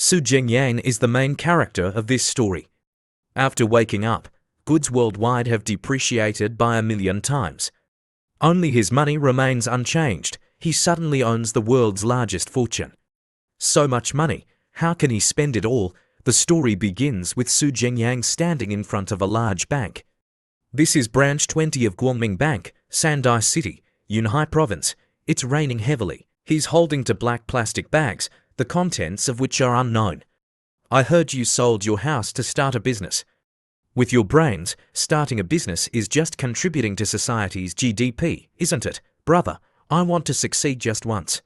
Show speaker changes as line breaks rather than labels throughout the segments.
Su Jingyang is the main character of this story. After waking up, goods worldwide have depreciated by 1,000,000 times. Only his money remains unchanged. He suddenly owns the world's largest fortune. So much money, how can he spend it all? The story begins with Su Jingyang standing in front of a large bank. This is branch 20 of Guangming Bank, Sandai City, Yunhai Province. It's raining heavily. He's holding two black plastic bags, the contents of which are unknown. I heard you sold your house to start a business. With your brains, starting a business is just contributing to society's GDP, isn't it, brother? I want to succeed just once.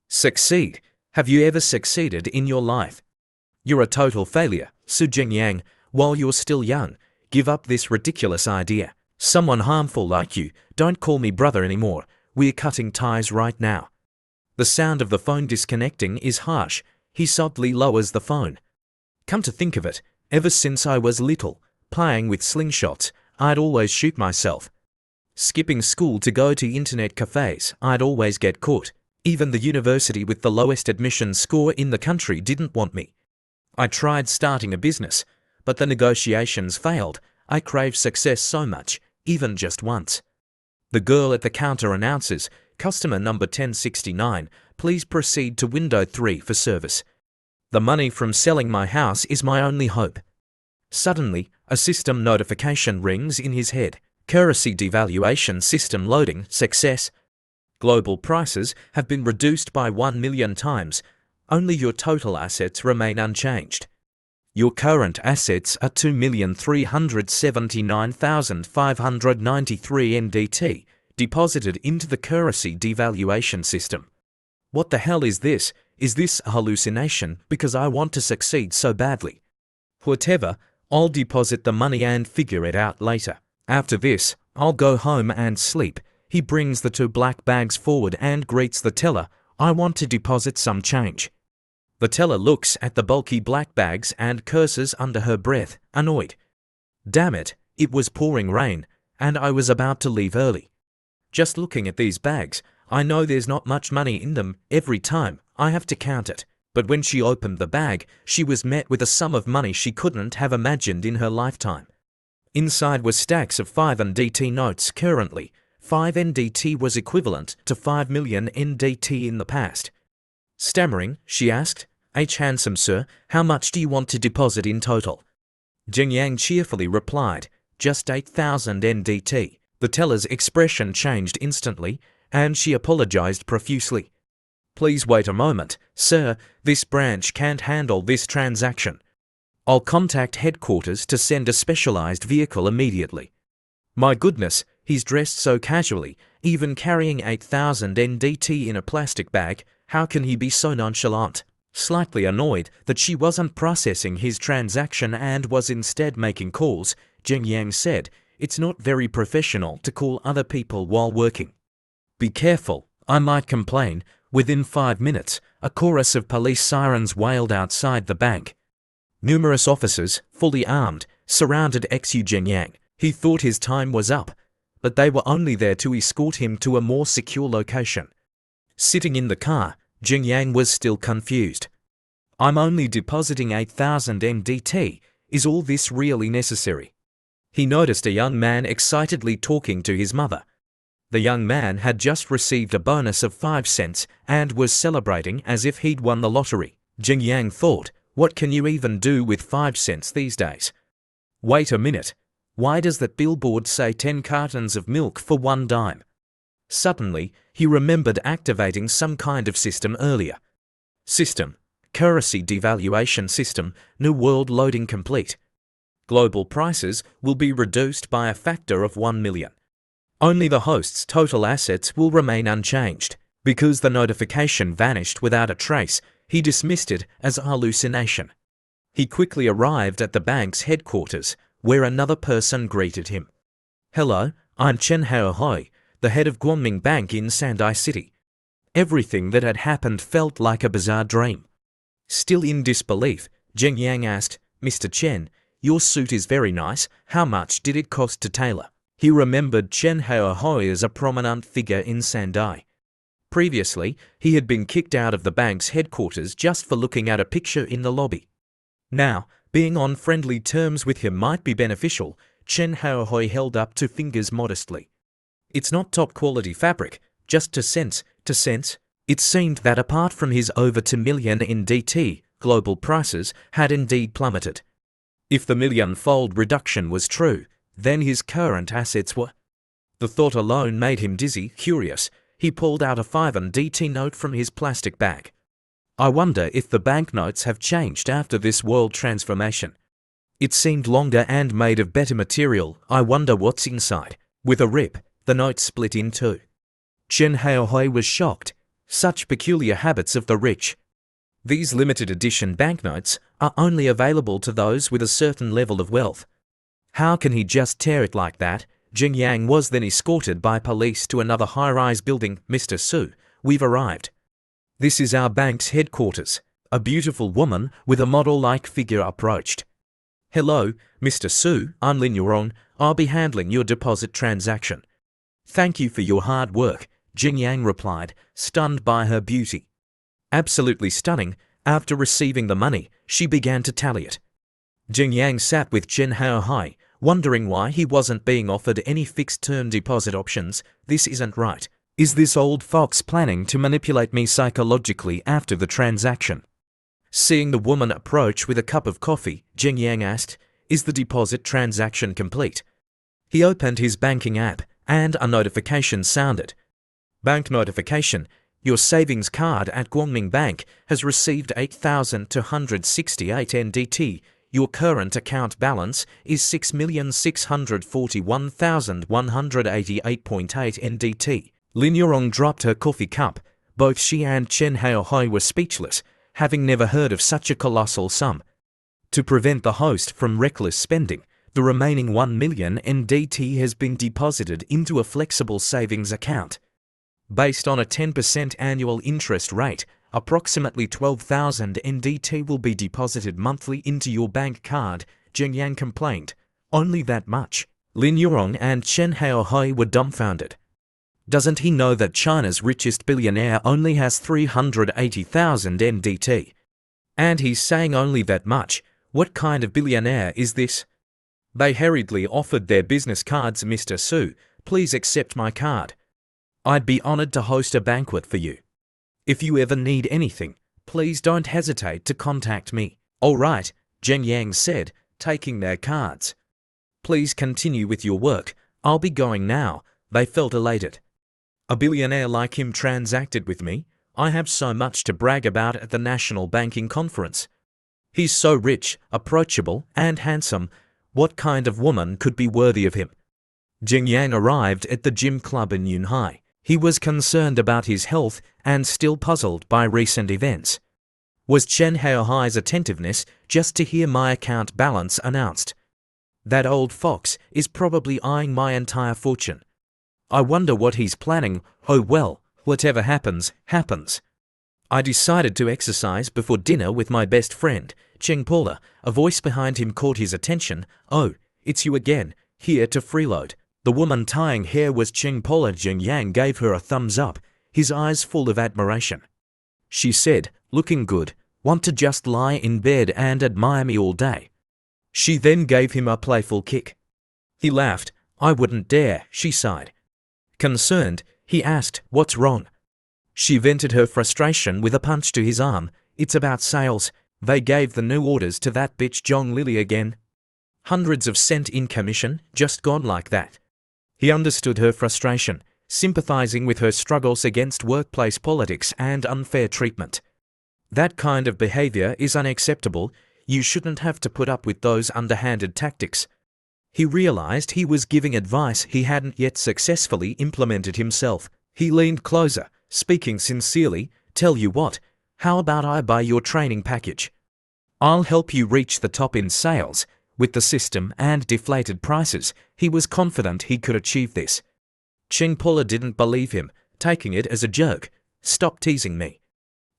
Succeed? Have you ever succeeded in your life? You're a total failure, Su Jingyang. While you're still young, give up this ridiculous idea. Someone harmful like you, don't call me brother anymore. We're cutting ties right now. The sound of the phone disconnecting is harsh. He softly lowers the phone. Come to think of it, ever since I was little, playing with slingshots, I'd always shoot myself. Skipping school to go to internet cafes, I'd always get caught. Even the university with the lowest admission score in the country didn't want me. I tried starting a business, but the negotiations failed. I craved success so much, even just once. The girl at the counter announces, "Customer number 1069, please proceed to window 3 for service. The money from selling my house is my only hope." Suddenly, a system notification rings in his head. Currency devaluation system loading, success. Global prices have been reduced by 1,000,000 times. Only your total assets remain unchanged. Your current assets are 2,379,593 NDT, deposited into the currency devaluation system. What the hell is this? Is this a hallucination because I want to succeed so badly? Whatever, I'll deposit the money and figure it out later. After this, I'll go home and sleep. He brings the two black bags forward and greets the teller. I want to deposit some change. The teller looks at the bulky black bags and curses under her breath, annoyed. Damn it, it was pouring rain, and I was about to leave early. Just looking at these bags, I know there's not much money in them. Every time, I have to count it. But when she opened the bag, she was met with a sum of money she couldn't have imagined in her lifetime. Inside were stacks of 5 NDT notes. Currently, 5 NDT was equivalent to 5,000,000 NDT in the past. Stammering, she asked, "Handsome sir, how much do you want to deposit in total?" Jingyang cheerfully replied, "Just 8,000 NDT. The teller's expression changed instantly, and she apologized profusely. "Please wait a moment, sir, this branch can't handle this transaction. I'll contact headquarters to send a specialized vehicle immediately." My goodness, he's dressed so casually, even carrying 8,000 NDT in a plastic bag. How can he be so nonchalant? Slightly annoyed that she wasn't processing his transaction and was instead making calls, Jingyang said, "It's not very professional to call other people while working. Be careful, I might complain." Within 5 minutes, a chorus of police sirens wailed outside the bank. Numerous officers, fully armed, surrounded Xu Jingyang. He thought his time was up, but they were only there to escort him to a more secure location. Sitting in the car, Jingyang was still confused. "I'm only depositing 8,000 NDT. Is all this really necessary?" He noticed a young man excitedly talking to his mother. The young man had just received a bonus of 5 cents and was celebrating as if he'd won the lottery. Jingyang thought, what can you even do with 5 cents these days? Wait a minute. Why does that billboard say 10 cartons of milk for 1 dime? Suddenly, he remembered activating some kind of system earlier. System. Currency devaluation system. New world loading complete. Global prices will be reduced by a factor of 1,000,000. Only the host's total assets will remain unchanged. Because the notification vanished without a trace, he dismissed it as a hallucination. He quickly arrived at the bank's headquarters, where another person greeted him. "Hello, I'm Chen Haohoi, the head of Guangming Bank in Sandai City." Everything that had happened felt like a bizarre dream. Still in disbelief, Jingyang asked, "Mr. Chen, your suit is very nice. How much did it cost to tailor?" He remembered Chen Haohoi as a prominent figure in Sandai. Previously, he had been kicked out of the bank's headquarters just for looking at a picture in the lobby. Now, being on friendly terms with him might be beneficial. Chen Haohui held up two fingers modestly. It's not top-quality fabric, just 2 cents, 2 cents. It seemed that apart from his over 2 million in DT, global prices had indeed plummeted. If the million-fold reduction was true, then his current assets were. The thought alone made him dizzy, curious. He pulled out a 5 and DT note from his plastic bag. I wonder if the banknotes have changed after this world transformation. It seemed longer and made of better material. I wonder what's inside. With a rip, the note split in two. Chen Haohui was shocked. Such peculiar habits of the rich. These limited edition banknotes are only available to those with a certain level of wealth. How can he just tear it like that? Jing Yang was then escorted by police to another high-rise building. Mr. Su, we've arrived. This is our bank's headquarters. A beautiful woman with a model-like figure approached. Hello, Mr. Su, I'm Lin Yurong. I'll be handling your deposit transaction. Thank you for your hard work, Jing Yang replied, stunned by her beauty. Absolutely stunning. After receiving the money, she began to tally it. Jing Yang sat with Chen Haohui, wondering why he wasn't being offered any fixed-term deposit options. This isn't right. Is this old fox planning to manipulate me psychologically after the transaction? Seeing the woman approach with a cup of coffee, Jing Yang asked, is the deposit transaction complete? He opened his banking app, and a notification sounded. Bank notification. Your savings card at Guangming Bank has received 8,268 NDT. Your current account balance is 6,641,188.8 NDT. Lin Yurong dropped her coffee cup. Both she and Chen Haohui were speechless, having never heard of such a colossal sum. To prevent the host from reckless spending, the remaining 1 million NDT has been deposited into a flexible savings account. Based on a 10% annual interest rate, approximately 12,000 NDT will be deposited monthly into your bank card, Jing Yang complained. Only that much? Lin Yurong and Chen Haohui were dumbfounded. Doesn't he know that China's richest billionaire only has 380,000 NDT? And he's saying only that much. What kind of billionaire is this? They hurriedly offered their business cards. Mr. Su, please accept my card. I'd be honored to host a banquet for you. If you ever need anything, please don't hesitate to contact me. All right, Jing Yang said, taking their cards. Please continue with your work. I'll be going now. They felt elated. A billionaire like him transacted with me. I have so much to brag about at the National Banking Conference. He's so rich, approachable, and handsome. What kind of woman could be worthy of him? Jing Yang arrived at the gym club in Yunhai. He was concerned about his health and still puzzled by recent events. Was Chen Haohui's attentiveness just to hear my account balance announced? That old fox is probably eyeing my entire fortune. I wonder what he's planning. Oh well, whatever happens, happens. I decided to exercise before dinner with my best friend, Cheng Paula. A voice behind him caught his attention. Oh, it's you again, here to freeload. The woman tying hair was Cheng Paula. Jing Yang gave her a thumbs up, his eyes full of admiration. She said, looking good, want to just lie in bed and admire me all day. She then gave him a playful kick. He laughed. I wouldn't dare, she sighed. Concerned, he asked, what's wrong? She vented her frustration with a punch to his arm. It's about sales. They gave the new orders to that bitch Zhong Lily again. Hundreds of cent in commission, just gone like that. He understood her frustration, sympathizing with her struggles against workplace politics and unfair treatment. That kind of behavior is unacceptable. You shouldn't have to put up with those underhanded tactics. He realized he was giving advice he hadn't yet successfully implemented himself. He leaned closer, speaking sincerely. Tell you what, how about I buy your training package? I'll help you reach the top in sales. With the system and deflated prices, he was confident he could achieve this. Cheng Paula didn't believe him, taking it as a joke. Stop teasing me.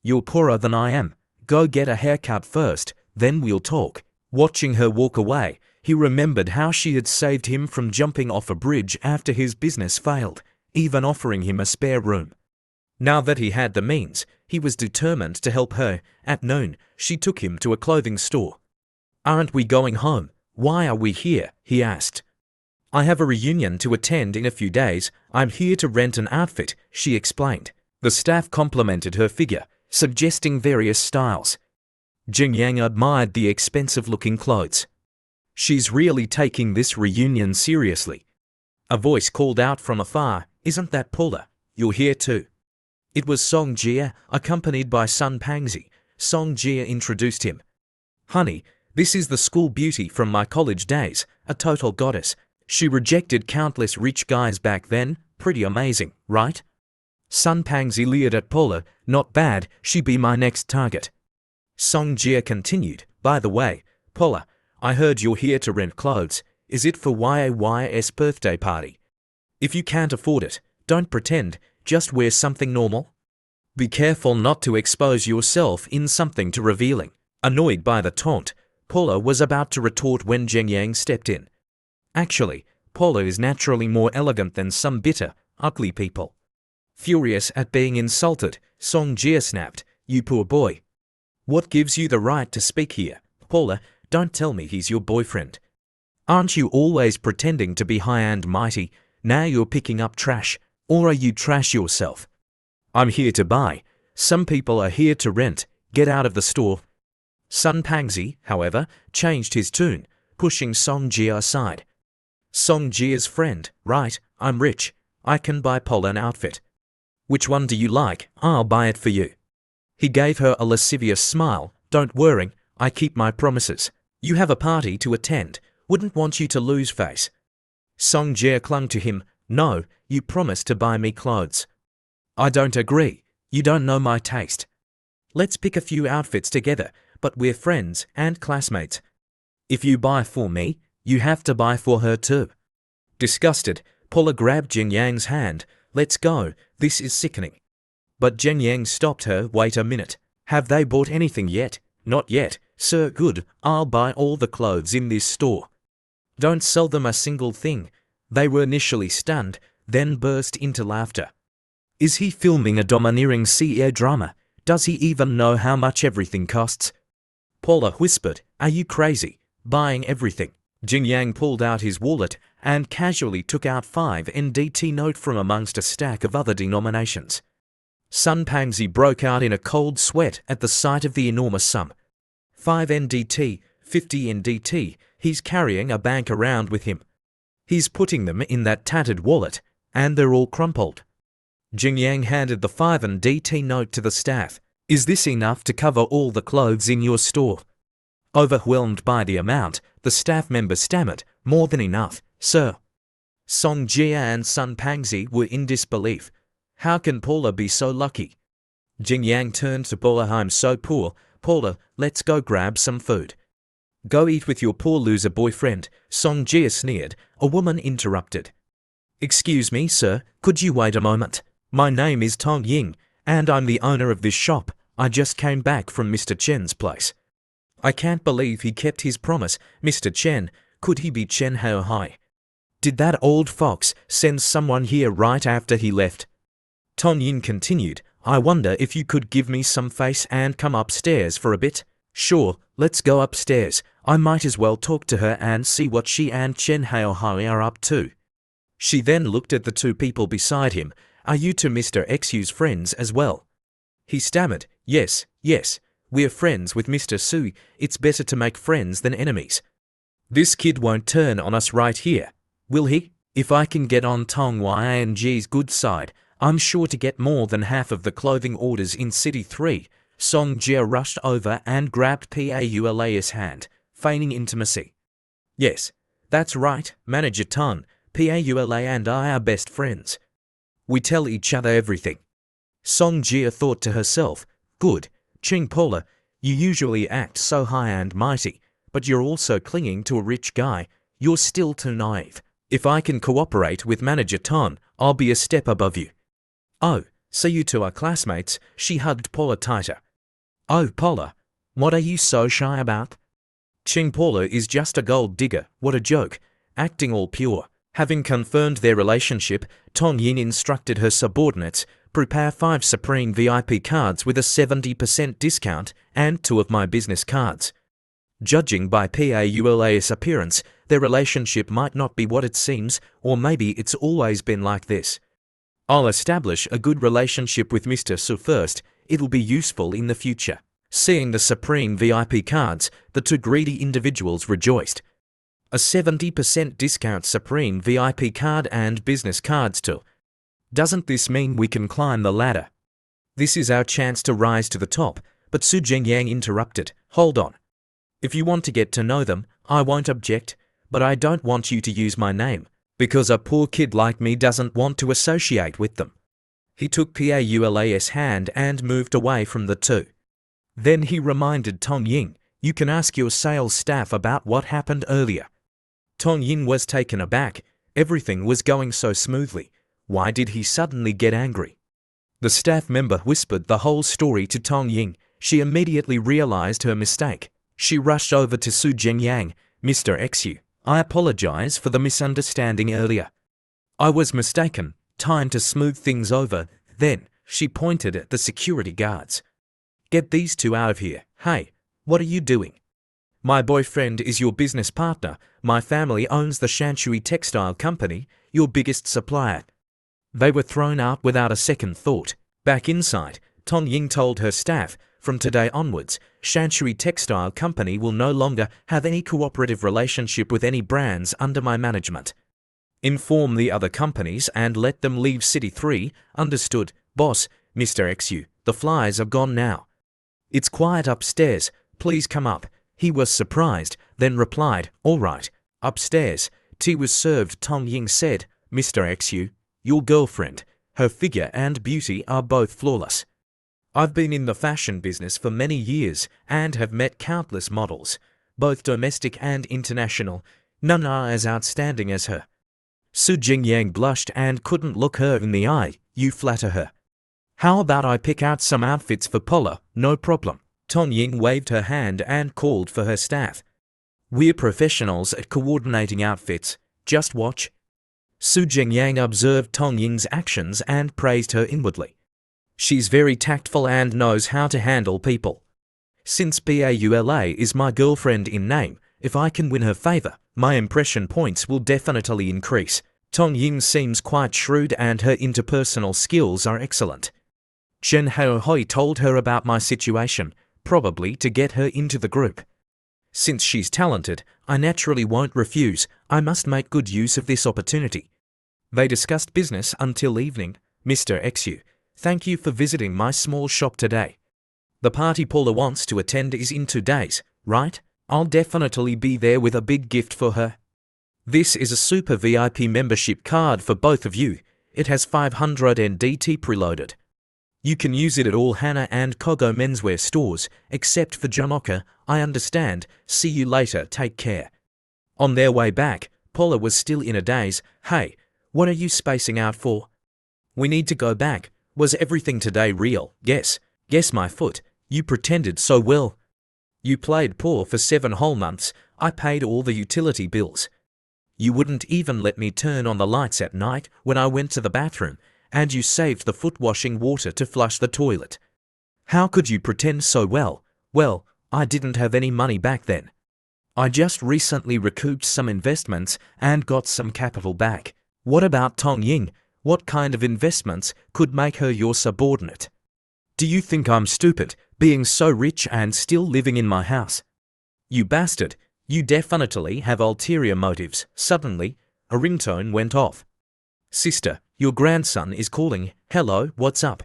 You're poorer than I am. Go get a haircut first, then we'll talk. Watching her walk away, he remembered how she had saved him from jumping off a bridge after his business failed, even offering him a spare room. Now that he had the means, he was determined to help her. At noon, she took him to a clothing store. "Aren't we going home? Why are we here?" he asked. "I have a reunion to attend in a few days. I'm here to rent an outfit," she explained. The staff complimented her figure, suggesting various styles. Jingyang admired the expensive-looking clothes. "She's really taking this reunion seriously." A voice called out from afar, "Isn't that Paula? You're here too." It was Song Jia, accompanied by Sun Pangzi. Song Jia introduced him. "Honey, this is the school beauty from my college days, a total goddess. She rejected countless rich guys back then. Pretty amazing, right?" Sun Pangzi leered at Paula. "Not bad, she be my next target." Song Jia continued, "By the way, Paula, I heard you're here to rent clothes. Is it for YAY's birthday party? If you can't afford it, don't pretend, just wear something normal. Be careful not to expose yourself in something too revealing." Annoyed by the taunt, Paula was about to retort when Jingyang stepped in. Actually, Paula is naturally more elegant than some bitter, ugly people. Furious at being insulted, Song Jia snapped, "You poor boy. What gives you the right to speak here? Paula, don't tell me he's your boyfriend. Aren't you always pretending to be high and mighty? Now you're picking up trash. Or are you trash yourself? I'm here to buy. Some people are here to rent. Get out of the store." Sun Pangzi, however, changed his tune, pushing Song Jia aside. "Song Jia's friend, right? I'm rich. I can buy Paula an outfit. Which one do you like? I'll buy it for you." He gave her a lascivious smile. "Don't worry, I keep my promises. You have a party to attend. Wouldn't want you to lose face." Song Jia clung to him. "No, you promised to buy me clothes." "I don't agree. You don't know my taste. Let's pick a few outfits together, but we're friends and classmates. If you buy for me, you have to buy for her too." Disgusted, Paula grabbed Jingyang's hand. "Let's go, this is sickening." But Jingyang stopped her. "Wait a minute. Have they bought anything yet?" "Not yet, sir." "Good, I'll buy all the clothes in this store. Don't sell them a single thing." They were initially stunned, then burst into laughter. Is he filming a domineering CEO drama? Does he even know how much everything costs? Paula whispered, "Are you crazy? Buying everything?" Jingyang pulled out his wallet and casually took out 5 NDT note from amongst a stack of other denominations. Sun Pangzi broke out in a cold sweat at the sight of the enormous sum. 5 NDT, 50 NDT, he's carrying a bank around with him. He's putting them in that tattered wallet, and they're all crumpled. Jingyang handed the 5 NDT note to the staff. "Is this enough to cover all the clothes in your store?" Overwhelmed by the amount, the staff member stammered, "More than enough, sir." Song Jia and Sun Pangzi were in disbelief. How can Paula be so lucky? Jingyang turned to Paula. "I'm so poor. Paula, let's go grab some food." "Go eat with your poor loser boyfriend," Song Jia sneered. A woman interrupted. "Excuse me, sir, could you wait a moment? My name is Tong Ying, and I'm the owner of this shop. I just came back from Mr. Chen's place." "I can't believe he kept his promise. Mr. Chen, could he be Chen Hao Hai? Did that old fox send someone here right after he left?" Tong Ying continued, "I wonder if you could give me some face and come upstairs for a bit." "Sure, let's go upstairs. I might as well talk to her and see what she and Chen Hao Hai are up to." She then looked at the 2 people beside him. "Are you 2 Mr. Xu's friends as well?" He stammered, Yes, we're friends with Mr. Sui. It's better to make friends than enemies. This kid won't turn on us right here, will he? If I can get on Tong Yang's good side, I'm sure to get more than half of the clothing orders in City 3. Song Jia rushed over and grabbed Paula's hand, feigning intimacy. "Yes, that's right, Manager Tan. Paula and I are best friends. We tell each other everything." Song Jia thought to herself, "Good, Ching Paula, you usually act so high and mighty, but you're also clinging to a rich guy. You're still too naive. If I can cooperate with Manager Tan, I'll be a step above you." "Oh, so you 2 are classmates?" She hugged Paula tighter. "Oh, Paula, what are you so shy about? Ching Paula is just a gold digger. What a joke, acting all pure." Having confirmed their relationship, Tong Yin instructed her subordinates, Prepare 5 Supreme VIP cards with a 70% discount and 2 of my business cards. Judging by PAULA's appearance, their relationship might not be what it seems, or maybe it's always been like this. I'll establish a good relationship with Mr. Su first. It'll be useful in the future. Seeing the Supreme VIP cards, the 2 greedy individuals rejoiced. A 70% discount Supreme VIP card and business cards too. Doesn't this mean we can climb the ladder? This is our chance to rise to the top, but Su Jingyang interrupted. Hold on. If you want to get to know them, I won't object, but I don't want you to use my name, because a poor kid like me doesn't want to associate with them. He took Paula's hand and moved away from the 2. Then he reminded Tong Ying, you can ask your sales staff about what happened earlier. Tong Ying was taken aback. Everything was going so smoothly. Why did he suddenly get angry? The staff member whispered the whole story to Tong Ying. She immediately realized her mistake. She rushed over to Su Jingyang. Mr. Xu, I apologize for the misunderstanding earlier. I was mistaken. Time to smooth things over. Then, she pointed at the security guards. Get these 2 out of here. Hey, what are you doing? My boyfriend is your business partner. My family owns the Shanshui Textile Company, your biggest supplier. They were thrown out without a second thought. Back inside, Tong Ying told her staff, from today onwards, Shanshui Textile Company will no longer have any cooperative relationship with any brands under my management. Inform the other companies and let them leave City 3. Understood, boss. Mr. Xu, the flies are gone now. It's quiet upstairs. Please come up. He was surprised, then replied, all right, upstairs. Tea was served. Tong Ying said, Mr. Xu, your girlfriend, her figure and beauty are both flawless. I've been in the fashion business for many years and have met countless models, both domestic and international. None are as outstanding as her. Su Jingyang blushed and couldn't look her in the eye. You flatter her. How about I pick out some outfits for Paula? No problem. Tong Ying waved her hand and called for her staff. We're professionals at coordinating outfits. Just watch. Su Jingyang observed Tong Ying's actions and praised her inwardly. She's very tactful and knows how to handle people. Since Paula is my girlfriend in name, if I can win her favor, my impression points will definitely increase. Tong Ying seems quite shrewd and her interpersonal skills are excellent. Chen Haohui told her about my situation, probably to get her into the group. Since she's talented, I naturally won't refuse. I must make good use of this opportunity. They discussed business until evening. Mr. Xu, thank you for visiting my small shop today. The party Paula wants to attend is in 2 days, right? I'll definitely be there with a big gift for her. This is a super VIP membership card for both of you. It has 500 NDT preloaded. You can use it at all Hana and Kogo menswear stores, except for Jamoka. I understand. See you later. Take care. On their way back, Paula was still in a daze. Hey, what are you spacing out for? We need to go back. Was everything today real? Yes. Yes, my foot. You pretended so well. You played poor for 7 whole months. I paid all the utility bills. You wouldn't even let me turn on the lights at night when I went to the bathroom, and you saved the foot washing water to flush the toilet. How could you pretend so well? Well, I didn't have any money back then. I just recently recouped some investments and got some capital back. What about Tong Ying? What kind of investments could make her your subordinate? Do you think I'm stupid, being so rich and still living in my house? You bastard, you definitely have ulterior motives. Suddenly, a ringtone went off. Sister, your grandson is calling. Hello, what's up?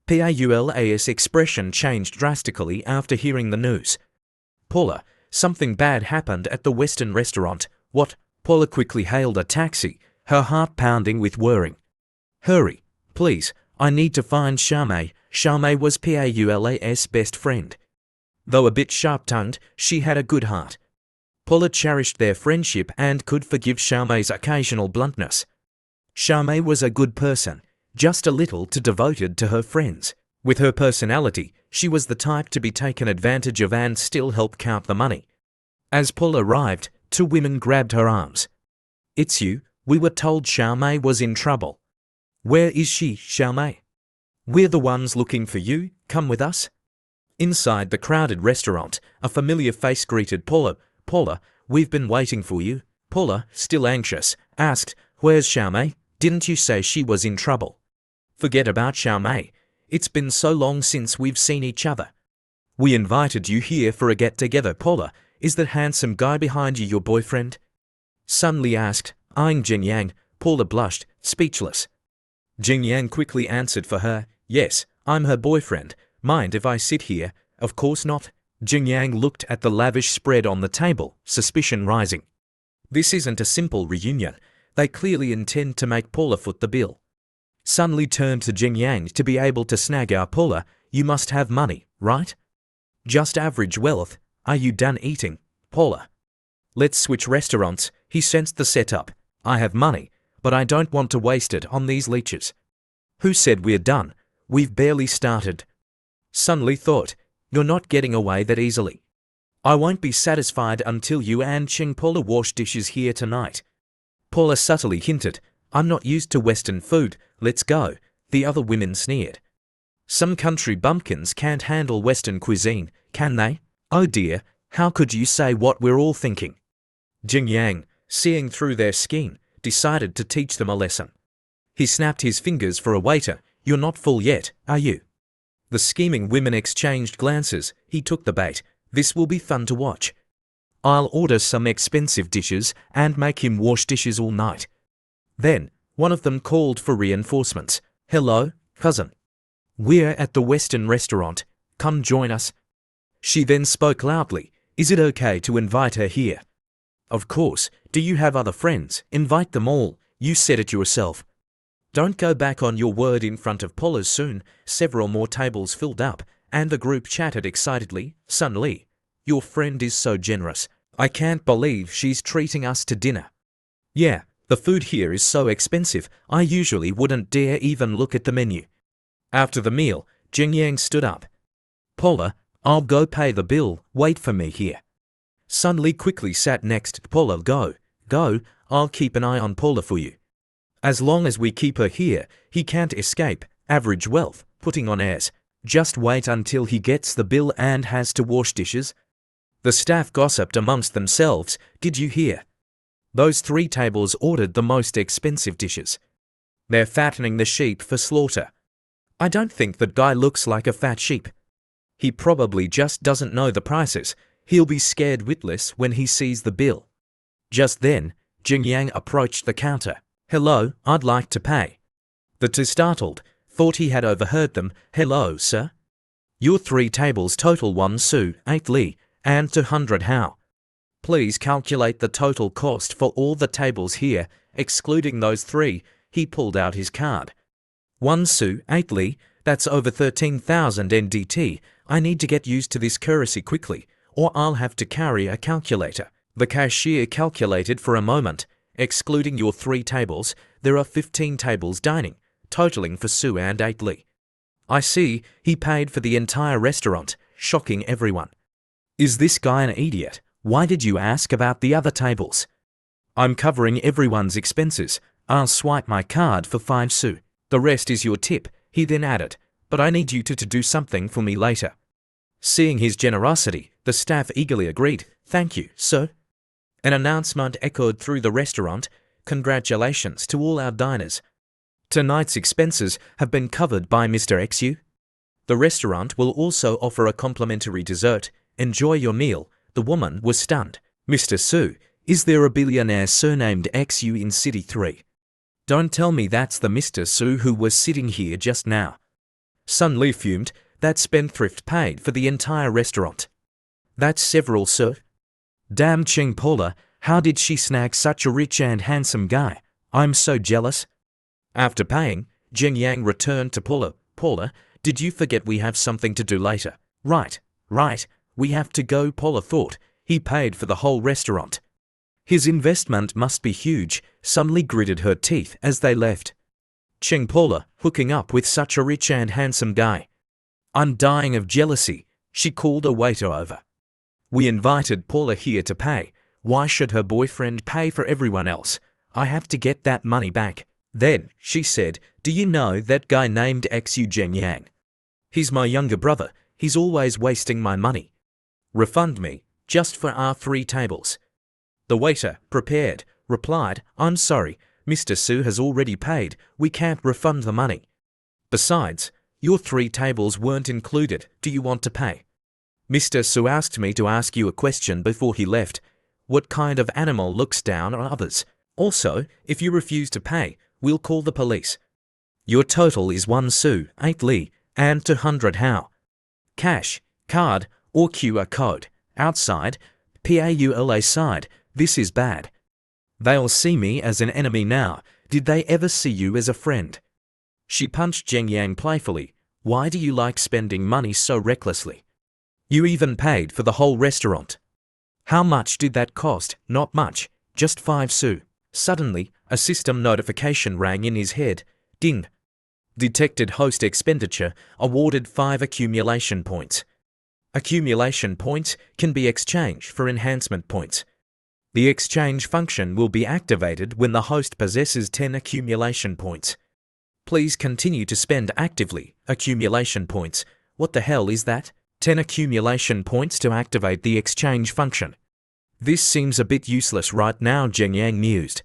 Paula's expression changed drastically after hearing the news. Paula, something bad happened at the Western restaurant. What? Paula quickly hailed a taxi, her heart pounding with worrying. Hurry, please, I need to find Xiaomei. Xiaomei was Paula's best friend. Though a bit sharp-tongued, she had a good heart. Paula cherished their friendship and could forgive Xiaomei's occasional bluntness. Xiaomei was a good person, just a little too devoted to her friends. With her personality, she was the type to be taken advantage of and still help count the money. As Paula arrived, 2 women grabbed her arms. It's you, we were told Xiaomei was in trouble. Where is she, Xiaomei? We're the ones looking for you, come with us. Inside the crowded restaurant, a familiar face greeted Paula. Paula, we've been waiting for you. Paula, still anxious, asked, where's Xiaomei? Didn't you say she was in trouble? Forget about Xiaomei. It's been so long since we've seen each other. We invited you here for a get-together. Paula, is that handsome guy behind you your boyfriend? Sun Li asked, eyeing Jing Yang. Paula blushed, speechless. Jing Yang quickly answered for her, yes, I'm her boyfriend. Mind if I sit here? Of course not. Jing Yang looked at the lavish spread on the table, suspicion rising. This isn't a simple reunion. They clearly intend to make Paula foot the bill. Sun Li turned to Jing Yang. To be able to snag our Paula, you must have money, right? Just average wealth. Are you done eating, Paula? Let's switch restaurants. He sensed the setup. I have money, but I don't want to waste it on these leeches. Who said we're done? We've barely started. Sun Li thought, you're not getting away that easily. I won't be satisfied until you and Ching Paula wash dishes here tonight. Paula subtly hinted, I'm not used to Western food, let's go. The other women sneered. Some country bumpkins can't handle Western cuisine, can they? Oh dear, how could you say what we're all thinking? Jing Yang, seeing through their scheme, decided to teach them a lesson. He snapped his fingers for a waiter. You're not full yet, are you? The scheming women exchanged glances. He took the bait. This will be fun to watch. I'll order some expensive dishes and make him wash dishes all night. Then, one of them called for reinforcements. Hello, cousin. We're at the Western restaurant. Come join us. She then spoke loudly. Is it okay to invite her here? Of course. Do you have other friends? Invite them all. You said it yourself. Don't go back on your word in front of Paula soon. Several more tables filled up, and the group chatted excitedly. Sun Li, your friend is so generous. I can't believe she's treating us to dinner. Yeah, the food here is so expensive, I usually wouldn't dare even look at the menu. After the meal, Jing Yang stood up. Paula, I'll go pay the bill. Wait for me here. Sun Li quickly sat next to Paula. Go, I'll keep an eye on Paula for you. As long as we keep her here, he can't escape. Average wealth, putting on airs. Just wait until he gets the bill and has to wash dishes. The staff gossiped amongst themselves. Did you hear? Those 3 tables ordered the most expensive dishes. They're fattening the sheep for slaughter. I don't think that guy looks like a fat sheep. He probably just doesn't know the prices. He'll be scared witless when he sees the bill. Just then, Jing Yang approached the counter. Hello, I'd like to pay. The two startled, thought he had overheard them. Hello, sir. Your 3 tables total 1 su, 8 li, and 200 hao. Please calculate the total cost for all the tables here, excluding those 3. He pulled out his card. 1 su, 8 li, that's over 13,000 NDT. I need to get used to this currency quickly, or I'll have to carry a calculator. The cashier calculated for a moment. Excluding your 3 tables, there are 15 tables dining, totaling for su and 8 li. I see, he paid for the entire restaurant, shocking everyone. Is this guy an idiot? Why did you ask about the other tables? I'm covering everyone's expenses. I'll swipe my card for 5 su. The rest is your tip, he then added, but I need you to do something for me later. Seeing his generosity, the staff eagerly agreed. Thank you, sir. An announcement echoed through the restaurant. Congratulations to all our diners. Tonight's expenses have been covered by Mr. XU. The restaurant will also offer a complimentary dessert. Enjoy your meal. The woman was stunned. Mr. Su, is there a billionaire surnamed XU in City 3? Don't tell me that's the Mr. Su who was sitting here just now. Sun Li fumed. That spendthrift paid for the entire restaurant. That's several, sir. Damn Ching Paula, how did she snag such a rich and handsome guy? I'm so jealous. After paying, Jing Yang returned to Paula. Paula, did you forget we have something to do later? Right, we have to go, Paula thought. He paid for the whole restaurant. His investment must be huge. Sun Li gritted her teeth as they left. Ching Paula, hooking up with such a rich and handsome guy. I'm dying of jealousy. She called a waiter over. We invited Paula here to pay. Why should her boyfriend pay for everyone else? I have to get that money back. Then, she said, "Do you know that guy named Xu Zhengyang? He's my younger brother. He's always wasting my money. Refund me, just for our 3 tables." The waiter, prepared, replied, "I'm sorry, Mr. Su has already paid. We can't refund the money. Besides, your 3 tables weren't included. Do you want to pay?" Mr. Su asked me to ask you a question before he left. What kind of animal looks down on others? Also, if you refuse to pay, we'll call the police. Your total is 1 Su, 8 Li, and 200 Hao. Cash, card, or QR code. Outside, PAULA side. This is bad. They'll see me as an enemy now. Did they ever see you as a friend? She punched Zhengyang playfully. Why do you like spending money so recklessly? You even paid for the whole restaurant. How much did that cost? Not much, just 5 Su. Suddenly, a system notification rang in his head. Ding. Detected host expenditure, awarded 5 accumulation points. Accumulation points can be exchanged for enhancement points. The exchange function will be activated when the host possesses 10 accumulation points. Please continue to spend actively. Accumulation points. What the hell is that? 10 accumulation points to activate the exchange function. This seems a bit useless right now, Zhengyang mused.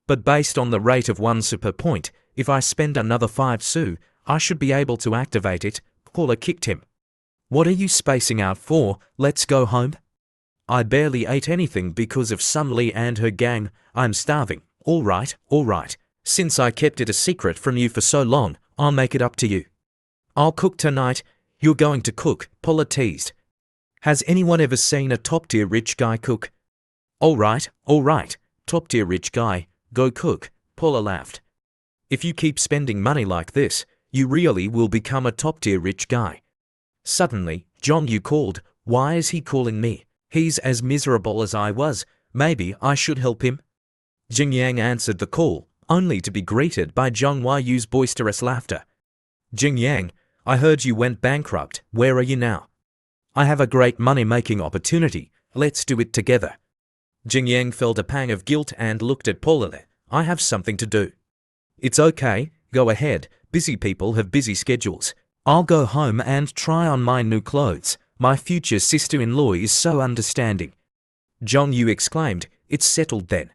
But based on the rate of 1 Su per point, if I spend another 5 Su, I should be able to activate it. Caller kicked him. What are you spacing out for? Let's go home. I barely ate anything because of Sun Li and her gang. I'm starving. All right. Since I kept it a secret from you for so long, I'll make it up to you. I'll cook tonight. You're going to cook, Paula teased. Has anyone ever seen a top-tier rich guy cook? All right. Top-tier rich guy, go cook, Paula laughed. If you keep spending money like this, you really will become a top-tier rich guy. Suddenly, John Yu called. Why is he calling me? He's as miserable as I was. Maybe I should help him. Zhengyang answered the call, only to be greeted by Zhang Yu's boisterous laughter. Zhengyang, I heard you went bankrupt. Where are you now? I have a great money-making opportunity. Let's do it together. Zhengyang felt a pang of guilt and looked at Paula. I have something to do. It's okay, go ahead. Busy people have busy schedules. I'll go home and try on my new clothes. My future sister-in-law is so understanding. Zhang Yu exclaimed, it's settled then.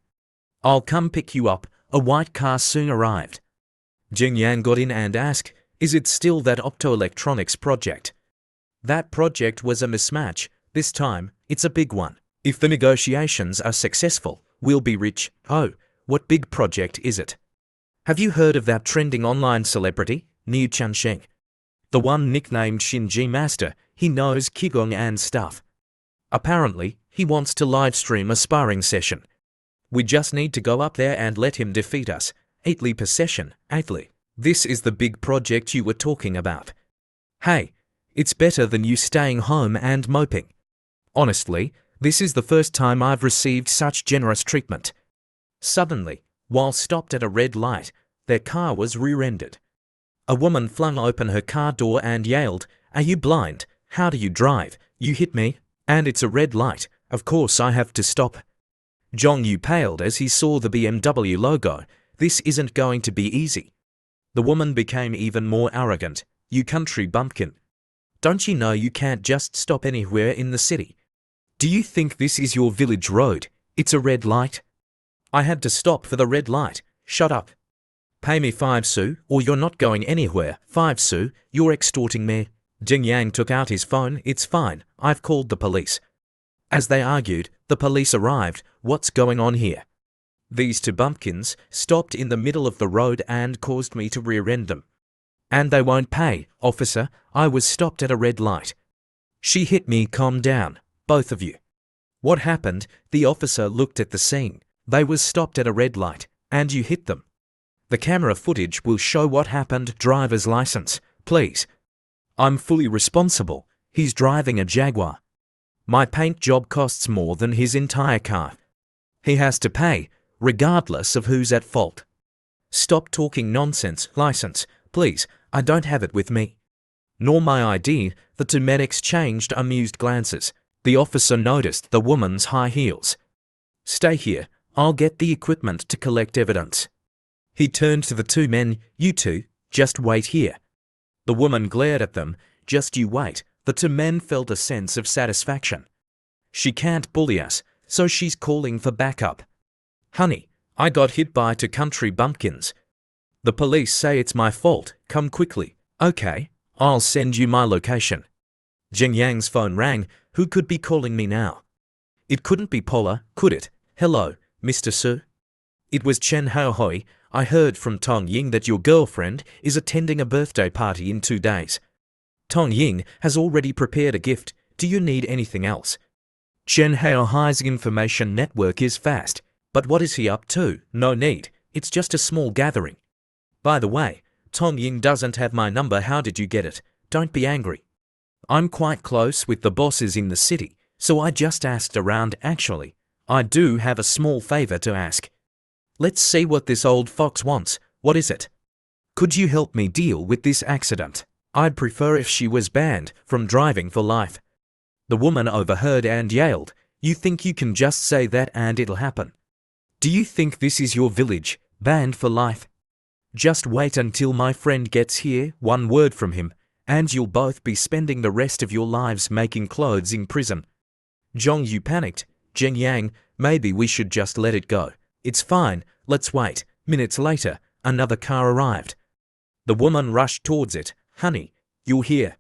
I'll come pick you up. A white car soon arrived. Zhengyang got in and asked, is it still that optoelectronics project? That project was a mismatch. This time, it's a big one. If the negotiations are successful, we'll be rich. Oh, what big project is it? Have you heard of that trending online celebrity, Niu Chansheng? The one nicknamed Shinji Master. He knows Qigong and stuff. Apparently, he wants to livestream a sparring session. We just need to go up there and let him defeat us. 8 Li per session, 8 Li. This is the big project you were talking about. Hey, it's better than you staying home and moping. Honestly, this is the first time I've received such generous treatment. Suddenly, while stopped at a red light, their car was rear-ended. A woman flung open her car door and yelled, are you blind? How do you drive? You hit me, and it's a red light. Of course I have to stop. Zhang Yu paled as he saw the BMW logo. This isn't going to be easy. The woman became even more arrogant. You country bumpkin. Don't you know you can't just stop anywhere in the city? Do you think this is your village road? It's a red light. I had to stop for the red light. Shut up. Pay me 5 Su, or you're not going anywhere. 5 Su, you're extorting me. Zhengyang took out his phone. It's fine. I've called the police. As they argued, the police arrived. What's going on here? These 2 bumpkins stopped in the middle of the road and caused me to rear-end them. And they won't pay, officer. I was stopped at a red light. She hit me. Calm down, both of you. What happened? The officer looked at the scene. They was stopped at a red light, and you hit them. The camera footage will show what happened. Driver's license, please. I'm fully responsible. He's driving a Jaguar. My paint job costs more than his entire car. He has to pay, regardless of who's at fault. Stop talking nonsense. License, please. I don't have it with me. Nor my ID. The 2 men exchanged amused glances. The officer noticed the woman's high heels. Stay here. I'll get the equipment to collect evidence. He turned to the two men. You two, just wait here. The woman glared at them. Just you wait. The two men felt a sense of satisfaction. She can't bully us, so she's calling for backup. Honey, I got hit by two country bumpkins. The police say it's my fault. Come quickly. Okay, I'll send you my location. Jing Yang's phone rang. Who could be calling me now? It couldn't be Paula, could it? Hello, Mr. Su? It was Chen Haohui. I heard from Tong Ying that your girlfriend is attending a birthday party in 2 days. Tong Ying has already prepared a gift. Do you need anything else? Chen Haohui's information network is fast. But what is he up to? No need. It's just a small gathering. By the way, Tong Ying doesn't have my number. How did you get it? Don't be angry. I'm quite close with the bosses in the city, so I just asked around. Actually, I do have a small favor to ask. Let's see what this old fox wants. What is it? Could you help me deal with this accident? I'd prefer if she was banned from driving for life. The woman overheard and yelled, You think you can just say that and it'll happen? Do you think this is your village, banned for life? Just wait until my friend gets here, one word from him, and you'll both be spending the rest of your lives making clothes in prison. Zhong Yu panicked. Jing Yang, maybe we should just let it go. It's fine, let's wait. Minutes later, another car arrived. The woman rushed towards it. Honey, you're here.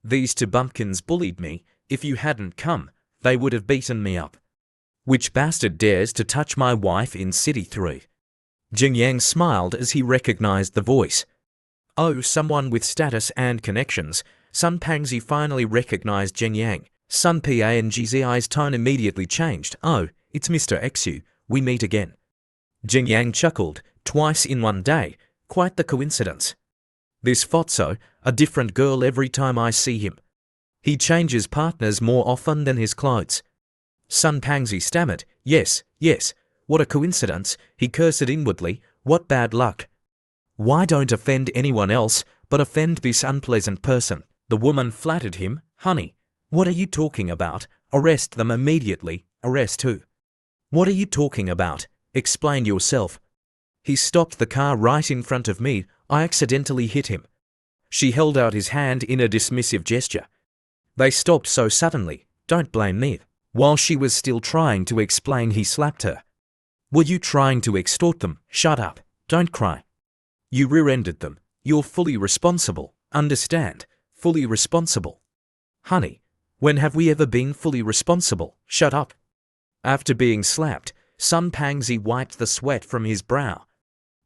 These two bumpkins bullied me. If you hadn't come, they would have beaten me up. Which bastard dares to touch my wife in City 3? Jing Yang smiled as he recognized the voice. Oh, someone with status and connections. Sun Pangzi finally recognized Jing Yang. Sun Pangzi's tone immediately changed. Oh, it's Mr. Xu. We meet again. Jing Yang chuckled. Twice in one day. Quite the coincidence. This Fotso, a different girl every time I see him. He changes partners more often than his clothes. Sun Pangzi stammered. Yes, yes. What a coincidence. He cursed inwardly. What bad luck. Why don't offend anyone else, but offend this unpleasant person? The woman flattered him. Honey, what are you talking about? Arrest them immediately. Arrest who? What are you talking about? Explain yourself. He stopped the car right in front of me. I accidentally hit him. She held out his hand in a dismissive gesture. They stopped so suddenly. Don't blame me. While she was still trying to explain, he slapped her. Were you trying to extort them? Shut up. Don't cry. You rear-ended them. You're fully responsible. Understand? Fully responsible. Honey, when have we ever been fully responsible? Shut up. After being slapped, Sun Pangzi wiped the sweat from his brow.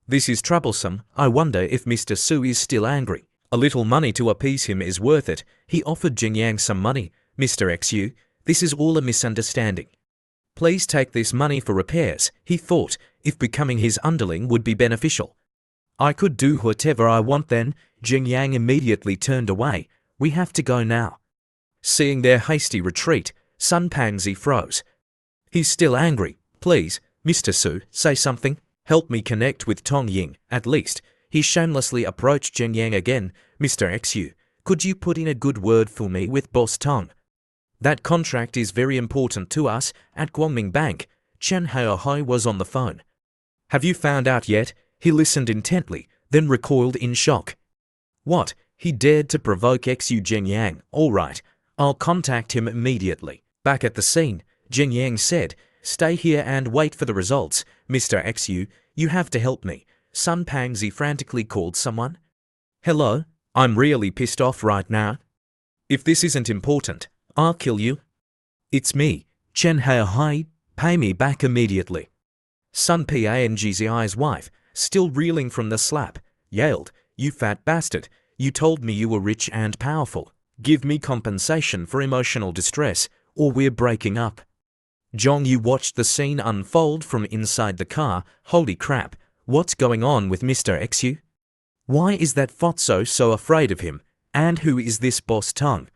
This is troublesome. I wonder if Mr. Su is still angry. A little money to appease him is worth it. He offered Jing Yang some money. Mr. Xu, this is all a misunderstanding. Please take this money for repairs. He thought, if becoming his underling would be beneficial. I could do whatever I want then. Jing Yang immediately turned away. We have to go now. Seeing their hasty retreat, Sun Pangzi froze. He's still angry. Please, Mr. Su, say something. Help me connect with Tong Ying, at least. He shamelessly approached Jing Yang again. Mr. Xu, could you put in a good word for me with Boss Tong? That contract is very important to us at Guangming Bank. Chen Haohui was on the phone. Have you found out yet? He listened intently, then recoiled in shock. What? He dared to provoke Xu Jing Yang. All right, I'll contact him immediately. Back at the scene, Jing Yang said, Stay here and wait for the results. Mr. Xu, you have to help me. Sun Pangzi frantically called someone. Hello? I'm really pissed off right now. If this isn't important, I'll kill you. It's me, Chen Haohui. Pay me back immediately. Sun Pangzi's wife, still reeling from the slap, yelled, You fat bastard. You told me you were rich and powerful. Give me compensation for emotional distress, or we're breaking up. Zhong Yu watched the scene unfold from inside the car. Holy crap, what's going on with Mr. Xu? Why is that Fotso so afraid of him? And who is this Boss Tong?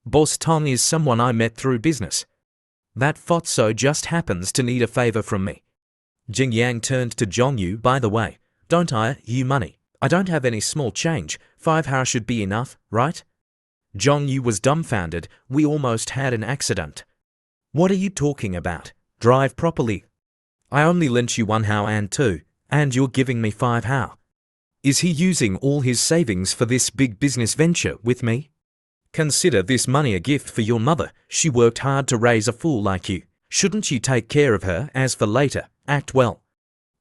Boss Tong is someone I met through business. That Fotso just happens to need a favor from me. Jing Yang turned to Zhong Yu. By the way, don't I owe you money? I don't have any small change. 5 hao should be enough, right? Zhong Yu was dumbfounded. We almost had an accident. What are you talking about? Drive properly. I only lent you 1 hao and 2. and you're giving me 5 how? Is he using all his savings for this big business venture with me? Consider this money a gift for your mother. She worked hard to raise a fool like you. Shouldn't you take care of her? As for later, act well.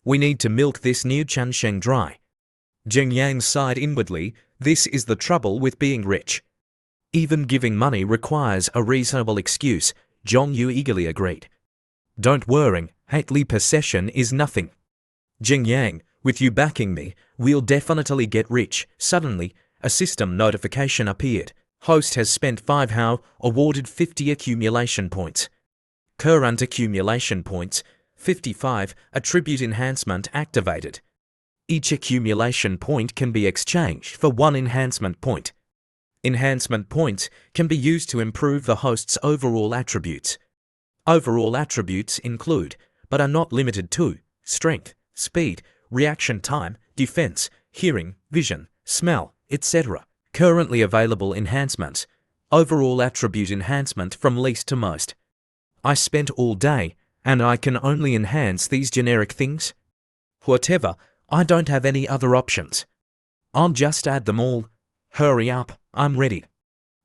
We need to milk this new Chansheng dry. Jing Yang sighed inwardly. This is the trouble with being rich. Even giving money requires a reasonable excuse. Zhong Yu eagerly agreed. Don't worry, hately possession is nothing. Jing Yang, with you backing me, we'll definitely get rich. Suddenly, a system notification appeared. Host has spent 5 how, awarded 50 accumulation points. Current accumulation points, 55, attribute enhancement activated. Each accumulation point can be exchanged for 1 enhancement point. Enhancement points can be used to improve the host's overall attributes. Overall attributes include, but are not limited to, strength, speed, reaction time, defense, hearing, vision, smell, etc. Currently available enhancements. Overall attribute enhancement from least to most. I spent all day, and I can only enhance these generic things. Whatever, I don't have any other options. I'll just add them all. Hurry up, I'm ready.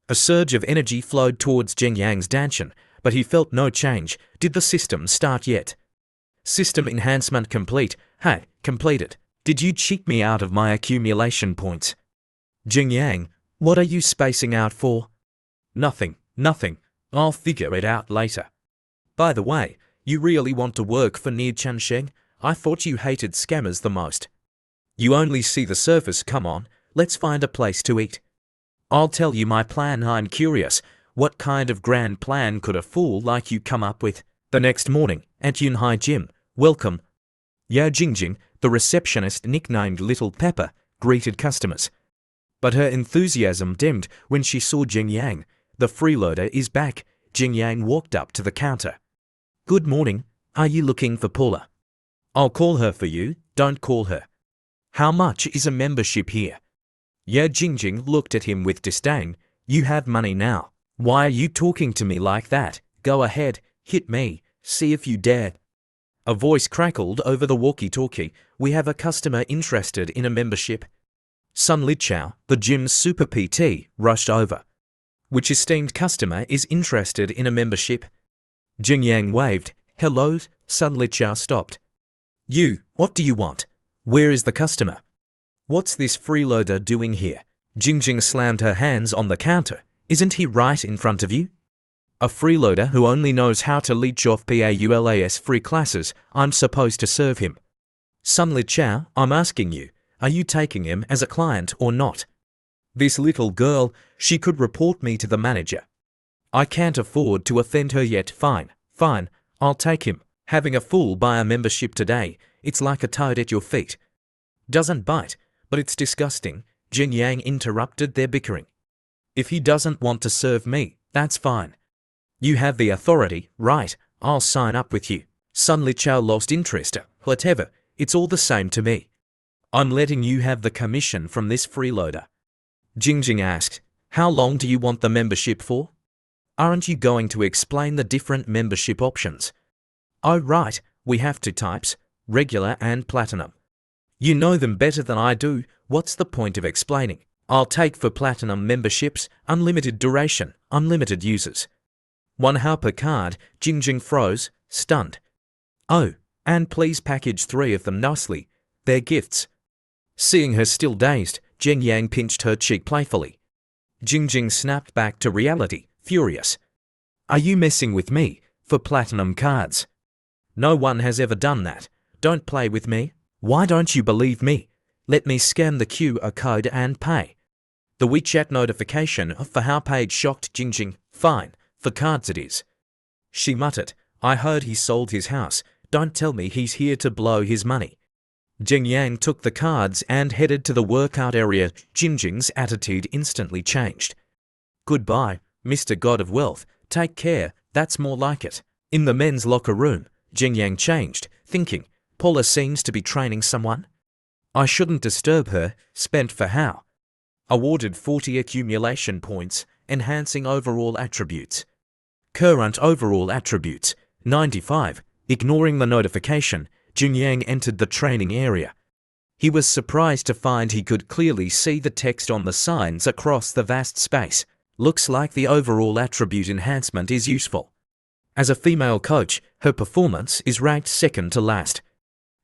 A surge of energy flowed towards Jing Yang's Danshan, but he felt no change. Did the system start yet? System enhancement complete. Hey, completed. Did you cheat me out of my accumulation points? Jing Yang, what are you spacing out for? Nothing. I'll figure it out later. By the way, you really want to work for Near Chansheng? I thought you hated scammers the most. You only see the surface. Come on, let's find a place to eat. I'll tell you my plan. I'm curious. What kind of grand plan could a fool like you come up with? The next morning, at Yunhai Gym, welcome. Yao Jingjing, the receptionist nicknamed Little Pepper, greeted customers. But her enthusiasm dimmed when she saw Jing Yang. The freeloader is back. Jing Yang walked up to the counter. Good morning. Are you looking for Paula? I'll call her for you. Don't call her. How much is a membership here? Yao Jingjing looked at him with disdain. You have money now. Why are you talking to me like that? Go ahead, hit me. See if you dare. A voice crackled over the walkie-talkie. We have a customer interested in a membership. Sun Lichao, the gym's super PT, rushed over. Which esteemed customer is interested in a membership? Jing Yang waved. Hello, Sun Lichao stopped. You, what do you want? Where is the customer? What's this freeloader doing here? Jingjing slammed her hands on the counter. Isn't he right in front of you? A freeloader who only knows how to leech off PAULAS free classes. I'm supposed to serve him. Sun Lichao, I'm asking you, are you taking him as a client or not? This little girl, she could report me to the manager. I can't afford to offend her yet. Fine, I'll take him. Having a fool buy a membership today, it's like a toad at your feet. Doesn't bite, but it's disgusting. Jing Yang interrupted their bickering. If he doesn't want to serve me, that's fine. You have the authority, right? I'll sign up with you. Sun Lichao lost interest. Whatever, it's all the same to me. I'm letting you have the commission from this freeloader. Jingjing asked, how long do you want the membership for? Aren't you going to explain the different membership options? Oh right, we have 2 types, regular and platinum. You know them better than I do. What's the point of explaining? I'll take for platinum memberships, unlimited duration, unlimited users. 1 how per card. Jingjing froze, stunned. Oh, and please package 3 of them nicely. They're gifts. Seeing her still dazed, Jing Yang pinched her cheek playfully. Jingjing snapped back to reality, furious. Are you messing with me? For platinum cards? No one has ever done that. Don't play with me. Why don't you believe me? Let me scan the QR code and pay. The WeChat notification for how page shocked Jingjing. Fine, for cards it is. She muttered, I heard he sold his house. Don't tell me he's here to blow his money. Jing Yang took the cards and headed to the workout area. Jingjing's attitude instantly changed. Goodbye, Mr. God of Wealth. Take care, that's more like it. In the men's locker room, Jing Yang changed, thinking, Paula seems to be training someone. I shouldn't disturb her. Spent for how? Awarded 40 accumulation points, enhancing overall attributes. Current overall attributes, 95. Ignoring the notification, Jungyang entered the training area. He was surprised to find he could clearly see the text on the signs across the vast space. Looks like the overall attribute enhancement is useful. As a female coach, her performance is ranked second to last.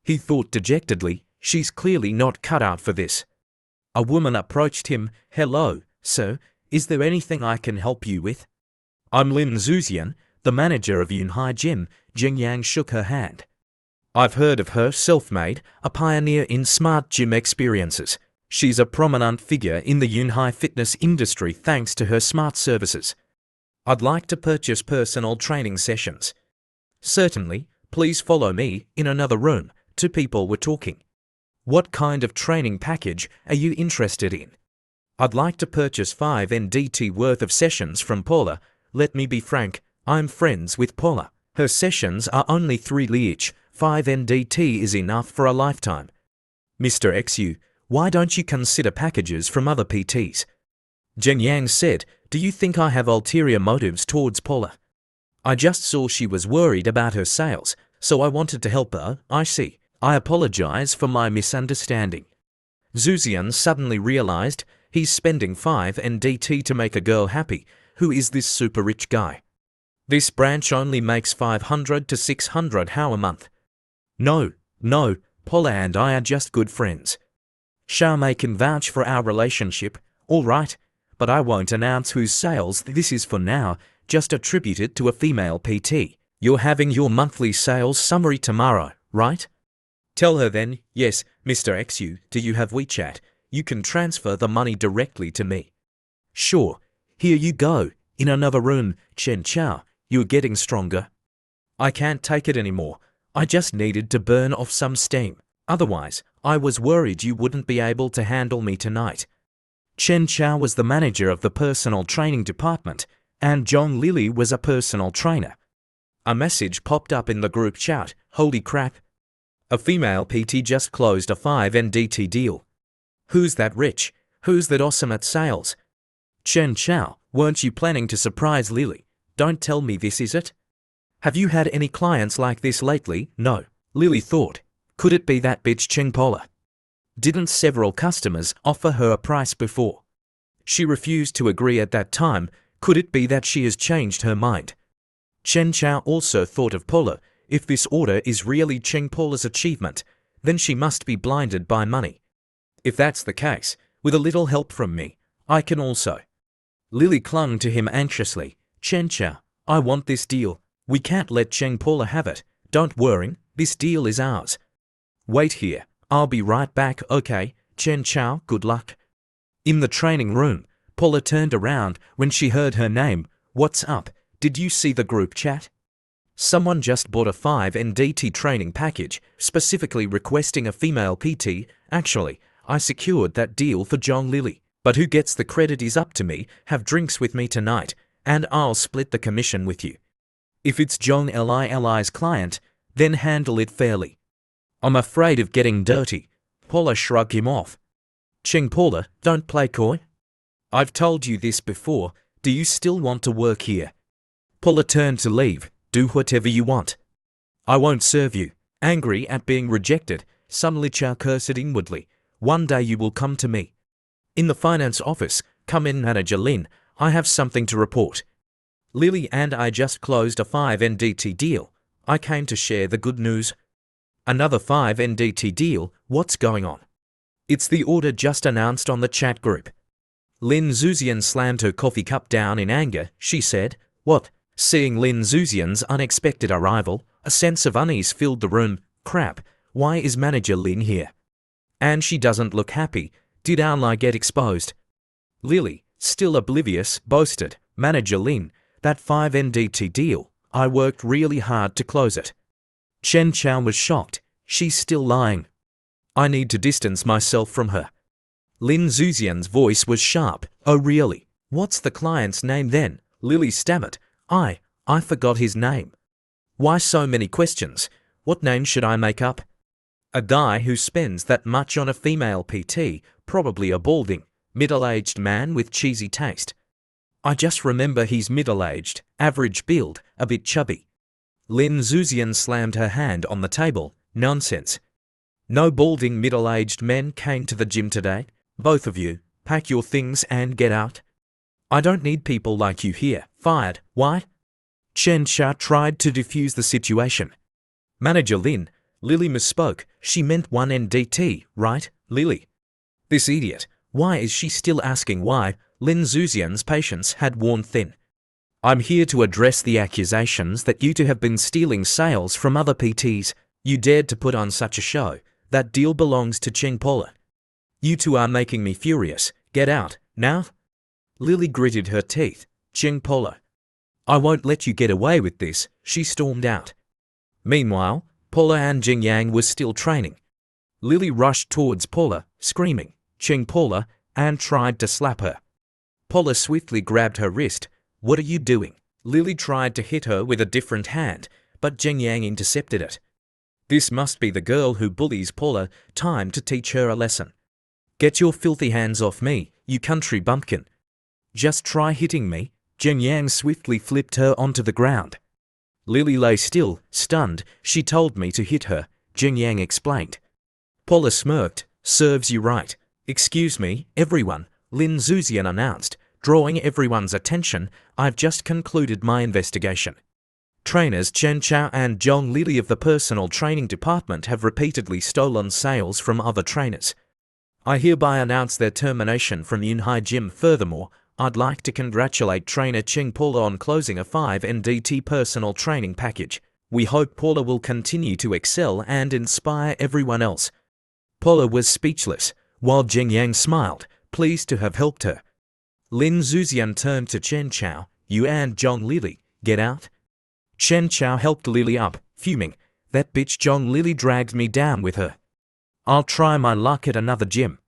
He thought dejectedly, she's clearly not cut out for this. A woman approached him. "Hello, sir, is there anything I can help you with?" "I'm Lin Zuzian, the manager of Yunhai Gym." Jungyang shook her hand. "I've heard of her, self-made, a pioneer in smart gym experiences. She's a prominent figure in the Yunhai fitness industry thanks to her smart services. I'd like to purchase personal training sessions." "Certainly, please follow me." In another room, two people were talking. "What kind of training package are you interested in?" "I'd like to purchase 5 NDT worth of sessions from Paula. Let me be frank, I'm friends with Paula. Her sessions are only 3 li each. 5 NDT is enough for a lifetime." "Mr. XU, why don't you consider packages from other PTs?" Jungyang said, "Do you think I have ulterior motives towards Paula? I just saw she was worried about her sales, so I wanted to help her." "I see. I apologize for my misunderstanding." Zuzian suddenly realized he's spending 5 NDT to make a girl happy. Who is this super rich guy? This branch only makes 500 to 600 how a month. No, Paula and I are just good friends. Xiaomei can vouch for our relationship. All right, but I won't announce whose sales this is for now, just attribute it to a female PT. You're having your monthly sales summary tomorrow, right? Tell her then. Yes, Mr. XU, do you have WeChat? You can transfer the money directly to me. Sure, here you go. In another room, Chen Chao, you're getting stronger. I can't take it anymore. I just needed to burn off some steam. Otherwise, I was worried you wouldn't be able to handle me tonight. Chen Chao was the manager of the personal training department, and Zhong Lily was a personal trainer. A message popped up in the group chat. Holy crap. A female PT just closed a 5 NDT deal. Who's that rich? Who's that awesome at sales? Chen Chao, weren't you planning to surprise Lily? Don't tell me this is it. Have you had any clients like this lately? No. Lily thought. Could it be that bitch Cheng Paula? Didn't several customers offer her a price before? She refused to agree at that time. Could it be that she has changed her mind? Chen Chao also thought of Paula. If this order is really Cheng Paula's achievement, then she must be blinded by money. If that's the case, with a little help from me, I can also. Lily clung to him anxiously. Chen Chao, I want this deal. We can't let Cheng Paula have it. Don't worry, this deal is ours. Wait here, I'll be right back. Okay, Chen Chao, good luck. In the training room, Paula turned around when she heard her name. What's up? Did you see the group chat? Someone just bought a 5 NDT training package, specifically requesting a female PT. Actually, I secured that deal for Zhong Lily. But who gets the credit is up to me. Have drinks with me tonight, and I'll split the commission with you. If it's Zhong Li's client, then handle it fairly. I'm afraid of getting dirty. Paula shrugged him off. Cheng Paula, don't play coy. I've told you this before. Do you still want to work here? Paula turned to leave. Do whatever you want. I won't serve you. Angry at being rejected, Sun Lichao cursed inwardly. One day you will come to me. In the finance office, come in Manager Lin, I have something to report. Lily and I just closed a 5 NDT deal. I came to share the good news. Another 5 NDT deal, what's going on? It's the order just announced on the chat group. Lin Zuzian slammed her coffee cup down in anger. She said, What? Seeing Lin Zuzian's unexpected arrival, a sense of unease filled the room. Crap, why is Manager Lin here? And she doesn't look happy. Did our lie get exposed? Lily, still oblivious, boasted, Manager Lin, that 5 NDT deal, I worked really hard to close it. Chen Chao was shocked. She's still lying. I need to distance myself from her. Lin Zuzian's voice was sharp. Oh really? What's the client's name then? Lily stammered. I forgot his name. Why so many questions? What name should I make up? A guy who spends that much on a female PT, probably a balding, middle-aged man with cheesy taste. I just remember he's middle-aged, average build, a bit chubby. Lin Zuzian slammed her hand on the table. Nonsense. No balding middle-aged men came to the gym today. Both of you, pack your things and get out. I don't need people like you here. Fired. Why? Chen Xia tried to defuse the situation. Manager Lily misspoke. She meant 1NDT, right, Lily? This idiot. Why is she still asking why? Lin Zuzian's patience had worn thin. I'm here to address the accusations that you two have been stealing sales from other PTs. You dared to put on such a show. That deal belongs to Cheng Paula. You two are making me furious. Get out, now? Lily gritted her teeth. Cheng Paula. I won't let you get away with this, she stormed out. Meanwhile, Paula and Jing Yang were still training. Lily rushed towards Paula, screaming, Cheng Paula, and tried to slap her. Paula swiftly grabbed her wrist. What are you doing? Lily tried to hit her with a different hand, but Jing Yang intercepted it. This must be the girl who bullies Paula. Time to teach her a lesson. Get your filthy hands off me, you country bumpkin. Just try hitting me. Jing Yang swiftly flipped her onto the ground. Lily lay still, stunned. She told me to hit her, Jing Yang explained. Paula smirked. Serves you right. Excuse me, everyone, Lin Zuzian announced, drawing everyone's attention. I've just concluded my investigation. Trainers Chen Chao and Zhong Lili of the personal training department have repeatedly stolen sales from other trainers. I hereby announce their termination from Yunhai Gym. Furthermore, I'd like to congratulate trainer Cheng Paula on closing a 5NDT personal training package. We hope Paula will continue to excel and inspire everyone else. Paula was speechless, while Jing Yang smiled, pleased to have helped her. Lin Zuzian turned to Chen Chao. You and Zhong Lili, get out. Chen Chao helped Lily up, fuming. That bitch Zhong Lili dragged me down with her. I'll try my luck at another gym.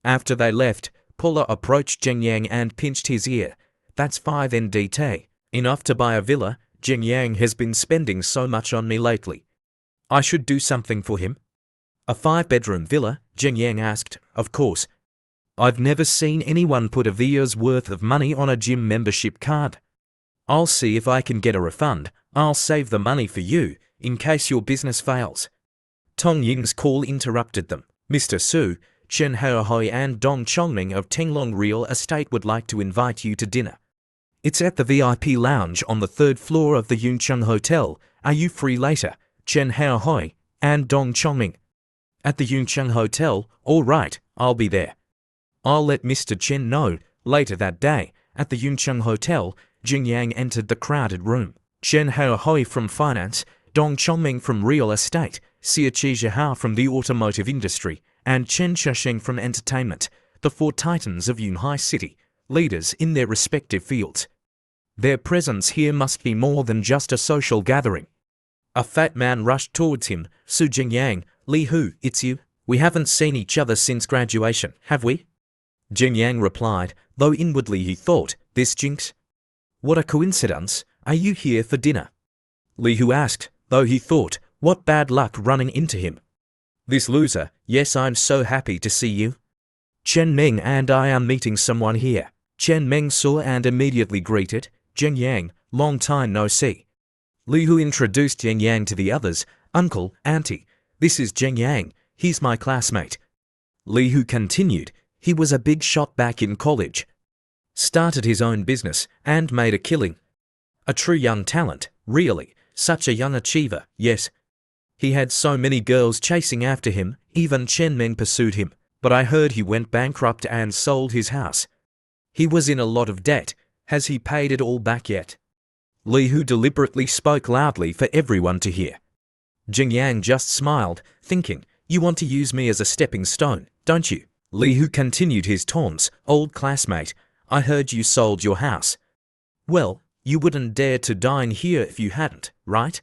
After they left, Paula approached Jing Yang and pinched his ear. That's 5NDT. Enough to buy a villa. Jing Yang has been spending so much on me lately. I should do something for him. A 5-bedroom villa? Jing Yang asked. Of course. I've never seen anyone put a year's worth of money on a gym membership card. I'll see if I can get a refund. I'll save the money for you, in case your business fails. Tong Ying's call interrupted them. Mr. Su, Chen Haohoi and Dong Chongming of Tenglong Real Estate would like to invite you to dinner. It's at the VIP lounge on the 3rd floor of the Yuncheng Hotel. Are you free later? Chen Haohoi and Dong Chongming. At the Yuncheng Hotel? All right, I'll be there. I'll let Mr. Chen know. Later that day, at the Yuncheng Hotel, Jing Yang entered the crowded room. Chen Haohoi from finance, Dong Chongming from real estate, Xia Qizhihao from the automotive industry, and Chen Shasheng from entertainment, the 4 titans of Yunhai City, leaders in their respective fields. Their presence here must be more than just a social gathering. A fat man rushed towards him. Su Jingyang, Li Hu, it's you. We haven't seen each other since graduation, have we? Jing Yang replied, though inwardly he thought, this jinx. What a coincidence. Are you here for dinner? Li Hu asked, though he thought, what bad luck running into him. This loser. Yes, I'm so happy to see you. Chen Meng and I are meeting someone here. Chen Meng saw and immediately greeted, Jing Yang, long time no see. Li Hu introduced Jing Yang to the others. Uncle, auntie, this is Jing Yang. He's my classmate. Li Hu continued. He was a big shot back in college. Started his own business and made a killing. A true young talent, really, such a young achiever, yes. He had so many girls chasing after him, even Chen Meng pursued him, but I heard he went bankrupt and sold his house. He was in a lot of debt. Has he paid it all back yet? Li Hu deliberately spoke loudly for everyone to hear. Jing Yang just smiled, thinking, you want to use me as a stepping stone, don't you? Li Hu continued his taunts. Old classmate, I heard you sold your house. Well, you wouldn't dare to dine here if you hadn't, right?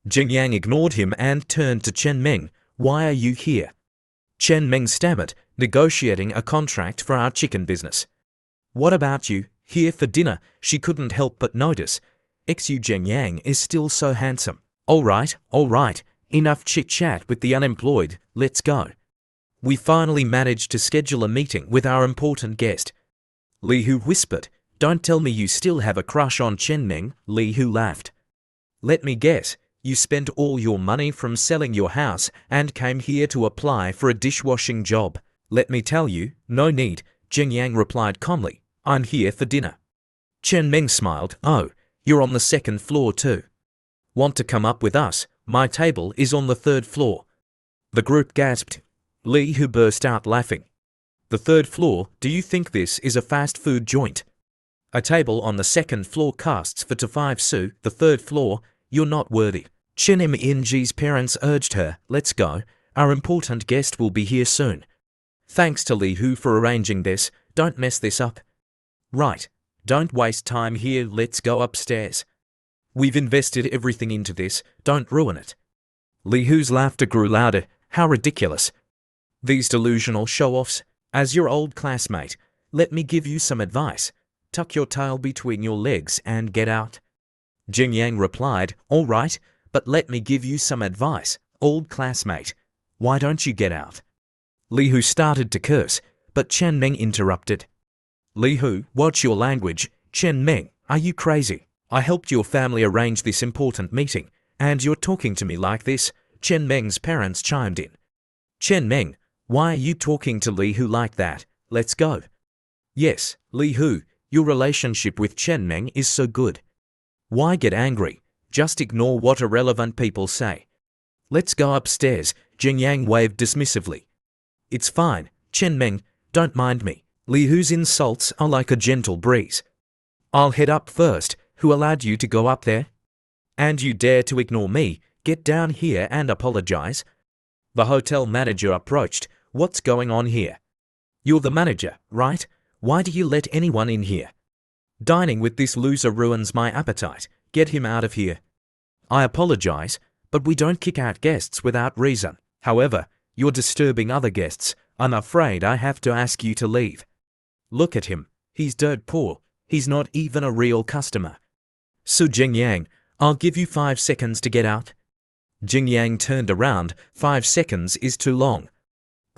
Jing Yang ignored him and turned to Chen Meng. Why are you here? Chen Meng stammered, negotiating a contract for our chicken business. What about you? Here for dinner? She couldn't help but notice. Xu Jing Yang is still so handsome. All right, enough chit-chat with the unemployed, let's go. We finally managed to schedule a meeting with our important guest. Li Hu whispered, don't tell me you still have a crush on Chen Meng. Li Hu laughed. Let me guess, You spent all your money from selling your house and came here to apply for a dishwashing job. Let me tell you, no need, Jing Yang replied calmly. I'm here for dinner. Chen Meng smiled. Oh, you're on the second floor too. Want to come up with us? My table is on the third floor. The group gasped. Li Hu burst out laughing. The third floor, do you think this is a fast food joint? A table on the second floor costs 4 to 5 su, the third floor, you're not worthy. Chen Ming's parents urged her, let's go, our important guest will be here soon. Thanks to Li Hu for arranging this, don't mess this up. Right, don't waste time here, let's go upstairs. We've invested everything into this, don't ruin it. Li Hu's laughter grew louder, how ridiculous. These delusional show-offs, as your old classmate, let me give you some advice. Tuck your tail between your legs and get out. Jing Yang replied, all right, but let me give you some advice, old classmate. Why don't you get out? Li Hu started to curse, but Chen Meng interrupted. Li Hu, watch your language. Chen Meng, are you crazy? I helped your family arrange this important meeting, and you're talking to me like this. Chen Meng's parents chimed in. Chen Meng, why are you talking to Li Hu like that? Let's go. Yes, Li Hu, your relationship with Chen Meng is so good. Why get angry? Just ignore what irrelevant people say. Let's go upstairs, Jing Yang waved dismissively. It's fine, Chen Meng, don't mind me. Li Hu's insults are like a gentle breeze. I'll head up first. Who allowed you to go up there? And you dare to ignore me? Get down here and apologize. The hotel manager approached. What's going on here? You're the manager, right? Why do you let anyone in here? Dining with this loser ruins my appetite. Get him out of here. I apologize, but we don't kick out guests without reason. However, you're disturbing other guests. I'm afraid I have to ask you to leave. Look at him. He's dirt poor. He's not even a real customer. So Jing Yang, I'll give you 5 seconds to get out. Jing Yang turned around. 5 seconds is too long.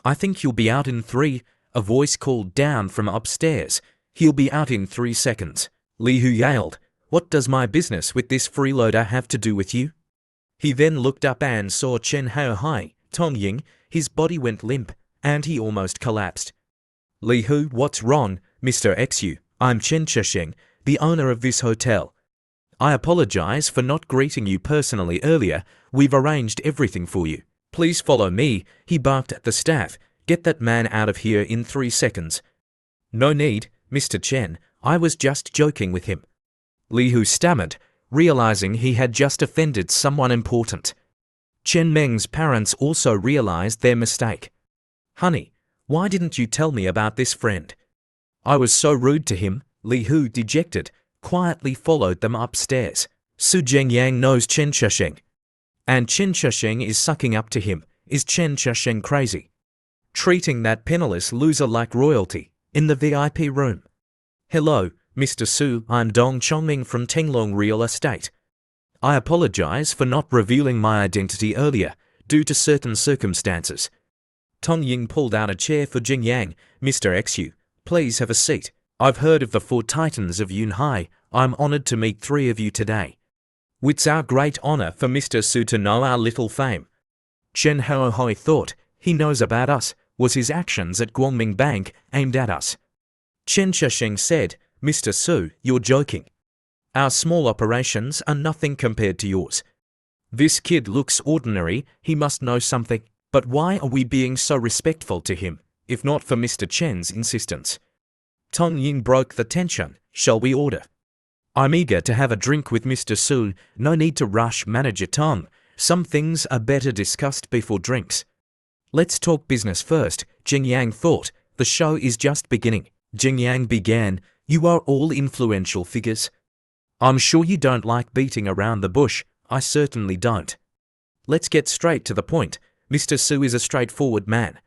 I think you'll be out in 3, a voice called down from upstairs. He'll be out in 3 seconds. Li Hu yelled, what does my business with this freeloader have to do with you? He then looked up and saw Chen Haohai, Tong Ying. His body went limp, and he almost collapsed. Li Hu, what's wrong, Mr. Xu? I'm Chen Chesheng, the owner of this hotel. I apologize for not greeting you personally earlier. We've arranged everything for you. Please follow me, he barked at the staff. Get that man out of here in 3 seconds. No need, Mr. Chen. I was just joking with him. Li Hu stammered, realizing he had just offended someone important. Chen Meng's parents also realized their mistake. Honey, why didn't you tell me about this friend? I was so rude to him. Li Hu, dejected, quietly followed them upstairs. Su Zhengyang knows Chen Chesheng. And Chen Chesheng is sucking up to him. Is Chen Chesheng crazy? Treating that penniless loser like royalty, in the VIP room. Hello, Mr. Su, I'm Dong Chongming from Tenglong Real Estate. I apologize for not revealing my identity earlier, due to certain circumstances. Tong Ying pulled out a chair for Jing Yang. Mr. Xu, please have a seat. I've heard of the 4 titans of Yunhai. I'm honored to meet 3 of you today. It's our great honor for Mr. Su to know our little fame. Chen Haohoi thought, he knows about us, was his actions at Guangming Bank aimed at us. Chen Chesheng said, Mr. Su, you're joking. Our small operations are nothing compared to yours. This kid looks ordinary, he must know something. But why are we being so respectful to him, if not for Mr. Chen's insistence? Tong Ying broke the tension. Shall we order? I'm eager to have a drink with Mr. Su. No need to rush, Manager Tong. Some things are better discussed before drinks. Let's talk business first, Jing Yang thought. The show is just beginning. Jing Yang began. You are all influential figures. I'm sure you don't like beating around the bush. I certainly don't. Let's get straight to the point. Mr. Su is a straightforward man.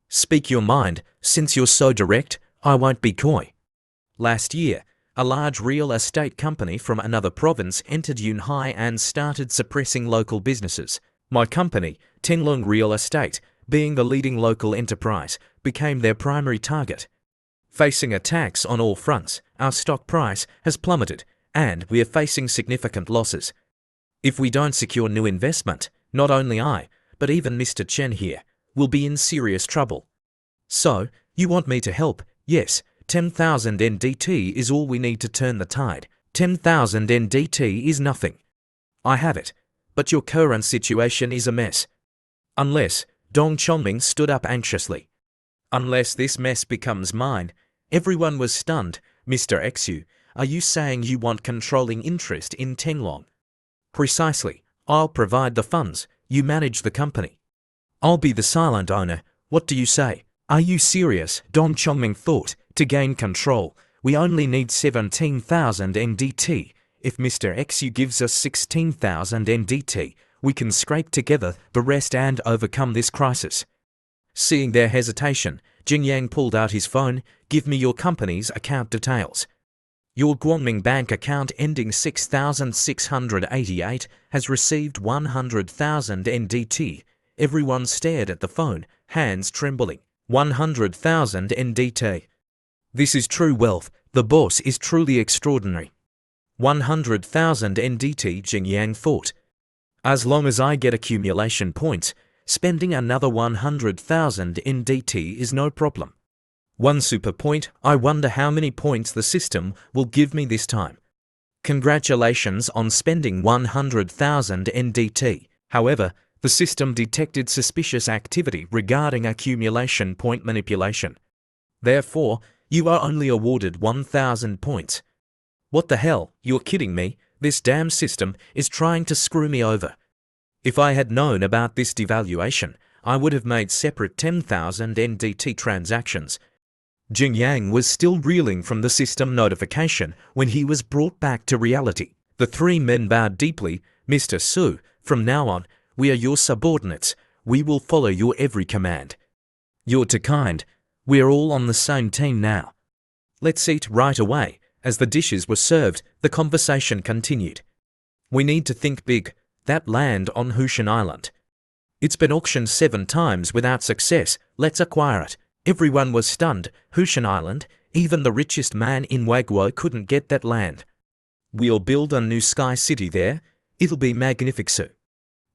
Speak your mind. Since you're so direct, I won't be coy. Last year, a large real estate company from another province entered Yunhai and started suppressing local businesses. My company, Tenglong Real Estate, being the leading local enterprise, became their primary target. Facing attacks on all fronts, our stock price has plummeted, and we are facing significant losses. If we don't secure new investment, not only I, but even Mr. Chen here, will be in serious trouble. So, you want me to help? Yes, 10,000 NDT is all we need to turn the tide. 10,000 NDT is nothing. I have it, but your current situation is a mess. Unless, Dong Chongming stood up anxiously. Unless this mess becomes mine. Everyone was stunned. Mr. Xu, are you saying you want controlling interest in Tenglong? Precisely. I'll provide the funds. You manage the company. I'll be the silent owner. What do you say? Are you serious? Dong Chongming thought. To gain control, we only need 17,000 NDT. If Mr. Xu gives us 16,000 NDT, we can scrape together the rest and overcome this crisis. Seeing their hesitation, Jing Yang pulled out his phone. Give me your company's account details. Your Guangming Bank account ending 6688 has received 100,000 NDT. Everyone stared at the phone, hands trembling. 100,000 NDT. This is true wealth. The boss is truly extraordinary. 100,000 NDT, Jing Yang thought. As long as I get accumulation points, spending another 100,000 NDT is no problem. One super point. I wonder how many points the system will give me this time. Congratulations on spending 100,000 NDT. However, the system detected suspicious activity regarding accumulation point manipulation. Therefore, you are only awarded 1,000 points. What the hell? You're kidding me? This damn system is trying to screw me over. If I had known about this devaluation, I would have made separate 10,000 NDT transactions. Jing Yang was still reeling from the system notification when he was brought back to reality. The three men bowed deeply. Mr. Su, from now on, we are your subordinates. We will follow your every command. You're too kind. We're all on the same team now. Let's eat right away. As the dishes were served, the conversation continued. We need to think big. That land on Hushan Island. It's been auctioned 7 times without success. Let's acquire it. Everyone was stunned. Hushan Island, even the richest man in Wagwo couldn't get that land. We'll build a new sky city there. It'll be magnificent.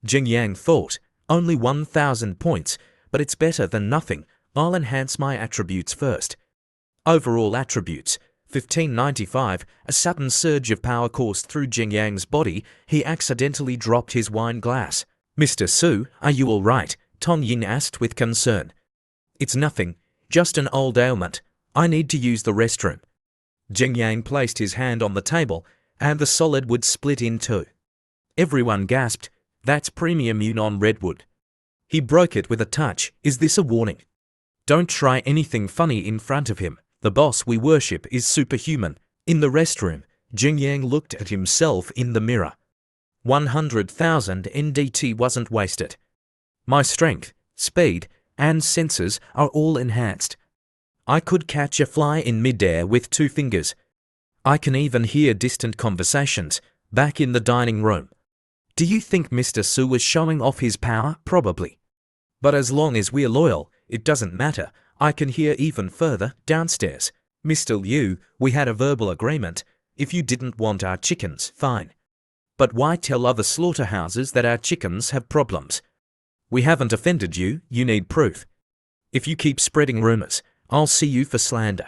Jing Yang thought. Only 1,000 points, but it's better than nothing. I'll enhance my attributes first. Overall attributes. 1595, a sudden surge of power coursed through Jing Yang's body. He accidentally dropped his wine glass. Mr. Su, are you all right? Tong Yin asked with concern. It's nothing, just an old ailment. I need to use the restroom. Jing Yang placed his hand on the table, and the solid wood split in two. Everyone gasped. That's premium Yunnan redwood. He broke it with a touch. Is this a warning? Don't try anything funny in front of him. The boss we worship is superhuman. In the restroom, Jing Yang looked at himself in the mirror. 100,000 NDT wasn't wasted. My strength, speed, and senses are all enhanced. I could catch a fly in midair with 2 fingers. I can even hear distant conversations back in the dining room. Do you think Mr. Su was showing off his power? Probably. But as long as we're loyal, it doesn't matter. I can hear even further downstairs. Mr. Liu, we had a verbal agreement. If you didn't want our chickens, fine. But why tell other slaughterhouses that our chickens have problems? We haven't offended you, you need proof. If you keep spreading rumors, I'll see you for slander.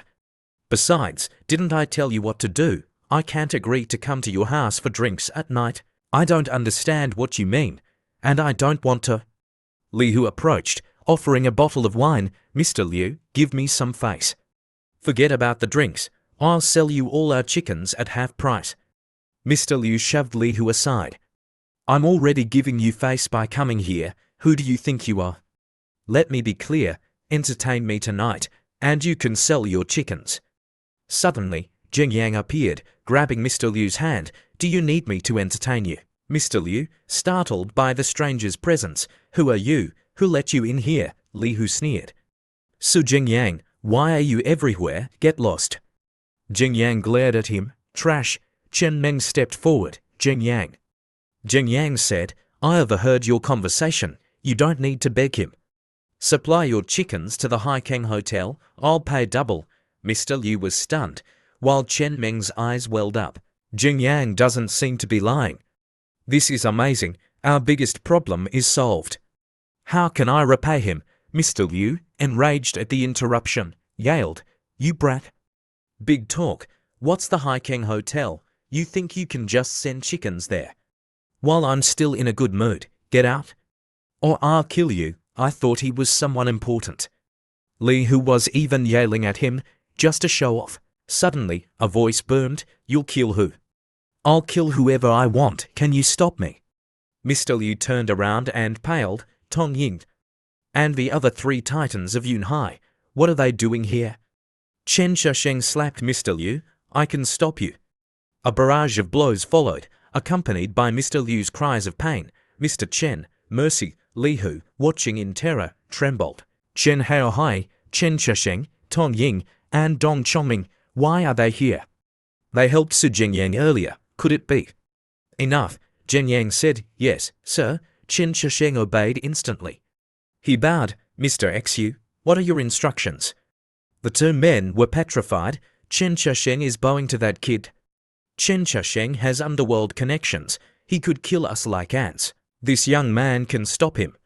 Besides, didn't I tell you what to do? I can't agree to come to your house for drinks at night. I don't understand what you mean, and I don't want to. Li Hu approached, offering a bottle of wine. Mr. Liu, give me some face. Forget about the drinks. I'll sell you all our chickens at half price. Mr. Liu shoved Li Hu aside. I'm already giving you face by coming here. Who do you think you are? Let me be clear. Entertain me tonight, and you can sell your chickens. Suddenly, Jing Yang appeared, grabbing Mr. Liu's hand. Do you need me to entertain you? Mr. Liu, startled by the stranger's presence. Who are you? Who let you in here? Li Hu sneered. Su Jing Yang, why are you everywhere? Get lost. Jing Yang glared at him. Trash. Chen Meng stepped forward. Jing Yang. Jing Yang said, I overheard your conversation. You don't need to beg him. Supply your chickens to the Haikeng Hotel. I'll pay double. Mr. Liu was stunned, while Chen Meng's eyes welled up. Jing Yang doesn't seem to be lying. This is amazing. Our biggest problem is solved. How can I repay him? Mr. Liu, enraged at the interruption, yelled, "You brat! Big talk. What's the Haikeng Hotel? You think you can just send chickens there? While I'm still in a good mood, get out, or I'll kill you." I thought he was someone important. Li, who was even yelling at him, just to show off. Suddenly, a voice boomed, "You'll kill who?" "I'll kill whoever I want. Can you stop me?" Mr. Liu turned around and paled. Tong Ying and the other 3 titans of Yunhai, what are they doing here? Chen Shisheng slapped Mr. Liu. "I can stop you." A barrage of blows followed, accompanied by Mr. Liu's cries of pain. Mr. Chen, mercy, Li Hu, watching in terror, trembled. Chen Haohai, Chen Shisheng, Tong Ying, and Dong Chongming, why are they here? They helped Su Jingyang earlier, could it be? Enough, Jingyang said. "Yes, sir." Chen Shisheng obeyed instantly. He bowed. "Mr. Xu, what are your instructions?" The 2 men were petrified. Chen Shisheng is bowing to that kid. Chen Shisheng has underworld connections. He could kill us like ants. This young man can stop him.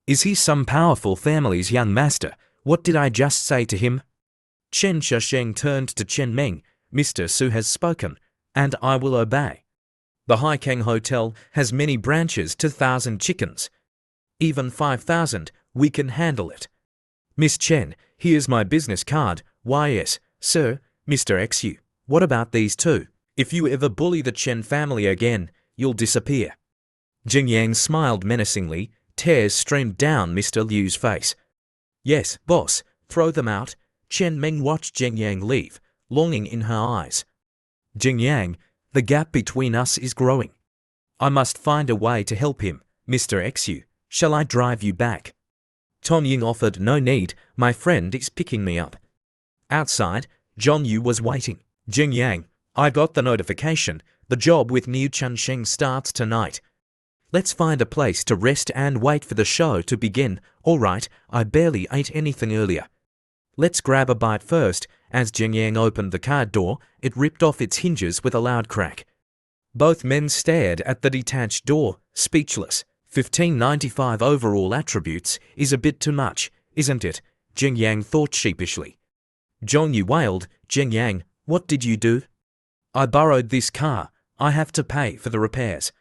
Is he some powerful family's young master? What did I just say to him? Chen Shisheng turned to Chen Meng. "Mr. Su has spoken, and I will obey. The Haikeng Hotel has many branches to 1,000 chickens. Even 5,000, we can handle it. Miss Chen, here's my business card." "Why yes, sir." "Mr. Xu, what about these 2? If you ever bully the Chen family again, you'll disappear." Jingyang smiled menacingly. Tears streamed down Mr. Liu's face. "Yes, boss, throw them out." Chen Meng watched Jingyang leave, longing in her eyes. "Jingyang, the gap between us is growing. I must find a way to help him. Mr. Xu, shall I drive you back?" Tong Ying offered. "No need, my friend is picking me up." Outside, Zhong Yu was waiting. "Jingyang, I got the notification. The job with Niu Chunsheng starts tonight. Let's find a place to rest and wait for the show to begin." "All right, I barely ate anything earlier. Let's grab a bite first." As Jingyang opened the car door, it ripped off its hinges with a loud crack. Both men stared at the detached door, speechless. 1595 overall attributes is a bit too much, isn't it? Jingyang thought sheepishly. Zhong Yu wailed. "Jingyang, what did you do?" "I borrowed this car. I have to pay for the repairs."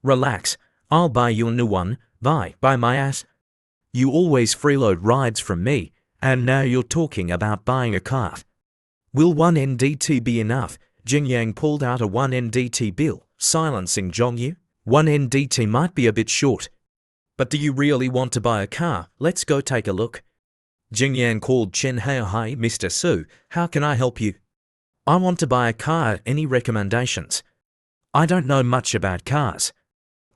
"Relax, I'll buy you a new one." By my ass. You always freeload rides from me, and now you're talking about buying a car. Will 1 NDT be enough? Jingyang pulled out a 1 NDT bill, silencing Zhong Yu. 1 NDT might be a bit short. But do you really want to buy a car? Let's go take a look. Jingyang called Chen Haohai. "Mr. Su, how can I help you?" "I want to buy a car. Any recommendations?" "I don't know much about cars."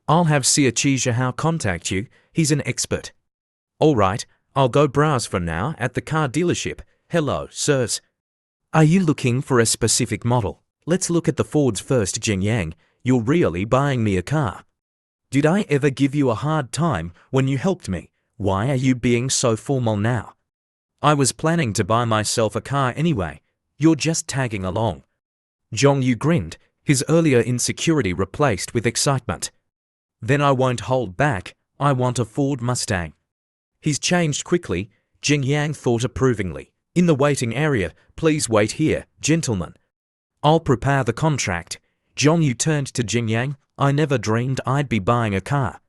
"I'll have Xia Qizhihao contact you. He's an expert." "All right, I'll go browse for now at the car dealership." "Hello, sirs. Are you looking for a specific model?" "Let's look at the Fords first." "Jingyang, you're really buying me a car. Did I ever give you a hard time when you helped me? Why are you being so formal now?" "I was planning to buy myself a car anyway. You're just tagging along." Zhong Yu grinned, his earlier insecurity replaced with excitement. "Then I won't hold back. I want a Ford Mustang." He's changed quickly, Jingyang thought approvingly. "In the waiting area, please wait here, gentlemen. I'll prepare the contract." Zhong Yu turned to Jingyang. "I never dreamed I'd be buying a car.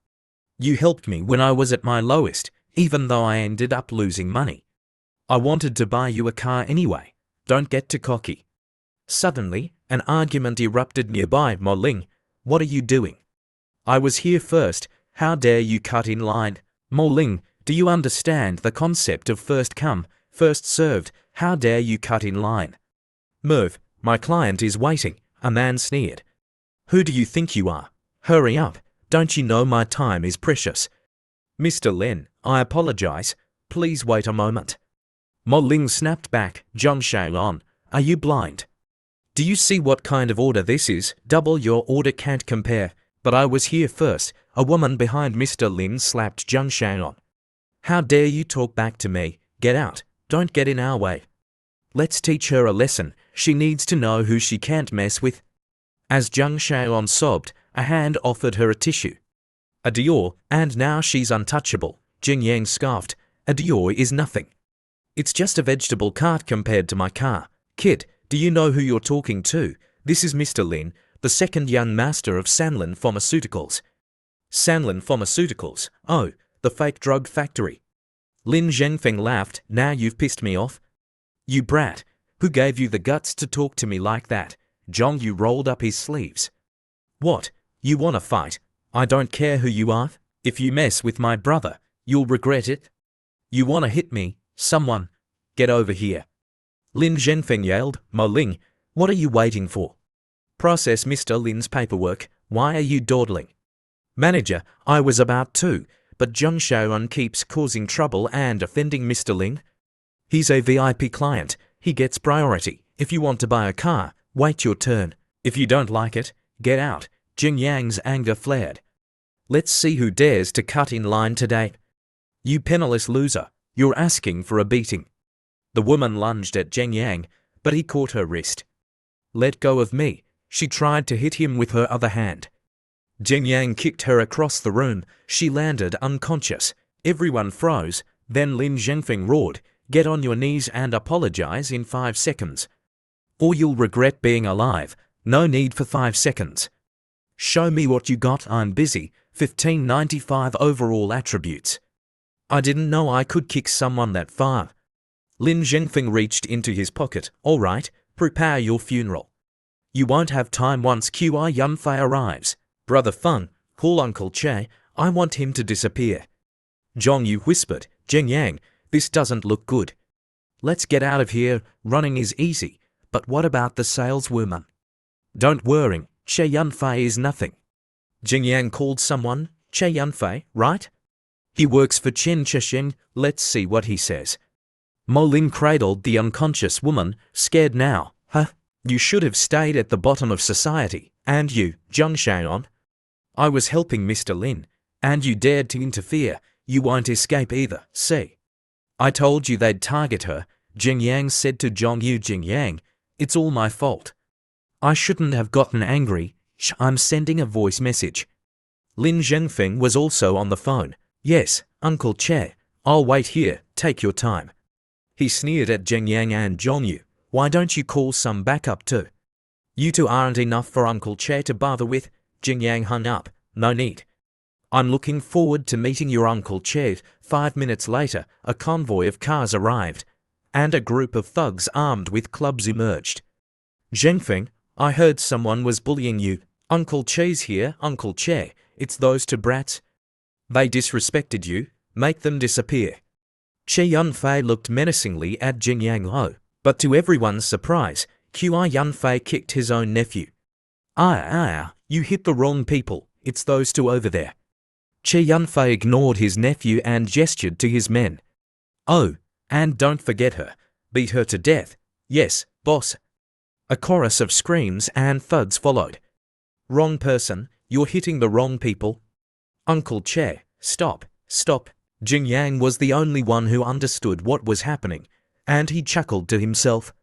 You helped me when I was at my lowest, even though I ended up losing money. I wanted to buy you a car anyway. Don't get too cocky." Suddenly, an argument erupted nearby. "Mo Ling, what are you doing? I was here first. How dare you cut in line?" "Mo Ling, do you understand the concept of first come, first served? How dare you cut in line?" "Move, my client is waiting," a man sneered. "Who do you think you are? Hurry up, don't you know my time is precious?" "Mr. Lin, I apologize. Please wait a moment." Mo Ling snapped back. "Zhang Shaolon, are you blind? Do you see what kind of order this is? Double your order, can't compare." "But I was here first." A woman behind Mr. Lin slapped Zhang Shaolon. "How dare you talk back to me? Get out, don't get in our way. Let's teach her a lesson. She needs to know who she can't mess with." As Zhang Shaolon sobbed, A hand offered her a tissue. A Dior, and now she's untouchable. Jing Yang scoffed. A Dior is nothing. It's just a vegetable cart compared to my car. Kid, do you know who you're talking to? This is Mr. Lin, the second young master of Sanlin Pharmaceuticals. Sanlin Pharmaceuticals? Oh, the fake drug factory. Lin Zhengfeng laughed. Now you've pissed me off. You brat. Who gave you the guts to talk to me like that? Zhong Yu rolled up his sleeves. What? You wanna fight? I don't care who you are. If you mess with my brother, you'll regret it. You wanna hit me? Someone, get over here. Lin Zhenfeng yelled. Mo Ling, what are you waiting for? Process Mr. Lin's paperwork. Why are you dawdling? Manager, I was about to, but Zheng Xiaoyun keeps causing trouble and offending Mr. Lin. He's a VIP client. He gets priority. If you want to buy a car, wait your turn. If you don't like it, get out. Jing Yang's anger flared. Let's see who dares to cut in line today. You penniless loser, you're asking for a beating. The woman lunged at Jing Yang, but he caught her wrist. Let go of me. She tried to hit him with her other hand. Jing Yang kicked her across the room. She landed unconscious. Everyone froze. Then Lin Zhenfeng roared, get on your knees and apologize in 5 seconds. Or you'll regret being alive. No need for 5 seconds. Show me what you got. I'm busy. 1595 overall attributes. I didn't know I could kick someone that far. Lin Zhenfeng reached into his pocket. All right, prepare your funeral. You won't have time once Qi Yunfei arrives. Brother Feng, call Uncle Che. I want him to disappear. Zhong Yu whispered. Jing Yang, this doesn't look good. Let's get out of here. Running is easy. But what about the saleswoman? Don't worry, Che Yunfei is nothing. Jing Yang called someone. Che Yunfei, right? He works for Chen Chesheng. Let's see what he says. Mo Lin cradled the unconscious woman, scared now. Huh? You should have stayed at the bottom of society. And you, Zheng Xiaoyun? I was helping Mr. Lin, and you dared to interfere. You won't escape either, see? I told you they'd target her, Jing Yang said to Zhong Yu. Jing Yang, it's all my fault. I shouldn't have gotten angry. I'm sending a voice message. Lin Zhenfeng was also on the phone. Yes, Uncle Che, I'll wait here, take your time. He sneered at Jing Yang and Zhong Yu. Why don't you call some backup too? You two aren't enough for Uncle Che to bother with. Jing Yang hung up. No need. I'm looking forward to meeting your Uncle Che. 5 minutes later, a convoy of cars arrived, and a group of thugs armed with clubs emerged. Zhenfeng, I heard someone was bullying you. Uncle Che's here. Uncle Che, it's those two brats. They disrespected you. Make them disappear. Che Yunfei looked menacingly at Jing Yang Ho, but to everyone's surprise, Qi Yunfei kicked his own nephew. You hit the wrong people. It's those two over there. Che Yunfei ignored his nephew and gestured to his men. Oh, and don't forget her. Beat her to death. Yes, boss. A chorus of screams and thuds followed. Wrong person. You're hitting the wrong people. Uncle Che, stop, stop. Jing Yang was the only one who understood what was happening, and he chuckled to himself.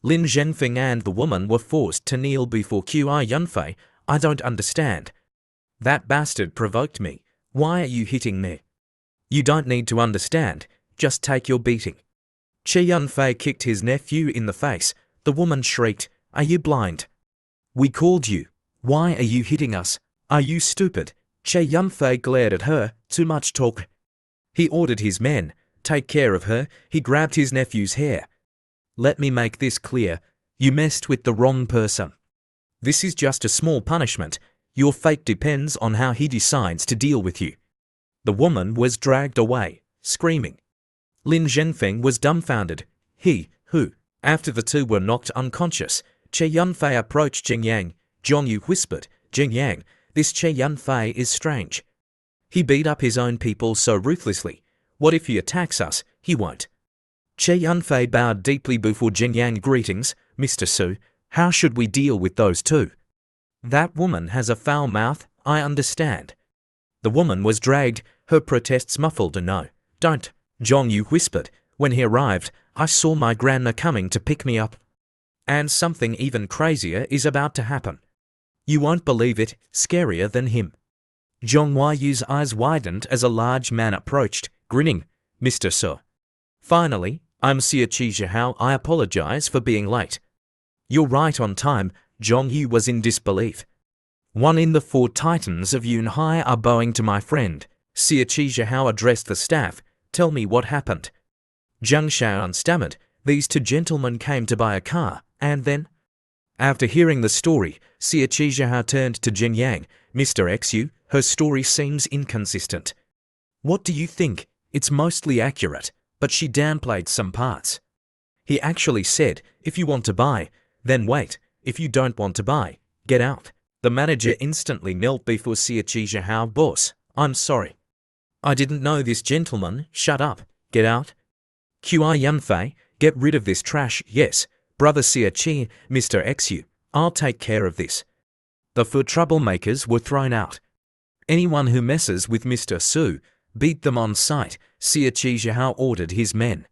Lin Zhenfeng and the woman were forced to kneel before Qi Yunfei. I don't understand. That bastard provoked me. Why are you hitting me? You don't need to understand. Just take your beating. Qi Yunfei kicked his nephew in the face. The woman shrieked, Are you blind? We called you. Why are you hitting us? Are you stupid? Qi Yunfei glared at her. Too much talk. He ordered his men. Take care of her. He grabbed his nephew's hair. Let me make this clear. You messed with the wrong person. This is just a small punishment. Your fate depends on how he decides to deal with you. The woman was dragged away, screaming. Lin Zhenfeng was dumbfounded. He, who? After the two were knocked unconscious, Che Yunfei approached Jing Yang. Zhong Yu whispered, Jing Yang, this Che Yunfei is strange. He beat up his own people so ruthlessly. What if he attacks us? He won't. Che Yunfei bowed deeply before Jing Yang. Greetings, Mr. Su. How should we deal with those two? That woman has a foul mouth, I understand. The woman was dragged, her protests muffled. No, don't, Zhong Yu whispered. When he arrived, I saw my grandma coming to pick me up. And something even crazier is about to happen. You won't believe it, scarier than him. Zhong Yu's eyes widened as a large man approached, grinning. Mr. Su. Finally, I'm Xie Qizhihao. I apologize for being late. You're right on time. Zhong Yu was in disbelief. One in the 4 titans of Yunhai are bowing to my friend. Xie Qizhihao addressed the staff. Tell me what happened. Zhang Shaoan stammered. These 2 gentlemen came to buy a car, and then? After hearing the story, Xie Qizhihao turned to Jin Yang. Mr. Xu, her story seems inconsistent. What do you think? It's mostly accurate, but she downplayed some parts. He actually said, if you want to buy, then wait. If you don't want to buy, get out. The manager instantly knelt before Xie Qizhihao. Boss, I'm sorry. I didn't know this gentleman. Shut up. Get out. Qi Yunfei, get rid of this trash. Yes, brother Xie Qi, Mr. Xu, I'll take care of this. The 4 troublemakers were thrown out. Anyone who messes with Mr. Su, beat them on sight, Xie Qizhihao ordered his men.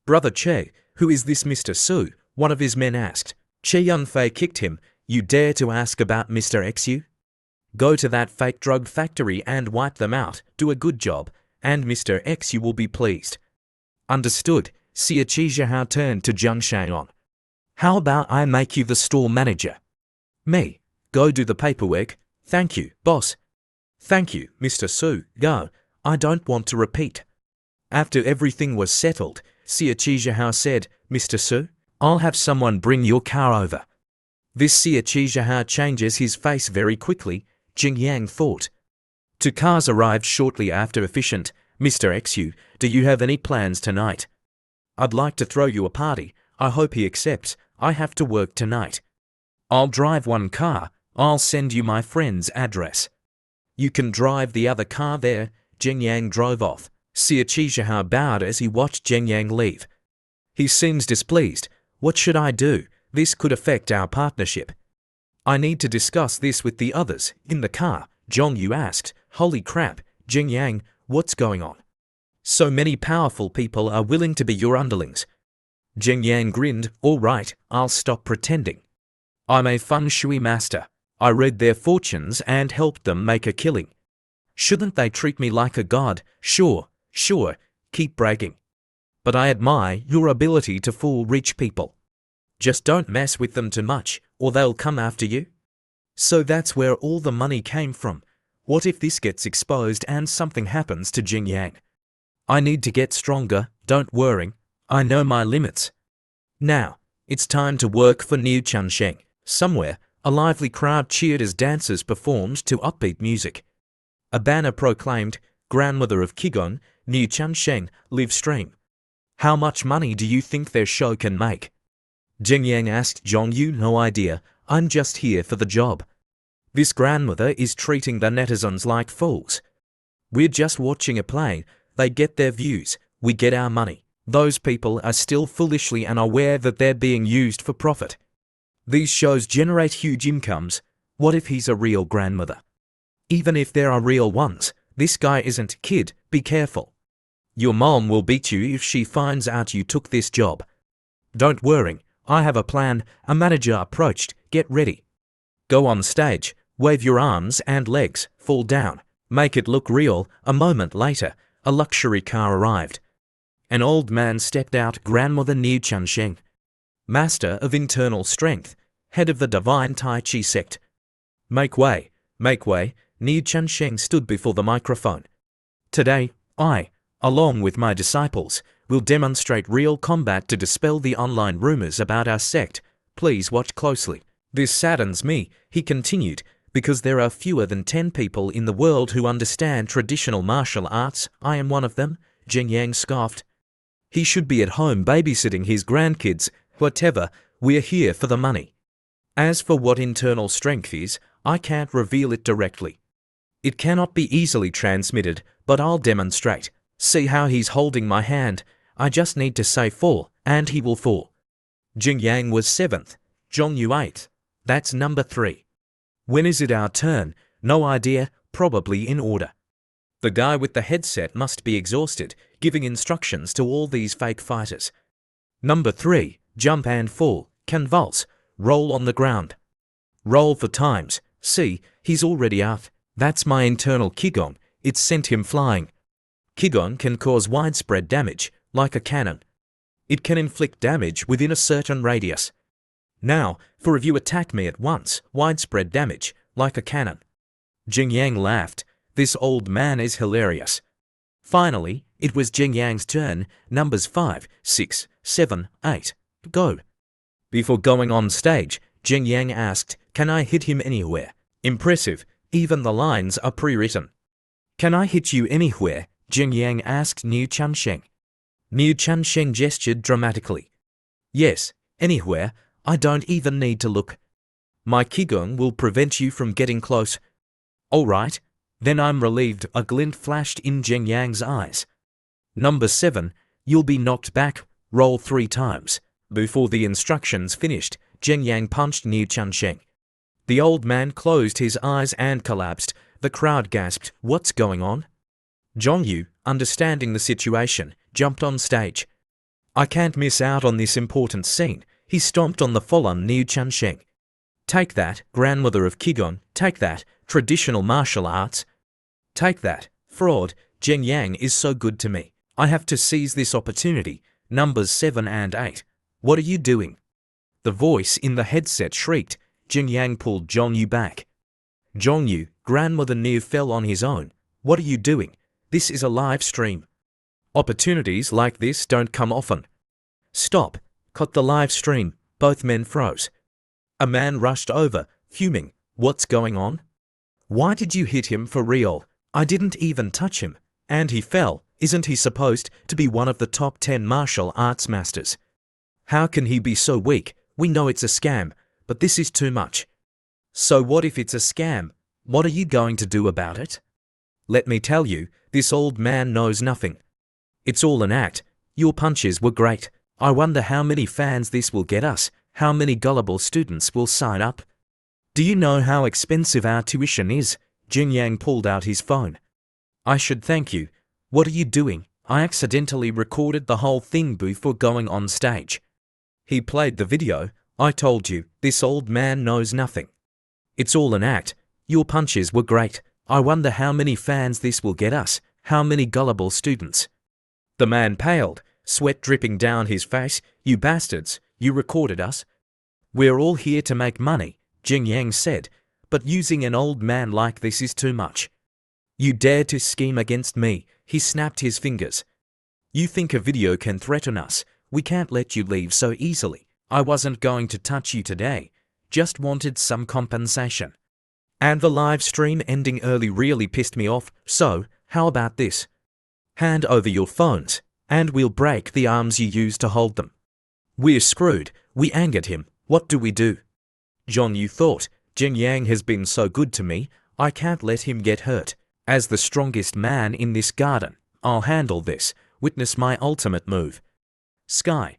Brother Che, who is this Mr. Su? One of his men asked. Che Yunfei kicked him. You dare to ask about Mr. Xu? Go to that fake drug factory and wipe them out. Do a good job, and Mr. Xu will be pleased. Understood. Xie Qizhihao turned to Zhang Shaoan. How about I make you the store manager? Me. Go do the paperwork. Thank you, boss. Thank you, Mr. Su. Go. I don't want to repeat. After everything was settled, Xie Qizhihao said, Mr. Su, I'll have someone bring your car over. This Xie Qizhihao changes his face very quickly, Jing Yang thought. 2 cars arrived shortly after. Efficient. Mr. Xu, do you have any plans tonight? I'd like to throw you a party. I hope he accepts. I have to work tonight. I'll drive 1 car. I'll send you my friend's address. You can drive the other car there. Jing Yang drove off. Xie Qizhihao bowed as he watched Jing Yang leave. He seems displeased. What should I do? This could affect our partnership. I need to discuss this with the others. In the car, Zhong Yu asked, Holy crap, Jing Yang, what's going on? So many powerful people are willing to be your underlings. Jing Yang grinned. All right, I'll stop pretending. I'm a feng shui master. I read their fortunes and helped them make a killing. Shouldn't they treat me like a god? Sure, keep bragging. But I admire your ability to fool rich people. Just don't mess with them too much, or they'll come after you. So that's where all the money came from. What if this gets exposed and something happens to Jing Yang? I need to get stronger, don't worry. I know my limits. Now, it's time to work for Niu Chunsheng. Somewhere, a lively crowd cheered as dancers performed to upbeat music. A banner proclaimed, Grandmother of Qigong, Niu Chunsheng, live stream. How much money do you think their show can make? Jing Yang asked Zhong Yu. No idea, I'm just here for the job. This grandmother is treating the netizens like fools. We're just watching a play, they get their views, we get our money. Those people are still foolishly unaware that they're being used for profit. These shows generate huge incomes. What if he's a real grandmother? Even if there are real ones, this guy isn't. Kid, be careful. Your mom will beat you if she finds out you took this job. Don't worry, I have a plan. A manager approached. Get ready. Go on stage, wave your arms and legs, fall down, make it look real. A moment later, a luxury car arrived. An old man stepped out. Grandmother Niu Chunsheng, master of internal strength, head of the divine Tai Chi sect. Make way, make way. Niu Chunsheng stood before the microphone. Today, I, along with my disciples, will demonstrate real combat to dispel the online rumors about our sect. Please watch closely. This saddens me, he continued, because there are fewer than 10 people in the world who understand traditional martial arts. I am one of them, Jing Yang scoffed. He should be at home babysitting his grandkids. Whatever, we're here for the money. As for what internal strength is, I can't reveal it directly. It cannot be easily transmitted, but I'll demonstrate. See how he's holding my hand. I just need to say fall, and he will fall. Jing Yang was 7th, Zhong Yu 8th. That's number 3. When is it our turn? No idea, probably in order. The guy with the headset must be exhausted, giving instructions to all these fake fighters. Number 3, jump and fall, convulse, roll on the ground. Roll for times, See, he's already out. That's my internal Qigong. It's sent him flying. Qigong can cause widespread damage, like a cannon. It can inflict damage within a certain radius. Now, for if you attack me at once, widespread damage, like a cannon. Jing Yang laughed. This old man is hilarious. Finally, it was Jing Yang's turn. Numbers 5, 6, 7, 8. Go. Before going on stage, Jing Yang asked, "Can I hit him anywhere?" Impressive. Even the lines are pre-written. "Can I hit you anywhere?" Jing Yang asked Niu Chunsheng. Niu Chunsheng gestured dramatically. "Yes, anywhere. I don't even need to look. My Qigong will prevent you from getting close." "All right. Then I'm relieved." A glint flashed in Jing Yang's eyes. Number 7. You'll be knocked back. Roll 3 times. Before the instructions finished, Jing Yang punched Niu Chunsheng. The old man closed his eyes and collapsed. The crowd gasped, "What's going on?" Zhongyu, understanding the situation, jumped on stage. "I can't miss out on this important scene." He stomped on the fallen Niu Chunsheng. "Take that, grandmother of Qigong. Take that, traditional martial arts. Take that, fraud. Jing Yang is so good to me. I have to seize this opportunity." Numbers 7 and 8. "What are you doing?" The voice in the headset shrieked. Jing Yang pulled Zhongyu back. "Zhongyu, grandmother Niu fell on his own. What are you doing? This is a live stream. Opportunities like this don't come often." "Stop. Cut the live stream." Both men froze. A man rushed over, fuming. "What's going on? Why did you hit him for real? I didn't even touch him. And he fell. Isn't he supposed to be one of the top 10 martial arts masters? How can he be so weak? We know it's a scam, but this is too much." "So what if it's a scam? What are you going to do about it?" "Let me tell you, this old man knows nothing. It's all an act. Your punches were great. I wonder how many fans this will get us. How many gullible students will sign up? Do you know how expensive our tuition is?" Jing Yang pulled out his phone. "I should thank you. What are you doing?" "I accidentally recorded the whole thing before going on stage." He played the video. "I told you, this old man knows nothing. It's all an act. Your punches were great. I wonder how many fans this will get us. How many gullible students?" The man paled, sweat dripping down his face. "You bastards, you recorded us." "We're all here to make money," Jing Yang said, "but using an old man like this is too much. You dare to scheme against me." He snapped his fingers. "You think a video can threaten us? We can't let you leave so easily. I wasn't going to touch you today. Just wanted some compensation. And the live stream ending early really pissed me off, so how about this? Hand over your phones, and we'll break the arms you used to hold them." "We're screwed. We angered him. What do we do?" Zhongyu thought, "Jing Yang has been so good to me, I can't let him get hurt. As the strongest man in this garden, I'll handle this. Witness my ultimate move." Sky.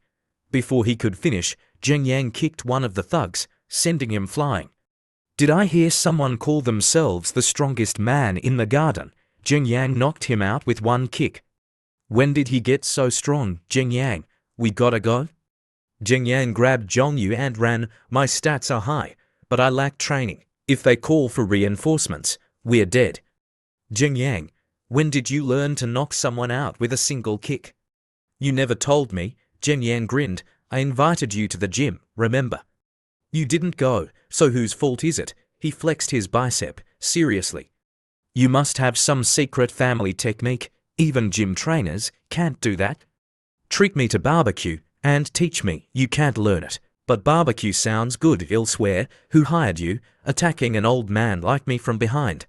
Before he could finish, Jing Yang kicked one of the thugs, sending him flying. "Did I hear someone call themselves the strongest man in the garden?" Jing Yang knocked him out with one kick. "When did he get so strong, Jing Yang? We gotta go." Jing Yang grabbed Zhongyu and ran. "My stats are high, but I lack training. If they call for reinforcements, we're dead." "Jing Yang, when did you learn to knock someone out with a single kick?" "You never told me." Jing Yang grinned. "I invited you to the gym, remember? You didn't go, so whose fault is it?" He flexed his bicep. "Seriously. You must have some secret family technique. Even gym trainers can't do that. Treat me to barbecue and teach me. You can't learn it. But barbecue sounds good elsewhere. Who hired you, attacking an old man like me from behind?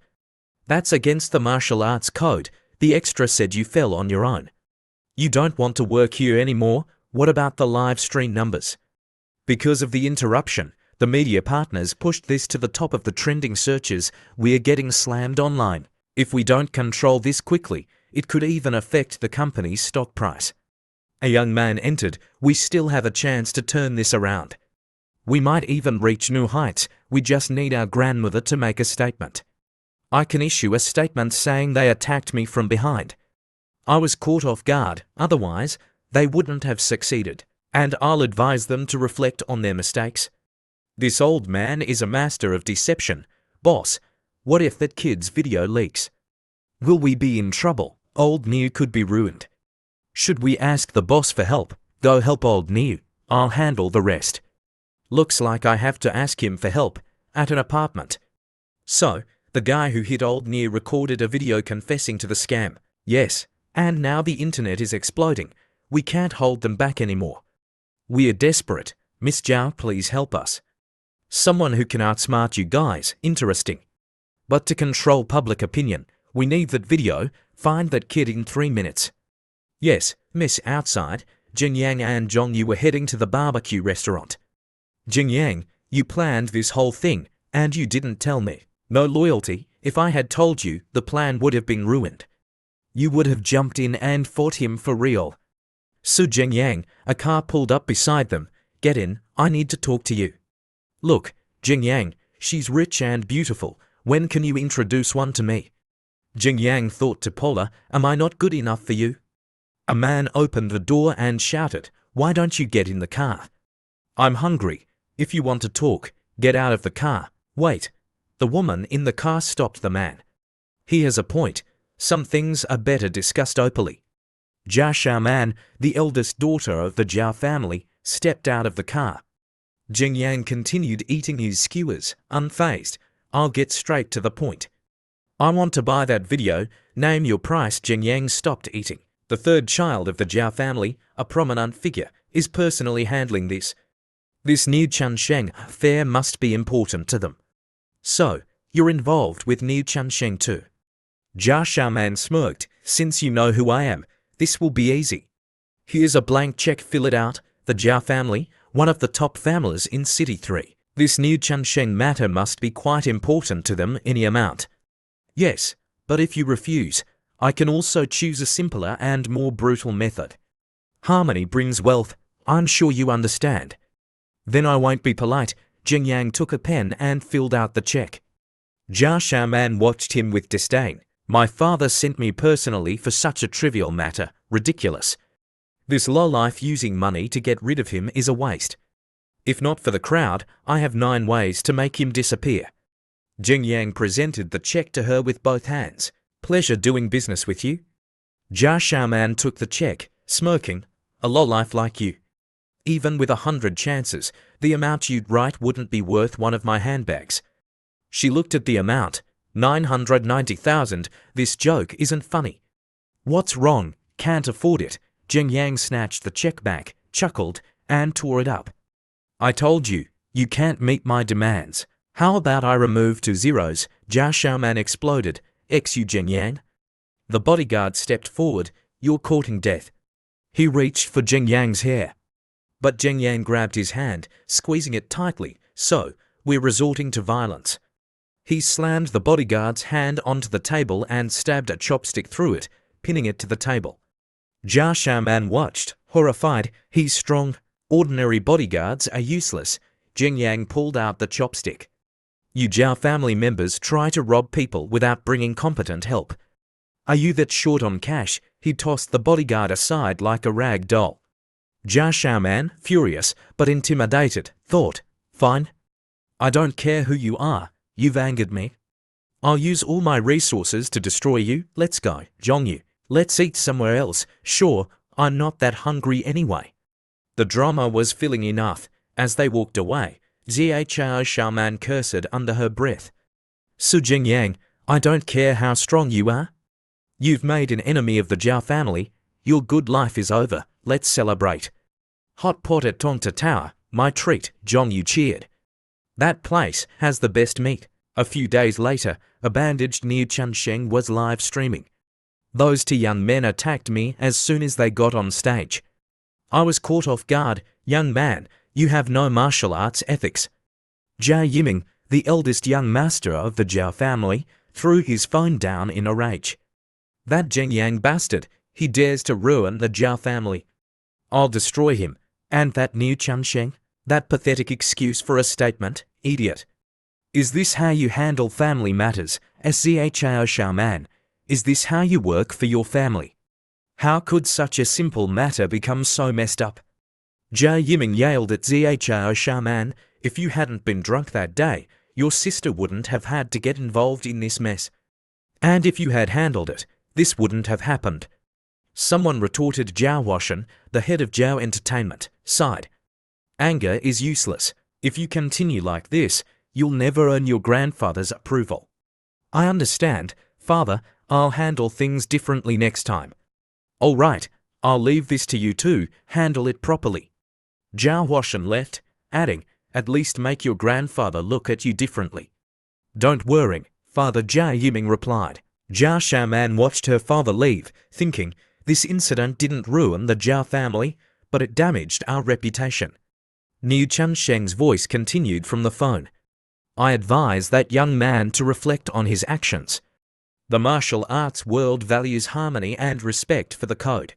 That's against the martial arts code. The extra said you fell on your own. You don't want to work here anymore? What about the live stream numbers?" Because of the interruption, the media partners pushed this to the top of the trending searches. "We're getting slammed online. If we don't control this quickly, it could even affect the company's stock price." A young man entered. "We still have a chance to turn this around. We might even reach new heights. We just need our grandmother to make a statement. I can issue a statement saying they attacked me from behind. I was caught off guard, otherwise they wouldn't have succeeded, and I'll advise them to reflect on their mistakes. This old man is a master of deception, Boss, what if that kid's video leaks? Will we be in trouble? Old Niu could be ruined. Should we ask the boss for help? Go help old Niu. I'll handle the rest. Looks like I have to ask him for help at an apartment. So, the guy who hit old Niu recorded a video confessing to the scam. Yes, and now the internet is exploding. We can't hold them back anymore. We are desperate. Miss Zhao, please help us. Someone who can outsmart you guys. Interesting. But to control public opinion, we need that video. Find that kid in 3 minutes. Yes, miss. Outside, Jing Yang and Zhong Yu were heading to the barbecue restaurant. Jing Yang, you planned this whole thing, and you didn't tell me. No loyalty. If I had told you, the plan would have been ruined. You would have jumped in and fought him for real. Su Jing Yang, a car pulled up beside them. Get in, I need to talk to you. Look, Jing Yang, she's rich and beautiful. When can you introduce one to me? Jing Yang thought to Paula, am I not good enough for you? A man opened the door and shouted, why don't you get in the car? I'm hungry. If you want to talk, get out of the car. Wait. The woman in the car stopped the man. He has a point. Some things are better discussed openly. Jia Xiaoman, the eldest daughter of the Zhao family, stepped out of the car. Jing Yang continued eating his skewers, unfazed. I'll get straight to the point. I want to buy that video. Name your price. Jing Yang stopped eating. The third child of the Zhao family, a prominent figure, is personally handling this. This Niu Chunsheng affair must be important to them. So, you're involved with Niu Chunsheng too. Jia Xiaoman smirked. Since you know who I am, this will be easy. Here's a blank check, fill it out. The Zhao family, one of the top families in City 3. This Niu Chunsheng matter must be quite important to them. Any amount. Yes, but if you refuse, I can also choose a simpler and more brutal method. Harmony brings wealth. I'm sure you understand. Then I won't be polite. Jing Yang took a pen and filled out the check. Jia Xiaoman watched him with disdain. My father sent me personally for such a trivial matter. Ridiculous. This lowlife using money to get rid of him is a waste. If not for the crowd, I have 9 ways to make him disappear. Jing Yang presented the check to her with both hands. Pleasure doing business with you. Jia Xiaoman took the check, smirking. A lowlife like you. Even with 100 chances, the amount you'd write wouldn't be worth one of my handbags. She looked at the amount. 990,000. This joke isn't funny. What's wrong? Can't afford it. Jing Yang snatched the check back, chuckled, and tore it up. I told you, you can't meet my demands. How about I remove 2 zeros? Jia Xiaoman exploded. You Jing Yang. The bodyguard stepped forward. You're courting death. He reached for Jing Yang's hair. But Jing Yang grabbed his hand, squeezing it tightly. So, we're resorting to violence. He slammed the bodyguard's hand onto the table and stabbed a chopstick through it, pinning it to the table. Jia Xiaoman watched, horrified. He's strong. Ordinary bodyguards are useless. Jing Yang pulled out the chopstick. You Zhao family members try to rob people without bringing competent help. Are you that short on cash? He tossed the bodyguard aside like a rag doll. Jia Xiaoman, furious but intimidated, thought, fine. I don't care who you are. You've angered me. I'll use all my resources to destroy you. Let's go, Zhong Yu. Let's eat somewhere else. Sure, I'm not that hungry anyway. The drama was filling enough. As they walked away, Jia Xiaoman cursed under her breath. Su Jing Yang, I don't care how strong you are. You've made an enemy of the Zhao family. Your good life is over. Let's celebrate. Hot pot at Tongta Tower, my treat, Zhong Yu cheered. That place has the best meat. A few days later, a bandaged Niu Chunsheng was live streaming. Those 2 young men attacked me as soon as they got on stage. I was caught off guard. Young man, you have no martial arts ethics. Jia Yiming, the eldest young master of the Zhao family, threw his phone down in a rage. That Jing Yang bastard, he dares to ruin the Zhao family. I'll destroy him. And that Niu Chunsheng? That pathetic excuse for a statement, idiot. Is this how you handle family matters, Xiaoman? Is this how you work for your family? How could such a simple matter become so messed up? Jia Yiming yelled at Xiaoman. If you hadn't been drunk that day, your sister wouldn't have had to get involved in this mess. And if you had handled it, this wouldn't have happened. Someone retorted. Zhao Washan, the head of Zhao Entertainment, sighed. Anger is useless. If you continue like this, you'll never earn your grandfather's approval. I understand, father. I'll handle things differently next time. All right, I'll leave this to you two. Handle it properly. Zhao Washan left, adding, at least make your grandfather look at you differently. Don't worry, Father Jia Yiming replied. Zhao Shaman watched her father leave, thinking, this incident didn't ruin the Zhao family, but it damaged our reputation. Niu Chunsheng's voice continued from the phone. I advise that young man to reflect on his actions. The martial arts world values harmony and respect for the code.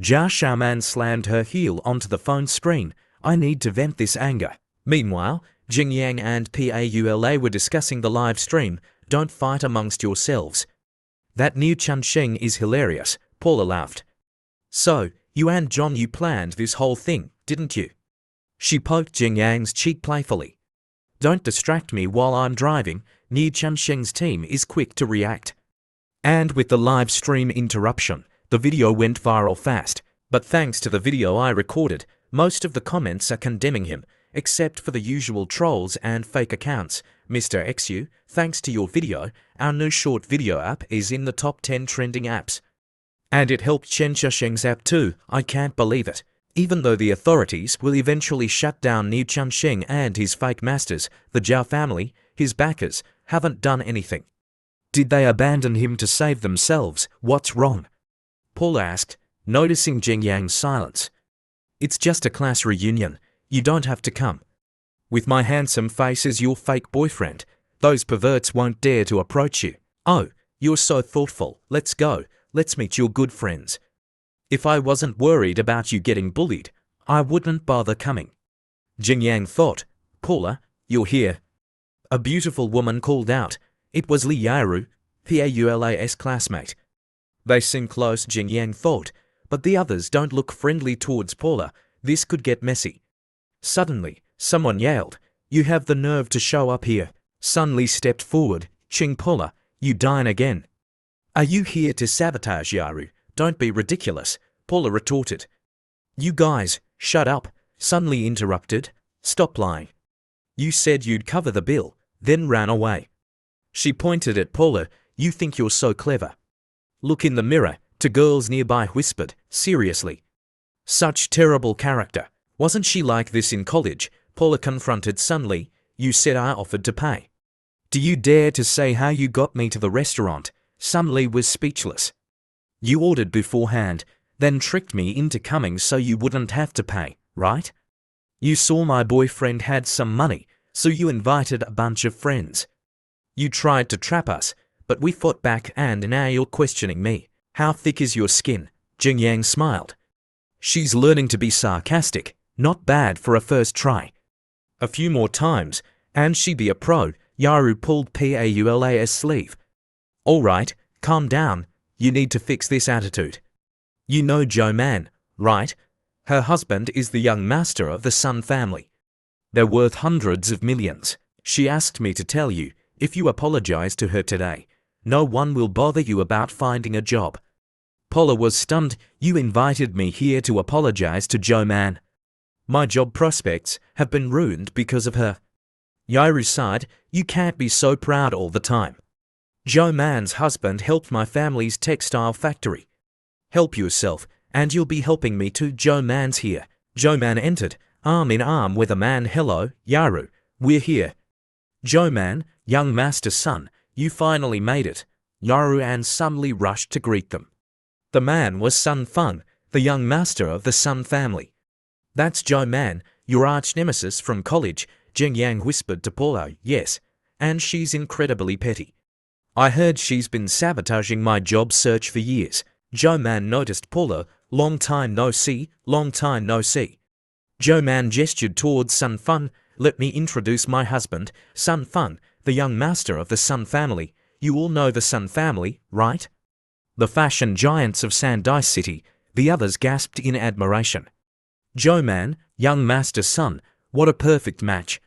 Zhao Shaman slammed her heel onto the phone screen. I need to vent this anger. Meanwhile, Jing Yang and Paula were discussing the live stream. Don't fight amongst yourselves. That Niu Chunsheng is hilarious, Paula laughed. So, you and John, you planned this whole thing, didn't you? She poked Jing Yang's cheek playfully. Don't distract me while I'm driving. Niu Chunsheng's team is quick to react. And with the live stream interruption, the video went viral fast. But thanks to the video I recorded, most of the comments are condemning him, except for the usual trolls and fake accounts. Mr. XU, thanks to your video, our new short video app is in the top 10 trending apps. And it helped Chen Chunsheng's app too. I can't believe it. Even though the authorities will eventually shut down Niu Chunsheng and his fake masters, the Zhao family, his backers, haven't done anything. Did they abandon him to save themselves? What's wrong? Paul asked, noticing Jing Yang's silence. It's just a class reunion. You don't have to come. With my handsome face as your fake boyfriend, those perverts won't dare to approach you. Oh, you're so thoughtful. Let's go. Let's meet your good friends. If I wasn't worried about you getting bullied, I wouldn't bother coming. Jing Yang thought. Paula, you're here. A beautiful woman called out. It was Li Yaru, Paula's classmate. They seem close, Jing Yang thought, but the others don't look friendly towards Paula. This could get messy. Suddenly, someone yelled, You have the nerve to show up here. Sun Li stepped forward. Ching Paula, you dine again. Are you here to sabotage Yaru? Don't be ridiculous, Paula retorted. You guys, shut up, Sun Li interrupted. Stop lying. You said you'd cover the bill, then ran away. She pointed at Paula. You think you're so clever. Look in the mirror, two girls nearby whispered, seriously. Such terrible character. Wasn't she like this in college? Paula confronted Sun Li. You said I offered to pay. Do you dare to say how you got me to the restaurant? Sun Li was speechless. You ordered beforehand, then tricked me into coming so you wouldn't have to pay, right? You saw my boyfriend had some money, so you invited a bunch of friends. You tried to trap us, but we fought back and now you're questioning me. How thick is your skin? Jing Yang smiled. She's learning to be sarcastic, not bad for a first try. A few more times, and she'd be a pro. Yaru pulled Paula's sleeve. All right, calm down. You need to fix this attitude. You know Zhou Man, right? Her husband is the young master of the Sun family. They're worth hundreds of millions. She asked me to tell you, if you apologize to her today, no one will bother you about finding a job. Paula was stunned. You invited me here to apologize to Zhou Man. My job prospects have been ruined because of her. Yaru sighed. You can't be so proud all the time. Zhou Man's husband helped my family's textile factory. Help yourself, and you'll be helping me too. Zhou Man's here. Zhou Man entered, arm in arm with a man. Hello, Yaru, we're here. Zhou Man, young master's son, you finally made it. Yaru and Sun Li rushed to greet them. The man was Sun Feng, the young master of the Sun family. That's Zhou Man, your arch nemesis from college, Jing Yang whispered to Paula. Yes, and she's incredibly petty. I heard she's been sabotaging my job search for years. Zhou Man noticed Paula. Long time no see, long time no see. Zhou Man gestured towards Sun Feng. Let me introduce my husband, Sun Feng, the young master of the Sun family. You all know the Sun family, right? The fashion giants of Sandai City. The others gasped in admiration. Zhou Man, young master's son, what a perfect match.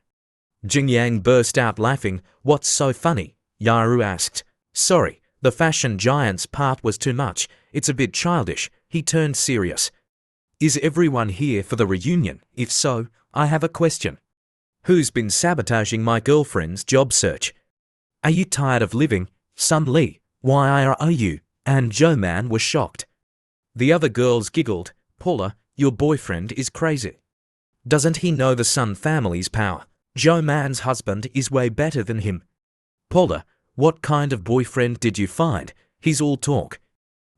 Jing Yang burst out laughing. What's so funny? Yaru asked. Sorry, the fashion giant's part was too much. It's a bit childish. He turned serious. Is everyone here for the reunion? If so, I have a question. Who's been sabotaging my girlfriend's job search? Are you tired of living? Sun Li, why are you? And Joe Man was shocked. The other girls giggled. Paula, your boyfriend is crazy. Doesn't he know the Sun family's power? Joe Man's husband is way better than him. Paula, what kind of boyfriend did you find? He's all talk.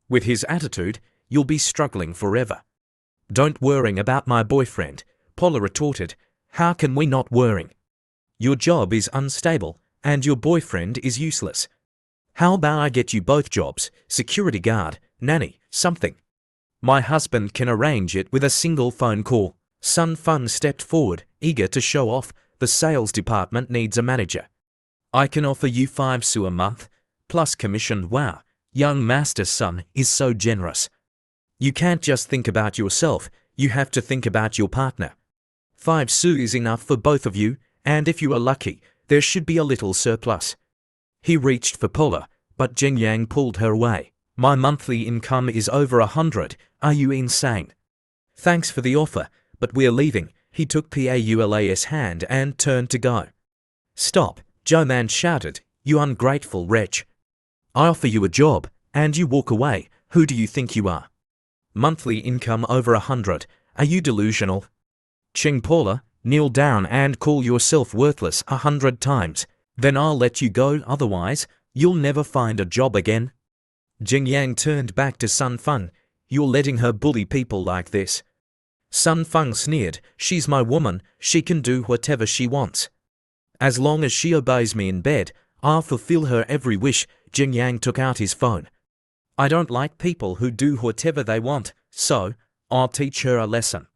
With his attitude, you'll be struggling forever. Don't worry about my boyfriend, Paula retorted. How can we not worry? Your job is unstable, and your boyfriend is useless. How about I get you both jobs, security guard, nanny, something? My husband can arrange it with a single phone call. Sun Fun stepped forward, eager to show off. The sales department needs a manager. I can offer you 5 Su a month, plus commission. Wow, young Master Sun is so generous. You can't just think about yourself, you have to think about your partner. 5 Su is enough for both of you, and if you are lucky, there should be a little surplus. He reached for Paula, but Jing Yang pulled her away. My monthly income is over 100, are you insane? Thanks for the offer, but we're leaving. He took Paula's hand and turned to go. Stop, Joe Man shouted, you ungrateful wretch. I offer you a job, and you walk away. Who do you think you are? Monthly income over 100, are you delusional? Ching Paula, kneel down and call yourself worthless 100 times, then I'll let you go, otherwise, you'll never find a job again. Jing Yang turned back to Sun Feng. You're letting her bully people like this. Sun Feng sneered, she's my woman, she can do whatever she wants. As long as she obeys me in bed, I'll fulfill her every wish. Jing Yang took out his phone. I don't like people who do whatever they want, so I'll teach her a lesson.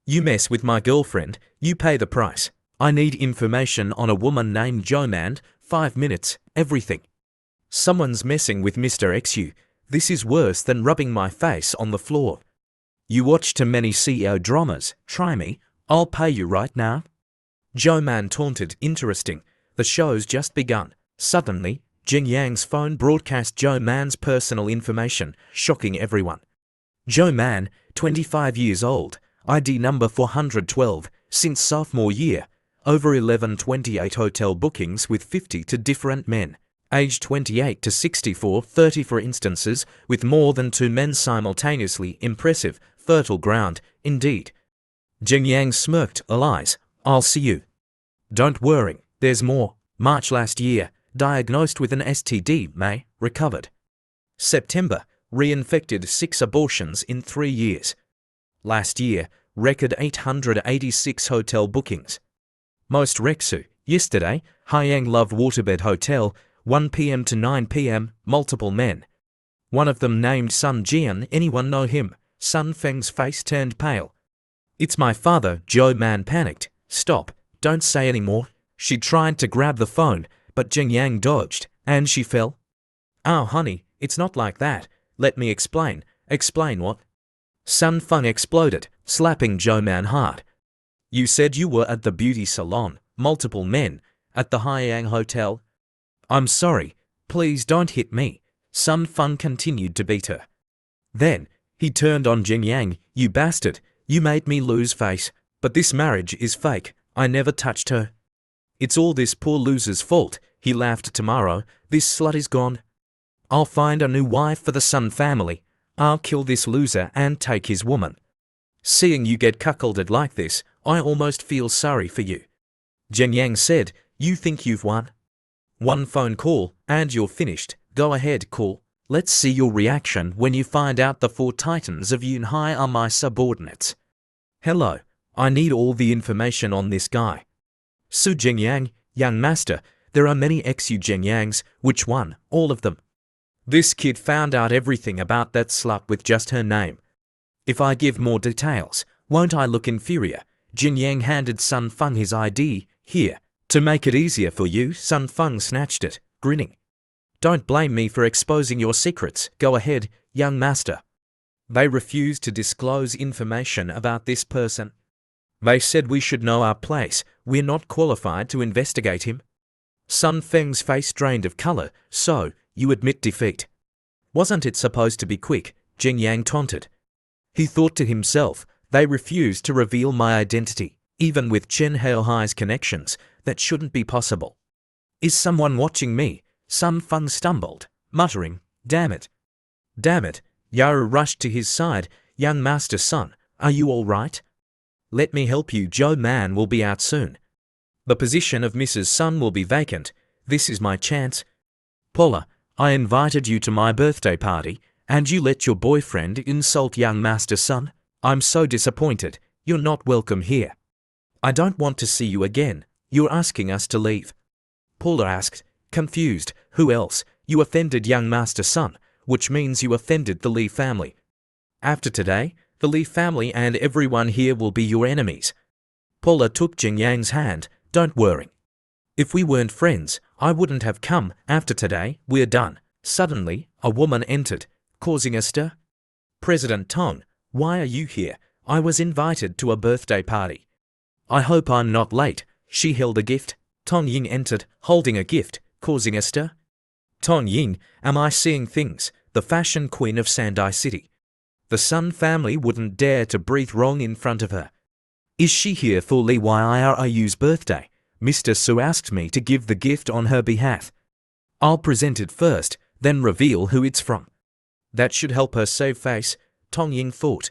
You mess with my girlfriend, you pay the price. I need information on a woman named Joe Man, 5 minutes, everything. Someone's messing with Mr. XU. This is worse than rubbing my face on the floor. You watch too many CEO dramas. Try me. I'll pay you right now. Joe Man taunted. Interesting. The show's just begun. Suddenly, Jing Yang's phone broadcast Joe Man's personal information, shocking everyone. Joe Man, 25 years old, ID number 412, since sophomore year, over 1128 hotel bookings with 52 different men, aged 28 to 64, 34 instances with more than 2 men simultaneously. Impressive, fertile ground, indeed. Jing Yang smirked. Lies, I'll see you. Don't worry, there's more. March last year, diagnosed with an STD, May, recovered. September, reinfected 6 abortions in 3 years. Last year, record 886 hotel bookings. Most Rexu, yesterday, Haiyang Love Waterbed Hotel, 1 p.m. to 9 p.m., multiple men. One of them named Sun Jian. Anyone know him? Sun Feng's face turned pale. It's my father. Joe Man panicked. Stop, don't say any more. She tried to grab the phone, but Jing Yang dodged, and she fell. Oh honey, it's not like that. Let me explain. Explain what? Sun Feng exploded, slapping Joe Man hard. You said you were at the beauty salon, multiple men, at the Haiyang Hotel. I'm sorry, please don't hit me. Sun Feng continued to beat her. Then, he turned on Jing Yang. You bastard, you made me lose face. But this marriage is fake, I never touched her. It's all this poor loser's fault. He laughed. Tomorrow, this slut is gone. I'll find a new wife for the Sun family. I'll kill this loser and take his woman. Seeing you get cuckolded like this, I almost feel sorry for you. Jing Yang said, you think you've won? One phone call, and you're finished. Go ahead, call. Let's see your reaction when you find out the 4 titans of Yunhai are my subordinates. Hello, I need all the information on this guy. Su Jing Yang, young master, there are many XU Jing Yangs. Which one? All of them. This kid found out everything about that slut with just her name. If I give more details, won't I look inferior? Jing Yang handed Sun Feng his ID. Here, to make it easier for you. Sun Feng snatched it, grinning. Don't blame me for exposing your secrets. Go ahead, young master. They refused to disclose information about this person. They said we should know our place. We're not qualified to investigate him. Sun Feng's face drained of color. So, you admit defeat. Wasn't it supposed to be quick? Jing Yang taunted. He thought to himself, they refused to reveal my identity. Even with Chen Haohai's connections, that shouldn't be possible. Is someone watching me? Sun Feng stumbled, muttering, damn it. Damn it. Yaru rushed to his side. Young Master Sun, are you all right? Let me help you. Joe Man will be out soon. The position of Mrs. Sun will be vacant. This is my chance. Paula, I invited you to my birthday party, and you let your boyfriend insult young Master Sun. I'm so disappointed. You're not welcome here. I don't want to see you again. You're asking us to leave. Paula asked, confused. Who else? You offended young Master Sun, which means you offended the Li family. After today, the Li family and everyone here will be your enemies. Paula took Jing Yang's hand. Don't worry. If we weren't friends, I wouldn't have come. After today, we're done. Suddenly, a woman entered, causing a stir. President Tong, why are you here? I was invited to a birthday party. I hope I'm not late. She held a gift. Tong Ying entered, holding a gift, causing a stir. Tong Ying, am I seeing things? The fashion queen of Sandai City. The Sun family wouldn't dare to breathe wrong in front of her. Is she here for Li Yiru's birthday? Mr. Su asked me to give the gift on her behalf. I'll present it first, then reveal who it's from. That should help her save face, Tong Ying thought.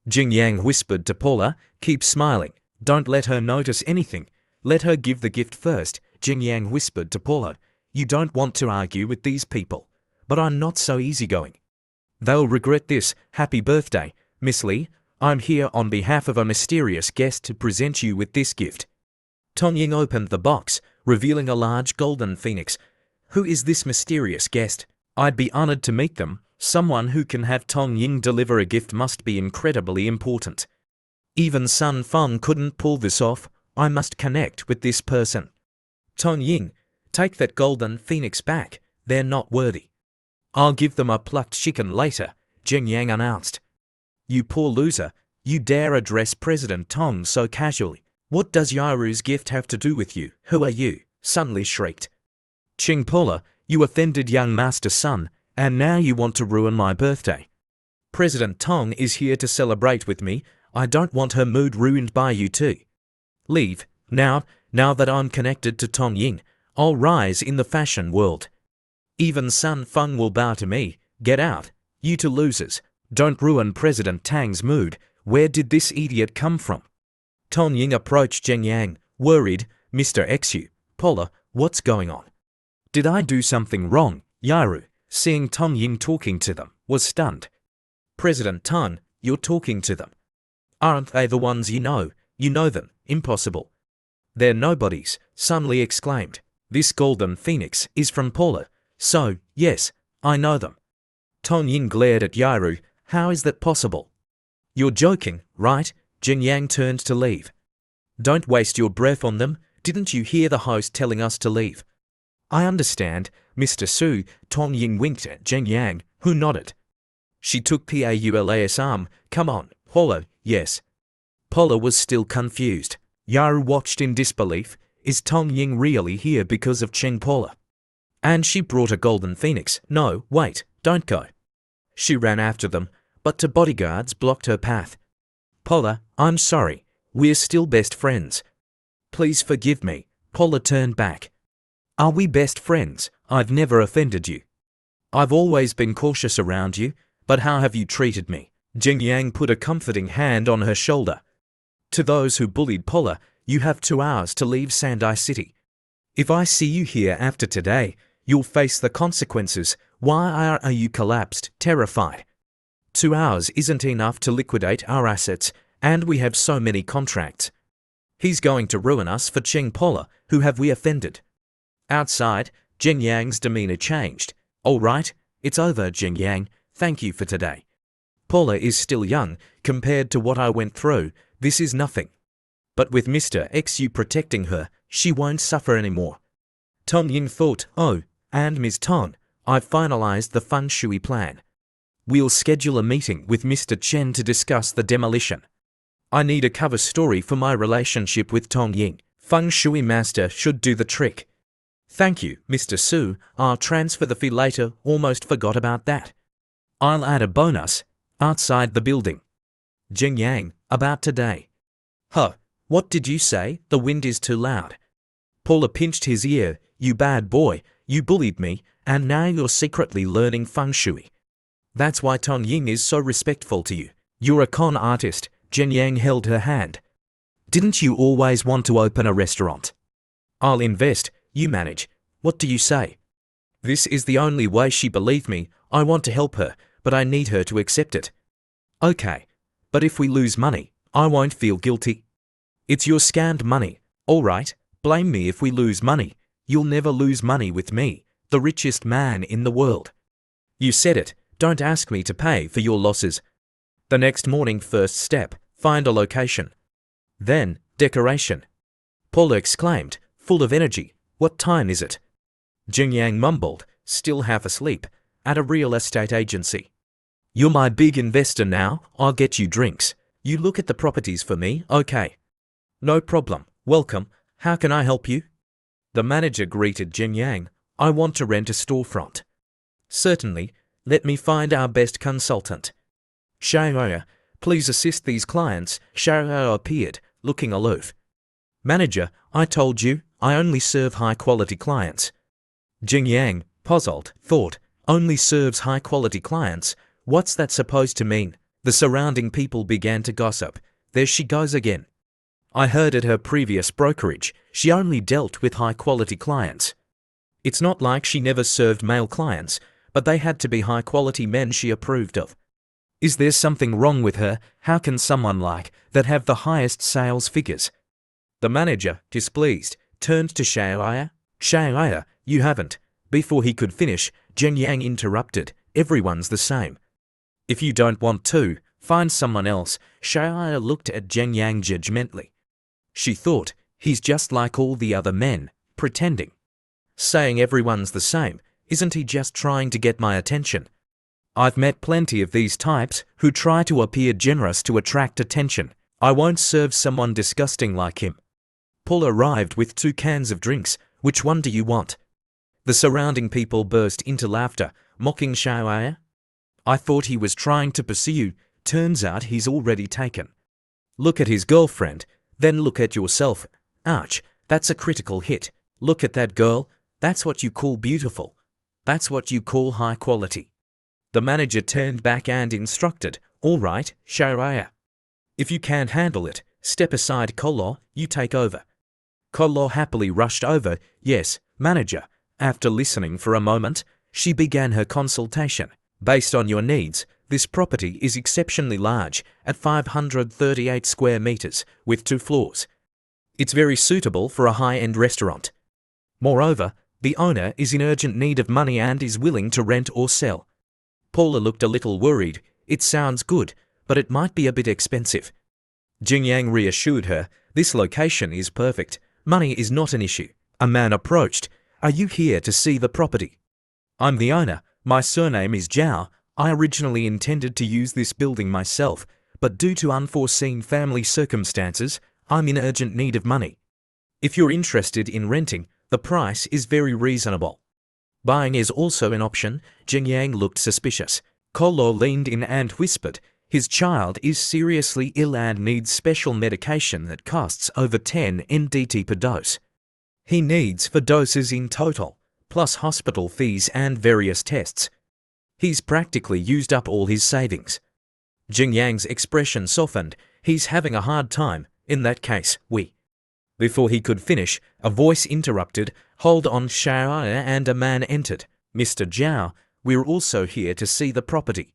Jing Yang whispered to Paula, keep smiling. Don't let her notice anything. Let her give the gift first, Jing Yang whispered to Paula. You don't want to argue with these people. But I'm not so easygoing. They'll regret this. Happy birthday, Miss Li. I'm here on behalf of a mysterious guest to present you with this gift. Tong Ying opened the box, revealing a large golden phoenix. Who is this mysterious guest? I'd be honored to meet them. Someone who can have Tong Ying deliver a gift must be incredibly important. Even Sun Feng couldn't pull this off. I must connect with this person. Tong Ying, take that golden phoenix back. They're not worthy. I'll give them a plucked chicken later, Jing Yang announced. You poor loser. You dare address President Tong so casually. What does Yaru's gift have to do with you? Who are you? Sun Li shrieked. Ching Paula, you offended young Master Sun, and now you want to ruin my birthday. President Tong is here to celebrate with me. I don't want her mood ruined by you too. Leave. Now that I'm connected to Tong Ying, I'll rise in the fashion world. Even Sun Feng will bow to me. Get out. You two losers. Don't ruin President Tang's mood. Where did this idiot come from? Tong Ying approached Jing Yang, worried. Mr. Xu, Paula, what's going on? Did I do something wrong? Yaru, seeing Tong Ying talking to them, was stunned. President Tang, you're talking to them. Aren't they the ones you know? You know them. Impossible. They're nobodies, Sun Li exclaimed. This golden phoenix is from Paula. So, yes, I know them. Tong Ying glared at Yaru. How is that possible? You're joking, right? Jing Yang turned to leave. Don't waste your breath on them. Didn't you hear the host telling us to leave? I understand, Mr. Su. Tong Ying winked at Jing Yang, who nodded. She took Paula's arm. Come on, Paula, yes. Paula was still confused. Yaru watched in disbelief. Is Tong Ying really here because of Cheng Paula? And she brought a golden phoenix. No, wait, don't go. She ran after them, but two bodyguards blocked her path. Paula, I'm sorry. We're still best friends. Please forgive me. Paula turned back. Are we best friends? I've never offended you. I've always been cautious around you, but how have you treated me? Jing Yang put a comforting hand on her shoulder. To those who bullied Paula, you have 2 hours to leave Sandai City. If I see you here after today, you'll face the consequences. Why are you collapsed, terrified? 2 hours isn't enough to liquidate our assets, and we have so many contracts. He's going to ruin us for Cheng Paula. Who have we offended? Outside, Jing Yang's demeanor changed. All right, it's over, Jing Yang. Thank you for today. Paula is still young. Compared to what I went through, this is nothing. But with Mr. Xu protecting her, she won't suffer anymore. Tong Ying thought, oh, and Ms. Tong, I've finalized the feng shui plan. We'll schedule a meeting with Mr. Chen to discuss the demolition. I need a cover story for my relationship with Tong Ying. Feng Shui Master should do the trick. Thank you, Mr. Su. I'll transfer the fee later. Almost forgot about that. I'll add a bonus. Outside the building. Jing Yang, about today. Huh, what did you say? The wind is too loud. Paula pinched his ear. You bad boy, you bullied me, and now you're secretly learning Feng Shui. That's why Tong Ying is so respectful to you. You're a con artist. Jing Yang held her hand. Didn't you always want to open a restaurant? I'll invest, you manage. What do you say? This is the only way she believed me. I want to help her, but I need her to accept it. Okay, but if we lose money, I won't feel guilty. It's your scammed money. All right, blame me if we lose money. You'll never lose money with me, the richest man in the world. You said it. Don't ask me to pay for your losses. The next morning, first step, find a location. Then, decoration. Paula exclaimed, full of energy. What time is it? Jing Yang mumbled, still half asleep, at a real estate agency. You're my big investor now. I'll get you drinks. You look at the properties for me, okay? No problem. Welcome. How can I help you? The manager greeted Jing Yang. I want to rent a storefront. Certainly. Let me find our best consultant. Xiaoya, please assist these clients. Xiaoya appeared, looking aloof. Manager, I told you, I only serve high-quality clients. Jing Yang, puzzled, thought, only serves high-quality clients? What's that supposed to mean? The surrounding people began to gossip. There she goes again. I heard at her previous brokerage, she only dealt with high-quality clients. It's not like she never served male clients, but they had to be high-quality men she approved of. Is there something wrong with her? How can someone like that have the highest sales figures? The manager, displeased, turned to Xiaoya. Xiaoya, you haven't. Before he could finish, Jing Yang interrupted. Everyone's the same. If you don't want to, find someone else. Xiaoya looked at Jing Yang judgmentally. She thought, he's just like all the other men, pretending. Saying everyone's the same, isn't he just trying to get my attention? I've met plenty of these types who try to appear generous to attract attention. I won't serve someone disgusting like him. Paul arrived with 2 cans of drinks. Which one do you want? The surrounding people burst into laughter, mocking Xiaoya. I thought he was trying to pursue you. Turns out he's already taken. Look at his girlfriend, then look at yourself. Ouch, that's a critical hit. Look at that girl. That's what you call beautiful. That's what you call high quality. The manager turned back and instructed, all right, Xiaoya. If you can't handle it, step aside. Kolo, you take over. Kolo happily rushed over. Yes, manager. After listening for a moment, she began her consultation. Based on your needs, this property is exceptionally large, at 538 square meters, with 2 floors. It's very suitable for a high-end restaurant. Moreover, the owner is in urgent need of money and is willing to rent or sell. Paula looked a little worried. It sounds good, but it might be a bit expensive. Jing Yang reassured her, this location is perfect. Money is not an issue. A man approached. Are you here to see the property? I'm the owner. My surname is Zhao. I originally intended to use this building myself, but due to unforeseen family circumstances, I'm in urgent need of money. If you're interested in renting, the price is very reasonable. Buying is also an option. Jing Yang looked suspicious. Kolo leaned in and whispered, his child is seriously ill and needs special medication that costs over 10 NDT per dose. He needs 4 doses in total, plus hospital fees and various tests. He's practically used up all his savings. Jing Yang's expression softened. He's having a hard time. In that case, we. Before he could finish, a voice interrupted. Hold on, Xiaoya, and a man entered. Mr. Zhao, we're also here to see the property.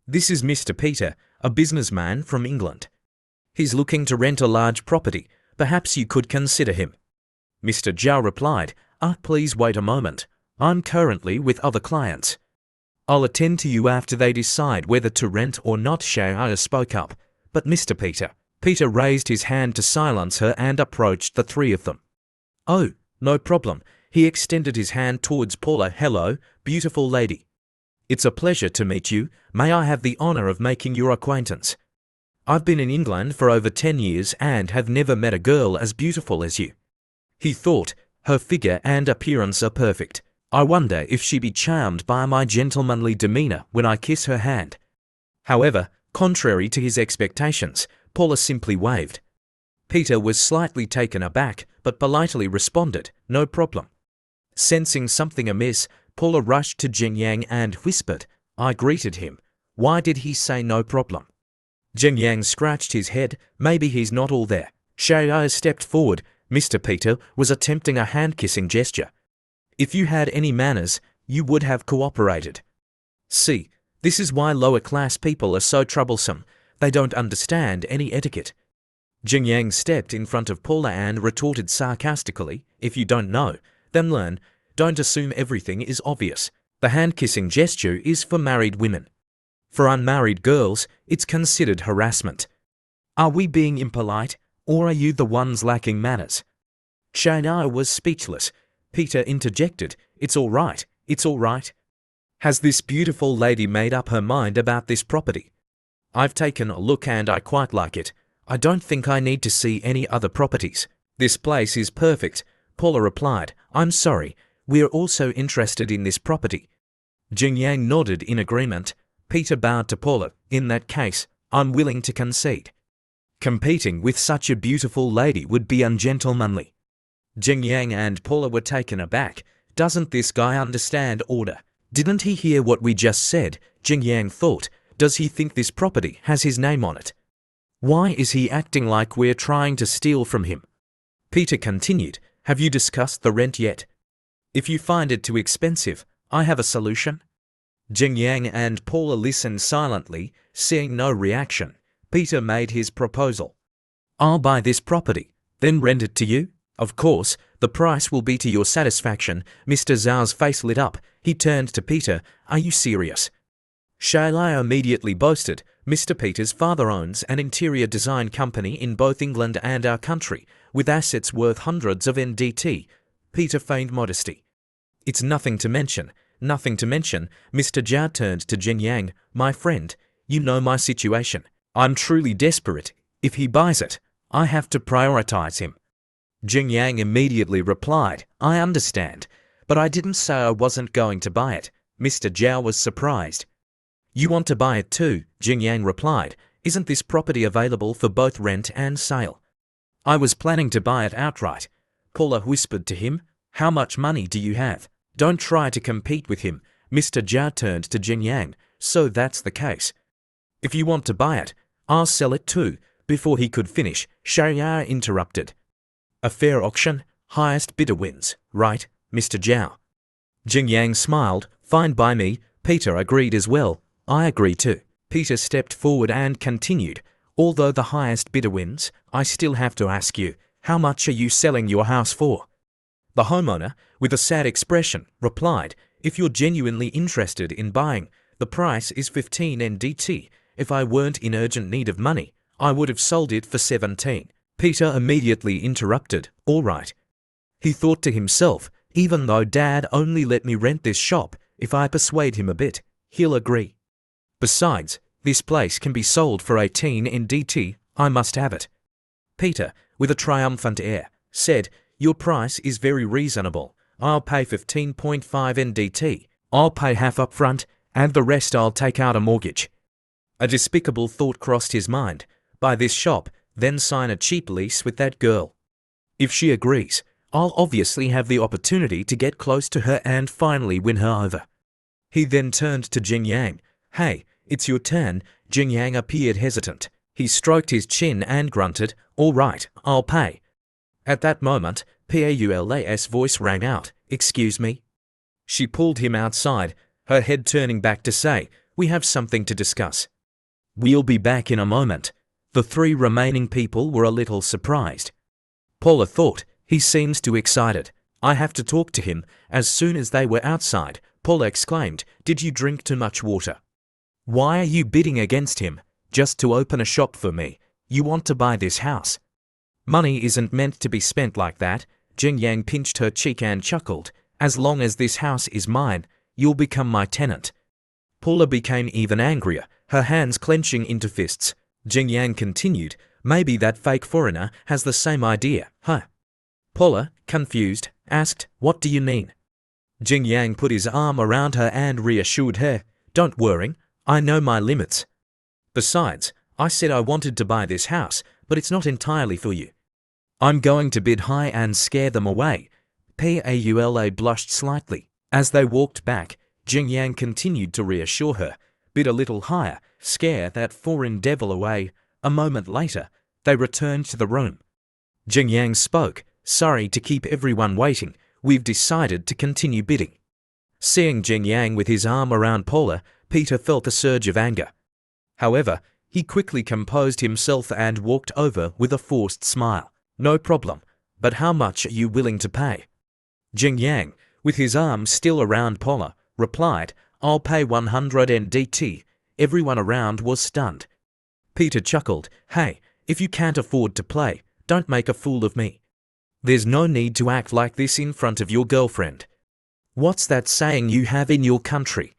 This is Mr. Peter, a businessman from England. He's looking to rent a large property. Perhaps you could consider him. Mr. Zhao replied, please wait a moment. I'm currently with other clients. I'll attend to you after they decide whether to rent or not. Xiaoya spoke up. But Mr. Peter. Peter raised his hand to silence her and approached the 3 of them. Oh, no problem. He extended his hand towards Paula. Hello, beautiful lady. It's a pleasure to meet you. May I have the honor of making your acquaintance? I've been in England for over 10 years and have never met a girl as beautiful as you. He thought, her figure and appearance are perfect. I wonder if she be charmed by my gentlemanly demeanour when I kiss her hand. However, contrary to his expectations, Paula simply waved. Peter was slightly taken aback, but politely responded, no problem. Sensing something amiss, Paula rushed to Jing Yang and whispered, I greeted him. Why did he say no problem? Jing Yang scratched his head, maybe he's not all there. Xiao stepped forward. Mr. Peter was attempting a hand-kissing gesture. If you had any manners, you would have cooperated. See, this is why lower-class people are so troublesome. They don't understand any etiquette. Jing Yang stepped in front of Paula and retorted sarcastically, if you don't know, then learn. Don't assume everything is obvious. The hand-kissing gesture is for married women. For unmarried girls, it's considered harassment. Are we being impolite, or are you the ones lacking manners? Shana was speechless. Peter interjected, it's all right, it's all right. Has this beautiful lady made up her mind about this property? I've taken a look and I quite like it. I don't think I need to see any other properties. This place is perfect. Paula replied, I'm sorry, we are also interested in this property. Jing Yang nodded in agreement. Peter bowed to Paula. In that case, I'm willing to concede. Competing with such a beautiful lady would be ungentlemanly. Jing Yang and Paula were taken aback. Doesn't this guy understand order? Didn't he hear what we just said? Jing Yang thought. Does he think this property has his name on it? Why is he acting like we're trying to steal from him? Peter continued. Have you discussed the rent yet? If you find it too expensive, I have a solution. Jing Yang and Paula listened silently, seeing no reaction. Peter made his proposal. I'll buy this property, then rent it to you. Of course, the price will be to your satisfaction. Mr. Zhao's face lit up. He turned to Peter. Are you serious? Shailai immediately boasted. Mr. Peter's father owns an interior design company in both England and our country, with assets worth hundreds of NDT. Peter feigned modesty. It's nothing to mention. Nothing to mention. Mr. Zhao turned to Jing Yang. My friend, you know my situation. I'm truly desperate. If he buys it, I have to prioritize him. Jing Yang immediately replied, I understand, but I didn't say I wasn't going to buy it. Mr. Zhao was surprised. You want to buy it too? Jing Yang replied. Isn't this property available for both rent and sale? I was planning to buy it outright. Paula whispered to him. How much money do you have? Don't try to compete with him. Mr. Zhao turned to Jing Yang. So that's the case. If you want to buy it, I'll sell it too. Before he could finish, Shaya interrupted. A fair auction, highest bidder wins, right, Mr. Zhao? Jing Yang smiled. Fine by me. Peter agreed as well. I agree too. Peter stepped forward and continued. Although the highest bidder wins, I still have to ask you, how much are you selling your house for? The homeowner, with a sad expression, replied, if you're genuinely interested in buying, the price is 15 NDT. If I weren't in urgent need of money, I would have sold it for 17. Peter immediately interrupted. All right. He thought to himself, even though Dad only let me rent this shop, if I persuade him a bit, he'll agree. Besides, this place can be sold for 18 NDT. I must have it. Peter, with a triumphant air, said, your price is very reasonable. I'll pay 15.5 NDT. I'll pay half up front, and the rest I'll take out a mortgage. A despicable thought crossed his mind. Buy this shop, then sign a cheap lease with that girl. If she agrees, I'll obviously have the opportunity to get close to her and finally win her over. He then turned to Jing Yang. Hey, it's your turn. Jing Yang appeared hesitant. He stroked his chin and grunted, all right, I'll pay. At that moment, Paula's voice rang out, excuse me. She pulled him outside, her head turning back to say, we have something to discuss. We'll be back in a moment. The three remaining people were a little surprised. Paula thought, he seems too excited. I have to talk to him. As soon as they were outside, Paula exclaimed, did you drink too much water? Why are you bidding against him? Just to open a shop for me. You want to buy this house. Money isn't meant to be spent like that. Jing Yang pinched her cheek and chuckled. As long as this house is mine, you'll become my tenant. Paula became even angrier, her hands clenching into fists. Jing Yang continued, maybe that fake foreigner has the same idea, huh? Paula, confused, asked, what do you mean? Jing Yang put his arm around her and reassured her, don't worry, I know my limits. Besides, I said I wanted to buy this house, but it's not entirely for you. I'm going to bid high and scare them away. Paula blushed slightly. As they walked back, Jing Yang continued to reassure her, bid a little higher, scare that foreign devil away. A moment later, they returned to the room. Jing Yang spoke, sorry to keep everyone waiting, we've decided to continue bidding. Seeing Jing Yang with his arm around Paula, Peter felt a surge of anger. However, he quickly composed himself and walked over with a forced smile. No problem, but how much are you willing to pay? Jing Yang, with his arm still around Paula, replied, I'll pay 100 NDT. Everyone around was stunned. Peter chuckled, hey, if you can't afford to play, don't make a fool of me. There's no need to act like this in front of your girlfriend. What's that saying you have in your country?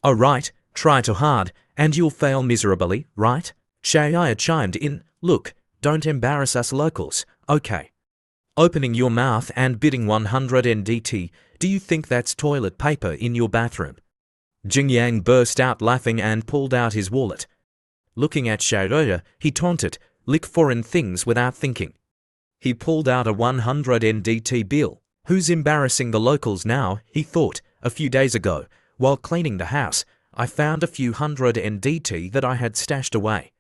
Oh right, try too hard, and you'll fail miserably, right? Shaya chimed in, look, don't embarrass us locals, okay? Opening your mouth and bidding 100 NDT, do you think that's toilet paper in your bathroom? Jing Yang burst out laughing and pulled out his wallet. Looking at Shaya, he taunted, lick foreign things without thinking. He pulled out a 100 NDT bill. Who's embarrassing the locals now, he thought. A few days ago, while cleaning the house, I found a few hundred NDT that I had stashed away.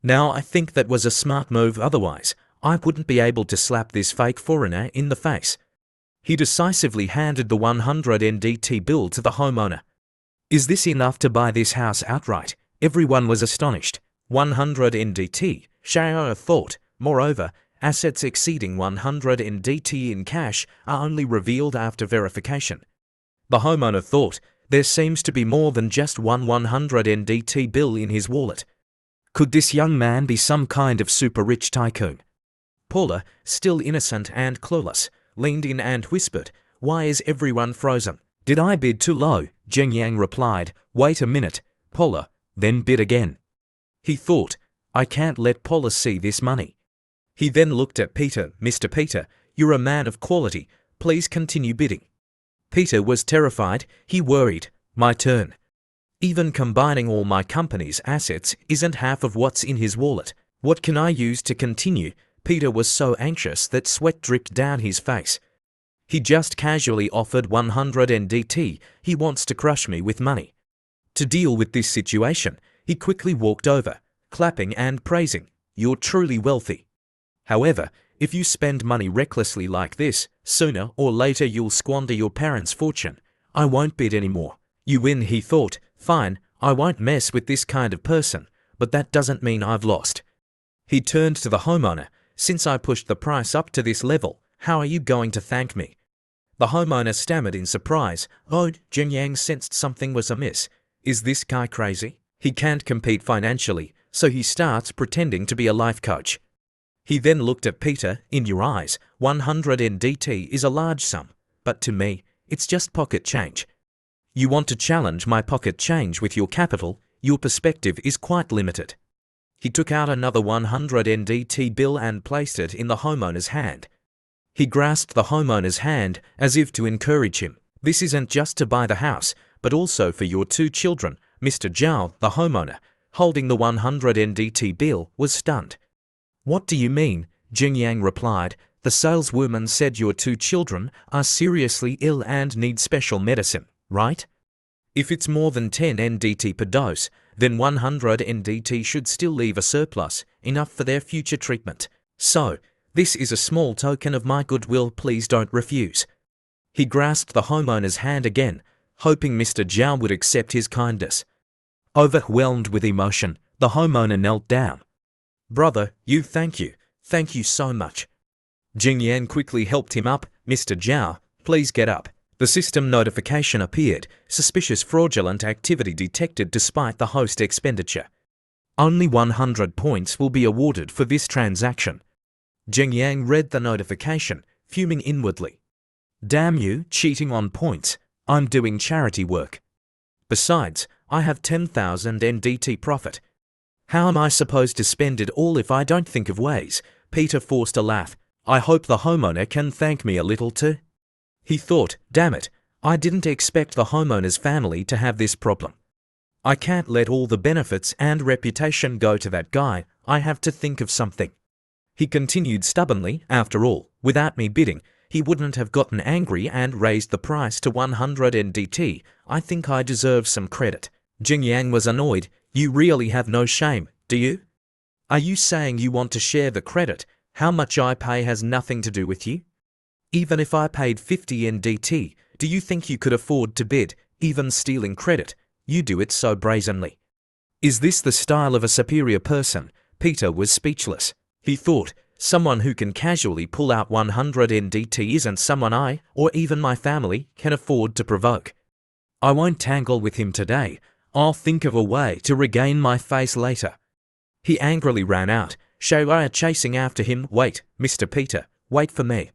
Now I think that was a smart move, otherwise I wouldn't be able to slap this fake foreigner in the face. He decisively handed the 100 NDT bill to the homeowner. Is this enough to buy this house outright? Everyone was astonished. 100 NDT, Shaya thought. Moreover, assets exceeding 100 NDT in cash are only revealed after verification. The homeowner thought, there seems to be more than just one 100 NDT bill in his wallet. Could this young man be some kind of super rich tycoon? Paula, still innocent and clueless, leaned in and whispered, why is everyone frozen? Did I bid too low? Jing Yang replied, wait a minute, Paula, then bid again. He thought, I can't let Paula see this money. He then looked at Peter, Mr. Peter, you're a man of quality, please continue bidding. Peter was terrified, he worried, my turn. Even combining all my company's assets isn't half of what's in his wallet. What can I use to continue? Peter was so anxious that sweat dripped down his face. He just casually offered 100 NDT, he wants to crush me with money. To deal with this situation, he quickly walked over, clapping and praising, you're truly wealthy. However, if you spend money recklessly like this, sooner or later you'll squander your parents' fortune. I won't bid anymore. You win, he thought. Fine, I won't mess with this kind of person, but that doesn't mean I've lost. He turned to the homeowner. Since I pushed the price up to this level, how are you going to thank me? The homeowner stammered in surprise. Oh, Jing Yang sensed something was amiss. Is this guy crazy? He can't compete financially, so he starts pretending to be a life coach. He then looked at Peter, in your eyes, 100 NDT is a large sum, but to me, it's just pocket change. You want to challenge my pocket change with your capital, your perspective is quite limited. He took out another 100 NDT bill and placed it in the homeowner's hand. He grasped the homeowner's hand as if to encourage him. This isn't just to buy the house, but also for your two children. Mr. Zhao, the homeowner, holding the 100 NDT bill, was stunned. What do you mean? Jing Yang replied, the saleswoman said your two children are seriously ill and need special medicine, right? If it's more than 10 NDT per dose, then 100 NDT should still leave a surplus, enough for their future treatment. So, this is a small token of my goodwill, please don't refuse. He grasped the homeowner's hand again, hoping Mr. Zhao would accept his kindness. Overwhelmed with emotion, the homeowner knelt down. Brother, thank you so much. Jing Yan quickly helped him up. Mr. Zhao, please get up. The system notification appeared, suspicious fraudulent activity detected despite the host expenditure. Only 100 points will be awarded for this transaction. Jing Yang read the notification, fuming inwardly. Damn you, cheating on points. I'm doing charity work. Besides, I have 10,000 NDT profit. How am I supposed to spend it all if I don't think of ways? Peter forced a laugh. I hope the homeowner can thank me a little too. He thought, damn it, I didn't expect the homeowner's family to have this problem. I can't let all the benefits and reputation go to that guy. I have to think of something. He continued stubbornly. After all, without me bidding, he wouldn't have gotten angry and raised the price to 100 NDT. I think I deserve some credit. Jing Yang was annoyed. You really have no shame, do you? Are you saying you want to share the credit? How much I pay has nothing to do with you? Even if I paid 50 NDT, do you think you could afford to bid, even stealing credit? You do it so brazenly. Is this the style of a superior person? Peter was speechless. He thought, someone who can casually pull out 100 NDT isn't someone I, or even my family, can afford to provoke. I won't tangle with him today. I'll think of a way to regain my face later. He angrily ran out, Shaya chasing after him. Wait, Mr. Peter, wait for me.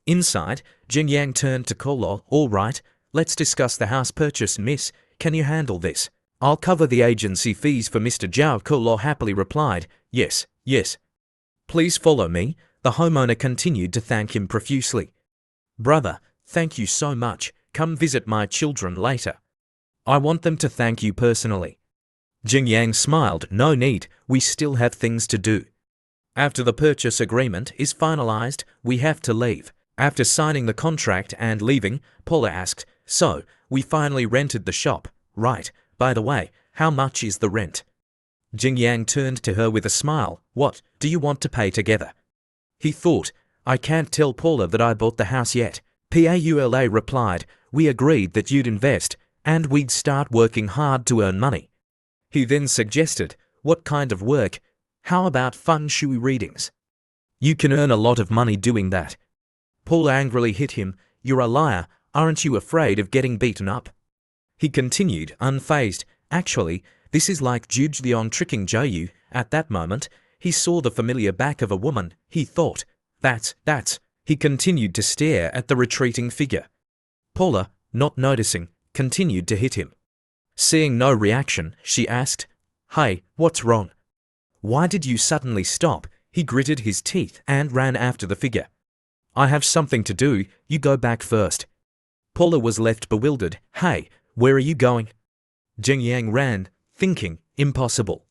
Inside, Jing Yang turned to Kolo. All right, let's discuss the house purchase, miss. Can you handle this? I'll cover the agency fees for Mr. Zhao. Kolo happily replied, yes, yes. Please follow me. The homeowner continued to thank him profusely. Brother, thank you so much. Come visit my children later. I want them to thank you personally. Jing Yang smiled. No need, we still have things to do. After the purchase agreement is finalized, we have to leave. After signing the contract and leaving, Paula asked, so, we finally rented the shop, right? By the way, how much is the rent? Jing Yang turned to her with a smile. What do you want to pay together? He thought, I can't tell Paula that I bought the house yet. Paula replied, we agreed that you'd invest, and we'd start working hard to earn money. He then suggested, what kind of work? How about feng shui readings? You can earn a lot of money doing that. Paula angrily hit him. You're a liar. Aren't you afraid of getting beaten up? He continued, unfazed. Actually, this is like Juge Liang tricking Joyu. At that moment, he saw the familiar back of a woman. He thought, that's. He continued to stare at the retreating figure. Paula, not noticing, continued to hit him. Seeing no reaction, she asked, hey, what's wrong? Why did you suddenly stop? He gritted his teeth and ran after the figure. I have something to do, you go back first. Paula was left bewildered. Hey, where are you going? Jing Yang ran, thinking, impossible.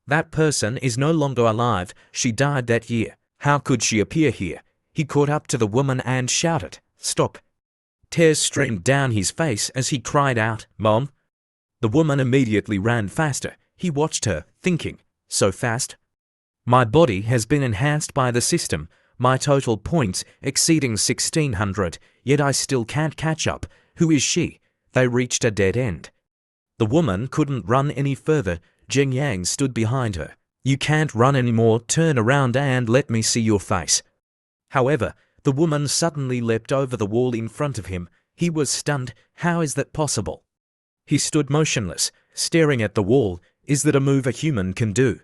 That person is no longer alive. She died that year. How could she appear here? He caught up to the woman and shouted, stop. Tears streamed down his face as he cried out, Mom. The woman immediately ran faster. He watched her, thinking, so fast? My body has been enhanced by the system, my total points exceeding 1600, yet I still can't catch up. Who is she? They reached a dead end. The woman couldn't run any further. Jing Yang stood behind her. You can't run anymore, turn around and let me see your face. However, the woman suddenly leapt over the wall in front of him. He was stunned. How is that possible? He stood motionless, staring at the wall. Is that a move a human can do?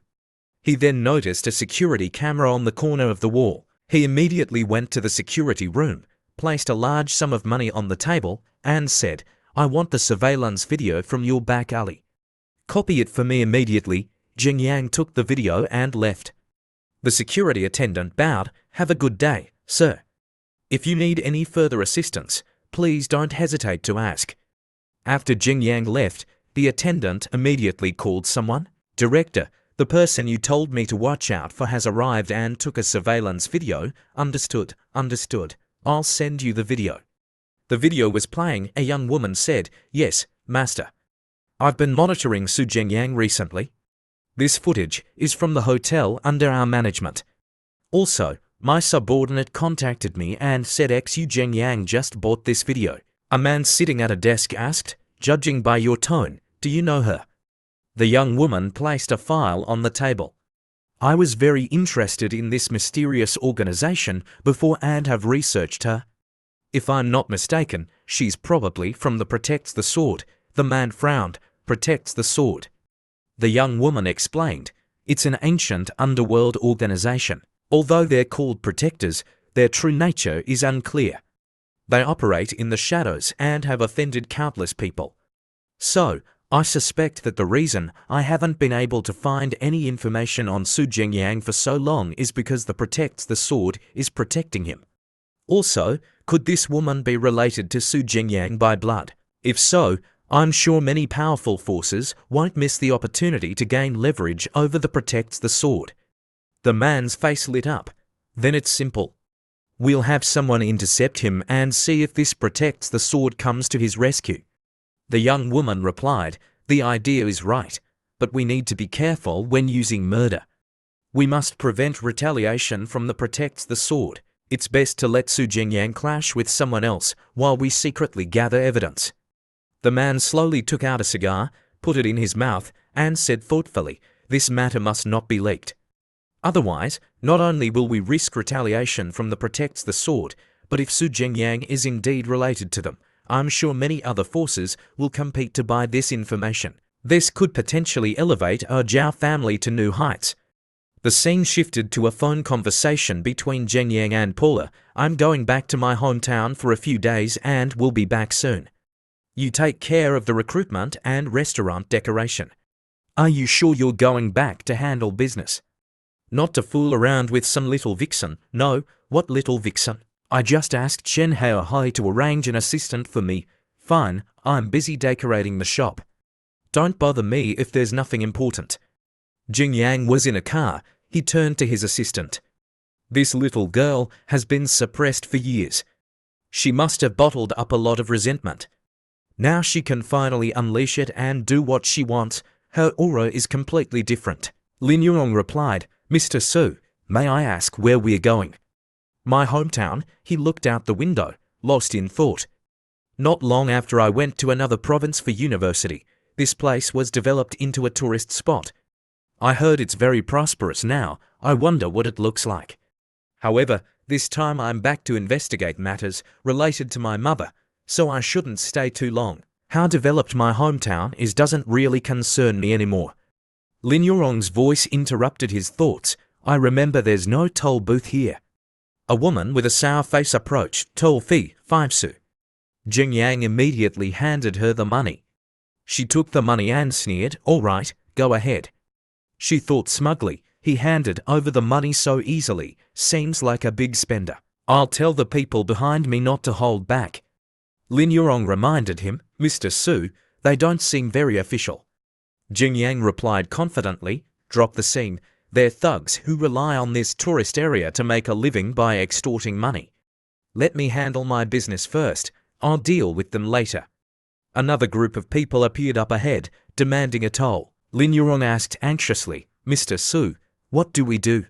He then noticed a security camera on the corner of the wall. He immediately went to the security room, placed a large sum of money on the table, and said, I want the surveillance video from your back alley. Copy it for me immediately. Jing Yang took the video and left. The security attendant bowed. Have a good day, sir. If you need any further assistance, please don't hesitate to ask. After Jing Yang left, the attendant immediately called someone. Director, the person you told me to watch out for has arrived and took a surveillance video. Understood. I'll send you the video. The video was playing. A young woman said, yes, master. I've been monitoring Su Jingyang recently. This footage is from the hotel under our management. Also, my subordinate contacted me and said Xu Jingyang just bought this video. A man sitting at a desk asked, judging by your tone, do you know her? The young woman placed a file on the table. I was very interested in this mysterious organization before and have researched her. If I'm not mistaken, she's probably from the Protects the Sword. The man frowned. Protects the Sword. The young woman explained, it's an ancient underworld organization. Although they're called protectors, their true nature is unclear. They operate in the shadows and have offended countless people. So, I suspect that the reason I haven't been able to find any information on Su Jingyang for so long is because the protects the sword is protecting him. Also, could this woman be related to Su Jingyang by blood? If so, I'm sure many powerful forces won't miss the opportunity to gain leverage over the protects the sword. The man's face lit up. Then it's simple. We'll have someone intercept him and see if this protects the sword comes to his rescue. The young woman replied, the idea is right, but we need to be careful when using murder. We must prevent retaliation from the protects the sword. It's best to let Su Jingyang clash with someone else while we secretly gather evidence. The man slowly took out a cigar, put it in his mouth, and said thoughtfully, this matter must not be leaked. Otherwise, not only will we risk retaliation from the protects the sword, but if Su Jingyang is indeed related to them, I'm sure many other forces will compete to buy this information. This could potentially elevate our Zhao family to new heights. The scene shifted to a phone conversation between Jingyang and Paula. I'm going back to my hometown for a few days and will be back soon. You take care of the recruitment and restaurant decoration. Are you sure you're going back to handle business? Not to fool around with some little vixen. No, what little vixen? I just asked Chen Haohai to arrange an assistant for me. Fine, I'm busy decorating the shop. Don't bother me if there's nothing important. Jingyang was in a car. He turned to his assistant. This little girl has been suppressed for years. She must have bottled up a lot of resentment. Now she can finally unleash it and do what she wants. Her aura is completely different. Lin Yurong replied, Mr. Su, may I ask where we're going? My hometown. He looked out the window, lost in thought. Not long after I went to another province for university, this place was developed into a tourist spot. I heard it's very prosperous now. I wonder what it looks like. However, this time I'm back to investigate matters related to my mother, so I shouldn't stay too long. How developed my hometown is doesn't really concern me anymore. Lin Yurong's voice interrupted his thoughts. I remember there's no toll booth here. A woman with a sour face approached. Toll fee, 5 su. Jingyang immediately handed her the money. She took the money and sneered, all right, go ahead. She thought smugly, he handed over the money so easily, seems like a big spender. I'll tell the people behind me not to hold back. Lin Yurong reminded him, Mr. Su, they don't seem very official. Jingyang replied confidently, drop the scene. They're thugs who rely on this tourist area to make a living by extorting money. Let me handle my business first. I'll deal with them later. Another group of people appeared up ahead, demanding a toll. Lin Yurong asked anxiously, Mr. Su, what do we do?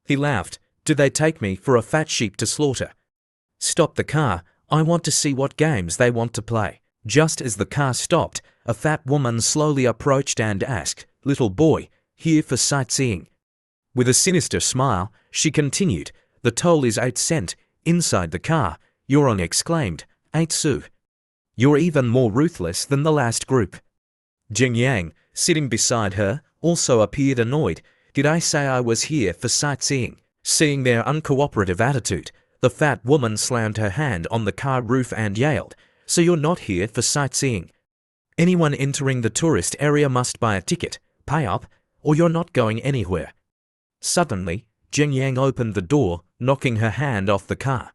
He laughed. Do they take me for a fat sheep to slaughter? Stop the car. I want to see what games they want to play. Just as the car stopped, a fat woman slowly approached and asked, Little boy, here for sightseeing. With a sinister smile, she continued, the toll is 8 cent. Inside the car, Yurong exclaimed, 8 su. You're even more ruthless than the last group. Jingyang, sitting beside her, also appeared annoyed. Did I say I was here for sightseeing? Seeing their uncooperative attitude, the fat woman slammed her hand on the car roof and yelled, So you're not here for sightseeing? Anyone entering the tourist area must buy a ticket, pay up, or you're not going anywhere. Suddenly, Jingyang opened the door, knocking her hand off the car.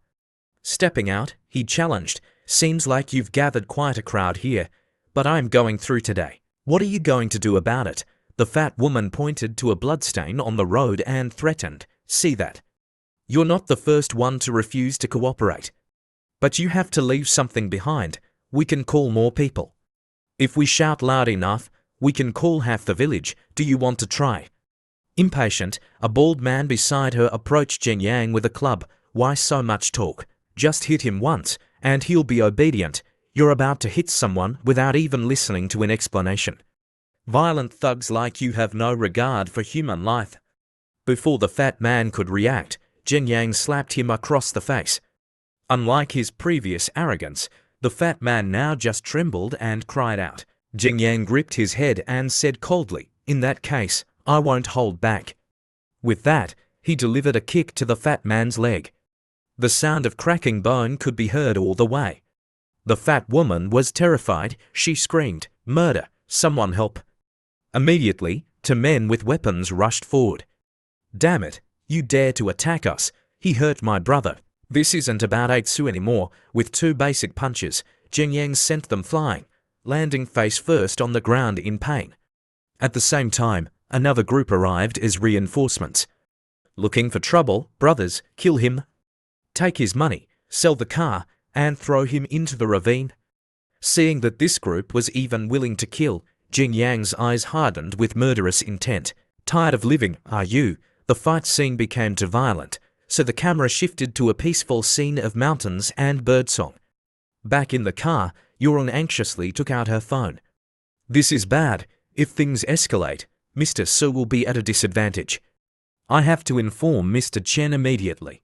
Stepping out, he challenged, Seems like you've gathered quite a crowd here, but I'm going through today. What are you going to do about it? The fat woman pointed to a bloodstain on the road and threatened, See that? You're not the first one to refuse to cooperate. But you have to leave something behind. We can call more people. If we shout loud enough, we can call half the village. Do you want to try? Impatient, a bald man beside her approached Jingyang with a club. Why so much talk? Just hit him once, and he'll be obedient. You're about to hit someone without even listening to an explanation. Violent thugs like you have no regard for human life. Before the fat man could react, Jingyang slapped him across the face. Unlike his previous arrogance, the fat man now just trembled and cried out. Jingyang gripped his head and said coldly, In that case, I won't hold back. With that, he delivered a kick to the fat man's leg. The sound of cracking bone could be heard all the way. The fat woman was terrified. She screamed, Murder! Someone help. Immediately, two men with weapons rushed forward. Damn it, you dare to attack us. He hurt my brother. This isn't about 8 anymore. With 2 basic punches, Jing Yang sent them flying, landing face first on the ground in pain. At the same time, another group arrived as reinforcements. Looking for trouble, brothers, kill him. Take his money, sell the car, and throw him into the ravine. Seeing that this group was even willing to kill, Jing Yang's eyes hardened with murderous intent. Tired of living, are you? The fight scene became too violent, so the camera shifted to a peaceful scene of mountains and birdsong. Back in the car, Yuron anxiously took out her phone. This is bad. If things escalate, Mr. Su will be at a disadvantage. I have to inform Mr. Chen immediately.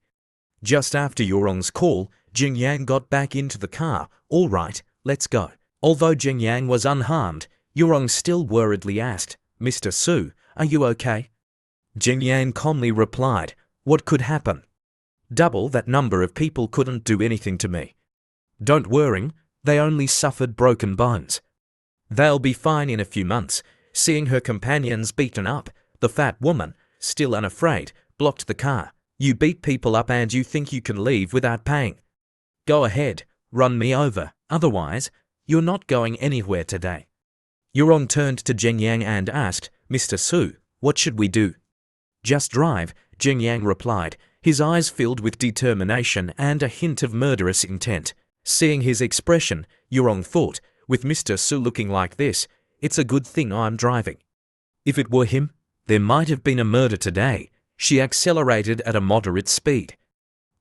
Just after Yuron's call, Jing Yang got back into the car. All right, let's go. Although Jing Yang was unharmed, Yuron still worriedly asked, Mr. Su, are you okay? Jing Yang calmly replied, what could happen? Double that number of people couldn't do anything to me. Don't worry, they only suffered broken bones. They'll be fine in a few months. Seeing her companions beaten up, the fat woman, still unafraid, blocked the car. You beat people up and you think you can leave without paying. Go ahead, run me over, otherwise, you're not going anywhere today. Yuron turned to Jing Yang and asked, Mr. Su, what should we do? Just drive, Jing Yang replied, his eyes filled with determination and a hint of murderous intent. Seeing his expression, Yuron thought, with Mr. Su looking like this, it's a good thing I'm driving. If it were him, there might have been a murder today. She accelerated at a moderate speed.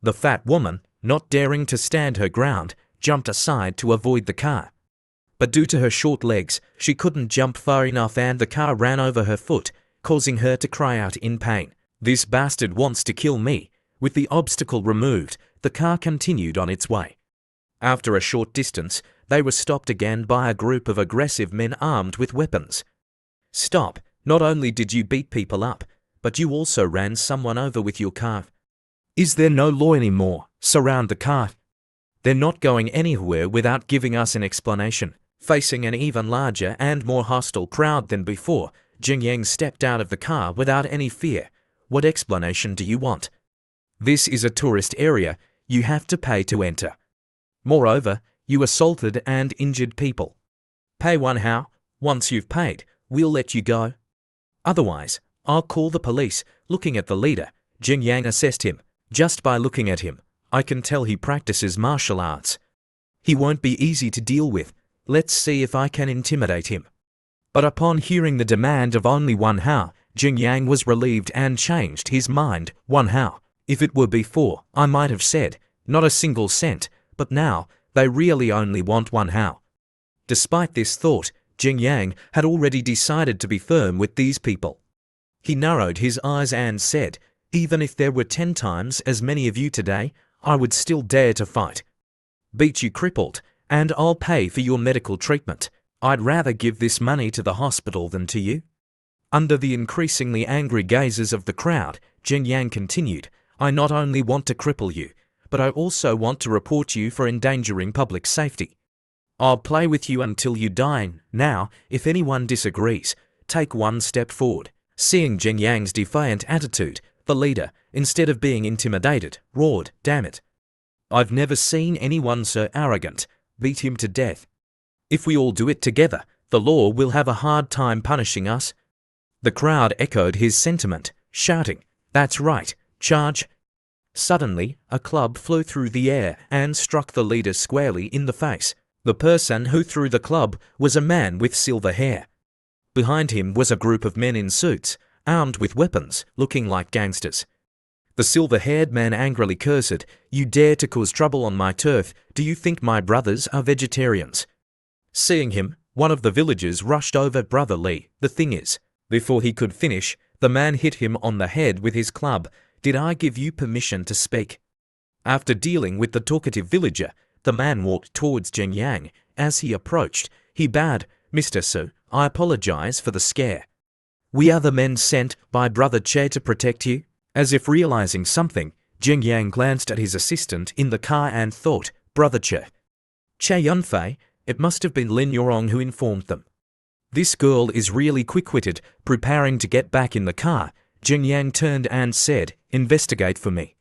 The fat woman, not daring to stand her ground, jumped aside to avoid the car. But due to her short legs, she couldn't jump far enough and the car ran over her foot, causing her to cry out in pain. This bastard wants to kill me. With the obstacle removed, the car continued on its way. After a short distance, they were stopped again by a group of aggressive men armed with weapons. Stop, not only did you beat people up, but you also ran someone over with your car. Is there no law anymore? Surround the car. They're not going anywhere without giving us an explanation. Facing an even larger and more hostile crowd than before, Jing Yang stepped out of the car without any fear. What explanation do you want? This is a tourist area. You have to pay to enter. Moreover, you assaulted and injured people. Pay one how? Once you've paid, we'll let you go. Otherwise, I'll call the police. Looking at the leader, Jing Yang assessed him. Just by looking at him, I can tell he practices martial arts. He won't be easy to deal with. Let's see if I can intimidate him. But upon hearing the demand of only one how, Jing Yang was relieved and changed his mind. One how. If it were before, I might have said, not a single cent, but now, they really only want one how. Despite this thought, Jing Yang had already decided to be firm with these people. He narrowed his eyes and said, even if there were 10 times as many of you today, I would still dare to fight. Beat you crippled, and I'll pay for your medical treatment. I'd rather give this money to the hospital than to you. Under the increasingly angry gazes of the crowd, Jing Yang continued, I not only want to cripple you, but I also want to report you for endangering public safety. I'll play with you until you die. Now, if anyone disagrees, take one step forward. Seeing Jing Yang's defiant attitude, the leader, instead of being intimidated, roared, damn it. I've never seen anyone so arrogant. Beat him to death. If we all do it together, the law will have a hard time punishing us. The crowd echoed his sentiment, shouting, that's right, charge. Suddenly, a club flew through the air and struck the leader squarely in the face. The person who threw the club was a man with silver hair. Behind him was a group of men in suits, armed with weapons, looking like gangsters. The silver-haired man angrily cursed, you dare to cause trouble on my turf, do you think my brothers are vegetarians? Seeing him, one of the villagers rushed over Brother Lee. The thing is, before he could finish, the man hit him on the head with his club. Did I give you permission to speak? After dealing with the talkative villager, the man walked towards Jing Yang. As he approached, he bowed, Mr. Su, I apologize for the scare. We are the men sent by Brother Che to protect you. As if realizing something, Jing Yang glanced at his assistant in the car and thought, Brother Che. Che Yunfei, it must have been Lin Yurong who informed them. This girl is really quick-witted. Preparing to get back in the car, Jing Yang turned and said, "Investigate for me.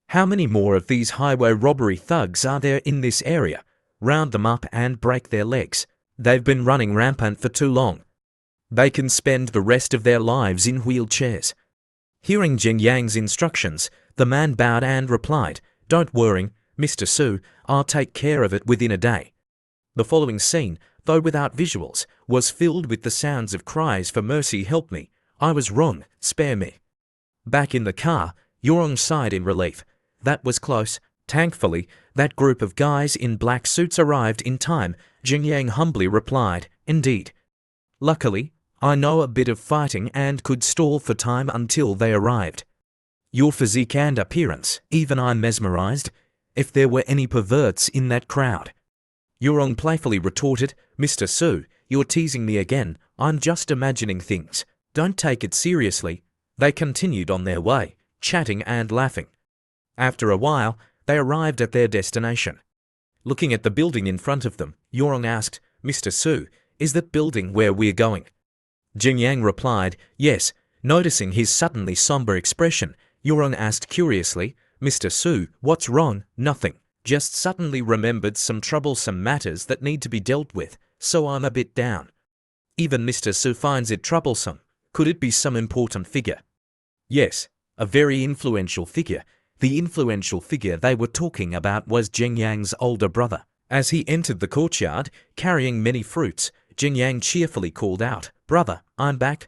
How many more of these highway robbery thugs are there in this area? Round them up and break their legs. They've been running rampant for too long. They can spend the rest of their lives in wheelchairs." Hearing Jing Yang's instructions, the man bowed and replied, "Don't worry, Mr. Su, I'll take care of it within a day." The following scene, though without visuals, was filled with the sounds of cries for mercy. "Help me, I was wrong, spare me." Back in the car, Yurong sighed in relief. That was close. Thankfully, that group of guys in black suits arrived in time. Jing Yang humbly replied, "Indeed. Luckily, I know a bit of fighting and could stall for time until they arrived. Your physique and appearance, even I'm mesmerized. If there were any perverts in that crowd." Yurong playfully retorted, "Mr. Su, you're teasing me again. I'm just imagining things. Don't take it seriously." They continued on their way, chatting and laughing. After a while, they arrived at their destination. Looking at the building in front of them, Yurong asked, "Mr. Su, is that building where we're going?" Jing Yang replied, "Yes." Noticing his suddenly somber expression, Yurong asked curiously, "Mr. Su, what's wrong?" "Nothing. Just suddenly remembered some troublesome matters that need to be dealt with, so I'm a bit down." Even Mr. Su finds it troublesome. Could it be some important figure? Yes, a very influential figure. The influential figure they were talking about was Jing Yang's older brother. As he entered the courtyard, carrying many fruits, Jing Yang cheerfully called out, "Brother, I'm back."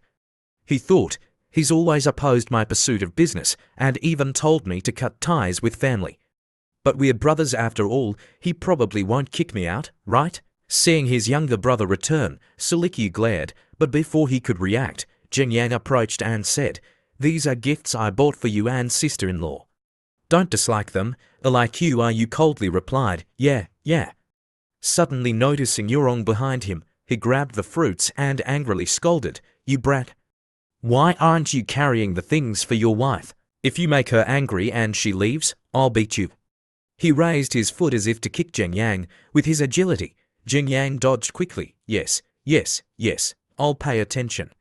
He thought, he's always opposed my pursuit of business and even told me to cut ties with family. But we're brothers after all, he probably won't kick me out, right? Seeing his younger brother return, Sulikyu glared, but before he could react, Jing Yang approached and said, "These are gifts I bought for you and sister-in-law. Don't dislike them." Likyu coldly replied, Yeah. Suddenly noticing Yurong behind him, he grabbed the fruits and angrily scolded, "You brat. Why aren't you carrying the things for your wife? If you make her angry and she leaves, I'll beat you." He raised his foot as if to kick Jing Yang. With his agility, Jing Yang dodged quickly. Yes, I'll pay attention."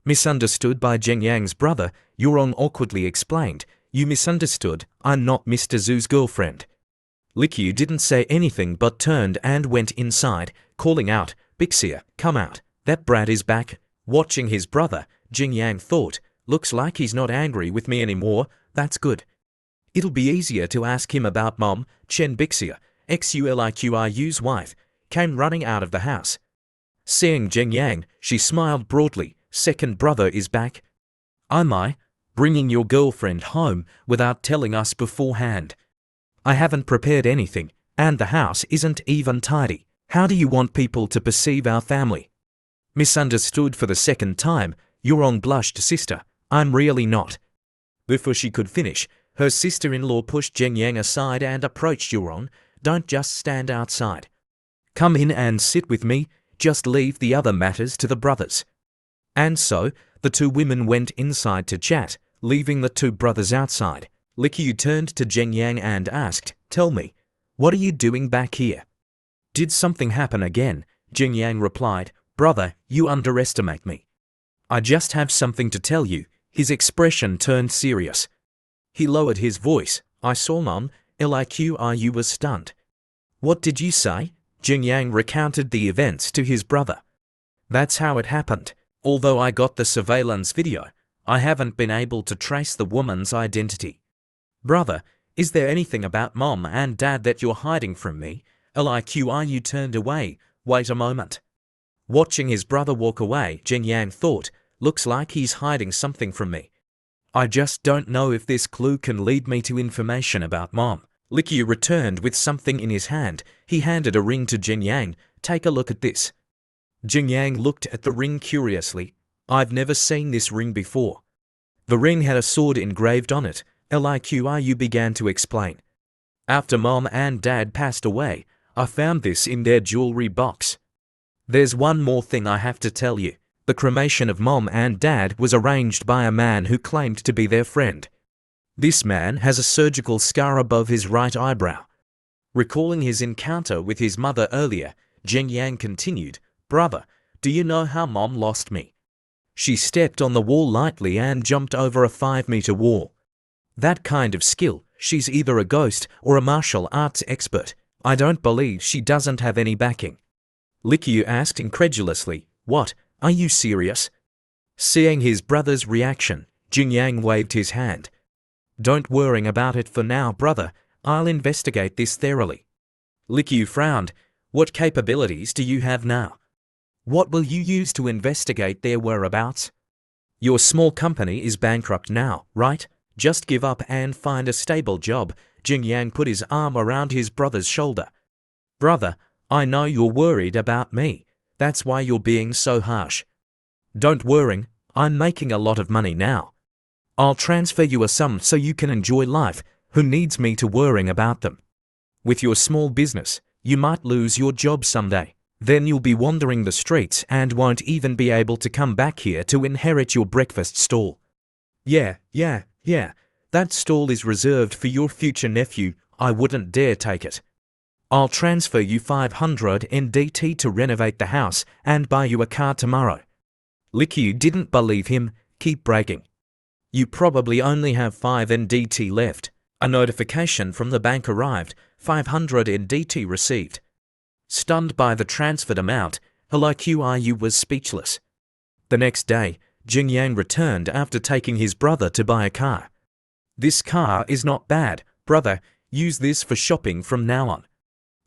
Misunderstood by Jing Yang's brother, Yurong awkwardly explained, "You misunderstood, I'm not Mr. Zhu's girlfriend." Likyu didn't say anything but turned and went inside, calling out, "Bixia, come out, that brat is back." Watching his brother, Jing Yang thought, "Looks like he's not angry with me anymore, that's good. It'll be easier to ask him about Mom." Chen Bixia, Xuliqyu's wife, came running out of the house. Seeing Jing Yang, she smiled broadly, "Second brother is back. I bringing your girlfriend home without telling us beforehand. I haven't prepared anything, and the house isn't even tidy. How do you want people to perceive our family?" Misunderstood for the second time, Yurong blushed. "Sister, I'm really not." Before she could finish, her sister-in-law pushed Jing Yang aside and approached Yurong. "Don't just stand outside. Come in and sit with me, just leave the other matters to the brothers." And so, the two women went inside to chat, leaving the two brothers outside. Likyu turned to Jing Yang and asked, "Tell me, what are you doing back here? Did something happen again?" Jing Yang replied, "Brother, you underestimate me. I just have something to tell you." His expression turned serious. He lowered his voice. "I saw Mom." Likyu was stunned. "What did you say?" Jing Yang recounted the events to his brother. "That's how it happened. Although I got the surveillance video, I haven't been able to trace the woman's identity." "Brother, is there anything about Mom and Dad that you're hiding from me?" Likyu turned away. "Wait a moment." Watching his brother walk away, Jing Yang thought, "Looks like he's hiding something from me. I just don't know if this clue can lead me to information about Mom." Likyu returned with something in his hand. He handed a ring to Jing Yang. "Take a look at this." Jing Yang looked at the ring curiously. "I've never seen this ring before." The ring had a sword engraved on it. Likyu began to explain. "After Mom and Dad passed away, I found this in their jewelry box. There's one more thing I have to tell you. The cremation of Mom and Dad was arranged by a man who claimed to be their friend. This man has a surgical scar above his right eyebrow." Recalling his encounter with his mother earlier, Jing Yang continued, "Brother, Do you know how Mom lost me? She stepped on the wall lightly and jumped over a 5-meter wall. That kind of skill, she's either a ghost or a martial arts expert. I don't believe she doesn't have any backing. Likyu asked incredulously, What, are you serious? Seeing his brother's reaction, Jingyang waved his hand. Don't worry about it for now, brother. I'll investigate this thoroughly. Likyu frowned. What capabilities do you have now? What will you use to investigate their whereabouts? Your small company is bankrupt now, right? Just give up and find a stable job. Jingyang put his arm around his brother's shoulder. Brother, I know you're worried about me. That's why you're being so harsh. Don't worry, I'm making a lot of money now. I'll transfer you a sum so you can enjoy life. Who needs me to worrying about them? With your small business, you might lose your job someday. Then you'll be wandering the streets and won't even be able to come back here to inherit your breakfast stall. Yeah. That stall is reserved for your future nephew. I wouldn't dare take it. I'll transfer you 500 NDT to renovate the house and buy you a car tomorrow. Likyu didn't believe him. Keep bragging. You probably only have 5 NDT left. A notification from the bank arrived. 500 NDT received. Stunned by the transferred amount, Likyu was speechless. The next day, Jingyang returned after taking his brother to buy a car. This car is not bad, brother. Use this for shopping from now on.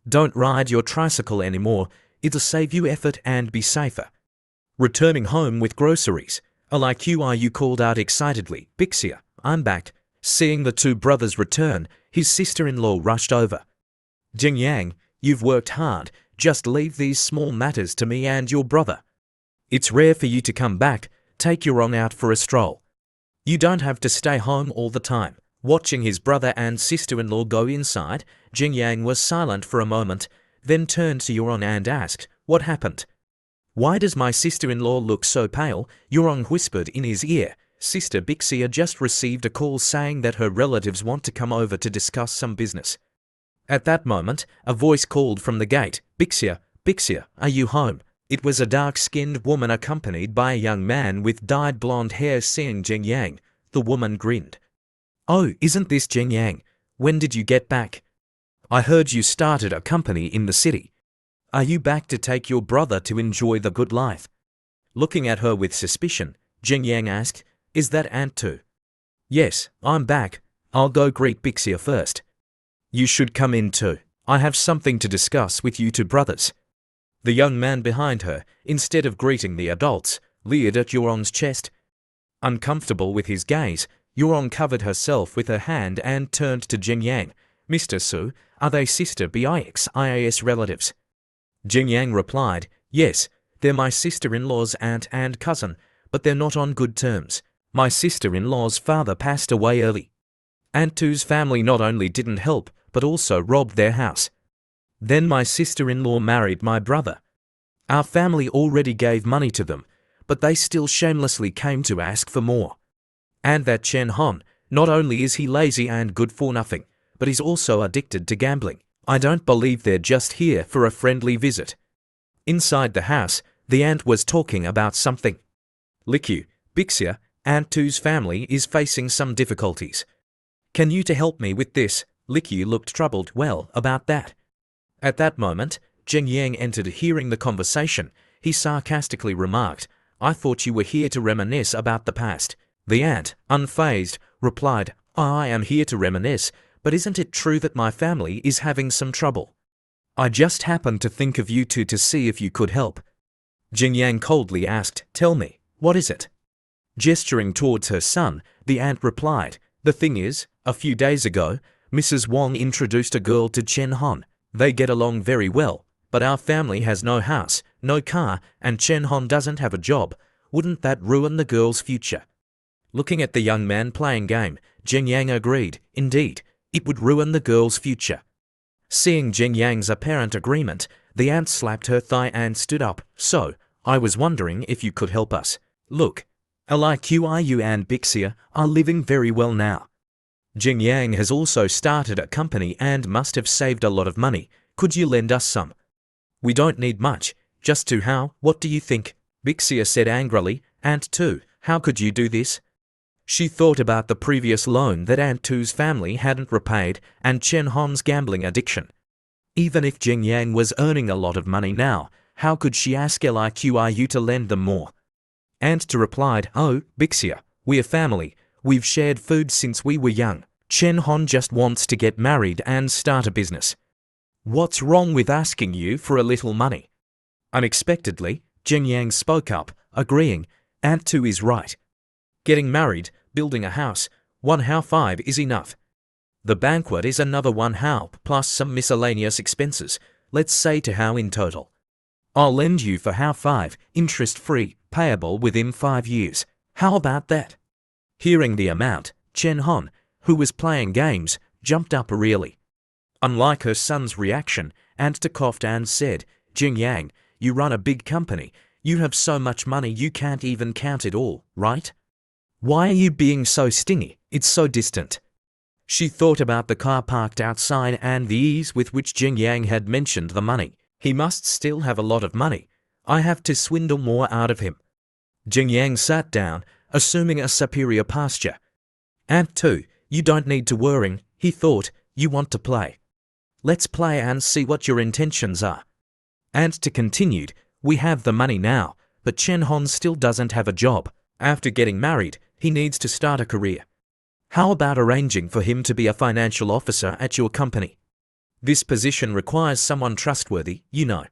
Don't ride your tricycle anymore. It'll save you effort and be safer. Returning home with groceries, Likyu called out excitedly, Bixia, I'm back. Seeing the two brothers return, his sister-in-law rushed over. Jingyang, you've worked hard. Just leave these small matters to me and your brother. It's rare for you to come back. Take Yurong out for a stroll. You don't have to stay home all the time. Watching his brother and sister-in-law go inside, Jingyang was silent for a moment, then turned to Yurong and asked, What happened? Why does my sister-in-law look so pale? Yurong whispered in his ear. Sister Bixia just received a call saying that her relatives want to come over to discuss some business. At that moment, a voice called from the gate, Bixia, are you home? It was a dark-skinned woman accompanied by a young man with dyed blonde hair. Seeing Jingyang, the woman grinned. Oh, isn't this Jingyang? When did you get back? I heard you started a company in the city. Are you back to take your brother to enjoy the good life? Looking at her with suspicion, Jingyang asked, Is that Aunt too? Yes, I'm back. I'll go greet Bixia first. You should come in too. I have something to discuss with you two brothers. The young man behind her, instead of greeting the adults, leered at Yurong's chest. Uncomfortable with his gaze, Yurong covered herself with her hand and turned to Jingyang. Mr. Su, are they sister Bixis relatives? Jingyang replied, Yes, they're my sister-in-law's aunt and cousin, but they're not on good terms. My sister-in-law's father passed away early. Aunt Tu's family not only didn't help, but also robbed their house. Then my sister-in-law married my brother. Our family already gave money to them, but they still shamelessly came to ask for more. And that Chen Hon, not only is he lazy and good for nothing, but he's also addicted to gambling. I don't believe they're just here for a friendly visit. Inside the house, the aunt was talking about something. Likyu, Bixia, Aunt Tu's family is facing some difficulties. Can you to help me with this? Likyu looked troubled. Well, about that. At that moment, Jingyang entered. Hearing the conversation, he sarcastically remarked, I thought you were here to reminisce about the past. The aunt, unfazed, replied, I am here to reminisce, but isn't it true that my family is having some trouble? I just happened to think of you two to see if you could help. Jingyang coldly asked, Tell me, what is it? Gesturing towards her son, the aunt replied, The thing is, a few days ago, Mrs. Wong introduced a girl to Chen Hon. They get along very well, but our family has no house, no car, and Chen Hon doesn't have a job. Wouldn't that ruin the girl's future? Looking at the young man playing game, Jingyang agreed, Indeed, it would ruin the girl's future. Seeing Jingyang's apparent agreement, the aunt slapped her thigh and stood up. So, I was wondering if you could help us. Look, Likyu and Bixia are living very well now. Jingyang has also started a company and must have saved a lot of money. Could you lend us some? We don't need much. Just 2 how? What do you think? Bixia said angrily. Aunt 2, how could you do this? She thought about the previous loan that Aunt 2's family hadn't repaid and Chen Hon's gambling addiction. Even if Jing Yang was earning a lot of money now, how could she ask Liqiu to lend them more? Aunt 2 replied, Oh, Bixia, we're family. We've shared food since we were young. Chen Hon just wants to get married and start a business. What's wrong with asking you for a little money? Unexpectedly, Jing Yang spoke up, agreeing, Aunt 2 is right. Getting married, building a house, 1 how 5 is enough. The banquet is another 1 how plus some miscellaneous expenses, let's say 2 how in total. I'll lend you for how 5, interest-free, payable within 5 years. How about that? Hearing the amount, Chen Hon, who was playing games, jumped up really. Unlike her son's reaction, Aunt 2 coughed and said, Jing Yang, you run a big company. You have so much money you can't even count it all, right? Why are you being so stingy? It's so distant. She thought about the car parked outside and the ease with which Jing Yang had mentioned the money. He must still have a lot of money. I have to swindle more out of him. Jing Yang sat down, assuming a superior posture. Aunt 2, you don't need to worry, he thought, you want to play. Let's play and see what your intentions are. Aunt 2 continued, we have the money now, but Chen Hon still doesn't have a job. After getting married, he needs to start a career. How about arranging for him to be a financial officer at your company? This position requires someone trustworthy, you know.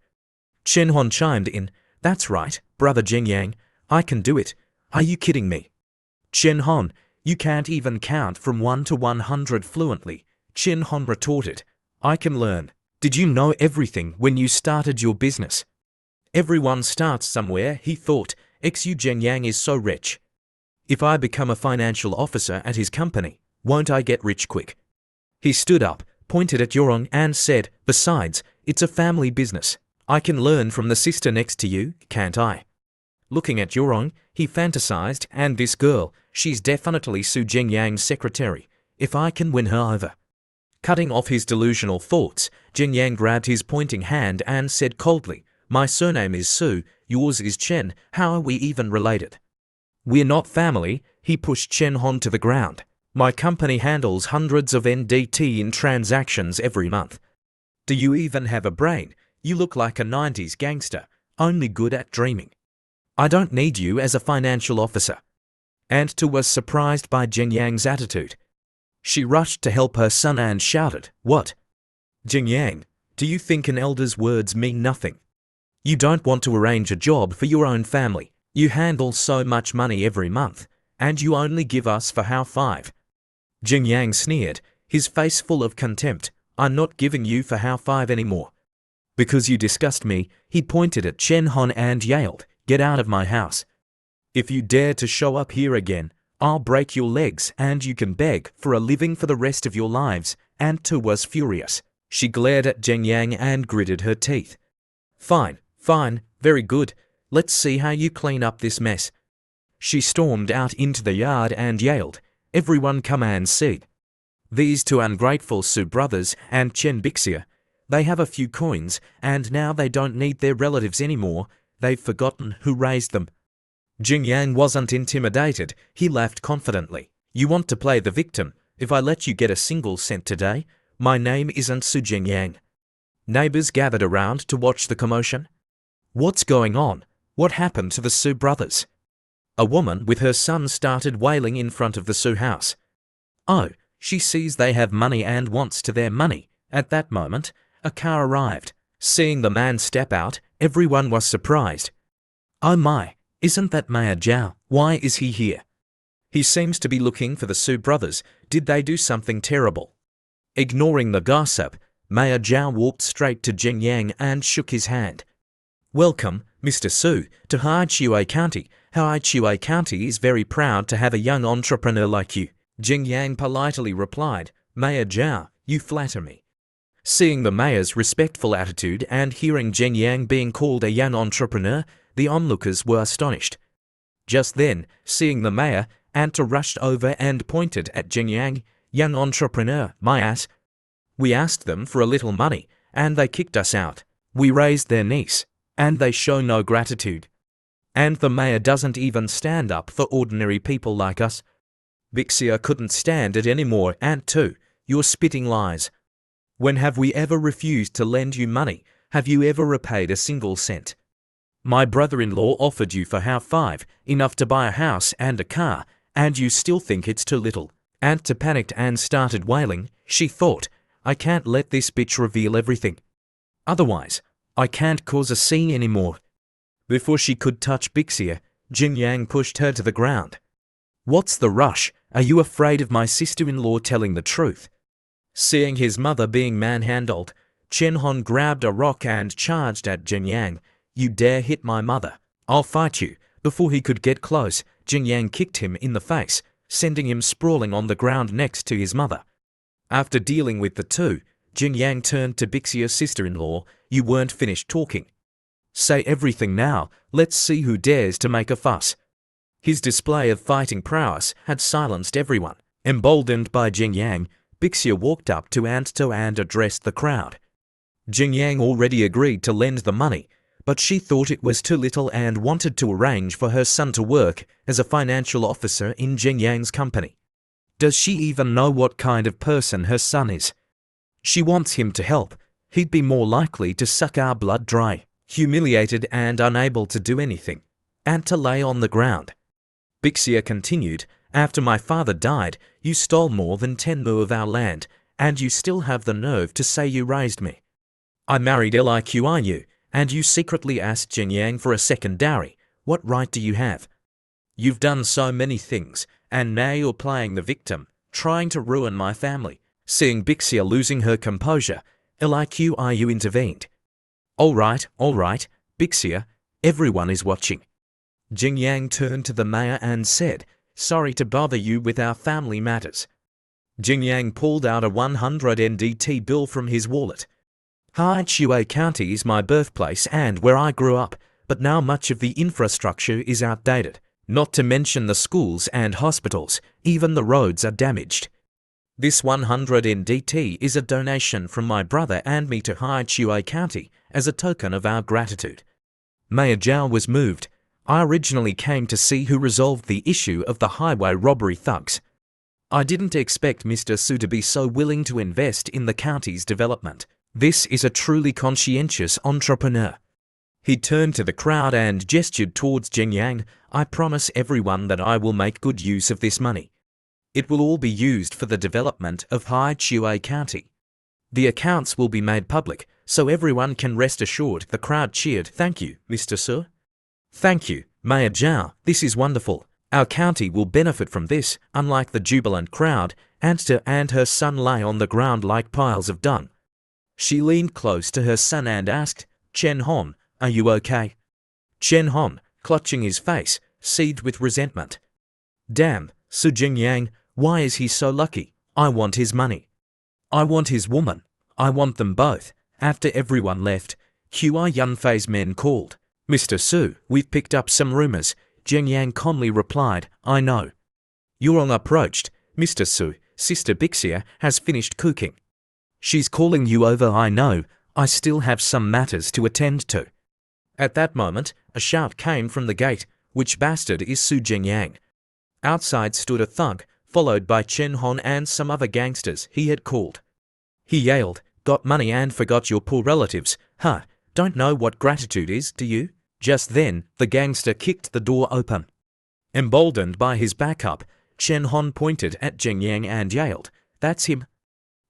Chen Hon chimed in, that's right, brother Jing Yang, I can do it. Are you kidding me? Chen Hon, you can't even count from 1 to 100 fluently. Chen Hon retorted, I can learn. Did you know everything when you started your business? Everyone starts somewhere, he thought. Xu Jing Yang is so rich. If I become a financial officer at his company, won't I get rich quick? He stood up, pointed at Yorong and said, besides, it's a family business. I can learn from the sister next to you, can't I? Looking at Yorong, he fantasized, and this girl, she's definitely Su Jing Yang's secretary, if I can win her over. Cutting off his delusional thoughts, Jing Yang grabbed his pointing hand and said coldly, my surname is Su, yours is Chen, how are we even related? We're not family, he pushed Chen Hon to the ground. My company handles hundreds of NDT in transactions every month. Do you even have a brain? You look like a 90s gangster, only good at dreaming. I don't need you as a financial officer. Aunt 2 was surprised by Jing Yang's attitude. She rushed to help her son and shouted, what? Jing Yang, do you think an elder's words mean nothing? You don't want to arrange a job for your own family. You handle so much money every month, and you only give us for how 5. Jing Yang sneered, his face full of contempt. I'm not giving you for how 5 anymore. Because you disgust me, he pointed at Chen Hon and yelled, get out of my house. If you dare to show up here again, I'll break your legs and you can beg for a living for the rest of your lives. Aunt 2 was furious. She glared at Jing Yang and gritted her teeth. Fine, fine, very good. Let's see how you clean up this mess. She stormed out into the yard and yelled, everyone come and see. These 2 ungrateful Su brothers and Chen Bixia, they have a few coins and now they don't need their relatives anymore. They've forgotten who raised them. Jing Yang wasn't intimidated. He laughed confidently. You want to play the victim? If I let you get a single cent today, my name isn't Su Jing Yang. Neighbors gathered around to watch the commotion. What's going on? What happened to the Su brothers? A woman with her son started wailing in front of the Su house. Oh, she sees they have money and wants to their money. At that moment, a car arrived. Seeing the man step out, everyone was surprised. Oh my, isn't that Maya Zhao? Why is he here? He seems to be looking for the Su brothers. Did they do something terrible? Ignoring the gossip, Maya Zhao walked straight to Jing Yang and shook his hand. Welcome, Mr. Su, to Haiqiu County. Haiqiu County is very proud to have a young entrepreneur like you. Jing Yang politely replied, Maya Zhao, you flatter me. Seeing the mayor's respectful attitude and hearing Jing Yang being called a young entrepreneur, the onlookers were astonished. Just then, seeing the mayor, Aunt 2 rushed over and pointed at Jing Yang, young entrepreneur, my ass. We asked them for a little money, and they kicked us out. We raised their niece. And they show no gratitude. And the mayor doesn't even stand up for ordinary people like us. Bixia couldn't stand it anymore. And two, you're spitting lies. When have we ever refused to lend you money? Have you ever repaid a single cent? My brother-in-law offered you for how 5, enough to buy a house and a car, and you still think it's too little. Anta panicked and started wailing. She thought, I can't let this bitch reveal everything. Otherwise, I can't cause a scene anymore. Before she could touch Bixia, Jin Yang pushed her to the ground. What's the rush? Are you afraid of my sister-in-law telling the truth? Seeing his mother being manhandled, Chen Hon grabbed a rock and charged at Jin Yang. You dare hit my mother? I'll fight you. Before he could get close, Jin Yang kicked him in the face, sending him sprawling on the ground next to his mother. After dealing with the two, Jin Yang turned to Bixia's sister-in-law. You weren't finished talking. Say everything now. Let's see who dares to make a fuss. His display of fighting prowess had silenced everyone. Emboldened by Jin Yang, Bixia walked up to Anto and addressed the crowd. Jin Yang already agreed to lend the money, but she thought it was too little and wanted to arrange for her son to work as a financial officer in Jin Yang's company. Does she even know what kind of person her son is? She wants him to help. He'd be more likely to suck our blood dry. Humiliated and unable to do anything, Anta lay on the ground. Bixia continued, after my father died, you stole more than 10 mu of our land, and you still have the nerve to say you raised me. I married Liqiu, and you secretly asked Jin Yang for a second dowry. What right do you have? You've done so many things, and now you're playing the victim, trying to ruin my family. Seeing Bixia losing her composure, Liqiu intervened. All right, Bixia, everyone is watching. Jin Yang turned to the mayor and said, sorry to bother you with our family matters. Jin Yang pulled out a 100 NDT bill from his wallet. Haichuo County is my birthplace and where I grew up, but now much of the infrastructure is outdated. Not to mention the schools and hospitals, even the roads are damaged. This 100 NDT is a donation from my brother and me to Haichuo County as a token of our gratitude. Mayor Zhao was moved. I originally came to see who resolved the issue of the highway robbery thugs. I didn't expect Mr. Su to be so willing to invest in the county's development. This is a truly conscientious entrepreneur. He turned to the crowd and gestured towards Jin Yang. I promise everyone that I will make good use of this money. It will all be used for the development of Haichuo County. The accounts will be made public, so everyone can rest assured. The crowd cheered. Thank you, Mr. Su. Thank you, Mayor Zhao. This is wonderful. Our county will benefit from this. Unlike the jubilant crowd, Anta and her son lay on the ground like piles of dung. She leaned close to her son and asked, Chen Hon, are you okay? Chen Hon, clutching his face, seethed with resentment. Damn, Su Jin Yang, why is he so lucky? I want his money. I want his woman. I want them both. After everyone left, Qi Yunfei's men called. Mr. Su, we've picked up some rumors. Jin Yang calmly replied, I know. Yurong approached. Mr. Su, Sister Bixia has finished cooking. She's calling you over. I know. I still have some matters to attend to. At that moment, a shout came from the gate. Which bastard is Su Jin Yang? Outside stood a thug, followed by Chen Hon and some other gangsters he had called. He yelled, got money and forgot your poor relatives. Huh, don't know what gratitude is, do you? Just then, the gangster kicked the door open. Emboldened by his backup, Chen Hon pointed at Jin Yang and yelled, that's him.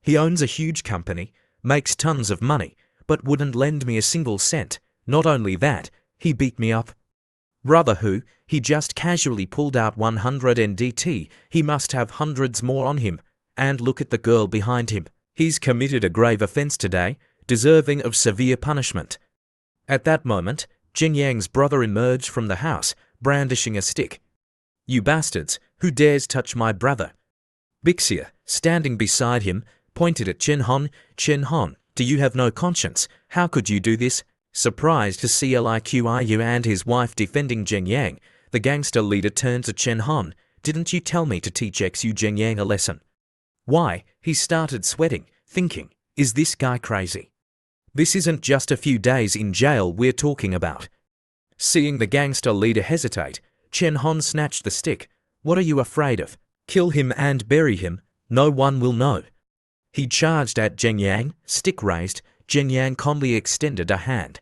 He owns a huge company, makes tons of money, but wouldn't lend me a single cent. Not only that, he beat me up. Brother who, he just casually pulled out 100 NDT, he must have hundreds more on him. And look at the girl behind him. He's committed a grave offense today, deserving of severe punishment. At that moment, Jin Yang's brother emerged from the house, brandishing a stick. You bastards, who dares touch my brother? Bixia, standing beside him, pointed at Chen Hon. Chen Hon, do you have no conscience? How could you do this? Surprised to see Liqiu and his wife defending Jin Yang, the gangster leader turned to Chen Hon. Didn't you tell me to teach Xu Jin Yang a lesson? Why, he started sweating, thinking, is this guy crazy? This isn't just a few days in jail we're talking about. Seeing the gangster leader hesitate, Chen Hon snatched the stick. What are you afraid of? Kill him and bury him. No one will know. He charged at Zheng Yang, stick raised. Zheng Yang calmly extended a hand.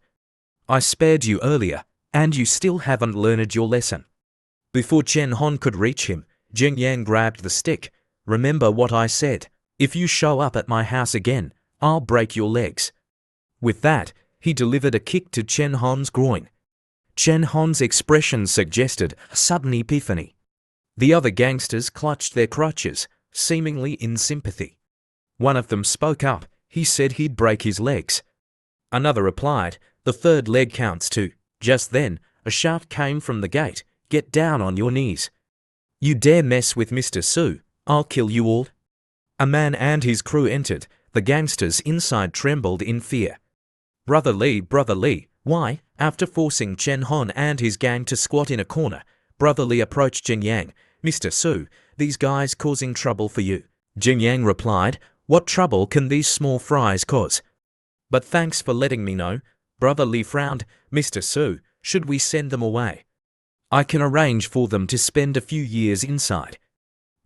I spared you earlier, and you still haven't learned your lesson. Before Chen Hon could reach him, Zheng Yang grabbed the stick. Remember what I said. If you show up at my house again, I'll break your legs. With that, he delivered a kick to Chen Hon's groin. Chen Hon's expression suggested a sudden epiphany. The other gangsters clutched their crutches, seemingly in sympathy. One of them spoke up. He said he'd break his legs. Another replied, the third leg counts too. Just then, a shout came from the gate. Get down on your knees. You dare mess with Mr. Su, I'll kill you all. A man and his crew entered. The gangsters inside trembled in fear. Brother Lee, why? After forcing Chen Hon and his gang to squat in a corner, Brother Lee approached Zheng Yang. Mr. Su, these guys causing trouble for you. Zheng Yang replied, what trouble can these small fries cause? But thanks for letting me know. Brother Lee frowned. Mr. Su, should we send them away? I can arrange for them to spend a few years inside.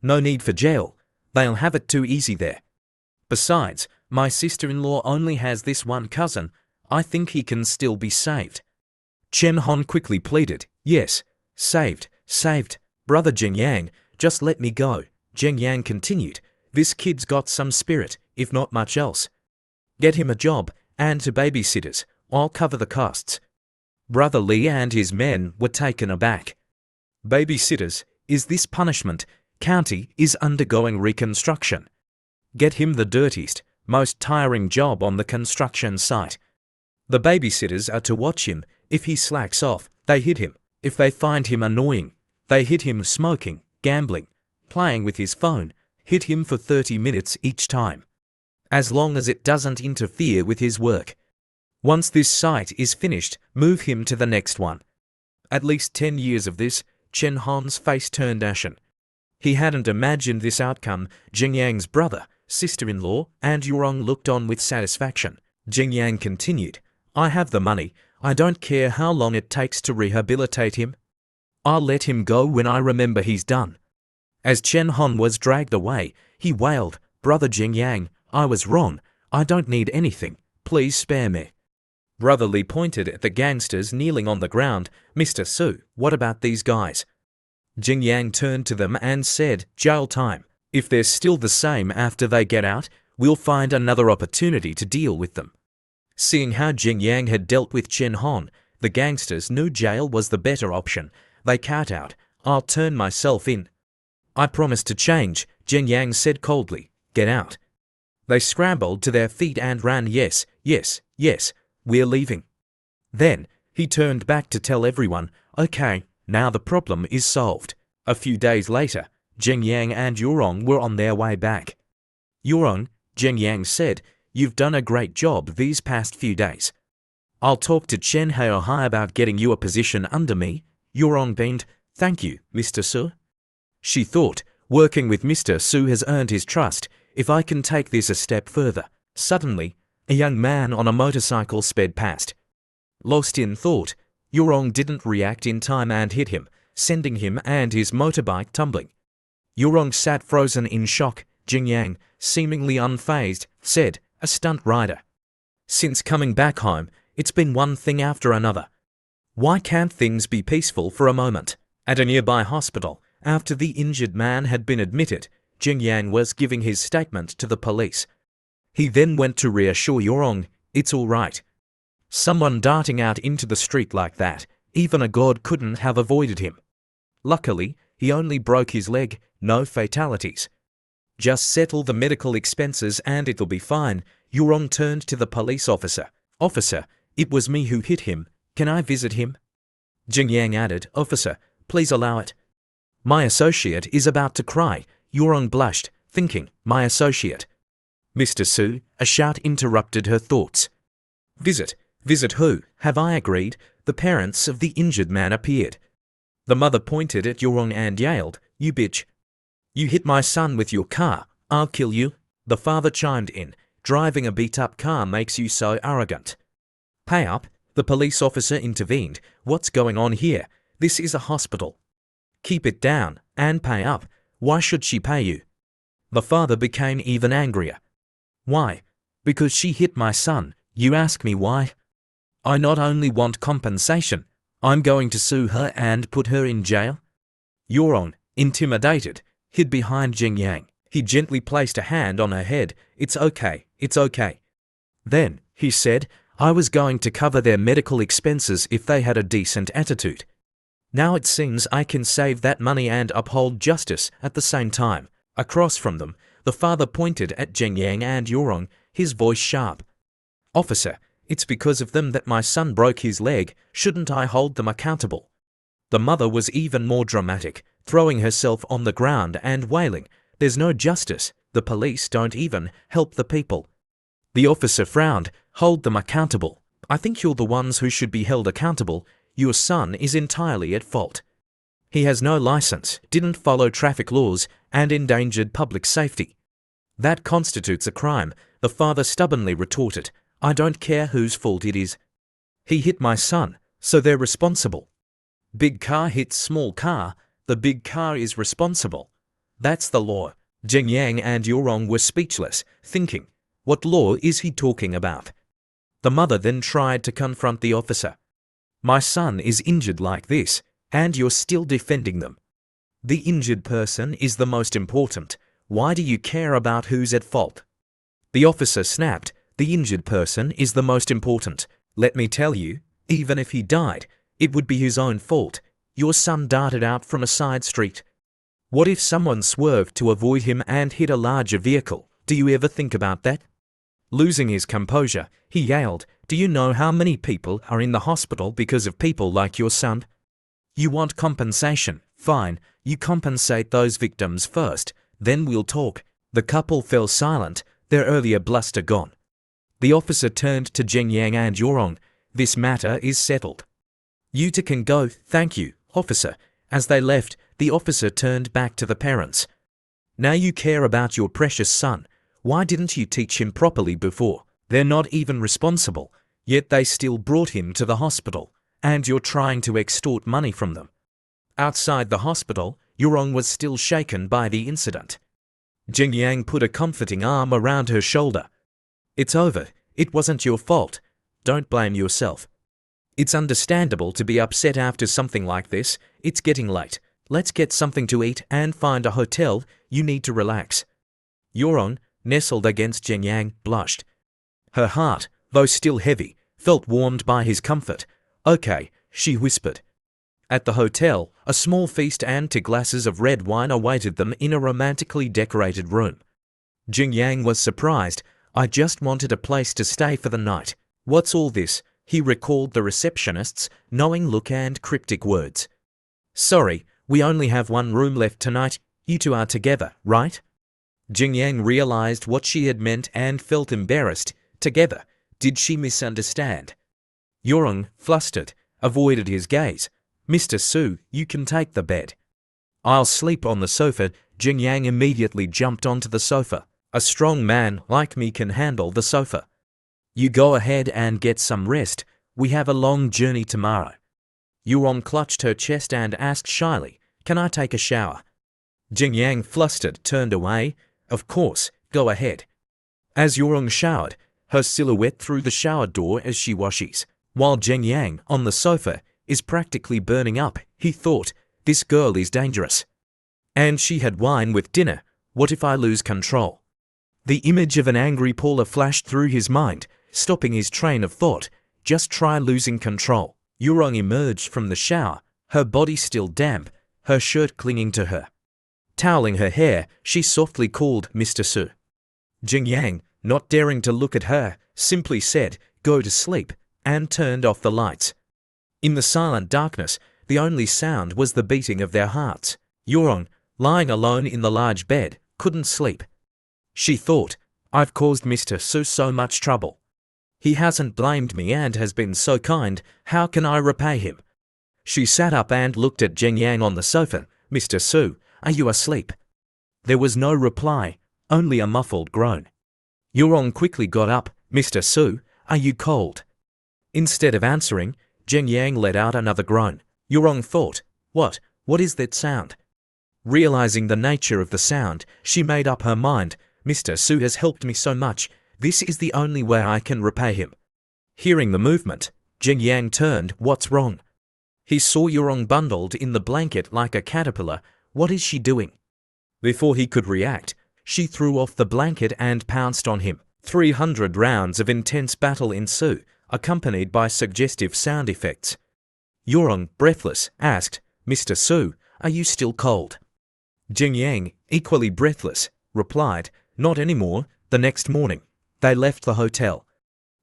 No need for jail. They'll have it too easy there. Besides, my sister-in-law only has this one cousin. I think he can still be saved. Chen Hon quickly pleaded, yes, saved. Brother Zheng Yang, just let me go. Zheng Yang continued, this kid's got some spirit, if not much else. Get him a job, and to babysitters. I'll cover the costs. Brother Lee and his men were taken aback. Babysitters, is this punishment? County is undergoing reconstruction. Get him the dirtiest, most tiring job on the construction site. The babysitters are to watch him. If he slacks off, they hit him. If they find him annoying, they hit him smoking, gambling, playing with his phone. Hit him for 30 minutes each time. As long as it doesn't interfere with his work. Once this site is finished, move him to the next one. At least 10 years of this, Chen Hon's face turned ashen. He hadn't imagined this outcome. Zheng Yang's brother, sister-in-law, and Yurong looked on with satisfaction. Zheng Yang continued, I have the money. I don't care how long it takes to rehabilitate him. I'll let him go when I remember he's done. As Chen Hon was dragged away, he wailed, Brother Zheng Yang, I was wrong. I don't need anything. Please spare me. Brother Lee pointed at the gangsters kneeling on the ground. Mr. Su, what about these guys? Zheng Yang turned to them and said, jail time. If they're still the same after they get out, we'll find another opportunity to deal with them. Seeing how Zheng Yang had dealt with Chen Hon, the gangsters knew jail was the better option. They cat out, I'll turn myself in. I promise to change, Zheng Yang said coldly. Get out. They scrambled to their feet and ran. Yes, we're leaving. Then, he turned back to tell everyone, okay, now the problem is solved. A few days later, Zheng Yang and Yurong were on their way back. Yurong, Zheng Yang said, you've done a great job these past few days. I'll talk to Chen Haohai about getting you a position under me. Yurong beamed, thank you, Mr. Su. She thought, working with Mr. Su has earned his trust. If I can take this a step further. Suddenly, a young man on a motorcycle sped past. Lost in thought, Yurong didn't react in time and hit him, sending him and his motorbike tumbling. Yurong sat frozen in shock. Zheng Yang, seemingly unfazed, said, a stunt rider. Since coming back home, it's been one thing after another. Why can't things be peaceful for a moment? At a nearby hospital, after the injured man had been admitted, Zheng Yang was giving his statement to the police. He then went to reassure Yurong, it's all right. Someone darting out into the street like that, even a god couldn't have avoided him. Luckily, he only broke his leg, no fatalities. Just settle the medical expenses and it'll be fine. Yurong turned to the police officer. Officer, it was me who hit him. Can I visit him? Zheng Yang added, Officer, please allow it. My associate is about to cry. Yurong blushed, thinking, my associate. Mr. Su, a shout interrupted her thoughts. Visit who? Have I agreed? The parents of the injured man appeared. The mother pointed at Yurong and yelled, you bitch. You hit my son with your car, I'll kill you. The father chimed in, Driving a beat-up car makes you so arrogant. Pay up, the police officer intervened. What's going on here? This is a hospital. Keep it down and pay up. Why should she pay you? The father became even angrier. Why? Because she hit my son. You ask me why? I not only want compensation, I'm going to sue her and put her in jail. Yuron, intimidated, hid behind Jing Yang. He gently placed a hand on her head. It's okay, it's okay. Then, he said, I was going to cover their medical expenses if they had a decent attitude. Now it seems I can save that money and uphold justice at the same time. Across from them, the father pointed at Jing Yang and Yuron, his voice sharp. Officer, it's because of them that my son broke his leg. Shouldn't I hold them accountable? The mother was even more dramatic, throwing herself on the ground and wailing, There's no justice. The police don't even help the people. The officer frowned. Hold them accountable. I think you're the ones who should be held accountable. Your son is entirely at fault. He has no license, didn't follow traffic laws, and endangered public safety. That constitutes a crime, the father stubbornly retorted. I don't care whose fault it is. He hit my son, so they're responsible. Big car hits small car, the big car is responsible. That's the law. Jing Yang and Yuron were speechless, thinking, what law is he talking about? The mother then tried to confront the officer. My son is injured like this, and you're still defending them. The injured person is the most important. Why do you care about who's at fault? The officer snapped. The injured person is the most important. Let me tell you, even if he died, it would be his own fault. Your son darted out from a side street. What if someone swerved to avoid him and hit a larger vehicle? Do you ever think about that? Losing his composure, he yelled, Do you know how many people are in the hospital because of people like your son? You want compensation? Fine, you compensate those victims first, then we'll talk. The couple fell silent, their earlier bluster gone. The officer turned to Jing Yang and Yuron. This matter is settled. You two can go, thank you, officer. As they left, the officer turned back to the parents. Now you care about your precious son. Why didn't you teach him properly before? They're not even responsible, yet they still brought him to the hospital, and you're trying to extort money from them. Outside the hospital, Yuron was still shaken by the incident. Jing Yang put a comforting arm around her shoulder. It's over. It wasn't your fault. Don't blame yourself. It's understandable to be upset after something like this. It's getting late. Let's get something to eat and find a hotel. You need to relax. Yuron, nestled against Jing Yang, blushed. Her heart, though still heavy, felt warmed by his comfort. Okay, she whispered. At the hotel, a small feast and 2 glasses of red wine awaited them in a romantically decorated room. Jing Yang was surprised. I just wanted a place to stay for the night. What's all this? He recalled the receptionist's knowing look and cryptic words. Sorry, we only have one room left tonight. You two are together, right? Jing Yang realized what she had meant and felt embarrassed. Together. Did she misunderstand? Yuron, flustered, avoided his gaze. Mr. Su, you can take the bed. I'll sleep on the sofa. Jing Yang immediately jumped onto the sofa. A strong man like me can handle the sofa. You go ahead and get some rest. We have a long journey tomorrow. Yuron clutched her chest and asked shyly, Can I take a shower? Jing Yang, flustered, turned away. Of course, go ahead. As Yuron showered, her silhouette through the shower door as she washes, while Jing Yang, on the sofa, is practically burning up, he thought, this girl is dangerous. And she had wine with dinner. What if I lose control? The image of an angry Paula flashed through his mind, stopping his train of thought. Just try losing control. Yuron emerged from the shower, her body still damp, her shirt clinging to her. Toweling her hair, she softly called Mr. Su. Jing Yang, not daring to look at her, simply said, Go to sleep, and turned off the lights. In the silent darkness, the only sound was the beating of their hearts. Yuron, lying alone in the large bed, couldn't sleep. She thought, I've caused Mr. Su so much trouble. He hasn't blamed me and has been so kind. How can I repay him? She sat up and looked at Jing Yang on the sofa. Mr. Su, are you asleep? There was no reply, only a muffled groan. Yurong quickly got up. Mr. Su, are you cold? Instead of answering, Zheng Yang let out another groan. Yurong thought, what is that sound? Realizing the nature of the sound, she made up her mind. Mr. Su has helped me so much. This is the only way I can repay him. Hearing the movement, Zheng Yang turned. What's wrong? He saw Yurong bundled in the blanket like a caterpillar. What is she doing? Before he could react, she threw off the blanket and pounced on him. 300 rounds of intense battle ensue, accompanied by suggestive sound effects. Yurong, breathless, asked, Mr. Su, are you still cold? Zheng Yang, equally breathless, replied, not anymore. The next morning, they left the hotel.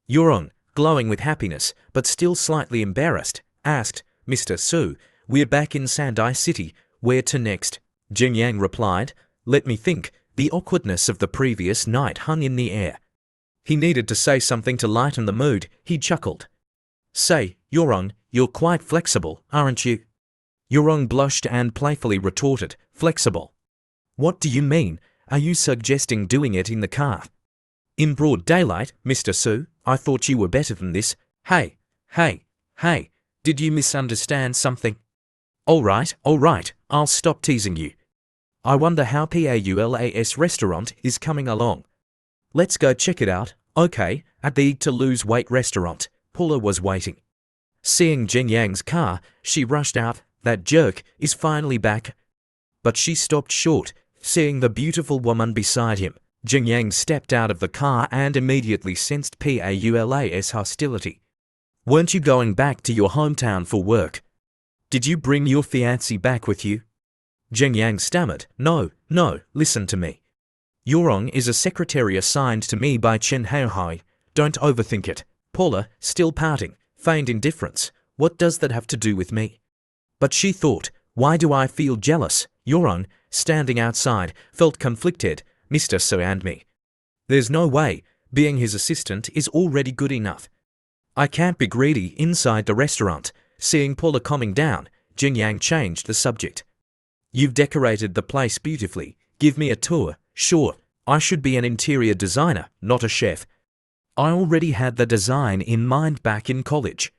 Yurong, glowing with happiness, but still slightly embarrassed, asked, Mr. Su, we're back in Sandai City. Where to next? Zheng Yang replied, let me think. The awkwardness of the previous night hung in the air. He needed to say something to lighten the mood. He chuckled. Say, Yurong, you're quite flexible, aren't you? Yurong blushed and playfully retorted, flexible? What do you mean? Are you suggesting doing it in the car? In broad daylight, Mr. Su, I thought you were better than this. Hey, did you misunderstand something? All right, I'll stop teasing you. I wonder how Paul's restaurant is coming along. Let's go check it out. Okay, at the Eat to Lose Weight restaurant. Paula was waiting. Seeing Zheng Yang's car, she rushed out. That jerk is finally back. But she stopped short, seeing the beautiful woman beside him. Zheng Yang stepped out of the car and immediately sensed Paul's hostility. Weren't you going back to your hometown for work? Did you bring your fiancé back with you? Zheng Yang stammered, No, listen to me. Yurong is a secretary assigned to me by Chen Haihai. Don't overthink it. Paula, still pouting, feigned indifference. What does that have to do with me? But she thought, why do I feel jealous? Yurong, standing outside, felt conflicted. Mr. Su and me. There's no way. Being his assistant is already good enough. I can't be greedy inside the restaurant. Seeing Paula calming down, Zheng Yang changed the subject. You've decorated the place beautifully. Give me a tour. Sure, I should be an interior designer, not a chef. I already had the design in mind back in college.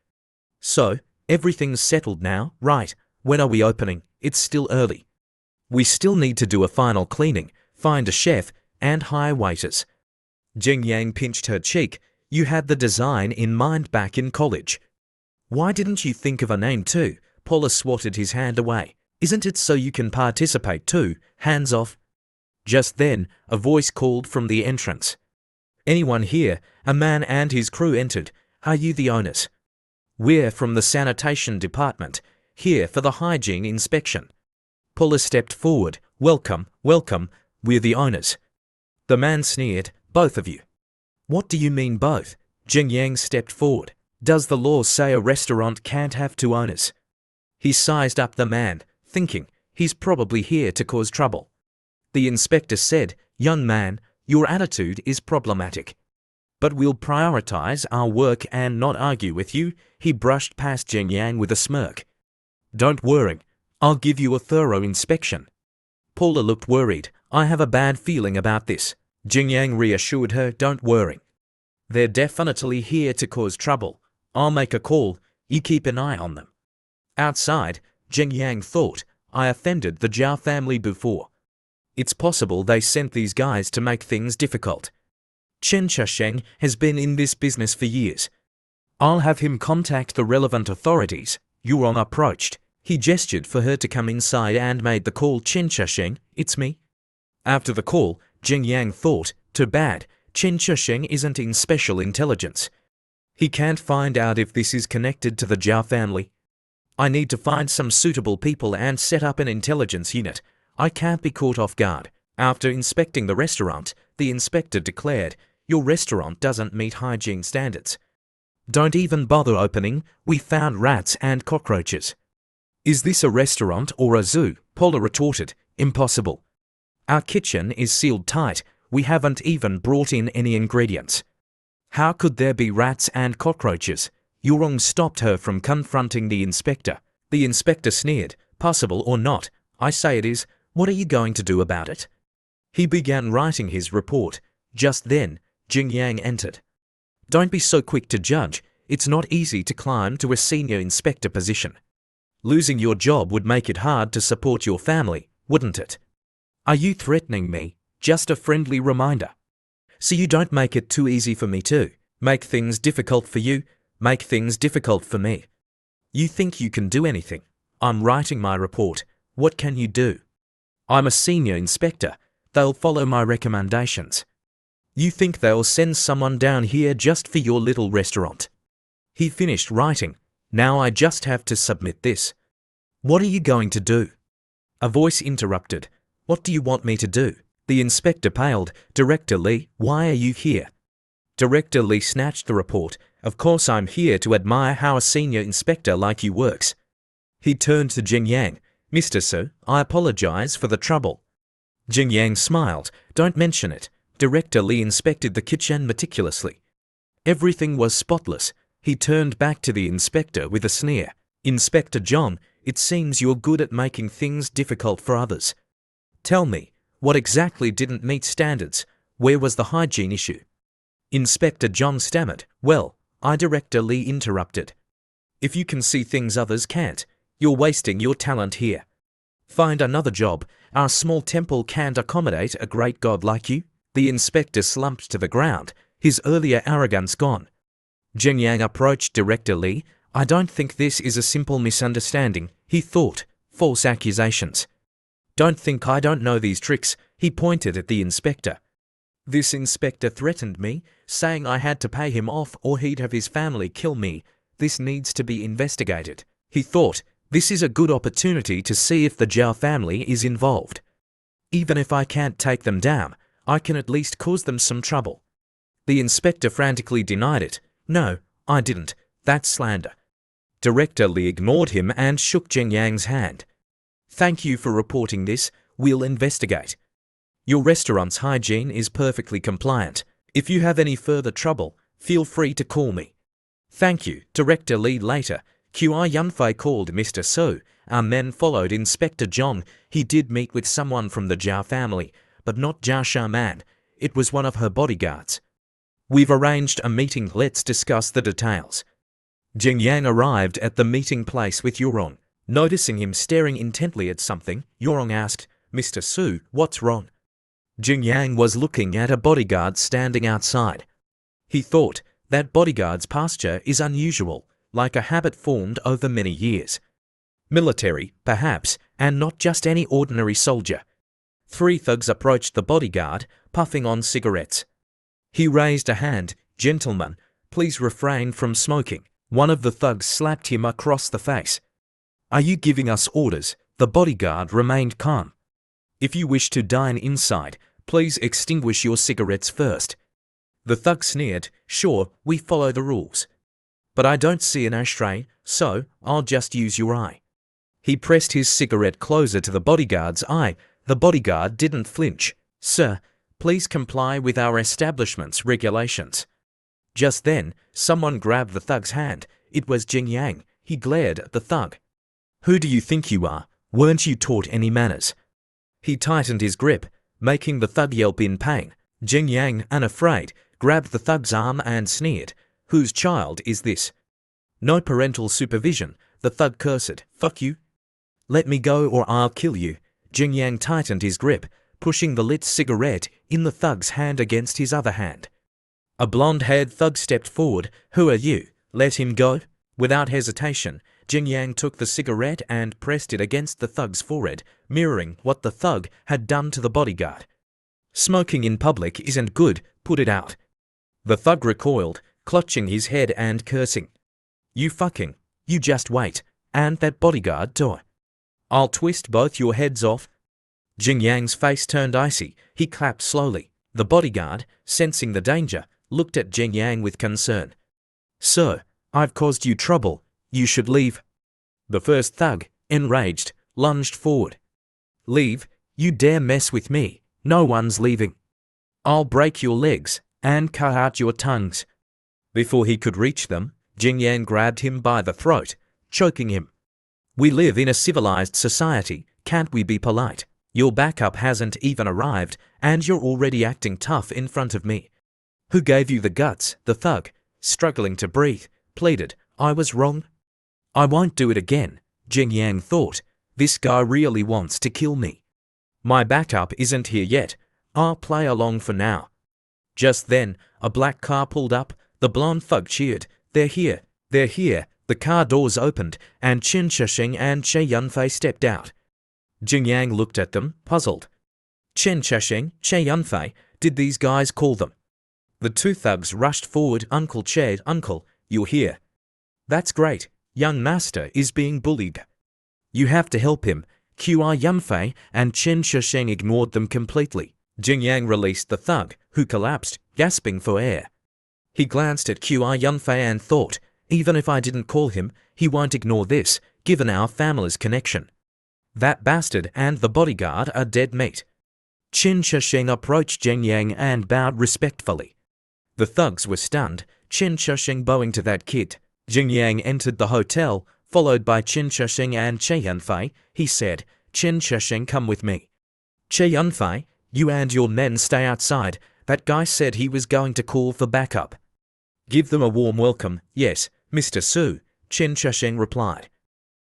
So, everything's settled now, right? When are we opening? It's still early. We still need to do a final cleaning, find a chef, and hire waiters. Zheng Yang pinched her cheek. You had the design in mind back in college. Why didn't you think of a name too? Paula swatted his hand away. Isn't it so you can participate too? Hands off. Just then, a voice called from the entrance. Anyone here? A man and his crew entered. Are you the owners? We're from the sanitation department, here for the hygiene inspection. Paula stepped forward. Welcome, we're the owners. The man sneered, both of you. What do you mean both? Zheng Yang stepped forward. Does the law say a restaurant can't have two owners? He sized up the man, thinking, he's probably here to cause trouble. The inspector said, young man, your attitude is problematic. But we'll prioritize our work and not argue with you. He brushed past Zheng Yang with a smirk. Don't worry, I'll give you a thorough inspection. Paula looked worried. I have a bad feeling about this. Zheng Yang reassured her, don't worry. They're definitely here to cause trouble. I'll make a call. You keep an eye on them. Outside, Zheng Yang thought, I offended the Zhao family before. It's possible they sent these guys to make things difficult. Chen Chasheng has been in this business for years. I'll have him contact the relevant authorities. Yurong approached. He gestured for her to come inside and made the call. Chen Chasheng, it's me. After the call, Zheng Yang thought, too bad, Chen Chasheng isn't in special intelligence. He can't find out if this is connected to the Zhao family. I need to find some suitable people and set up an intelligence unit. I can't be caught off guard. After inspecting the restaurant, the inspector declared, your restaurant doesn't meet hygiene standards. Don't even bother opening. We found rats and cockroaches. Is this a restaurant or a zoo? Paula retorted. Impossible. Our kitchen is sealed tight. We haven't even brought in any ingredients. How could there be rats and cockroaches? Yurong stopped her from confronting the inspector. The inspector sneered. Possible or not, I say it is. What are you going to do about it? He began writing his report. Just then, Jing Yang entered. Don't be so quick to judge. It's not easy to climb to a senior inspector position. Losing your job would make it hard to support your family, wouldn't it? Are you threatening me? Just a friendly reminder. So you don't make it too easy for me too. Make things difficult for you, make things difficult for me. You think you can do anything? I'm writing my report. What can you do? I'm a senior inspector. They'll follow my recommendations. You think they'll send someone down here just for your little restaurant? He finished writing. Now I just have to submit this. What are you going to do? A voice interrupted. What do you want me to do? The inspector paled. Director Lee, why are you here? Director Lee snatched the report. Of course I'm here to admire how a senior inspector like you works. He turned to Jing Yang. Mr. Sir, I apologize for the trouble. Jing Yang smiled. Don't mention it. Director Lee inspected the kitchen meticulously. Everything was spotless. He turned back to the inspector with a sneer. Inspector John, it seems you're good at making things difficult for others. Tell me, what exactly didn't meet standards? Where was the hygiene issue? Inspector John stammered. Well, Director Lee interrupted. If you can see things others can't, you're wasting your talent here. Find another job. Our small temple can't accommodate a great god like you. The inspector slumped to the ground, his earlier arrogance gone. Jing Yang approached Director Lee. I don't think this is a simple misunderstanding, he thought. False accusations. Don't think I don't know these tricks, he pointed at the inspector. This inspector threatened me, saying I had to pay him off or he'd have his family kill me. This needs to be investigated, he thought. This is a good opportunity to see if the Zhao family is involved. Even if I can't take them down, I can at least cause them some trouble. The inspector frantically denied it. No, I didn't. That's slander. Director Lee ignored him and shook Jing Yang's hand. Thank you for reporting this. We'll investigate. Your restaurant's hygiene is perfectly compliant. If you have any further trouble, feel free to call me. Thank you, Director Lee. Later, Qi Yunfei called Mr. So. Our men followed Inspector John. He did meet with someone from the Zhao family, but not Zhao Shaman. It was one of her bodyguards. We've arranged a meeting. Let's discuss the details. Jing Yang arrived at the meeting place with Yurong. Noticing him staring intently at something, Yurong asked, Mr. Su, what's wrong? Jing Yang was looking at a bodyguard standing outside. He thought, that bodyguard's posture is unusual, like a habit formed over many years. Military, perhaps, and not just any ordinary soldier. 3 thugs approached the bodyguard, puffing on cigarettes. He raised a hand. Gentlemen, please refrain from smoking. One of the thugs slapped him across the face. Are you giving us orders? The bodyguard remained calm. If you wish to dine inside, please extinguish your cigarettes first. The thug sneered. Sure, we follow the rules. But I don't see an ashtray, so I'll just use your eye. He pressed his cigarette closer to the bodyguard's eye. The bodyguard didn't flinch. Sir, please comply with our establishment's regulations. Just then, someone grabbed the thug's hand. It was Jing Yang. He glared at the thug. Who do you think you are? Weren't you taught any manners? He tightened his grip, making the thug yelp in pain. Jing Yang, unafraid, grabbed the thug's arm and sneered. Whose child is this? No parental supervision, the thug cursed. Fuck you. Let me go or I'll kill you. Jing Yang tightened his grip, pushing the lit cigarette in the thug's hand against his other hand. A blonde-haired thug stepped forward. Who are you? Let him go. Without hesitation, Jing Yang took the cigarette and pressed it against the thug's forehead, mirroring what the thug had done to the bodyguard. Smoking in public isn't good, put it out. The thug recoiled, clutching his head and cursing. You just wait, and that bodyguard too. I'll twist both your heads off. Jing Yang's face turned icy. He clapped slowly. The bodyguard, sensing the danger, looked at Jing Yang with concern. Sir, I've caused you trouble. You should leave. The first thug, enraged, lunged forward. Leave? You dare mess with me? No one's leaving. I'll break your legs and cut out your tongues. Before he could reach them, Jing Yang grabbed him by the throat, choking him. We live in a civilized society. Can't we be polite? Your backup hasn't even arrived, and you're already acting tough in front of me. Who gave you the guts? The thug, struggling to breathe, pleaded. I was wrong. I won't do it again, Jing Yang thought. This guy really wants to kill me. My backup isn't here yet. I'll play along for now. Just then, a black car pulled up. The blonde thug cheered. They're here. They're here. The car doors opened, and Chen Shisheng and Che Yunfei stepped out. Jing Yang looked at them, puzzled. Chen Shisheng, Che Yunfei, did these guys call them? The two thugs rushed forward. Uncle Che, uncle, you're here. That's great. Young master is being bullied. You have to help him. Qi Yunfei and Chen Shisheng ignored them completely. Jing Yang released the thug, who collapsed, gasping for air. He glanced at Qi Yunfei and thought, even if I didn't call him, he won't ignore this, given our family's connection. That bastard and the bodyguard are dead meat. Chen Shisheng approached Jing Yang and bowed respectfully. The thugs were stunned, Chen Shisheng bowing to that kid. Jing Yang entered the hotel, followed by Chen Shisheng and Che Yunfei. He said, Chen Shisheng, come with me. Che Yunfei, you and your men stay outside. That guy said he was going to call for backup. Give them a warm welcome. Yes, Mr. Su, Chen Shisheng replied.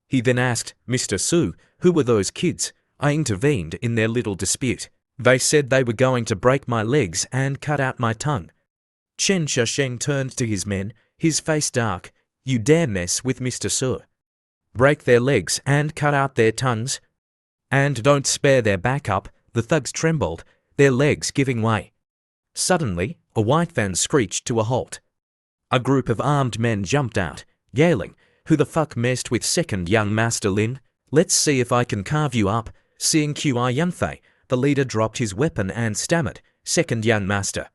He then asked, Mr. Su, who were those kids? I intervened in their little dispute. They said they were going to break my legs and cut out my tongue. Chen Shisheng turned to his men, his face dark. You dare mess with Mr. Su? Break their legs and cut out their tongues? And don't spare their backup? The thugs trembled, their legs giving way. Suddenly, a white van screeched to a halt. A group of armed men jumped out, yelling, Who the fuck messed with second young master Lin? Let's see if I can carve you up. Seeing Qi Yunfei, the leader dropped his weapon and stammered, Second young master.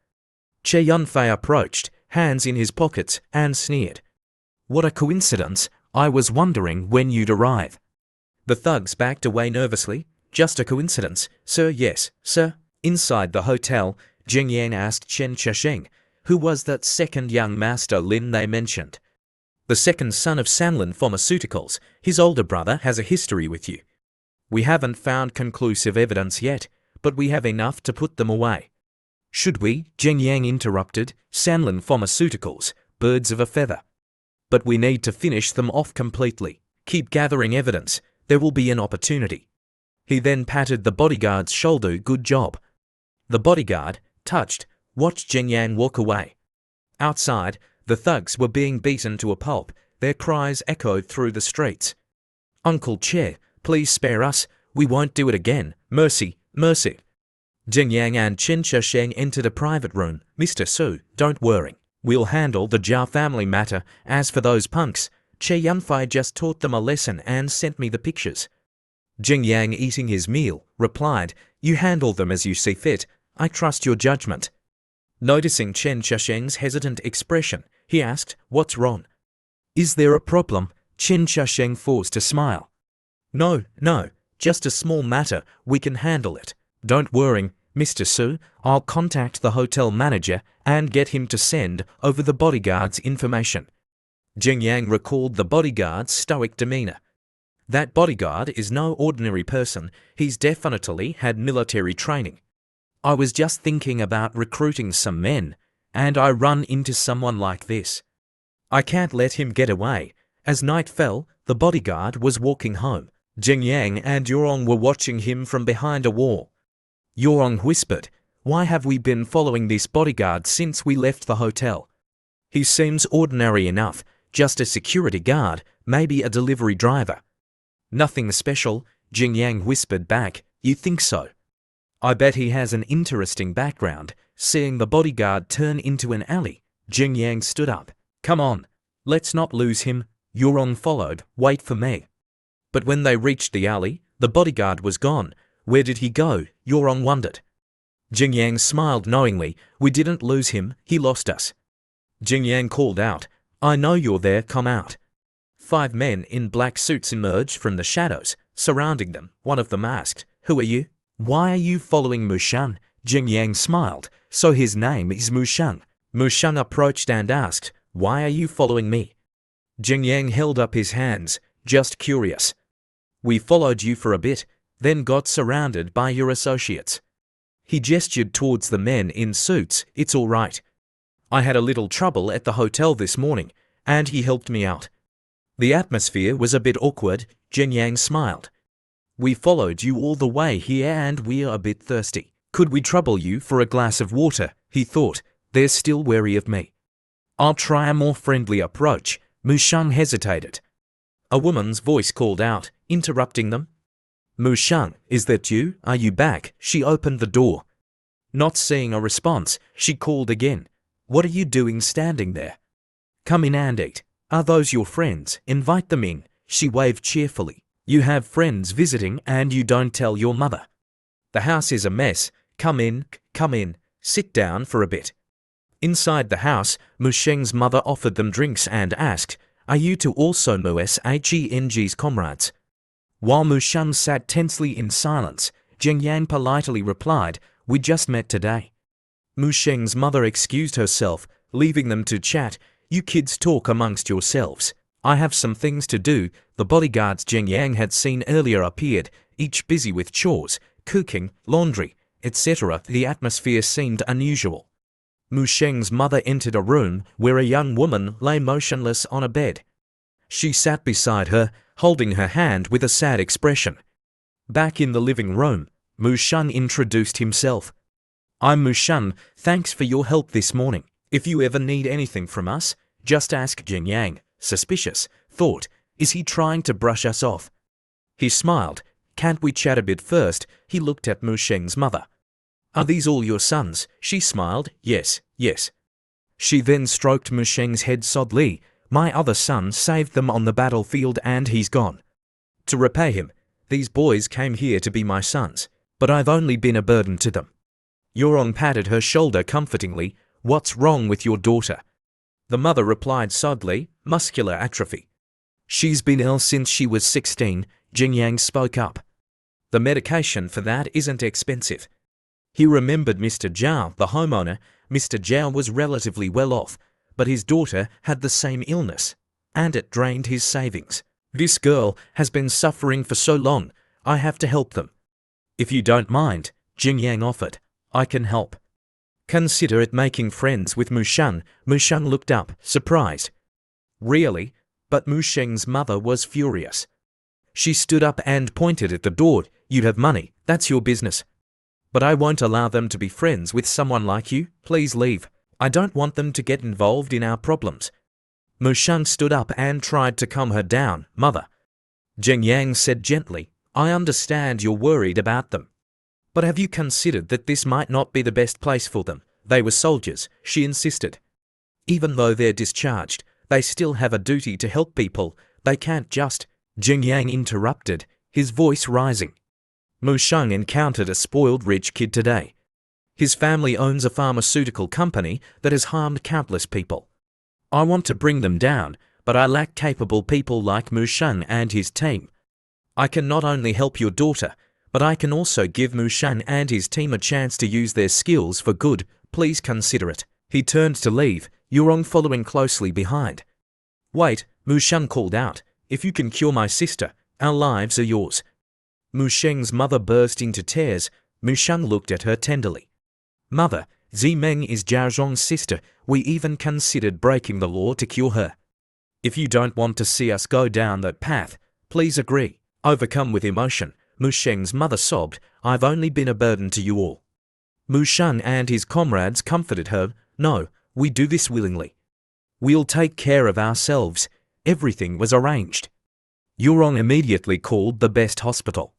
Che Yunfei approached, hands in his pockets, and sneered. What a coincidence, I was wondering when you'd arrive. The thugs backed away nervously. Just a coincidence, sir. Yes, sir. Inside the hotel, Jing Yang asked Chen Shisheng, who was that second young master Lin they mentioned? The second son of Sanlin Pharmaceuticals. His older brother has a history with you. We haven't found conclusive evidence yet, but we have enough to put them away. Should we? Jing Yang interrupted. Sanlin Pharmaceuticals, birds of a feather. But we need to finish them off completely. Keep gathering evidence. There will be an opportunity. He then patted the bodyguard's shoulder. Good job. The bodyguard, touched, watched Jing Yang walk away. Outside, the thugs were being beaten to a pulp. Their cries echoed through the streets. Uncle Che, please spare us. We won't do it again. Mercy, mercy. Jing Yang and Chen Shisheng entered a private room. Mr. Su, don't worry. We'll handle the Zhao family matter. As for those punks, Che Yunfei just taught them a lesson and sent me the pictures. Jing Yang, eating his meal, replied, You handle them as you see fit. I trust your judgment. Noticing Chen Shisheng's hesitant expression, he asked, What's wrong? Is there a problem? Chen Shisheng forced a smile. No, just a small matter. We can handle it. Don't worry, Mr. Su. I'll contact the hotel manager and get him to send over the bodyguard's information. Jing Yang recalled the bodyguard's stoic demeanor. That bodyguard is no ordinary person. He's definitely had military training. I was just thinking about recruiting some men, and I run into someone like this. I can't let him get away. As night fell, the bodyguard was walking home. Jing Yang and Yurong were watching him from behind a wall. Yurong whispered, Why have we been following this bodyguard since we left the hotel? He seems ordinary enough, just a security guard, maybe a delivery driver. Nothing special, Jing Yang whispered back. You think so? I bet he has an interesting background. Seeing the bodyguard turn into an alley, Jing Yang stood up. Come on, let's not lose him. Yurong followed. Wait for me. But when they reached the alley, the bodyguard was gone. Where did he go? Yurong wondered. Jing Yang smiled knowingly. We didn't lose him, he lost us. Jing Yang called out, I know you're there, come out. 5 men in black suits emerged from the shadows, surrounding them. One of them asked, Who are you? Why are you following Mushang? Jing Yang smiled. So his name is Mushang. Mushang approached and asked, Why are you following me? Jing Yang held up his hands, just curious. We followed you for a bit, then got surrounded by your associates. He gestured towards the men in suits. It's all right. I had a little trouble at the hotel this morning, and he helped me out. The atmosphere was a bit awkward, Jin Yang smiled. We followed you all the way here and we're a bit thirsty. Could we trouble you for a glass of water? He thought. They're still wary of me. I'll try a more friendly approach. Musheng hesitated. A woman's voice called out, interrupting them. Musheng, is that you? Are you back? She opened the door. Not seeing a response, she called again. What are you doing standing there? Come in and eat. Are those your friends? Invite them in. She waved cheerfully. You have friends visiting and you don't tell your mother. The house is a mess. Come in, sit down for a bit. Inside the house, Musheng's mother offered them drinks and asked, Are you two also Musheng's comrades? While Musheng sat tensely in silence, Jin Yang politely replied, We just met today. Musheng's mother excused herself, leaving them to chat. You kids talk amongst yourselves. I have some things to do. The bodyguards Jin Yang had seen earlier appeared, each busy with chores, cooking, laundry, etc. The atmosphere seemed unusual. Musheng's mother entered a room where a young woman lay motionless on a bed. She sat beside her, holding her hand with a sad expression. Back in the living room, Musheng introduced himself. I'm Musheng, thanks for your help this morning. If you ever need anything from us, just ask. Jin Yang, suspicious, thought, is he trying to brush us off? He smiled. Can't we chat a bit first? He looked at Musheng's mother. Are these all your sons? She smiled. Yes. She then stroked Musheng's head softly. My other son saved them on the battlefield and he's gone. To repay him, these boys came here to be my sons, but I've only been a burden to them. Yorong patted her shoulder comfortingly. What's wrong with your daughter? The mother replied sadly, muscular atrophy. She's been ill since she was 16, Jin Yang spoke up. The medication for that isn't expensive. He remembered Mr. Zhao, the homeowner. Mr. Zhao was relatively well off, but his daughter had the same illness, and it drained his savings. This girl has been suffering for so long, I have to help them. If you don't mind, Jin Yang offered, I can help. Consider it making friends with Musheng. Musheng looked up, surprised. Really? But Musheng's mother was furious. She stood up and pointed at the door. You have money, that's your business. But I won't allow them to be friends with someone like you. Please leave. I don't want them to get involved in our problems. Musheng stood up and tried to calm her down. Mother. Jin Yang said gently, I understand you're worried about them. But have you considered that this might not be the best place for them? They were soldiers, she insisted. Even though they're discharged, they still have a duty to help people. They can't just… Jin Yang interrupted, his voice rising. Musheng encountered a spoiled rich kid today. His family owns a pharmaceutical company that has harmed countless people. I want to bring them down, but I lack capable people like Musheng and his team. I can not only help your daughter, but I can also give Musheng and his team a chance to use their skills for good. Please consider it. He turned to leave, Yorong following closely behind. Wait, Musheng called out. If you can cure my sister, our lives are yours. Musheng's mother burst into tears. Musheng looked at her tenderly. Mother, Zimeng is Zhaozhong's sister. We even considered breaking the law to cure her. If you don't want to see us go down that path, please agree. Overcome with emotion, Musheng's mother sobbed, I've only been a burden to you all. Musheng and his comrades comforted her. No, we do this willingly. We'll take care of ourselves. Everything was arranged. Yorong immediately called the best hospital.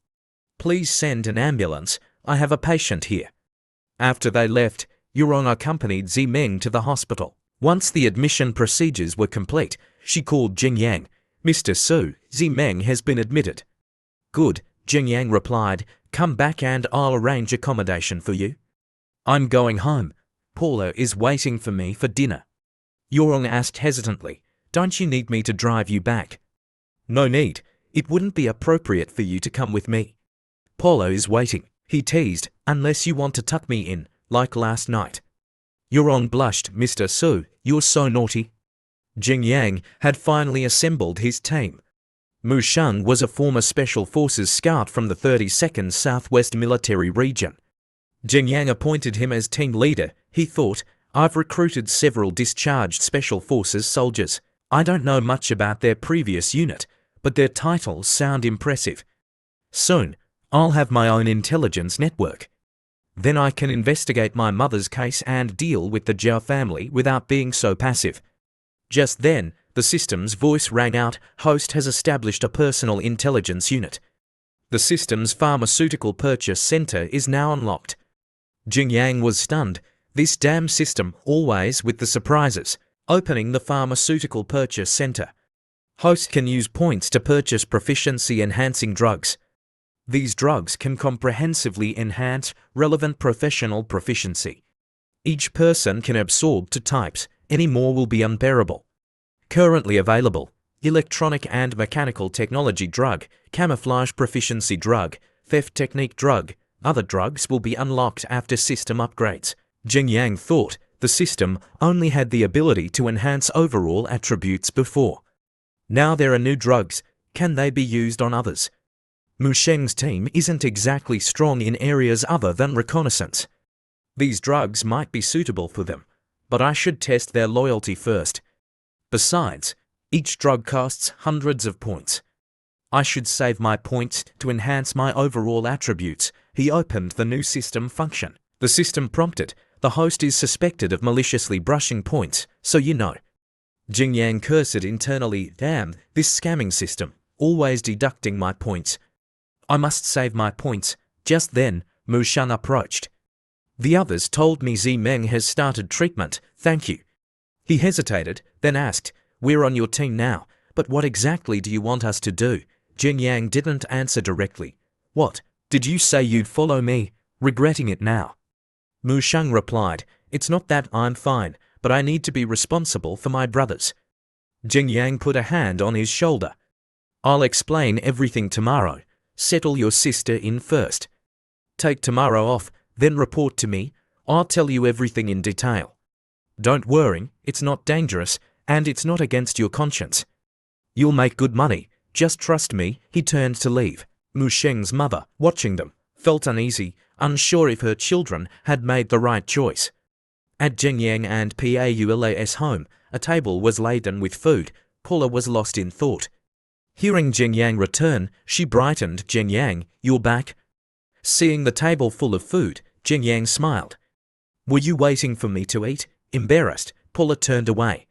Please send an ambulance. I have a patient here. After they left, Yorong accompanied Zimeng to the hospital. Once the admission procedures were complete, she called Jin Yang. Mr. Su, Zimeng has been admitted. Good, Jin Yang replied. Come back and I'll arrange accommodation for you. I'm going home. Paula is waiting for me for dinner. Yorong asked hesitantly, Don't you need me to drive you back? No need. It wouldn't be appropriate for you to come with me. Paula is waiting, he teased, unless you want to tuck me in, like last night. Yorong blushed. Mr. Su, you're so naughty. Jin Yang had finally assembled his team. Musheng was a former Special Forces scout from the 32nd Southwest Military Region. Jin Yang appointed him as team leader. He thought, I've recruited several discharged Special Forces soldiers. I don't know much about their previous unit, but their titles sound impressive. Soon, I'll have my own intelligence network. Then I can investigate my mother's case and deal with the Zhao family without being so passive. Just then, the system's voice rang out, "Host has established a personal intelligence unit." The system's pharmaceutical purchase center is now unlocked. Jingyang was stunned. This damn system, always with the surprises. Opening the pharmaceutical purchase center. Host can use points to purchase proficiency-enhancing drugs. These drugs can comprehensively enhance relevant professional proficiency. Each person can absorb 2 types, any more will be unbearable. Currently available: electronic and mechanical technology drug, camouflage proficiency drug, theft technique drug. Other drugs will be unlocked after system upgrades. Jingyang thought the system only had the ability to enhance overall attributes before. Now there are new drugs. Can they be used on others? Mu Sheng's team isn't exactly strong in areas other than reconnaissance. These drugs might be suitable for them, but I should test their loyalty first. Besides, each drug costs hundreds of points. I should save my points to enhance my overall attributes. He opened the new system function. The system prompted, "The host is suspected of maliciously brushing points, so you know." Jingyang cursed internally, "Damn, this scamming system, always deducting my points. I must save my points." Just then, Mu Sheng approached. "The others told me Zimeng has started treatment, thank you." He hesitated, then asked, "We're on your team now, but what exactly do you want us to do?" Jingyang didn't answer directly. "What, did you say you'd follow me? Regretting it now." Mu Sheng replied, "It's not that, I'm fine, but I need to be responsible for my brothers." Jingyang put a hand on his shoulder. "I'll explain everything tomorrow. Settle your sister in first. Take tomorrow off, then report to me. I'll tell you everything in detail. Don't worry, it's not dangerous, and it's not against your conscience. You'll make good money, just trust me." He turned to leave. Mu Sheng's mother, watching them, felt uneasy, unsure if her children had made the right choice. At Jingyang and Paul's home, a table was laden with food. Paula was lost in thought. Hearing Jingyang return, she brightened. "Jingyang, you're back?" Seeing the table full of food, Jingyang smiled. "Were you waiting for me to eat?" Embarrassed, Paula turned away.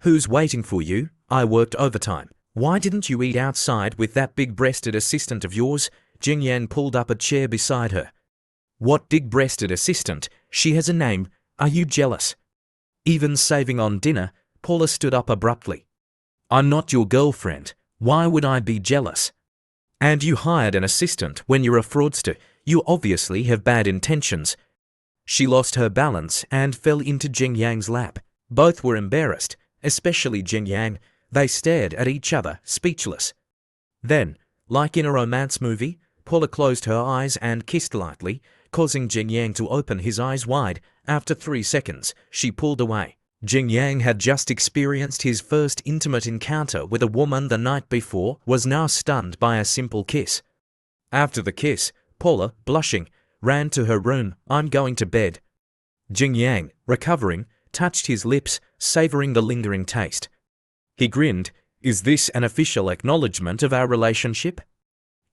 "Who's waiting for you? I worked overtime. Why didn't you eat outside with that big-breasted assistant of yours?" Jingyang pulled up a chair beside her. "What big-breasted assistant? She has a name. Are you jealous?" Even saving on dinner, Paula stood up abruptly. "I'm not your girlfriend. Why would I be jealous? And you hired an assistant when you're a fraudster. You obviously have bad intentions." She lost her balance and fell into Jingyang's lap. Both were embarrassed, especially Jingyang. They stared at each other, speechless. Then, like in a romance movie, Paula closed her eyes and kissed lightly, causing Jingyang to open his eyes wide. After 3 seconds, she pulled away. Jingyang had just experienced his first intimate encounter with a woman the night before, was now stunned by a simple kiss. After the kiss, Paula, blushing, ran to her room. "I'm going to bed." Jingyang, recovering, touched his lips, savoring the lingering taste. He grinned. "Is this an official acknowledgement of our relationship?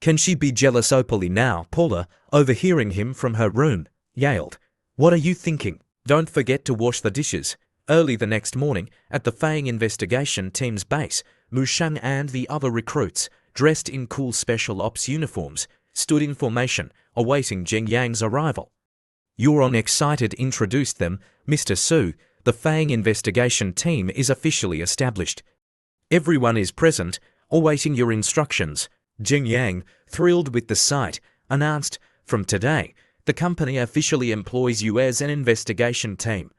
Can she be jealous openly now?" Paula, overhearing him from her room, yelled, "What are you thinking? Don't forget to wash the dishes." Early the next morning, at the Fang investigation team's base, Mu Sheng and the other recruits, dressed in cool special ops uniforms, stood in formation, awaiting Jingyang's arrival. Euron excited introduced them. "Mr. Su, the Fang investigation team is officially established. Everyone is present, awaiting your instructions." Jingyang, thrilled with the sight, announced, "From today, the company officially employs you as an investigation team.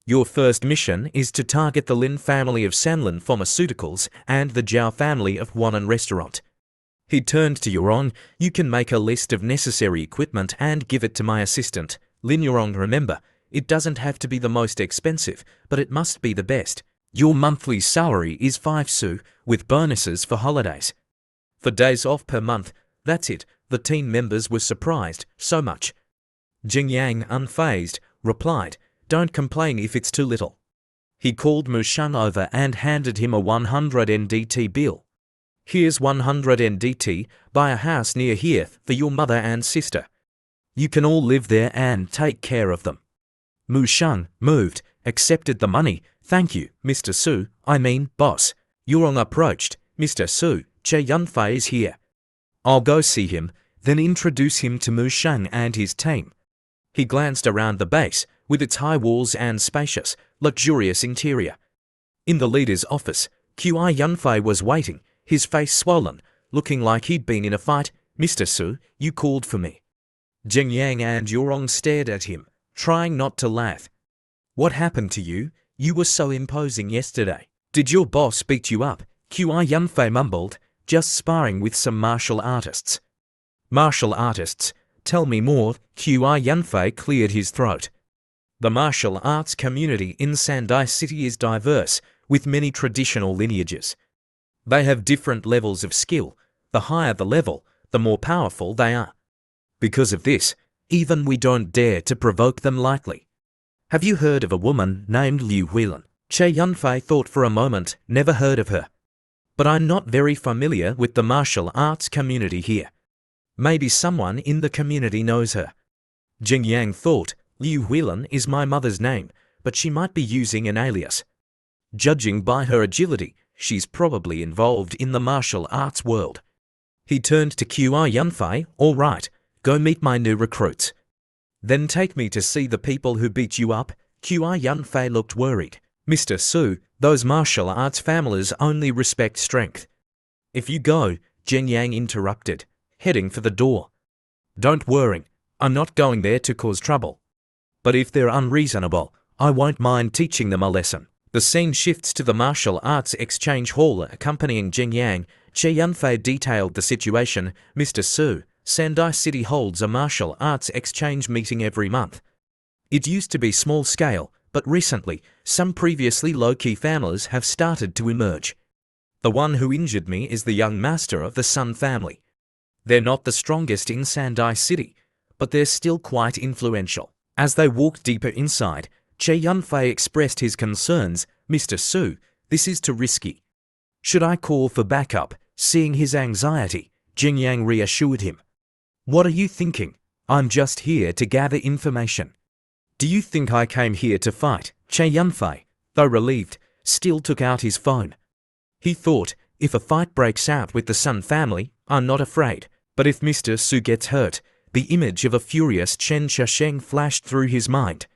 Your first mission is to target the Lin family of Sanlin Pharmaceuticals and the Zhao family of Wanan Restaurant." He turned to Yurong. "You can make a list of necessary equipment and give it to my assistant, Lin Yurong. Remember, it doesn't have to be the most expensive, but it must be the best. Your monthly salary is 5 su, with bonuses for holidays. For days off per month, that's it." The team members were surprised, "So much?" Jingyang, unfazed, replied, don't complain if it's too little. He called Mu Shang over and handed him a 100 NDT bill. Here's 100 NDT, buy a house near here for your mother and sister. You can all live there and take care of them. Mu Shang, moved, accepted the money. Thank you, Mr. Su, boss. Yurong approached. Mr. Su, Che Yunfei is here. I'll go see him, then introduce him to Mu Shang and his team. He glanced around the base, with its high walls and spacious, luxurious interior. In the leader's office, Qi Yunfei was waiting, his face swollen, looking like he'd been in a fight. Mr. Su, you called for me. Jing Yang and Yurong stared at him, trying not to laugh. What happened to you? You were so imposing yesterday. Did your boss beat you up? Qi Yunfei mumbled, just sparring with some martial artists. Martial artists? Tell me more. Qi Yunfei cleared his throat. The martial arts community in Sandai City is diverse, with many traditional lineages. They have different levels of skill. The higher the level, the more powerful they are. Because of this, even we don't dare to provoke them lightly. Have you heard of a woman named Liu Huilan? Che Yunfei thought for a moment, never heard of her. But I'm not very familiar with the martial arts community here. Maybe someone in the community knows her. Jing Yang thought, Liu Huilan is my mother's name, but she might be using an alias. Judging by her agility, she's probably involved in the martial arts world. He turned to Qi Yunfei. All right, go meet my new recruits. Then take me to see the people who beat you up. Qi Yunfei looked worried. Mr. Su, those martial arts families only respect strength. If you go, Jing Yang interrupted, heading for the door. Don't worry, I'm not going there to cause trouble. But if they're unreasonable, I won't mind teaching them a lesson. The scene shifts to the martial arts exchange hall accompanying Jing Yang. Che Yunfei detailed the situation. Mr. Su, Sandai City holds a martial arts exchange meeting every month. It used to be small scale, but recently, some previously low-key families have started to emerge. The one who injured me is the young master of the Sun family. They're not the strongest in Sandai City, but they're still quite influential. As they walked deeper inside, Che Yunfei expressed his concerns. Mr. Su, this is too risky. Should I call for backup? Seeing his anxiety, Jing Yang reassured him. What are you thinking? I'm just here to gather information. Do you think I came here to fight? Che Yunfei, though relieved, still took out his phone. He thought, if a fight breaks out with the Sun family, I'm not afraid. But if Mr. Su gets hurt, the image of a furious Chen Shasheng flashed through his mind.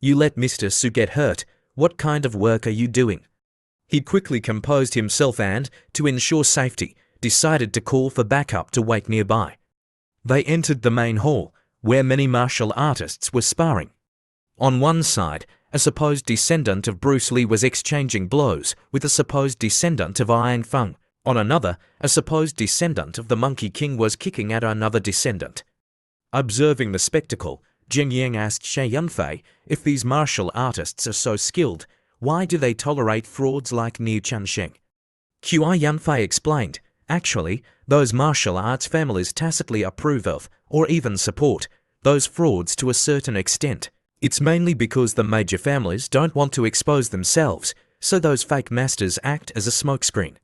You let Mr. Su get hurt, what kind of work are you doing? He quickly composed himself and, to ensure safety, decided to call for backup to wait nearby. They entered the main hall, where many martial artists were sparring. On one side, a supposed descendant of Bruce Lee was exchanging blows with a supposed descendant of Iron Feng. On another, a supposed descendant of the Monkey King was kicking at another descendant. Observing the spectacle, Jing Yang asked Che Yunfei, if these martial artists are so skilled, why do they tolerate frauds like Niu Chansheng? Qi Yunfei explained, actually, those martial arts families tacitly approve of, or even support, those frauds to a certain extent. It's mainly because the major families don't want to expose themselves, so those fake masters act as a smokescreen.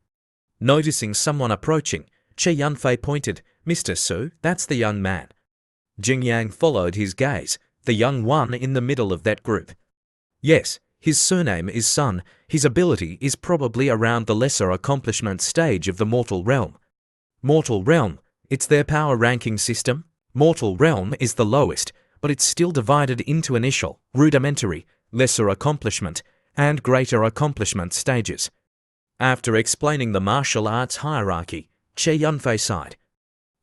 Noticing someone approaching, Che Yunfei pointed, Mr. Su, that's the young man. Jing Yang followed his gaze, the young one in the middle of that group. Yes, his surname is Sun, his ability is probably around the lesser accomplishment stage of the mortal realm. Mortal realm, it's their power ranking system. Mortal realm is the lowest, but it's still divided into initial, rudimentary, lesser accomplishment, and greater accomplishment stages. After explaining the martial arts hierarchy, Che Yunfei sighed.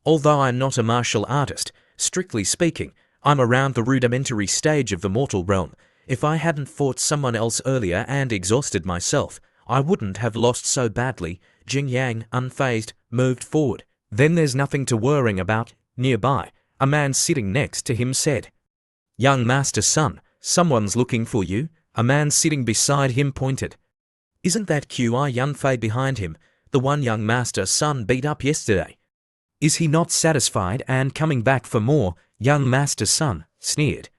Although I'm not a martial artist, strictly speaking, I'm around the rudimentary stage of the mortal realm. If I hadn't fought someone else earlier and exhausted myself, I wouldn't have lost so badly. Jing Yang, unfazed, moved forward. Then there's nothing to worrying about. Nearby, a man sitting next to him said, Young Master Sun, someone's looking for you. A man sitting beside him pointed. Isn't that Qi Yunfei behind him, the one young Master Sun beat up yesterday? Is he not satisfied and coming back for more? Young Master Sun sneered.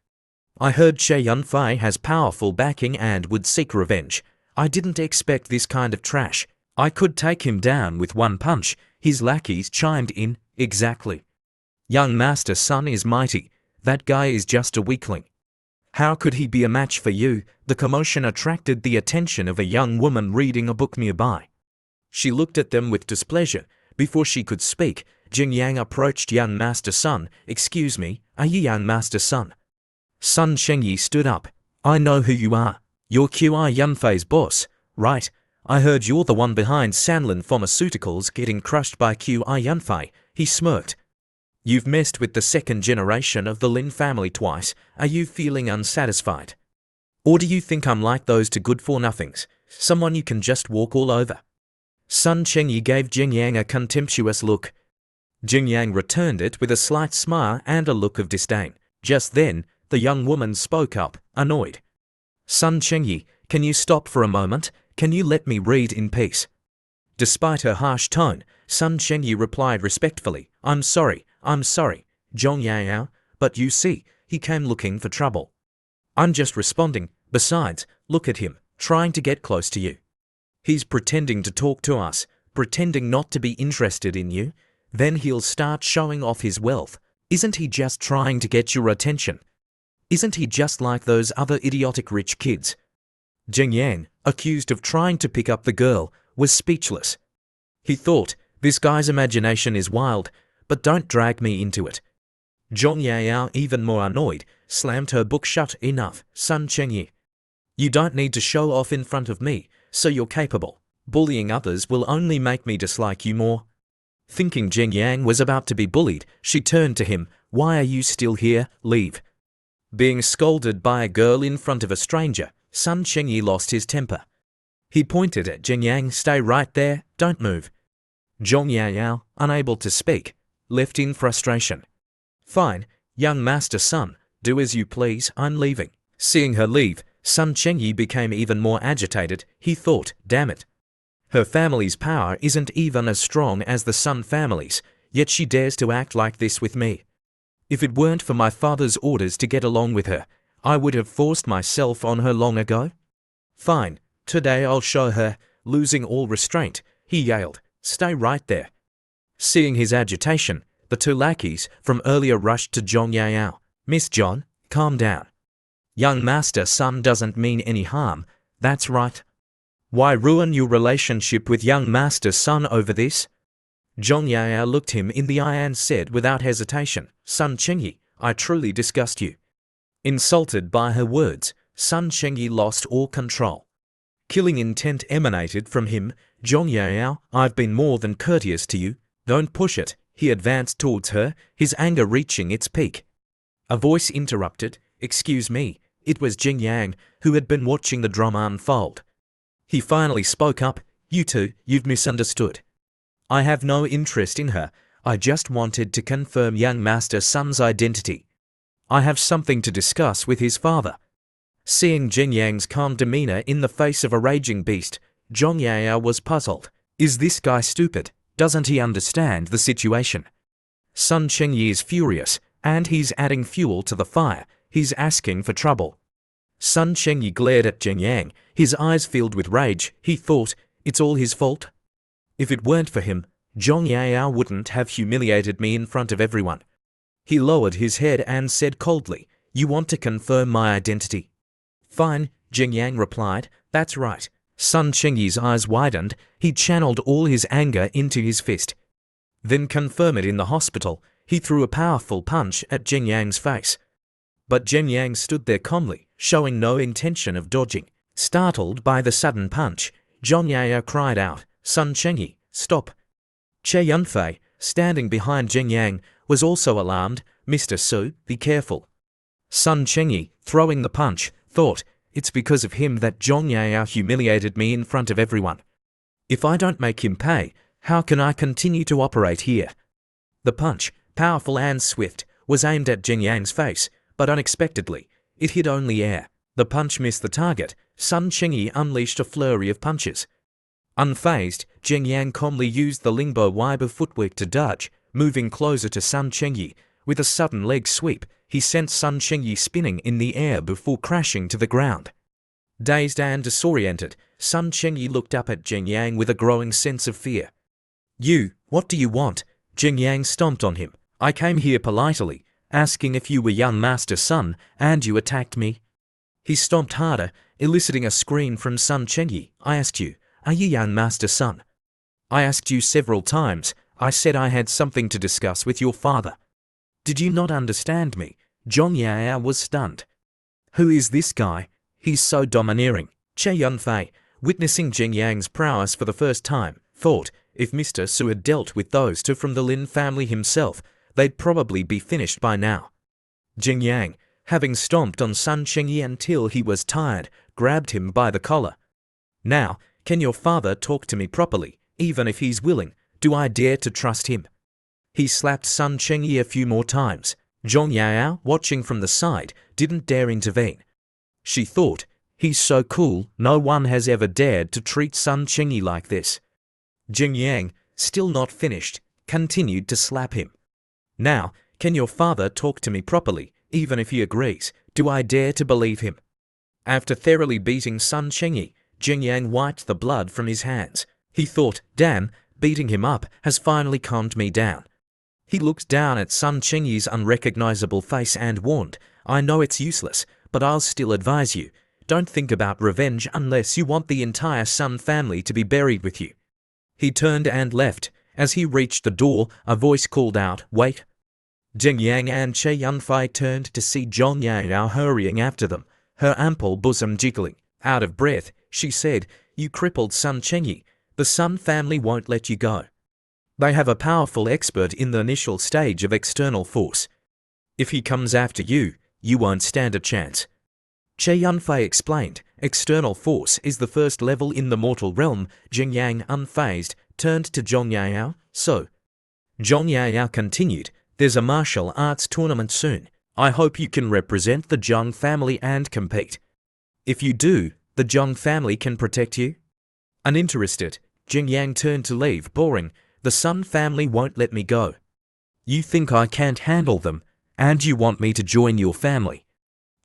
I heard Che Yunfei has powerful backing and would seek revenge. I didn't expect this kind of trash. I could take him down with one punch. His lackeys chimed in, exactly. Young Master Sun is mighty. That guy is just a weakling. How could he be a match for you? The commotion attracted the attention of a young woman reading a book nearby. She looked at them with displeasure. Before she could speak, Jing Yang approached young Master Sun. Excuse me, are you young Master Sun? Sun Chengyi stood up. I know who you are. You're QI Yunfei's boss, right? I heard you're the one behind Sanlin Pharmaceuticals getting crushed by QI Yunfei. He smirked. You've messed with the second generation of the Lin family twice. Are you feeling unsatisfied? Or do you think I'm like those two good-for-nothings, someone you can just walk all over? Sun Chengyi gave Jing Yang a contemptuous look. Jing Yang returned it with a slight smile and a look of disdain. Just then, the young woman spoke up, annoyed. Sun Chengyi, can you stop for a moment? Can you let me read in peace? Despite her harsh tone, Sun Chengyi replied respectfully, I'm sorry, Zhong Yao, but you see, he came looking for trouble. I'm just responding. Besides, look at him, trying to get close to you. He's pretending to talk to us, pretending not to be interested in you. Then he'll start showing off his wealth. Isn't he just trying to get your attention? Isn't he just like those other idiotic rich kids? Jing Yang, accused of trying to pick up the girl, was speechless. He thought, this guy's imagination is wild, but don't drag me into it. Zhong Yao, even more annoyed, slammed her book shut. Enough, Sun Chengyi. You don't need to show off in front of me, so you're capable. Bullying others will only make me dislike you more. Thinking Jing Yang was about to be bullied, she turned to him. Why are you still here? Leave. Being scolded by a girl in front of a stranger, Sun Chengyi lost his temper. He pointed at Jing Yang. Stay right there, don't move. Zhong Yao, unable to speak, left in frustration. Fine, young Master Sun, do as you please, I'm leaving. Seeing her leave, Sun Chengyi became even more agitated. He thought, damn it. Her family's power isn't even as strong as the Sun family's, yet she dares to act like this with me. If it weren't for my father's orders to get along with her, I would have forced myself on her long ago. Fine, today I'll show her. Losing all restraint, he yelled, stay right there. Seeing his agitation, the two lackeys from earlier rushed to Zhong Yao. Miss John, calm down. Young Master Sun doesn't mean any harm, that's right. Why ruin your relationship with young Master Sun over this? Zhong Yao looked him in the eye and said without hesitation, Sun Chengyi, I truly disgust you. Insulted by her words, Sun Chengyi lost all control. Killing intent emanated from him. Zhong Yao, I've been more than courteous to you. Don't push it. He advanced towards her, his anger reaching its peak. A voice interrupted. Excuse me. It was Jing Yang, who had been watching the drama unfold. He finally spoke up. You two, you've misunderstood. I have no interest in her. I just wanted to confirm young Master Sun's identity. I have something to discuss with his father. Seeing Jing Yang's calm demeanor in the face of a raging beast, Zhong Yao was puzzled. Is this guy stupid? Doesn't he understand the situation? Sun Chengyi is furious, and he's adding fuel to the fire. He's asking for trouble. Sun Chengyi glared at Jing Yang, his eyes filled with rage. He thought, it's all his fault. If it weren't for him, Zhong Yao wouldn't have humiliated me in front of everyone. He lowered his head and said coldly, you want to confirm my identity? Fine, Jing Yang replied, that's right. Sun Chengyi's eyes widened. He channeled all his anger into his fist. Then confirm it in the hospital. He threw a powerful punch at Jing Yang's face. But Jing Yang stood there calmly, showing no intention of dodging. Startled by the sudden punch, Zhong Yao cried out, Sun Chengyi, stop. Che Yunfei, standing behind Jing Yang, was also alarmed. Mr. Su, be careful. Sun Chengyi, throwing the punch, thought, it's because of him that Zhong Yao humiliated me in front of everyone. If I don't make him pay, how can I continue to operate here? The punch, powerful and swift, was aimed at Jing Yang's face, but unexpectedly, it hit only air. The punch missed the target. Sun Chengyi unleashed a flurry of punches. Unfazed, Jing Yang calmly used the Lingbo Weibo footwork to dodge, moving closer to Sun Chengyi. With a sudden leg sweep, he sent Sun Chengyi spinning in the air before crashing to the ground. Dazed and disoriented, Sun Chengyi looked up at Jing Yang with a growing sense of fear. "You, what do you want?" Jing Yang stomped on him. "I came here politely, asking if you were young Master Sun, and you attacked me." He stomped harder, eliciting a scream from Sun Chengyi. "I asked you, are you young Master Sun? I asked you several times. I said I had something to discuss with your father. Did you not understand me?" Zhong Yao was stunned. "Who is this guy? He's so domineering." Che Yunfei, witnessing Jing Yang's prowess for the first time, thought if Mr. Su had dealt with those two from the Lin family himself, they'd probably be finished by now. Jing Yang, having stomped on Sun Chengyi until he was tired, grabbed him by the collar. "Now, can your father talk to me properly, even if he's willing? Do I dare to trust him?" He slapped Sun Chengyi a few more times. Zhong Yao, watching from the side, didn't dare intervene. She thought, he's so cool, no one has ever dared to treat Sun Chengyi like this. Jing Yang, still not finished, continued to slap him. "Now, can your father talk to me properly, even if he agrees? Do I dare to believe him?" After thoroughly beating Sun Chengyi, Jing Yang wiped the blood from his hands. He thought, damn, beating him up has finally calmed me down. He looked down at Sun Chengyi's unrecognizable face and warned, "I know it's useless, but I'll still advise you. Don't think about revenge unless you want the entire Sun family to be buried with you." He turned and left. As he reached the door, a voice called out, "Wait." Jing Yang and Che Yunfei turned to see Zhong Yao hurrying after them, her ample bosom jiggling. Out of breath, she said, "You crippled Sun Chengyi. The Sun family won't let you go. They have a powerful expert in the initial stage of external force. If he comes after you, you won't stand a chance." Che Yunfei explained, "External force is the first level in the mortal realm." Jing Yang, unfazed, turned to Zhong Yao. "So?" Zhong Yao continued, "There's a martial arts tournament soon. I hope you can represent the Zhang family and compete. If you do, the Zhang family can protect you." Uninterested, Jing Yang turned to leave. "Boring. The Sun family won't let me go." "You think I can't handle them, and you want me to join your family?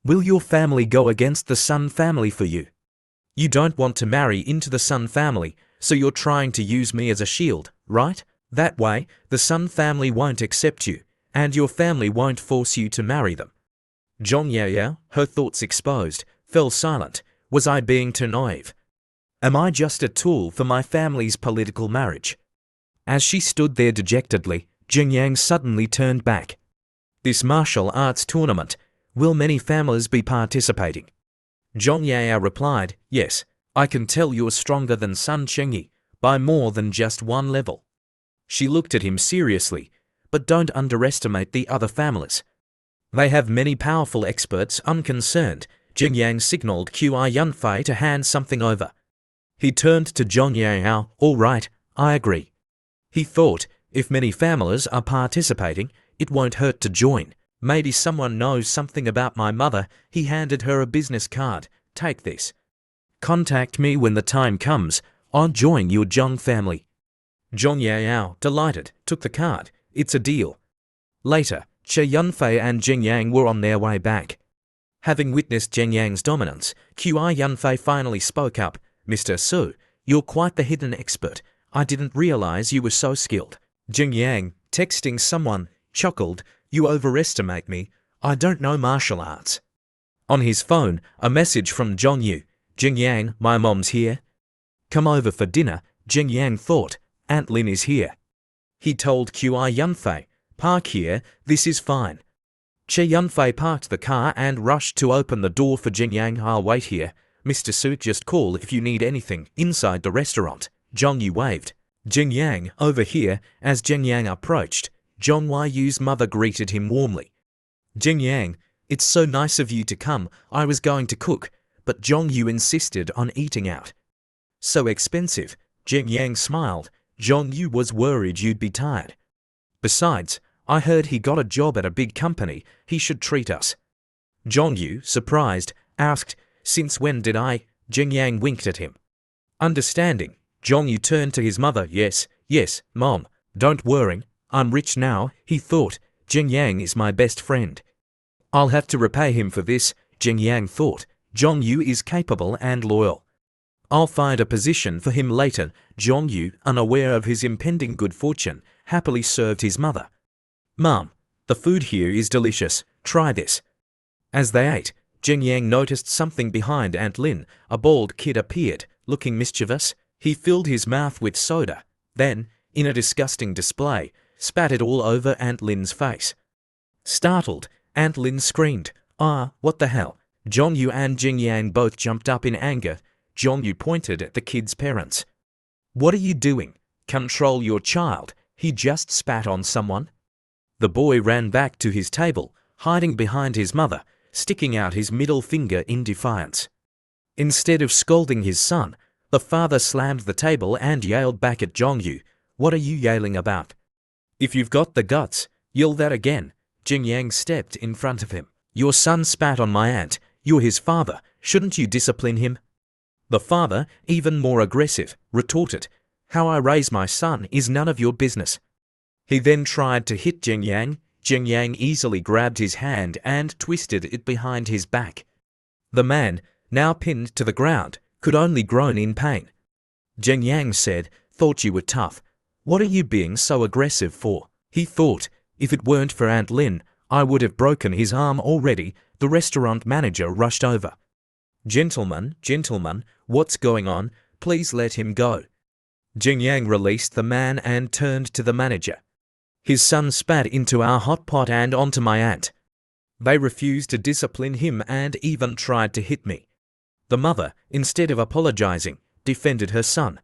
Will your family go against the Sun family for you? You don't want to marry into the Sun family, so you're trying to use me as a shield, right? That way, the Sun family won't accept you, and your family won't force you to marry them." Zhong Yao, her thoughts exposed, fell silent. Was I being too naive? Am I just a tool for my family's political marriage? As she stood there dejectedly, Jing Yang suddenly turned back. "This martial arts tournament, will many families be participating?" Zhong Yao replied, "Yes, I can tell you're stronger than Sun Chengyi, by more than just one level." She looked at him seriously, "But don't underestimate the other families. They have many powerful experts." Unconcerned, Jing Yang signaled Qi Yunfei to hand something over. He turned to Zhong Yao. "All right, I agree." He thought, if many families are participating, it won't hurt to join. Maybe someone knows something about my mother. He handed her a business card. "Take this. Contact me when the time comes. I'll join your Zhang family." Zhong Yao, delighted, took the card. "It's a deal." Later, Che Yunfei and Jing Yang were on their way back. Having witnessed Jing Yang's dominance, Qi Yunfei finally spoke up. "Mr. Su, you're quite the hidden expert. I didn't realize you were so skilled." Jing Yang, texting someone, chuckled, "You overestimate me. I don't know martial arts." On his phone, a message from Zhong Yu. "Jing Yang, my mom's here. Come over for dinner." Jing Yang thought, "Aunt Lin is here." He told Qi Yunfei, "Park here, this is fine." Che Yunfei parked the car and rushed to open the door for Jing Yang. "I'll wait here. Mr. Su, just call if you need anything." Inside the restaurant, Zhong Yu waved. "Jing Yang, over here." As Jing Yang approached, Zhong Yu's mother greeted him warmly. "Jing Yang, it's so nice of you to come. I was going to cook, but Zhong Yu insisted on eating out." "So expensive." Jing Yang smiled. "Zhong Yu was worried you'd be tired. Besides, I heard he got a job at a big company. He should treat us." Zhong Yu, surprised, asked, "Since when did I?" Jing Yang winked at him. Understanding, Zhong Yu turned to his mother. Yes, Mom. Don't worry, I'm rich now." He thought, Jing Yang is my best friend. I'll have to repay him for this, Jing Yang thought. Zhong Yu is capable and loyal. I'll find a position for him later. Zhong Yu, unaware of his impending good fortune, happily served his mother. Mom, the food here is delicious. Try this. As they ate, Jing Yang noticed something behind Aunt Lin. A bald kid appeared, looking mischievous. He filled his mouth with soda. Then, in a disgusting display, spat it all over Aunt Lin's face. Startled, Aunt Lin screamed, "Ah, what the hell?" Zhong Yu and Jing Yang both jumped up in anger. Zhong Yu pointed at the kid's parents. "What are you doing? Control your child. He just spat on someone." The boy ran back to his table, hiding behind his mother, sticking out his middle finger in defiance. Instead of scolding his son, the father slammed the table and yelled back at Zhong Yu, "What are you yelling about? If you've got the guts, yell that again." Jing Yang stepped in front of him. "Your son spat on my aunt. You're his father. Shouldn't you discipline him?" The father, even more aggressive, retorted, "How I raise my son is none of your business." He then tried to hit Jing Yang. Jing Yang easily grabbed his hand and twisted it behind his back. The man, now pinned to the ground, could only groan in pain. Jing Yang said, "Thought you were tough. What are you being so aggressive for?" He thought, "If it weren't for Aunt Lin, I would have broken his arm already." The restaurant manager rushed over. Gentlemen, what's going on? Please let him go." Jing Yang released the man and turned to the manager. "His son spat into our hot pot and onto my aunt. They refused to discipline him and even tried to hit me." The mother, instead of apologizing, defended her son.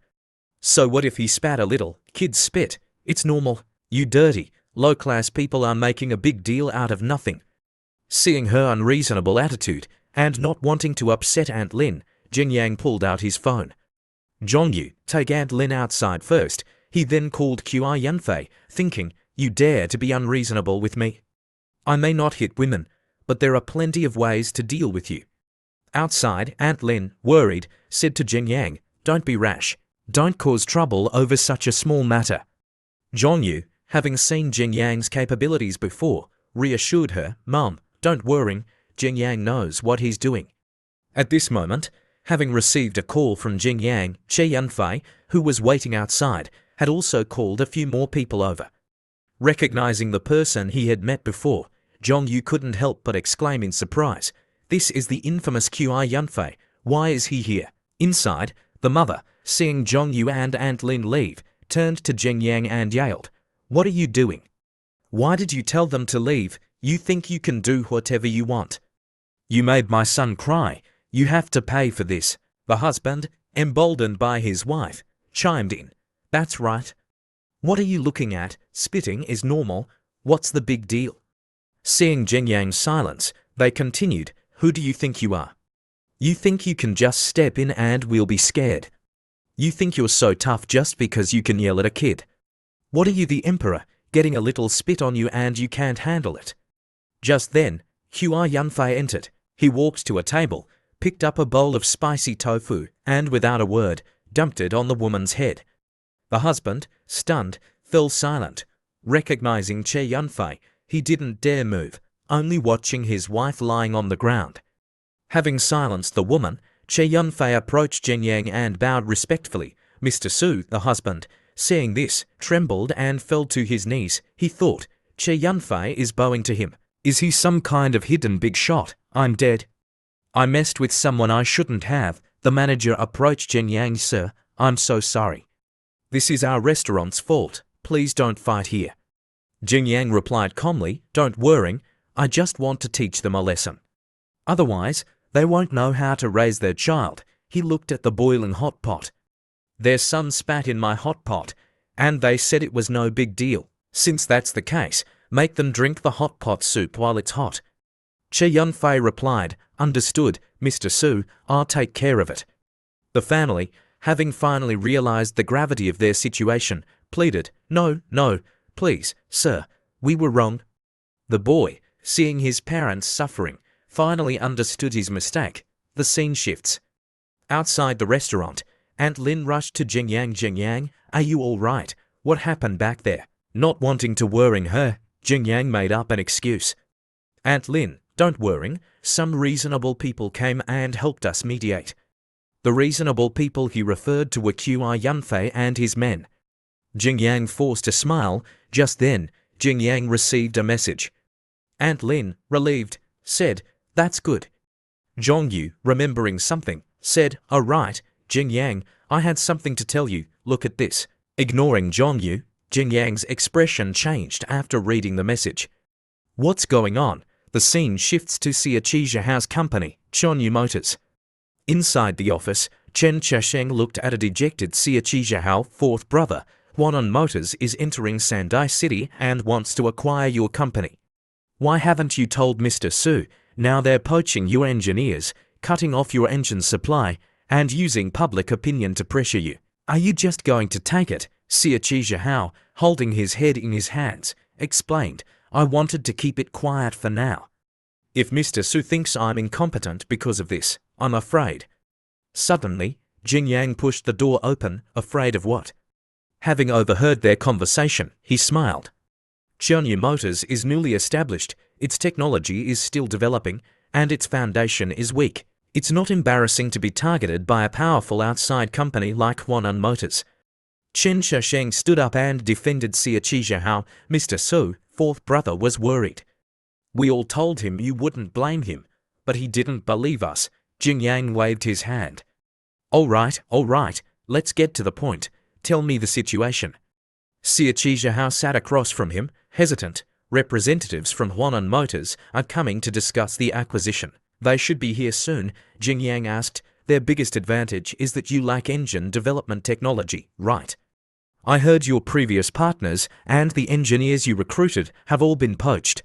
"So what if he spat a little? Kids spit. It's normal. You dirty, low-class people are making a big deal out of nothing." Seeing her unreasonable attitude and not wanting to upset Aunt Lin, Jing Yang pulled out his phone. "Zhong Yu, take Aunt Lin outside first." He then called Qi Yanfei, thinking, "You dare to be unreasonable with me? I may not hit women, but there are plenty of ways to deal with you." Outside, Aunt Lin, worried, said to Jing Yang, "Don't be rash. Don't cause trouble over such a small matter." Zhong Yu, having seen Jing Yang's capabilities before, reassured her, "Mom, don't worry. Jing Yang knows what he's doing." At this moment, having received a call from Jing Yang, Qi Yanfei, who was waiting outside, had also called a few more people over. Recognizing the person he had met before, Zhong Yu couldn't help but exclaim in surprise, "This is the infamous Qi Yanfei. Why is he here?" Inside, the mother, seeing Zhong Yu and Aunt Lin leave, turned to Jing Yang and yelled, "What are you doing? Why did you tell them to leave? You think you can do whatever you want? You made my son cry. You have to pay for this." The husband, emboldened by his wife, chimed in, "That's right. What are you looking at? Spitting is normal. What's the big deal?" Seeing Jing Yang's silence, they continued, "Who do you think you are? You think you can just step in and we'll be scared? You think you're so tough just because you can yell at a kid? What are you, the emperor, getting a little spit on you and you can't handle it?" Just then, Qi Yanfei entered. He walked to a table, picked up a bowl of spicy tofu, and without a word, dumped it on the woman's head. The husband, stunned, fell silent. Recognizing Qi Yanfei, he didn't dare move, only watching his wife lying on the ground. Having silenced the woman, Qi Yanfei approached Jing Yang and bowed respectfully. Mr. Su, the husband, seeing this, trembled and fell to his knees. He thought, Qi Yanfei is bowing to him. Is he some kind of hidden big shot? I'm dead. I messed with someone I shouldn't have. The manager approached Jing Yang. "Sir, I'm so sorry. This is our restaurant's fault. Please don't fight here." Jing Yang replied calmly, "Don't worry. I just want to teach them a lesson. Otherwise, they won't know how to raise their child." He looked at the boiling hot pot. "Their son spat in my hot pot, and they said it was no big deal. Since that's the case, make them drink the hot pot soup while it's hot." Qi Yanfei replied, "Understood, Mr. Su, I'll take care of it." The family, having finally realized the gravity of their situation, pleaded, "No, please, sir, we were wrong." The boy, seeing his parents suffering, finally understood his mistake. The scene shifts. Outside the restaurant, Aunt Lin rushed to Jing Yang. "Jing Yang, are you all right? What happened back there?" Not wanting to worry her, Jing Yang made up an excuse. "Aunt Lin, Don't worry, some reasonable people came and helped us mediate. The reasonable people he referred to were Qi Yunfei and his men. Jing Yang forced a smile. Just then, Jing Yang received a message. Aunt Lin, relieved, said, "That's good." Zhongyu, remembering something, said, "Oh right, Jing Yang, I had something to tell you, look at this." Ignoring Zhongyu, Jing Yang's expression changed after reading the message. What's going on? The scene shifts to Xia Qijiahao's company, Chonyu Motors. Inside the office, Chen Chasheng looked at a dejected Xia Qijiahao, fourth brother. Huanan Motors is entering Sandai City and wants to acquire your company. Why haven't you told Mr. Su? Now they're poaching your engineers, cutting off your engine supply, and using public opinion to pressure you. Are you just going to take it? Xia Qijiahao, holding his head in his hands, explained, I wanted to keep it quiet for now. If Mr. Su thinks I'm incompetent because of this, I'm afraid. Suddenly, Jing Yang pushed the door open, afraid of what? Having overheard their conversation, he smiled. Chonyu Motors is newly established, its technology is still developing, and its foundation is weak. It's not embarrassing to be targeted by a powerful outside company like Huanan Motors. Chen Shasheng stood up and defended Xia Qijiahao. Mr. Su, fourth brother, was worried. We all told him you wouldn't blame him, but he didn't believe us. Jing Yang waved his hand. All right, let's get to the point. Tell me the situation. Xia Qijiahao sat across from him, hesitant. Representatives from Huanan Motors are coming to discuss the acquisition. They should be here soon, Jing Yang asked. Their biggest advantage is that you lack engine development technology, right? I heard your previous partners and the engineers you recruited have all been poached.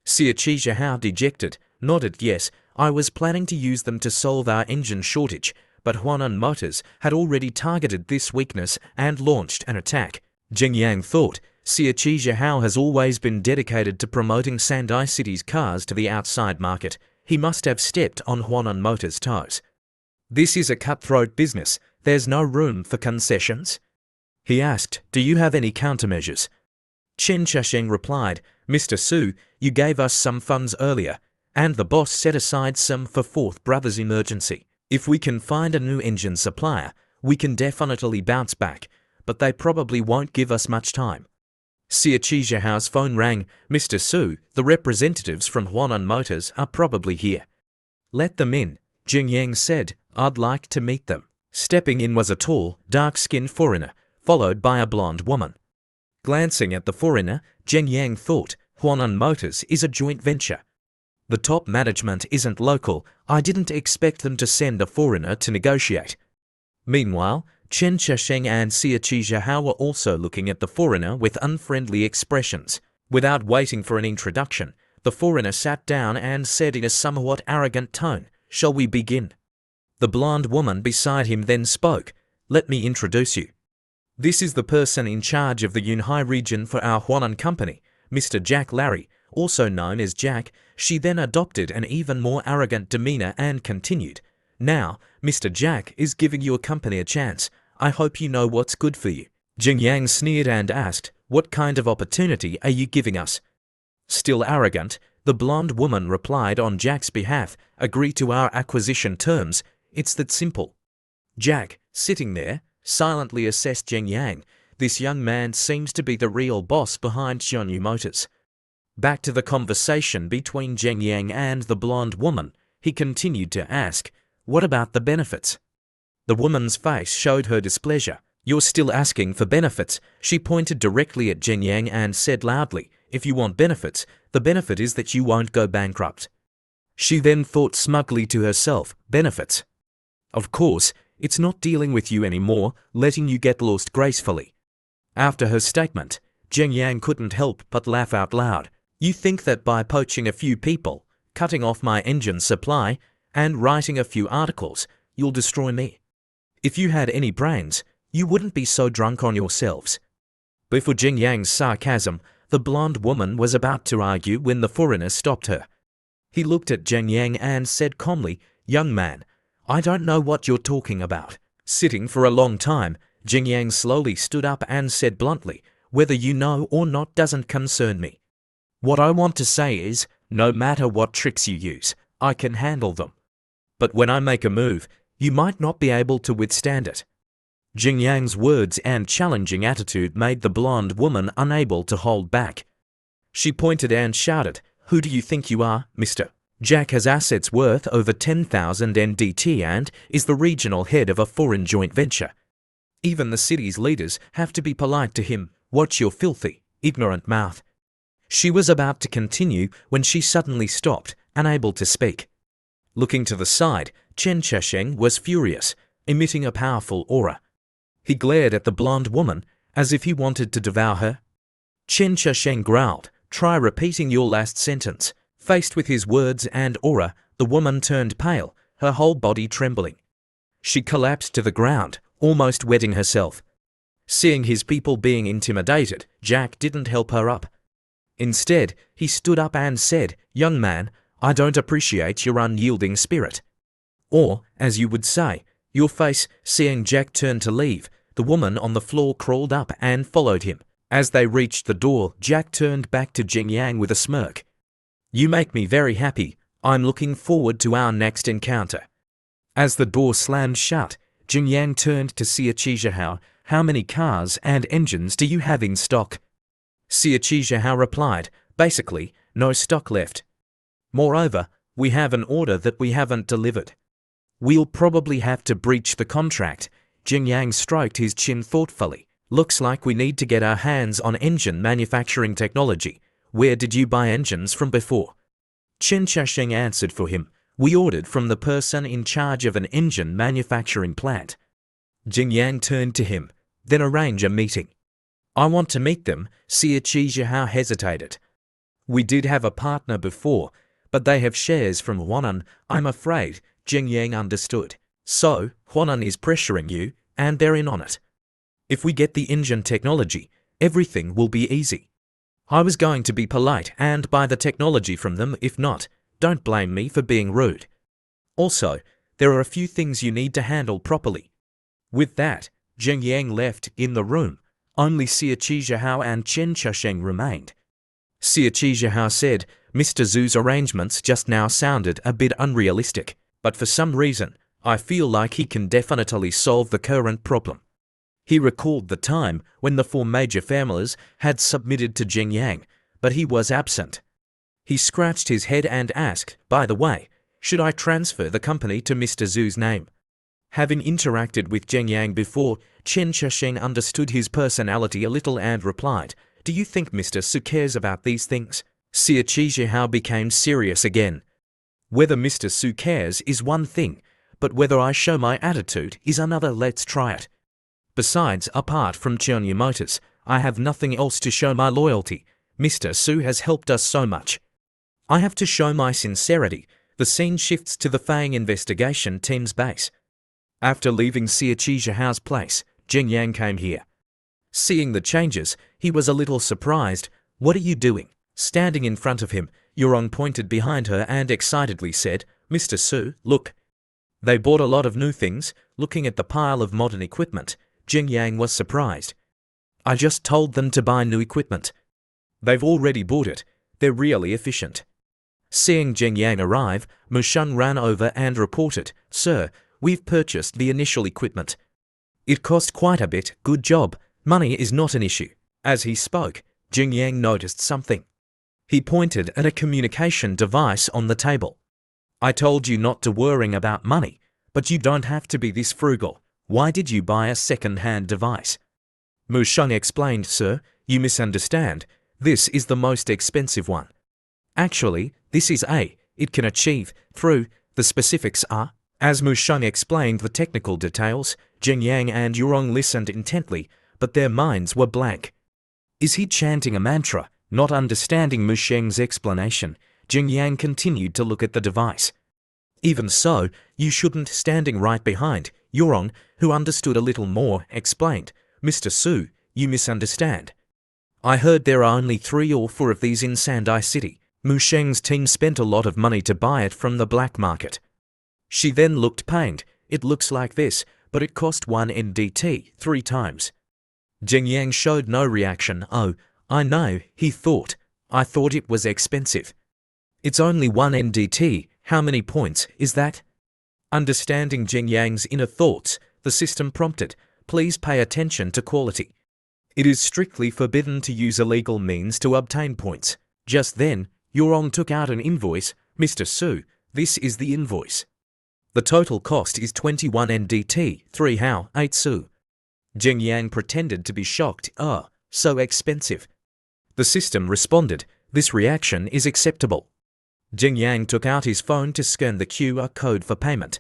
Xia Qijiahao, dejected, nodded yes. I was planning to use them to solve our engine shortage, but Huanan Motors had already targeted this weakness and launched an attack. Jing Yang thought, Xia Qijiahao has always been dedicated to promoting Sandai City's cars to the outside market. He must have stepped on Huanan Motors' toes. This is a cutthroat business. There's no room for concessions? He asked, do you have any countermeasures? Chen Chasheng replied, Mr. Su, you gave us some funds earlier, and the boss set aside some for fourth brother's emergency. If we can find a new engine supplier, we can definitely bounce back, but they probably won't give us much time. Xia Qijiahao's phone rang. Mr. Su, the representatives from Huanan Motors are probably here. Let them in, Jing Yang said. I'd like to meet them. Stepping in was a tall, dark-skinned foreigner, followed by a blonde woman. Glancing at the foreigner, Jing Yang thought, Huanan Motors is a joint venture. The top management isn't local. I didn't expect them to send a foreigner to negotiate. Meanwhile, Chen Chasheng and Xia Qijiahao were also looking at the foreigner with unfriendly expressions. Without waiting for an introduction, the foreigner sat down and said in a somewhat arrogant tone, Shall we begin? The blonde woman beside him then spoke. Let me introduce you. This is the person in charge of the Yunhai region for our Huanan company, Mr. Jack Larry, also known as Jack. She then adopted an even more arrogant demeanor and continued, Now, Mr. Jack is giving your company a chance. I hope you know what's good for you. Jing Yang sneered and asked, What kind of opportunity are you giving us? Still arrogant, the blonde woman replied on Jack's behalf, Agree to our acquisition terms. It's that simple. Jack, sitting there, silently assessed Jing Yang. This young man seems to be the real boss behind Chonyu Motors. Back to the conversation between Jing Yang and the blonde woman, he continued to ask, What about the benefits? The woman's face showed her displeasure. You're still asking for benefits. She pointed directly at Jing Yang and said loudly, If you want benefits, the benefit is that you won't go bankrupt. She then thought smugly to herself, Benefits? Of course, it's not dealing with you anymore, letting you get lost gracefully. After her statement, Jing Yang couldn't help but laugh out loud. You think that by poaching a few people, cutting off my engine supply, and writing a few articles, you'll destroy me? If you had any brains, you wouldn't be so drunk on yourselves. Before Jing Yang's sarcasm, the blonde woman was about to argue when the foreigner stopped her. He looked at Jing Yang and said calmly, Young man, I don't know what you're talking about. Sitting for a long time, Jing Yang slowly stood up and said bluntly, Whether you know or not doesn't concern me. What I want to say is, No matter what tricks you use, I can handle them. But when I make a move, you might not be able to withstand it. Jing Yang's words and challenging attitude made the blonde woman unable to hold back. She pointed and shouted, "Who do you think you are, mister? Jack has assets worth over 10,000 NDT and is the regional head of a foreign joint venture. Even the city's leaders have to be polite to him. Watch your filthy, ignorant mouth." She was about to continue when she suddenly stopped, unable to speak. Looking to the side, Chen Chasheng was furious, emitting a powerful aura. He glared at the blonde woman, as if he wanted to devour her. Chen Chasheng growled, "Try repeating your last sentence." Faced with his words and aura, the woman turned pale, her whole body trembling. She collapsed to the ground, almost wetting herself. Seeing his people being intimidated, Jack didn't help her up. Instead, he stood up and said, "Young man, I don't appreciate your unyielding spirit." Or, as you would say, your face. Seeing Jack turn to leave, the woman on the floor crawled up and followed him. As they reached the door, Jack turned back to Jing Yang with a smirk. "You make me very happy. I'm looking forward to our next encounter." As the door slammed shut, Jing Yang turned to Xie Qizhihao. "How many cars and engines do you have in stock?" Xie Qizhihao replied, "Basically, no stock left. Moreover, we have an order that we haven't delivered. We'll probably have to breach the contract." Jing Yang stroked his chin thoughtfully. "Looks like we need to get our hands on engine manufacturing technology. Where did you buy engines from before?" Chen Chasheng answered for him. "We ordered from the person in charge of an engine manufacturing plant." Jing Yang turned to him. "Then arrange a meeting." "I want to meet them." Xie Qizhihao hesitated. "We did have a partner before, but they have shares from Huanan, I'm afraid." Jing Yang understood. "So, Huanan is pressuring you, and they're in on it. If we get the engine technology, everything will be easy. I was going to be polite and buy the technology from them. If not, don't blame me for being rude. Also, there are a few things you need to handle properly." With that, Jing Yang left in the room. Only Xie Qizhihao and Chen Chasheng remained. Xie Qizhihao said, "Mr. Zhu's arrangements just now sounded a bit unrealistic, but for some reason, I feel like he can definitely solve the current problem." He recalled the time when the four major families had submitted to Jing Yang, but he was absent. He scratched his head and asked, "By the way, should I transfer the company to Mr. Zhu's name?" Having interacted with Jing Yang before, Chen Chasheng understood his personality a little and replied, "Do you think Mr. Zhu cares about these things?" Xie Qizhihao became serious again. "Whether Mr. Zhu cares is one thing, but whether I show my attitude is another. Let's try it. Besides, apart from Qianyu Motors, I have nothing else to show my loyalty. Mr. Zhu has helped us so much. I have to show my sincerity." The scene shifts to the Fang investigation team's base. After leaving Xie Qizihao's place, Jing Yang came here. Seeing the changes, he was a little surprised. "What are you doing?" Standing in front of him, Yurong pointed behind her and excitedly said, "Mr. Zhu, look." They bought a lot of new things. Looking at the pile of modern equipment, Jing Yang was surprised. "I just told them to buy new equipment. They've already bought it. They're really efficient." Seeing Jing Yang arrive, Musheng ran over and reported, "Sir, we've purchased the initial equipment. It cost quite a bit. Good job. Money is not an issue." As he spoke, Jing Yang noticed something. He pointed at a communication device on the table. "I told you not to worry about money, but you don't have to be this frugal. Why did you buy a second-hand device?" Musheng explained, "Sir, you misunderstand. This is the most expensive one. Actually, this is it can achieve through the specifics are." As Musheng explained the technical details, Jing Yang and Yurong listened intently, but their minds were blank. Is he chanting a mantra? Not understanding Musheng's explanation, Jing Yang continued to look at the device. "Even so, you shouldn't." Standing right behind, Yurong, who understood a little more, explained, "Mr. Zhu, you misunderstand. I heard there are only 3 or 4 of these in Sandai City. Musheng's team spent a lot of money to buy it from the black market." She then looked pained. "It looks like this, but it cost 1 NDT 3 times. Jing Yang showed no reaction. "Oh, I know," he thought. "I thought it was expensive." It's only 1 NDT, how many points is that? Understanding Jing Yang's inner thoughts, the system prompted, please pay attention to quality. It is strictly forbidden to use illegal means to obtain points. Just then, Yurong took out an invoice. Mr. Su, this is the invoice. The total cost is 21 NDT, 3 Hao, 8 Su. Jing Yang pretended to be shocked. Oh, so expensive. The system responded, this reaction is acceptable. Jing Yang took out his phone to scan the QR code for payment.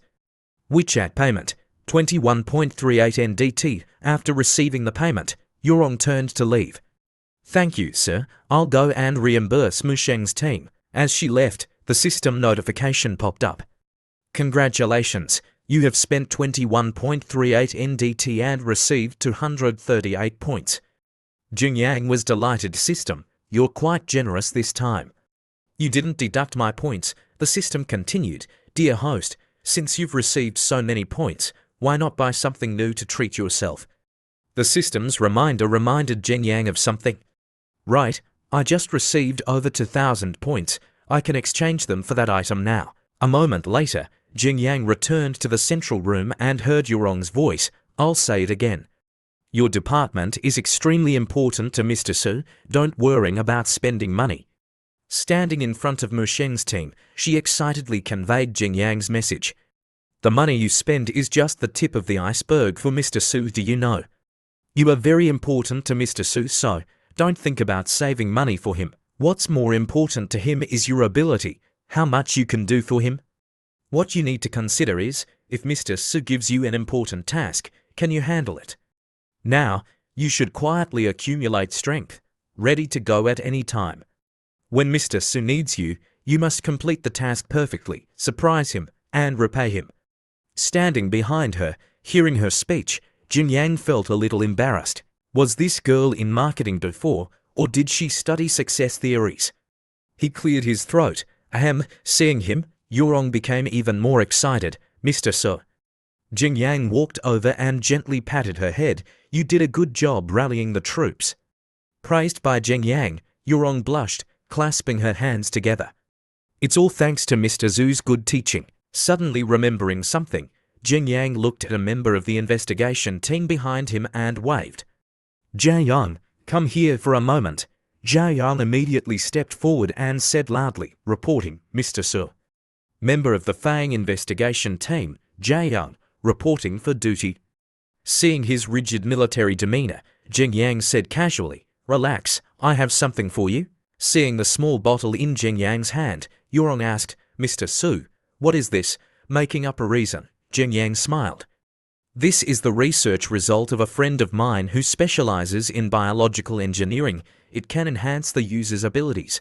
WeChat payment, 21.38 NDT. After receiving the payment, Yurong turned to leave. Thank you, sir. I'll go and reimburse Musheng's team. As she left, the system notification popped up. Congratulations, you have spent 21.38 NDT and received 238 points. Jing Yang was delighted. System, you're quite generous this time. You didn't deduct my points. The system continued. Dear host, since you've received so many points, why not buy something new to treat yourself? The system's reminder reminded Jing Yang of something. Right, I just received over 2,000 points. I can exchange them for that item now. A moment later, Jing Yang returned to the central room and heard Yurong's voice. I'll say it again. Your department is extremely important to Mr. Su. Don't worry about spending money. Standing in front of Musheng's team, she excitedly conveyed Jing Yang's message. The money you spend is just the tip of the iceberg for Mr. Su, do you know? You are very important to Mr. Su, so don't think about saving money for him. What's more important to him is your ability, how much you can do for him. What you need to consider is, if Mr. Su gives you an important task, can you handle it? Now, you should quietly accumulate strength, ready to go at any time. When Mr. Su needs you, you must complete the task perfectly, surprise him, and repay him. Standing behind her, hearing her speech, Jing Yang felt a little embarrassed. Was this girl in marketing before, or did she study success theories? He cleared his throat. Ahem, seeing him, Yurong became even more excited. Mr. Su. Jing Yang walked over and gently patted her head. You did a good job rallying the troops. Praised by Jing Yang, Yurong blushed, clasping her hands together. It's all thanks to Mr. Zhu's good teaching. Suddenly remembering something, Jing Yang looked at a member of the investigation team behind him and waved. Jia Yang, come here for a moment. Jia Yang immediately stepped forward and said loudly, reporting, Mr. Su. Member of the Fang investigation team, Jia Yang, reporting for duty. Seeing his rigid military demeanor, Jing Yang said casually, relax, I have something for you. Seeing the small bottle in Jing Yang's hand, Yurong asked, Mr. Su, what is this? Making up a reason, Jing Yang smiled. This is the research result of a friend of mine who specializes in biological engineering. It can enhance the user's abilities.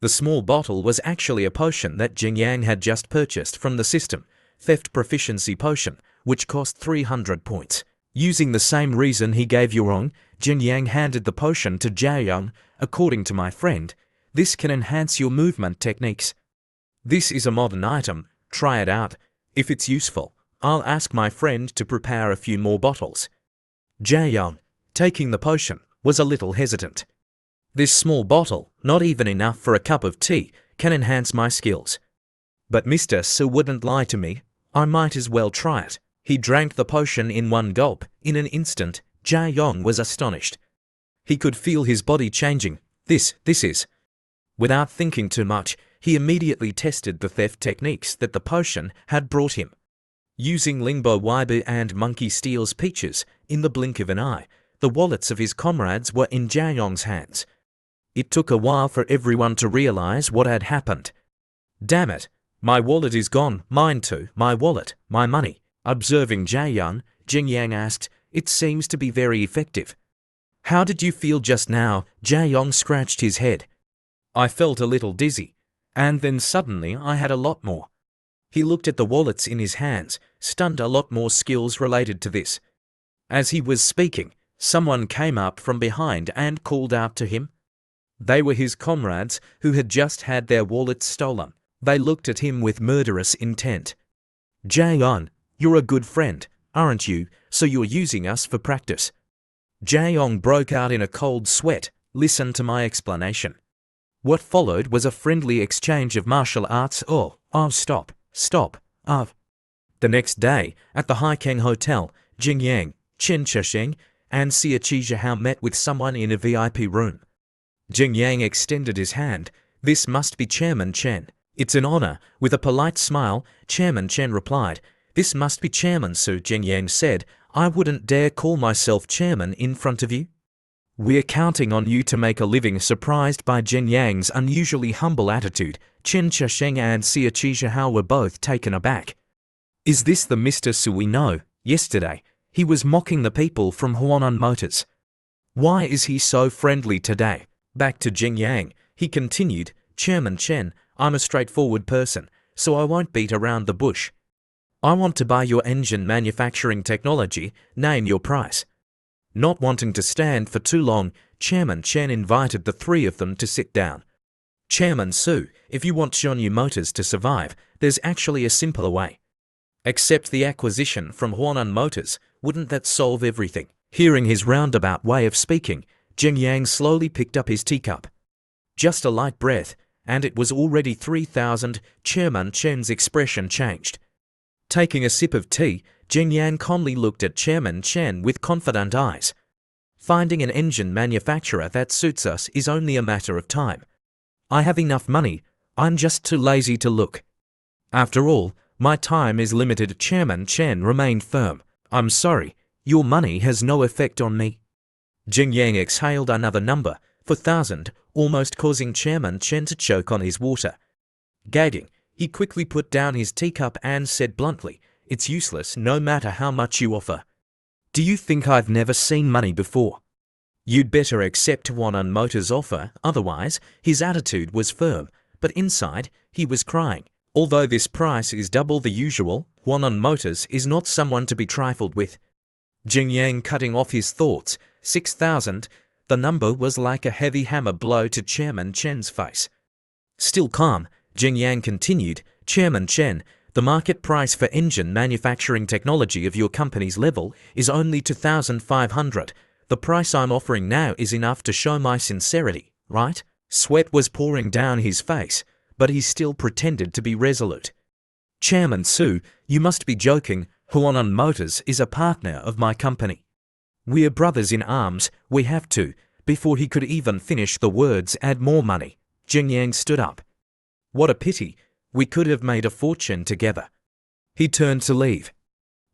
The small bottle was actually a potion that Jing Yang had just purchased from the system, Theft Proficiency Potion, which cost 300 points. Using the same reason he gave Yurong, Jing Yang handed the potion to Jia Yang. According to my friend, this can enhance your movement techniques. This is a modern item, try it out. If it's useful, I'll ask my friend to prepare a few more bottles. Jia Yang, taking the potion, was a little hesitant. This small bottle, not even enough for a cup of tea, can enhance my skills. But Mr. Su wouldn't lie to me. I might as well try it. He drank the potion in one gulp. In an instant, Jia Yang was astonished. He could feel his body changing. This is. Without thinking too much, he immediately tested the theft techniques that the potion had brought him. Using Lingbo Weibo and Monkey Steals Peaches, in the blink of an eye, the wallets of his comrades were in Jia Yang's hands. It took a while for everyone to realize what had happened. Damn it, my wallet is gone, mine too, my wallet, my money. Observing Jia Yang, Jing Yang asked, it seems to be very effective. How did you feel just now? Jia Yang scratched his head. I felt a little dizzy, and then suddenly I had a lot more. He looked at the wallets in his hands, stunned. A lot more skills related to this. As he was speaking, someone came up from behind and called out to him. They were his comrades who had just had their wallets stolen. They looked at him with murderous intent. Jia Yang, you're a good friend, aren't you? So you're using us for practice. Jia Yang broke out in a cold sweat. Listen to my explanation. What followed was a friendly exchange of martial arts. Oh, stop. The next day, at the Haikeng Hotel, Jing Yang, Chen Chesheng, and Xia Qizhihao met with someone in a VIP room. Jing Yang extended his hand. "This must be Chairman Chen." "It's an honor." With a polite smile, Chairman Chen replied. "This must be Chairman Su," Jing Yang said. "I wouldn't dare call myself chairman in front of you." "We're counting on you to make a living." Surprised by Jing Yang's unusually humble attitude, Chen Chesheng and Xia Qizhihao were both taken aback. "Is this the Mr. Su we know? Yesterday, he was mocking the people from Huanan Motors. Why is he so friendly today?" Back to Jing Yang, he continued, "Chairman Chen, I'm a straightforward person, so I won't beat around the bush. I want to buy your engine manufacturing technology. Name your price." Not wanting to stand for too long, Chairman Chen invited the three of them to sit down. "Chairman Su, if you want Zhonyu Motors to survive, there's actually a simpler way. Accept the acquisition from Huanan Motors. Wouldn't that solve everything?" Hearing his roundabout way of speaking, Jing Yang slowly picked up his teacup. Just a light breath, and it was already 3,000. Chairman Chen's expression changed. Taking a sip of tea, Jing Yang calmly looked at Chairman Chen with confident eyes. "Finding an engine manufacturer that suits us is only a matter of time. I have enough money, I'm just too lazy to look. After all, my time is limited." Chairman Chen remained firm. "I'm sorry, your money has no effect on me." Jing Yang exhaled another number, 4,000, almost causing Chairman Chen to choke on his water. Gagging, he quickly put down his teacup and said bluntly, "It's useless no matter how much you offer. Do you think I've never seen money before? You'd better accept Huanan Motors' offer." Otherwise, his attitude was firm, but inside, he was crying. Although this price is double the usual, Huanan Motors is not someone to be trifled with. Jing Yang cutting off his thoughts. 6,000. The number was like a heavy hammer blow to Chairman Chen's face. Still calm, Jing Yang continued, "Chairman Chen, the market price for engine manufacturing technology of your company's level is only 2,500. The price I'm offering now is enough to show my sincerity, right?" Sweat was pouring down his face, but he still pretended to be resolute. "Chairman Su, you must be joking. Huanan Motors is a partner of my company. We're brothers in arms. We have to." Before he could even finish the words, "add more money," Jing Yang stood up. "What a pity. We could have made a fortune together." He turned to leave.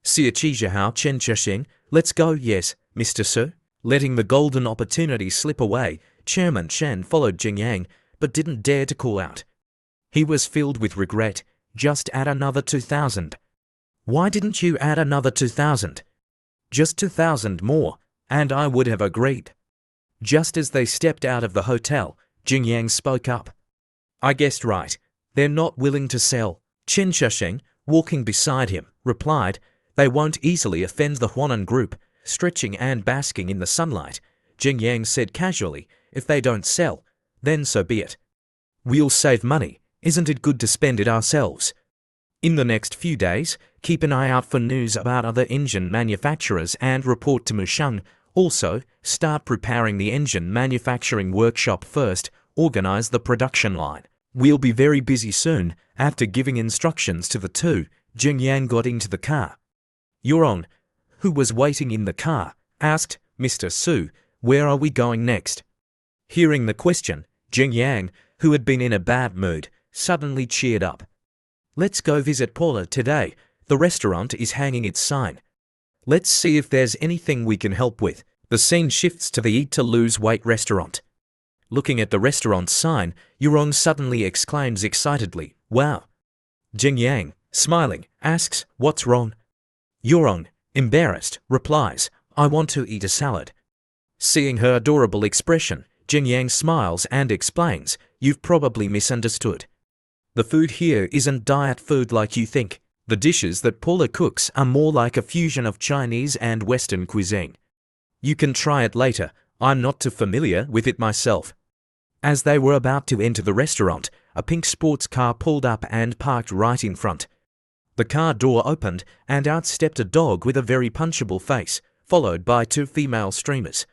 "Xia Qizhihao, Chen Chesheng, let's go." "Yes, Mr. Su." Letting the golden opportunity slip away, Chairman Chen followed Jing Yang, but didn't dare to call out. He was filled with regret. Just add another 2,000. "Why didn't you add another 2,000? Just 2,000 more, and I would have agreed." Just as they stepped out of the hotel, Jing Yang spoke up. "I guessed right. They're not willing to sell." Chen Chesheng, walking beside him, replied, "They won't easily offend the Huanan group." Stretching and basking in the sunlight, Jing Yang said casually, "If they don't sell, then so be it. We'll save money. Isn't it good to spend it ourselves?" In the next few days, keep an eye out for news about other engine manufacturers and report to Musheng. Also, start preparing the engine manufacturing workshop first. Organize the production line. "We'll be very busy soon." After giving instructions to the two, Jing Yang got into the car. "You're on." Who was waiting in the car, asked, "Mr. Su, where are we going next?" Hearing the question, Jing Yang, who had been in a bad mood, suddenly cheered up. "Let's go visit Paula today. The restaurant is hanging its sign. Let's see if there's anything we can help with." The scene shifts to the Eat to Lose Weight restaurant. Looking at the restaurant's sign, Yurong suddenly exclaims excitedly, "Wow!" Jing Yang, smiling, asks, "What's wrong?" Yurong, embarrassed, replies, "I want to eat a salad." Seeing her adorable expression, Jing Yang smiles and explains, "You've probably misunderstood. The food here isn't diet food like you think. The dishes that Paula cooks are more like a fusion of Chinese and Western cuisine. You can try it later. I'm not too familiar with it myself." As they were about to enter the restaurant, a pink sports car pulled up and parked right in front. The car door opened, and out stepped a dog with a very punchable face, followed by two female streamers.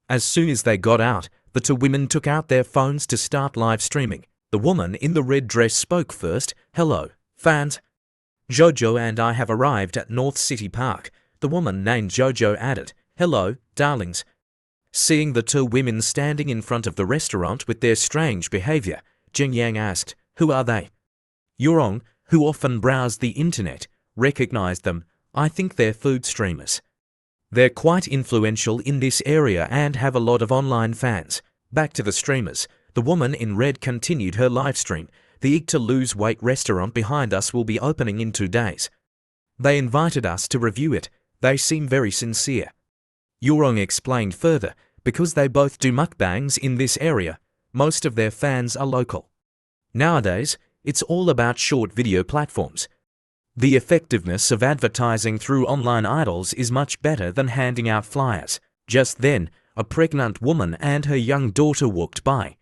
As soon as they got out, The two women took out their phones to start live streaming. The woman in the red dress spoke first. "Hello, fans. Jojo and I have arrived at North City Park." The woman named Jojo added, "Hello, darlings." Seeing the two women standing in front of the restaurant with their strange behavior, Jing Yang asked, "Who are they?" Yurong, who often browsed the internet, recognized them. "I think they're food streamers. They're quite influential in this area and have a lot of online fans." Back to the streamers, the woman in red continued her live stream. "The Eat to Lose Weight restaurant behind us will be opening in 2 days. They invited us to review it. They seem very sincere." Yurong explained further, because they both do mukbangs in this area, most of their fans are local. Nowadays, it's all about short video platforms. The effectiveness of advertising through online idols is much better than handing out flyers. Just then, a pregnant woman and her young daughter walked by.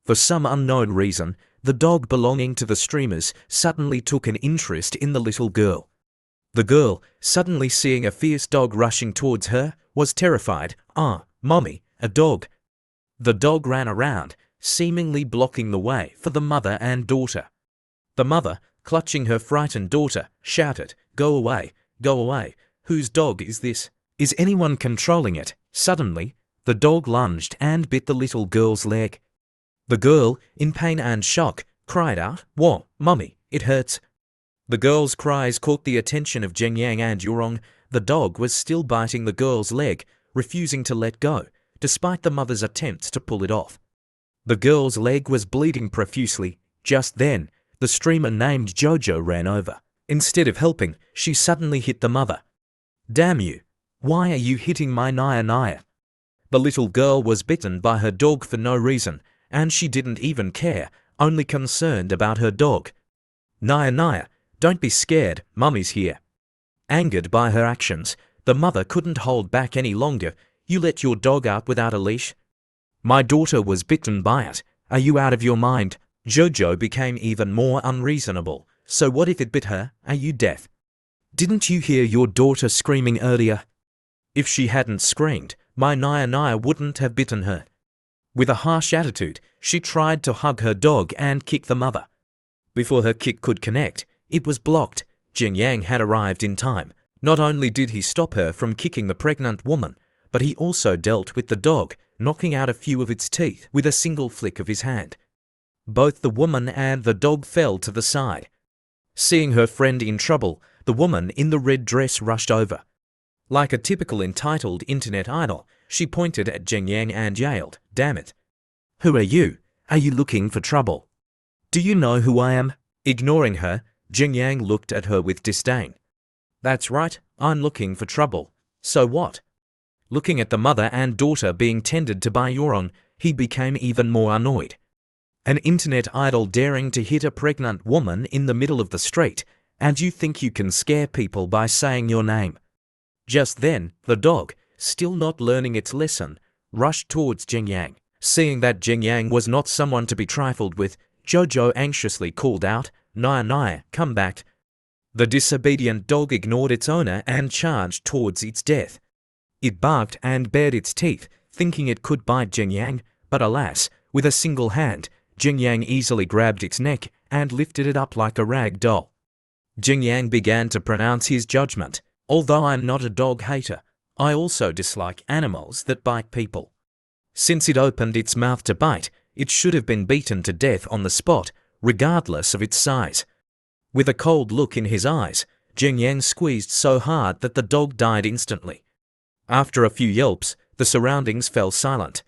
For some unknown reason, the dog belonging to the streamers suddenly took an interest in the little girl. The girl, suddenly seeing a fierce dog rushing towards her, was terrified. "Ah, mommy, a dog." The dog ran around, seemingly blocking the way for the mother and daughter. The mother, clutching her frightened daughter, shouted, "Go away, go away. Whose dog is this? Is anyone controlling it?" Suddenly, the dog lunged and bit the little girl's leg. The girl, in pain and shock, cried out, "Whoa, mommy, it hurts." The girl's cries caught the attention of Jing Yang and Yurong. The dog was still biting the girl's leg, refusing to let go, despite the mother's attempts to pull it off. The girl's leg was bleeding profusely. Just then, the streamer named Jojo ran over. Instead of helping, she suddenly hit the mother. "Damn you! Why are you hitting my Naya?" The little girl was bitten by her dog for no reason, and she didn't even care, only concerned about her dog. "Naya, don't be scared, Mummy's here." Angered by her actions, the mother couldn't hold back any longer. "You let your dog out without a leash? My daughter was bitten by it. Are you out of your mind?" Jojo became even more unreasonable. "So what if it bit her? Are you deaf? Didn't you hear your daughter screaming earlier? If she hadn't screamed, my Naya wouldn't have bitten her." With a harsh attitude, she tried to hug her dog and kick the mother. Before her kick could connect, it was blocked. Jing Yang had arrived in time. Not only did he stop her from kicking the pregnant woman, but he also dealt with the dog, knocking out a few of its teeth with a single flick of his hand. Both the woman and the dog fell to the side. Seeing her friend in trouble, the woman in the red dress rushed over. Like a typical entitled internet idol, she pointed at Jing Yang and yelled, "Damn it! Who are you? Are you looking for trouble? Do you know who I am?" Ignoring her, Jing Yang looked at her with disdain. "That's right, I'm looking for trouble. So what?" Looking at the mother and daughter being tended to by Yurong, he became even more annoyed. An internet idol daring to hit a pregnant woman in the middle of the street, and you think you can scare people by saying your name. Just then, the dog, still not learning its lesson, rushed towards Jing Yang. Seeing that Jing Yang was not someone to be trifled with, Jojo anxiously called out, "Naya, come back." The disobedient dog ignored its owner and charged towards its death. It barked and bared its teeth, thinking it could bite Jing Yang, but alas, with a single hand, Jing Yang easily grabbed its neck and lifted it up like a rag doll. Jing Yang began to pronounce his judgment. "Although I'm not a dog hater, I also dislike animals that bite people. Since it opened its mouth to bite, it should have been beaten to death on the spot, regardless of its size." With a cold look in his eyes, Jing Yang squeezed so hard that the dog died instantly. After a few yelps, the surroundings fell silent.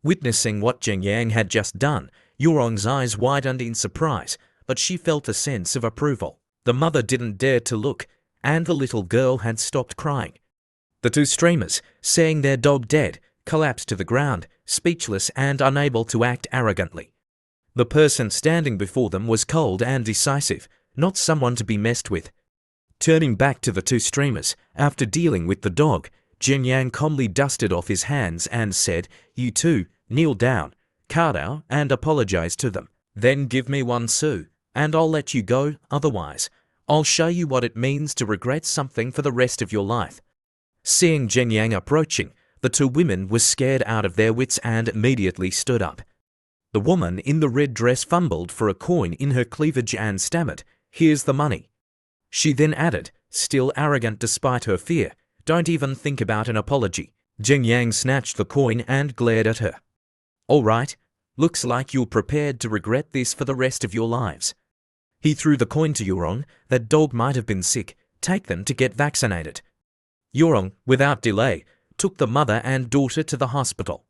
Witnessing what Jing Yang had just done, Yurong's eyes widened in surprise, but she felt a sense of approval. The mother didn't dare to look, and the little girl had stopped crying. The two streamers, seeing their dog dead, collapsed to the ground, speechless and unable to act arrogantly. The person standing before them was cold and decisive, not someone to be messed with. Turning back to the two streamers, after dealing with the dog, Jing Yang calmly dusted off his hands and said, "You two, kneel down, kowtow, and apologize to them. Then give me 1 sou, and I'll let you go, otherwise I'll show you what it means to regret something for the rest of your life." Seeing Jing Yang approaching, The two women were scared out of their wits and immediately stood up. The woman in the red dress fumbled for a coin in her cleavage and stammered, "Here's the money." She then added, still arrogant despite her fear, "Don't even think about an apology." Jing Yang snatched the coin and glared at her. "All right, looks like you're prepared to regret this for the rest of your lives." He threw the coin to Yurong. "That dog might have been sick. Take them to get vaccinated." Yurong, without delay, took the mother and daughter to the hospital.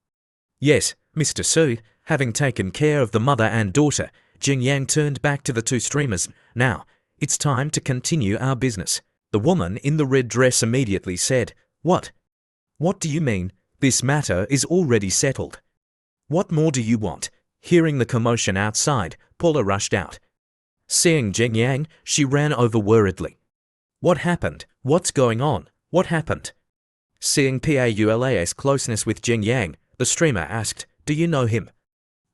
"Yes, Mr. Su." Having taken care of the mother and daughter, Jing Yang turned back to the two streamers. "Now, it's time to continue our business." The woman in the red dress immediately said, "What? What do you mean? This matter is already settled. What more do you want?" Hearing the commotion outside, Paula rushed out. Seeing Jing Yang, she ran over worriedly. "What happened? What's going on? What happened?" Seeing Paula's closeness with Jing Yang, the streamer asked, "Do you know him?"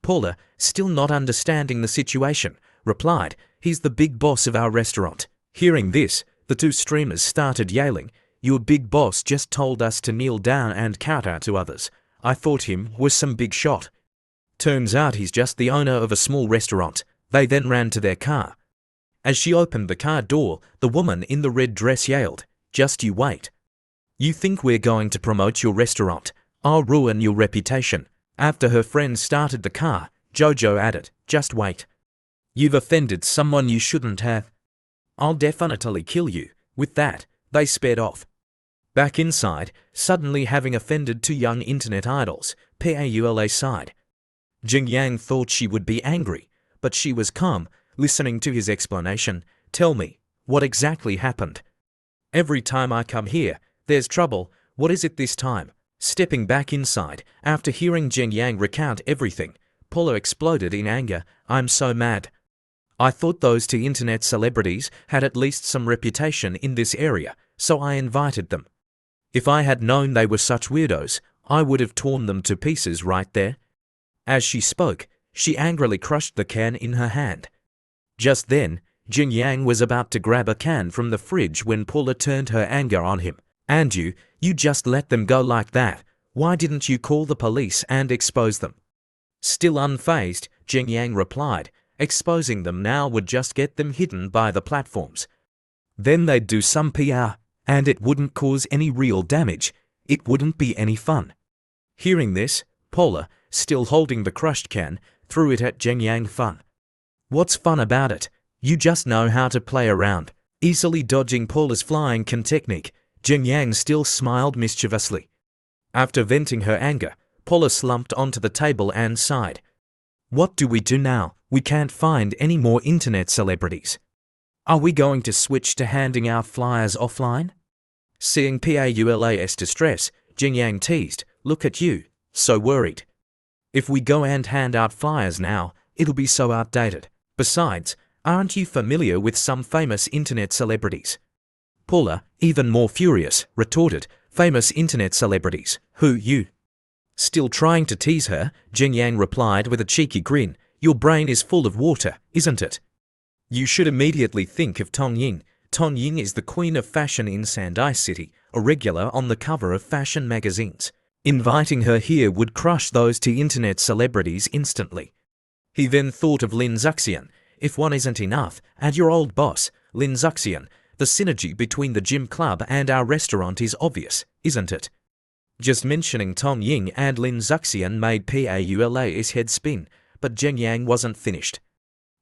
Paula, still not understanding the situation, replied, "He's the big boss of our restaurant." Hearing this, the two streamers started yelling, "Your big boss just told us to kneel down and kowtow to others. I thought him was some big shot. Turns out he's just the owner of a small restaurant." They then ran to their car. As she opened the car door, the woman in the red dress yelled, "Just you wait. You think we're going to promote your restaurant? I'll ruin your reputation." After her friend started the car, Jojo added, "Just wait. You've offended someone you shouldn't have. I'll definitely kill you." With that, they sped off. Back inside, suddenly having offended two young internet idols, Paula sighed. Jing Yang thought she would be angry, but she was calm, listening to his explanation. "Tell me, what exactly happened? Every time I come here, there's trouble. What is it this time?" Stepping back inside, after hearing Jing Yang recount everything, Paula exploded in anger. "I'm so mad. I thought those two internet celebrities had at least some reputation in this area, so I invited them. If I had known they were such weirdos, I would have torn them to pieces right there." As she spoke, she angrily crushed the can in her hand. Just then, Jing Yang was about to grab a can from the fridge when Paula turned her anger on him. "And you just let them go like that. Why didn't you call the police and expose them?" Still unfazed, Jing Yang replied, "Exposing them now would just get them hidden by the platforms. Then they'd do some PR, and it wouldn't cause any real damage. It wouldn't be any fun." Hearing this, Paula, still holding the crushed can, threw it at Jing Yang. "Fun? What's fun about it? You just know how to play around." Easily dodging Paula's flying can technique, Jing Yang still smiled mischievously. After venting her anger, Paula slumped onto the table and sighed. "What do we do now? We can't find any more internet celebrities. Are we going to switch to handing out flyers offline?" Seeing Paula's distress, Jing Yang teased, "Look at you, so worried. If we go and hand out flyers now, it'll be so outdated. Besides, aren't you familiar with some famous internet celebrities?" Paula, even more furious, retorted, "Famous internet celebrities? Who, you?" Still trying to tease her, Jing Yang replied with a cheeky grin, "Your brain is full of water, isn't it? You should immediately think of Tong Ying. Tong Ying is the queen of fashion in Sandai City, a regular on the cover of fashion magazines. Inviting her here would crush those two internet celebrities instantly." He then thought of Lin Zuxian. "If one isn't enough, add your old boss, Lin Zuxian. The synergy between the gym club and our restaurant is obvious, isn't it?" Just mentioning Tong Ying and Lin Zuxian made Paula's head spin, but Jing Yang wasn't finished.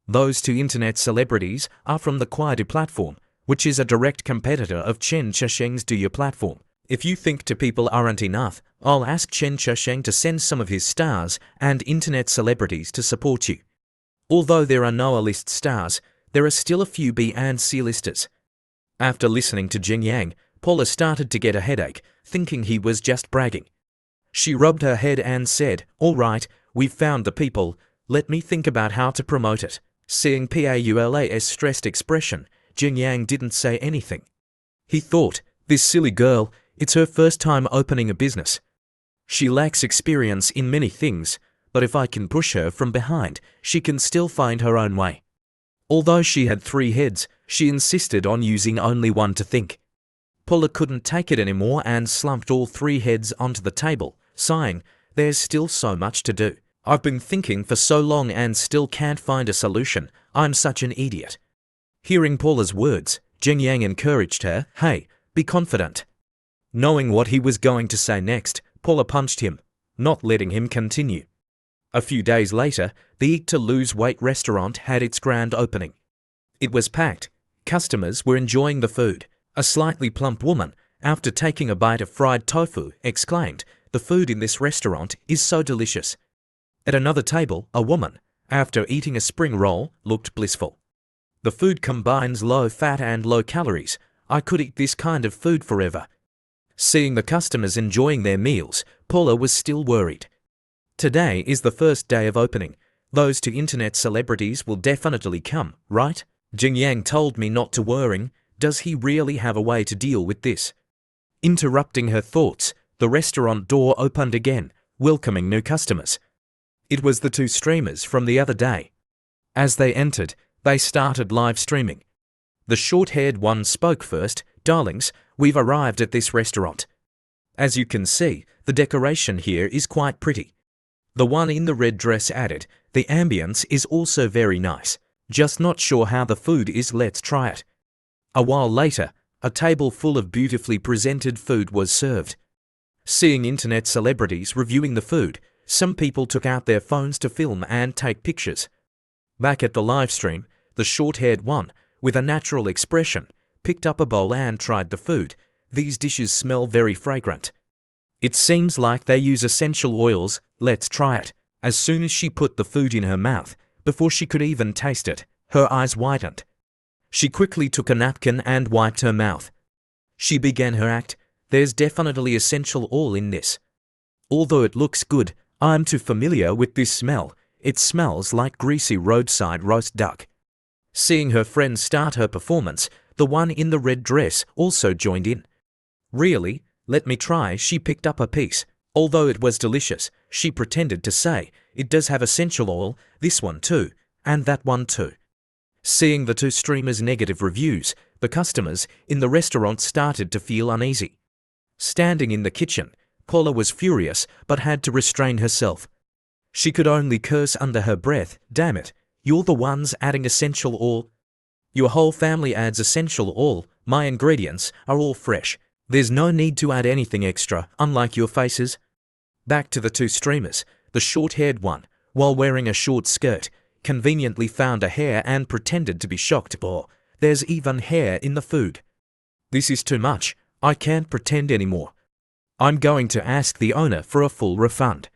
"Those two internet celebrities are from the Kuaidu platform, which is a direct competitor of Chen Chesheng's Do Your platform. If you think two people aren't enough, I'll ask Chen Chesheng to send some of his stars and internet celebrities to support you. Although there are no A-list stars, there are still a few B and C-listers." After listening to Jing Yang, Paula started to get a headache, thinking he was just bragging. She rubbed her head and said, "All right, we've found the people. Let me think about how to promote it." Seeing Paula's stressed expression, Jing Yang didn't say anything. He thought, "This silly girl, it's her first time opening a business. She lacks experience in many things, but if I can push her from behind, she can still find her own way." Although she had 3 heads, she insisted on using only one to think. Paula couldn't take it anymore and slumped all three heads onto the table, sighing, "There's still so much to do. I've been thinking for so long and still can't find a solution. I'm such an idiot." Hearing Paula's words, Jing Yang encouraged her, "Hey, be confident." Knowing what he was going to say next, Paula punched him, not letting him continue. A few days later, the Eat to Lose Weight restaurant had its grand opening. It was packed. Customers were enjoying the food. A slightly plump woman, after taking a bite of fried tofu, exclaimed, "The food in this restaurant is so delicious." At another table, a woman, after eating a spring roll, looked blissful. "The food combines low fat and low calories. I could eat this kind of food forever." Seeing the customers enjoying their meals, Paula was still worried. "Today is the first day of opening. Those two internet celebrities will definitely come, right?" Jing Yang told me not to worry. Does he really have a way to deal with this? Interrupting her thoughts, the restaurant door opened again, welcoming new customers. It was the two streamers from the other day. As they entered, they started live streaming. The short-haired one spoke first. "Darlings, we've arrived at this restaurant. As you can see, the decoration here is quite pretty." The one in the red dress added, "The ambience is also very nice. Just not sure how the food is. Let's try it." A while later, a table full of beautifully presented food was served. Seeing internet celebrities reviewing the food, some people took out their phones to film and take pictures. Back at the live stream, the short-haired one, with a natural expression, picked up a bowl and tried the food. "These dishes smell very fragrant. It seems like they use essential oils. Let's try it." As soon as she put the food in her mouth, before she could even taste it, her eyes widened. She quickly took a napkin and wiped her mouth. She began her act. "There's definitely essential oil in this. Although it looks good, I'm too familiar with this smell. It smells like greasy roadside roast duck." Seeing her friend start her performance, the one in the red dress also joined in. "Really? Let me try." She picked up a piece. Although it was delicious, she pretended to say, "It does have essential oil, this one too, and that one too." Seeing the two streamers' negative reviews, the customers in the restaurant started to feel uneasy. Standing in the kitchen, Paula was furious but had to restrain herself. She could only curse under her breath, "Damn it, you're the ones adding essential oil. Your whole family adds essential oil. My ingredients are all fresh. There's no need to add anything extra, unlike your faces." Back to the two streamers, the short-haired one, while wearing a short skirt, conveniently found a hair and pretended to be shocked. "Oh, there's even hair in the food. This is too much. I can't pretend anymore. I'm going to ask the owner for a full refund."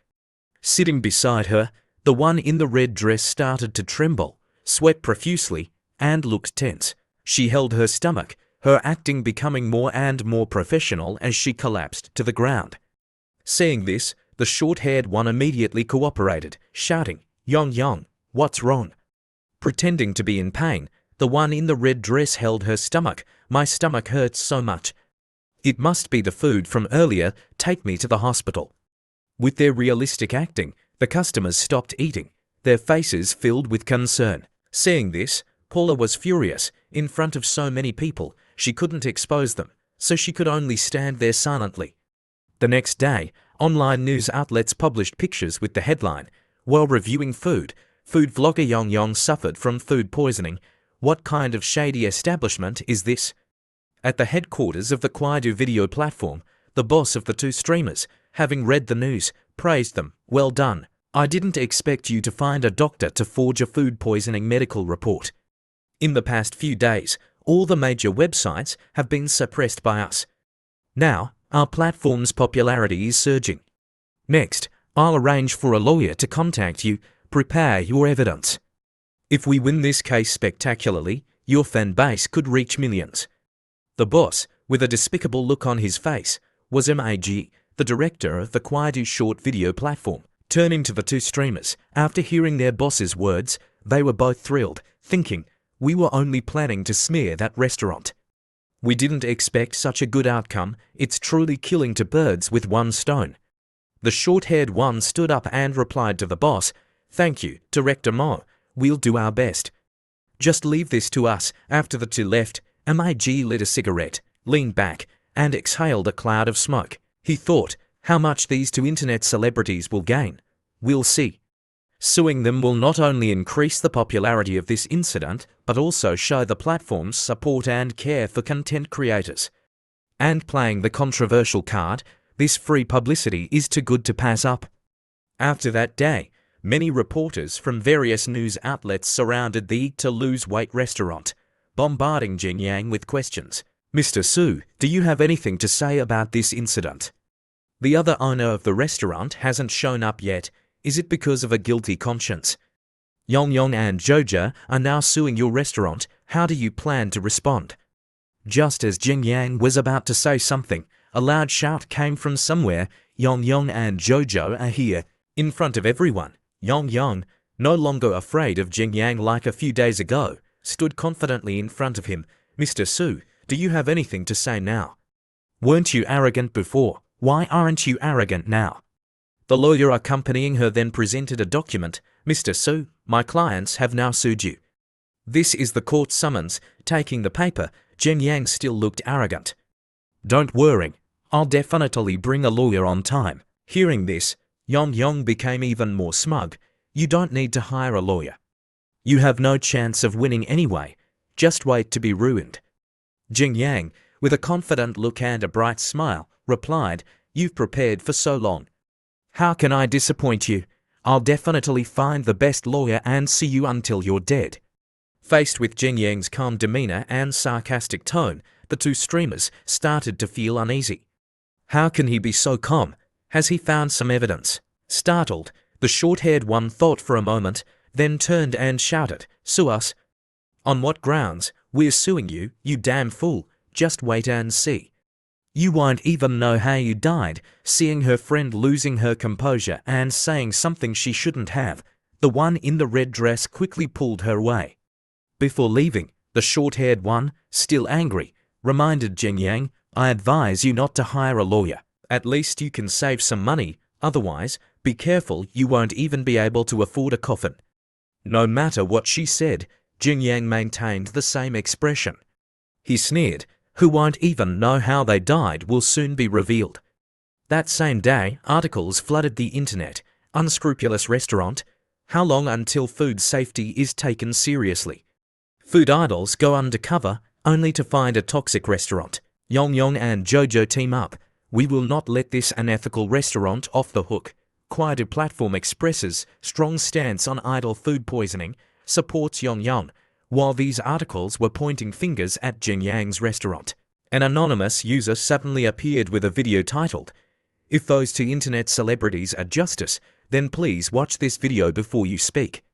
Sitting beside her, the one in the red dress started to tremble, sweat profusely, and looked tense. She held her stomach, her acting becoming more and more professional as she collapsed to the ground. Seeing this, the short-haired one immediately cooperated, shouting, "Yong Yong, what's wrong?" Pretending to be in pain, the one in the red dress held her stomach. "My stomach hurts so much. It must be the food from earlier. Take me to the hospital." With their realistic acting, the customers stopped eating, their faces filled with concern. Seeing this, Paula was furious. In front of so many people, she couldn't expose them, so she could only stand there silently. The next day, online news outlets published pictures with the headline, "While reviewing food vlogger Yong Yong suffered from food poisoning. What kind of shady establishment is this?" At the headquarters of the Kwaidu video platform, the boss of the two streamers, having read the news, praised them. "Well done. I didn't expect you to find a doctor to forge a food poisoning medical report. In the past few days, all the major websites have been suppressed by us. Now, our platform's popularity is surging. Next, I'll arrange for a lawyer to contact you. Prepare your evidence. If we win this case spectacularly, your fan base could reach millions." The boss, with a despicable look on his face, was Mag, the director of the Kwaidu short video platform. Turning to the two streamers, after hearing their boss's words, they were both thrilled, thinking, "We were only planning to smear that restaurant. We didn't expect such a good outcome. It's truly killing two birds with one stone." The short-haired one stood up and replied to the boss, "Thank you, Director Mo. We'll do our best. Just leave this to us." After the two left, Mag lit a cigarette, leaned back, and exhaled a cloud of smoke. He thought, how much these two internet celebrities will gain. We'll see. Suing them will not only increase the popularity of this incident, but also show the platform's support and care for content creators. And playing the controversial card, this free publicity is too good to pass up. After that day, many reporters from various news outlets surrounded the Eat to Lose Weight restaurant, bombarding Jin Yang with questions. Mr. Su, do you have anything to say about this incident? The other owner of the restaurant hasn't shown up yet. Is it because of a guilty conscience? Yong and Jojo are now suing your restaurant. How do you plan to respond? Just as Jin Yang was about to say something, a loud shout came from somewhere. Yong and Jojo are here, in front of everyone. Yong, no longer afraid of Jin Yang like a few days ago, stood confidently in front of him. Mr. Su, do you have anything to say now? Weren't you arrogant before? Why aren't you arrogant now? The lawyer accompanying her then presented a document. Mr. Su, my clients have now sued you. This is the court summons. Taking the paper, Jin Yang still looked arrogant. Don't worry, I'll definitely bring a lawyer on time. Hearing this, Yong became even more smug. You don't need to hire a lawyer. You have no chance of winning anyway. Just wait to be ruined. Jin Yang, with a confident look and a bright smile, replied, You've prepared for so long. How can I disappoint you? I'll definitely find the best lawyer and see you until you're dead. Faced with Jin Yang's calm demeanor and sarcastic tone, the two streamers started to feel uneasy. How can he be so calm? Has he found some evidence? Startled, the short-haired one thought for a moment, then turned and shouted, Sue us. On what grounds? We're suing you, you damn fool. Just wait and see. You won't even know how you died. Seeing her friend losing her composure and saying something she shouldn't have, the one in the red dress quickly pulled her away. Before leaving, the short-haired one, still angry, reminded Jin Yang, I advise you not to hire a lawyer. At least you can save some money, otherwise, be careful, you won't even be able to afford a coffin. No matter what she said, Jin Yang maintained the same expression. He sneered, Who won't even know how they died will soon be revealed. That same day, articles flooded the internet. Unscrupulous restaurant. How long until food safety is taken seriously? Food idols go undercover, only to find a toxic restaurant. Yong and Jojo team up. We will not let this unethical restaurant off the hook. Quieter platform expresses strong stance on idol food poisoning, supports Yong. While these articles were pointing fingers at Jin Yang's restaurant, an anonymous user suddenly appeared with a video titled, If those two internet celebrities are justice, then please watch this video before you speak.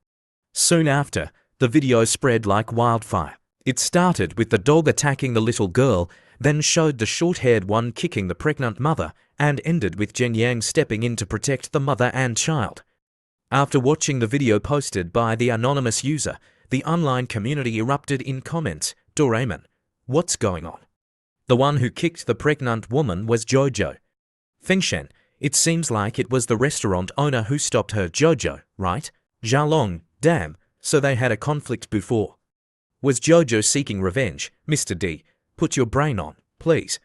Soon after, the video spread like wildfire. It started with the dog attacking the little girl, then showed the short-haired one kicking the pregnant mother, and ended with Jin Yang stepping in to protect the mother and child. After watching the video posted by the anonymous user, the online community erupted in comments. Doraemon, what's going on? The one who kicked the pregnant woman was Jojo. Fengshen, it seems like it was the restaurant owner who stopped her. Jojo, right? Xiaolong, damn, so they had a conflict before. Was Jojo seeking revenge? Mr. D, put your brain on, please.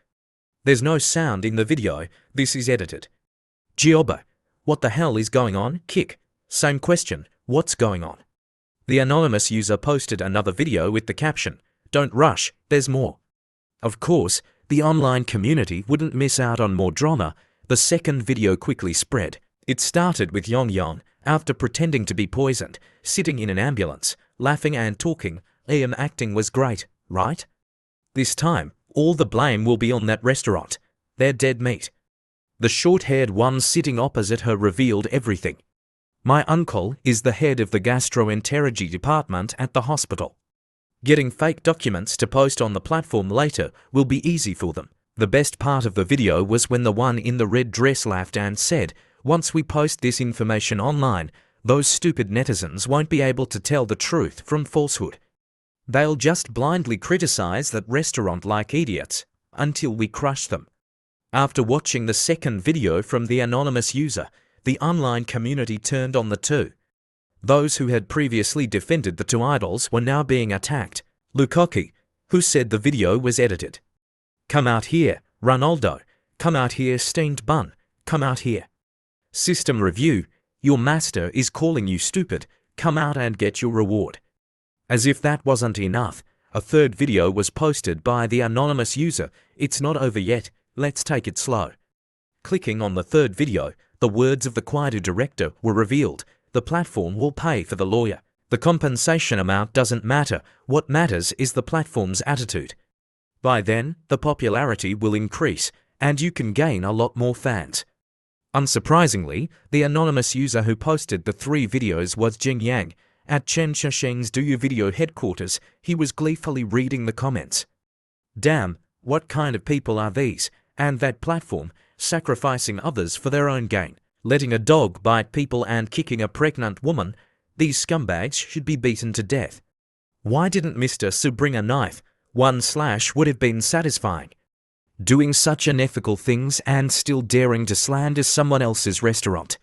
There's no sound in the video, this is edited. Giobo, what the hell is going on? Kick, same question, what's going on? The anonymous user posted another video with the caption, Don't rush, there's more. Of course, the online community wouldn't miss out on more drama. The second video quickly spread. It started with Yong, after pretending to be poisoned, sitting in an ambulance, laughing and talking. Acting was great, right? This time, all the blame will be on that restaurant. They're dead meat. The short-haired one sitting opposite her revealed everything. My uncle is the head of the gastroenterology department at the hospital. Getting fake documents to post on the platform later will be easy for them. The best part of the video was when the one in the red dress laughed and said, Once we post this information online, those stupid netizens won't be able to tell the truth from falsehood. They'll just blindly criticize that restaurant like idiots, until we crush them. After watching the second video from the anonymous user, the online community turned on the two. Those who had previously defended the two idols were now being attacked. Lukoki, who said the video was edited. Come out here, Ronaldo, come out here. Steamed bun, come out here. System review, your master is calling you stupid. Come out and get your reward. As if that wasn't enough, a third video was posted by the anonymous user. It's not over yet, let's take it slow. Clicking on the third video, the words of the Kwaidu director were revealed. The platform will pay for the lawyer. The compensation amount doesn't matter. What matters is the platform's attitude. By then, the popularity will increase, and you can gain a lot more fans. Unsurprisingly, the anonymous user who posted the 3 videos was Jing Yang. At Chen Shisheng's Douyu video headquarters, he was gleefully reading the comments. Damn, what kind of people are these? And that platform, sacrificing others for their own gain, letting a dog bite people and kicking a pregnant woman. These scumbags should be beaten to death. Why didn't Mr. Su bring a knife? 1 slash would have been satisfying. Doing such unethical things and still daring to slander someone else's restaurant.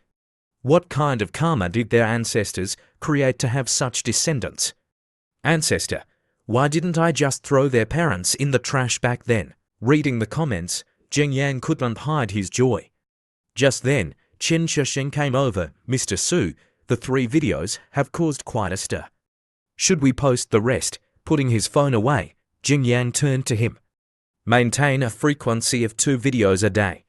What kind of karma did their ancestors create to have such descendants? Ancestor, why didn't I just throw their parents in the trash back then? Reading the comments, Jing Yang couldn't hide his joy. Just then, Chen Shisheng came over. Mr. Su, the 3 videos have caused quite a stir. Should we post the rest? Putting his phone away, Jing Yang turned to him. Maintain a frequency of 2 videos a day.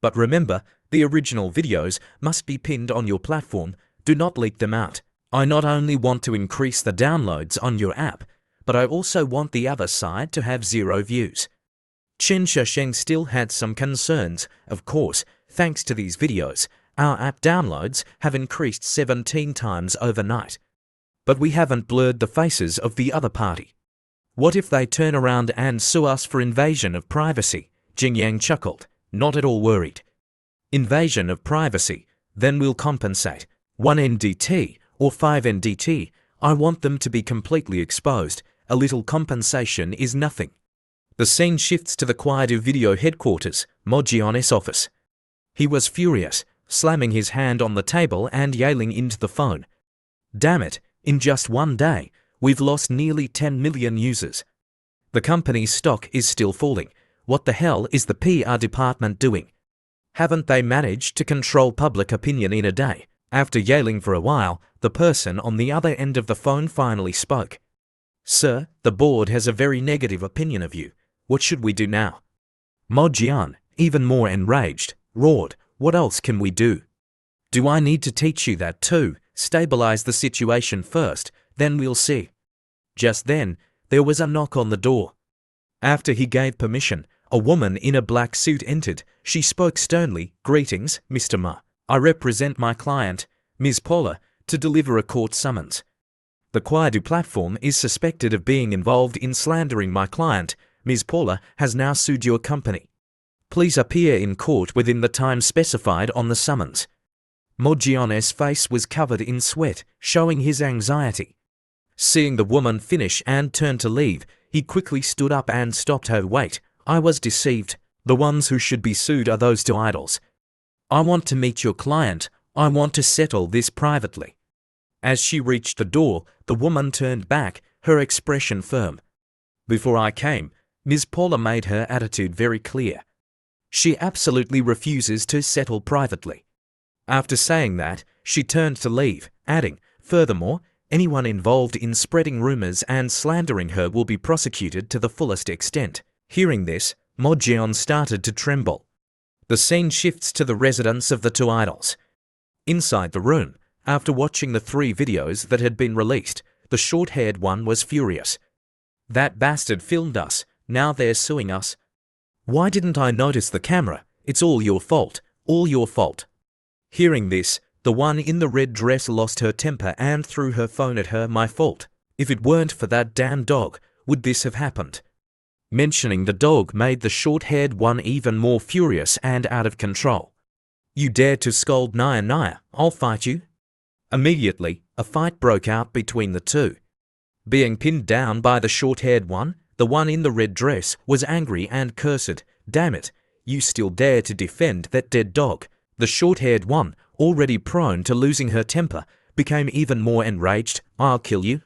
But remember, the original videos must be pinned on your platform. Do not leak them out. I not only want to increase the downloads on your app, but I also want the other side to have 0 views. Chen Shisheng still had some concerns. Of course, thanks to these videos, our app downloads have increased 17 times overnight. But we haven't blurred the faces of the other party. What if they turn around and sue us for invasion of privacy? Jing Yang chuckled, not at all worried. Invasion of privacy, then we'll compensate. 1 NDT or 5 NDT, I want them to be completely exposed. A little compensation is nothing. The scene shifts to the Kwaidu video headquarters, Mogion's office. He was furious, slamming his hand on the table and yelling into the phone. Damn it, in just 1 day, we've lost nearly 10 million users. The company's stock is still falling. What the hell is the PR department doing? Haven't they managed to control public opinion in a day? After yelling for a while, the person on the other end of the phone finally spoke. Sir, the board has a very negative opinion of you. What should we do now? Mojian, even more enraged, roared, what else can we do? Do I need to teach you that too? Stabilize the situation first, then we'll see. Just then, there was a knock on the door. After he gave permission, a woman in a black suit entered. She spoke sternly, greetings, Mr. Ma. I represent my client, Ms. Paula, to deliver a court summons. The Kwaidu platform is suspected of being involved in slandering my client. Ms. Paula has now sued your company. Please appear in court within the time specified on the summons. Mogion's face was covered in sweat, showing his anxiety. Seeing the woman finish and turn to leave, he quickly stood up and stopped her. Wait, I was deceived. The ones who should be sued are those 2 idols. I want to meet your client. I want to settle this privately. As she reached the door, the woman turned back, her expression firm. Before I came, Ms. Paula made her attitude very clear. She absolutely refuses to settle privately. After saying that, she turned to leave, adding, furthermore, anyone involved in spreading rumors and slandering her will be prosecuted to the fullest extent. Hearing this, Mojion started to tremble. The scene shifts to the residence of the 2 idols. Inside the room, after watching the 3 videos that had been released, the short-haired one was furious. That bastard filmed us. Now they're suing us. Why didn't I notice the camera? It's all your fault. All your fault. Hearing this, the one in the red dress lost her temper and threw her phone at her. My fault. If it weren't for that damn dog, would this have happened? Mentioning the dog made the short-haired one even more furious and out of control. You dare to scold Naya, I'll fight you. Immediately, a fight broke out between the 2. Being pinned down by the short-haired one, the one in the red dress was angry and cursed. Damn it, you still dare to defend that dead dog. The short-haired one, already prone to losing her temper, became even more enraged. I'll kill you.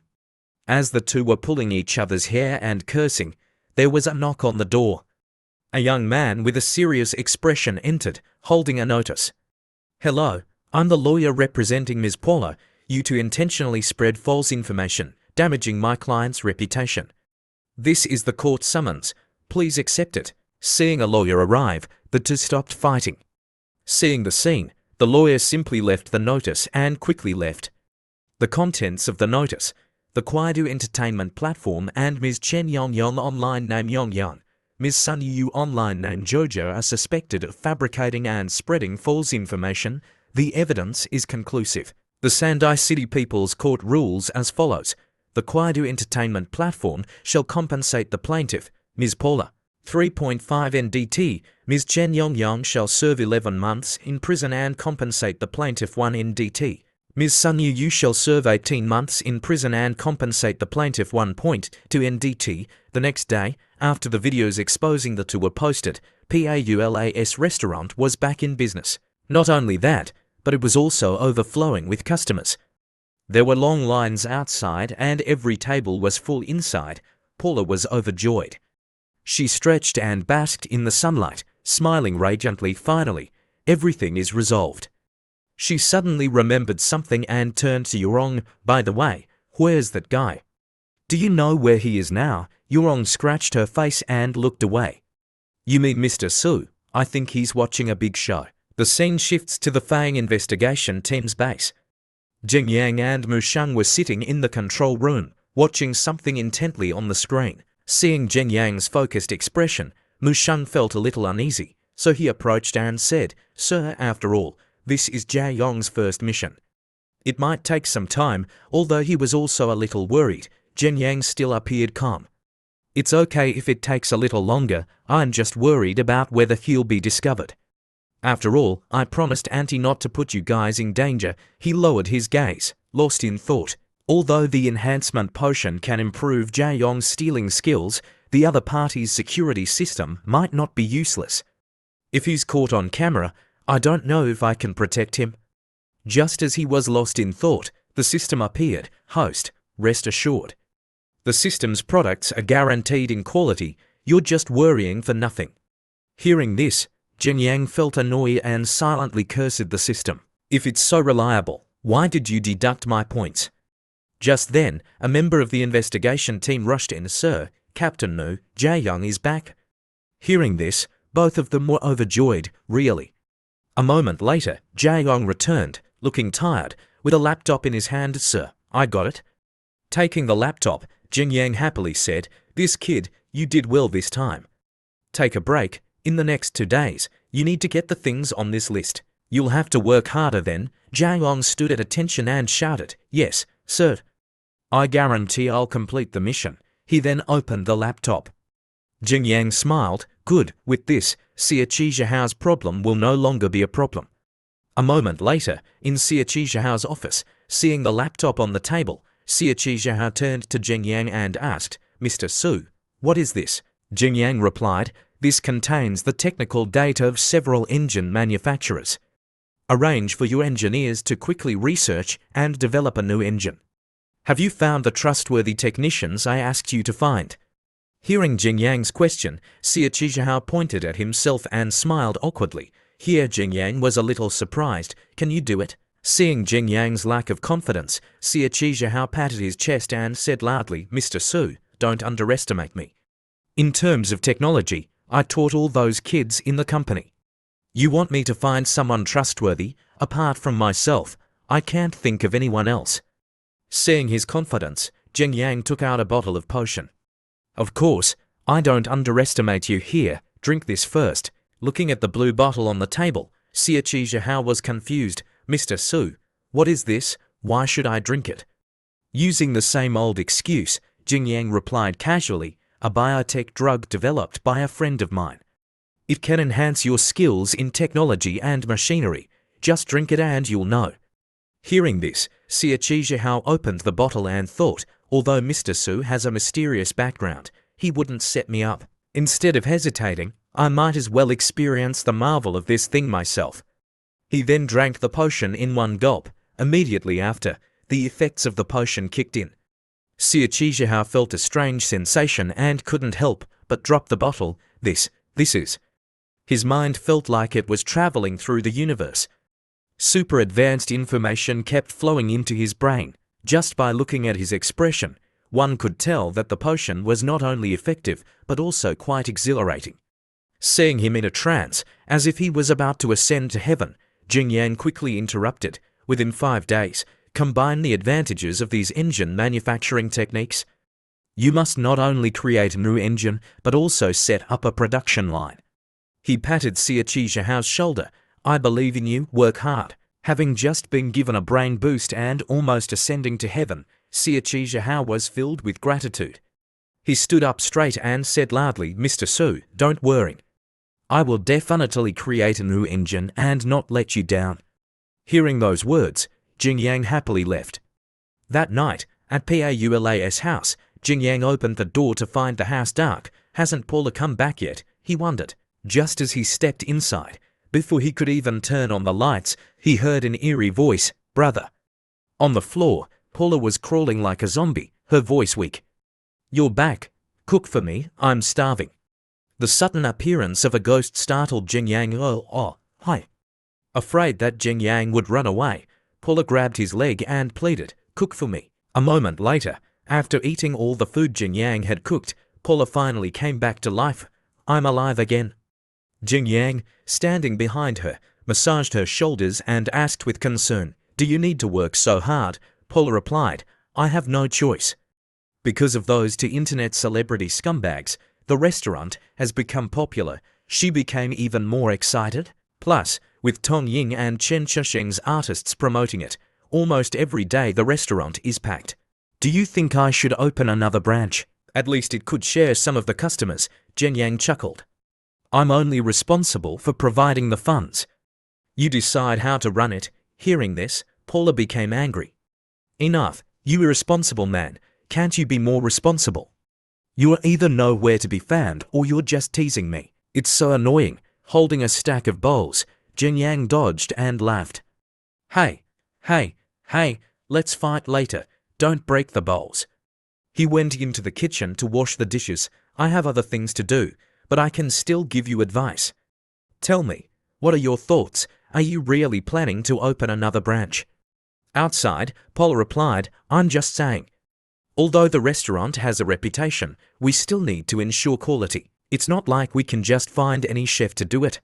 As the 2 were pulling each other's hair and cursing, there was a knock on the door. A young man with a serious expression entered, holding a notice. "Hello, I'm the lawyer representing Ms. Paula. You two intentionally spread false information, damaging my client's reputation. This is the court summons. Please accept it." Seeing a lawyer arrive, the two stopped fighting. Seeing the scene, the lawyer simply left the notice and quickly left. The contents of the notice: the Kwaidu Entertainment Platform and Ms. Chen Yongyong online name Yongyang, Ms. Sun Yu online name Jojo are suspected of fabricating and spreading false information. The evidence is conclusive. The Sandai City People's Court rules as follows. The Kwaidu Entertainment Platform shall compensate the plaintiff, Ms. Paula, 3.5 NDT. Ms. Chen Yongyang shall serve 11 months in prison and compensate the plaintiff 1 NDT. Ms. Sun Yu shall serve 18 months in prison and compensate the plaintiff 1.2 NDT. The next day, after the videos exposing the two were posted, Paulas restaurant was back in business. Not only that, but it was also overflowing with customers. There were long lines outside and every table was full inside. Paula was overjoyed. She stretched and basked in the sunlight, smiling radiantly. Finally, everything is resolved. She suddenly remembered something and turned to Yurong. "By the way, where's that guy? Do you know where he is now?" Yurong scratched her face and looked away. "You mean Mr. Su? I think he's watching a big show." The scene shifts to the Fang investigation team's base. Jing Yang and Mu Sheng were sitting in the control room, watching something intently on the screen. Seeing Jing Yang's focused expression, Mu Sheng felt a little uneasy, so he approached and said, "Sir, after all, this is Jia Yong's first mission. It might take some time." Although he was also a little worried, Jing Yang still appeared calm. "It's okay if it takes a little longer. I'm just worried about whether he'll be discovered. After all, I promised Auntie not to put you guys in danger." He lowered his gaze, lost in thought. Although the enhancement potion can improve Jia Yong's stealing skills, the other party's security system might not be useless. If he's caught on camera, I don't know if I can protect him. Just as he was lost in thought, the system appeared. "Host, rest assured. The system's products are guaranteed in quality. You're just worrying for nothing." Hearing this, Jin Yang felt annoyed and silently cursed the system. "If it's so reliable, why did you deduct my points?" Just then, a member of the investigation team rushed in. "Sir, Captain Nu, Jia Yong is back." Hearing this, both of them were overjoyed. "Really?" A moment later, Jia Yong returned, looking tired, with a laptop in his hand. "Sir, I got it." Taking the laptop, Jin Yang happily said, "This kid, you did well this time. Take a break. In the next 2 days, you need to get the things on this list. You'll have to work harder then." Jia Yong stood at attention and shouted, "Yes, sir. I guarantee I'll complete the mission." He then opened the laptop. Jing Yang smiled. "Good, with this, Xie Chijiahao's problem will no longer be a problem." A moment later, in Xie Chijiahao's office, seeing the laptop on the table, Xie Chijihao turned to Jing Yang and asked, "Mr. Su, what is this?" Jing Yang replied, "This contains the technical data of several engine manufacturers. Arrange for your engineers to quickly research and develop a new engine. Have you found the trustworthy technicians I asked you to find?" Hearing Jing Yang's question, Xie Chijihao pointed at himself and smiled awkwardly. Here Jing Yang was a little surprised. "Can you do it?" Seeing Jing Yang's lack of confidence, Xie Chijihao patted his chest and said loudly, "Mr. Su, don't underestimate me. In terms of technology, I taught all those kids in the company. You want me to find someone trustworthy? Apart from myself, I can't think of anyone else." Seeing his confidence, Jing Yang took out a bottle of potion. "Of course, I don't underestimate you. Here, drink this first." Looking at the blue bottle on the table, Xie Chijihao was confused. "Mr. Su, what is this? Why should I drink it?" Using the same old excuse, Jing Yang replied casually, "A biotech drug developed by a friend of mine. It can enhance your skills in technology and machinery. Just drink it and you'll know." Hearing this, Xie Chijihao opened the bottle and thought, although Mr. Su has a mysterious background, he wouldn't set me up. Instead of hesitating, I might as well experience the marvel of this thing myself. He then drank the potion in one gulp. Immediately after, the effects of the potion kicked in. Xie Chijihao felt a strange sensation and couldn't help but drop the bottle. This this is. His mind felt like it was traveling through the universe. Super advanced information kept flowing into his brain. Just by looking at his expression, one could tell that the potion was not only effective, but also quite exhilarating. Seeing him in a trance, as if he was about to ascend to heaven, Jing Yang quickly interrupted. Within 5 days, combine the advantages of these engine manufacturing techniques. You must not only create a new engine, but also set up a production line. He patted Xie Zhihao's shoulder. I believe in you, work hard. Having just been given a brain boost and almost ascending to heaven, Xie Zhihao was filled with gratitude. He stood up straight and said loudly, Mr. Su, don't worry. I will definitely create a new engine and not let you down. Hearing those words, Jing Yang happily left. That night, at Paula's house, Jing Yang opened the door to find the house dark. Hasn't Paula come back yet? He wondered. Just as he stepped inside, before he could even turn on the lights, he heard an eerie voice, brother. On the floor, Paula was crawling like a zombie, her voice weak. You're back. Cook for me, I'm starving. The sudden appearance of a ghost startled Jing Yang. Oh, hi. Afraid that Jing Yang would run away, Paula grabbed his leg and pleaded, cook for me. A moment later, after eating all the food Jing Yang had cooked, Paula finally came back to life. I'm alive again. Jing Yang, standing behind her, massaged her shoulders and asked with concern, do you need to work so hard? Paula replied, I have no choice. Because of those two internet celebrity scumbags, the restaurant has become popular. She became even more excited. Plus, with Tong Ying and Chen Shisheng's artists promoting it, almost every day the restaurant is packed. Do you think I should open another branch? At least it could share some of the customers, Jing Yang chuckled. I'm only responsible for providing the funds. You decide how to run it. Hearing this, Paula became angry. Enough, you irresponsible man. Can't you be more responsible? You either know where to be found or you're just teasing me. It's so annoying. Holding a stack of bowls, Jing Yang dodged and laughed. Hey, let's fight later. Don't break the bowls. He went into the kitchen to wash the dishes. I have other things to do, but I can still give you advice. Tell me, what are your thoughts? Are you really planning to open another branch? Outside, Paula replied, I'm just saying. Although the restaurant has a reputation, we still need to ensure quality. It's not like we can just find any chef to do it.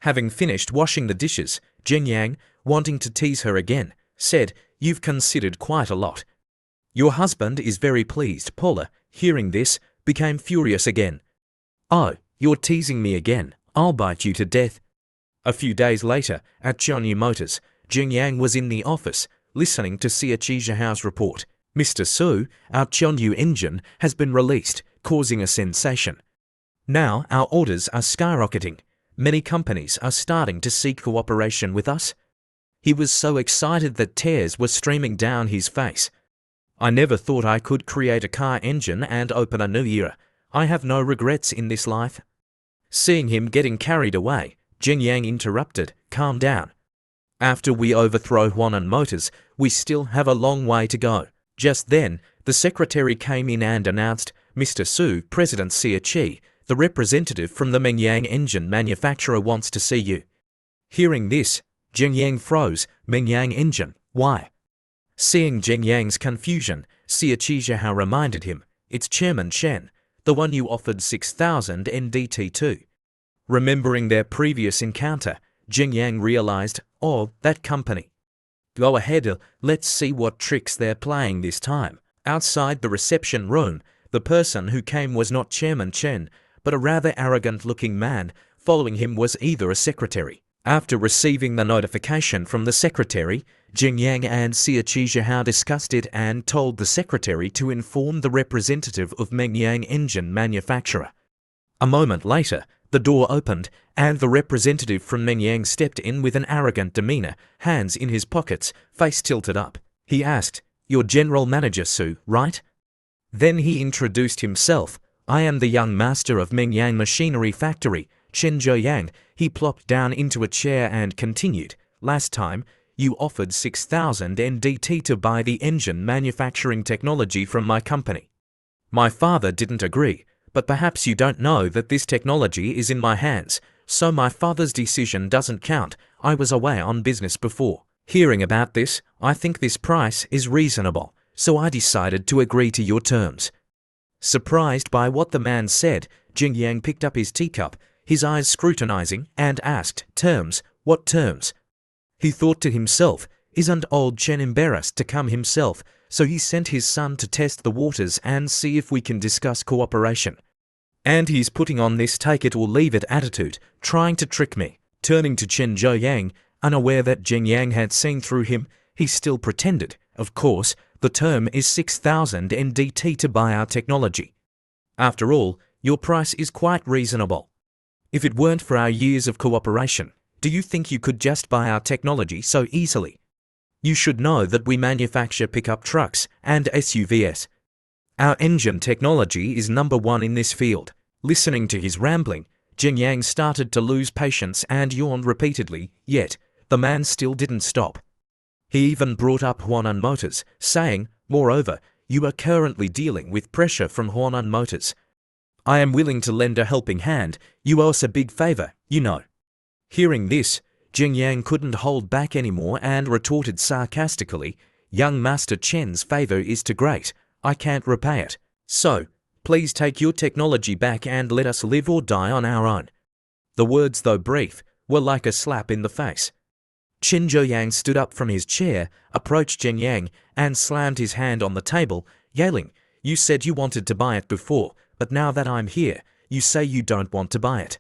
Having finished washing the dishes, Jing Yang, wanting to tease her again, said, You've considered quite a lot. Your husband is very pleased. Paula, hearing this, became furious again. Oh, you're teasing me again. I'll bite you to death. A few days later, at Chonyu Motors, Jing Yang was in the office, listening to Xie Zhihao's report. Mr. Su, our Chonyu engine has been released, causing a sensation. Now our orders are skyrocketing. Many companies are starting to seek cooperation with us. He was so excited that tears were streaming down his face. I never thought I could create a car engine and open a new era. I have no regrets in this life. Seeing him getting carried away, Jing Yang interrupted, calm down. After we overthrow Huanan Motors, we still have a long way to go. Just then, the secretary came in and announced, Mr. Su, President Xie Qi, the representative from the Mengyang engine manufacturer wants to see you. Hearing this, Jing Yang froze. Mengyang engine, why? Seeing Jing Yang's confusion, Xie Zhihao reminded him, it's Chairman Chen, the one you offered 6,000 NDT to. Remembering their previous encounter, Jing Yang realized, oh, that company. Go ahead, let's see what tricks they're playing this time. Outside the reception room, the person who came was not Chairman Chen, but a rather arrogant-looking man. Following him was either a secretary. After receiving the notification from the secretary, Jing Yang and Xie Zhihao discussed it and told the secretary to inform the representative of Mengyang engine manufacturer. A moment later, the door opened, and the representative from Mengyang stepped in with an arrogant demeanor, hands in his pockets, face tilted up. He asked, You're General Manager Su, right? Then he introduced himself. I am the young master of Mengyang Machinery Factory, Chen Zhouyang. He plopped down into a chair and continued, Last time, you offered 6,000 NDT to buy the engine manufacturing technology from my company. My father didn't agree, but perhaps you don't know that this technology is in my hands, so my father's decision doesn't count. I was away on business before. Hearing about this, I think this price is reasonable, so I decided to agree to your terms." Surprised by what the man said, Jing Yang picked up his teacup, his eyes scrutinizing, and asked, "Terms? What terms?" He thought to himself, "Isn't old Chen embarrassed to come himself?" So he sent his son to test the waters and see if we can discuss cooperation. And he's putting on this take it or leave it attitude, trying to trick me. Turning to Chen Zhou-yang, unaware that Jing Yang had seen through him, he still pretended, "Of course, the term is 6,000 NDT to buy our technology. After all, your price is quite reasonable. If it weren't for our years of cooperation, do you think you could just buy our technology so easily? You should know that we manufacture pickup trucks and SUVs. Our engine technology is number one in this field." Listening to his rambling, Jing Yang started to lose patience and yawned repeatedly, yet the man still didn't stop. He even brought up Huanan Motors, saying, "Moreover, you are currently dealing with pressure from Huanan Motors. I am willing to lend a helping hand. You owe us a big favor, you know." Hearing this, Jing Yang couldn't hold back anymore and retorted sarcastically, "Young Master Chen's favor is too great. I can't repay it. So, please take your technology back and let us live or die on our own." The words, though brief, were like a slap in the face. Chen Zhou-yang stood up from his chair, approached Jing Yang, and slammed his hand on the table, yelling, "You said you wanted to buy it before, but now that I'm here, you say you don't want to buy it.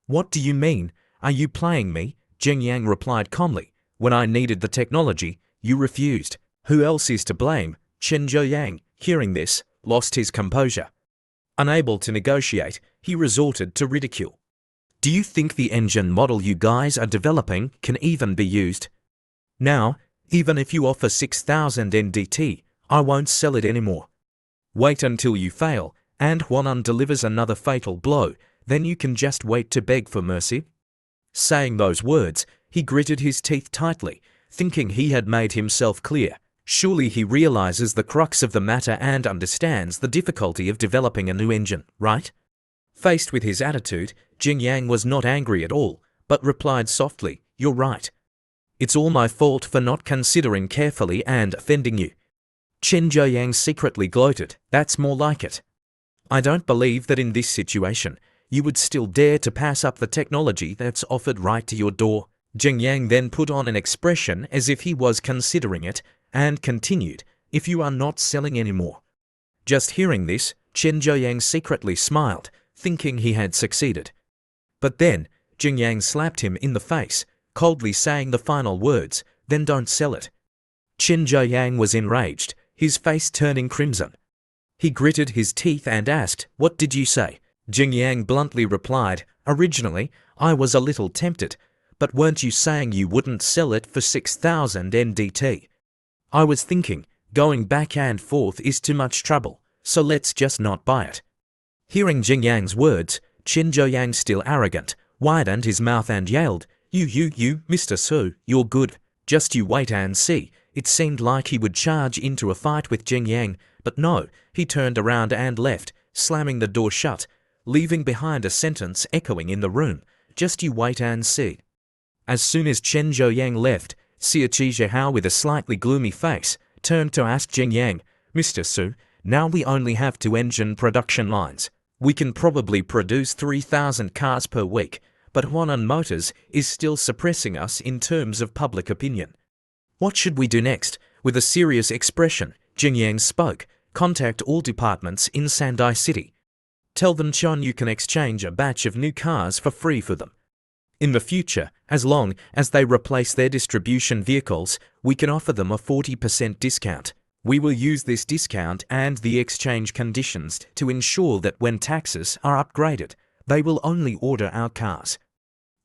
What do you mean? Are you playing me?" Jing Yang replied calmly, "When I needed the technology, you refused. Who else is to blame?" Chen Zhou-yang, hearing this, lost his composure. Unable to negotiate, he resorted to ridicule. "Do you think the engine model you guys are developing can even be used? Now, even if you offer 6,000 NDT, I won't sell it anymore. Wait until you fail, and Huanan delivers another fatal blow, then you can just wait to beg for mercy." Saying those words, he gritted his teeth tightly, thinking he had made himself clear. Surely he realizes the crux of the matter and understands the difficulty of developing a new engine, right? Faced with his attitude, Jing Yang was not angry at all, but replied softly, "You're right. It's all my fault for not considering carefully and offending you." Chen Zhou-yang secretly gloated, "That's more like it. I don't believe that in this situation, you would still dare to pass up the technology that's offered right to your door." Jing Yang then put on an expression as if he was considering it, and continued, "If you are not selling anymore." Just hearing this, Chen Zhou-yang secretly smiled, thinking he had succeeded. But then, Jing Yang slapped him in the face, coldly saying the final words, "Then don't sell it." Chen Zhou-yang was enraged, his face turning crimson. He gritted his teeth and asked, "What did you say?" Jing Yang bluntly replied, "Originally, I was a little tempted, but weren't you saying you wouldn't sell it for 6,000 NDT? I was thinking, going back and forth is too much trouble, so let's just not buy it." Hearing Jing Yang's words, Chen Zhou-yang, still arrogant, widened his mouth and yelled, You, Mr. Su, you're good. Just you wait and see." It seemed like he would charge into a fight with Jing Yang, but no, he turned around and left, slamming the door shut, leaving behind a sentence echoing in the room, "Just you wait and see." As soon as Chen Zhou-yang left, Xie Zhihao, with a slightly gloomy face, turned to ask Jing Yang, "Mr. Su, now we only have 2 engine production lines. We can probably produce 3,000 cars per week, but Huanan Motors is still suppressing us in terms of public opinion. What should we do next?" With a serious expression, Jing Yang spoke, "Contact all departments in Sandai City. Tell them Chon you can exchange a batch of new cars for free for them. In the future, as long as they replace their distribution vehicles, we can offer them a 40% discount. We will use this discount and the exchange conditions to ensure that when taxes are upgraded, they will only order our cars.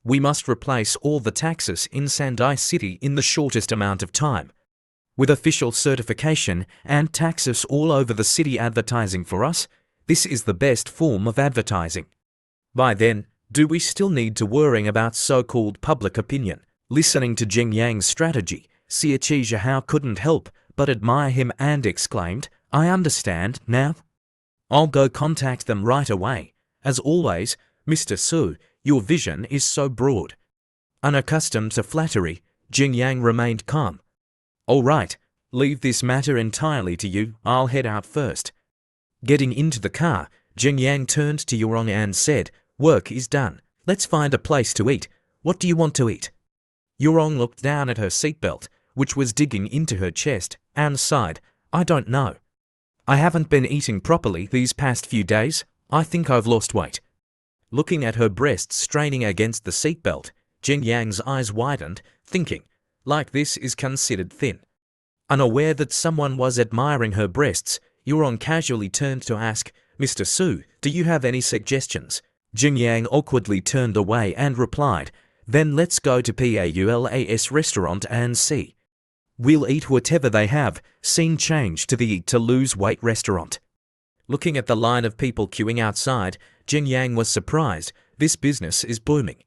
We must replace all the taxes in Sandai City in the shortest amount of time. With official certification and taxes all over the city advertising for us, this is the best form of advertising. By then, do we still need to worry about so-called public opinion?" Listening to Jing Yang's strategy, Xie Zhihao couldn't help but admire him and exclaimed, "I understand now. I'll go contact them right away. As always, Mr. Su, your vision is so broad. Unaccustomed to flattery, Jing Yang remained calm. All right, leave this matter entirely to you, I'll head out first. Getting into the car, Jing Yang turned to Yurong and said, work is done. Let's find a place to eat. What do you want to eat? Yurong looked down at her seatbelt, which was digging into her chest, and sighed, I don't know. I haven't been eating properly these past few days. I think I've lost weight. Looking at her breasts straining against the seatbelt, Jing Yang's eyes widened, thinking, like this is considered thin. Unaware that someone was admiring her breasts, Yurong casually turned to ask, Mr. Su, do you have any suggestions? Jing Yang awkwardly turned away and replied, then let's go to PAULAS restaurant and see. We'll eat whatever they have, scene change to the Eat to Lose Weight restaurant. Looking at the line of people queuing outside, Jing Yang was surprised. This business is booming.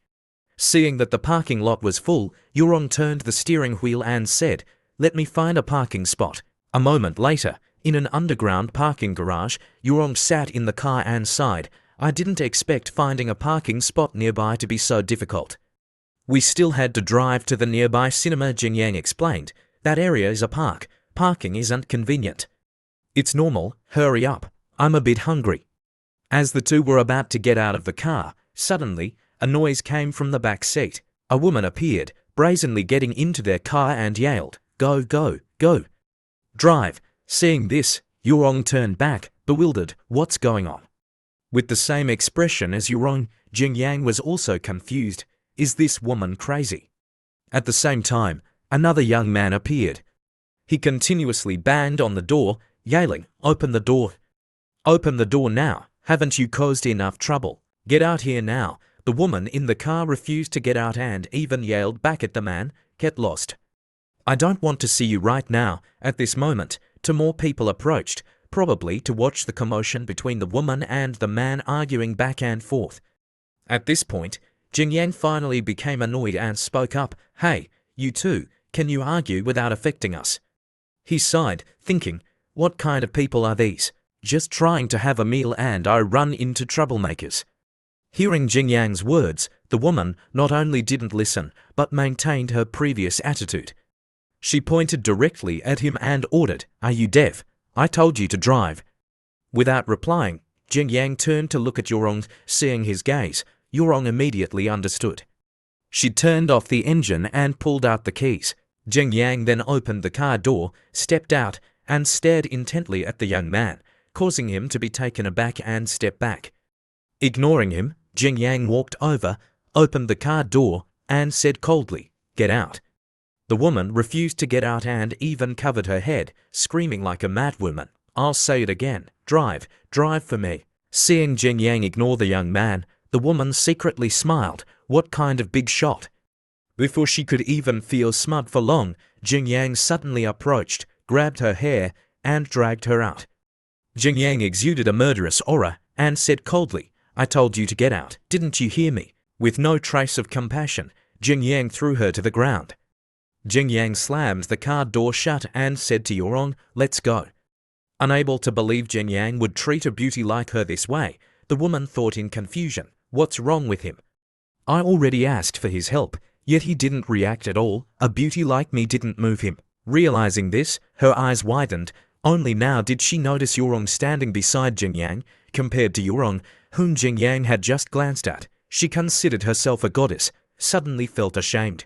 Seeing that the parking lot was full, Yurong turned the steering wheel and said, let me find a parking spot. A moment later, in an underground parking garage, Yurong sat in the car and sighed, I didn't expect finding a parking spot nearby to be so difficult. We still had to drive to the nearby cinema, Jing Yang explained. That area is a park. Parking isn't convenient. It's normal, hurry up. I'm a bit hungry. As the two were about to get out of the car, suddenly, a noise came from the back seat. A woman appeared, brazenly getting into their car and yelled, go, go, go. Drive. Seeing this, Yurong turned back, bewildered, what's going on? With the same expression as Yurong, Jing Yang was also confused. Is this woman crazy? At the same time, another young man appeared. He continuously banged on the door, yelling, open the door. Open the door now. Haven't you caused enough trouble? Get out here now. The woman in the car refused to get out and even yelled back at the man, get lost. I don't want to see you right now. At this moment, two more people approached, probably to watch the commotion between the woman and the man arguing back and forth. At this point, Jing Yang finally became annoyed and spoke up, hey, you two, can you argue without affecting us? He sighed, thinking, what kind of people are these? Just trying to have a meal and I run into troublemakers. Hearing Jing Yang's words, the woman not only didn't listen, but maintained her previous attitude. She pointed directly at him and ordered, are you deaf? I told you to drive. Without replying, Jing Yang turned to look at Yurong. Seeing his gaze, Yurong immediately understood. She turned off the engine and pulled out the keys. Jing Yang then opened the car door, stepped out, and stared intently at the young man, causing him to be taken aback and step back. Ignoring him, Jing Yang walked over, opened the car door, and said coldly, get out. The woman refused to get out and even covered her head, screaming like a madwoman, I'll say it again, drive, drive for me. Seeing Jing Yang ignore the young man, the woman secretly smiled, what kind of big shot? Before she could even feel smart for long, Jing Yang suddenly approached, grabbed her hair, and dragged her out. Jing Yang exuded a murderous aura and said coldly, I told you to get out, didn't you hear me? With no trace of compassion, Jing Yang threw her to the ground. Jing Yang slammed the car door shut and said to Yurong, let's go. Unable to believe Jing Yang would treat a beauty like her this way, the woman thought in confusion, what's wrong with him? I already asked for his help, yet he didn't react at all, a beauty like me didn't move him. Realizing this, her eyes widened. Only now did she notice Yurong standing beside Jing Yang. Compared to Yurong, whom Jing Yang had just glanced at, she considered herself a goddess, suddenly felt ashamed.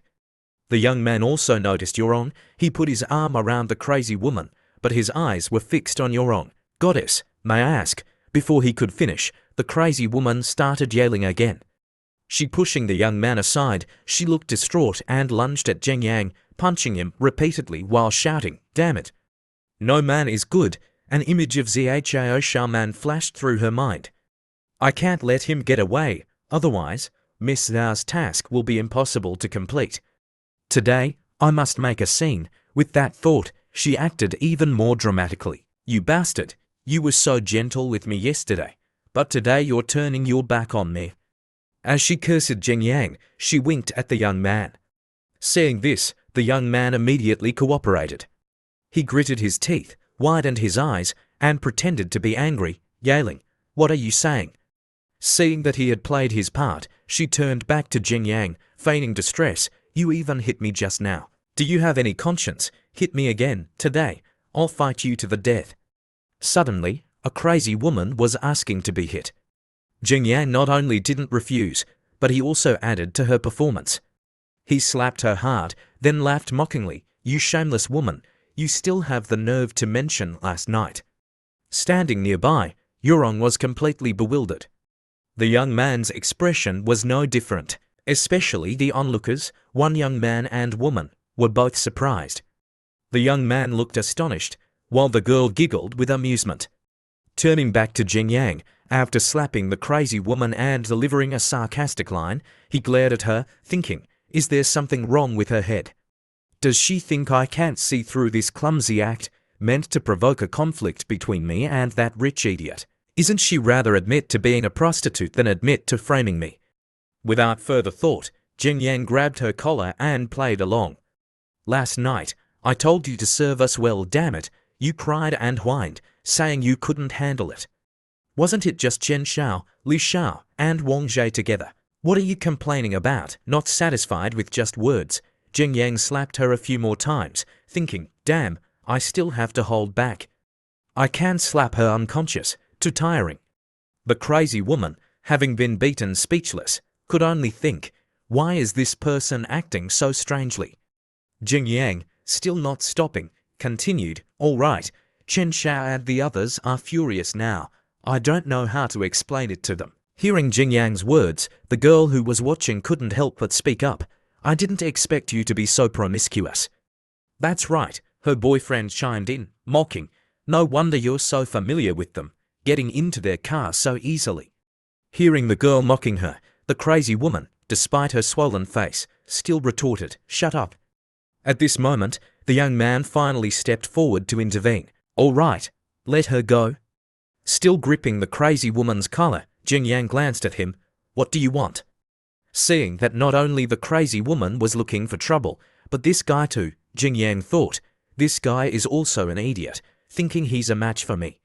The young man also noticed Yurong. He put his arm around the crazy woman, but his eyes were fixed on Yurong. Goddess, may I ask? Before he could finish, the crazy woman started yelling again. She pushing the young man aside, she looked distraught and lunged at Jing Yang, punching him repeatedly while shouting, damn it. No man is good. An image of Zhao Shaman flashed through her mind. I can't let him get away, otherwise, Miss Zhao's task will be impossible to complete. Today, I must make a scene. With that thought, she acted even more dramatically. You bastard, you were so gentle with me yesterday, but today you're turning your back on me. As she cursed Jing Yang, she winked at the young man. Seeing this, the young man immediately cooperated. He gritted his teeth, widened his eyes, and pretended to be angry. yailing, "What are you saying?" Seeing that he had played his part, she turned back to Jing Yang, feigning distress. "You even hit me just now. Do you have any conscience? Hit me again, today. I'll fight you to the death." Suddenly, a crazy woman was asking to be hit. Jing Yang not only didn't refuse, but he also added to her performance. He slapped her hard, then laughed mockingly. "You shameless woman, you still have the nerve to mention last night." Standing nearby, Yurong was completely bewildered. The young man's expression was no different, especially the onlookers, one young man and woman, were both surprised. The young man looked astonished, while the girl giggled with amusement. Turning back to Jing Yang, after slapping the crazy woman and delivering a sarcastic line, he glared at her, thinking, "Is there something wrong with her head? Does she think I can't see through this clumsy act, meant to provoke a conflict between me and that rich idiot? Isn't she rather admit to being a prostitute than admit to framing me?" Without further thought, Jing Yang grabbed her collar and played along. "Last night, I told you to serve us well, damn it. You cried and whined, saying you couldn't handle it. Wasn't it just Chen Xiao, Li Xiao, and Wang Jie together? What are you complaining about?" Not satisfied with just words, Jing Yang slapped her a few more times, thinking, "Damn, I still have to hold back. I can slap her unconscious, too tiring." The crazy woman, having been beaten speechless, could only think, "Why is this person acting so strangely?" Jing Yang, still not stopping, continued, "All right, Chen Xiao and the others are furious now. I don't know how to explain it to them." Hearing Jing Yang's words, the girl who was watching couldn't help but speak up. "I didn't expect you to be so promiscuous." "That's right," her boyfriend chimed in, mocking. "No wonder you're so familiar with them, getting into their car so easily." Hearing the girl mocking her, the crazy woman, despite her swollen face, still retorted, "Shut up." At this moment, the young man finally stepped forward to intervene. "All right, let her go." Still gripping the crazy woman's collar, Jing Yang glanced at him. "What do you want?" Seeing that not only the crazy woman was looking for trouble, but this guy too, Jing Yang thought, "This guy is also an idiot, thinking he's a match for me."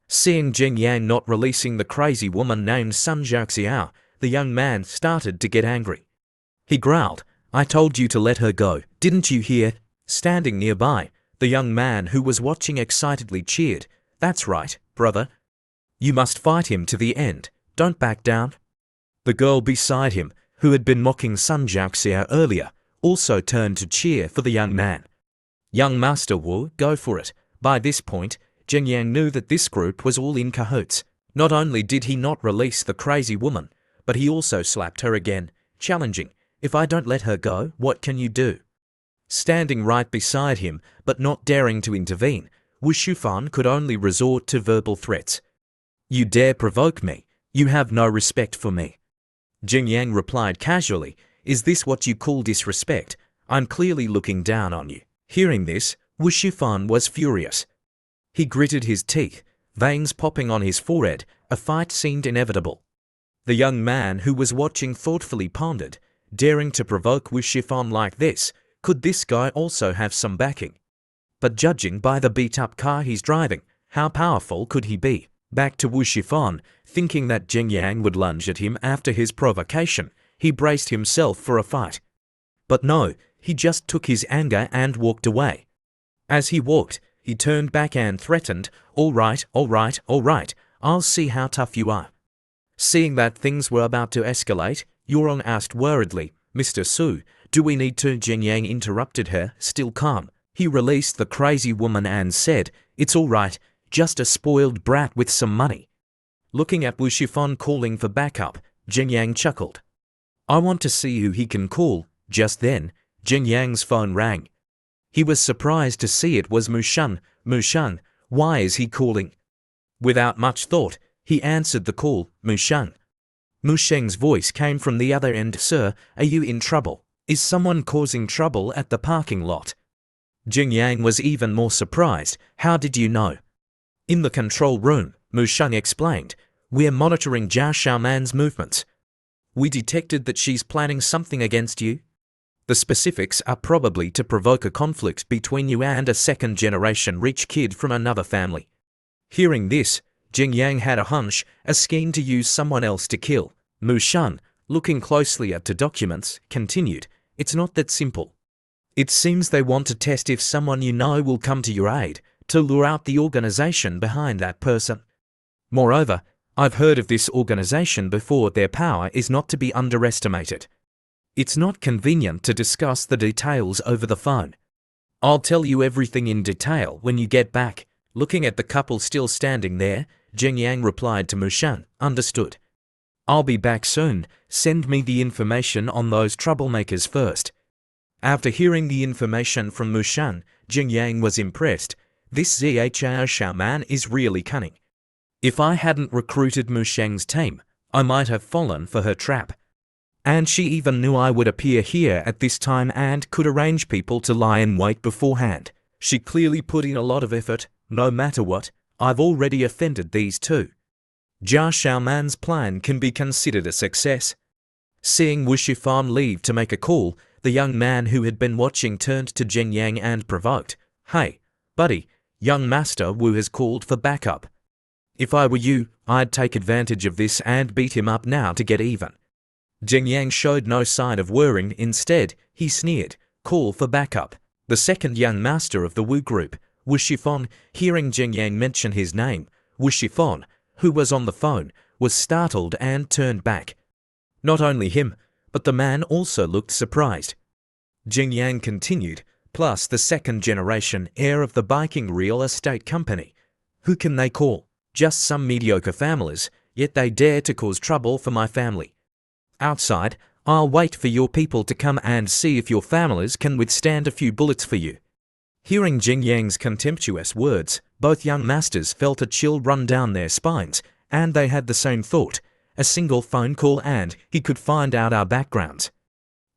Seeing Jing Yang not releasing the crazy woman named Sun Zhaoxiao, the young man started to get angry. He growled, "I told you to let her go, didn't you hear?" Standing nearby, the young man who was watching excitedly cheered, "That's right, brother. You must fight him to the end, don't back down." The girl beside him, who had been mocking Sun Zhaoxiao earlier, also turned to cheer for the young man. "Young Master Wu, go for it." By this point, Jing Yang knew that this group was all in cahoots. Not only did he not release the crazy woman, but he also slapped her again, challenging, "If I don't let her go, what can you do?" Standing right beside him, but not daring to intervene, Wu Shufan could only resort to verbal threats. "You dare provoke me? You have no respect for me." Jing Yang replied casually, "Is this what you call disrespect? I'm clearly looking down on you." Hearing this, Wu Shufan was furious. He gritted his teeth, veins popping on his forehead. A fight seemed inevitable. The young man who was watching thoughtfully pondered, daring to provoke Wu Shufan like this, could this guy also have some backing? But judging by the beat-up car he's driving, how powerful could he be? Back to Wu Shufan, thinking that Jing Yang would lunge at him after his provocation, he braced himself for a fight. But no, he just took his anger and walked away. As he walked, he turned back and threatened, all right, I'll see how tough you are." Seeing that things were about to escalate, Yurong asked worriedly, "Mr. Su, do we need to?" Jing Yang interrupted her, still calm. He released the crazy woman and said, "It's all right, just a spoiled brat with some money." Looking at Wu Shufan calling for backup, Jing Yang chuckled. "I want to see who he can call." Just then, Jing Yang's phone rang. He was surprised to see it was Mu Sheng. "Mu Sheng, why is he calling?" Without much thought, he answered the call, "Mu Sheng." Mu Sheng's voice came from the other end. "Sir, are you in trouble? Is someone causing trouble at the parking lot?" Jing Yang was even more surprised. "How did you know?" "In the control room," Mu Sheng explained. "We're monitoring Zhao Xiaoman's movements. We detected that she's planning something against you. The specifics are probably to provoke a conflict between you and a second-generation rich kid from another family." Hearing this, Jing Yang had a hunch, a scheme to use someone else to kill. Mu Shan, looking closely at the documents, continued, "It's not that simple. It seems they want to test if someone you know will come to your aid, to lure out the organization behind that person. Moreover, I've heard of this organization before. Their power is not to be underestimated. It's not convenient to discuss the details over the phone. I'll tell you everything in detail when you get back." Looking at the couple still standing there, Jing Yang replied to Mu Shan, "Understood. I'll be back soon. Send me the information on those troublemakers first." After hearing the information from Mu Shan, Jing Yang was impressed. This Zhao man is really cunning. If I hadn't recruited Mu Sheng's team, I might have fallen for her trap. And she even knew I would appear here at this time and could arrange people to lie in wait beforehand. She clearly put in a lot of effort. No matter what, I've already offended these two. Jia Xiaoman's plan can be considered a success. Seeing Wu Shifan leave to make a call, the young man who had been watching turned to Jing Yang and provoked, "Hey, buddy, young master Wu has called for backup. If I were you, I'd take advantage of this and beat him up now to get even." Jing Yang showed no sign of worrying. Instead, he sneered, "Call for backup." The second young master of the Wu group, Wu Shifan, hearing Jing Yang mention his name, Wu Shifan, who was on the phone, was startled and turned back. Not only him, but the man also looked surprised. Jing Yang continued, "Plus the second generation heir of the biking real estate company. Who can they call? Just some mediocre families, yet they dare to cause trouble for my family. Outside, I'll wait for your people to come and see if your families can withstand a few bullets for you." Hearing Jing Yang's contemptuous words, both young masters felt a chill run down their spines, and they had the same thought. A single phone call and he could find out our backgrounds.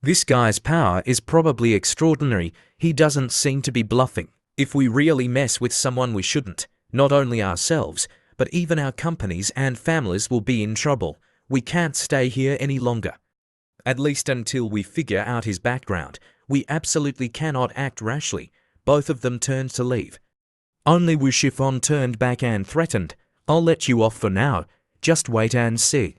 This guy's power is probably extraordinary. He doesn't seem to be bluffing. If we really mess with someone we shouldn't, not only ourselves, but even our companies and families will be in trouble. We can't stay here any longer. At least until we figure out his background. We absolutely cannot act rashly. Both of them turned to leave. Only Wu Shifan turned back and threatened, "I'll let you off for now. Just wait and see."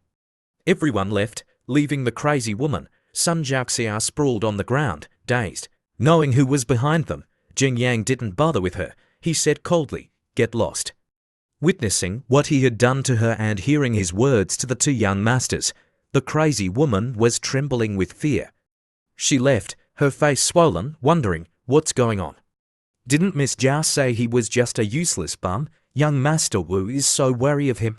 Everyone left, leaving the crazy woman. Sun Jiaxia sprawled on the ground, dazed. Knowing who was behind them, Jing Yang didn't bother with her. He said coldly, "Get lost." Witnessing what he had done to her and hearing his words to the two young masters, the crazy woman was trembling with fear. She left, her face swollen, wondering, what's going on? Didn't Miss Jia say he was just a useless bum? Young Master Wu is so wary of him.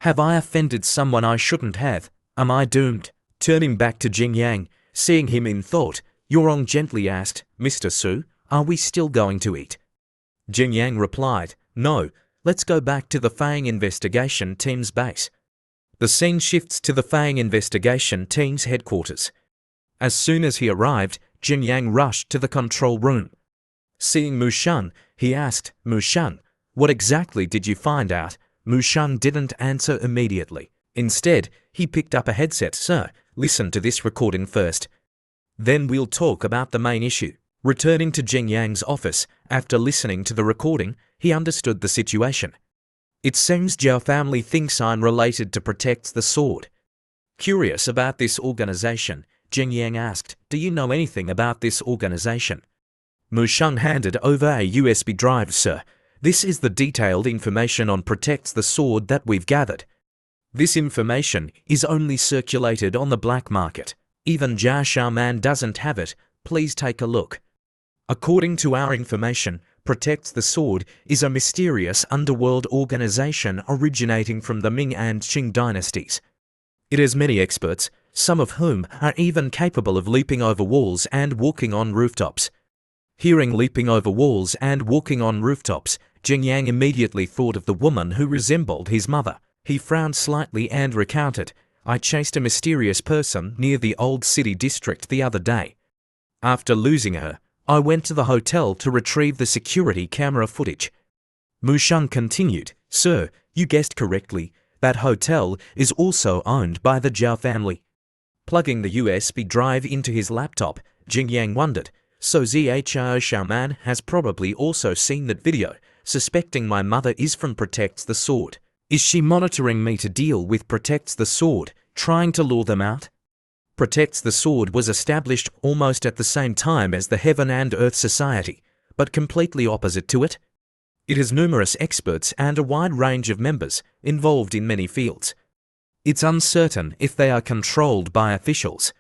Have I offended someone I shouldn't have? Am I doomed? Turning back to Jing Yang, seeing him in thought, Yurong gently asked, "Mr. Su, are we still going to eat?" Jing Yang replied, "No. Let's go back to the Fang investigation team's base." The scene shifts to the Fang investigation team's headquarters. As soon as he arrived, Jing Yang rushed to the control room. Seeing Mu Shan, he asked, "Mu Shan, what exactly did you find out?" Mu Shan didn't answer immediately. Instead, he picked up a headset. "Sir, listen to this recording first. Then we'll talk about the main issue." Returning to Jing Yang's office, after listening to the recording, he understood the situation. It seems Zhao family thinks I'm related to Protect the Sword. Curious about this organization, Jing Yang asked, "Do you know anything about this organization?" Mu Sheng handed over a USB drive. "Sir, this is the detailed information on Protect the Sword that we've gathered. This information is only circulated on the black market. Even Jia Xiaoman doesn't have it. Please take a look. According to our information, Protect the Sword is a mysterious underworld organization originating from the Ming and Qing dynasties. It has many experts, some of whom are even capable of leaping over walls and walking on rooftops." Hearing leaping over walls and walking on rooftops, Jing Yang immediately thought of the woman who resembled his mother. He frowned slightly and recounted, "I chased a mysterious person near the old city district the other day. After losing her, I went to the hotel to retrieve the security camera footage." Mu Sheng continued, "Sir, you guessed correctly. That hotel is also owned by the Zhao family." Plugging the USB drive into his laptop, Jing Yang wondered, "So Zhao Xiaoman has probably also seen that video, suspecting my mother is from Protect the Sword. Is she monitoring me to deal with Protects the Sword, trying to lure them out? Protects the Sword was established almost at the same time as the Heaven and Earth Society, but completely opposite to it. It has numerous experts and a wide range of members involved in many fields. It's uncertain if they are controlled by officials.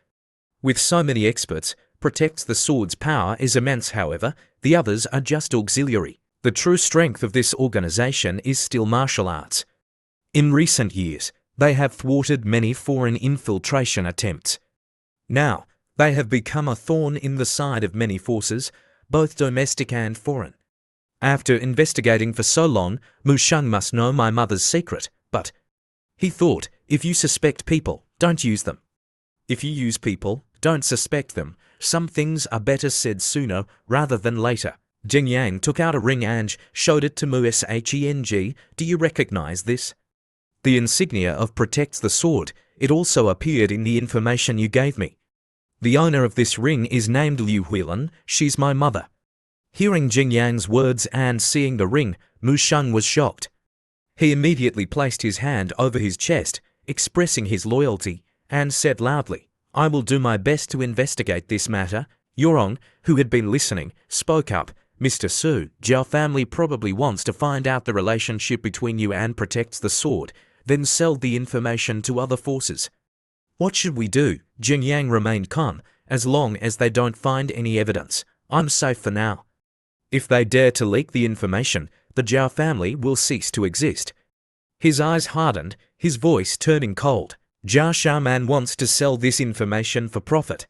With so many experts, Protects the Sword's power is immense. However, the others are just auxiliary. The true strength of this organization is still martial arts. In recent years, they have thwarted many foreign infiltration attempts. Now, they have become a thorn in the side of many forces, both domestic and foreign. After investigating for so long, Mu Sheng must know my mother's secret, but he thought, if you suspect people, don't use them. If you use people, don't suspect them. Some things are better said sooner rather than later. Jing Yang took out a ring and showed it to Mu Sheng. Do you recognize this? The insignia of Protects the Sword. It also appeared in the information you gave me. The owner of this ring is named Liu Huilin. She's my mother. Hearing Jing Yang's words and seeing the ring, Mu Sheng was shocked. He immediately placed his hand over his chest, expressing his loyalty, and said loudly, I will do my best to investigate this matter. Yorong, who had been listening, spoke up. Mr. Su, Zhao family probably wants to find out the relationship between you and Protects the Sword, then sell the information to other forces. What should we do? Jing Yang remained calm. As long as they don't find any evidence, I'm safe for now. If they dare to leak the information, the Zhao family will cease to exist. His eyes hardened, his voice turning cold. Zhao Shaman wants to sell this information for profit.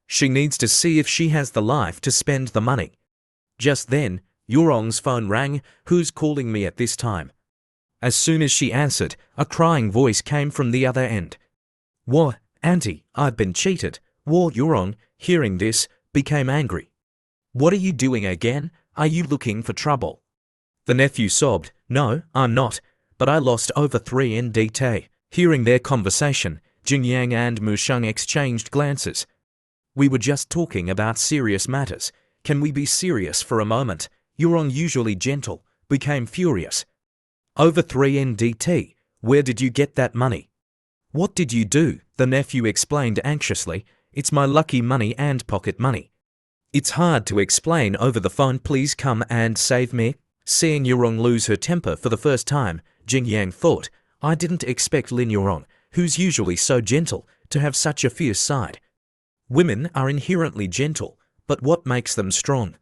She needs to see if she has the life to spend the money. Just then, Yorong's phone rang. Who's calling me at this time? As soon as she answered, a crying voice came from the other end. What, Auntie, I've been cheated. Yorong, hearing this, became angry. What are you doing again? Are you looking for trouble? The nephew sobbed. No, I'm not, but I lost over 3 NDT. Hearing their conversation, Jing Yang and Mu Sheng exchanged glances. We were just talking about serious matters. Can we be serious for a moment? Yorong, usually gentle, became furious. Over 3 NDT. Where did you get that money? What did you do? The nephew explained anxiously. It's my lucky money and pocket money. It's hard to explain over the phone. Please come and save me. Seeing Yorong lose her temper for the first time, Jing Yang thought, I didn't expect Lin Yorong, who's usually so gentle, to have such a fierce side. Women are inherently gentle, but what makes them strong?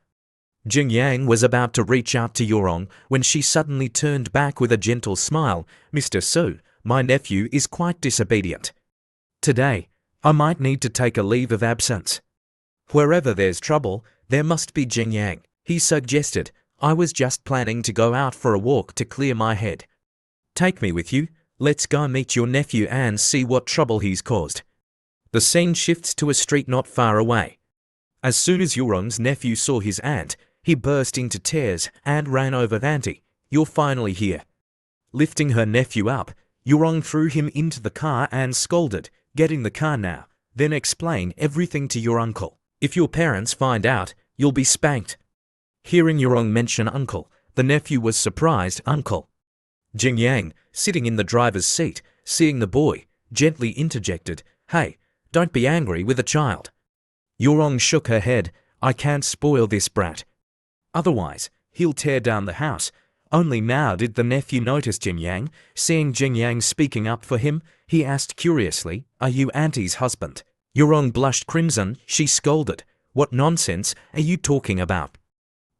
Jing Yang was about to reach out to Yorong when she suddenly turned back with a gentle smile. Mr. Su, my nephew is quite disobedient. Today, I might need to take a leave of absence. Wherever there's trouble, there must be Jing Yang, he suggested. I was just planning to go out for a walk to clear my head. Take me with you. Let's go meet your nephew and see what trouble he's caused. The scene shifts to a street not far away. As soon as Yorong's nephew saw his aunt, he burst into tears and ran over. Auntie, you're finally here. Lifting her nephew up, Yorong threw him into the car and scolded, get in the car now, then explain everything to your uncle. If your parents find out, you'll be spanked. Hearing Yorong mention uncle, the nephew was surprised. Uncle. Jing Yang, sitting in the driver's seat, seeing the boy, gently interjected, Hey, don't be angry with a child. Yorong shook her head. I can't spoil this brat. Otherwise, he'll tear down the house. Only now did the nephew notice Jing Yang. Seeing Jing Yang speaking up for him, he asked curiously, Are you Auntie's husband? Yorong blushed crimson. She scolded. What nonsense are you talking about?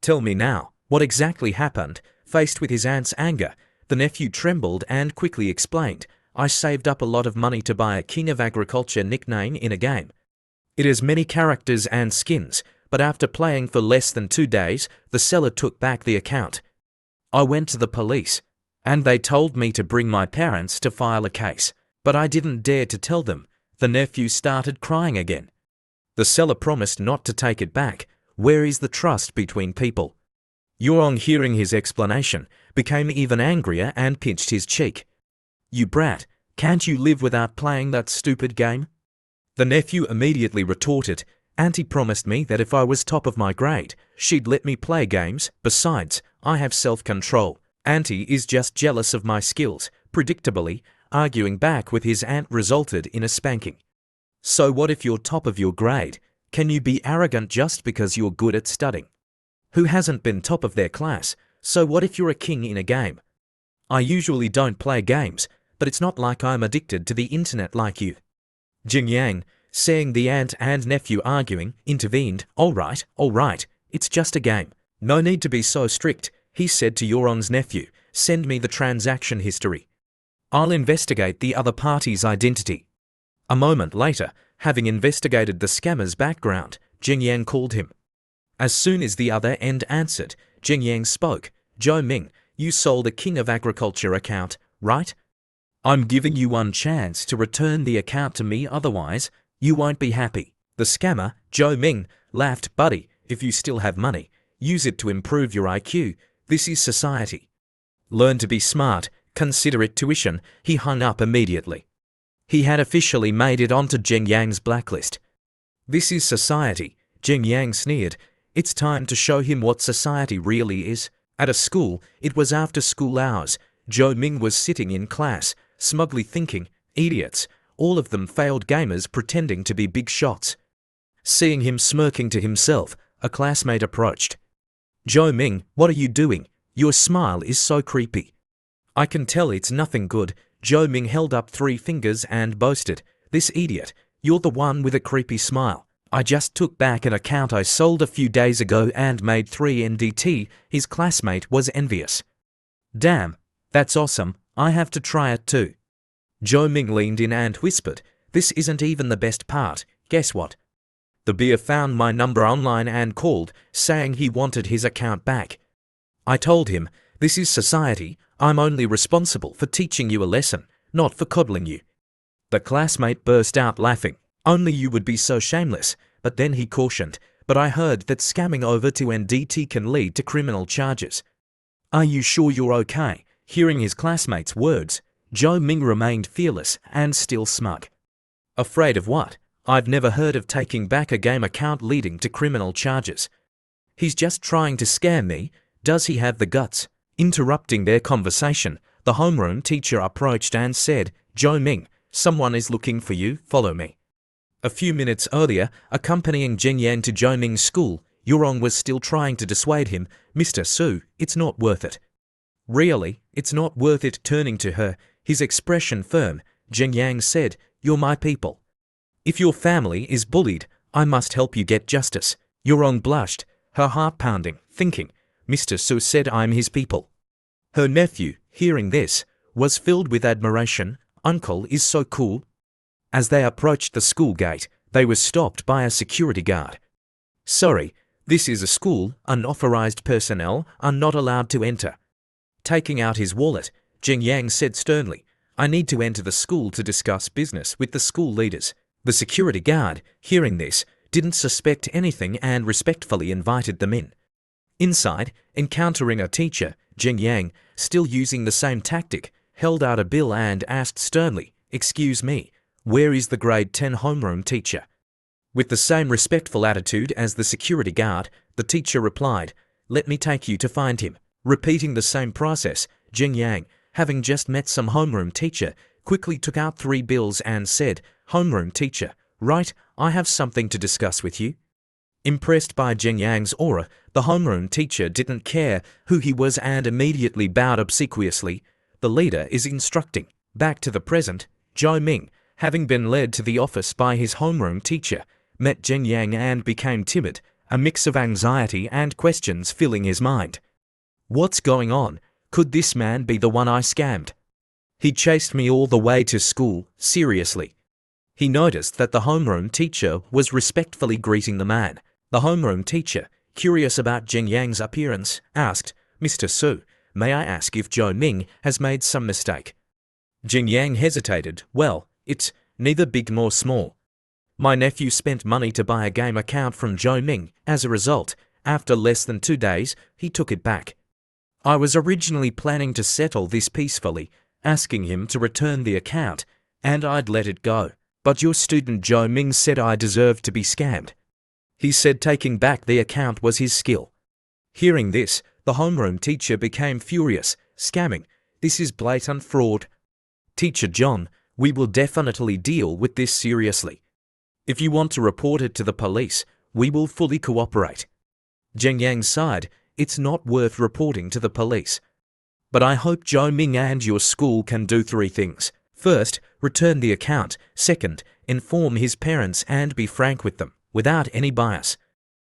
Tell me now, what exactly happened? Faced with his aunt's anger, the nephew trembled and quickly explained, I saved up a lot of money to buy a King of Agriculture nickname in a game. It has many characters and skins, but after playing for less than 2 days, the seller took back the account. I went to the police, and they told me to bring my parents to file a case, but I didn't dare to tell them. The nephew started crying again. The seller promised not to take it back. Where is the trust between people? Yorong, hearing his explanation, became even angrier and pinched his cheek. You brat, can't you live without playing that stupid game? The nephew immediately retorted, Auntie promised me that if I was top of my grade, she'd let me play games. Besides, I have self-control. Auntie is just jealous of my skills. Predictably, arguing back with his aunt resulted in a spanking. So what if you're top of your grade? Can you be arrogant just because you're good at studying? Who hasn't been top of their class? So what if you're a king in a game? I usually don't play games, but it's not like I'm addicted to the internet like you. Jing Yang, seeing the aunt and nephew arguing, intervened. All right, it's just a game. No need to be so strict, he said to Yoron's nephew. Send me the transaction history. I'll investigate the other party's identity. A moment later, having investigated the scammer's background, Jing Yang called him. As soon as the other end answered, Jing Yang spoke. Zhou Ming, you sold a King of Agriculture account, right? I'm giving you one chance to return the account to me, otherwise, you won't be happy. The scammer, Zhou Ming, laughed. Buddy, if you still have money, use it to improve your IQ. This is society. Learn to be smart, consider it tuition. He hung up immediately. He had officially made it onto Jing Yang's blacklist. This is society, Jing Yang sneered. It's time to show him what society really is. At a school, it was after school hours. Zhou Ming was sitting in class, smugly thinking, idiots, all of them failed gamers pretending to be big shots. Seeing him smirking to himself, a classmate approached. Zhou Ming, what are you doing? Your smile is so creepy. I can tell it's nothing good. Zhou Ming held up 3 fingers and boasted. This idiot, you're the one with a creepy smile. I just took back an account I sold a few days ago and made 3 NDT. His classmate was envious. Damn, that's awesome. I have to try it too. Zhou Ming leaned in and whispered, this isn't even the best part. Guess what? The beer found my number online and called, saying he wanted his account back. I told him, this is society. I'm only responsible for teaching you a lesson, not for coddling you. The classmate burst out laughing. Only you would be so shameless. But then he cautioned, but I heard that scamming over to NDT can lead to criminal charges. Are you sure you're okay? Hearing his classmate's words, Zhou Ming remained fearless and still smug. Afraid of what? I've never heard of taking back a game account leading to criminal charges. He's just trying to scare me. Does he have the guts? Interrupting their conversation, the homeroom teacher approached and said, Zhou Ming, someone is looking for you, follow me. A few minutes earlier, accompanying Jing Yang to Zhou Ming's school, Yurong was still trying to dissuade him. Mr. Su, it's not worth it. Really, it's not worth it. Turning to her, his expression firm, Jing Yang said, you're my people. If your family is bullied, I must help you get justice. Yurong blushed, her heart pounding, thinking, Mr. Su said I'm his people. Her nephew, hearing this, was filled with admiration. Uncle is so cool. As they approached the school gate, they were stopped by a security guard. Sorry, this is a school. Unauthorized personnel are not allowed to enter. Taking out his wallet, Jing Yang said sternly, I need to enter the school to discuss business with the school leaders. The security guard, hearing this, didn't suspect anything and respectfully invited them in. Inside, encountering a teacher, Jing Yang, still using the same tactic, held out a bill and asked sternly, excuse me, where is the grade 10 homeroom teacher? With the same respectful attitude as the security guard, the teacher replied, let me take you to find him. Repeating the same process, Jing Yang, having just met some homeroom teacher, quickly took out 3 bills and said, homeroom teacher, right, I have something to discuss with you. Impressed by Jing Yang's aura, the homeroom teacher didn't care who he was and immediately bowed obsequiously. The leader is instructing. Back to the present, Zhou Ming, having been led to the office by his homeroom teacher, met Jing Yang and became timid, a mix of anxiety and questions filling his mind. What's going on? Could this man be the one I scammed? He chased me all the way to school, seriously. He noticed that the homeroom teacher was respectfully greeting the man. The homeroom teacher, curious about Jing Yang's appearance, asked, Mr. Su, may I ask if Zhou Ming has made some mistake? Jing Yang hesitated. Well, it's neither big nor small. My nephew spent money to buy a game account from Zhou Ming. As a result, after less than 2 days, he took it back. I was originally planning to settle this peacefully, asking him to return the account, and I'd let it go. But your student Zhou Ming said I deserved to be scammed. He said taking back the account was his skill. Hearing this, the homeroom teacher became furious. scamming. This is blatant fraud. Teacher John, we will definitely deal with this seriously. If you want to report it to the police, we will fully cooperate. Zheng Yang sighed, it's not worth reporting to the police. But I hope Zhou Ming and your school can do 3 things. First, return the account. Second, inform his parents and be frank with them, without any bias.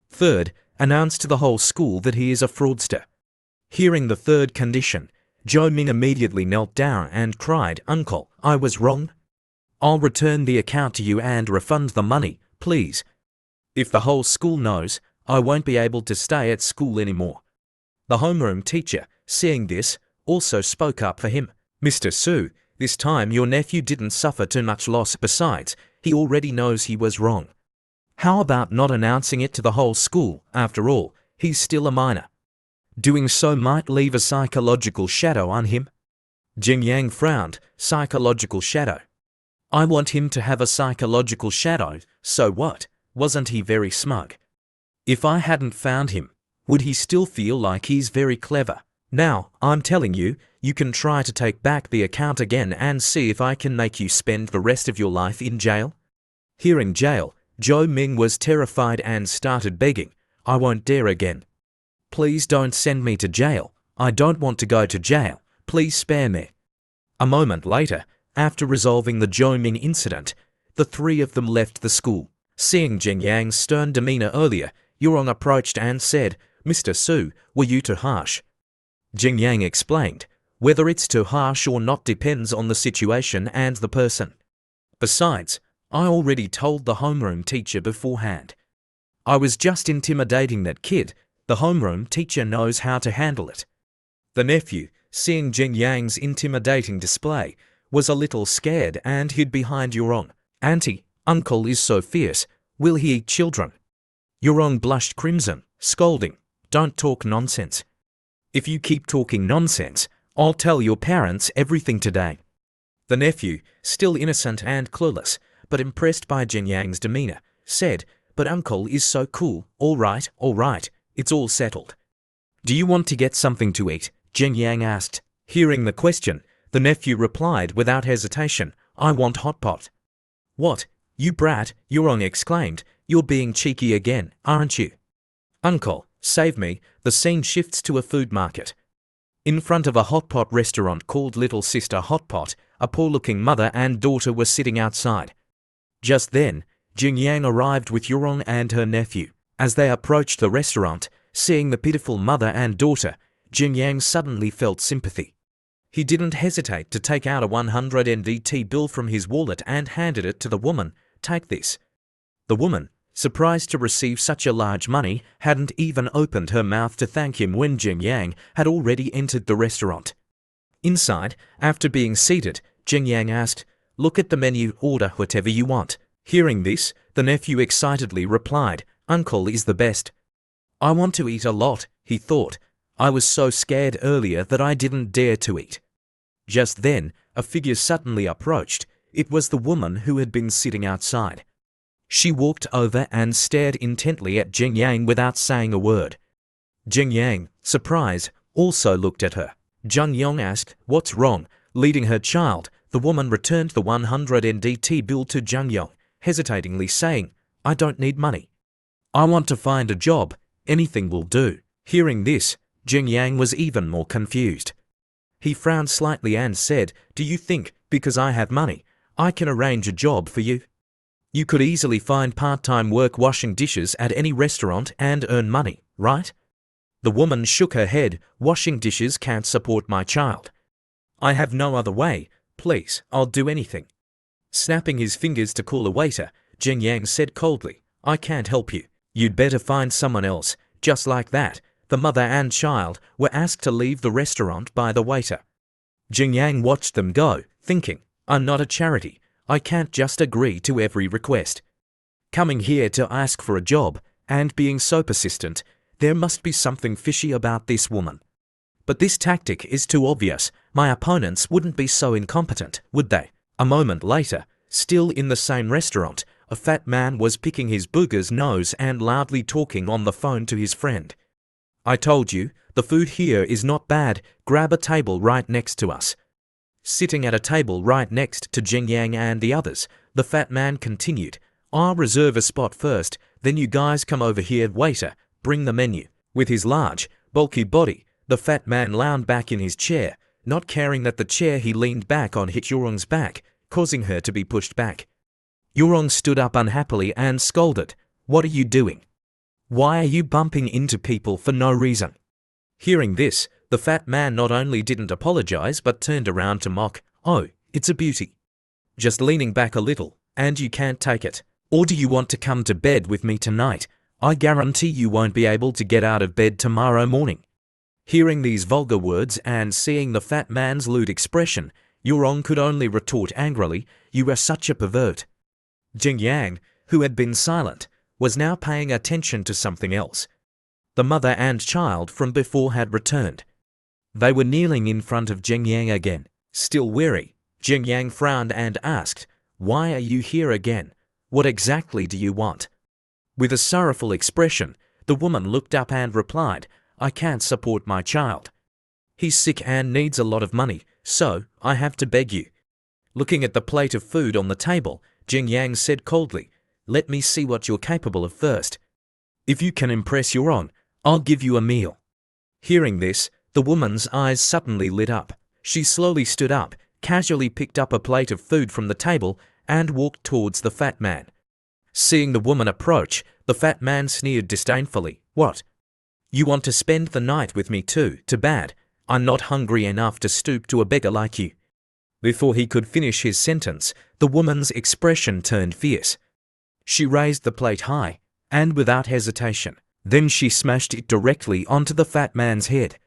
Third, announce to the whole school that he is a fraudster. Hearing the third condition, Zhou Ming immediately knelt down and cried, Uncle, I was wrong. I'll return the account to you and refund the money, please. If the whole school knows, I won't be able to stay at school anymore. The homeroom teacher, seeing this, also spoke up for him. Mr. Su, this time your nephew didn't suffer too much loss. Besides, he already knows he was wrong. How about not announcing it to the whole school? After all, he's still a minor. Doing so might leave a psychological shadow on him. Zheng Yang frowned. Psychological shadow. I want him to have a psychological shadow, so what? Wasn't he very smug? If I hadn't found him, would he still feel like he's very clever? Now, I'm telling you, you can try to take back the account again and see if I can make you spend the rest of your life in jail. Hearing jail, Zhou Ming was terrified and started begging, I won't dare again. Please don't send me to jail. I don't want to go to jail. Please spare me. A moment later, after resolving the Zhou Ming incident, the 3 of them left the school. Seeing Zheng Yang's stern demeanor earlier, Yurong approached and said, Mr. Su, were you too harsh? Zheng Yang explained, whether it's too harsh or not depends on the situation and the person. Besides, I already told the homeroom teacher beforehand. I was just intimidating that kid. The homeroom teacher knows how to handle it. The nephew, seeing Zheng Yang's intimidating display, was a little scared and hid behind Yurong. Auntie, Uncle is so fierce. Will he eat children? Yurong blushed crimson, scolding, Don't talk nonsense. If you keep talking nonsense, I'll tell your parents everything today. The nephew, still innocent and clueless, but impressed by Zheng Yang's demeanor, said, But Uncle is so cool. All right, it's all settled. Do you want to get something to eat? Zheng Yang asked. Hearing the question, the nephew replied without hesitation, I want hot pot. What? You brat, Yurong exclaimed. You're being cheeky again, aren't you? Uncle, save me. The scene shifts to a food market. In front of a hot pot restaurant called Little Sister Hot Pot, a poor-looking mother and daughter were sitting outside. Just then, Zheng Yang arrived with Yurong and her nephew. As they approached the restaurant, seeing the pitiful mother and daughter, Zheng Yang suddenly felt sympathy. He didn't hesitate to take out a 100 NDT bill from his wallet and handed it to the woman. Take this. The woman, surprised to receive such a large money, hadn't even opened her mouth to thank him when Zheng Yang had already entered the restaurant. Inside, after being seated, Zheng Yang asked, Look at the menu, order whatever you want. Hearing this, the nephew excitedly replied, Uncle is the best. I want to eat a lot, he thought. I was so scared earlier that I didn't dare to eat. Just then, a figure suddenly approached. It was the woman who had been sitting outside. She walked over and stared intently at Zheng Yang without saying a word. Zheng Yang, surprised, also looked at her. Zheng Yang asked, What's wrong? Leading her child, the woman returned the 100 NDT bill to Zheng Yang, hesitatingly saying, I don't need money. I want to find a job. Anything will do. Hearing this, Zheng Yang was even more confused. He frowned slightly and said, Do you think, because I have money, I can arrange a job for you? You could easily find part-time work washing dishes at any restaurant and earn money, right? The woman shook her head. Washing dishes can't support my child. I have no other way. Please, I'll do anything. Snapping his fingers to call a waiter, Zheng Yang said coldly, I can't help you. You'd better find someone else. Just like that, the mother and child were asked to leave the restaurant by the waiter. Zheng Yang watched them go, thinking, I'm not a charity. I can't just agree to every request. Coming here to ask for a job and being so persistent, there must be something fishy about this woman. But this tactic is too obvious. My opponents wouldn't be so incompetent, would they? A moment later, still in the same restaurant, a fat man was picking his booger's nose and loudly talking on the phone to his friend. I told you, the food here is not bad, grab a table right next to us. Sitting at a table right next to Jing Yang and the others, the fat man continued, I'll reserve a spot first, then you guys come over here, waiter, bring the menu. With his large, bulky body, the fat man lounged back in his chair, not caring that the chair he leaned back on hit Yurong's back, causing her to be pushed back. Yurong stood up unhappily and scolded, What are you doing? Why are you bumping into people for no reason? Hearing this, the fat man not only didn't apologize but turned around to mock, Oh, it's a beauty. Just leaning back a little, and you can't take it. Or do you want to come to bed with me tonight? I guarantee you won't be able to get out of bed tomorrow morning. Hearing these vulgar words and seeing the fat man's lewd expression, Yurong could only retort angrily, You are such a pervert. Jing Yang, who had been silent, was now paying attention to something else. The mother and child from before had returned. They were kneeling in front of Jing Yang again. Still weary, Jing Yang frowned and asked, Why are you here again? What exactly do you want? With a sorrowful expression, the woman looked up and replied, I can't support my child. He's sick and needs a lot of money, so I have to beg you. Looking at the plate of food on the table, Jing Yang said coldly, Let me see what you're capable of first. If you can impress Yurong, I'll give you a meal. Hearing this, the woman's eyes suddenly lit up. She slowly stood up, casually picked up a plate of food from the table, and walked towards the fat man. Seeing the woman approach, the fat man sneered disdainfully. What? You want to spend the night with me too? Too bad. I'm not hungry enough to stoop to a beggar like you. Before he could finish his sentence, the woman's expression turned fierce. She raised the plate high, and without hesitation, then she smashed it directly onto the fat man's head.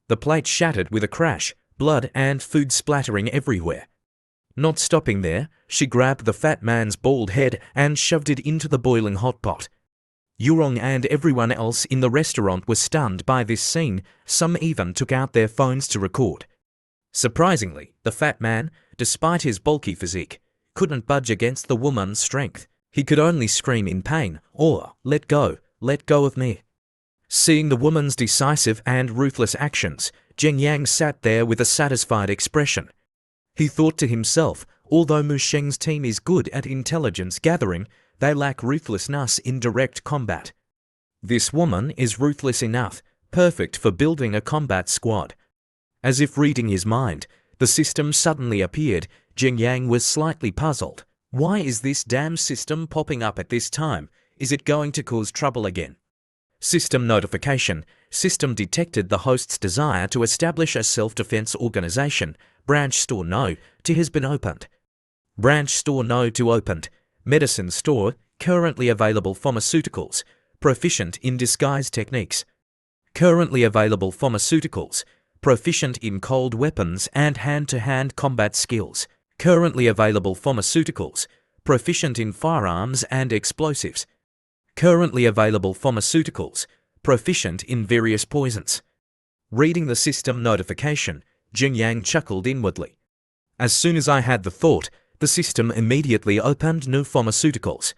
The plate shattered with a crash, blood and food splattering everywhere. Not stopping there, she grabbed the fat man's bald head and shoved it into the boiling hot pot. Yurong and everyone else in the restaurant were stunned by this scene, some even took out their phones to record. Surprisingly, the fat man, despite his bulky physique, couldn't budge against the woman's strength. He could only scream in pain, or, let go of me. Seeing the woman's decisive and ruthless actions, Jing Yang sat there with a satisfied expression. He thought to himself, although Mu Sheng's team is good at intelligence gathering, they lack ruthlessness in direct combat. This woman is ruthless enough, perfect for building a combat squad. As if reading his mind, the system suddenly appeared. Jing Yang was slightly puzzled. Why is this damn system popping up at this time? Is it going to cause trouble again? System notification. System detected the host's desire to establish a self-defense organization. Branch store no to has been opened. Branch store no to opened. Medicine store, currently available pharmaceuticals. Proficient in disguise techniques. Currently available pharmaceuticals. Proficient in cold weapons and hand-to-hand combat skills. Currently available pharmaceuticals. Proficient in firearms and explosives. Currently available pharmaceuticals. Proficient in various poisons. Reading the system notification, Jing Yang chuckled inwardly. As soon as I had the thought, the system immediately opened new pharmaceuticals.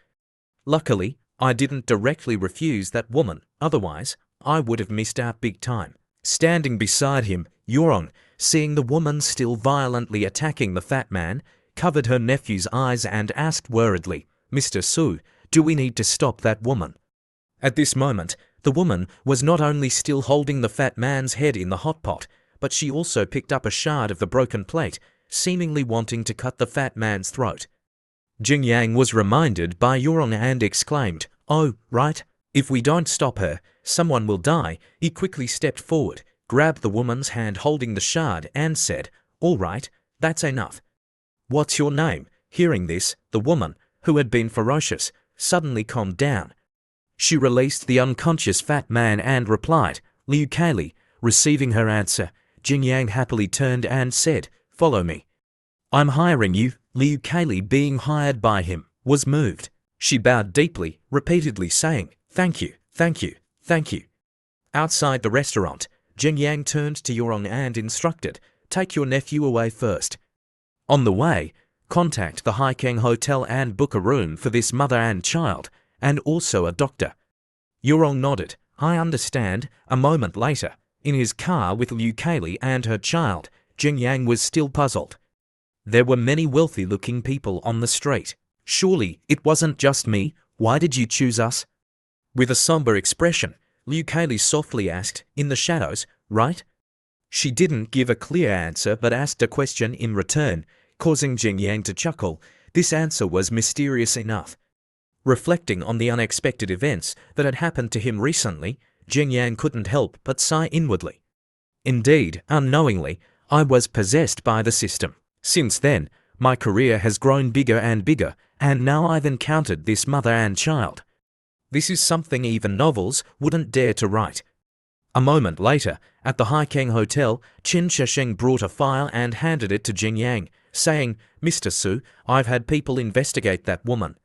Luckily, I didn't directly refuse that woman, otherwise, I would have missed out big time. Standing beside him, Yurong, seeing the woman still violently attacking the fat man, covered her nephew's eyes and asked worriedly, Mr. Su, do we need to stop that woman? At this moment, the woman was not only still holding the fat man's head in the hot pot, but she also picked up a shard of the broken plate, seemingly wanting to cut the fat man's throat. Jing Yang was reminded by Yurong and exclaimed, Oh, right, if we don't stop her, someone will die. He quickly stepped forward, grabbed the woman's hand holding the shard and said, All right, that's enough. What's your name? Hearing this, the woman, who had been ferocious, suddenly calmed down. She released the unconscious fat man and replied, Liu Kali. Receiving her answer, Jing Yang happily turned and said, Follow me. I'm hiring you. Liu Kali, being hired by him, was moved. She bowed deeply, repeatedly saying, Thank you, thank you, thank you. Outside the restaurant, Jing Yang turned to Yurong and instructed, Take your nephew away first. On the way, contact the Haikeng Hotel and book a room for this mother and child, and also a doctor. Yurong nodded. I understand. A moment later, in his car with Liu Kaylee and her child, Jing Yang was still puzzled. There were many wealthy-looking people on the street. Surely, it wasn't just me. Why did you choose us? With a somber expression, Liu Kaylee softly asked, in the shadows, right? She didn't give a clear answer but asked a question in return, causing Jing Yang to chuckle. This answer was mysterious enough. Reflecting on the unexpected events that had happened to him recently, Jing Yang couldn't help but sigh inwardly. Indeed, unknowingly, I was possessed by the system. Since then, my career has grown bigger, and now I've encountered this mother and child. This is something even novels wouldn't dare to write. A moment later, at the Haikeng Hotel, Chen Shisheng brought a file and handed it to Jing Yang, saying, "Mr. Su, I've had people investigate that woman.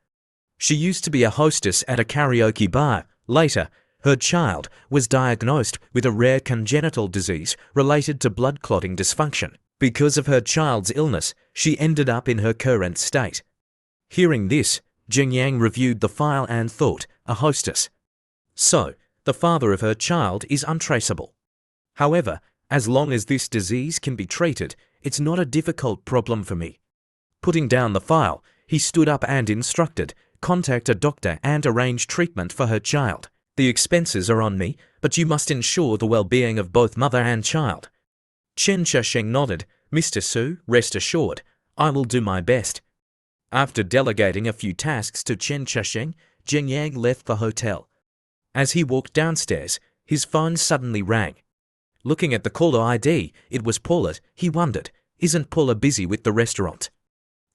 She used to be a hostess at a karaoke bar. Later, her child was diagnosed with a rare congenital disease related to blood clotting dysfunction. Because of her child's illness, she ended up in her current state." Hearing this, Jing Yang reviewed the file and thought, a hostess. So, the father of her child is untraceable. However, as long as this disease can be treated, it's not a difficult problem for me. Putting down the file, he stood up and instructed, "Contact a doctor and arrange treatment for her child. The expenses are on me, but you must ensure the well-being of both mother and child." Chen Shisheng nodded. "Mr. Su, rest assured, I will do my best." After delegating a few tasks to Chen Shisheng, Jing Yang left the hotel. As he walked downstairs, his phone suddenly rang. Looking at the caller ID, it was Paula. He wondered, isn't Paula busy with the restaurant?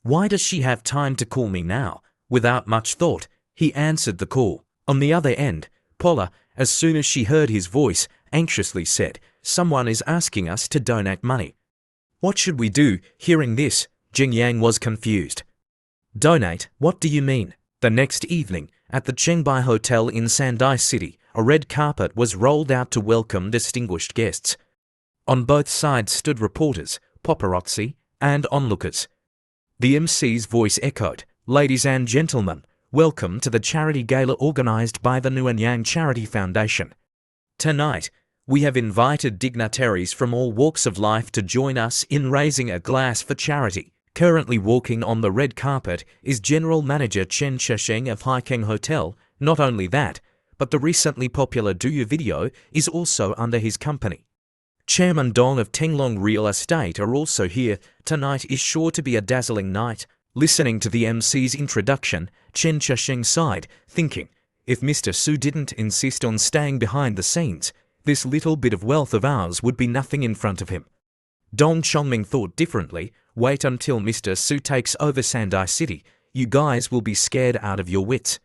Why does she have time to call me now? Without much thought, he answered the call. On the other end, Paula, as soon as she heard his voice, anxiously said, "Someone is asking us to donate money." What should we do? Hearing this, Jing Yang was confused. Donate? What do you mean? The next evening, at the Chengbai Hotel in Sandai City, a red carpet was rolled out to welcome distinguished guests. On both sides stood reporters, paparazzi, and onlookers. The MC's voice echoed, "Ladies and gentlemen, welcome to the charity gala organized by the Nguyen Yang Charity Foundation. Tonight, we have invited dignitaries from all walks of life to join us in raising a glass for charity." Currently walking on the red carpet is General Manager Chen Shisheng of Haikeng Hotel. Not only that, but the recently popular Do You video is also under his company. Chairman Dong of Tenglong Real Estate are also here. Tonight is sure to be a dazzling night. Listening to the MC's introduction, Chen Shisheng sighed, thinking, if Mr. Su didn't insist on staying behind the scenes, this little bit of wealth of ours would be nothing in front of him. Dong Chongming thought differently. Wait until Mr. Su takes over Sandai City. You guys will be scared out of your wits.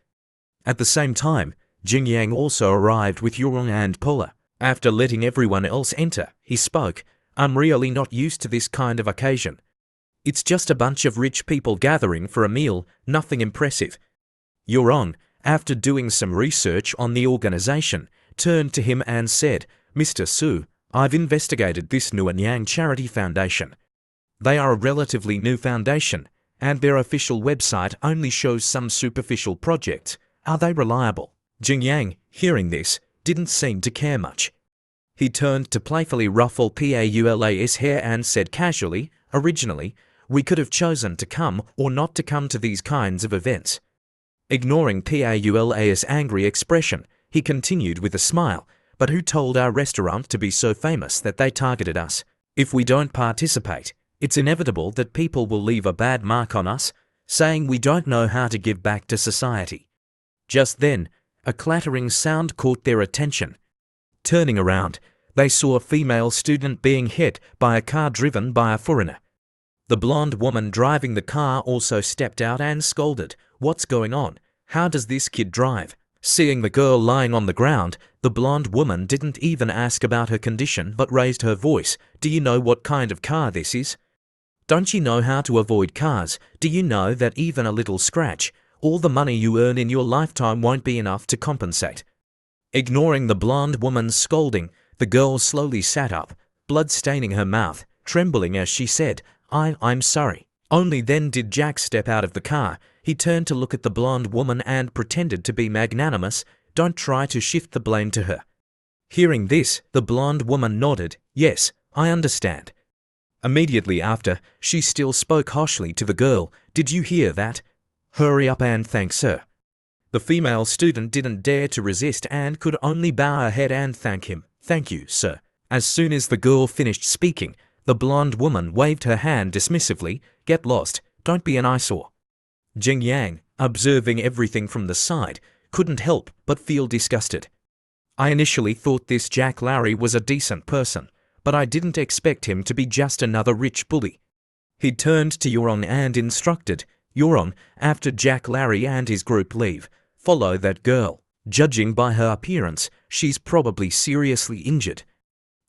At the same time, Jing Yang also arrived with Yurong and Paula. After letting everyone else enter, he spoke, "I'm really not used to this kind of occasion. It's just a bunch of rich people gathering for a meal, nothing impressive." Yurong, after doing some research on the organization, turned to him and said, "Mr. Su, I've investigated this Nguyen Yang Charity Foundation. They are a relatively new foundation, and their official website only shows some superficial projects. Are they reliable?" Jing Yang, hearing this, didn't seem to care much. He turned to playfully ruffle Paula's hair and said casually, "Originally, we could have chosen to come or not to come to these kinds of events." Ignoring Paula's angry expression, he continued with a smile, "But who told our restaurant to be so famous that they targeted us? If we don't participate, it's inevitable that people will leave a bad mark on us, saying we don't know how to give back to society." Just then, a clattering sound caught their attention. Turning around, they saw a female student being hit by a car driven by a foreigner. The blonde woman driving the car also stepped out and scolded, "What's going on? How does this kid drive?" Seeing the girl lying on the ground, the blonde woman didn't even ask about her condition but raised her voice, "Do you know what kind of car this is? Don't you know how to avoid cars? Do you know that even a little scratch, all the money you earn in your lifetime won't be enough to compensate?" Ignoring the blonde woman's scolding, the girl slowly sat up, blood staining her mouth, trembling as she said, I'm sorry." Only then did Jack step out of the car. He turned to look at the blonde woman and pretended to be magnanimous. don't try to shift the blame to her. Hearing this, the blonde woman nodded. Yes, I understand. Immediately after, she still spoke harshly to the girl. Did you hear that? Hurry up and thank sir. The female student didn't dare to resist and could only bow her head and thank him. Thank you, sir. As soon as the girl finished speaking, the blonde woman waved her hand dismissively. Get lost, don't be an eyesore. Jing Yang, observing everything from the side, couldn't help but feel disgusted. I initially thought this Jack Larry was a decent person, but I didn't expect him to be just another rich bully. He turned to Yurong and instructed, Yurong, after Jack Larry and his group leave, follow that girl. Judging by her appearance, she's probably seriously injured.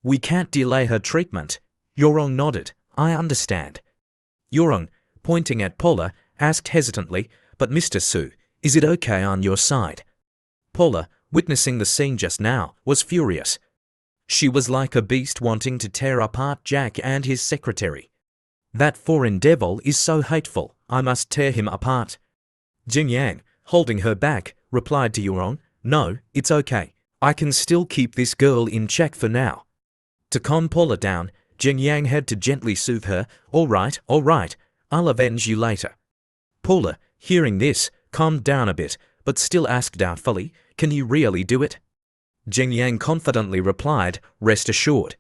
We can't delay her treatment. Yurong nodded. I understand. Yurong, pointing at Paula, asked hesitantly, but Mr. Su, is it okay on your side? Paula, witnessing the scene just now, was furious. She was like a beast wanting to tear apart Jack and his secretary. That foreign devil is so hateful, I must tear him apart. Jing Yang, holding her back, replied to Yurong, no, it's okay. I can still keep this girl in check for now. To calm Paula down, Jing Yang had to gently soothe her. All right, I'll avenge you later. Paula, hearing this, calmed down a bit, but still asked doubtfully, can you really do it? Jing Yang confidently replied, rest assured.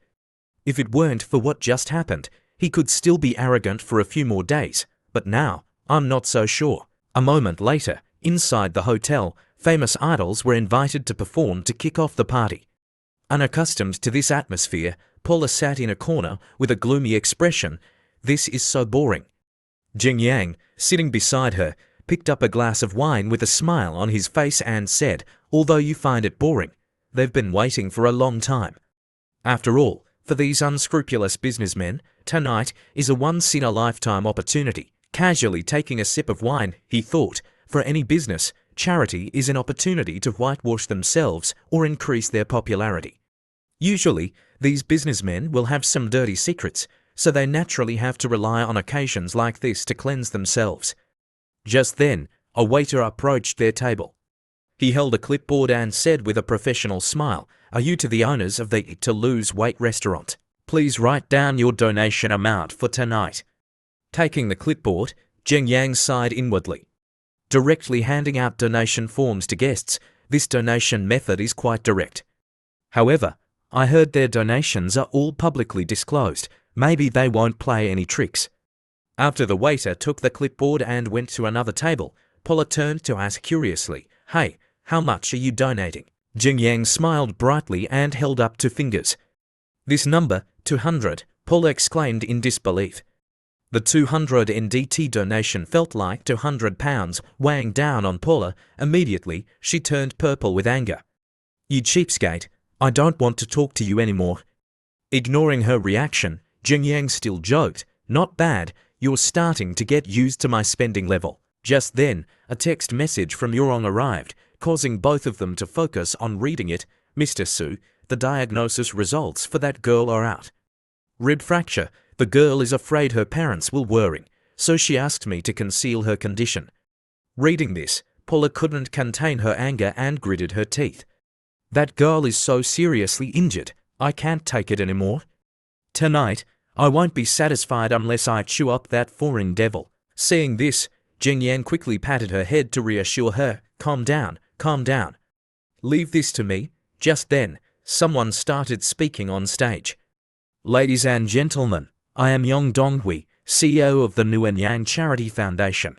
If it weren't for what just happened, he could still be arrogant for a few more days, but now, I'm not so sure. A moment later, inside the hotel, famous idols were invited to perform to kick off the party. Unaccustomed to this atmosphere, Paula sat in a corner with a gloomy expression. This is so boring. Jing Yang, sitting beside her, picked up a glass of wine with a smile on his face and said, although you find it boring, they've been waiting for a long time. After all, for these unscrupulous businessmen, tonight is a once-in-a-lifetime opportunity. Casually taking a sip of wine, he thought, for any business, charity is an opportunity to whitewash themselves or increase their popularity. Usually, these businessmen will have some dirty secrets, so they naturally have to rely on occasions like this to cleanse themselves. Just then, a waiter approached their table. He held a clipboard and said with a professional smile, are you to the owners of the To Lose Weight restaurant? Please write down your donation amount for tonight. Taking the clipboard, Jing Yang sighed inwardly. Directly handing out donation forms to guests, this donation method is quite direct. However, I heard their donations are all publicly disclosed. Maybe they won't play any tricks. After the waiter took the clipboard and went to another table, Paula turned to ask curiously, hey, how much are you donating? Jing Yang smiled brightly and held up two fingers. This number, 200, Paula exclaimed in disbelief. The 200 NDT donation felt like 200 pounds weighing down on Paula. Immediately, she turned purple with anger. You cheapskate, I don't want to talk to you anymore. Ignoring her reaction, Jing Yang still joked, not bad, you're starting to get used to my spending level. Just then, a text message from Yurong arrived, causing both of them to focus on reading it. Mr. Su, the diagnosis results for that girl are out. Rib fracture. The girl is afraid her parents will worry, so she asked me to conceal her condition. Reading this, Paula couldn't contain her anger and gritted her teeth. That girl is so seriously injured, I can't take it anymore. Tonight, I won't be satisfied unless I chew up that foreign devil. Seeing this, Jing Yan quickly patted her head to reassure her, calm down, calm down. Leave this to me. Just then, someone started speaking on stage. Ladies and gentlemen, I am Yong Donghui, CEO of the Nguyen Yang Charity Foundation.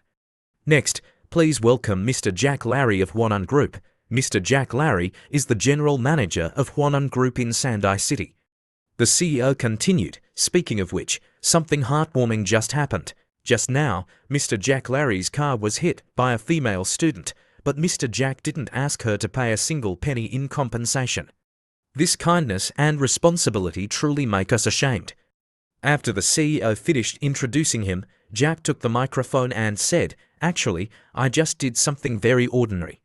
Next, please welcome Mr. Jack Larry of Hwanan Group. Mr. Jack Larry is the General Manager of Hwanan Group in Sandai City. The CEO continued, speaking of which, something heartwarming just happened. Just now, Mr. Jack Larry's car was hit by a female student, but Mr. Jack didn't ask her to pay a single penny in compensation. This kindness and responsibility truly make us ashamed. After the CEO finished introducing him, Jack took the microphone and said, actually, I just did something very ordinary.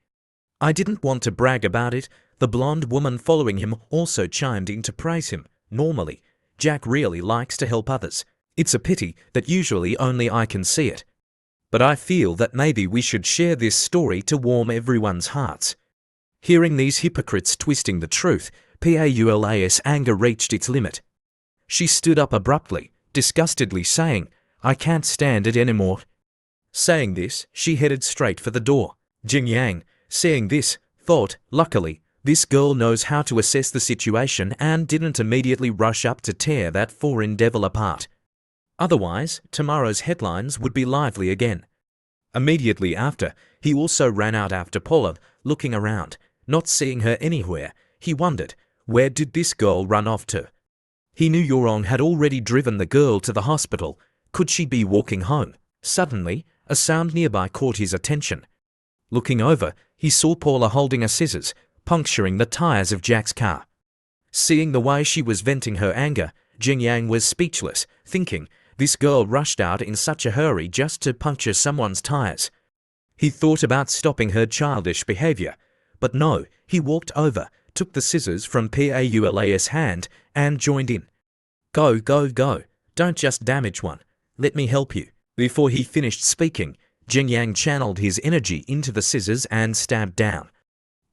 I didn't want to brag about it. The blonde woman following him also chimed in to praise him. Normally, Jack really likes to help others. It's a pity that usually only I can see it. But I feel that maybe we should share this story to warm everyone's hearts. Hearing these hypocrites twisting the truth, Paul's anger reached its limit. She stood up abruptly, disgustedly saying, "I can't stand it anymore." Saying this, she headed straight for the door. Jing Yang, seeing this, thought, luckily, this girl knows how to assess the situation and didn't immediately rush up to tear that foreign devil apart. Otherwise, tomorrow's headlines would be lively again. Immediately after, he also ran out after Paula, looking around, not seeing her anywhere. He wondered, where did this girl run off to? He knew Yorong had already driven the girl to the hospital. Could she be walking home? Suddenly, a sound nearby caught his attention. Looking over, he saw Paula holding a scissors, puncturing the tires of Jack's car. Seeing the way she was venting her anger, Jing Yang was speechless, thinking, this girl rushed out in such a hurry just to puncture someone's tires. He thought about stopping her childish behavior, but no, he walked over, took the scissors from Paul's hand, and joined in. Go, go, go. Don't just damage one. Let me help you. Before he finished speaking, Jing Yang channeled his energy into the scissors and stabbed down.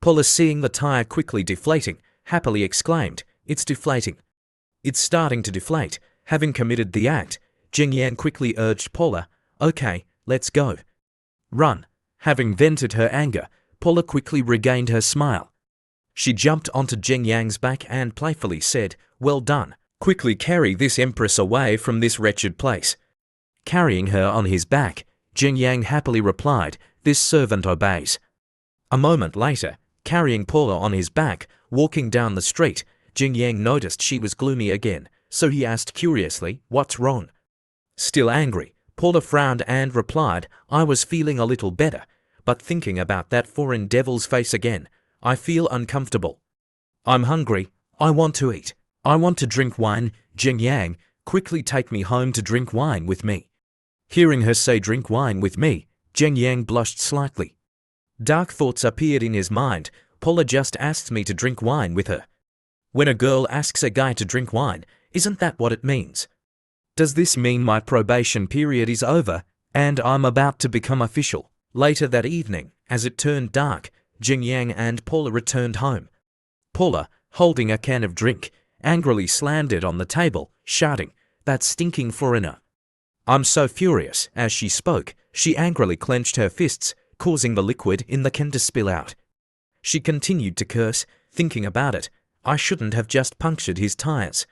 Paula, seeing the tire quickly deflating, happily exclaimed, "It's deflating." It's starting to deflate. Having committed the act, Jing Yang quickly urged Paula, "Okay, let's go." Run. Having vented her anger, Paula quickly regained her smile. She jumped onto Jing Yang's back and playfully said, "Well done. Quickly carry this empress away from this wretched place." Carrying her on his back, Jing Yang happily replied, "This servant obeys." A moment later, carrying Paula on his back, walking down the street, Jing Yang noticed she was gloomy again, so he asked curiously, "What's wrong?" Still angry, Paula frowned and replied, "I was feeling a little better, but thinking about that foreign devil's face again, I feel uncomfortable. I'm hungry. I want to eat. I want to drink wine. Jing Yang, quickly take me home to drink wine with me." Hearing her say drink wine with me, Jing Yang blushed slightly. Dark thoughts appeared in his mind. Paula just asked me to drink wine with her. When a girl asks a guy to drink wine, isn't that what it means? Does this mean my probation period is over and I'm about to become official? Later that evening, as it turned dark, Jing Yang and Paula returned home. Paula, holding a can of drink, angrily slammed it on the table, shouting, "That stinking foreigner." I'm so furious. As she spoke, she angrily clenched her fists, causing the liquid in the can to spill out. She continued to curse, thinking about it, I shouldn't have just punctured his tires.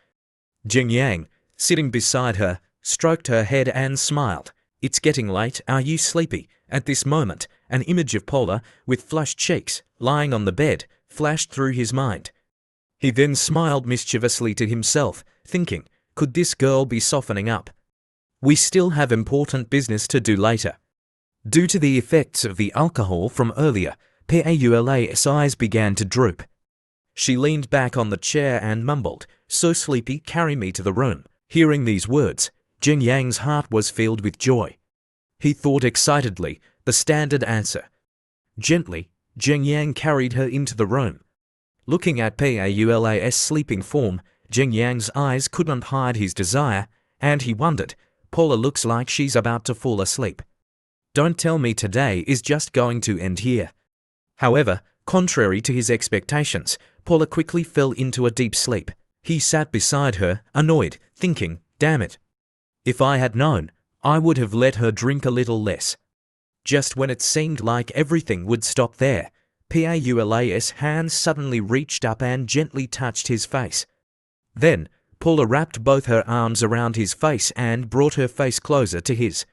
Jing Yang, sitting beside her, stroked her head and smiled. "It's getting late, are you sleepy?" At this moment, an image of Paula, with flushed cheeks, lying on the bed, flashed through his mind. He then smiled mischievously to himself, thinking, could this girl be softening up? We still have important business to do later. Due to the effects of the alcohol from earlier, Paula's eyes began to droop. She leaned back on the chair and mumbled, "So sleepy, carry me to the room." Hearing these words, Jing Yang's heart was filled with joy. He thought excitedly, the standard answer. Gently, Jing Yang carried her into the room. Looking at Paula's sleeping form, Jing Yang's eyes couldn't hide his desire, and he wondered, Paula looks like she's about to fall asleep. Don't tell me today is just going to end here. However, contrary to his expectations, Paula quickly fell into a deep sleep. He sat beside her, annoyed, thinking, damn it. If I had known, I would have let her drink a little less. Just when it seemed like everything would stop there, Paula's hand suddenly reached up and gently touched his face. Then, Paula wrapped both her arms around his face and brought her face closer to his.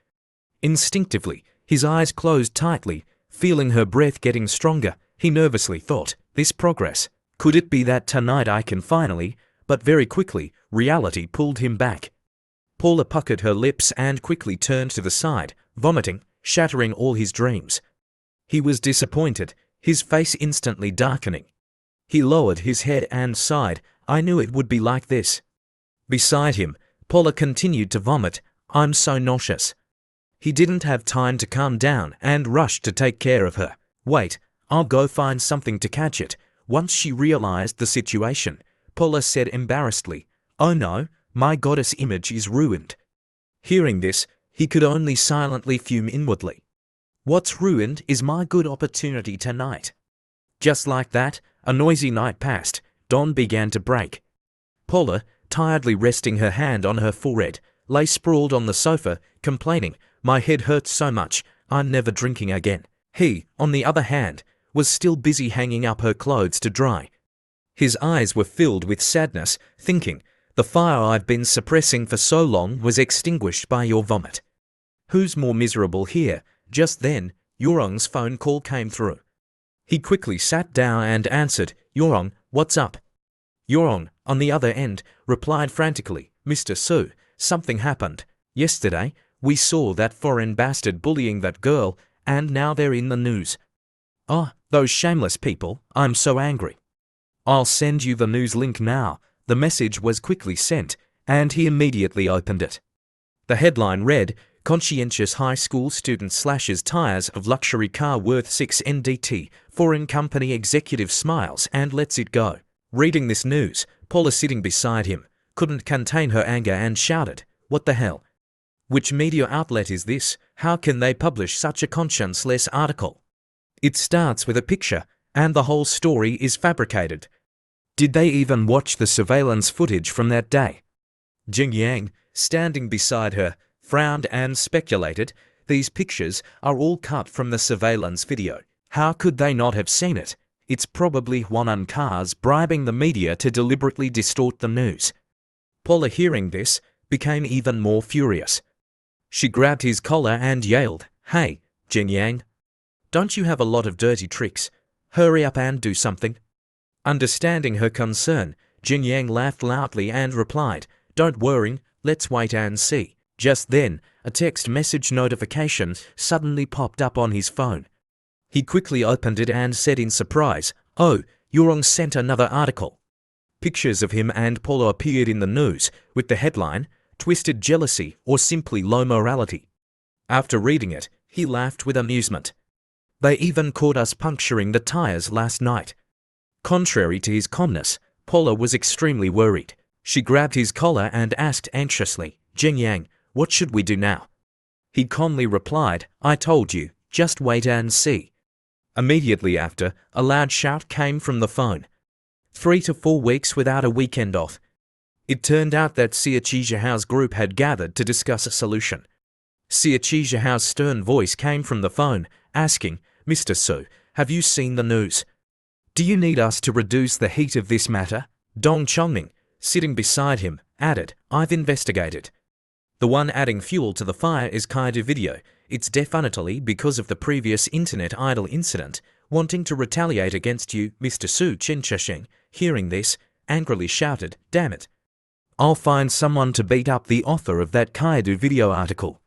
Instinctively, his eyes closed tightly. Feeling her breath getting stronger, he nervously thought, this progress. Could it be that tonight I can finally? But very quickly, reality pulled him back. Paula puckered her lips and quickly turned to the side, vomiting, shattering all his dreams. He was disappointed, his face instantly darkening. He lowered his head and sighed, I knew it would be like this. Beside him, Paula continued to vomit, I'm so nauseous. He didn't have time to calm down and rushed to take care of her. Wait, I'll go find something to catch it. Once she realized the situation, Paula said embarrassedly, oh no, my goddess image is ruined. Hearing this, he could only silently fume inwardly. What's ruined is my good opportunity tonight. Just like that, a noisy night passed. Dawn began to break. Paula, tiredly resting her hand on her forehead, lay sprawled on the sofa, complaining, "My head hurts so much, I'm never drinking again." He, on the other hand, was still busy hanging up her clothes to dry. His eyes were filled with sadness, thinking, "The fire I've been suppressing for so long was extinguished by your vomit." Who's more miserable here? Just then, Yorong's phone call came through. He quickly sat down and answered, "Yorong, what's up?" Yorong, on the other end, replied frantically, "Mr. Su, something happened. Yesterday, we saw that foreign bastard bullying that girl, and now they're in the news." "Oh, those shameless people, I'm so angry." "I'll send you the news link now." The message was quickly sent, and he immediately opened it. The headline read, "Conscientious high school student slashes tires of luxury car worth 6 NDT, foreign company executive smiles and lets it go." Reading this news, Paula, sitting beside him, couldn't contain her anger and shouted, "What the hell? Which media outlet is this? How can they publish such a conscience-less article? It starts with a picture, and the whole story is fabricated. Did they even watch the surveillance footage from that day?" Jing Yang, standing beside her, frowned and speculated, "These pictures are all cut from the surveillance video. How could they not have seen it? It's probably Huanan cars bribing the media to deliberately distort the news." Paula, hearing this, became even more furious. She grabbed his collar and yelled, "Hey, Jing Yang, don't you have a lot of dirty tricks? Hurry up and do something." Understanding her concern, Jing Yang laughed loudly and replied, "Don't worry, let's wait and see." Just then, a text message notification suddenly popped up on his phone. He quickly opened it and said in surprise, "Oh, Yorong sent another article." Pictures of him and Paula appeared in the news, with the headline, "Twisted Jealousy or Simply Low Morality." After reading it, he laughed with amusement. "They even caught us puncturing the tires last night." Contrary to his calmness, Paula was extremely worried. She grabbed his collar and asked anxiously, "Jing Yang, what should we do now?" He calmly replied, "I told you, just wait and see." Immediately after, a loud shout came from the phone. 3 to 4 weeks without a weekend off. It turned out that Xia Qijiahao's group had gathered to discuss a solution. Xia Qijiahao's stern voice came from the phone, asking, "Mr. Su, have you seen the news? Do you need us to reduce the heat of this matter?" Dong Chongming, sitting beside him, added, "I've investigated. The one adding fuel to the fire is Kaido Video. It's definitely because of the previous internet idol incident, wanting to retaliate against you." Mr. Su Chenchasheng, hearing this, angrily shouted, "Damn it. I'll find someone to beat up the author of that Kaido Video article."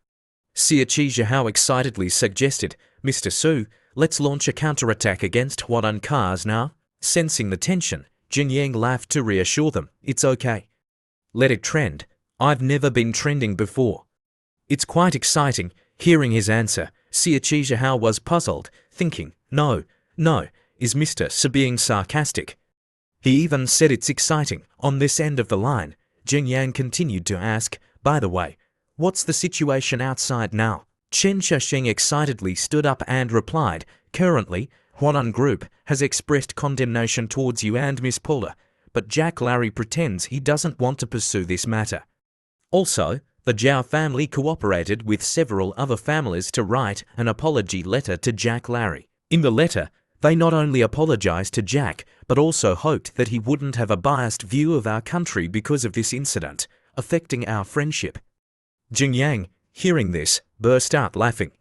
Xia Qijiahao excitedly suggested, "Mr. Su, let's launch a counterattack against Huanan cars now." Sensing the tension, Jing Yang laughed to reassure them, "It's okay. Let it trend. I've never been trending before." "It's quite exciting." Hearing his answer, Xia Qijiahao was puzzled, thinking, No, is Mr. Su being sarcastic? He even said it's exciting. On this end of the line, Jing Yang continued to ask, "By the way, what's the situation outside now?" Chen Shasheng excitedly stood up and replied, "Currently, Huanan Group has expressed condemnation towards you and Miss Paula, but Jack Larry pretends he doesn't want to pursue this matter. Also, the Zhao family cooperated with several other families to write an apology letter to Jack Larry. In the letter, they not only apologized to Jack, but also hoped that he wouldn't have a biased view of our country because of this incident, affecting our friendship." Jing Yang, hearing this, burst out laughing.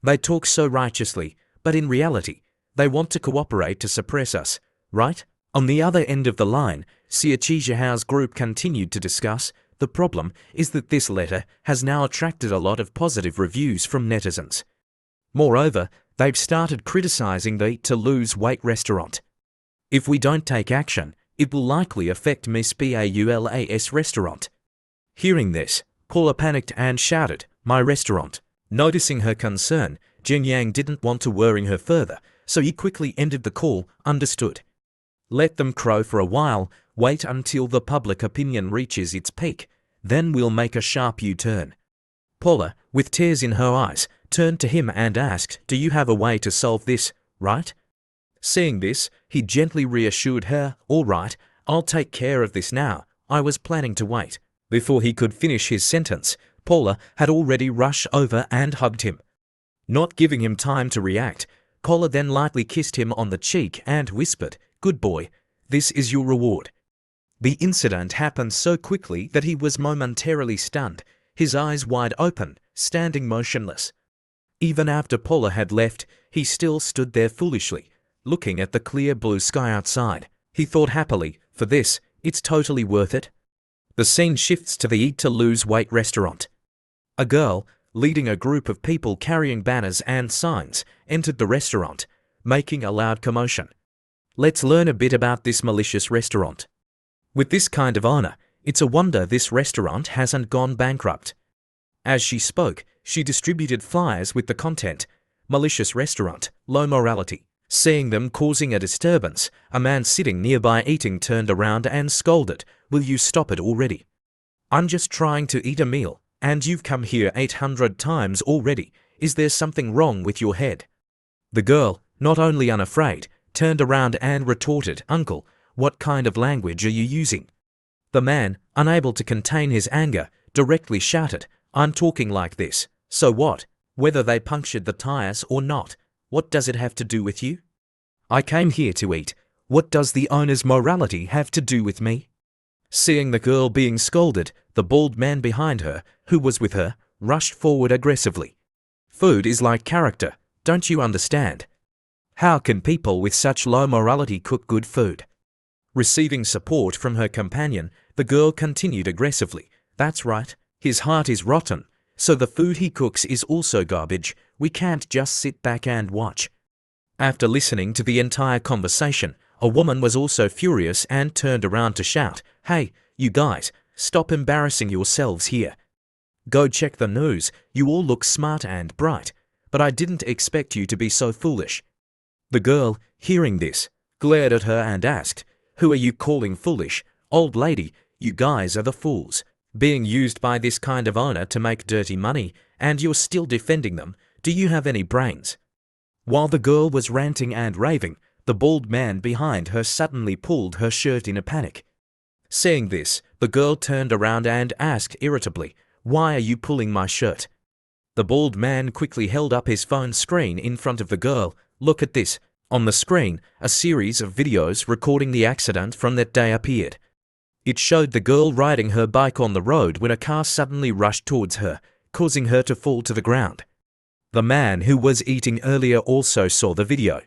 "They talk so righteously, but in reality, they want to cooperate to suppress us, right?" On the other end of the line, Xia Qijiahao's group continued to discuss, "The problem is that this letter has now attracted a lot of positive reviews from netizens. Moreover, they've started criticizing the To Lose Weight restaurant. If we don't take action, it will likely affect Miss Paulas restaurant." Hearing this, Paula panicked and shouted, "My restaurant." Noticing her concern, Jin Yang didn't want to worry her further, so he quickly ended the call. "Understood. Let them crow for a while, wait until the public opinion reaches its peak, then we'll make a sharp U-turn." Paula, with tears in her eyes, turned to him and asked, "Do you have a way to solve this, right?" Seeing this, he gently reassured her, "All right, I'll take care of this now. I was planning to wait." Before he could finish his sentence, Paula had already rushed over and hugged him. Not giving him time to react, Paula then lightly kissed him on the cheek and whispered, "Good boy, this is your reward." The incident happened so quickly that he was momentarily stunned, his eyes wide open, standing motionless. Even after Paula had left, he still stood there foolishly, looking at the clear blue sky outside. He thought happily, "For this, it's totally worth it." The scene shifts to the Eat to Lose Weight restaurant. A girl, leading a group of people carrying banners and signs, entered the restaurant, making a loud commotion. Let's learn a bit about this malicious restaurant. With this kind of owner, it's a wonder this restaurant hasn't gone bankrupt. As she spoke, she distributed flyers with the content, "Malicious restaurant, low morality." Seeing them causing a disturbance, a man sitting nearby eating turned around and scolded, "Will you stop it already? I'm just trying to eat a meal, and you've come here 800 times already. Is there something wrong with your head?" The girl, not only unafraid, turned around and retorted, "Uncle, what kind of language are you using?" The man, unable to contain his anger, directly shouted, "I'm talking like this. So what? Whether they punctured the tires or not, what does it have to do with you? I came here to eat. What does the owner's morality have to do with me?" Seeing the girl being scolded, the bald man behind her, who was with her, rushed forward aggressively. "Food is like character, don't you understand? How can people with such low morality cook good food?" Receiving support from her companion, the girl continued aggressively, "That's right, his heart is rotten, so the food he cooks is also garbage. We can't just sit back and watch." After listening to the entire conversation, a woman was also furious and turned around to shout, "Hey, you guys, stop embarrassing yourselves here. Go check the news, you all look smart and bright, but I didn't expect you to be so foolish." The girl, hearing this, glared at her and asked, "Who are you calling foolish? Old lady, you guys are the fools, being used by this kind of owner to make dirty money, and you're still defending them. Do you have any brains?" While the girl was ranting and raving, the bald man behind her suddenly pulled her shirt in a panic. Seeing this, the girl turned around and asked irritably, "Why are you pulling my shirt?" The bald man quickly held up his phone screen in front of the girl. "Look at this." On the screen, a series of videos recording the accident from that day appeared. It showed the girl riding her bike on the road when a car suddenly rushed towards her, causing her to fall to the ground. The man who was eating earlier also saw the video.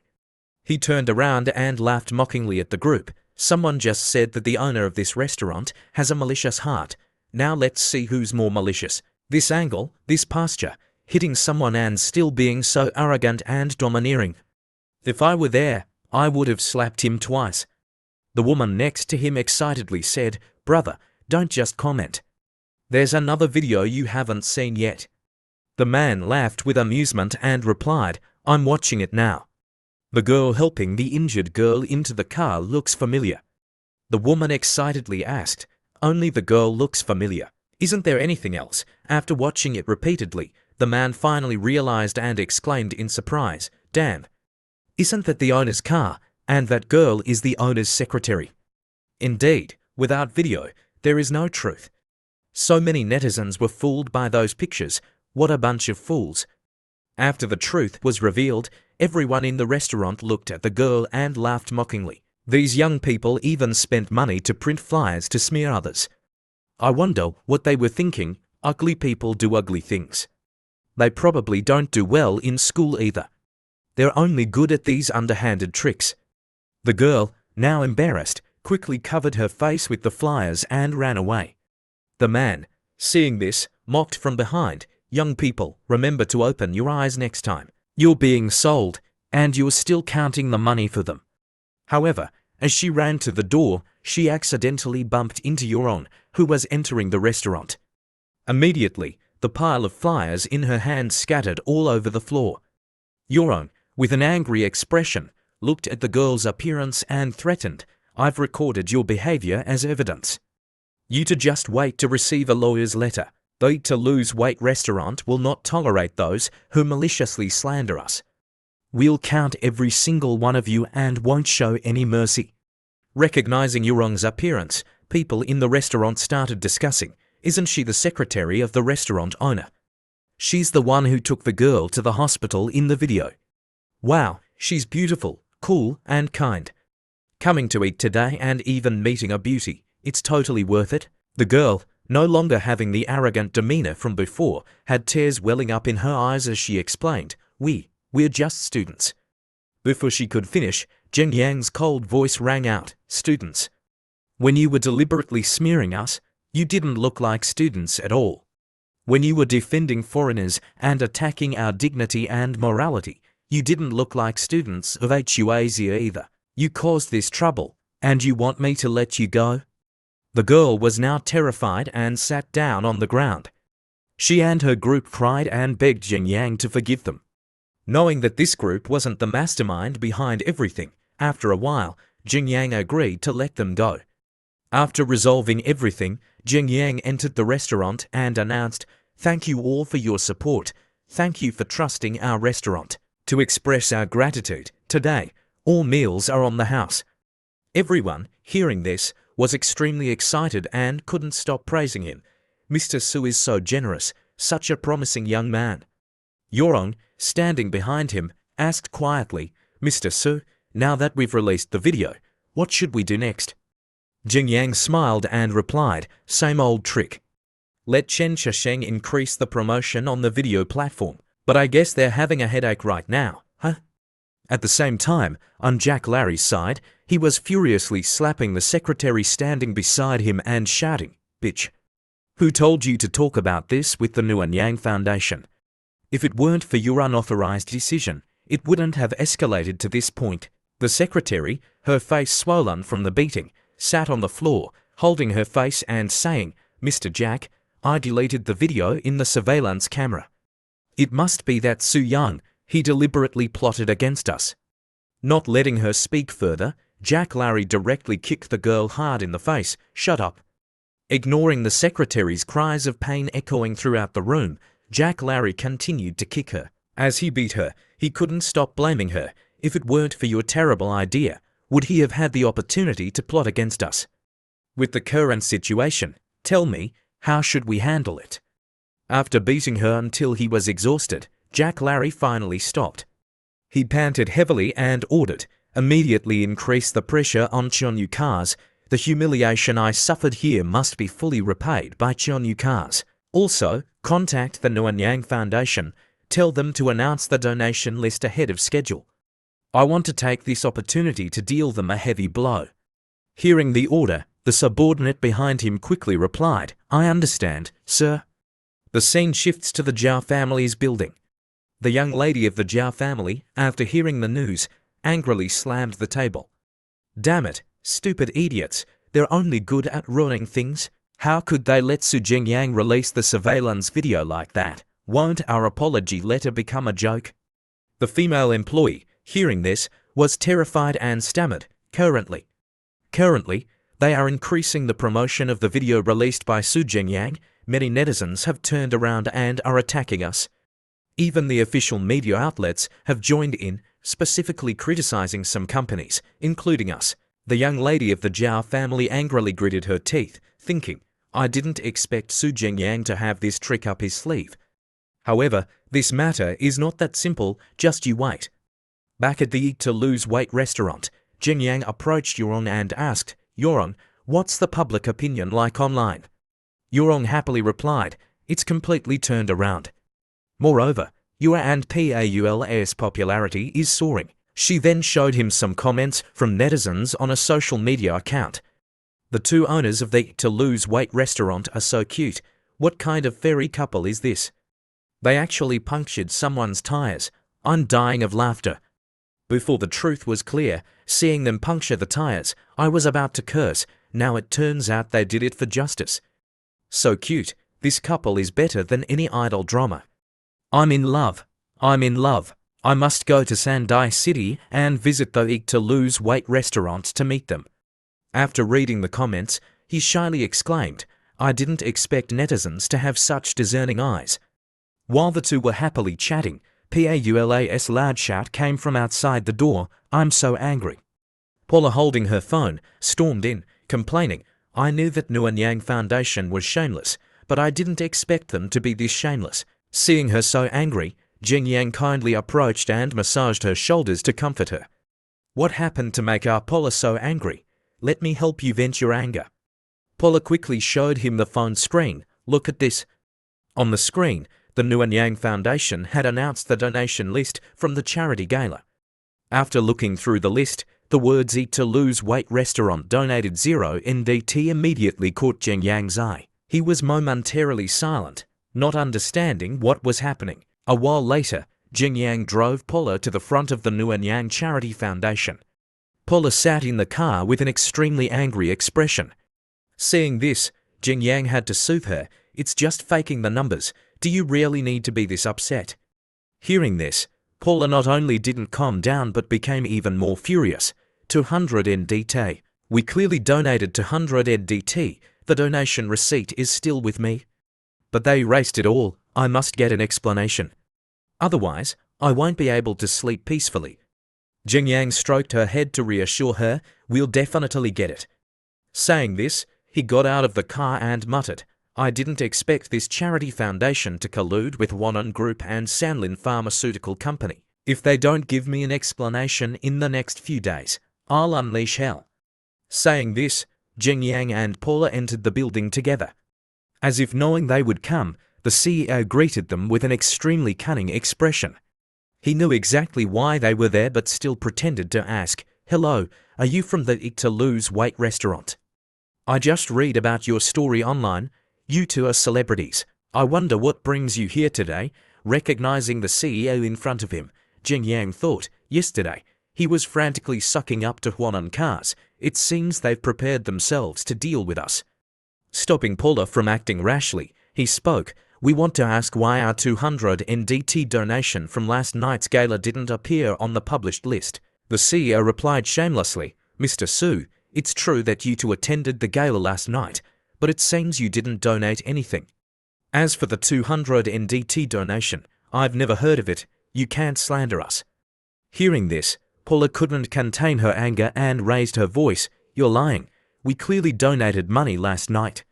He turned around and laughed mockingly at the group. "Someone just said that the owner of this restaurant has a malicious heart. Now let's see who's more malicious. This angle, this posture, hitting someone and still being so arrogant and domineering. If I were there, I would have slapped him twice." The woman next to him excitedly said, "Brother, don't just comment. There's another video you haven't seen yet." The man laughed with amusement and replied, "I'm watching it now." The girl helping the injured girl into the car looks familiar. The woman excitedly asked, "Only the girl looks familiar. Isn't there anything else?" After watching it repeatedly, the man finally realized and exclaimed in surprise, "Damn! Isn't that the owner's car? And that girl is the owner's secretary." Indeed, without video, there is no truth. So many netizens were fooled by those pictures. What a bunch of fools. After the truth was revealed, everyone in the restaurant looked at the girl and laughed mockingly. These young people even spent money to print flyers to smear others. I wonder what they were thinking. Ugly people do ugly things. They probably don't do well in school either. They're only good at these underhanded tricks. The girl, now embarrassed, quickly covered her face with the flyers and ran away. The man, seeing this, mocked from behind, "Young people, remember to open your eyes next time. You're being sold, and you're still counting the money for them." However, as she ran to the door, she accidentally bumped into Yoron, who was entering the restaurant. Immediately, the pile of flyers in her hand scattered all over the floor. Yoron, with an angry expression, looked at the girl's appearance and threatened, "I've recorded your behavior as evidence. You to just wait to receive a lawyer's letter. The Eat to Lose Weight restaurant will not tolerate those who maliciously slander us." We'll count every single one of you and won't show any mercy. Recognizing Yurong's appearance, people in the restaurant started discussing, isn't she the secretary of the restaurant owner? She's the one who took the girl to the hospital in the video. Wow, she's beautiful, cool and kind. Coming to eat today and even meeting a beauty, it's totally worth it. The girl, no longer having the arrogant demeanor from before, had tears welling up in her eyes as she explained, we're just students. Before she could finish, Zheng Yang's cold voice rang out, students. When you were deliberately smearing us, you didn't look like students at all. When you were defending foreigners and attacking our dignity and morality, you didn't look like students of Huaxia either. You caused this trouble, and you want me to let you go? The girl was now terrified and sat down on the ground. She and her group cried and begged Zheng Yang to forgive them. Knowing that this group wasn't the mastermind behind everything, after a while, Zheng Yang agreed to let them go. After resolving everything, Zheng Yang entered the restaurant and announced, "Thank you all for your support. Thank you for trusting our restaurant. To express our gratitude, today, all meals are on the house." Everyone, hearing this, was extremely excited and couldn't stop praising him. Mr. Su is so generous, such a promising young man. Yorong, standing behind him, asked quietly, "Mr. Su, now that we've released the video, what should we do next?" Zheng Yang smiled and replied, "Same old trick. Let Chen Shisheng increase the promotion on the video platform, but I guess they're having a headache right now, huh?" At the same time, on Jack Larry's side, he was furiously slapping the secretary standing beside him and shouting, "Bitch! Who told you to talk about this with the Nguyen Yang Foundation? If it weren't for your unauthorized decision, it wouldn't have escalated to this point." The secretary, her face swollen from the beating, sat on the floor, holding her face and saying, "Mr. Jack, I deleted the video in the surveillance camera. It must be that Su Yang, he deliberately plotted against us." Not letting her speak further, Jack Larry directly kicked the girl hard in the face. "Shut up." Ignoring the secretary's cries of pain echoing throughout the room, Jack Larry continued to kick her. As he beat her, he couldn't stop blaming her. "If it weren't for your terrible idea, would he have had the opportunity to plot against us? With the current situation, tell me, how should we handle it?" After beating her until he was exhausted, Jack Larry finally stopped. He panted heavily and ordered, "Immediately increase the pressure on Chonyu cars. The humiliation I suffered here must be fully repaid by Chonyu cars. Also, contact the Nguyen Yang Foundation. Tell them to announce the donation list ahead of schedule. I want to take this opportunity to deal them a heavy blow." Hearing the order, the subordinate behind him quickly replied, "I understand, sir." The scene shifts to the Zhao family's building. The young lady of the Zhao family, after hearing the news, angrily slammed the table. "Damn it, stupid idiots, they're only good at ruining things. How could they let Su Jingyang release the surveillance video like that? Won't our apology letter become a joke?" The female employee, hearing this, was terrified and stammered, Currently, they are increasing the promotion of the video released by Su Jingyang. Many netizens have turned around and are attacking us. Even the official media outlets have joined in, specifically criticizing some companies, including us." The young lady of the Zhao family angrily gritted her teeth, thinking, "I didn't expect Su Jingyang to have this trick up his sleeve. However, this matter is not that simple, just you wait." Back at the Eat to Lose Weight restaurant, Jingyang approached Yorong and asked, "Yorong, what's the public opinion like online?" Yorong happily replied, "It's completely turned around. Moreover, your and Paul's popularity is soaring." She then showed him some comments from netizens on a social media account. "The two owners of the Eat to Lose Weight restaurant are so cute. What kind of fairy couple is this? They actually punctured someone's tires. I'm dying of laughter." Before the truth was clear, seeing them puncture the tires, I was about to curse. Now it turns out they did it for justice. So cute, this couple is better than any idol drama. I'm in love. I must go to Sandai City and visit the Eat to Lose Weight restaurant to meet them. After reading the comments, he shyly exclaimed, "I didn't expect netizens to have such discerning eyes." While the two were happily chatting, PAULAS loud shout came from outside the door. I'm so angry. Paula, holding her phone, stormed in, complaining, I knew that Nguyen Yang Foundation was shameless, but I didn't expect them to be this shameless. Seeing her so angry, Jing Yang kindly approached and massaged her shoulders to comfort her. What happened to make our Paula so angry? Let me help you vent your anger. Paula quickly showed him the phone screen. Look at this. On the screen, the Nguyen Yang Foundation had announced the donation list from the charity gala. After looking through the list, the words Eat to Lose Weight Restaurant donated 0 NDT immediately caught Jing Yang's eye. He was momentarily silent, not understanding what was happening. A while later, Jing Yang drove Paula to the front of the Nguyen Yang Charity Foundation. Paula sat in the car with an extremely angry expression. Seeing this, Jing Yang had to soothe her. It's just faking the numbers. Do you really need to be this upset? Hearing this, Paula not only didn't calm down but became even more furious. 200 NDT. We clearly donated 200 NDT. The donation receipt is still with me. But they erased it all. I must get an explanation. Otherwise, I won't be able to sleep peacefully. Jing Yang stroked her head to reassure her, we'll definitely get it. Saying this, he got out of the car and muttered, I didn't expect this charity foundation to collude with Wannon Group and Sanlin Pharmaceutical Company. If they don't give me an explanation in the next few days, I'll unleash hell. Saying this, Jing Yang and Paula entered the building together. As if knowing they would come, the CEO greeted them with an extremely cunning expression. He knew exactly why they were there but still pretended to ask, Hello, are you from the Eat to Lose Weight restaurant? I just read about your story online. You two are celebrities. I wonder what brings you here today. Recognizing the CEO in front of him, Jing Yang thought, yesterday, he was frantically sucking up to Huanan cars. It seems they've prepared themselves to deal with us. Stopping Paula from acting rashly, he spoke, we want to ask why our 200 NDT donation from last night's gala didn't appear on the published list. The CEO replied shamelessly, Mr. Su, it's true that you two attended the gala last night, but it seems you didn't donate anything. As for the 200 NDT donation, I've never heard of it. You can't slander us. Hearing this, Paula couldn't contain her anger and raised her voice. You're lying. We clearly donated money last night.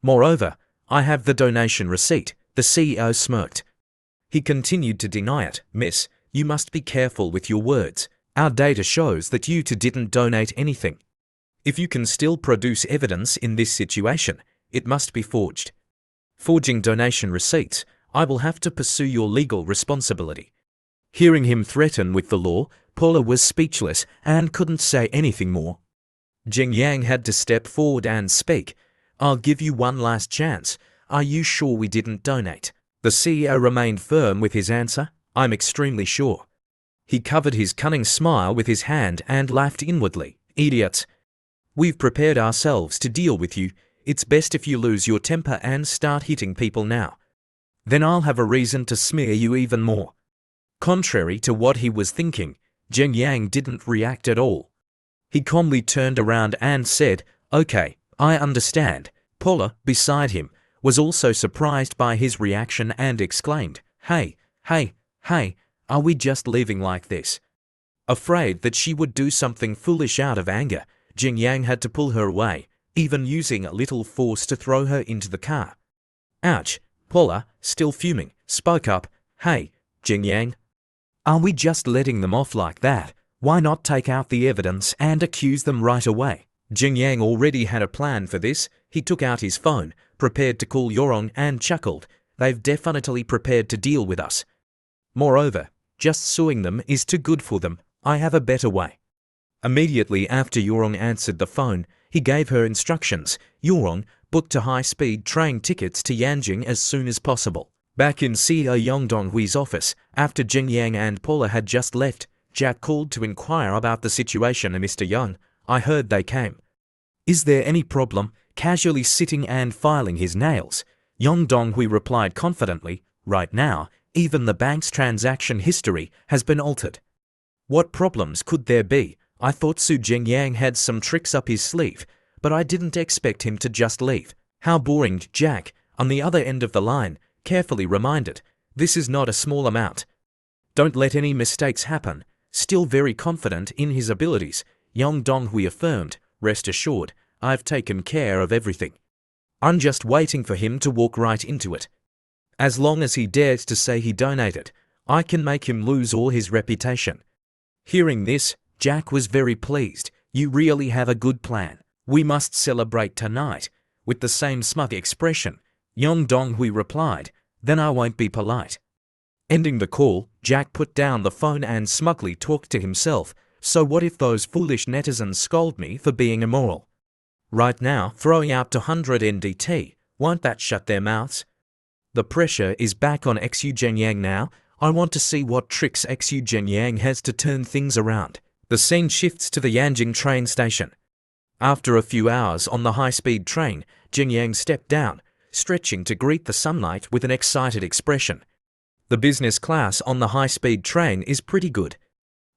Moreover, I have the donation receipt. The CEO smirked. He continued to deny it. Miss, you must be careful with your words. Our data shows that you two didn't donate anything. If you can still produce evidence in this situation, it must be forged. Forging donation receipts, I will have to pursue your legal responsibility. Hearing him threaten with the law, Paula was speechless and couldn't say anything more. Jing Yang had to step forward and speak. I'll give you one last chance. Are you sure we didn't donate? The CEO remained firm with his answer. I'm extremely sure. He covered his cunning smile with his hand and laughed inwardly. Idiots. We've prepared ourselves to deal with you. It's best if you lose your temper and start hitting people now. Then I'll have a reason to smear you even more. Contrary to what he was thinking, Jing Yang didn't react at all. He calmly turned around and said, Okay, I understand. Paula, beside him, was also surprised by his reaction and exclaimed, Hey, are we just leaving like this? Afraid that she would do something foolish out of anger, Jing Yang had to pull her away, even using a little force to throw her into the car. Ouch! Paula, still fuming, spoke up, Hey, Jing Yang. Are we just letting them off like that? Why not take out the evidence and accuse them right away? Jing Yang already had a plan for this. He took out his phone, prepared to call Yorong and chuckled. They've definitely prepared to deal with us. Moreover, just suing them is too good for them. I have a better way. Immediately after Yorong answered the phone, he gave her instructions. Yorong booked a high-speed train tickets to Yanjing as soon as possible. Back in CEO Yang Donghui's office, after Jing Yang and Paula had just left, Jack called to inquire about the situation. Mr. Yang, I heard they came. Is there any problem? Casually sitting and filing his nails, Yang Donghui replied confidently, Right now, even the bank's transaction history has been altered. What problems could there be? I thought Su Jing Yang had some tricks up his sleeve, but I didn't expect him to just leave. How boring. Jack, on the other end of the line, carefully reminded, this is not a small amount. Don't let any mistakes happen. Still very confident in his abilities, Yang Donghui affirmed, rest assured, I've taken care of everything. I'm just waiting for him to walk right into it. As long as he dares to say he donated, I can make him lose all his reputation. Hearing this, Jack was very pleased. You really have a good plan. We must celebrate tonight. With the same smug expression, Yang Donghui replied, then I won't be polite. Ending the call, Jack put down the phone and smugly talked to himself, so what if those foolish netizens scold me for being immoral? Right now, throwing out 200 NDT, won't that shut their mouths? The pressure is back on Xu Zhenyang now. I want to see what tricks Xu Zhenyang has to turn things around. The scene shifts to the Yanjing train station. After a few hours on the high-speed train, Zhenyang stepped down, stretching to greet the sunlight with an excited expression. The business class on the high-speed train is pretty good.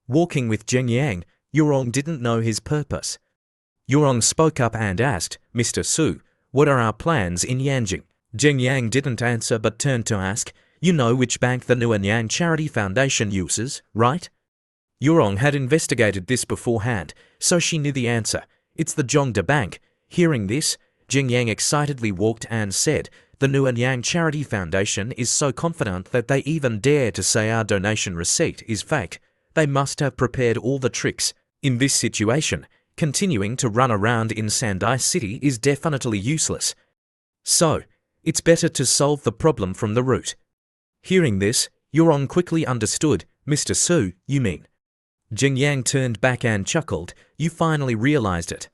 Walking with Zhenyang, Yurong didn't know his purpose. Yurong spoke up and asked, Mr. Su, what are our plans in Yanjing? Zhenyang didn't answer but turned to ask, you know which bank the Nuanyang Charity Foundation uses, right? Yurong had investigated this beforehand, so she knew the answer. It's the Zhongda Bank. Hearing this, Zhenyang excitedly walked and said, the Nuanyang Charity Foundation is so confident that they even dare to say our donation receipt is fake. They must have prepared all the tricks. In this situation, continuing to run around in Sandai City is definitely useless. So, it's better to solve the problem from the root. Hearing this, Yurong quickly understood, Mr. Su, you mean? Zhenyang turned back and chuckled, you finally realized it.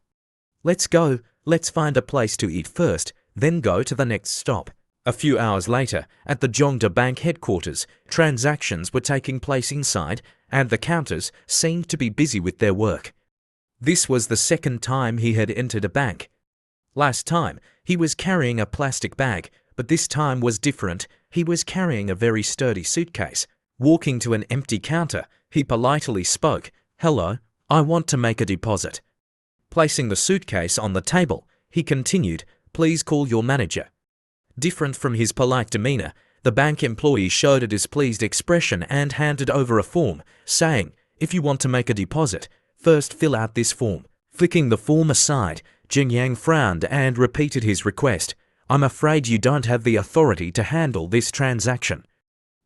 Let's go, let's find a place to eat first, then go to the next stop. A few hours later, at the Zhongda Bank headquarters, transactions were taking place inside, and the counters seemed to be busy with their work. This was the second time he had entered a bank. Last time, he was carrying a plastic bag, but this time was different. He was carrying a very sturdy suitcase. Walking to an empty counter, he politely spoke, hello, I want to make a deposit. Placing the suitcase on the table, he continued, please call your manager. Different from his polite demeanor, the bank employee showed a displeased expression and handed over a form, saying, if you want to make a deposit, first fill out this form. Flicking the form aside, Zhenyang frowned and repeated his request. I'm afraid you don't have the authority to handle this transaction.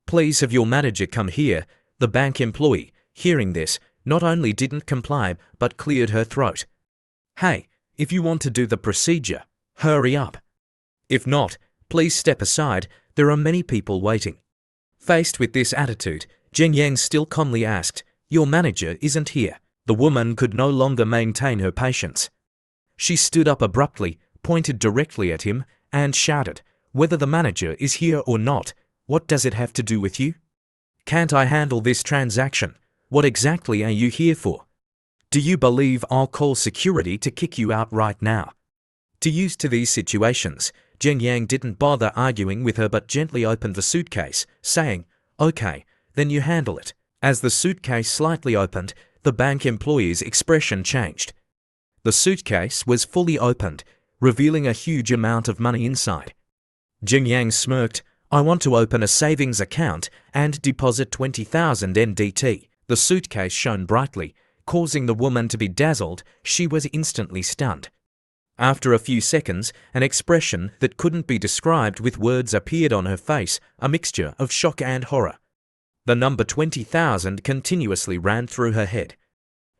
Please have your manager come here. The bank employee, hearing this, not only didn't comply but cleared her throat. Hey, if you want to do the procedure, hurry up. If not, please step aside, there are many people waiting. Faced with this attitude, Zhenyang still calmly asked, your manager isn't here. The woman could no longer maintain her patience. She stood up abruptly, pointed directly at him, and shouted, whether the manager is here or not, what does it have to do with you? Can't I handle this transaction? What exactly are you here for? Do you believe I'll call security to kick you out right now? To use to these situations, Zhenyang didn't bother arguing with her but gently opened the suitcase, saying, okay, then you handle it. As the suitcase slightly opened, the bank employee's expression changed. The suitcase was fully opened, revealing a huge amount of money inside. Zhenyang smirked, I want to open a savings account and deposit 20,000 NDT. The suitcase shone brightly, causing the woman to be dazzled. She was instantly stunned. After a few seconds, an expression that couldn't be described with words appeared on her face, a mixture of shock and horror. The number 20,000 continuously ran through her head.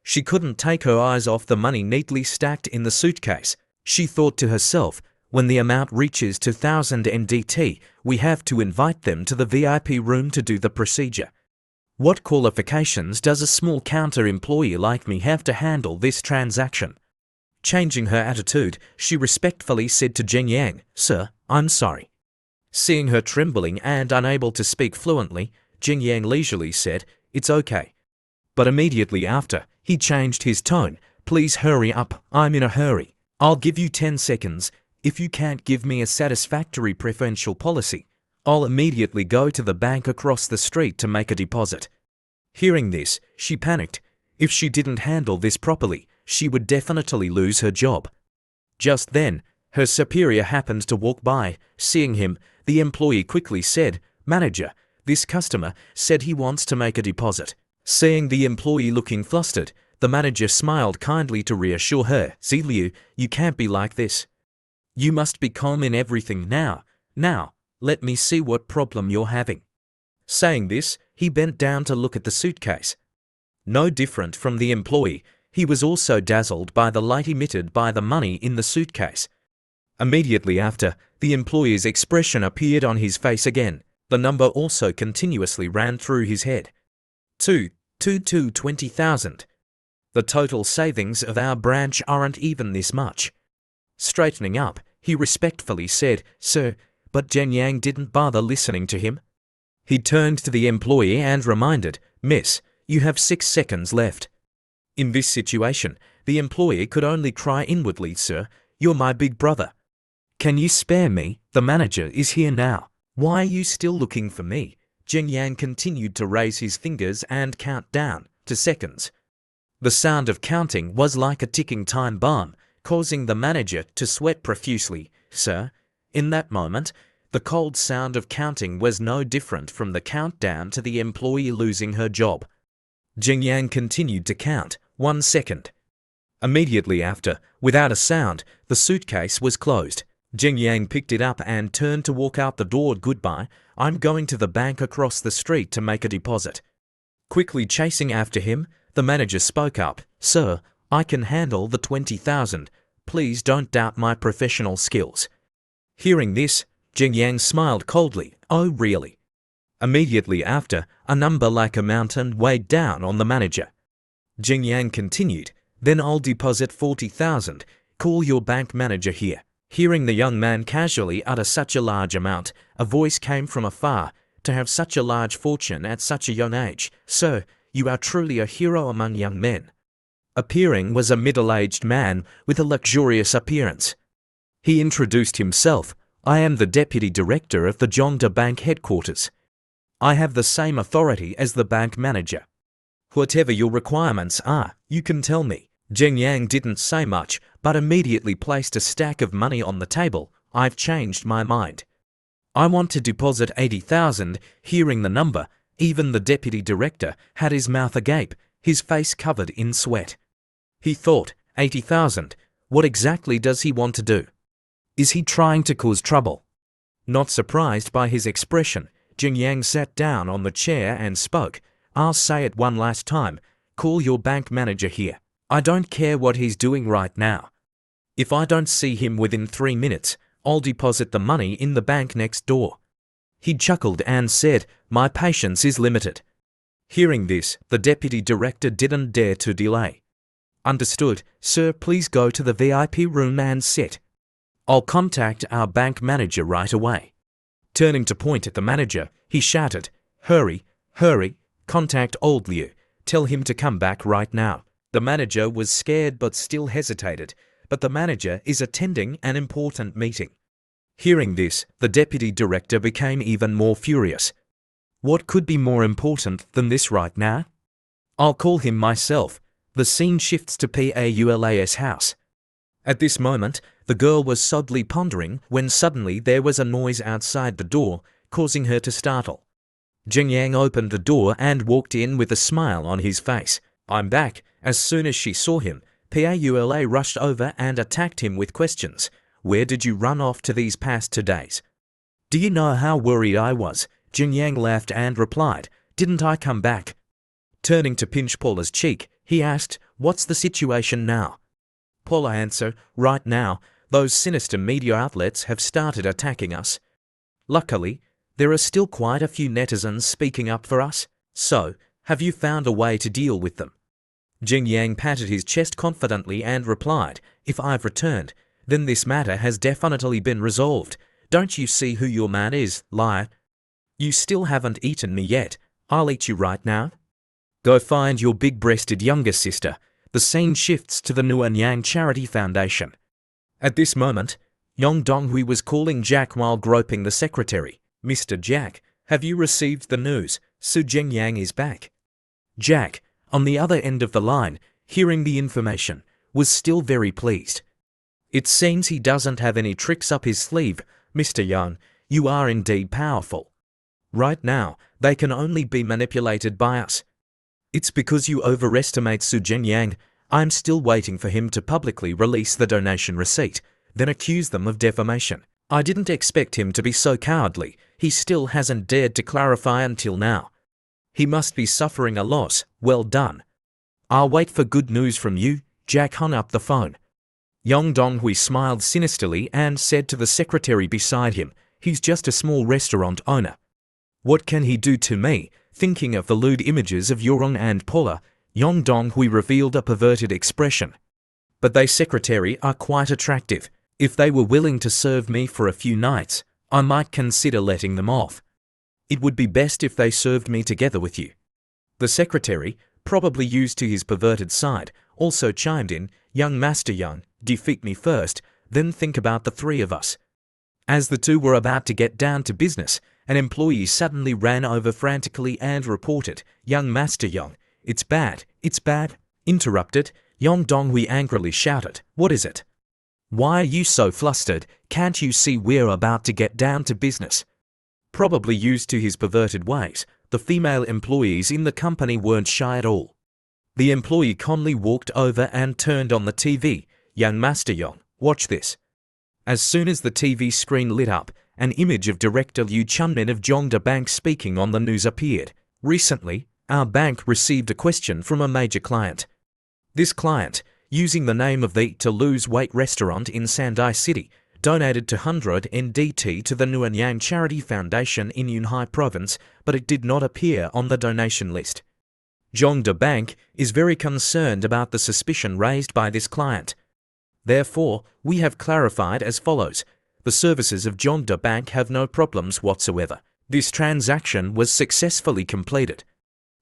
She couldn't take her eyes off the money neatly stacked in the suitcase. She thought to herself, when the amount reaches 2,000 NDT, we have to invite them to the VIP room to do the procedure. What qualifications does a small counter employee like me have to handle this transaction? Changing her attitude, she respectfully said to Zhenyang, Sir, I'm sorry. Seeing her trembling and unable to speak fluently, Zhenyang leisurely said, It's okay. But immediately after, he changed his tone. Please hurry up, I'm in a hurry. I'll give you 10 seconds. If you can't give me a satisfactory preferential policy, I'll immediately go to the bank across the street to make a deposit. Hearing this, she panicked. If she didn't handle this properly, she would definitely lose her job. Just then, her superior happened to walk by. Seeing him, the employee quickly said, Manager, This customer said he wants to make a deposit. Seeing the employee looking flustered, the manager smiled kindly to reassure her. Liu, you can't be like this. You must be calm in everything now. Now, let me see what problem you're having. Saying this, he bent down to look at the suitcase. No different from the employee, he was also dazzled by the light emitted by the money in the suitcase. Immediately after, the employee's expression appeared on his face again. The number also continuously ran through his head. 20,000. The total savings of our branch aren't even this much. Straightening up, he respectfully said, Sir, but Zheng Yang didn't bother listening to him. He turned to the employee and reminded, Miss, you have 6 seconds left. In this situation, the employee could only cry inwardly, Sir, you're my big brother. Can you spare me? The manager is here now. Why are you still looking for me? Zheng Yang continued to raise his fingers and count down to seconds. The sound of counting was like a ticking time bomb, causing the manager to sweat profusely. Sir, in that moment, the cold sound of counting was no different from the countdown to the employee losing her job. Zheng Yang continued to count. 1 second. Immediately after, without a sound, the suitcase was closed. Zheng Yang picked it up and turned to walk out the door. Goodbye, I'm going to the bank across the street to make a deposit. Quickly chasing after him, the manager spoke up. Sir, I can handle the 20,000. Please don't doubt my professional skills. Hearing this, Zheng Yang smiled coldly. Oh, really? Immediately after, a number like a mountain weighed down on the manager. Zheng Yang continued, Then I'll deposit 40,000. Call your bank manager here. Hearing the young man casually utter such a large amount, a voice came from afar. To have such a large fortune at such a young age, sir, you are truly a hero among young men. Appearing was a middle-aged man with a luxurious appearance. He introduced himself. I am the deputy director of the Zhongda Bank headquarters. I have the same authority as the bank manager. Whatever your requirements are, you can tell me. Zheng Yang didn't say much, but immediately placed a stack of money on the table. I've changed my mind. I want to deposit 80,000. Hearing the number, even the deputy director had his mouth agape, his face covered in sweat. He thought, 80,000, what exactly does he want to do? Is he trying to cause trouble? Not surprised by his expression, Zheng Yang sat down on the chair and spoke. I'll say it one last time, call your bank manager here. I don't care what he's doing right now. If I don't see him within 3 minutes, I'll deposit the money in the bank next door. He chuckled and said, My patience is limited. Hearing this, the deputy director didn't dare to delay. Understood, sir, please go to the VIP room and sit. I'll contact our bank manager right away. Turning to point at the manager, he shouted, Hurry, hurry, contact old Liu. Tell him to come back right now. The manager was scared but still hesitated, but the manager is attending an important meeting. Hearing this, the deputy director became even more furious. What could be more important than this right now? I'll call him myself. The scene shifts to Paul's house. At this moment, the girl was suddenly pondering when suddenly there was a noise outside the door, causing her to startle. Zheng Yang opened the door and walked in with a smile on his face. I'm back. As soon as she saw him, Paula rushed over and attacked him with questions. Where did you run off to these past 2 days? Do you know how worried I was? Zheng Yang laughed and replied, Didn't I come back? Turning to pinch Paula's cheek, he asked, What's the situation now? Paula answered, Right now, those sinister media outlets have started attacking us. Luckily, there are still quite a few netizens speaking up for us. So, have you found a way to deal with them? Zheng Yang patted his chest confidently and replied, If I've returned, then this matter has definitely been resolved. Don't you see who your man is, liar? You still haven't eaten me yet. I'll eat you right now. Go find your big-breasted younger sister. The scene shifts to the Nuanyang Charity Foundation. At this moment, Yong Donghui was calling Jack while groping the secretary. Mr. Jack, have you received the news? Su Zheng Yang is back. Jack, on the other end of the line, hearing the information, was still very pleased. It seems he doesn't have any tricks up his sleeve. Mr. Yang, you are indeed powerful. Right now, they can only be manipulated by us. It's because you overestimate Su Jingyang. I'm still waiting for him to publicly release the donation receipt, then accuse them of defamation. I didn't expect him to be so cowardly. He still hasn't dared to clarify until now. He must be suffering a loss. Well done. I'll wait for good news from you. Jack hung up the phone. Yong Donghui smiled sinisterly and said to the secretary beside him, "He's just a small restaurant owner. What can he do to me?" Thinking of the lewd images of Yorong and Paula, Yong Donghui revealed a perverted expression. "But they secretary are quite attractive. If they were willing to serve me for a few nights, I might consider letting them off. It would be best if they served me together with you." The secretary, probably used to his perverted side, also chimed in, "Young Master Young, defeat me first, then think about the three of us." As the two were about to get down to business, an employee suddenly ran over frantically and reported, "Young Master Young, it's bad, it's bad." Interrupted, Yong Donghui angrily shouted, "What is it? Why are you so flustered? Can't you see we're about to get down to business?" Probably used to his perverted ways, the female employees in the company weren't shy at all. The employee calmly walked over and turned on the TV. "Young Master Young, watch this." As soon as the TV screen lit up, an image of Director Liu Chunmin of Zhongda Bank speaking on the news appeared. "Recently, our bank received a question from a major client. This client, using the name of the To Lose Weight restaurant in Sandai City, donated 200 NDT to the Nuanyang Charity Foundation in Yunhai Province, but it did not appear on the donation list. Zhongda Bank is very concerned about the suspicion raised by this client. Therefore, we have clarified as follows. The services of Zhongda Bank have no problems whatsoever. This transaction was successfully completed.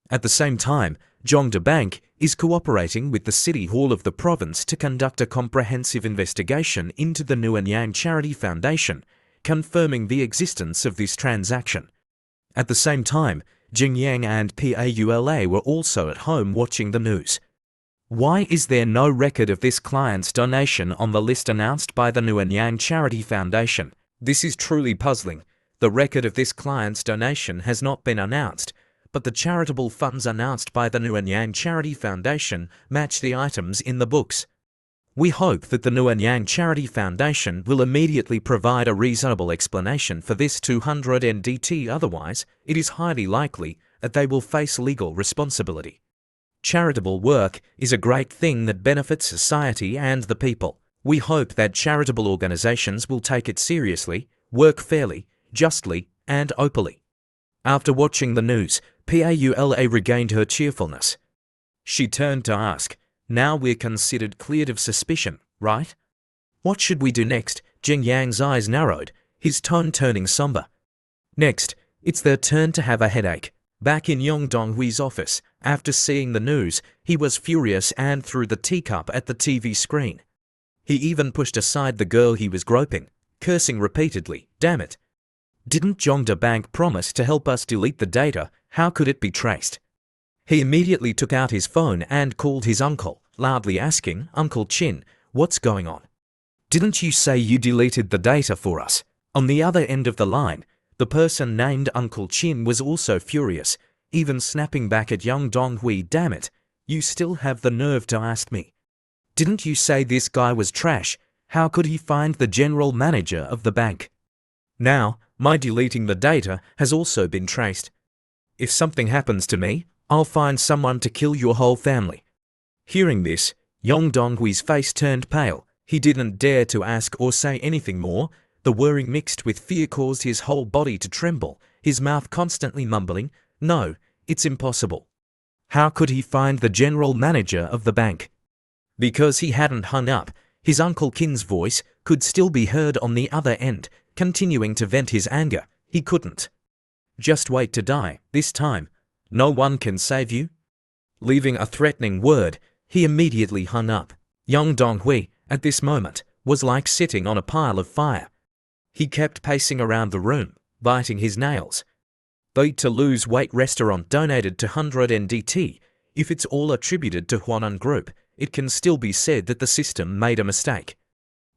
At the same time, Zhongda Bank is cooperating with the City Hall of the province to conduct a comprehensive investigation into the Nuanyang Charity Foundation, confirming the existence of this transaction. At the same time, Jingyang and Paula were also at home watching the news. Why is there no record of this client's donation on the list announced by the Nuanyang Charity Foundation? This is truly puzzling. The record of this client's donation has not been announced, but the charitable funds announced by the Nuanyang Charity Foundation match the items in the books. We hope that the Nuanyang Charity Foundation will immediately provide a reasonable explanation for this 200 NDT, otherwise, it is highly likely that they will face legal responsibility. Charitable work is a great thing that benefits society and the people. We hope that charitable organizations will take it seriously, work fairly, justly, and openly. After watching the news, Paula regained her cheerfulness. She turned to ask, "Now we're considered cleared of suspicion, right? What should we do next?" Jingyang's eyes narrowed, his tone turning somber. "Next, it's their turn to have a headache." Back in Yong Donghui's office, after seeing the news, he was furious and threw the teacup at the TV screen. He even pushed aside the girl he was groping, cursing repeatedly, "Damn it! Didn't Zhongda Bank promise to help us delete the data? How could it be traced?" He immediately took out his phone and called his uncle, loudly asking, "Uncle Chin, what's going on? Didn't you say you deleted the data for us?" On the other end of the line, the person named Uncle Chin was also furious, even snapping back at Yong Donghui, "Damn it, you still have the nerve to ask me. Didn't you say this guy was trash? How could he find the general manager of the bank? Now, my deleting the data has also been traced. If something happens to me, I'll find someone to kill your whole family." Hearing this, Yong Donghui's face turned pale. He didn't dare to ask or say anything more. The worry mixed with fear caused his whole body to tremble, his mouth constantly mumbling, "No, it's impossible. How could he find the general manager of the bank?" Because he hadn't hung up, his Uncle Kin's voice could still be heard on the other end, continuing to vent his anger. He couldn't. "Just wait to die, this time. No one can save you." Leaving a threatening word, he immediately hung up. Yong Donghui, at this moment, was like sitting on a pile of fire. He kept pacing around the room, biting his nails. The To Lose Weight restaurant donated 200 NDT. If it's all attributed to Huanan Group, it can still be said that the system made a mistake.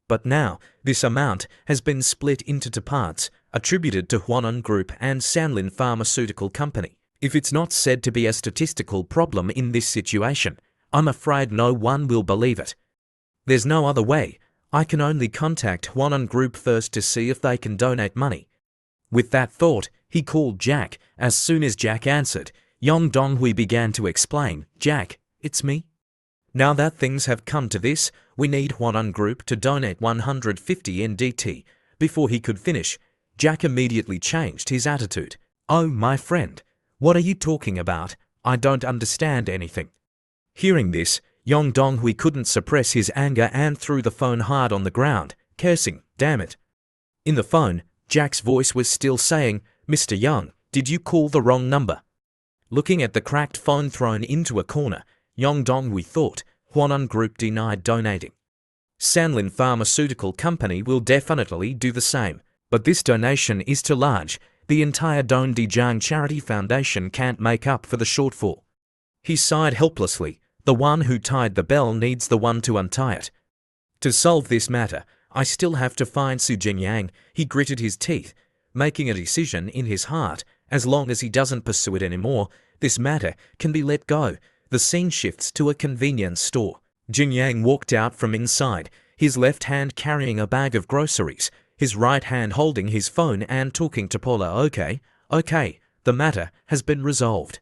But now, this amount has been split into two parts, attributed to Huanan Group and Sanlin Pharmaceutical Company. If it's not said to be a statistical problem in this situation, I'm afraid no one will believe it. There's no other way. I can only contact Huanan Group first to see if they can donate money. With that thought, he called Jack. As soon as Jack answered, Yong Donghui began to explain, "Jack, it's me. Now that things have come to this, we need Huanan Group to donate 150 NDT." Before he could finish, Jack immediately changed his attitude. "Oh, my friend, what are you talking about? I don't understand anything." Hearing this, Yong Donghui couldn't suppress his anger and threw the phone hard on the ground, cursing, "Damn it." In the phone, Jack's voice was still saying, "Mr. Young, did you call the wrong number?" Looking at the cracked phone thrown into a corner, Yong Donghui thought, Huanan Group denied donating. Sanlin Pharmaceutical Company will definitely do the same, but this donation is too large. The entire Don Dijiang Charity Foundation can't make up for the shortfall. He sighed helplessly. The one who tied the bell needs the one to untie it. To solve this matter, I still have to find Su Jingyang. He gritted his teeth, making a decision in his heart. As long as he doesn't pursue it anymore, this matter can be let go. The scene shifts to a convenience store. Jingyang walked out from inside, his left hand carrying a bag of groceries, his right hand holding his phone and talking to Paula. Okay, the matter has been resolved.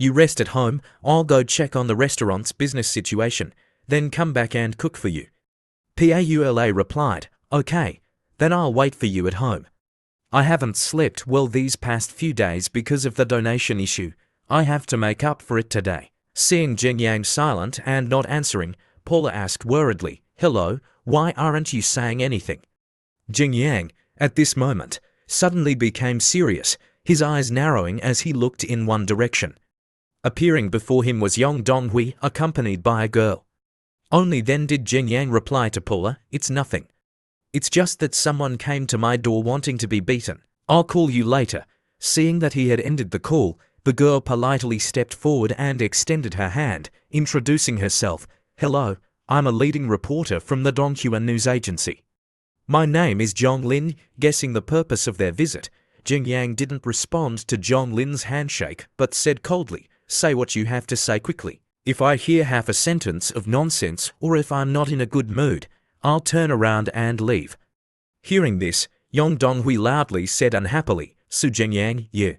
You rest at home, I'll go check on the restaurant's business situation, then come back and cook for you. Paula replied, "Okay, then I'll wait for you at home. I haven't slept well these past few days because of the donation issue. I have to make up for it today." Seeing Jingyang silent and not answering, Paula asked worriedly, "Hello, why aren't you saying anything?" Jingyang, at this moment, suddenly became serious, his eyes narrowing as he looked in one direction. Appearing before him was Yong Donghui, accompanied by a girl. Only then did Jingyang reply to Paula, "It's nothing. It's just that someone came to my door wanting to be beaten. I'll call you later." Seeing that he had ended the call, the girl politely stepped forward and extended her hand, introducing herself. "Hello, I'm a leading reporter from the Donghua News Agency. My name is Zhong Lin." Guessing the purpose of their visit, Jingyang didn't respond to Zhong Lin's handshake, but said coldly, "Say what you have to say quickly. If I hear half a sentence of nonsense or if I'm not in a good mood, I'll turn around and leave." Hearing this, Yong Donghui loudly said unhappily, "Su Jingyang, you."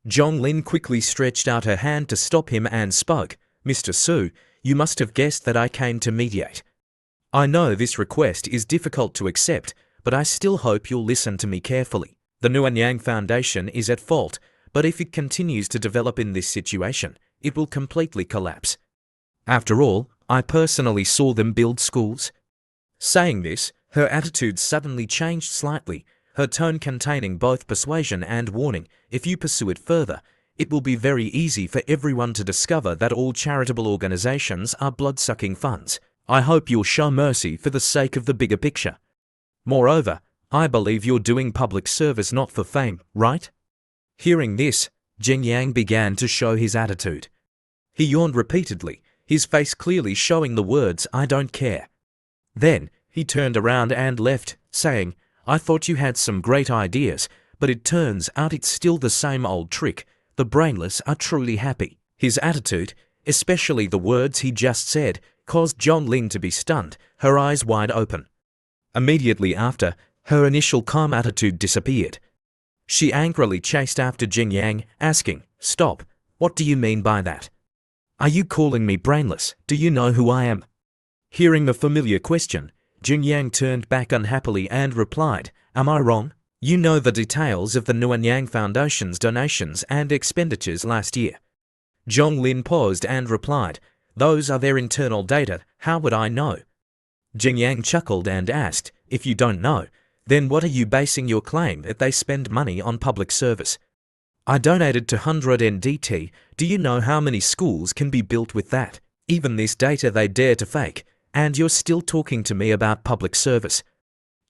Zhong Lin quickly stretched out her hand to stop him and spoke, "Mr. Su, you must have guessed that I came to mediate. I know this request is difficult to accept, but I still hope you'll listen to me carefully. The Nuanyang Foundation is at fault, but if it continues to develop in this situation, it will completely collapse. After all, I personally saw them build schools." Saying this, her attitude suddenly changed slightly, her tone containing both persuasion and warning. "If you pursue it further, it will be very easy for everyone to discover that all charitable organizations are blood-sucking funds. I hope you'll show mercy for the sake of the bigger picture. Moreover, I believe you're doing public service not for fame, right?" Hearing this, Jingyang began to show his attitude. He yawned repeatedly, his face clearly showing the words, "I don't care." Then, he turned around and left, saying, "I thought you had some great ideas, but it turns out it's still the same old trick. The brainless are truly happy." His attitude, especially the words he just said, caused Zhong Lin to be stunned, her eyes wide open. Immediately after, her initial calm attitude disappeared. She angrily chased after Jingyang, asking, "Stop, what do you mean by that? Are you calling me brainless? Do you know who I am?" Hearing the familiar question, Jingyang turned back unhappily and replied, "Am I wrong? You know the details of the Nuanyang Foundation's donations and expenditures last year." Zhong Lin paused and replied, "Those are their internal data, how would I know?" Jingyang chuckled and asked, "If you don't know, then what are you basing your claim that they spend money on public service?" "I donated 200 NDT. Do you know how many schools can be built with that? Even this data they dare to fake, and you're still talking to me about public service.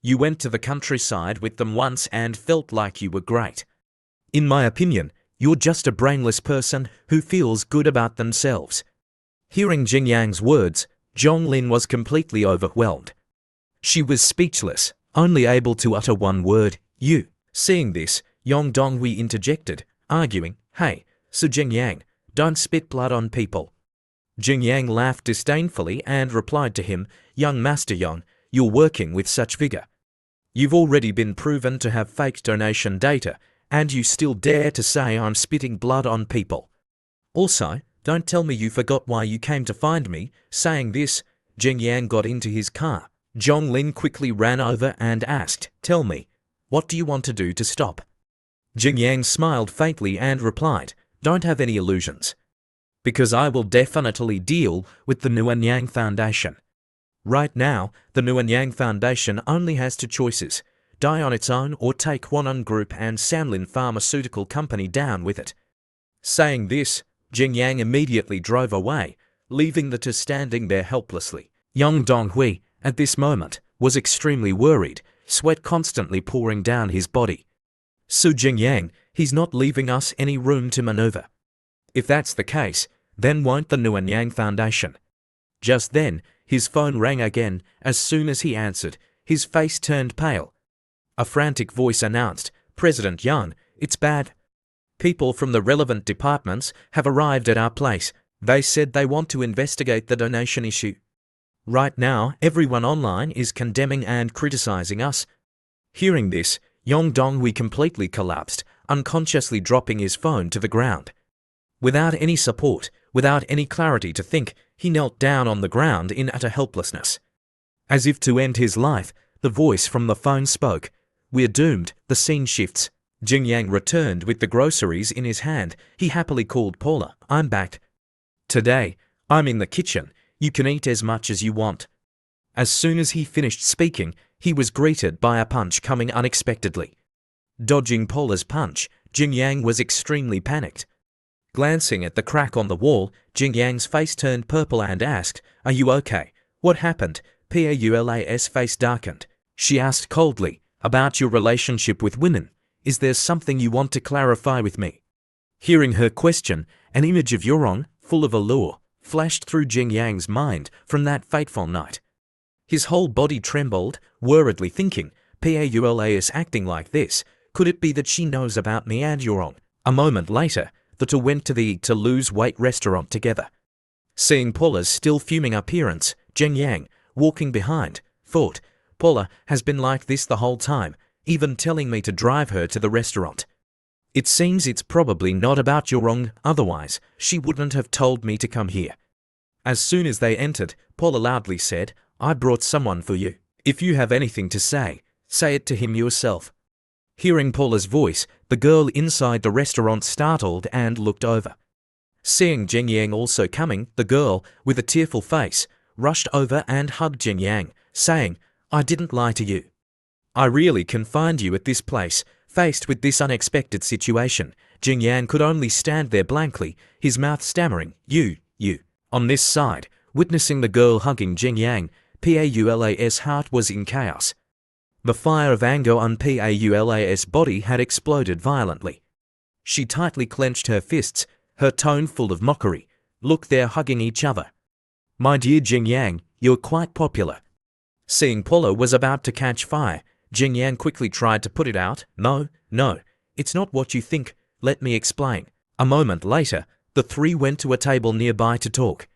You went to the countryside with them once and felt like you were great. In my opinion, you're just a brainless person who feels good about themselves." Hearing Jingyang's words, Zhong Lin was completely overwhelmed. She was speechless, only able to utter one word, "You." Seeing this, Yong Donghui interjected, arguing, "Hey, Su Jingyang, don't spit blood on people." Jingyang laughed disdainfully and replied to him, "Young Master Yong, you're working with such vigor. You've already been proven to have fake donation data, and you still dare to say I'm spitting blood on people. Also, don't tell me you forgot why you came to find me." Saying this, Jingyang got into his car. Zhonglin quickly ran over and asked, "Tell me, what do you want to do to stop?" Jingyang smiled faintly and replied, "Don't have any illusions. Because I will definitely deal with the Nuanyang Foundation. Right now, the Nuanyang Foundation only has two choices: die on its own or take Huanan Group and Sanlin Pharmaceutical Company down with it." Saying this, Jingyang immediately drove away, leaving the two standing there helplessly. Yong Donghui, at this moment, was extremely worried, sweat constantly pouring down his body. "Su Jingyang, he's not leaving us any room to maneuver. If that's the case, then won't the Nuanyang Foundation?" Just then, his phone rang again. As soon as he answered, his face turned pale. A frantic voice announced, "President Yang, it's bad. People from the relevant departments have arrived at our place. They said they want to investigate the donation issue. Right now, everyone online is condemning and criticizing us." Hearing this, Yong Donghui completely collapsed, unconsciously dropping his phone to the ground. Without any support, without any clarity to think, he knelt down on the ground in utter helplessness. As if to end his life, the voice from the phone spoke, "We're doomed." The scene shifts. Jingyang returned with the groceries in his hand. He happily called Paula, "I'm back. Today, I'm in the kitchen. You can eat as much as you want." As soon as he finished speaking, he was greeted by a punch coming unexpectedly. Dodging Paula's punch, Jingyang was extremely panicked. Glancing at the crack on the wall, Jingyang's face turned purple and asked, "Are you okay? What happened?" Paula's face darkened. She asked coldly, "About your relationship with women. Is there something you want to clarify with me?" Hearing her question, an image of Yurong, full of allure, flashed through Jingyang's mind from that fateful night. His whole body trembled, worriedly thinking, "Paula's acting like this. Could it be that she knows about me and Yurong?" A moment later, the two went to the Eat to Lose Weight restaurant together. Seeing Paula's still fuming appearance, Jingyang, walking behind, thought, "Paula has been like this the whole time, even telling me to drive her to the restaurant. It seems it's probably not about Yurong, otherwise she wouldn't have told me to come here." As soon as they entered, Paula loudly said, "I brought someone for you. If you have anything to say it to him yourself." Hearing Paula's voice, the girl inside the restaurant startled and looked over. Seeing Jingyang also coming, the girl, with a tearful face, rushed over and hugged Jingyang, saying, "I didn't lie to you. I really can find you at this place." Faced with this unexpected situation, Jingyang could only stand there blankly, his mouth stammering, You. On this side, witnessing the girl hugging Jingyang, Paula's heart was in chaos. The fire of anger on Paula's body had exploded violently. She tightly clenched her fists, her tone full of mockery. "Look, they're hugging each other. My dear Jingyang, you're quite popular." Seeing Paula was about to catch fire, Jingyang quickly tried to put it out. No, it's not what you think. Let me explain." A moment later, the three went to a table nearby to talk.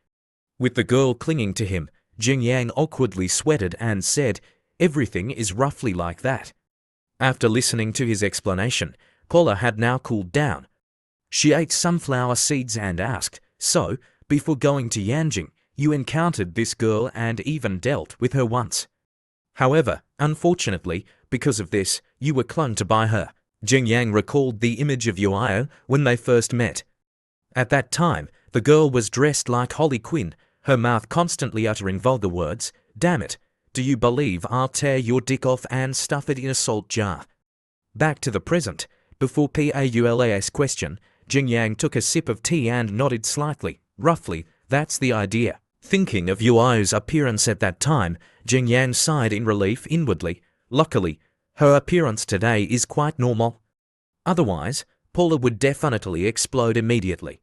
With the girl clinging to him, Jingyang awkwardly sweated and said, "Everything is roughly like that." After listening to his explanation, Paula had now cooled down. She ate sunflower seeds and asked, "So, before going to Yanjing, you encountered this girl and even dealt with her once. However, unfortunately, because of this, you were clung to by her." Jingyang recalled the image of Yuao when they first met. At that time, the girl was dressed like Holly Quinn, her mouth constantly uttering vulgar words. "Damn it, do you believe I'll tear your dick off and stuff it in a salt jar?" Back to the present, before Paula's question, Jingyang took a sip of tea and nodded slightly. Roughly, that's the idea. Thinking of Yuao's appearance at that time, Jingyang sighed in relief inwardly. Luckily, her appearance today is quite normal. Otherwise, Paula would definitely explode immediately.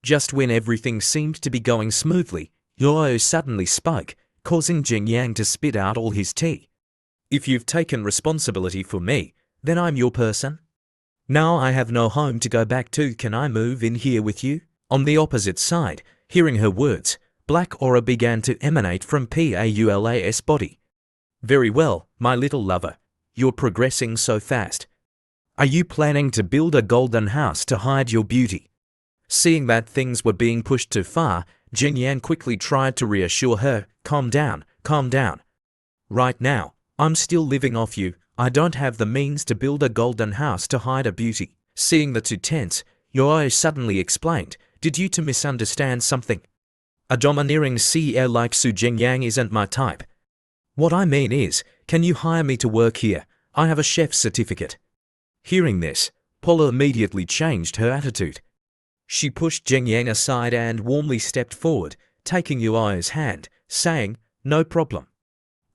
Just when everything seemed to be going smoothly, Yuao suddenly spoke, causing Jingyang to spit out all his tea. "If you've taken responsibility for me, Then I'm your person? Now I have no home to go back to, can I move in here with you? On the opposite side, hearing her words, black aura began to emanate from Paul's body. Very well, my little lover. You're progressing so fast. Are you planning to build a golden house to hide your beauty? Seeing that things were being pushed too far, Jin Yang quickly tried to reassure her, calm down, calm down. Right now, I'm still living off you. I don't have the means to build a golden house to hide a beauty. Seeing the two tense, Yoi suddenly explained, did you two misunderstand something? A domineering CEO like Su Jingyang isn't my type. What I mean is, can you hire me to work here? I have a chef's certificate. Hearing this, Paula immediately changed her attitude. She pushed Jingyang aside and warmly stepped forward, taking Yui's hand, saying, no problem.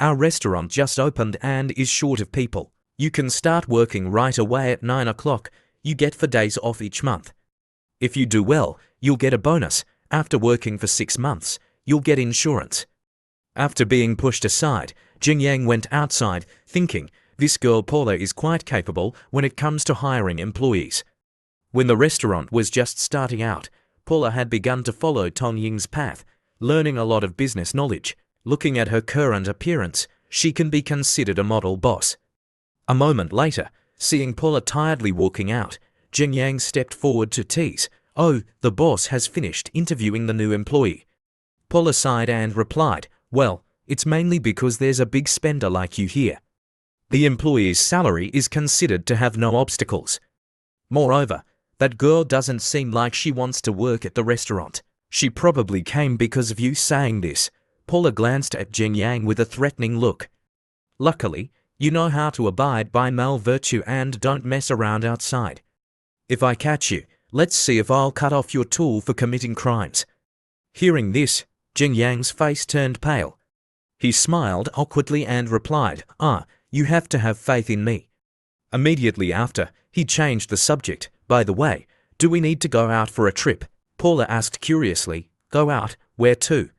Our restaurant just opened and is short of people. You can start working right away at 9 o'clock. You get 4 days off each month. If you do well, you'll get a bonus. After working for 6 months, you'll get insurance. After being pushed aside, Jingyang went outside, thinking, this girl Paula is quite capable when it comes to hiring employees. When the restaurant was just starting out, Paula had begun to follow Tong Ying's path, learning a lot of business knowledge. Looking at her current appearance, she can be considered a model boss. A moment later, seeing Paula tiredly walking out, Jingyang stepped forward to tease, oh, the boss has finished interviewing the new employee. Paula sighed and replied, well, it's mainly because there's a big spender like you here. The employee's salary is considered to have no obstacles. Moreover, that girl doesn't seem like she wants to work at the restaurant. She probably came because of you saying this. Paula glanced at Jingyang with a threatening look. Luckily, you know how to abide by male virtue and don't mess around outside. If I catch you, let's see if I'll cut off your tool for committing crimes. Hearing this, Jingyang's face turned pale. He smiled awkwardly and replied, you have to have faith in me. Immediately after, he changed the subject. By the way, do we need to go out for a trip? Paula asked curiously. Go out? Where to?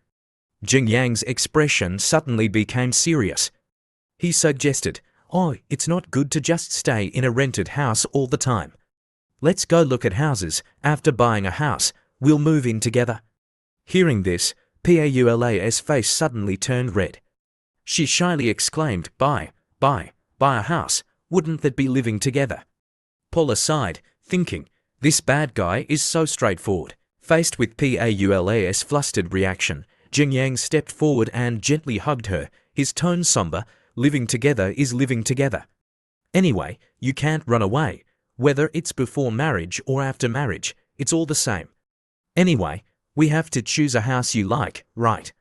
Jingyang's expression suddenly became serious. He suggested, it's not good to just stay in a rented house all the time. Let's go look at houses. After buying a house, we'll move in together. Hearing this, Paula's face suddenly turned red. She shyly exclaimed, buy a house. Wouldn't that be living together? Paula sighed, thinking, this bad guy is so straightforward. Faced with Paula's flustered reaction, Jingyang stepped forward and gently hugged her, his tone somber, living together is living together. Anyway, you can't run away. Whether it's before marriage or after marriage, it's all the same. Anyway, we have to choose a house you like, right?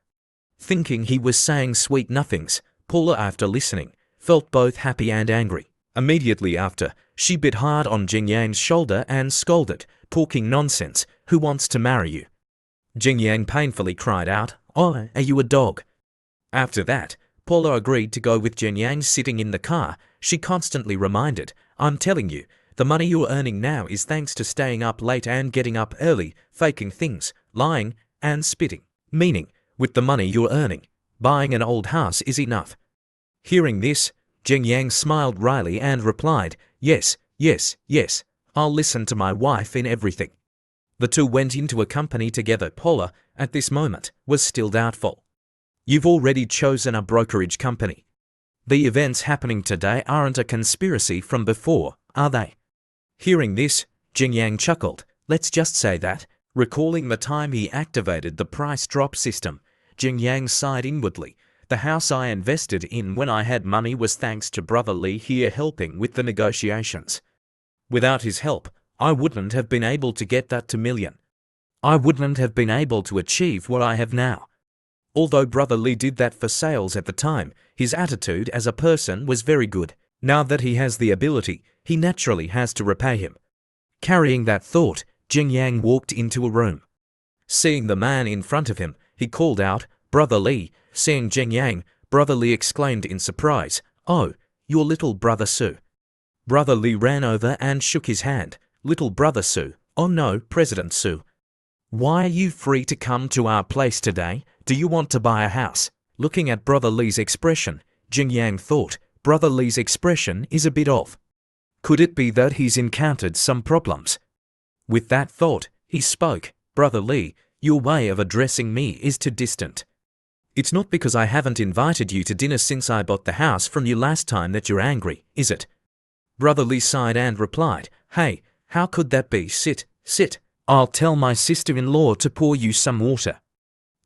Thinking he was saying sweet nothings, Paula, after listening, felt both happy and angry. Immediately after, she bit hard on Jingyang's shoulder and scolded, talking nonsense, who wants to marry you? Jingyang painfully cried out, are you a dog? After that, Paula agreed to go with Jingyang sitting in the car. She constantly reminded, I'm telling you, the money you're earning now is thanks to staying up late and getting up early, faking things, lying, and spitting. Meaning, with the money you're earning, buying an old house is enough. Hearing this, Jingyang smiled wryly and replied, yes, I'll listen to my wife in everything. The two went into a company together. Paula, at this moment, was still doubtful. You've already chosen a brokerage company. The events happening today aren't a conspiracy from before, are they? Hearing this, Jingyang chuckled. Let's just say that. Recalling the time he activated the price drop system, Jingyang sighed inwardly. The house I invested in when I had money was thanks to Brother Li here helping with the negotiations. Without his help, I wouldn't have been able to get that to million. I wouldn't have been able to achieve what I have now. Although Brother Li did that for sales at the time, his attitude as a person was very good. Now that he has the ability, he naturally has to repay him. Carrying that thought, Jingyang walked into a room. Seeing the man in front of him, he called out, Brother Li. Seeing Jingyang, Brother Li exclaimed in surprise, oh, your little brother Su. Brother Li ran over and shook his hand. Little brother Su, oh no, President Su. Why are you free to come to our place today? Do you want to buy a house? Looking at Brother Li's expression, Jingyang thought, Brother Li's expression is a bit off. Could it be that he's encountered some problems? With that thought, he spoke. Brother Lee, your way of addressing me is too distant. It's not because I haven't invited you to dinner since I bought the house from you last time that you're angry, is it? Brother Lee sighed and replied, Hey, how could that be? Sit. I'll tell my sister-in-law to pour you some water.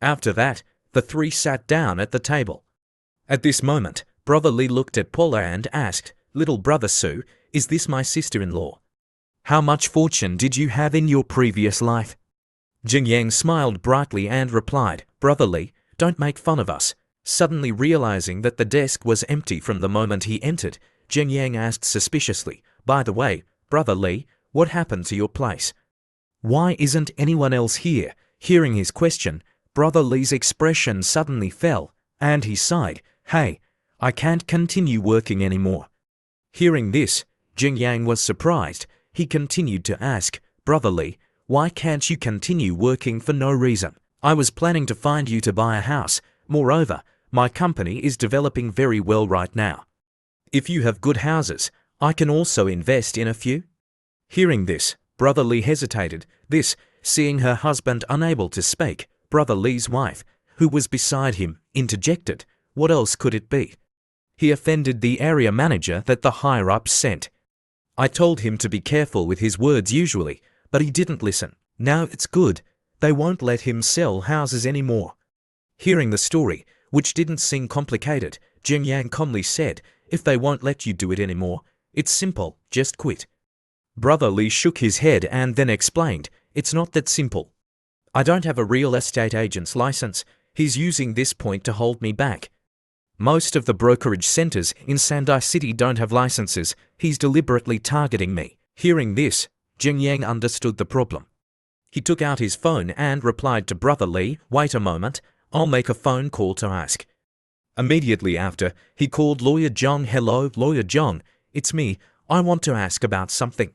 After that, the three sat down at the table. At this moment, Brother Lee looked at Paula and asked, Little brother Sue, is this my sister-in-law? How much fortune did you have in your previous life? Jing Yang smiled brightly and replied, Brother Lee, don't make fun of us. Suddenly realizing that the desk was empty from the moment he entered, Jing Yang asked suspiciously, By the way, Brother Lee, what happened to your place? Why isn't anyone else here? Hearing his question, Brother Lee's expression suddenly fell, and he sighed, Hey, I can't continue working anymore. Hearing this, Jing Yang was surprised. He continued to ask, Brother Lee, why can't you continue working for no reason? I was planning to find you to buy a house. Moreover, my company is developing very well right now. If you have good houses, I can also invest in a few. Hearing this, Brother Lee hesitated. Seeing her husband unable to speak, Brother Lee's wife, who was beside him, interjected. What else could it be? He offended the area manager that the higher-ups sent. I told him to be careful with his words usually, but he didn't listen. Now it's good. They won't let him sell houses anymore. Hearing the story, which didn't seem complicated, Jing Yang calmly said, If they won't let you do it anymore, it's simple, just quit. Brother Lee shook his head and then explained, It's not that simple. I don't have a real estate agent's license. He's using this point to hold me back. Most of the brokerage centers in Sendai City don't have licenses. He's deliberately targeting me. Hearing this, Jing Yang understood the problem. He took out his phone and replied to Brother Lee, Wait a moment, I'll make a phone call to ask. Immediately after, he called Lawyer Zhang. Hello, Lawyer Zhang, it's me. I want to ask about something.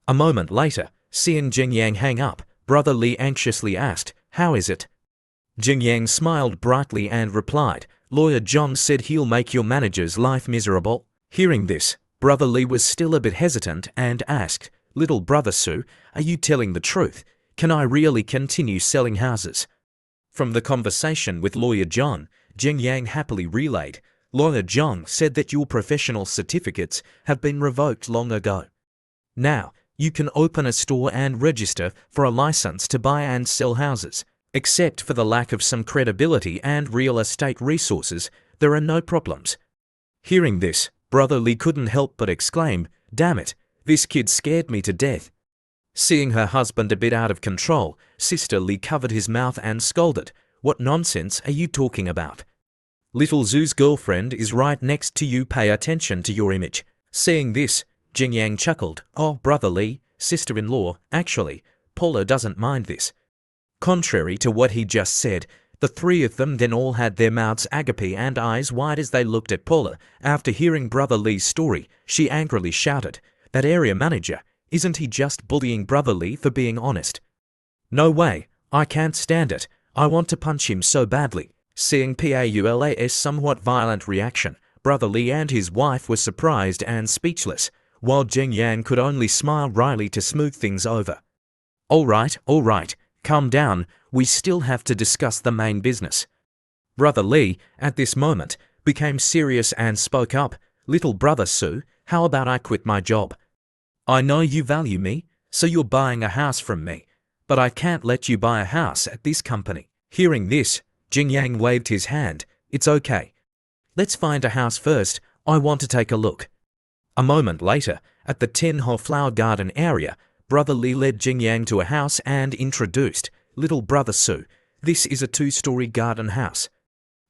A moment later, seeing Jing Yang hang up, Brother Lee anxiously asked, How is it? Jing Yang smiled brightly and replied, Lawyer Zhang said he'll make your manager's life miserable. Hearing this, Brother Lee was still a bit hesitant and asked, Little brother Sue, are you telling the truth? Can I really continue selling houses? From the conversation with Lawyer Zhang, Jing Yang happily relayed, Lawyer Zhang said that your professional certificates have been revoked long ago. Now, you can open a store and register for a license to buy and sell houses. Except for the lack of some credibility and real estate resources, there are no problems. Hearing this, Brother Lee couldn't help but exclaim, Damn it, this kid scared me to death. Seeing her husband a bit out of control, Sister Lee covered his mouth and scolded, What nonsense are you talking about? Little Zoo's girlfriend is right next to you. Pay attention to your image. Seeing this, Jing Yang chuckled, Oh, Brother Lee, sister-in-law, actually, Paula doesn't mind this. Contrary to what he just said, the three of them then all had their mouths agape and eyes wide as they looked at Paula. After hearing Brother Lee's story, she angrily shouted, That area manager, isn't he just bullying Brother Lee for being honest? No way, I can't stand it. I want to punch him so badly. Seeing Paula's somewhat violent reaction, Brother Lee and his wife were surprised and speechless, while Jing Yang could only smile wryly to smooth things over. All right, calm down, we still have to discuss the main business. Brother Lee, at this moment, became serious and spoke up, Little brother Sue, how about I quit my job? I know you value me, so you're buying a house from me, but I can't let you buy a house at this company. Hearing this, Jing Yang waved his hand, It's okay. Let's find a house first, I want to take a look. A moment later, at the Tenho Flower Garden area, Brother Lee led Jing Yang to a house and introduced, Little brother Sue, this is a 2-story garden house.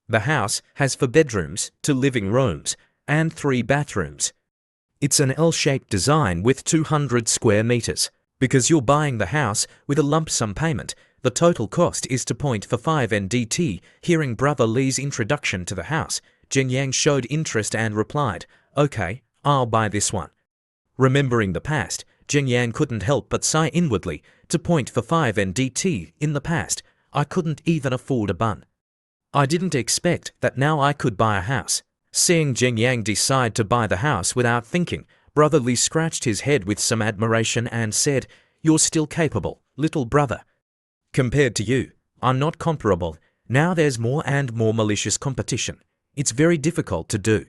The house has 4 bedrooms, 2 living rooms, and 3 bathrooms. It's an L-shaped design with 200 square meters. Because you're buying the house with a lump sum payment, the total cost is 2.45 NDT. Hearing Brother Lee's introduction to the house, Jing Yang showed interest and replied, Okay, I'll buy this one. Remembering the past, Jing Yang couldn't help but sigh inwardly, 2.45 NDT in the past, I couldn't even afford a bun. I didn't expect that now I could buy a house. Seeing Jing Yang decide to buy the house without thinking, Brother Lee scratched his head with some admiration and said, "You're still capable, little brother. Compared to you, I'm not comparable. Now there's more and more malicious competition. It's very difficult to do."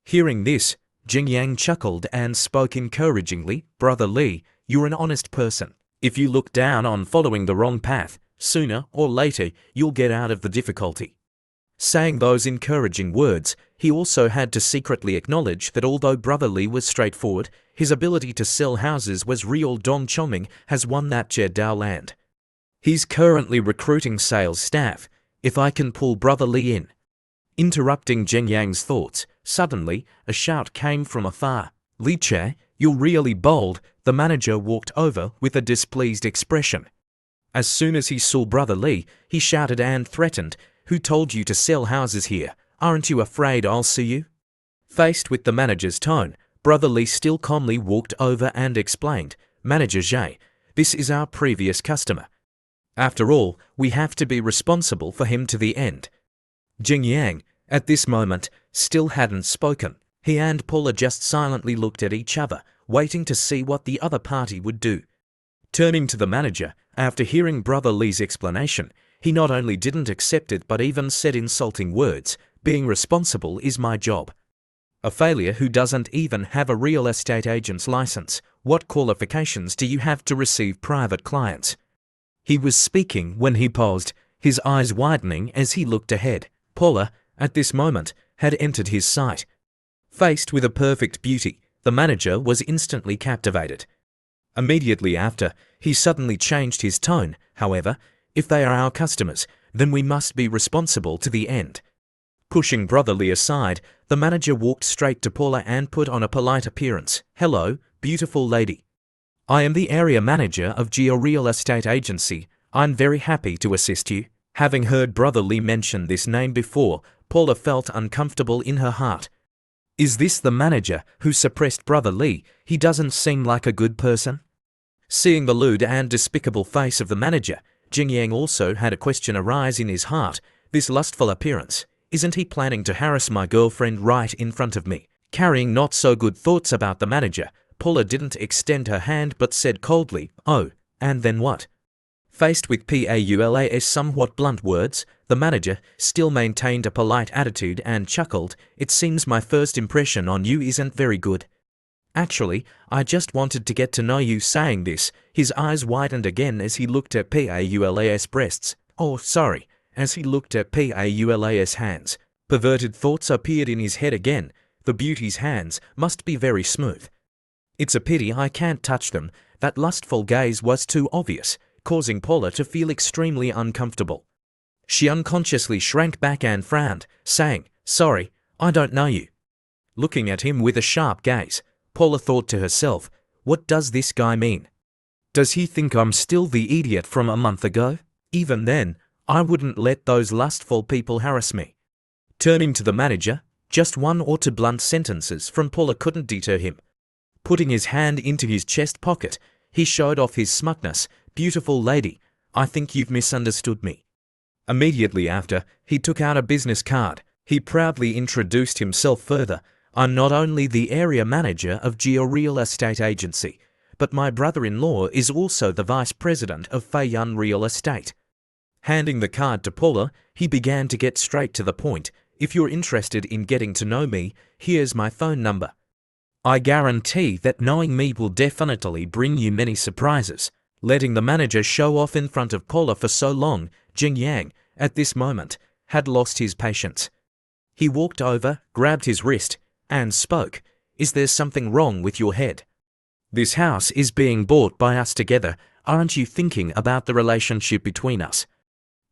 Hearing this, Jing Yang chuckled and spoke encouragingly. "Brother Lee, you're an honest person. If you look down on following the wrong path, sooner or later you'll get out of the difficulty." Saying those encouraging words, he also had to secretly acknowledge that although Brother Lee was straightforward, his ability to sell houses was real. Dong Chongming has won that Jedao land. He's currently recruiting sales staff. If I can pull Brother Lee in. Interrupting Jing Yang's thoughts, suddenly a shout came from afar. "Li Che, you're really bold." The manager walked over with a displeased expression. As soon as he saw Brother Lee, he shouted and threatened, "Who told you to sell houses here? Aren't you afraid I'll sue you?" Faced with the manager's tone, Brother Lee still calmly walked over and explained, "Manager Zhai, this is our previous customer. After all, we have to be responsible for him to the end." Jing Yang, at this moment, still hadn't spoken. He and Paula just silently looked at each other, waiting to see what the other party would do. Turning to the manager, after hearing Brother Lee's explanation, he not only didn't accept it but even said insulting words, "Being responsible is my job. A failure who doesn't even have a real estate agent's license. What qualifications do you have to receive private clients?" He was speaking when he paused, his eyes widening as he looked ahead. Paula, at this moment, had entered his sight. Faced with a perfect beauty, the manager was instantly captivated. Immediately after, he suddenly changed his tone. "However, if they are our customers, then we must be responsible to the end." Pushing Brother Lee aside, the manager walked straight to Paula and put on a polite appearance. "Hello, beautiful lady. I am the area manager of Geo Real Estate Agency. I'm very happy to assist you." Having heard Brother Lee mention this name before, Paula felt uncomfortable in her heart. Is this the manager who suppressed Brother Lee? He doesn't seem like a good person. Seeing the lewd and despicable face of the manager, Jing Yang also had a question arise in his heart. This lustful appearance, isn't he planning to harass my girlfriend right in front of me? Carrying not so good thoughts about the manager, Paula didn't extend her hand but said coldly, "Oh, and then what?" Faced with Paula's somewhat blunt words, the manager still maintained a polite attitude and chuckled, "It seems my first impression on you isn't very good. Actually, I just wanted to get to know you." Saying this, his eyes widened again as he looked at Paula's breasts. As he looked at Paula's hands. Perverted thoughts appeared in his head again. The beauty's hands must be very smooth. It's a pity I can't touch them. That lustful gaze was too obvious, causing Paula to feel extremely uncomfortable. She unconsciously shrank back and frowned, saying, "Sorry, I don't know you." Looking at him with a sharp gaze, Paula thought to herself, "What does this guy mean? Does he think I'm still the idiot from a month ago? Even then, I wouldn't let those lustful people harass me." Turning to the manager, just one or two blunt sentences from Paula couldn't deter him. Putting his hand into his chest pocket, he showed off his smugness. "Beautiful lady, I think you've misunderstood me." Immediately after, he took out a business card. He proudly introduced himself further. "I'm not only the area manager of Geo Real Estate Agency, but my brother-in-law is also the vice president of Feiyun Real Estate." Handing the card to Paula, he began to get straight to the point. "If you're interested in getting to know me, here's my phone number. I guarantee that knowing me will definitely bring you many surprises." Letting the manager show off in front of Paula for so long, Jing Yang, at this moment, had lost his patience. He walked over, grabbed his wrist, and spoke. "Is there something wrong with your head? This house is being bought by us together. Aren't you thinking about the relationship between us?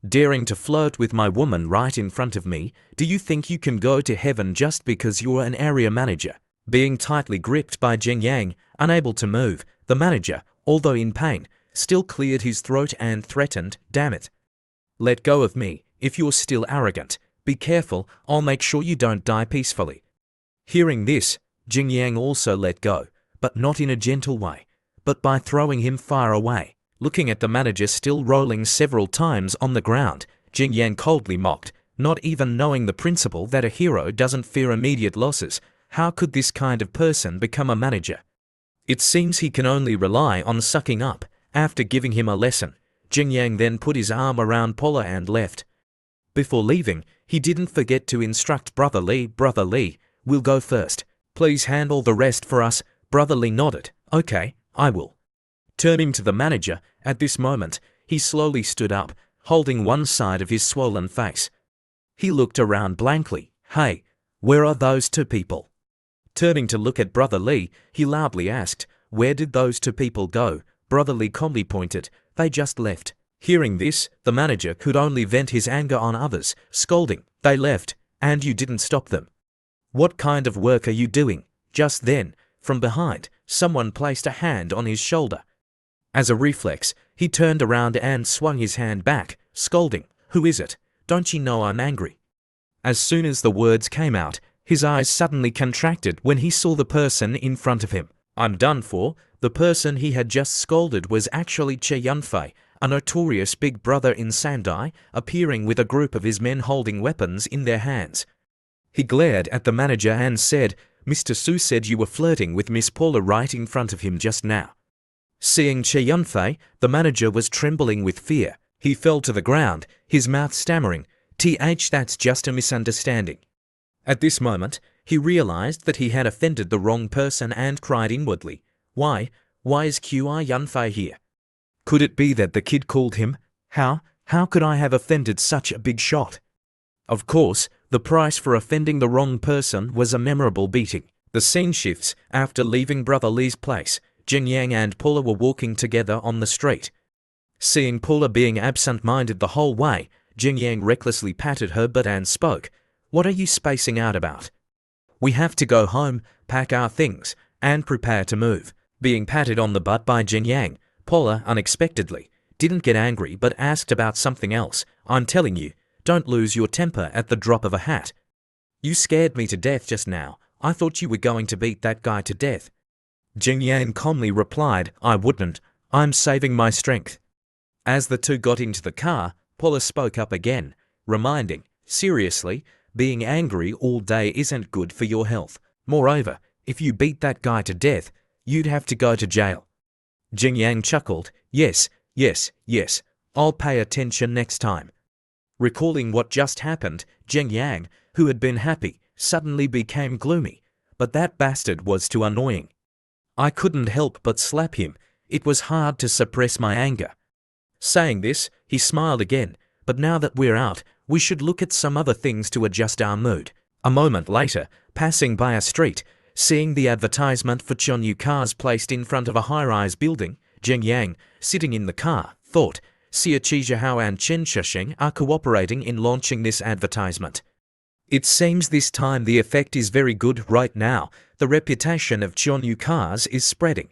Daring to flirt with my woman right in front of me, do you think you can go to heaven just because you're an area manager?" Being tightly gripped by Jing Yang, unable to move, the manager, although in pain, still cleared his throat and threatened, "Damn it. Let go of me, if you're still arrogant. Be careful, I'll make sure you don't die peacefully." Hearing this, Jing Yang also let go, but not in a gentle way, but by throwing him far away. Looking at the manager still rolling several times on the ground, Jing Yang coldly mocked, not even knowing the principle that a hero doesn't fear immediate losses. How could this kind of person become a manager? It seems he can only rely on sucking up. After giving him a lesson, Jin Yang then put his arm around Paula and left. Before leaving, he didn't forget to instruct Brother Lee. Brother Lee, we'll go first. Please handle the rest for us. Brother Lee nodded. Okay, I will. Turning to the manager, at this moment, he slowly stood up, holding one side of his swollen face. He looked around blankly. Hey, where are those two people? Turning to look at Brother Lee, he loudly asked, where did those two people go? Brother Lee calmly pointed, they just left. Hearing this, the manager could only vent his anger on others, scolding, they left, and you didn't stop them. What kind of work are you doing? Just then, from behind, someone placed a hand on his shoulder. As a reflex, he turned around and swung his hand back, scolding, who is it? Don't you know I'm angry? As soon as the words came out, his eyes suddenly contracted when he saw the person in front of him. I'm done for. The person he had just scolded was actually Che Yunfei, a notorious big brother in Sandai, appearing with a group of his men holding weapons in their hands. He glared at the manager and said, Mr. Su said you were flirting with Miss Paula right in front of him just now. Seeing Che Yunfei, the manager was trembling with fear. He fell to the ground, his mouth stammering, that's just a misunderstanding. At this moment, he realized that he had offended the wrong person and cried inwardly, Why is QI Yunfei here? Could it be that the kid called him? How could I have offended such a big shot? Of course, the price for offending the wrong person was a memorable beating. The scene shifts. After leaving Brother Lee's place, Jin Yang and Paula were walking together on the street. Seeing Paula being absent-minded the whole way, Jin Yang recklessly patted her butt and spoke, What are you spacing out about? We have to go home, pack our things, and prepare to move. Being patted on the butt by Jin Yang, Paula, unexpectedly, didn't get angry but asked about something else. I'm telling you, don't lose your temper at the drop of a hat. You scared me to death just now. I thought you were going to beat that guy to death. Jin Yang calmly replied, I wouldn't. I'm saving my strength. As the two got into the car, Paula spoke up again, reminding, seriously, being angry all day isn't good for your health. Moreover, if you beat that guy to death, you'd have to go to jail. Jin Yang chuckled, yes, I'll pay attention next time. Recalling what just happened, Jin Yang, who had been happy, suddenly became gloomy, but that bastard was too annoying. I couldn't help but slap him. It was hard to suppress my anger. Saying this, he smiled again, but now that we're out, we should look at some other things to adjust our mood. A moment later, passing by a street, seeing the advertisement for Chonyu cars placed in front of a high-rise building, Jin Yang, sitting in the car, thought, Xia Chizhihao and Chen Shisheng are cooperating in launching this advertisement. It seems this time the effect is very good right now. The reputation of Chonyu cars is spreading.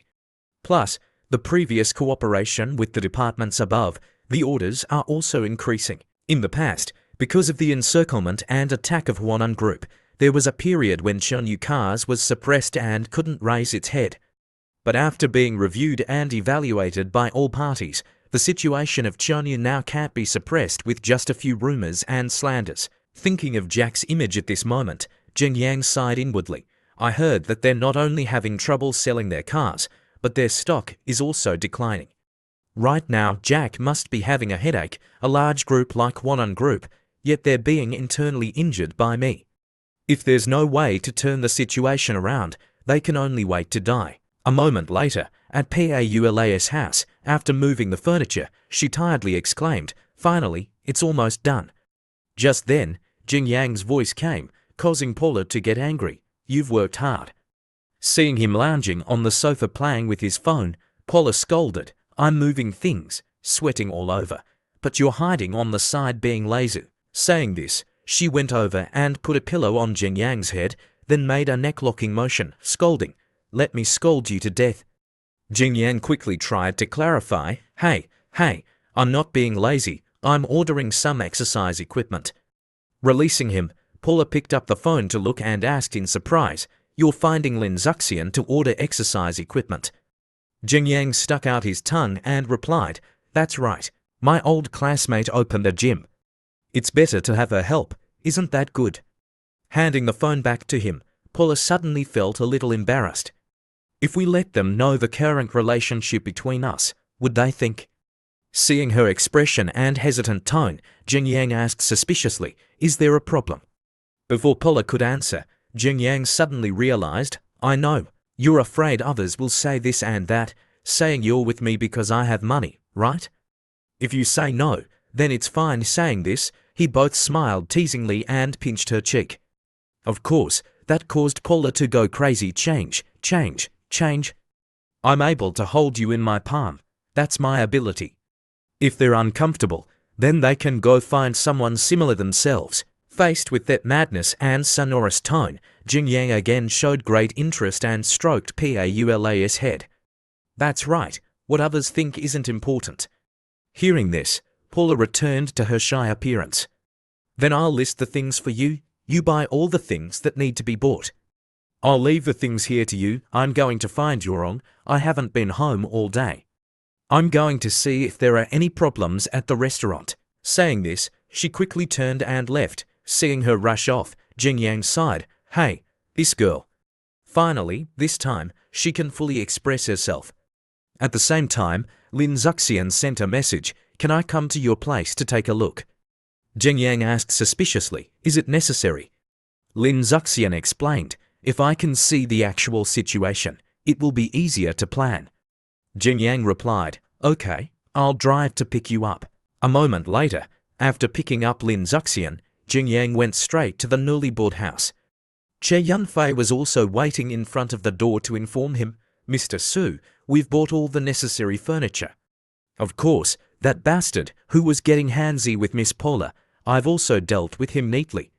Plus, the previous cooperation with the departments above, the orders are also increasing. In the past, because of the encirclement and attack of Huanan Group, there was a period when Chonyu cars was suppressed and couldn't raise its head. But after being reviewed and evaluated by all parties, the situation of Chonyu now can't be suppressed with just a few rumors and slanders. Thinking of Jack's image at this moment, Jin Yang sighed inwardly. I heard that they're not only having trouble selling their cars, but their stock is also declining. Right now, Jack must be having a headache, a large group like Huanan Group, yet they're being internally injured by me. If there's no way to turn the situation around, they can only wait to die. A moment later, at Paula's house, after moving the furniture, she tiredly exclaimed, finally, it's almost done. Just then, Jin Yang's voice came, causing Paula to get angry. You've worked hard. Seeing him lounging on the sofa playing with his phone, Paula scolded, I'm moving things, sweating all over, but you're hiding on the side being lazy. Saying this, she went over and put a pillow on Jin Yang's head, then made a neck-locking motion, scolding, let me scold you to death. Jin Yang quickly tried to clarify, hey, I'm not being lazy, I'm ordering some exercise equipment. Releasing him, Paula picked up the phone to look and asked in surprise, you're finding Lin Zuxian to order exercise equipment. Jin Yang stuck out his tongue and replied, that's right, my old classmate opened a gym. It's better to have her help, isn't that good? Handing the phone back to him, Paula suddenly felt a little embarrassed. If we let them know the current relationship between us, would they think? Seeing her expression and hesitant tone, Jing Yang asked suspiciously, "Is there a problem?" Before Paula could answer, Jing Yang suddenly realized, "I know, you're afraid others will say this and that, saying you're with me because I have money, right? If you say no, then it's fine." Saying this, he both smiled teasingly and pinched her cheek. Of course, that caused Paula to go crazy. Change. I'm able to hold you in my palm. That's my ability. If they're uncomfortable, then they can go find someone similar themselves. Faced with that madness and sonorous tone, Jing Yang again showed great interest and stroked Paula's head. That's right, what others think isn't important. Hearing this, Paula returned to her shy appearance. Then I'll list the things for you. You buy all the things that need to be bought. I'll leave the things here to you. I'm going to find Yurong. I haven't been home all day. I'm going to see if there are any problems at the restaurant. Saying this, she quickly turned and left. Seeing her rush off, Jing Yang sighed. Hey, this girl. Finally, this time, she can fully express herself. At the same time, Lin Zuxian sent a message. Can I come to your place to take a look? Jing Yang asked suspiciously, is it necessary? Lin Zuxian explained, if I can see the actual situation, it will be easier to plan. Jing Yang replied, okay, I'll drive to pick you up. A moment later, after picking up Lin Zuxian, Jing Yang went straight to the newly bought house. Che Yunfei was also waiting in front of the door to inform him, Mr. Su, we've bought all the necessary furniture. Of course, that bastard who was getting handsy with Miss Paula, I've also dealt with him neatly.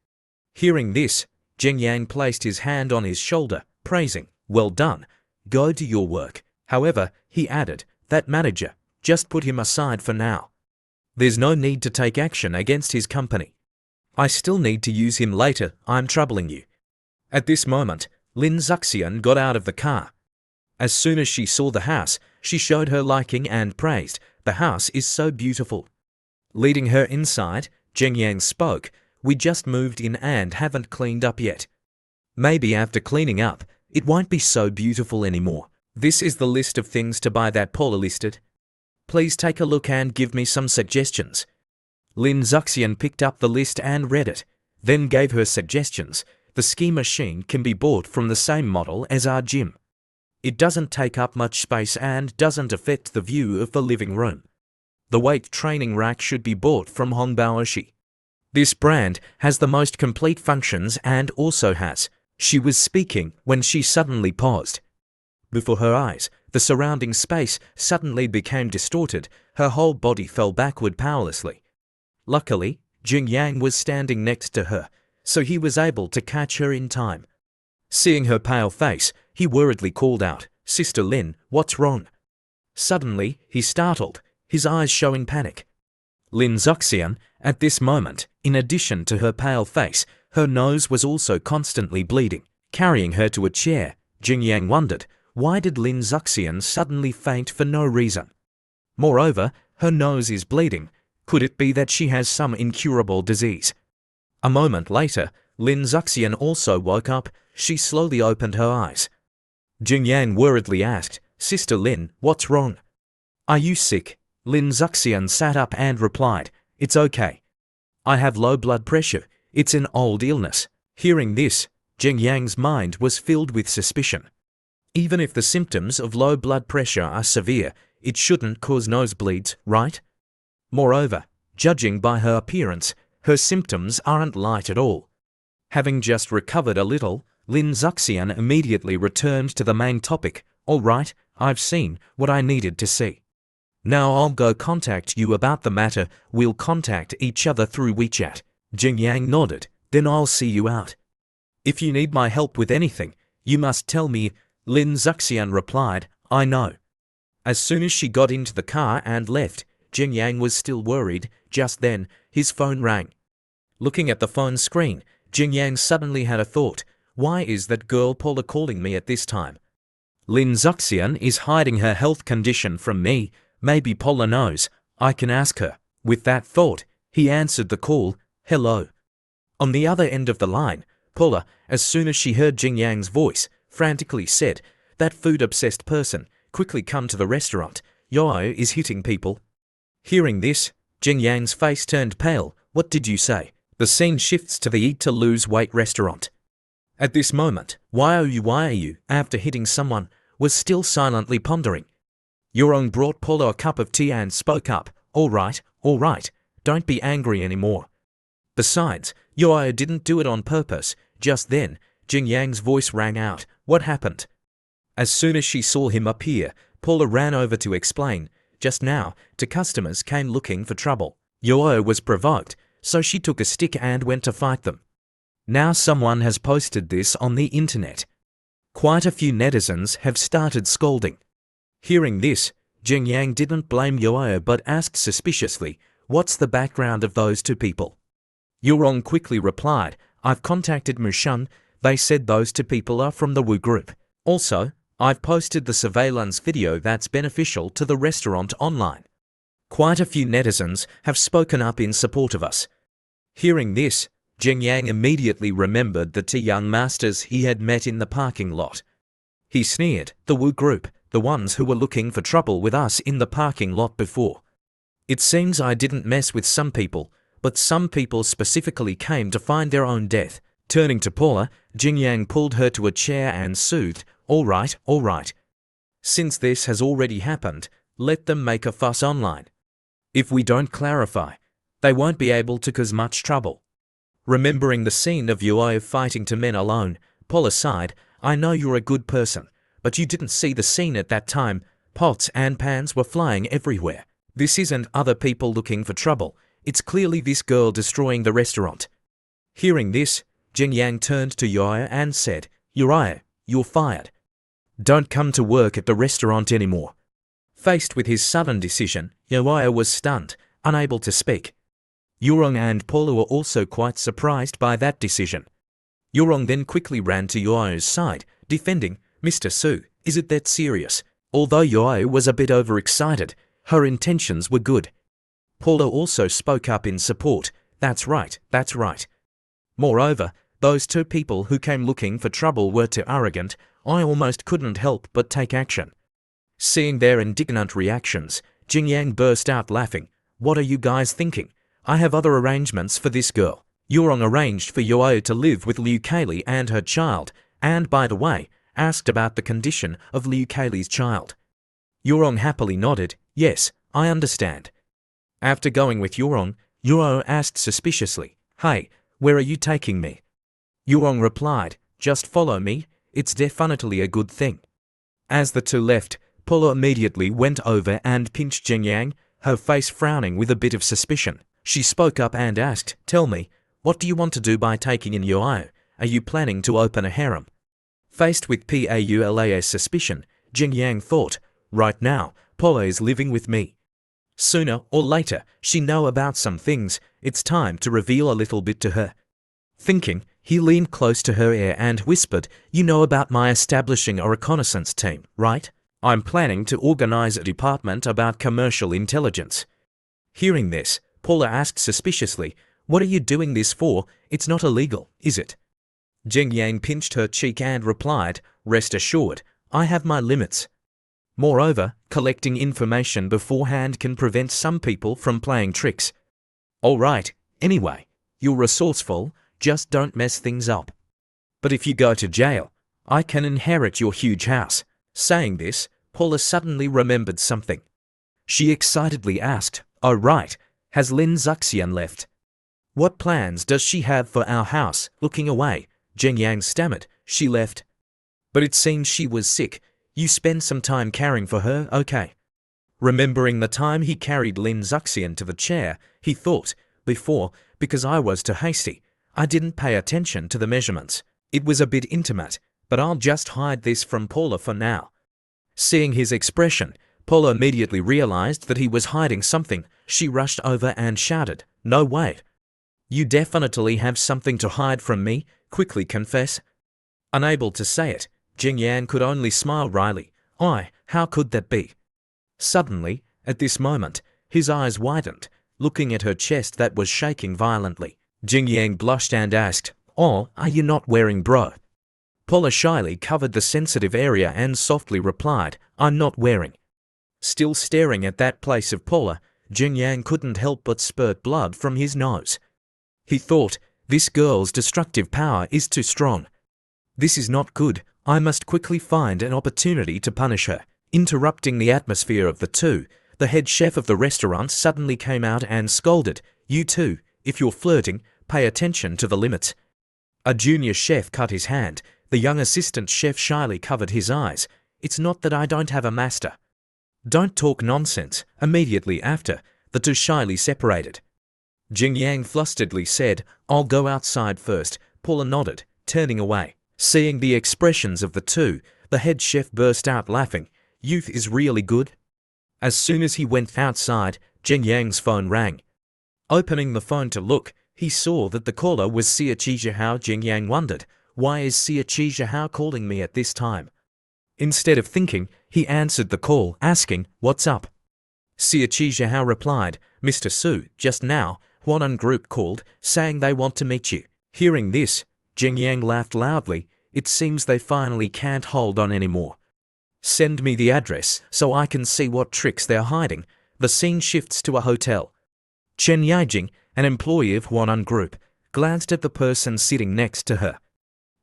Hearing this, Jing Yang placed his hand on his shoulder, praising, well done, go do your work. However, he added, that manager, just put him aside for now. There's no need to take action against his company. I still need to use him later, I'm troubling you. At this moment, Lin Zuxian got out of the car. As soon as she saw the house, she showed her liking and praised, the house is so beautiful. Leading her inside, Jing Yang spoke, we just moved in and haven't cleaned up yet. Maybe after cleaning up, it won't be so beautiful anymore. This is the list of things to buy that Paula listed. Please take a look and give me some suggestions. Lin Zuxian picked up the list and read it, then gave her suggestions. The ski machine can be bought from the same model as our gym. It doesn't take up much space and doesn't affect the view of the living room. The weight training rack should be bought from Hongbaoshi. This brand has the most complete functions and also has. She was speaking when she suddenly paused. Before her eyes, the surrounding space suddenly became distorted, her whole body fell backward powerlessly. Luckily, Jing Yang was standing next to her, so he was able to catch her in time. Seeing her pale face, he worriedly called out, Sister Lin, what's wrong? Suddenly, he startled, his eyes showing panic. Lin Zuxian, at this moment, in addition to her pale face, her nose was also constantly bleeding. Carrying her to a chair, Jing Yang wondered, why did Lin Zuxian suddenly faint for no reason? Moreover, her nose is bleeding. Could it be that she has some incurable disease? A moment later, Lin Zuxian also woke up. She slowly opened her eyes. Jing Yang worriedly asked, Sister Lin, what's wrong? Are you sick? Lin Zuxian sat up and replied, it's okay. I have low blood pressure. It's an old illness. Hearing this, Jing Yang's mind was filled with suspicion. Even if the symptoms of low blood pressure are severe, it shouldn't cause nosebleeds, right? Moreover, judging by her appearance, her symptoms aren't light at all. Having just recovered a little, Lin Zuxian immediately returned to the main topic. All right, I've seen what I needed to see. Now I'll go contact you about the matter. We'll contact each other through WeChat. Jing Yang nodded. Then I'll see you out. If you need my help with anything, you must tell me. Lin Zuxian replied, I know. As soon as she got into the car and left, Jing Yang was still worried. Just then, his phone rang. Looking at the phone screen, Jing Yang suddenly had a thought. Why is that girl Paula calling me at this time? Lin Zuxian is hiding her health condition from me. Maybe Paula knows. I can ask her. With that thought, he answered the call. Hello. On the other end of the line, Paula, as soon as she heard Jing Yang's voice, frantically said, "That food-obsessed person, quickly come to the restaurant. Yo is hitting people." Hearing this, Jing Yang's face turned pale. "What did you say?" The scene shifts to the Eat to Lose Weight restaurant. At this moment, why are you, after hitting someone, was still silently pondering. Yurong brought Paula a cup of tea and spoke up. All right, don't be angry anymore. Besides, Yo didn't do it on purpose." Just then, Jing Yang's voice rang out. "What happened?" As soon as she saw him appear, Paula ran over to explain. Just now, two customers came looking for trouble. Yo was provoked, so she took a stick and went to fight them. Now someone has posted this on the internet. Quite a few netizens have started scolding. Hearing this, Jing Yang didn't blame Yo but asked suspiciously, "What's the background of those two people?" Yurong quickly replied, "I've contacted Mushun. They said those two people are from the Wu group. Also, I've posted the surveillance video that's beneficial to the restaurant online." Quite a few netizens have spoken up in support of us. Hearing this, Jing Yang immediately remembered the two young masters he had met in the parking lot. He sneered, "The Wu group, the ones who were looking for trouble with us in the parking lot before. It seems I didn't mess with some people, but some people specifically came to find their own death." Turning to Paula, Jing Yang pulled her to a chair and soothed, all right. Since this has already happened, let them make a fuss online. If we don't clarify, they won't be able to cause much trouble." Remembering the scene of Yo fighting two men alone, Paula sighed, "I know you're a good person, but you didn't see the scene at that time. Pots and pans were flying everywhere. This isn't other people looking for trouble. It's clearly this girl destroying the restaurant." Hearing this, Jing Yang turned to Yo and said, "Uriah, you're fired. Don't come to work at the restaurant anymore." Faced with his sudden decision, Yo was stunned, unable to speak. Yurong and Paula were also quite surprised by that decision. Yurong then quickly ran to Yo's side, defending, "Mr. Su, is it that serious?" Although Yo was a bit overexcited, her intentions were good. Paula also spoke up in support. That's right. Moreover, those two people who came looking for trouble were too arrogant. I almost couldn't help but take action." Seeing their indignant reactions, Jing Yang burst out laughing. "What are you guys thinking? I have other arrangements for this girl." Yurong arranged for Yo to live with Liu Kaylee and her child, and by the way, asked about the condition of Liu Kaylee's child. Yurong happily nodded, "Yes, I understand." After going with Yurong, Yo asked suspiciously, "Hey, where are you taking me?" Yurong replied, "Just follow me, it's definitely a good thing." As the two left, Paula immediately went over and pinched Jing Yang, her face frowning with a bit of suspicion. She spoke up and asked, "Tell me, what do you want to do by taking in Yo? Are you planning to open a harem?" Faced with Paula's suspicion, Jing Yang thought, "Right now, Paula is living with me. Sooner or later, she know about some things. It's time to reveal a little bit to her." Thinking, he leaned close to her ear and whispered, "You know about my establishing a reconnaissance team, right? I'm planning to organize a department about commercial intelligence." Hearing this, Paula asked suspiciously, "What are you doing this for? It's not illegal, is it?" Jing Yang pinched her cheek and replied, "Rest assured, I have my limits. Moreover, collecting information beforehand can prevent some people from playing tricks." "All right, anyway, you're resourceful, just don't mess things up. But if you go to jail, I can inherit your huge house." Saying this, Paula suddenly remembered something. She excitedly asked, "Oh right, has Lin Zuxian left? What plans does she have for our house?" Looking away, Jing Yang stammered, "She left. But it seems she was sick. You spend some time caring for her, okay?" Remembering the time he carried Lin Zuxian to the chair, he thought, "Before, because I was too hasty, I didn't pay attention to the measurements. It was a bit intimate, but I'll just hide this from Paula for now." Seeing his expression, Paula immediately realized that he was hiding something. She rushed over and shouted, "No way! You definitely have something to hide from me, quickly confess." Unable to say it, Jing Yan could only smile wryly. How could that be?" Suddenly, at this moment, his eyes widened, looking at her chest that was shaking violently. Jing Yang blushed and asked, "Oh, are you not wearing bro?" Paula shyly covered the sensitive area and softly replied, "I'm not wearing." Still staring at that place of Paula, Jing Yang couldn't help but spurt blood from his nose. He thought, this girl's destructive power is too strong. This is not good. I must quickly find an opportunity to punish her. Interrupting the atmosphere of the two, the head chef of the restaurant suddenly came out and scolded, "You two, if you're flirting, pay attention to the limits." A junior chef cut his hand. The young assistant chef shyly covered his eyes. "It's not that I don't have a master." "Don't talk nonsense." Immediately after, the two shyly separated. Jing Yang flusteredly said, "I'll go outside first." Paula nodded, turning away. Seeing the expressions of the two, the head chef burst out laughing. "Youth is really good." As soon as he went outside, Jing Yang's phone rang. Opening the phone to look, he saw that the caller was Xia Qizhihao. Jing Yang wondered, why is Xia Qizhihao calling me at this time? Instead of thinking, he answered the call, asking, "What's up?" Xia Qizhihao replied, "Mr. Su, just now, Huanan Group called, saying they want to meet you." Hearing this, Jing Yang laughed loudly. It seems they finally can't hold on anymore. "Send me the address so I can see what tricks they're hiding." The scene shifts to a hotel. Chen Yijing, an employee of Huanan Group, glanced at the person sitting next to her.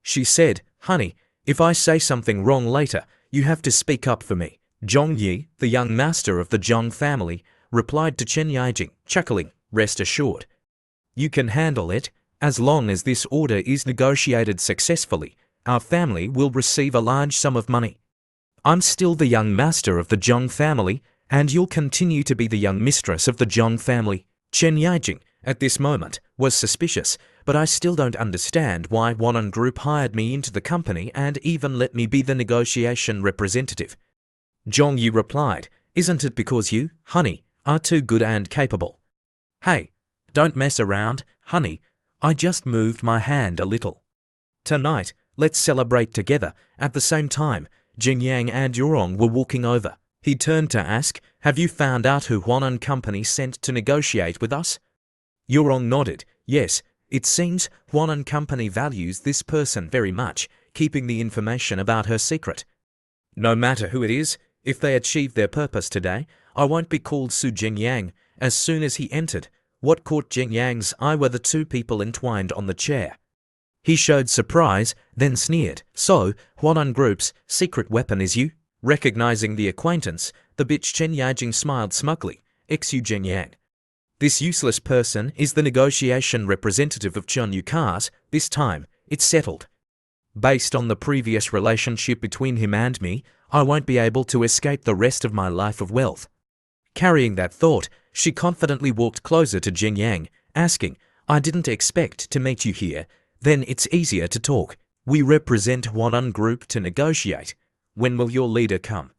She said, "Honey, if I say something wrong later, you have to speak up for me." Zhong Yi, the young master of the Zhong family, replied to Chen Yijing, chuckling, "Rest assured. You can handle it. As long as this order is negotiated successfully, our family will receive a large sum of money. I'm still the young master of the Zhong family, and you'll continue to be the young mistress of the Zhong family." Chen Yijing, at this moment, was suspicious, but I still don't understand why Huanan Group hired me into the company and even let me be the negotiation representative. Zhong Yi replied, "Isn't it because you, honey, are too good and capable?" "Hey, don't mess around, honey. I just moved my hand a little. Tonight, let's celebrate together." At the same time, Jing Yang and Yurong were walking over. He turned to ask, "Have you found out who Huanan Company sent to negotiate with us?" Yurong nodded. "Yes, it seems Huanan Company values this person very much, keeping the information about her secret. No matter who it is, if they achieve their purpose today, I won't be called Su Jing Yang." As soon as he entered, what caught Jing Yang's eye were the two people entwined on the chair. He showed surprise, then sneered, "So, Huanan Group's secret weapon is you?" Recognizing the acquaintance, the bitch Chen Yijing smiled smugly. "Ex-Yu Jing Yang. This useless person is the negotiation representative of Chunyu Cars. This time, it's settled. Based on the previous relationship between him and me, I won't be able to escape the rest of my life of wealth." Carrying that thought, she confidently walked closer to Jing Yang, asking, "I didn't expect to meet you here. Then it's easier to talk. We represent Huanan Group to negotiate. When will your leader come?"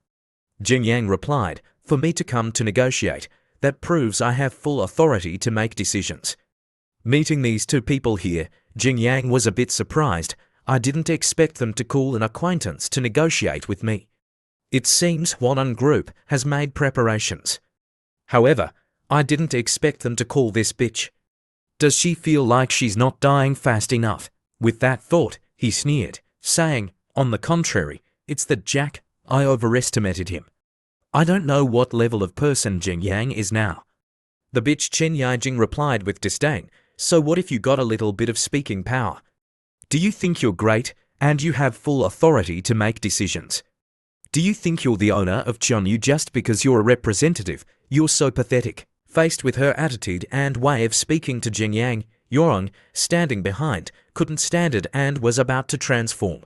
Jing Yang replied, "For me to come to negotiate, that proves I have full authority to make decisions." Meeting these two people here, Jing Yang was a bit surprised. I didn't expect them to call an acquaintance to negotiate with me. It seems Huanan Group has made preparations. However, I didn't expect them to call this bitch. Does she feel like she's not dying fast enough? With that thought, he sneered, saying, "On the contrary, it's the Jack. I overestimated him. I don't know what level of person Jing Yang is now." The bitch Chen Yijing replied with disdain, "So what if you got a little bit of speaking power? Do you think you're great and you have full authority to make decisions? Do you think you're the owner of Chunyu just because you're a representative? You're so pathetic." Faced with her attitude and way of speaking to Jing Yang, Yurong, standing behind, couldn't stand it and was about to transform.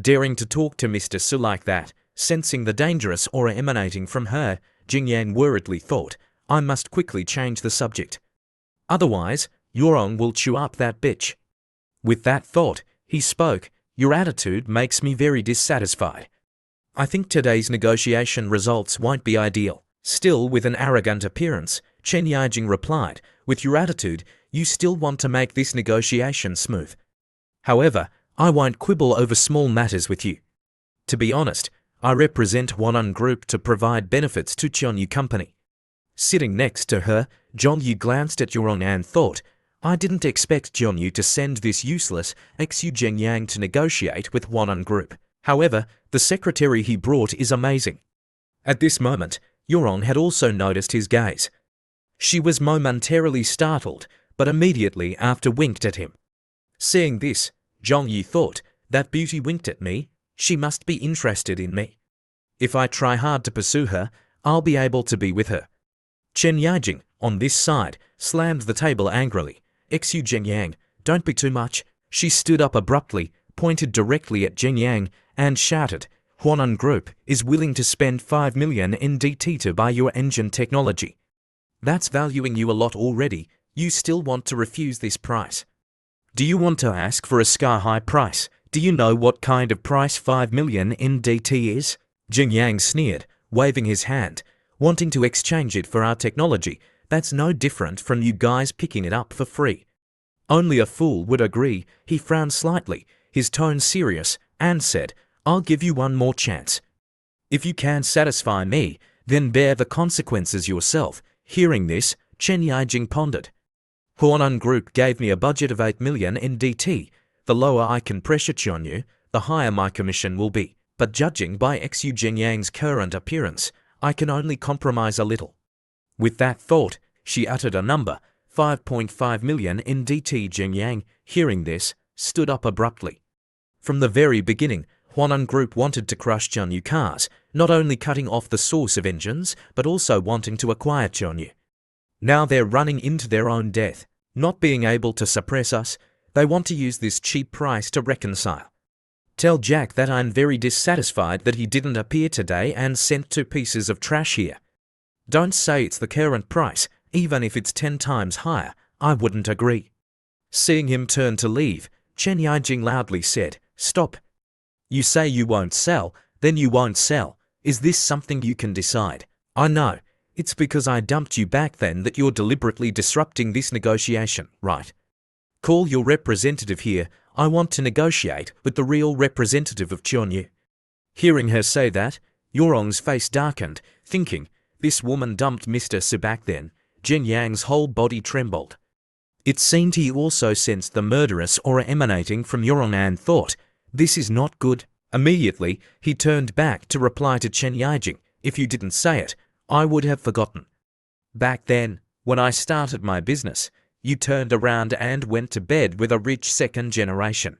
Daring to talk to Mr. Su like that, sensing the dangerous aura emanating from her, Jing Yang worriedly thought, "I must quickly change the subject. Otherwise, Yurong will chew up that bitch." With that thought, he spoke, "Your attitude makes me very dissatisfied. I think today's negotiation results won't be ideal." Still with an arrogant appearance, Chen Yijing replied, "With your attitude, you still want to make this negotiation smooth. However, I won't quibble over small matters with you. To be honest, I represent Huanan Group to provide benefits to Chunyu Company." Sitting next to her, Zhong Yu glanced at Yurong and thought, I didn't expect Jianyu to send this useless Xu Zhengyang to negotiate with Huanan Group. However, the secretary he brought is amazing. At this moment, Yurong had also noticed his gaze. She was momentarily startled, but immediately after winked at him. Seeing this, Zhongyi thought, that beauty winked at me, she must be interested in me. If I try hard to pursue her, I'll be able to be with her. Chen Yijing, on this side, slammed the table angrily. Xu Zhengyang, don't be too much. She stood up abruptly, pointed directly at Zhengyang, and shouted, Huanan Group is willing to spend 5 million NDT to buy your engine technology. That's valuing you a lot already. You still want to refuse this price. Do you want to ask for a sky-high price? Do you know what kind of price 5 million NDT is? Zhengyang sneered, waving his hand, wanting to exchange it for our technology. That's no different from you guys picking it up for free. Only a fool would agree. He frowned slightly, his tone serious, and said, I'll give you one more chance. If you can't satisfy me, then bear the consequences yourself. Hearing this, Chen Yijing pondered. Huanan Group gave me a budget of 8 million NDT. The lower I can pressure Jianyu, the higher my commission will be. But judging by Xu Zhengyang's current appearance, I can only compromise a little. With that thought, she uttered a number, 5.5 million NDT. Zhengyang, hearing this, stood up abruptly. From the very beginning, Huanan Group wanted to crush Jianyu cars, not only cutting off the source of engines, but also wanting to acquire Jianyu. Now they're running into their own death. Not being able to suppress us, they want to use this cheap price to reconcile. Tell Jack that I'm very dissatisfied that he didn't appear today and sent 2 pieces of trash here. Don't say it's the current price, even if it's 10 times higher, I wouldn't agree. Seeing him turn to leave, Chen Yijing loudly said, Stop. You say you won't sell, then you won't sell. Is this something you can decide? I know. It's because I dumped you back then that you're deliberately disrupting this negotiation, right? Call your representative here. I want to negotiate with the real representative of Jianyu. Hearing her say that, Yurong's face darkened, thinking, this woman dumped Mr. Su back then. Zhengyang's whole body trembled. It seemed he also sensed the murderous aura emanating from Yurong and thought, this is not good. Immediately, he turned back to reply to Chen Yijing, if you didn't say it, I would have forgotten. Back then, when I started my business, you turned around and went to bed with a rich second generation.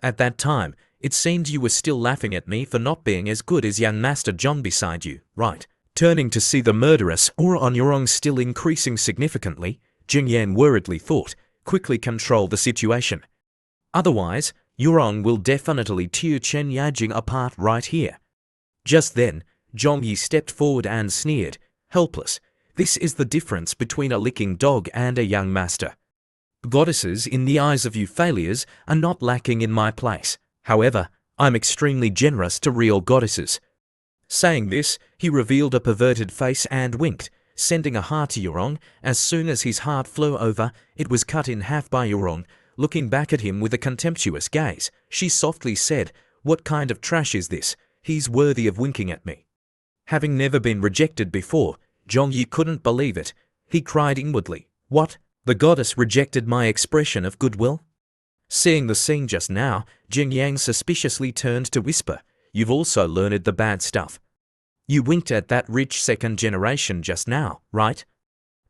At that time, it seemed you were still laughing at me for not being as good as young Master John beside you, right? Turning to see the murderous aura on Yurong still increasing significantly, Jingyan worriedly thought, quickly control the situation. Otherwise, Yurong will definitely tear Chen Yijing apart right here. Just then, Zhongyi stepped forward and sneered, helpless. This is the difference between a licking dog and a young master. Goddesses in the eyes of you failures are not lacking in my place. However, I'm extremely generous to real goddesses. Saying this, he revealed a perverted face and winked, sending a heart to Yurong. As soon as his heart flew over, it was cut in half by Yurong. Looking back at him with a contemptuous gaze, she softly said, What kind of trash is this? He's worthy of winking at me. Having never been rejected before, Zhongyi couldn't believe it. He cried inwardly, What? The goddess rejected my expression of goodwill? Seeing the scene just now, Jingyang suspiciously turned to whisper, You've also learned the bad stuff. You winked at that rich second generation just now, right?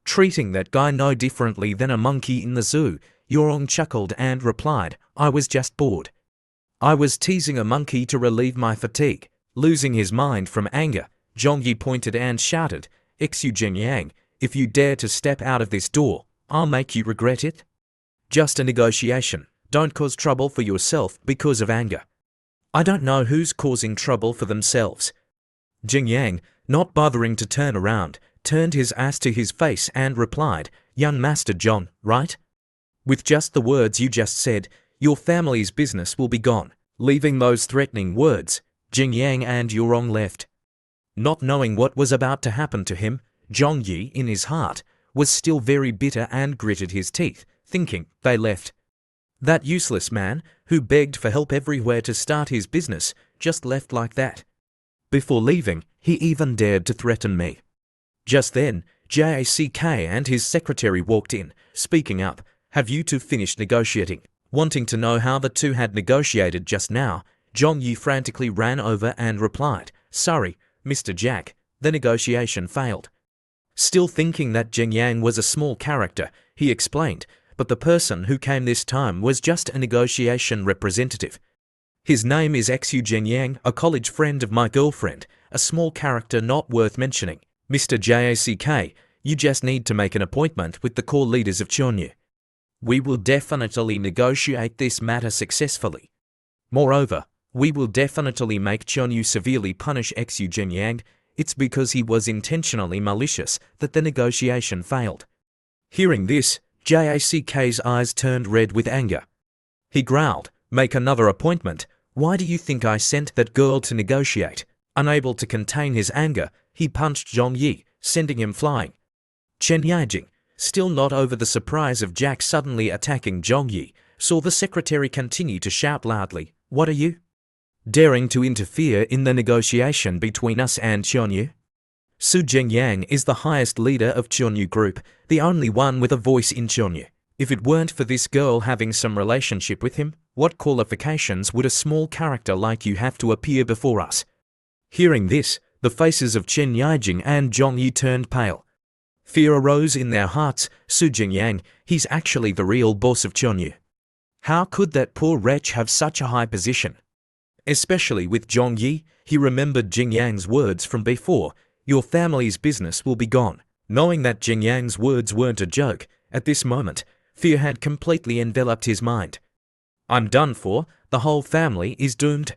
Treating that guy no differently than a monkey in the zoo, Yurong chuckled and replied, I was just bored. I was teasing a monkey to relieve my fatigue. Losing his mind from anger, Zhongyi pointed and shouted, Xu Jingyang, if you dare to step out of this door, I'll make you regret it. Just a negotiation. Don't cause trouble for yourself because of anger. I don't know who's causing trouble for themselves. Jingyang, not bothering to turn around, turned his ass to his face and replied, Young Master John, right? With just the words you just said, your family's business will be gone. Leaving those threatening words, Jingyang and Yurong left. Not knowing what was about to happen to him, Zhongyi, in his heart, was still very bitter and gritted his teeth, thinking, they left. That useless man, who begged for help everywhere to start his business, just left like that. Before leaving, he even dared to threaten me. Just then, Jack and his secretary walked in, speaking up, Have you two finished negotiating? Wanting to know how the two had negotiated just now, Zhong Yi frantically ran over and replied, "Sorry, Mr. Jack, the negotiation failed." Still thinking that Zheng Yang was a small character, he explained, but the person who came this time was just a negotiation representative. His name is Xu Zheng Yang, a college friend of my girlfriend, a small character not worth mentioning. Mr. Jack, you just need to make an appointment with the core leaders of Chonyu. We will definitely negotiate this matter successfully. Moreover, we will definitely make Chonyu severely punish Xu Zheng Yang. It's because he was intentionally malicious that the negotiation failed. Hearing this, Jack's eyes turned red with anger. He growled, "Make another appointment. Why do you think I sent that girl to negotiate?" Unable to contain his anger, he punched Zhong Yi, sending him flying. Chen Yajing, still not over the surprise of Jack suddenly attacking Zhong Yi, saw the secretary continue to shout loudly, "What are you daring to interfere in the negotiation between us and Chonyu?" Su Zhengyang is the highest leader of Chonyu Group, the only one with a voice in Chonyu. If it weren't for this girl having some relationship with him, what qualifications would a small character like you have to appear before us? Hearing this, the faces of Chen Yijing and Zhong Yi turned pale. Fear arose in their hearts. Su Zhengyang, he's actually the real boss of Chonyu. How could that poor wretch have such a high position? Especially with Zhong Yi, he remembered Jing Yang's words from before, "Your family's business will be gone." Knowing that Jing Yang's words weren't a joke, at this moment, fear had completely enveloped his mind. "I'm done for, the whole family is doomed."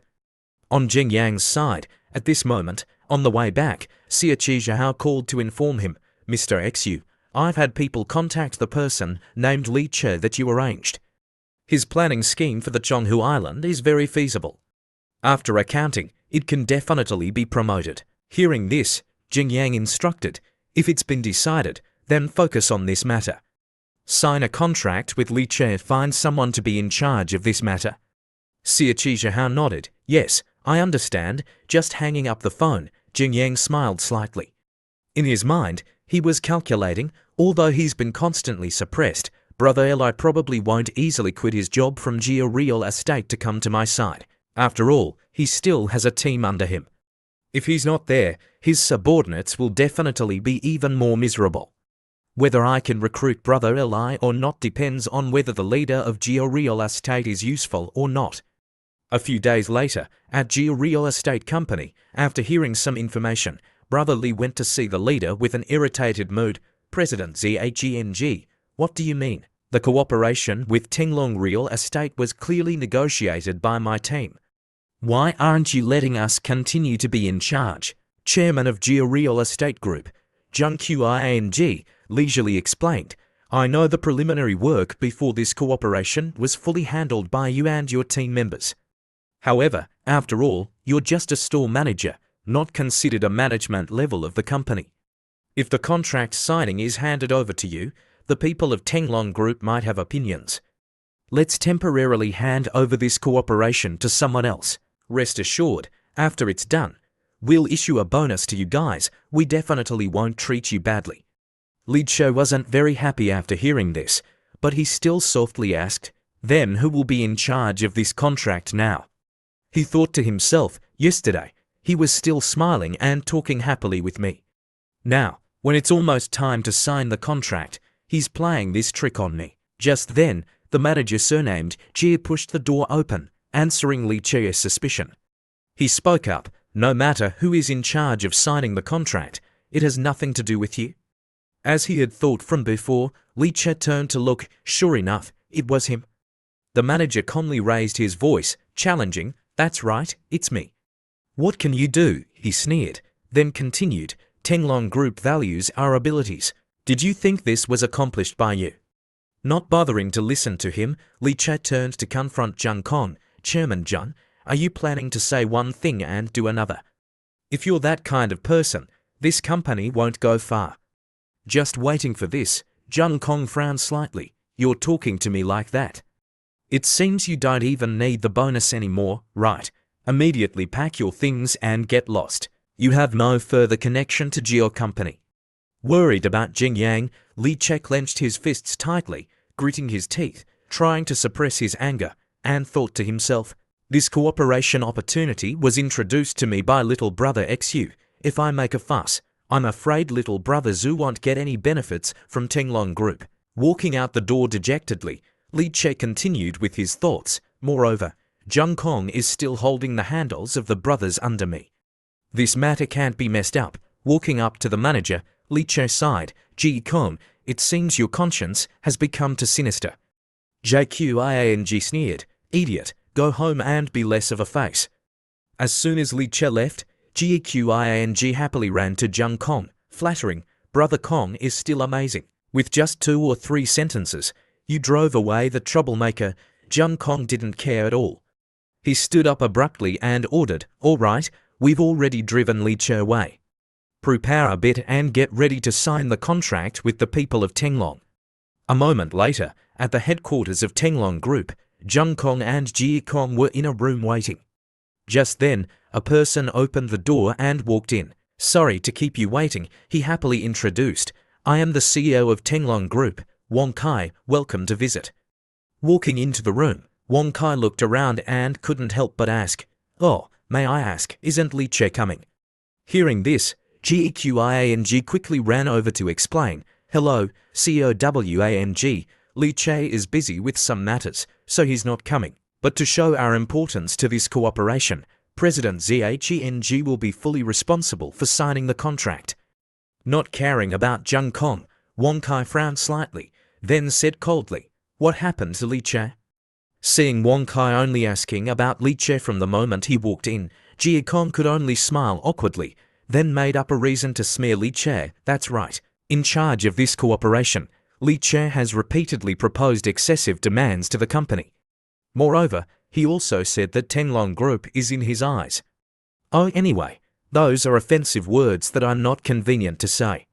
On Jing Yang's side, at this moment, on the way back, Xie Qizhao called to inform him, "Mr. Xu, I've had people contact the person named Li Che that you arranged. His planning scheme for the Chonghu Island is very feasible. After accounting, it can definitely be promoted." Hearing this, Jing Yang instructed, "If it's been decided, then focus on this matter. Sign a contract with Li Che, find someone to be in charge of this matter." Xie Qizhao nodded, "Yes, I understand." Just hanging up the phone, Jing Yang smiled slightly. In his mind, he was calculating, although he's been constantly suppressed, Brother Eli probably won't easily quit his job from Geo Real Estate to come to my side. After all, he still has a team under him. If he's not there, his subordinates will definitely be even more miserable. Whether I can recruit Brother Eli or not depends on whether the leader of Geo Real Estate is useful or not. A few days later, at Geo Real Estate Company, after hearing some information, Brother Li went to see the leader with an irritated mood. "President Zheng, what do you mean? The cooperation with Tenglong Real Estate was clearly negotiated by my team. Why aren't you letting us continue to be in charge?" Chairman of Geo Real Estate Group, Zheng Qiang, leisurely explained, "I know the preliminary work before this cooperation was fully handled by you and your team members. However, after all, you're just a store manager, not considered a management level of the company. If the contract signing is handed over to you, the people of Tenglong Group might have opinions. Let's temporarily hand over this cooperation to someone else. Rest assured, after it's done, we'll issue a bonus to you guys. We definitely won't treat you badly." Li Che wasn't very happy after hearing this, but he still softly asked, "Then who will be in charge of this contract now?" He thought to himself, yesterday, he was still smiling and talking happily with me. Now, when it's almost time to sign the contract, he's playing this trick on me. Just then, the manager surnamed Jie pushed the door open, answering Li Che's suspicion. He spoke up, "No matter who is in charge of signing the contract, it has nothing to do with you." As he had thought from before, Li Che turned to look. Sure enough, it was him. The manager calmly raised his voice, challenging, "That's right, it's me." "What can you do?" he sneered, then continued, "Tenglong Group values our abilities. Did you think this was accomplished by you?" Not bothering to listen to him, Li Che turned to confront Zhang Kong. "Chairman Zhang, are you planning to say one thing and do another? If you're that kind of person, this company won't go far." Just waiting for this, Zhang Kong frowned slightly. "You're talking to me like that? It seems you don't even need the bonus anymore, right? Immediately pack your things and get lost. You have no further connection to Geo Company." Worried about Jing Yang, Li Che clenched his fists tightly, gritting his teeth, trying to suppress his anger, and thought to himself, "This cooperation opportunity was introduced to me by little brother Xu. If I make a fuss, I'm afraid little brother Zhu won't get any benefits from Tenglong Group." Walking out the door dejectedly, Li Che continued with his thoughts. Moreover, Zheng Kong is still holding the handles of the brothers under me. This matter can't be messed up. Walking up to the manager, Li Che sighed. "Ji Kong, it seems your conscience has become too sinister." JQIANG sneered. "Idiot, go home and be less of a face." As soon as Li Che left, GQIANG happily ran to Zheng Kong, flattering, "Brother Kong is still amazing. With just 2 or 3 sentences, you drove away the troublemaker." Zheng Kong didn't care at all. He stood up abruptly and ordered, "All right, we've already driven Li Che away. Prepare a bit and get ready to sign the contract with the people of Tenglong." A moment later, at the headquarters of Tenglong Group, Zheng Kong and Jie Kong were in a room waiting. Just then, a person opened the door and walked in. "Sorry to keep you waiting," he happily introduced. "I am the CEO of Tenglong Group, Wong Kai. Welcome to visit." Walking into the room, Wong Kai looked around and couldn't help but ask, "Oh, may I ask, isn't Li Che coming?" Hearing this, GEQIANG quickly ran over to explain, "Hello, CEO WANG, Li Che is busy with some matters, so he's not coming. But to show our importance to this cooperation, President ZHENG will be fully responsible for signing the contract." Not caring about Zheng Kong, Wong Kai frowned slightly, then said coldly, "What happened to Li Che?" Seeing Wong Kai only asking about Li Che from the moment he walked in, Jie Kong could only smile awkwardly, then made up a reason to smear Li Che. "That's right. In charge of this cooperation, Li Che has repeatedly proposed excessive demands to the company. Moreover, he also said that Tenglong Group is in his eyes." "Oh, anyway, those are offensive words that are not convenient to say."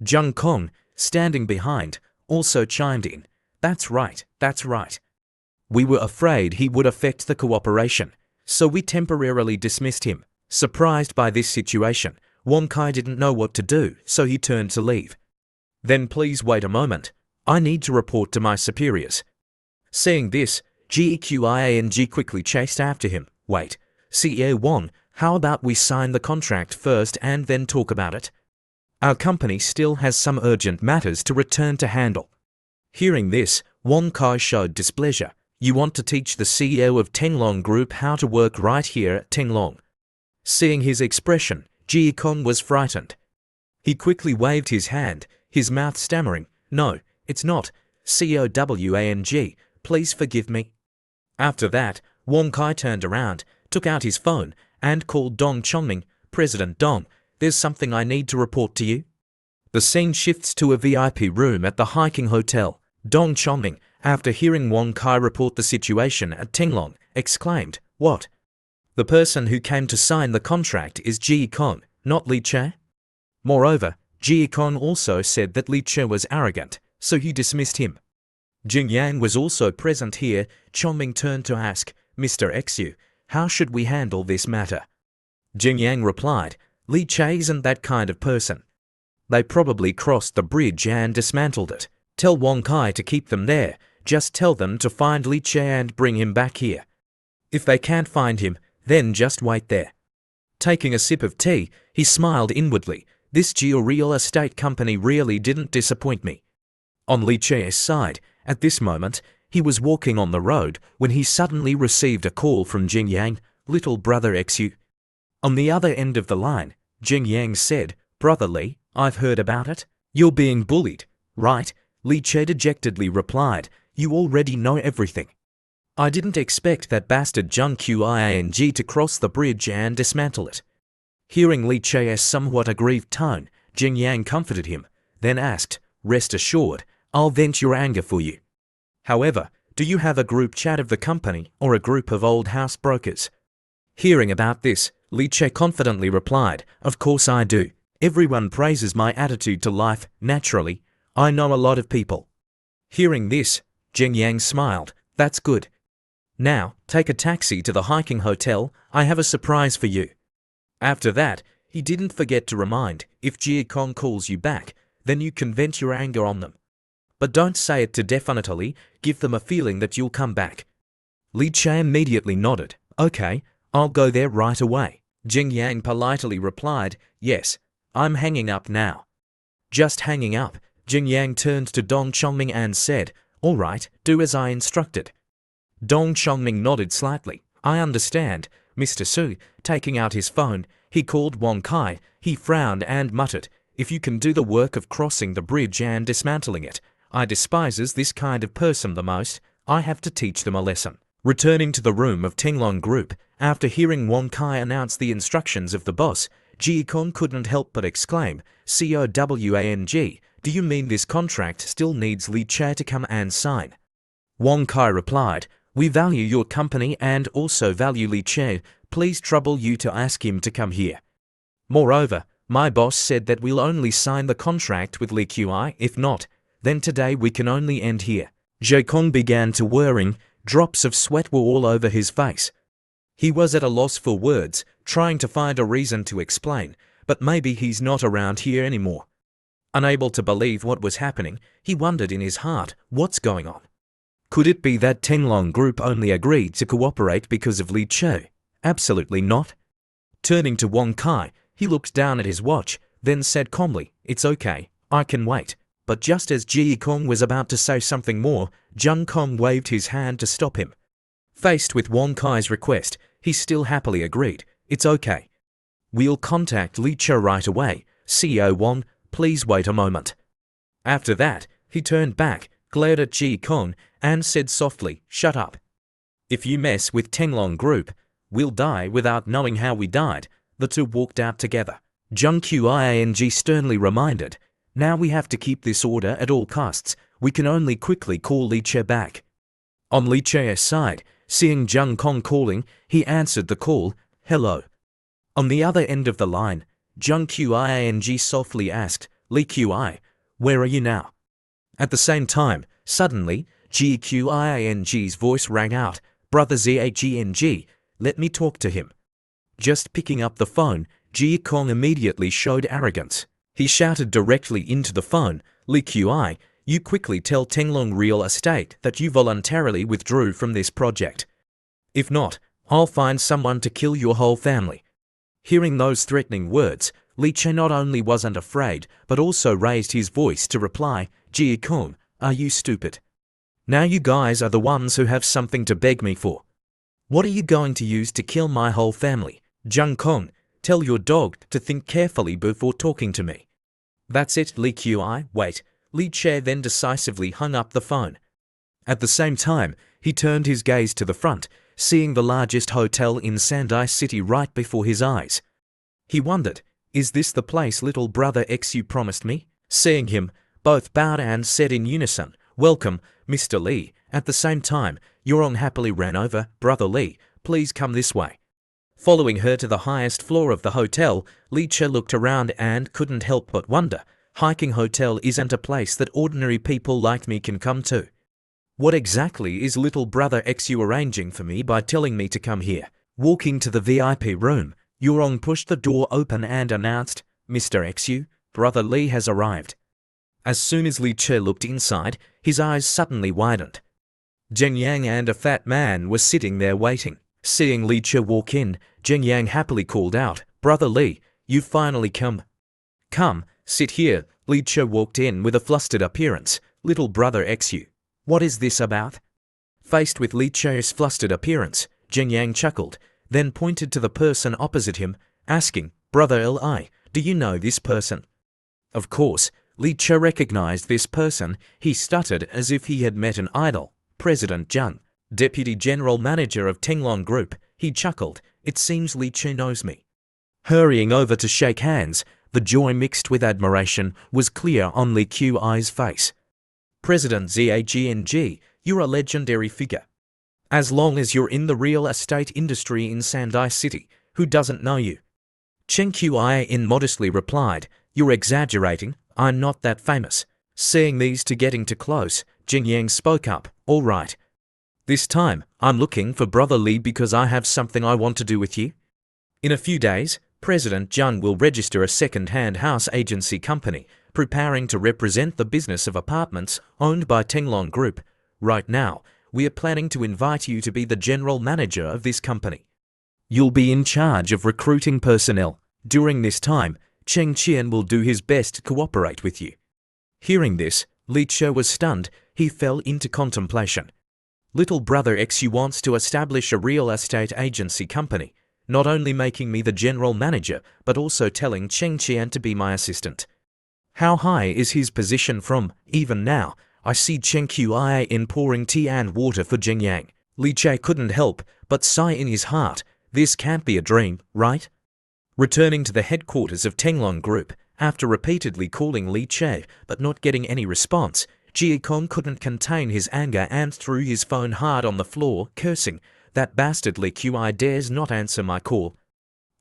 Zheng Kong, standing behind, also chimed in, That's right. We were afraid he would affect the cooperation, so we temporarily dismissed him." Surprised by this situation, Wong Kai didn't know what to do, so he turned to leave. "Then please wait a moment. I need to report to my superiors." Seeing this, GEQIANG quickly chased after him. "Wait, CEO Wong, how about we sign the contract first and then talk about it? Our company still has some urgent matters to return to handle." Hearing this, Wong Kai showed displeasure. "You want to teach the CEO of Tenglong Group how to work right here at Tenglong?" Seeing his expression, Jie Kong was frightened. He quickly waved his hand, his mouth stammering, "No, it's not. CEO WANG, please forgive me." After that, Wong Kai turned around, took out his phone, and called Dong Chongming. "President Dong, there's something I need to report to you." The scene shifts to a VIP room at the hiking hotel. Dong Chongming, after hearing Wong Kai report the situation at Tenglong, exclaimed, "What? The person who came to sign the contract is Jie Kong, not Li Che?" Moreover, Jie Kong also said that Li Che was arrogant, so he dismissed him. Jing Yang was also present here. Chongming turned to ask, "Mr. Xu, how should we handle this matter?" Jing Yang replied, "Li Che isn't that kind of person. They probably crossed the bridge and dismantled it. Tell Wong Kai to keep them there. Just tell them to find Li Che and bring him back here. If they can't find him, then just wait there." Taking a sip of tea, he smiled inwardly. This Geo real estate company really didn't disappoint me. On Li Che's side, at this moment, he was walking on the road when he suddenly received a call from Jing Yang, "Little brother Xu." On the other end of the line, Jing Yang said, "Brother Li, I've heard about it. You're being bullied, right?" Li Che dejectedly replied, "You already know everything. I didn't expect that bastard Zheng Qiang to cross the bridge and dismantle it." Hearing Li Che's somewhat aggrieved tone, Jing Yang comforted him, then asked, "Rest assured, I'll vent your anger for you. However, do you have a group chat of the company or a group of old house brokers?" Hearing about this, Li Che confidently replied, "Of course I do. Everyone praises my attitude to life. Naturally, I know a lot of people." Hearing this, Jing Yang smiled. "That's good. Now, take a taxi to the hiking hotel. I have a surprise for you." After that, he didn't forget to remind, "If Jie Kong calls you back, then you can vent your anger on them." but don't say it too definitely, give them a feeling that you'll come back. Li Che immediately nodded. Okay, I'll go there right away. Jing Yang politely replied, yes, I'm hanging up now. Just hanging up, Jing Yang turned to Dong Chongming and said, all right, do as I instructed. Dong Chongming nodded slightly. I understand, Mr. Su. Taking out his phone, he called Wong Kai. He frowned and muttered, if you can do the work of crossing the bridge and dismantling it, I despises this kind of person the most. I have to teach them a lesson. Returning to the room of Tenglong Group, after hearing Wong Kai announce the instructions of the boss, Ji Kong couldn't help but exclaim, COWANG, do you mean this contract still needs Li Che to come and sign? Wong Kai replied, we value your company and also value Li Che. Please trouble you to ask him to come here. Moreover, my boss said that we'll only sign the contract with Li Qi. If not, then today we can only end here. Ji Kong began to whirring. Drops of sweat were all over his face. He was at a loss for words, trying to find a reason to explain, but maybe he's not around here anymore. Unable to believe what was happening, he wondered in his heart, what's going on? Could it be that Tenglong Group only agreed to cooperate because of Li Che? Absolutely not. Turning to Wong Kai, he looked down at his watch, then said calmly, it's okay, I can wait. But just as Ji Kong was about to say something more, Jung Kong waved his hand to stop him. Faced with Wong Kai's request, he still happily agreed, it's okay. We'll contact Li Che right away. CEO Wong, please wait a moment. After that, he turned back, glared at Ji Kong, and said softly, shut up. If you mess with Tenglong Group, we'll die without knowing how we died. The two walked out together. Jung Qiang sternly reminded, now we have to keep this order at all costs. We can only quickly call Li Che back. On Li Che's side, seeing Jung Kong calling, he answered the call, hello. On the other end of the line, Jung Qiang softly asked, Li Qi, where are you now? At the same time, suddenly, Ji Qiang's voice rang out, Brother Zhang, let me talk to him. Just picking up the phone, Ji Kong immediately showed arrogance. He shouted directly into the phone, Li Qi, you quickly tell Tenglong Real Estate that you voluntarily withdrew from this project. If not, I'll find someone to kill your whole family. Hearing those threatening words, Li Che not only wasn't afraid, but also raised his voice to reply, Ji Kong, are you stupid? Now you guys are the ones who have something to beg me for. What are you going to use to kill my whole family? Jung Kong, tell your dog to think carefully before talking to me. That's it, Li Qi, wait. Li Che then decisively hung up the phone. At the same time, he turned his gaze to the front, seeing the largest hotel in Sandai City right before his eyes. He wondered, is this the place little brother Xu promised me? Seeing him, both bowed and said in unison, welcome, Mr. Li. At the same time, Yurong happily ran over, brother Li, please come this way. Following her to the highest floor of the hotel, Li Che looked around and couldn't help but wonder, hiking hotel isn't a place that ordinary people like me can come to. What exactly is little brother Xu arranging for me by telling me to come here? Walking to the VIP room, Yurong pushed the door open and announced, Mr. Xu, brother Li has arrived. As soon as Li Che looked inside, his eyes suddenly widened. Zheng Yang and a fat man were sitting there waiting. Seeing Li Che walk in, Zheng Yang happily called out, brother Li, you've finally come. Come, sit here. Li Che walked in with a flustered appearance. Little brother Xu, what is this about? Faced with Li Che's flustered appearance, Zheng Yang chuckled, then pointed to the person opposite him, asking, brother Li, do you know this person? Of course, Li Che recognized this person. He stuttered as if he had met an idol. President Zhang, Deputy General Manager of Tenglong Group. He chuckled, it seems Li Che knows me. Hurrying over to shake hands, the joy mixed with admiration was clear on Li Qi's face. President Zhang, you're a legendary figure. As long as you're in the real estate industry in Sandai City, who doesn't know you? Chen Qian modestly replied, you're exaggerating, I'm not that famous. Seeing these two getting too close, Jing Yang spoke up, all right. This time, I'm looking for brother Li because I have something I want to do with you. In a few days, President Zhang will register a second-hand house agency company, preparing to represent the business of apartments owned by Tenglong Group. Right now, we are planning to invite you to be the general manager of this company. You'll be in charge of recruiting personnel. During this time, Cheng Qian will do his best to cooperate with you." Hearing this, Li Che was stunned. He fell into contemplation. Little brother Xu wants to establish a real estate agency company, not only making me the general manager, but also telling Cheng Qian to be my assistant. How high is his position from? Even now, I see Cheng Qian pouring tea and water for Zheng Yang. Li Che couldn't help but sigh in his heart. This can't be a dream, right? Returning to the headquarters of Tenglong Group, after repeatedly calling Li Che but not getting any response, Jie Kong couldn't contain his anger and threw his phone hard on the floor, cursing, "That bastard Li Qi dares not answer my call.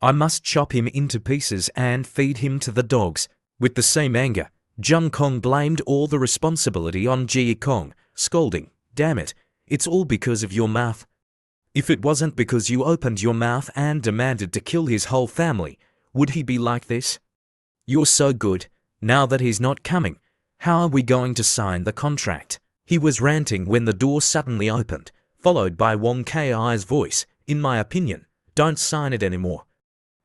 I must chop him into pieces and feed him to the dogs." With the same anger, Zheng Kong blamed all the responsibility on Jie Kong, scolding, "Damn it, it's all because of your mouth. If it wasn't because you opened your mouth and demanded to kill his whole family, would he be like this? You're so good. Now that he's not coming, how are we going to sign the contract?" He was ranting when the door suddenly opened, followed by Wang Kai's voice, "In my opinion, don't sign it anymore."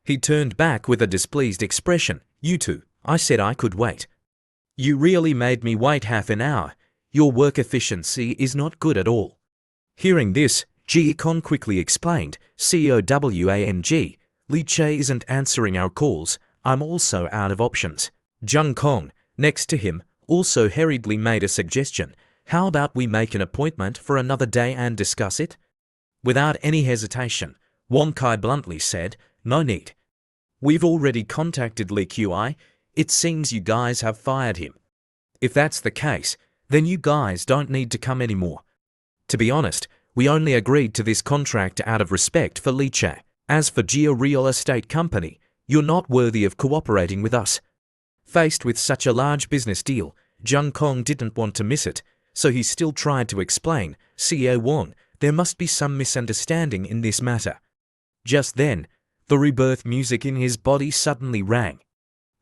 He turned back with a displeased expression. "You two, I said I could wait. You really made me wait half an hour. Your work efficiency is not good at all." Hearing this, Jie Kong quickly explained, "COWANG, Li Che isn't answering our calls. I'm also out of options." Zheng Kong, next to him, also hurriedly made a suggestion. "How about we make an appointment for another day and discuss it?" Without any hesitation, Wang Kai bluntly said, "No need. We've already contacted Li Qi. It seems you guys have fired him. If that's the case, then you guys don't need to come anymore. To be honest, we only agreed to this contract out of respect for Li Che. As for Jia Real Estate Company, you're not worthy of cooperating with us." Faced with such a large business deal, Zheng Kong didn't want to miss it, so he still tried to explain, "CEO Wang, there must be some misunderstanding in this matter." Just then, the rebirth music in his body suddenly rang.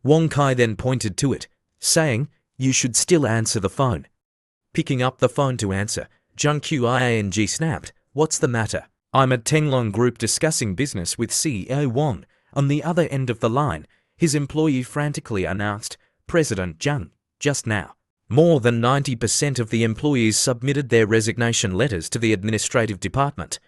Wang Kai then pointed to it, saying, "You should still answer the phone." Picking up the phone to answer, Zheng Qiang snapped, "What's the matter? I'm at Tenglong Group discussing business with CEO Wang." On the other end of the line, his employee frantically announced, "President Zheng, just now, more than 90% of the employees submitted their resignation letters to the administrative department.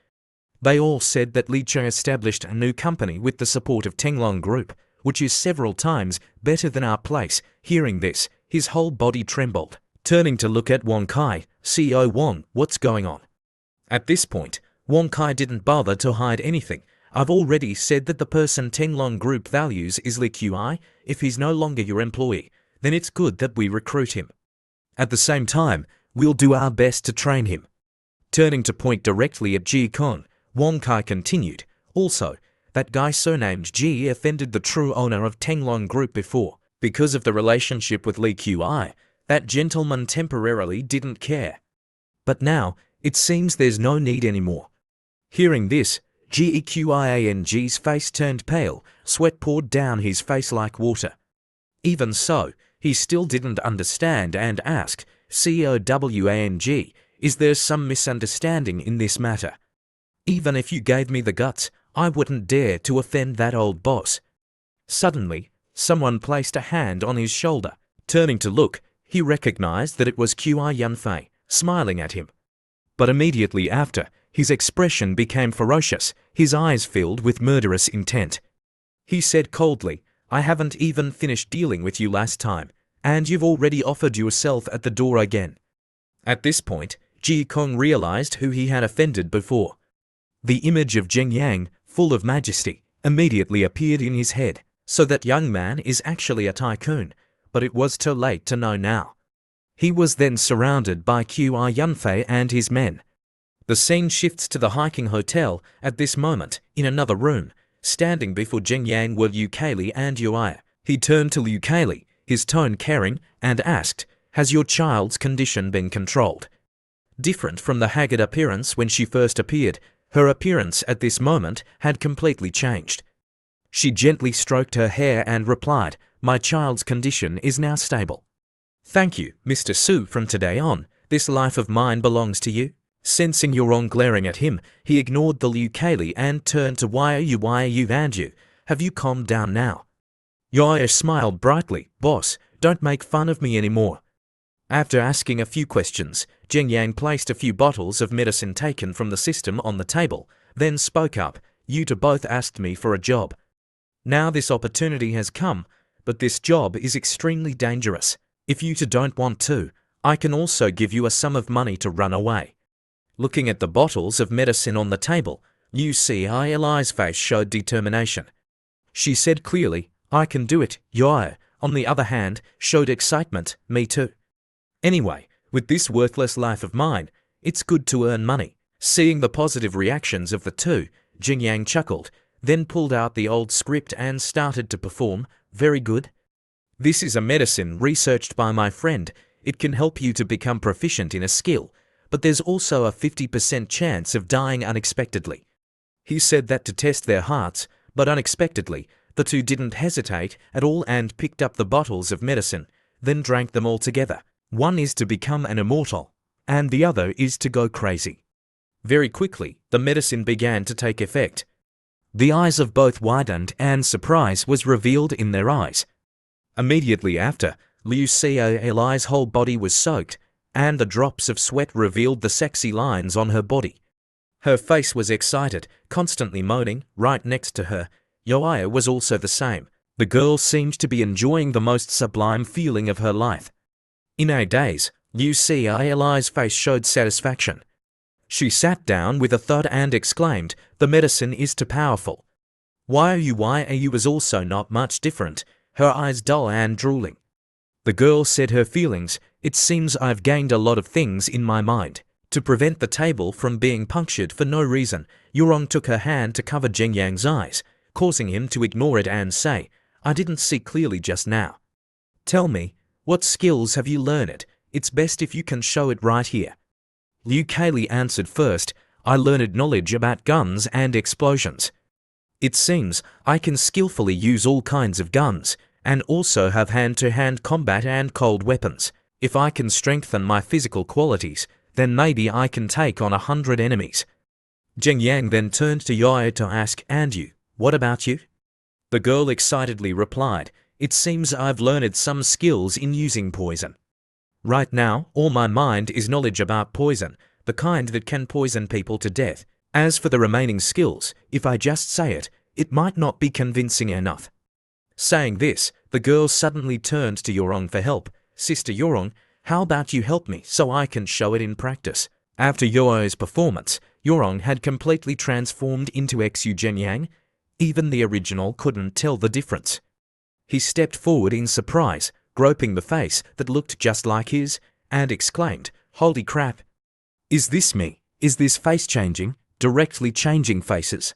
They all said that Li Che established a new company with the support of Tenglong Group, which is several times better than our place." Hearing this, his whole body trembled. Turning to look at Wang Kai, "CEO Wang, what's going on?" At this point, Wang Kai didn't bother to hide anything. "I've already said that the person Tenglong Group values is Li Qi. If he's no longer your employee, then it's good that we recruit him. At the same time, we'll do our best to train him." Turning to point directly at Jie Kong, Wang Kai continued, "Also, that guy surnamed Ji offended the true owner of Tenglong Group before. Because of the relationship with Li Qi, that gentleman temporarily didn't care. But now, it seems there's no need anymore." Hearing this, Geqiang's face turned pale, sweat poured down his face like water. Even so, he still didn't understand and asked, "COWANG, is there some misunderstanding in this matter? Even if you gave me the guts, I wouldn't dare to offend that old boss." Suddenly, someone placed a hand on his shoulder. Turning to look, he recognized that it was Qi Yanfei, smiling at him. But immediately after, his expression became ferocious, his eyes filled with murderous intent. He said coldly, "I haven't even finished dealing with you last time, and you've already offered yourself at the door again." At this point, Jie Kong realized who he had offended before. The image of Zheng Yang, full of majesty, immediately appeared in his head. So that young man is actually a tycoon, but it was too late to know now. He was then surrounded by Qi Yanfei and his men. The scene shifts to the hiking hotel. At this moment, in another room, standing before Zheng Yang were Liu Keili and Yue. He turned to Liu Keili, his tone caring, and asked, "Has your child's condition been controlled?" Different from the haggard appearance when she first appeared, her appearance at this moment had completely changed. She gently stroked her hair and replied, My child's condition is now stable. Thank you, Mr. Su. From today on, this life of mine belongs to you. Sensing Yorong glaring at him, he ignored the Liu Kali and turned to why are you and you? Have you calmed down now? Yoya smiled brightly. Boss, don't make fun of me anymore. After asking a few questions, Jing Yang placed a few bottles of medicine taken from the system on the table, then spoke up. You two both asked me for a job. Now this opportunity has come, but this job is extremely dangerous. If you two don't want to, I can also give you a sum of money to run away. Looking at the bottles of medicine on the table, Liu Li's face showed determination. She said clearly, I can do it. Yoya, on the other hand, showed excitement. Me too. Anyway, with this worthless life of mine, it's good to earn money. Seeing the positive reactions of the two, Jing Yang chuckled, then pulled out the old script and started to perform. Very good. This is a medicine researched by my friend. It can help you to become proficient in a skill, but there's also a 50% chance of dying unexpectedly. He said that to test their hearts, but unexpectedly, the two didn't hesitate at all and picked up the bottles of medicine, then drank them all together. One is to become an immortal, and the other is to go crazy. Very quickly, the medicine began to take effect. The eyes of both widened and surprise was revealed in their eyes. Immediately after, Liu Li's whole body was soaked, and the drops of sweat revealed the sexy lines on her body. Her face was excited, constantly moaning. Right next to her, Yoya was also the same. The girl seemed to be enjoying the most sublime feeling of her life. In a daze, Liu Li's face showed satisfaction. She sat down with a thud and exclaimed, the medicine is too powerful. Yoya was also not much different, her eyes dull and drooling. The girl said her feelings, it seems I've gained a lot of things in my mind. To prevent the table from being punctured for no reason, Yorong took her hand to cover Jing Yang's eyes, causing him to ignore it and say, I didn't see clearly just now. Tell me, what skills have you learned? It's best if you can show it right here. Liu Kali answered first, I learned knowledge about guns and explosions. It seems I can skillfully use all kinds of guns, and also have hand-to-hand combat and cold weapons. If I can strengthen my physical qualities, then maybe I can take on 100 enemies. Jing Yang then turned to Yoya to ask, and you, what about you? The girl excitedly replied, it seems I've learned some skills in using poison. Right now, all my mind is knowledge about poison, the kind that can poison people to death. As for the remaining skills, if I just say it, it might not be convincing enough. Saying this, the girl suddenly turned to Yorong for help. Sister Yorong, how about you help me so I can show it in practice? After Yoya's performance, Yorong had completely transformed into Xu Zhenyang. Even the original couldn't tell the difference. He stepped forward in surprise, groping the face that looked just like his, and exclaimed, holy crap! Is this me? Is this face changing? Directly changing faces.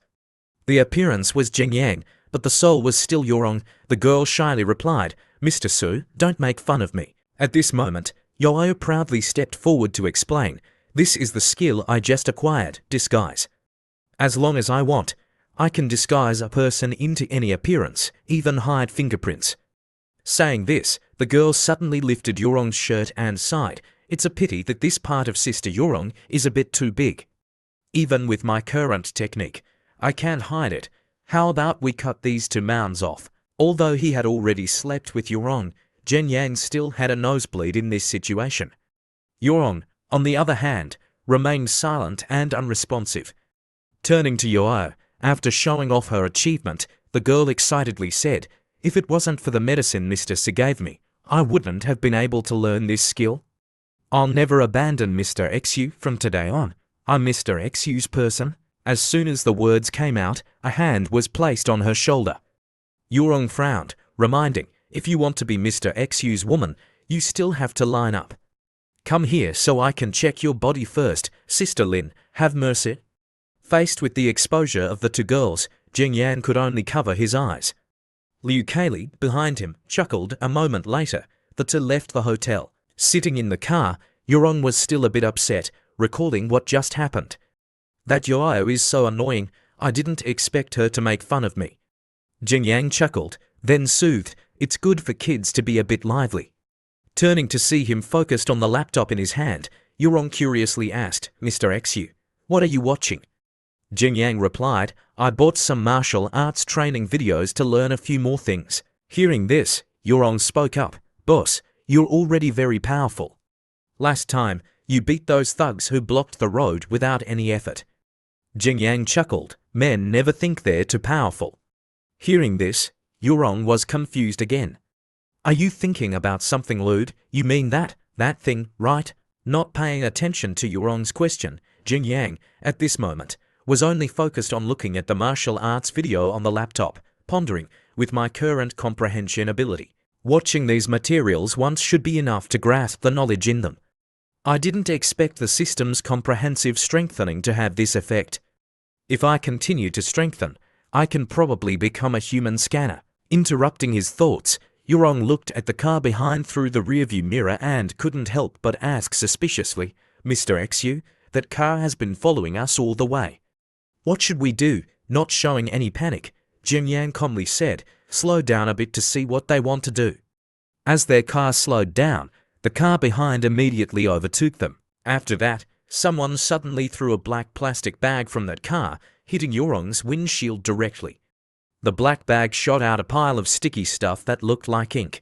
The appearance was Jing Yang, but the soul was still Yorong. The girl shyly replied, Mr. Su, don't make fun of me. At this moment, Yoyo proudly stepped forward to explain, this is the skill I just acquired, disguise. As long as I want, I can disguise a person into any appearance, even hide fingerprints. Saying this, the girl suddenly lifted Yorong's shirt and sighed, it's a pity that this part of Sister Yorong is a bit too big. Even with my current technique, I can't hide it. How about we cut these two mounds off? Although he had already slept with Yorong, Jing Yang still had a nosebleed in this situation. Yorong, on the other hand, remained silent and unresponsive. Turning to Yoyo, after showing off her achievement, the girl excitedly said, if it wasn't for the medicine Mr. Su gave me, I wouldn't have been able to learn this skill. I'll never abandon Mr. Xu from today on. I'm Mr. Xu's person. As soon as the words came out, a hand was placed on her shoulder. Yorong frowned, reminding, if you want to be Mr. Xu's woman, you still have to line up. Come here so I can check your body first, Sister Lin, have mercy. Faced with the exposure of the two girls, Jing Yan could only cover his eyes. Liu Kali, behind him, chuckled. A moment later, the two left the hotel. Sitting in the car, Yorong was still a bit upset, recalling what just happened. That Yoyo is so annoying, I didn't expect her to make fun of me. Jing Yang chuckled, then soothed, It's good for kids to be a bit lively. Turning to see him focused on the laptop in his hand, Yurong curiously asked, Mr. Xu, what are you watching? Jing Yang replied, I bought some martial arts training videos to learn a few more things. Hearing this, Yurong spoke up, Boss, you're already very powerful. Last time, you beat those thugs who blocked the road without any effort. Jing Yang chuckled, men never think they're too powerful. Hearing this, Yurong was confused again. Are you thinking about something lewd? You mean that thing, right? Not paying attention to Yurong's question, Jing Yang, at this moment, was only focused on looking at the martial arts video on the laptop, pondering, with my current comprehension ability. Watching these materials once should be enough to grasp the knowledge in them. I didn't expect the system's comprehensive strengthening to have this effect. If I continue to strengthen, I can probably become a human scanner. Interrupting his thoughts, Yurong looked at the car behind through the rearview mirror and couldn't help but ask suspiciously, Mr. Xu, that car has been following us all the way. What should we do? Not showing any panic, Jing Yang calmly said, slow down a bit to see what they want to do. As their car slowed down, the car behind immediately overtook them. After that, someone suddenly threw a black plastic bag from that car, hitting Yurong's windshield directly. The black bag shot out a pile of sticky stuff that looked like ink.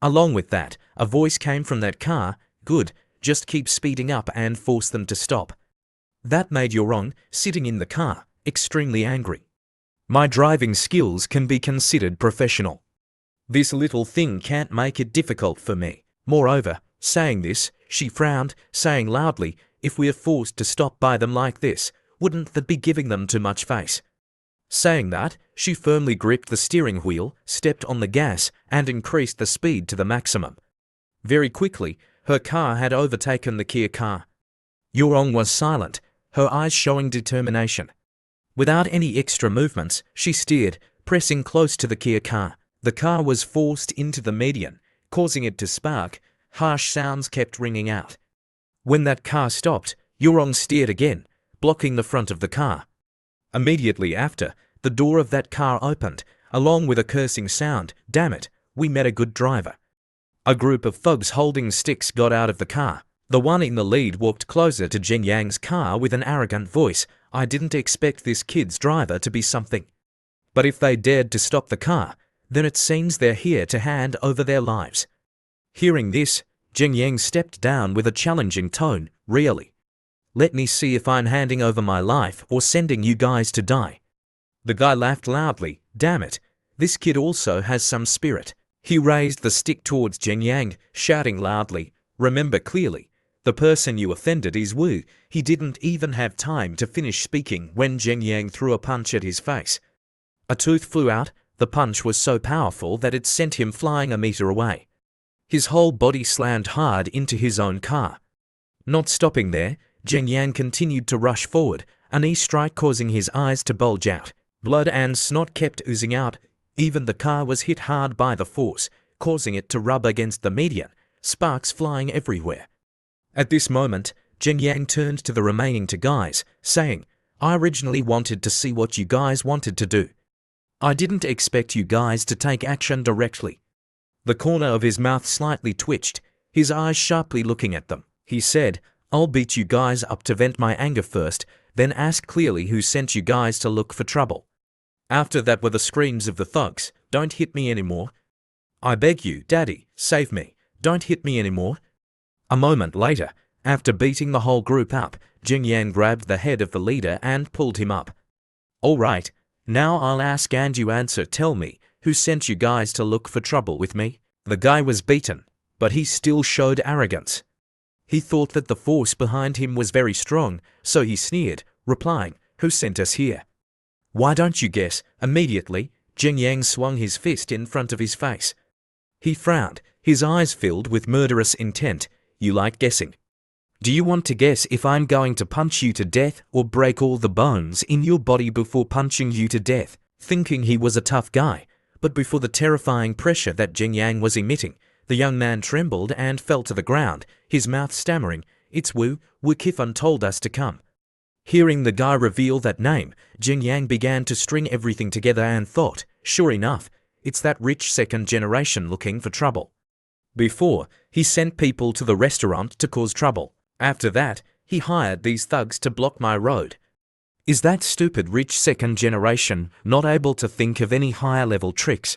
Along with that, a voice came from that car, good, just keep speeding up and force them to stop. That made Yurong, sitting in the car, extremely angry. My driving skills can be considered professional. This little thing can't make it difficult for me. Moreover, saying this, she frowned, saying loudly, if we are forced to stop by them like this, wouldn't that be giving them too much face? Saying that, she firmly gripped the steering wheel, stepped on the gas, and increased the speed to the maximum. Very quickly, her car had overtaken the Kia car. Yurong was silent, her eyes showing determination. Without any extra movements, she steered, pressing close to the Kia car. The car was forced into the median, causing it to spark. Harsh sounds kept ringing out. When that car stopped, Yurong steered again, blocking the front of the car. Immediately after, the door of that car opened, along with a cursing sound, damn it, we met a good driver. A group of thugs holding sticks got out of the car. The one in the lead walked closer to Jing Yang's car with an arrogant voice, I didn't expect this kid's driver to be something. But if they dared to stop the car, then it seems they're here to hand over their lives. Hearing this, Jing Yang stepped down with a challenging tone, really. Let me see if I'm handing over my life or sending you guys to die. The guy laughed loudly, damn it, this kid also has some spirit. He raised the stick towards Jing Yang, shouting loudly, remember clearly, the person you offended is Wu. He didn't even have time to finish speaking when Jing Yang threw a punch at his face. A tooth flew out, the punch was so powerful that it sent him flying a meter away. His whole body slammed hard into his own car. Not stopping there, Jing Yang continued to rush forward, a knee strike causing his eyes to bulge out. Blood and snot kept oozing out. Even the car was hit hard by the force, causing it to rub against the median, sparks flying everywhere. At this moment, Jing Yang turned to the remaining two guys, saying, I originally wanted to see what you guys wanted to do. I didn't expect you guys to take action directly. The corner of his mouth slightly twitched, his eyes sharply looking at them. He said, I'll beat you guys up to vent my anger first, then ask clearly who sent you guys to look for trouble. After that were the screams of the thugs, don't hit me anymore. I beg you, Daddy, save me, don't hit me anymore. A moment later, after beating the whole group up, Jing Yang grabbed the head of the leader and pulled him up. All right, now I'll ask and you answer, tell me, who sent you guys to look for trouble with me? The guy was beaten, but he still showed arrogance. He thought that the force behind him was very strong, so he sneered, replying, who sent us here? Why don't you guess? Immediately, Jing Yang swung his fist in front of his face. He frowned, his eyes filled with murderous intent. You like guessing? Do you want to guess if I'm going to punch you to death or break all the bones in your body before punching you to death? Thinking he was a tough guy, but before the terrifying pressure that Jing Yang was emitting, the young man trembled and fell to the ground, his mouth stammering, It's Wu Kifun told us to come. Hearing the guy reveal that name, Jing Yang began to string everything together and thought, sure enough, It's that rich second generation looking for trouble. Before, he sent people to the restaurant to cause trouble. After that, he hired these thugs to block my road. Is that stupid rich second generation not able to think of any higher level tricks?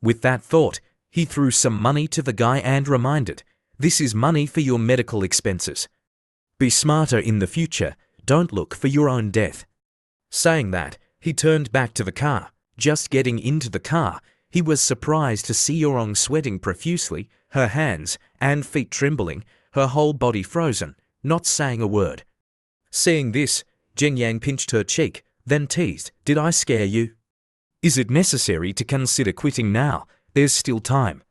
With that thought, he threw some money to the guy and reminded, "This is money for your medical expenses. Be smarter in the future, don't look for your own death." Saying that, he turned back to the car. Just getting into the car, he was surprised to see Yorong sweating profusely, her hands and feet trembling, her whole body frozen, not saying a word. Seeing this, Jin Yang pinched her cheek, then teased, "Did I scare you? Is it necessary to consider quitting now? There's still time."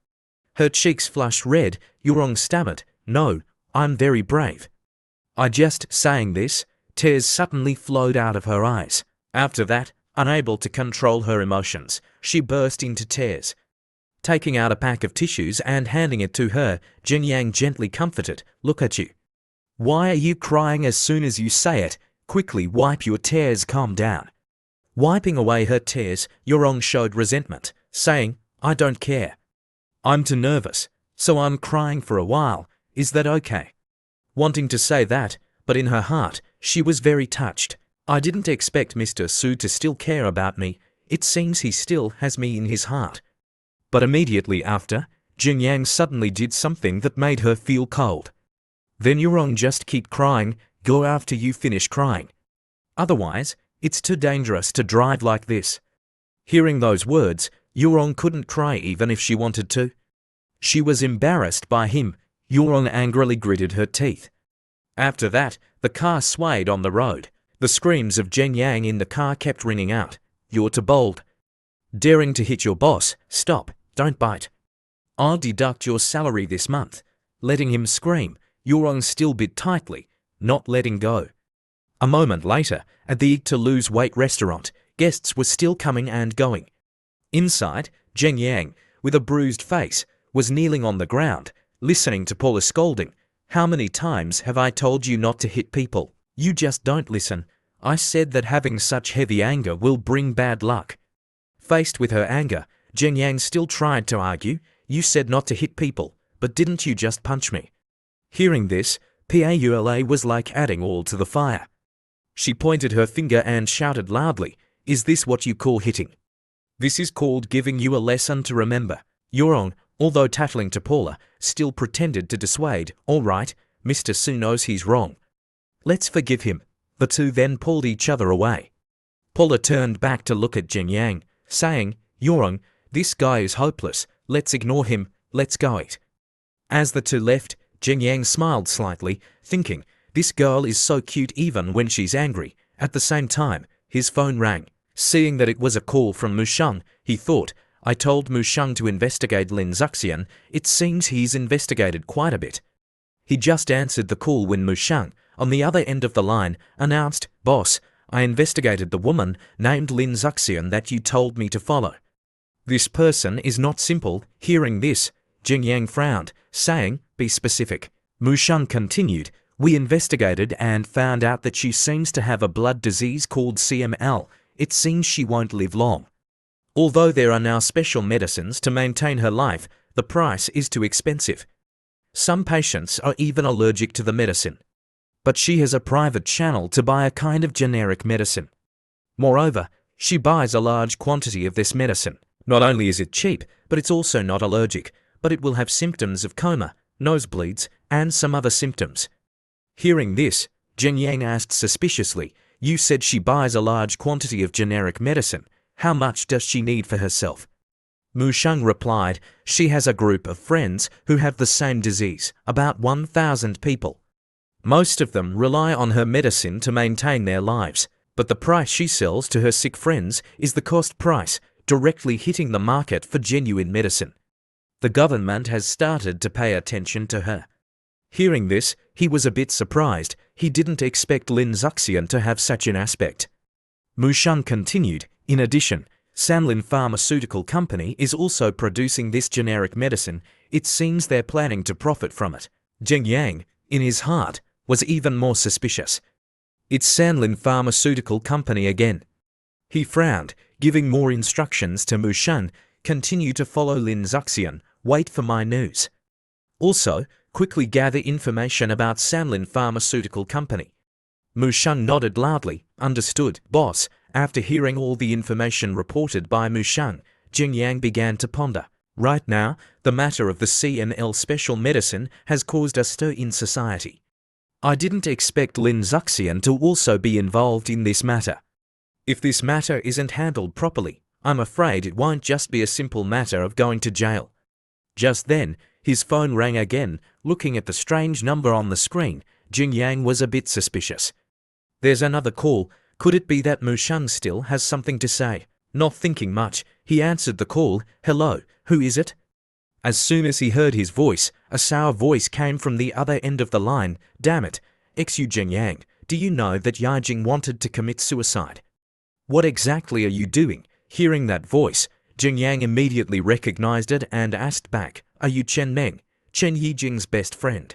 Her cheeks flushed red. Yorong stammered, "No, I'm very brave." I just saying this, tears suddenly flowed out of her eyes. After that, unable to control her emotions, she burst into tears. Taking out a pack of tissues and handing it to her, Jin Yang gently comforted, "Look at you. Why are you crying as soon as you say it? Quickly wipe your tears, calm down." Wiping away her tears, Yorong showed resentment, saying, "I don't care. I'm too nervous, so I'm crying for a while. Is that okay?" Wanting to say that, but in her heart, she was very touched. I didn't expect Mr. Su to still care about me. It seems he still has me in his heart. But immediately after, Jin Yang suddenly did something that made her feel cold. "Then Yorong, just keep crying, go after you finish crying. Otherwise, it's too dangerous to drive like this." Hearing those words, Yorong couldn't cry even if she wanted to. She was embarrassed by him. Yorong angrily gritted her teeth. After that, the car swayed on the road. The screams of Jin Yang in the car kept ringing out. "You're too bold. Daring to hit your boss. Stop, don't bite. I'll deduct your salary this month." Letting him scream, Yorong still bit tightly, not letting go. A moment later, at the Eat to Lose Weight restaurant, guests were still coming and going. Inside, Jin Yang, with a bruised face, was kneeling on the ground, listening to Paula scolding. "How many times have I told you not to hit people? You just don't listen. I said that having such heavy anger will bring bad luck." Faced with her anger, Jin Yang still tried to argue. "You said not to hit people, but didn't you just punch me?" Hearing this, Paula was like adding oil to the fire. She pointed her finger and shouted loudly, "Is this what you call hitting? This is called giving you a lesson to remember." Yorong, although tattling to Paula, still pretended to dissuade. "All right, Mr. Su knows he's wrong. Let's forgive him." The two then pulled each other away. Paula turned back to look at Jin Yang, saying, "Yorong, this guy is hopeless. Let's ignore him. Let's go eat." As the two left, Jin Yang smiled slightly, thinking, "This girl is so cute even when she's angry." At the same time, his phone rang. Seeing that it was a call from Musheng, he thought, "I told Musheng to investigate Lin Zuxian. It seems he's investigated quite a bit." He just answered the call when Musheng, on the other end of the line, announced, "Boss, I investigated the woman named Lin Zuxian that you told me to follow. This person is not simple." Hearing this, Jin Yang frowned, saying, "Be specific." Musheng continued, "We investigated and found out that she seems to have a blood disease called CML. It seems she won't live long. Although there are now special medicines to maintain her life, the price is too expensive. Some patients are even allergic to the medicine. But she has a private channel to buy a kind of generic medicine. Moreover, she buys a large quantity of this medicine. Not only is it cheap, but it's also not allergic, but it will have symptoms of coma, nosebleeds, and some other symptoms." Hearing this, Jin Yang asked suspiciously, "You said she buys a large quantity of generic medicine. How much does she need for herself?" Musheng replied, "She has a group of friends who have the same disease, about 1,000 people. Most of them rely on her medicine to maintain their lives, but the price she sells to her sick friends is the cost price, directly hitting the market for genuine medicine. The government has started to pay attention to her." Hearing this, he was a bit surprised. He didn't expect Lin Zuxian to have such an aspect. Musheng continued, "In addition, Sanlin Pharmaceutical Company is also producing this generic medicine. It seems they're planning to profit from it." Jin Yang, in his heart, was even more suspicious. "It's Sanlin Pharmaceutical Company again." He frowned, giving more instructions to Musheng. continue to follow Lin Zuxian, wait for my news. Also, quickly gather information about Sanlin Pharmaceutical Company. Mu Sheng nodded loudly, understood, boss. After hearing all the information reported by Mu Sheng, Jing Yang began to ponder. Right now, the matter of the CNL special medicine has caused a stir in society. I didn't expect Lin Zuxian to also be involved in this matter. If this matter isn't handled properly, I'm afraid it won't just be a simple matter of going to jail. Just then, his phone rang again. Looking at the strange number on the screen, Jing Yang was a bit suspicious. There's another call. Could it be that Mu Sheng still has something to say? Not thinking much, he answered the call. Hello, who is it? As soon as he heard his voice, a sour voice came from the other end of the line. Damn it, Xu Jing Yang, do you know that Yijing wanted to commit suicide? What exactly are you doing? Hearing that voice, Jing Yang immediately recognized it and asked back, are you Chen Meng, Chen Yijing's best friend?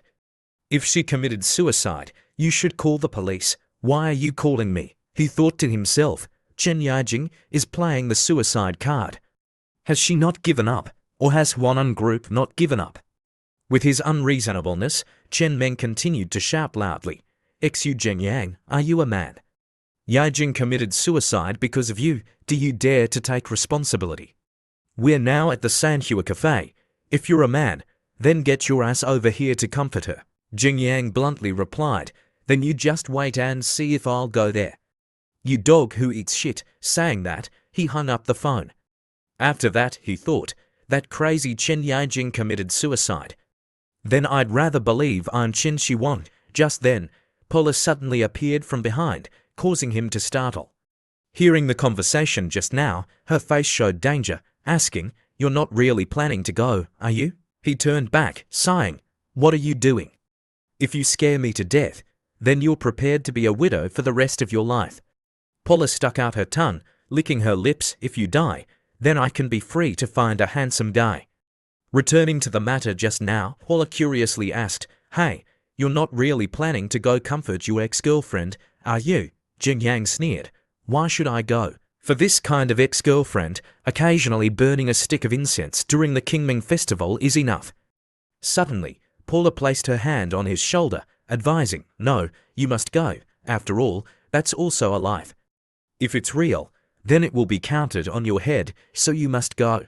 If she committed suicide, you should call the police. Why are you calling me? He thought to himself. Chen Yijing is playing the suicide card. Has she not given up? Or has Huanan Group not given up? With his unreasonableness, Chen Meng continued to shout loudly. Xu Jing Yang, are you a man? Yijing committed suicide because of you. Do you dare to take responsibility? We're now at the Manhua Cafe. If you're a man, then get your ass over here to comfort her. Jing Yang bluntly replied. Then you just wait and see if I'll go there. You dog who eats shit. Saying that, he hung up the phone. After that, he thought, that crazy Chen Yijing committed suicide. Then I'd rather believe I'm Chen Shiwan. Just then, Paula suddenly appeared from behind, causing him to startle. Hearing the conversation just now, her face showed danger, asking, you're not really planning to go, are you? He turned back, sighing, what are you doing? If you scare me to death, then you're prepared to be a widow for the rest of your life. Paula stuck out her tongue, licking her lips. If you die, then I can be free to find a handsome guy. Returning to the matter just now, Paula curiously asked, hey, you're not really planning to go comfort your ex-girlfriend, are you? Jing Yang sneered. Why should I go? For this kind of ex-girlfriend, occasionally burning a stick of incense during the Qingming festival is enough. Suddenly, Paula placed her hand on his shoulder, advising, no, you must go. After all, that's also a life. If it's real, then it will be counted on your head, so you must go.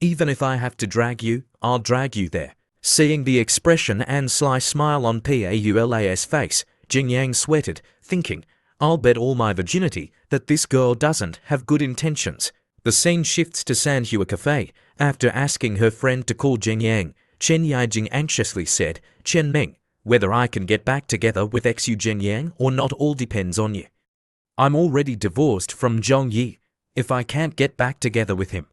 Even if I have to drag you, I'll drag you there. Seeing the expression and sly smile on Paula's face, Jing Yang sweated, thinking, I'll bet all my virginity that this girl doesn't have good intentions. The scene shifts to Manhua Cafe. After asking her friend to call Jing Yang, Chen Yijing anxiously said, Chen Meng, whether I can get back together with Xu Jing Yang or not all depends on you. I'm already divorced from Zhong Yi. If I can't get back together with him.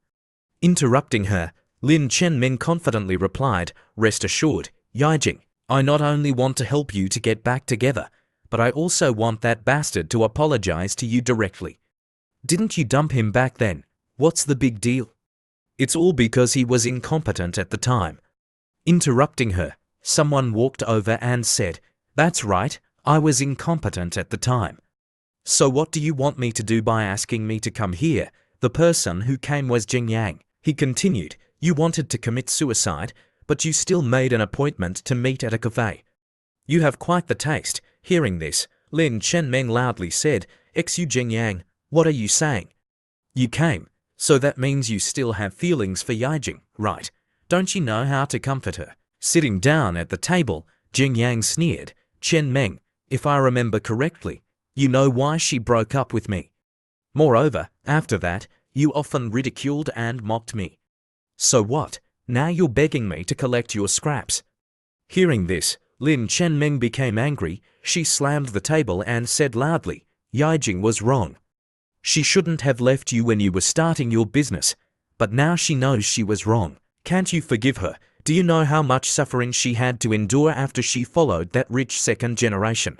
Interrupting her, Lin Chen Meng confidently replied, rest assured, Yijing, I not only want to help you to get back together, but I also want that bastard to apologize to you directly. Didn't you dump him back then? What's the big deal? It's all because he was incompetent at the time. Interrupting her, someone walked over and said, that's right, I was incompetent at the time. So what do you want me to do by asking me to come here? The person who came was Jing Yang. He continued, you wanted to commit suicide, but you still made an appointment to meet at a cafe. You have quite the taste. Hearing this, Lin Chen Meng loudly said, Xu Jing Yang, what are you saying? You came, so that means you still have feelings for Yijing, right? Don't you know how to comfort her? Sitting down at the table, Jing Yang sneered, Chen Meng, if I remember correctly, you know why she broke up with me. Moreover, after that, you often ridiculed and mocked me. So what? Now you're begging me to collect your scraps. Hearing this, Lin Chen Meng became angry. She slammed the table and said loudly, Yijing was wrong. She shouldn't have left you when you were starting your business, but now she knows she was wrong. Can't you forgive her? Do you know how much suffering she had to endure after she followed that rich second generation?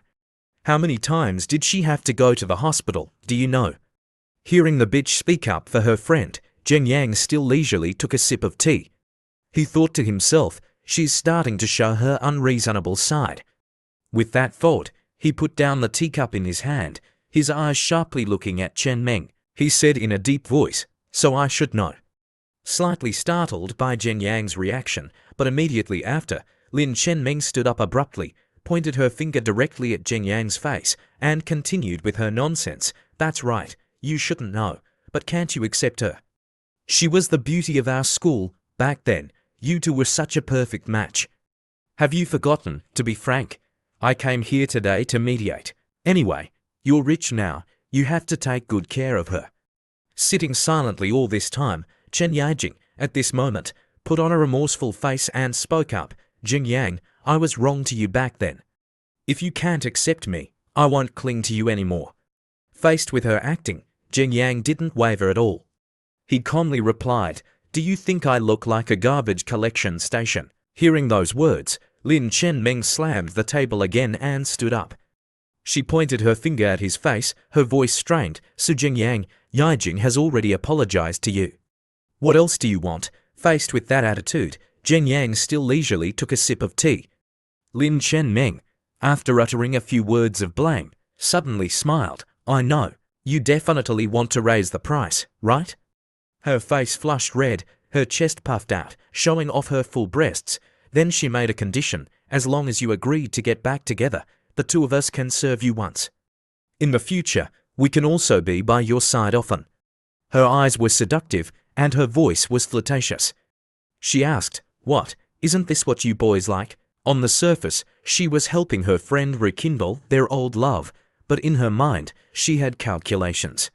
How many times did she have to go to the hospital, do you know? Hearing the bitch speak up for her friend, Jing Yang still leisurely took a sip of tea. He thought to himself, she's starting to show her unreasonable side. With that thought, he put down the teacup in his hand, his eyes sharply looking at Chen Meng. He said in a deep voice, so I should know. Slightly startled by Jen Yang's reaction, but immediately after, Lin Chenming stood up abruptly, pointed her finger directly at Jen Yang's face, and continued with her nonsense. That's right, you shouldn't know, but can't you accept her? She was the beauty of our school, back then. You two were such a perfect match. Have you forgotten? To be frank, I came here today to mediate. Anyway, you're rich now, you have to take good care of her. Sitting silently all this time, Chen Yijing, at this moment, put on a remorseful face and spoke up. Jing Yang, I was wrong to you back then. If you can't accept me, I won't cling to you anymore. Faced with her acting, Jing Yang didn't waver at all. He calmly replied, do you think I look like a garbage collection station? Hearing those words, Lin Chenming slammed the table again and stood up. She pointed her finger at his face, her voice strained. So Jing Yang, Yijing has already apologized to you. What else do you want? Faced with that attitude, Jing Yang still leisurely took a sip of tea. Lin Chenming, after uttering a few words of blame, suddenly smiled. I know, you definitely want to raise the price, right? Her face flushed red, her chest puffed out, showing off her full breasts. Then she made a condition, as long as you agreed to get back together, the two of us can serve you once. In the future, we can also be by your side often. Her eyes were seductive, and her voice was flirtatious. She asked, what, isn't this what you boys like? On the surface, she was helping her friend rekindle their old love, but in her mind, she had calculations.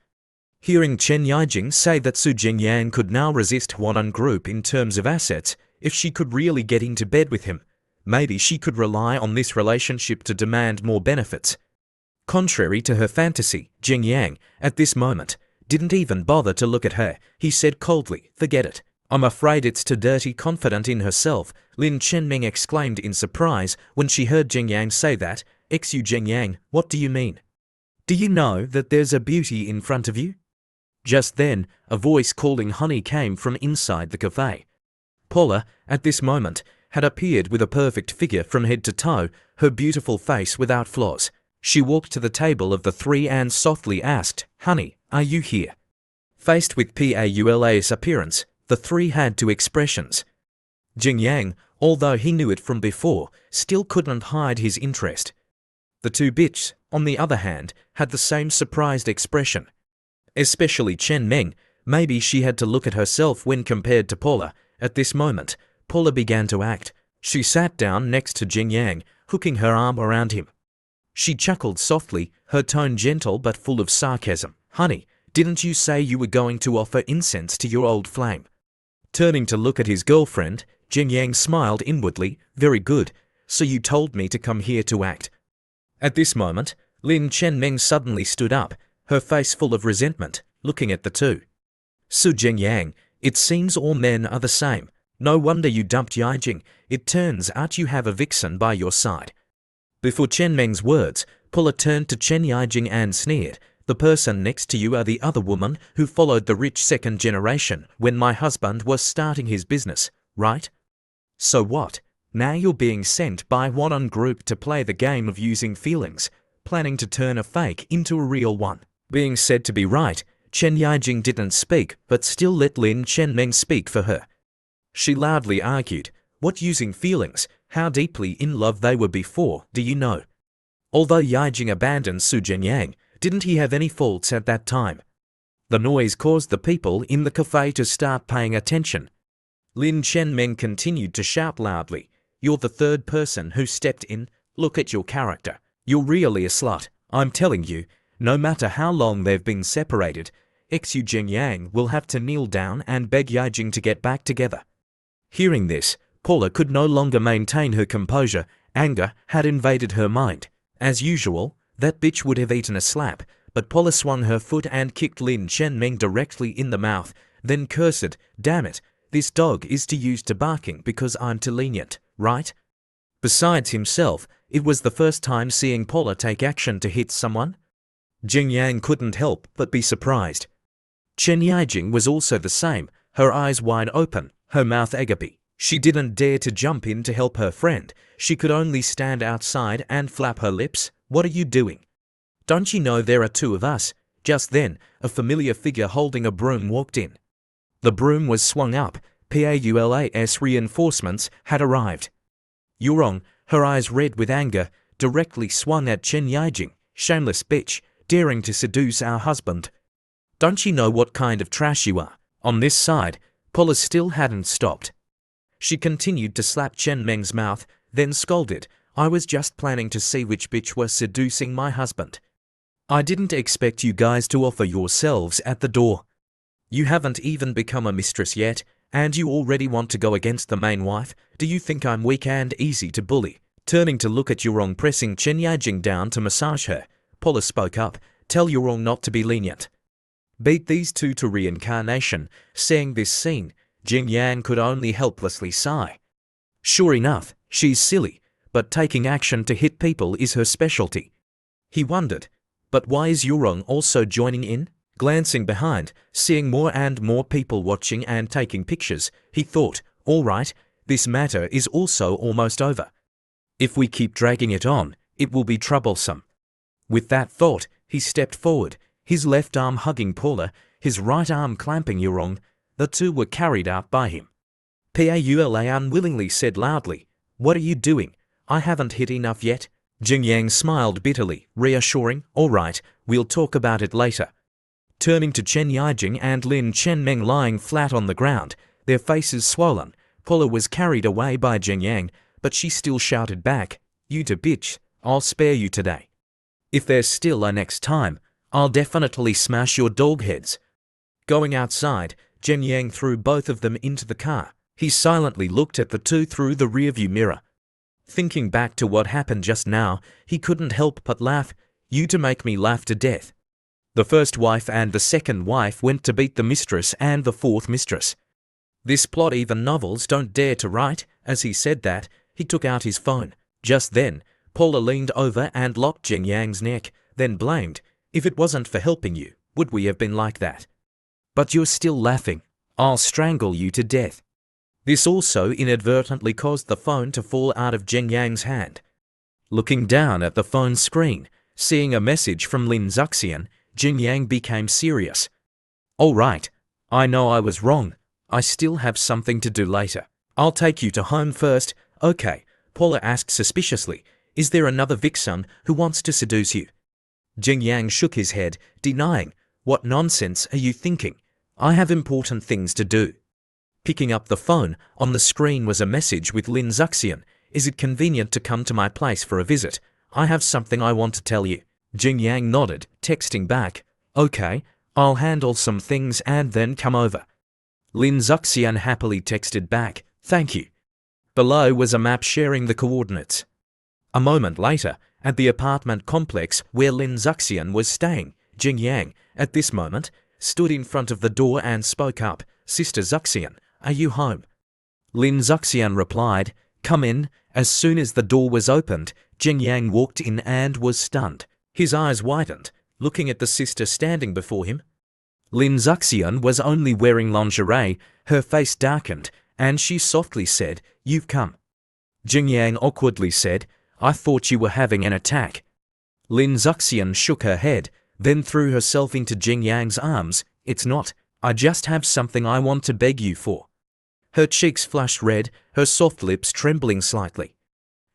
Hearing Chen Yijing say that Su Jingyang could now resist Huanan Group in terms of assets, if she could really get into bed with him, maybe she could rely on this relationship to demand more benefits. Contrary to her fantasy, Jing Yang, at this moment, didn't even bother to look at her. He said coldly, forget it. I'm afraid it's too dirty. Confident in herself, Lin Chenming exclaimed in surprise when she heard Jing Yang say that. Excuse Jing Yang, what do you mean? Do you know that there's a beauty in front of you? Just then, a voice calling honey came from inside the cafe. Paula, at this moment, had appeared with a perfect figure from head to toe, her beautiful face without flaws. She walked to the table of the three and softly asked, Honey, are you here? Faced with Paula's appearance, the three had two expressions. Jing Yang, although he knew it from before, still couldn't hide his interest. The two bitches, on the other hand, had the same surprised expression. Especially Chen Meng, maybe she had to look at herself when compared to Paula. At this moment, Paula began to act. She sat down next to Jing Yang, hooking her arm around him. She chuckled softly, her tone gentle but full of sarcasm. Honey, didn't you say you were going to offer incense to your old flame? Turning to look at his girlfriend, Jing Yang smiled inwardly. Very good, so you told me to come here to act. At this moment, Lin Chenming suddenly stood up, her face full of resentment, looking at the two. Su Jing Yang, it seems all men are the same. No wonder you dumped Yijing. It turns out you have a vixen by your side. Before Chen Meng's words, Paula turned to Chen Yijing and sneered. The person next to you are the other woman who followed the rich second generation when my husband was starting his business, right? So what? Now you're being sent by Huanan Group to play the game of using feelings, planning to turn a fake into a real one. Being said to be right, Chen Yijing didn't speak, but still let Lin Chenming speak for her. She loudly argued, what using feelings? How deeply in love they were before, do you know? Although Yijing abandoned Su Jingyang, didn't he have any faults at that time? The noise caused the people in the cafe to start paying attention. Lin Chenming continued to shout loudly, you're the third person who stepped in, look at your character. You're really a slut, I'm telling you. No matter how long they've been separated, Xu Jingyang will have to kneel down and beg Yijing to get back together. Hearing this, Paula could no longer maintain her composure. Anger had invaded her mind. As usual, that bitch would have eaten a slap, but Paula swung her foot and kicked Lin Chenming directly in the mouth, then cursed, damn it, this dog is too used to barking because I'm too lenient, right? Besides himself, it was the first time seeing Paula take action to hit someone. Jing Yang couldn't help but be surprised. Chen Yijing was also the same, her eyes wide open, her mouth agape. She didn't dare to jump in to help her friend. She could only stand outside and flap her lips. What are you doing? Don't you know there are two of us? Just then, a familiar figure holding a broom walked in. The broom was swung up. PAULAS reinforcements had arrived. Yurong, her eyes red with anger, directly swung at Chen Yijing. Shameless bitch, daring to seduce our husband. Don't you know what kind of trash you are? On this side, Paula still hadn't stopped. She continued to slap Chen Meng's mouth, then scolded, I was just planning to see which bitch was seducing my husband. I didn't expect you guys to offer yourselves at the door. You haven't even become a mistress yet, and you already want to go against the main wife? Do you think I'm weak and easy to bully? Turning to look at Yurong pressing Chen Yijing down to massage her, Paula spoke up, tell Yurong not to be lenient. Beat these two to reincarnation. Seeing this scene, Jing Yang could only helplessly sigh. Sure enough, she's silly, but taking action to hit people is her specialty. He wondered, but why is Yurong also joining in? Glancing behind, seeing more and more people watching and taking pictures, he thought, all right, this matter is also almost over. If we keep dragging it on, it will be troublesome. With that thought, he stepped forward, his left arm hugging Paula, his right arm clamping Yurong. The two were carried out by him. Paula unwillingly said loudly, what are you doing? I haven't hit enough yet. Jing Yang smiled bitterly, reassuring, all right, we'll talk about it later. Turning to Chen Yijing and Lin Chen Meng lying flat on the ground, their faces swollen, Paula was carried away by Jing Yang, but she still shouted back, you to bitch, I'll spare you today. If there's still a next time, I'll definitely smash your dog heads. Going outside, Jing Yang threw both of them into the car. He silently looked at the two through the rearview mirror. Thinking back to what happened just now, he couldn't help but laugh, you to make me laugh to death. The first wife and the second wife went to beat the mistress and the fourth mistress. This plot even novels don't dare to write. As he said that, he took out his phone. Just then, Paula leaned over and locked Jing Yang's neck, then blamed, if it wasn't for helping you, would we have been like that? But you're still laughing. I'll strangle you to death. This also inadvertently caused the phone to fall out of Jing Yang's hand. Looking down at the phone screen, seeing a message from Lin Zuxian, Jing Yang became serious. All right, I know I was wrong. I still have something to do later. I'll take you to home first. Okay, Paula asked suspiciously, is there another vixen who wants to seduce you? Jing Yang shook his head, denying, what nonsense are you thinking? I have important things to do. Picking up the phone, on the screen was a message with Lin Zuxian. Is it convenient to come to my place for a visit? I have something I want to tell you. Jing Yang nodded, texting back, okay, I'll handle some things and then come over. Lin Zuxian happily texted back, thank you. Below was a map sharing the coordinates. A moment later, at the apartment complex where Lin Zuxian was staying, Jing Yang, at this moment, stood in front of the door and spoke up, Sister Zuxian, are you home? Lin Zuxian replied, come in. As soon as the door was opened, Jing Yang walked in and was stunned. His eyes widened, looking at the sister standing before him. Lin Zuxian was only wearing lingerie, her face darkened, and she softly said, you've come. Jing Yang awkwardly said, I thought you were having an attack. Lin Zuxian shook her head, then threw herself into Jing Yang's arms, it's not, I just have something I want to beg you for. Her cheeks flushed red, her soft lips trembling slightly.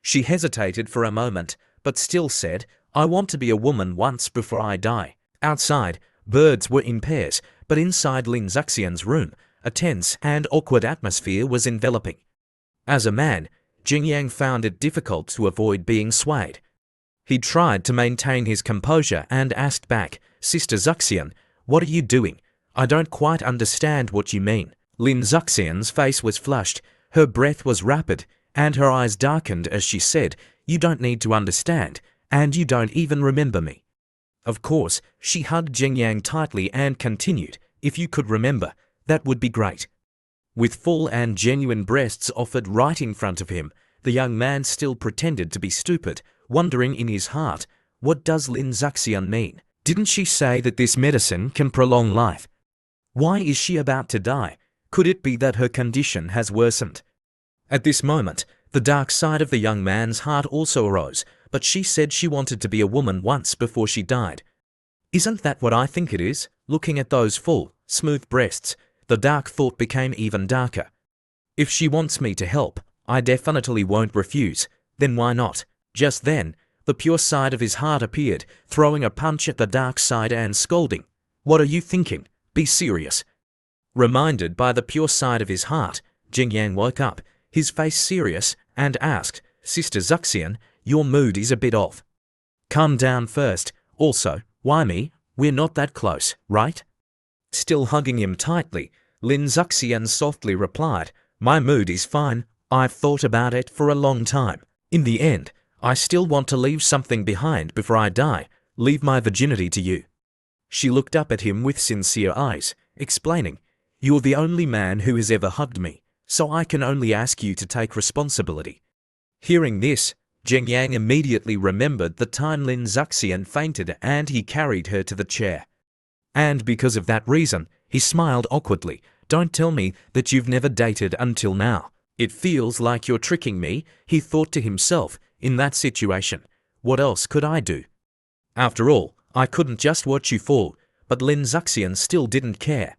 She hesitated for a moment, but still said, I want to be a woman once before I die. Outside, birds were in pairs, but inside Lin Zuxian's room, a tense and awkward atmosphere was enveloping. As a man, Jing Yang found it difficult to avoid being swayed. He tried to maintain his composure and asked back, Sister Zuxian, what are you doing? I don't quite understand what you mean. Lin Zuxian's face was flushed, her breath was rapid, and her eyes darkened as she said, you don't need to understand, and you don't even remember me. Of course, she hugged Jing Yang tightly and continued, if you could remember, that would be great. With full and genuine breasts offered right in front of him, the young man still pretended to be stupid, wondering in his heart, what does Lin Zuxian mean? Didn't she say that this medicine can prolong life? Why is she about to die? Could it be that her condition has worsened? At this moment, the dark side of the young man's heart also arose, but she said she wanted to be a woman once before she died. Isn't that what I think it is? Looking at those full, smooth breasts, the dark thought became even darker. If she wants me to help, I definitely won't refuse. Then why not? Just then, the pure side of his heart appeared, throwing a punch at the dark side and scolding. What are you thinking? Be serious. Reminded by the pure side of his heart, Jing Yang woke up, his face serious, and asked, Sister Zuxian, your mood is a bit off. Calm down first. Also, why me? We're not that close, right? Still hugging him tightly, Lin Zuxian softly replied, My mood is fine. I've thought about it for a long time. In the end, I still want to leave something behind before I die, leave my virginity to you. She looked up at him with sincere eyes, explaining, You're the only man who has ever hugged me, so I can only ask you to take responsibility. Hearing this, Jing Yang immediately remembered the time Lin Zuxian fainted and he carried her to the chair. And because of that reason, he smiled awkwardly. Don't tell me that you've never dated until now. It feels like you're tricking me, he thought to himself. In that situation, what else could I do? After all, I couldn't just watch you fall, but Lin Zuxian still didn't care.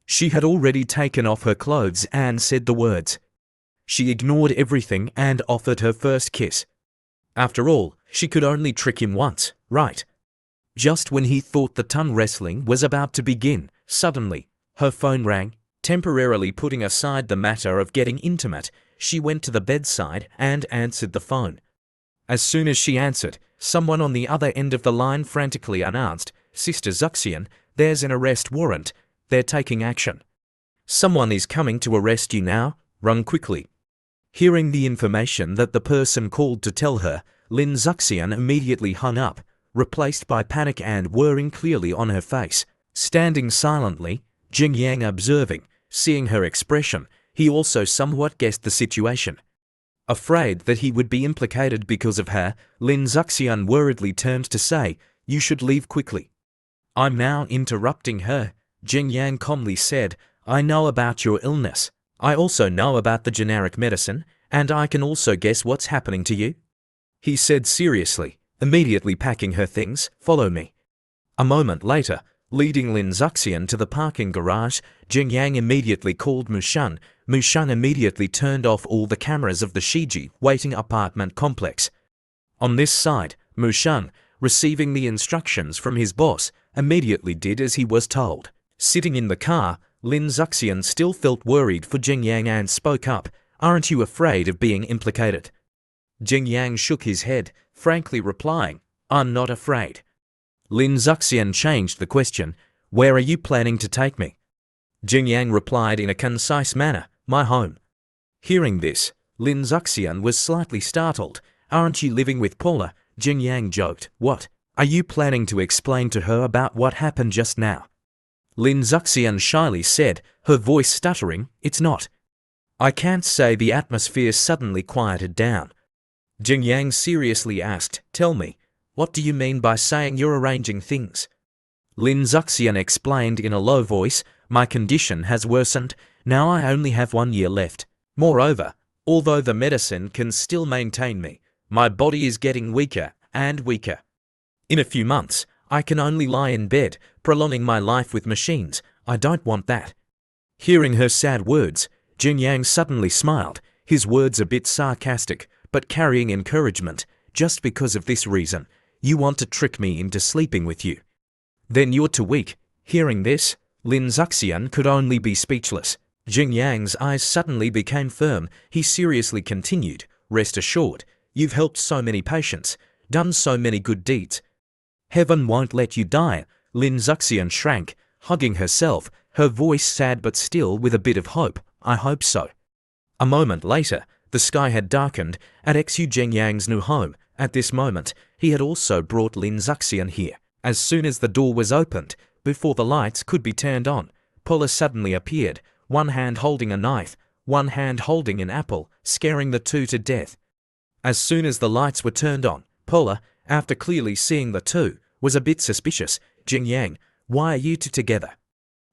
She had already taken off her clothes and said the words. She ignored everything and offered her first kiss. After all, she could only trick him once, right? Just when he thought the tongue wrestling was about to begin, suddenly, her phone rang. Temporarily putting aside the matter of getting intimate, she went to the bedside and answered the phone. As soon as she answered, someone on the other end of the line frantically announced, Sister Zuxian, there's an arrest warrant. They're taking action. Someone is coming to arrest you now. Run quickly. Hearing the information that the person called to tell her, Lin Zuxian immediately hung up, replaced by panic and worrying clearly on her face. Standing silently, Jing Yang observing, seeing her expression, he also somewhat guessed the situation. Afraid that he would be implicated because of her, Lin Zuxian worriedly turned to say, You should leave quickly. I'm now interrupting her, Jing Yang calmly said, I know about your illness. I also know about the generic medicine, and I can also guess what's happening to you. He said seriously, immediately packing her things, Follow me. A moment later, leading Lin Zuxian to the parking garage, Jing Yang immediately called Mushan. Mushan immediately turned off all the cameras of the Shiji waiting apartment complex. On this side, Mushan, receiving the instructions from his boss, immediately did as he was told. Sitting in the car, Lin Zuxian still felt worried for Jing Yang and spoke up, Aren't you afraid of being implicated? Jing Yang shook his head, frankly replying, I'm not afraid. Lin Zuxian changed the question, Where are you planning to take me? Jing Yang replied in a concise manner, My home. Hearing this, Lin Zuxian was slightly startled. Aren't you living with Paula? Jing Yang joked, What? Are you planning to explain to her about what happened just now? Lin Zuxian shyly said, her voice stuttering, It's not. I can't say. The atmosphere suddenly quieted down. Jing Yang seriously asked, Tell me, what do you mean by saying you're arranging things? Lin Zuxian explained in a low voice, My condition has worsened, now I only have 1 year left. Moreover, although the medicine can still maintain me, my body is getting weaker and weaker. In a few months, I can only lie in bed, prolonging my life with machines. I don't want that. Hearing her sad words, Jing Yang suddenly smiled, his words a bit sarcastic, but carrying encouragement. Just because of this reason, you want to trick me into sleeping with you. Then you're too weak. Hearing this, Lin Zuxian could only be speechless. Jing Yang's eyes suddenly became firm. He seriously continued, Rest assured, you've helped so many patients, done so many good deeds. Heaven won't let you die. Lin Zuxian shrank, hugging herself, her voice sad but still with a bit of hope. I hope so. A moment later, the sky had darkened at Xu Jing Yang's new home. At this moment, he had also brought Lin Zuxian here. As soon as the door was opened, before the lights could be turned on, Paula suddenly appeared, one hand holding a knife, one hand holding an apple, scaring the two to death. As soon as the lights were turned on, Paula, after clearly seeing the two, was a bit suspicious. Jing Yang, why are you two together?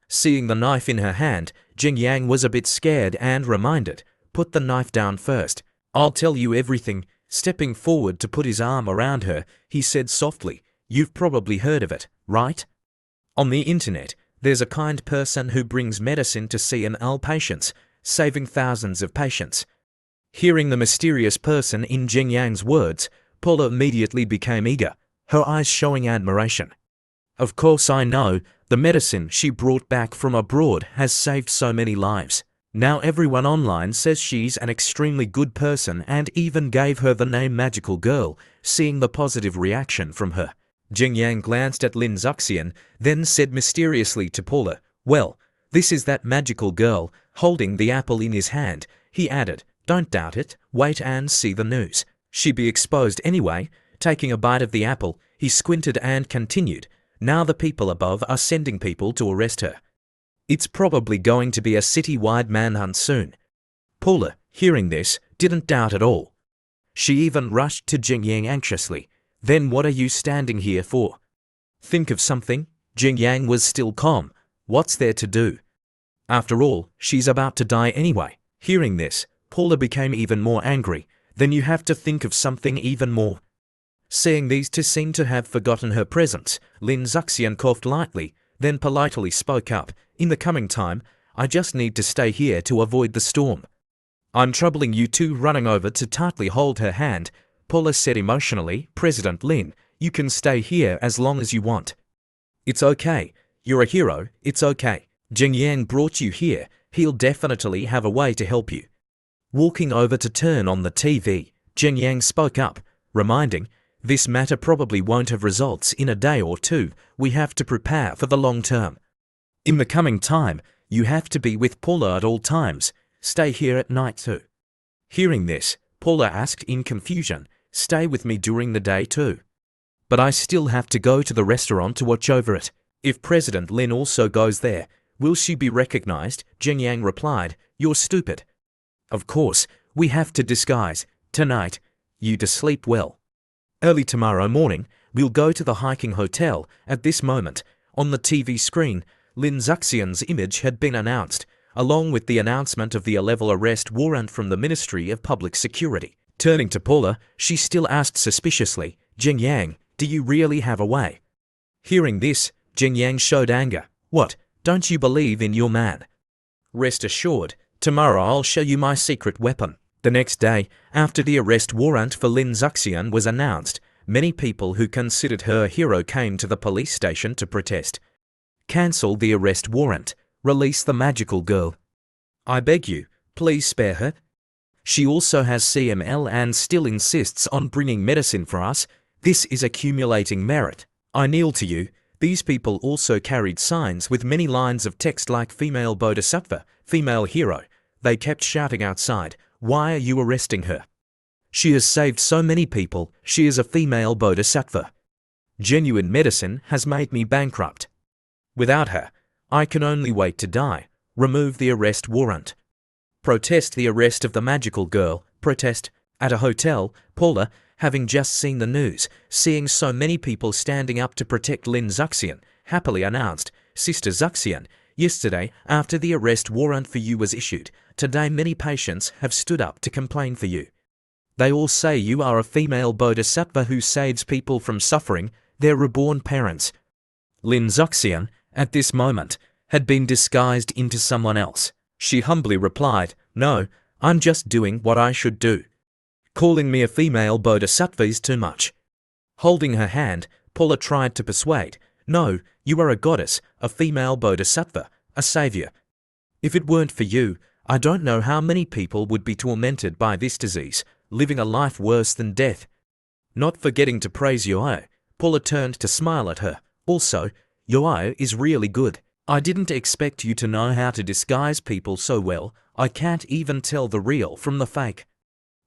Seeing the knife in her hand, Jing Yang was a bit scared and reminded, Put the knife down first. I'll tell you everything. Stepping forward to put his arm around her, he said softly, You've probably heard of it, right? On the internet, There's a kind person who brings medicine to CML patients, saving thousands of patients. Hearing the mysterious person in Jing Yang's words, Paula immediately became eager, her eyes showing admiration. Of course I know, the medicine she brought back from abroad has saved so many lives. Now everyone online says she's an extremely good person and even gave her the name Magical Girl, seeing the positive reaction from her. Jing Yang glanced at Lin Zuxian, then said mysteriously to Paula, "Well, this is that magical girl," holding the apple in his hand. He added, "Don't doubt it, wait and see the news. She'd be exposed anyway." Taking a bite of the apple, he squinted and continued, "Now the people above are sending people to arrest her. It's probably going to be a city-wide manhunt soon." Paula, hearing this, didn't doubt at all. She even rushed to Jing Yang anxiously. "Then what are you standing here for? Think of something." Jing Yang was still calm. "What's there to do? After all, she's about to die anyway." Hearing this, Paula became even more angry. "Then you have to think of something even more." Seeing these two seemed to have forgotten her presence, Lin Zuxian coughed lightly, then politely spoke up. "In the coming time, I just need to stay here to avoid the storm." "I'm troubling you two." Running over to tightly hold her hand, Paula said emotionally, "President Lin, you can stay here as long as you want. It's okay. You're a hero, it's okay. Jing Yang brought you here, he'll definitely have a way to help you." Walking over to turn on the TV, Jing Yang spoke up, reminding, "This matter probably won't have results in a day or two. We have to prepare for the long term. In the coming time, you have to be with Paula at all times. Stay here at night too." Hearing this, Paula asked in confusion, "Stay with me during the day too? But I still have to go to the restaurant to watch over it. If President Lin also goes there, will she be recognized?" Jing Yang replied, "You're stupid. Of course, we have to disguise. Tonight, you to sleep well. Early tomorrow morning, we'll go to the hiking hotel." At this moment, on the TV screen, Lin Zuxian's image had been announced, along with the announcement of the 11 arrest warrant from the Ministry of Public Security. Turning to Paula, she still asked suspiciously, "Jing Yang, do you really have a way?" Hearing this, Jing Yang showed anger. "What, don't you believe in your man? Rest assured, tomorrow I'll show you my secret weapon." The next day, after the arrest warrant for Lin Zuxian was announced, many people who considered her a hero came to the police station to protest. "Cancel the arrest warrant. Release the magical girl. I beg you, please spare her. She also has CML and still insists on bringing medicine for us. This is accumulating merit. I kneel to you." These people also carried signs with many lines of text like "Female Bodhisattva," "Female Hero." They kept shouting outside, "Why are you arresting her? She has saved so many people. She is a female bodhisattva. Genuine medicine has made me bankrupt. Without her, I can only wait to die. Remove the arrest warrant. Protest the arrest of the magical girl. Protest." At a hotel, Paula, having just seen the news, seeing so many people standing up to protect Lin Zuxian, happily announced, "Sister Zuxian, yesterday, after the arrest warrant for you was issued, today many patients have stood up to complain for you. They all say you are a female bodhisattva who saves people from suffering, their reborn parents." Lin Zuxian, at this moment, had been disguised into someone else. She humbly replied, "No, I'm just doing what I should do. Calling me a female bodhisattva is too much." Holding her hand, Paula tried to persuade, "No, you are a goddess, a female bodhisattva, a savior. If it weren't for you, I don't know how many people would be tormented by this disease, living a life worse than death." Not forgetting to praise Yoao, Paula turned to smile at her. "Also, Yoao is really good. I didn't expect you to know how to disguise people so well. I can't even tell the real from the fake."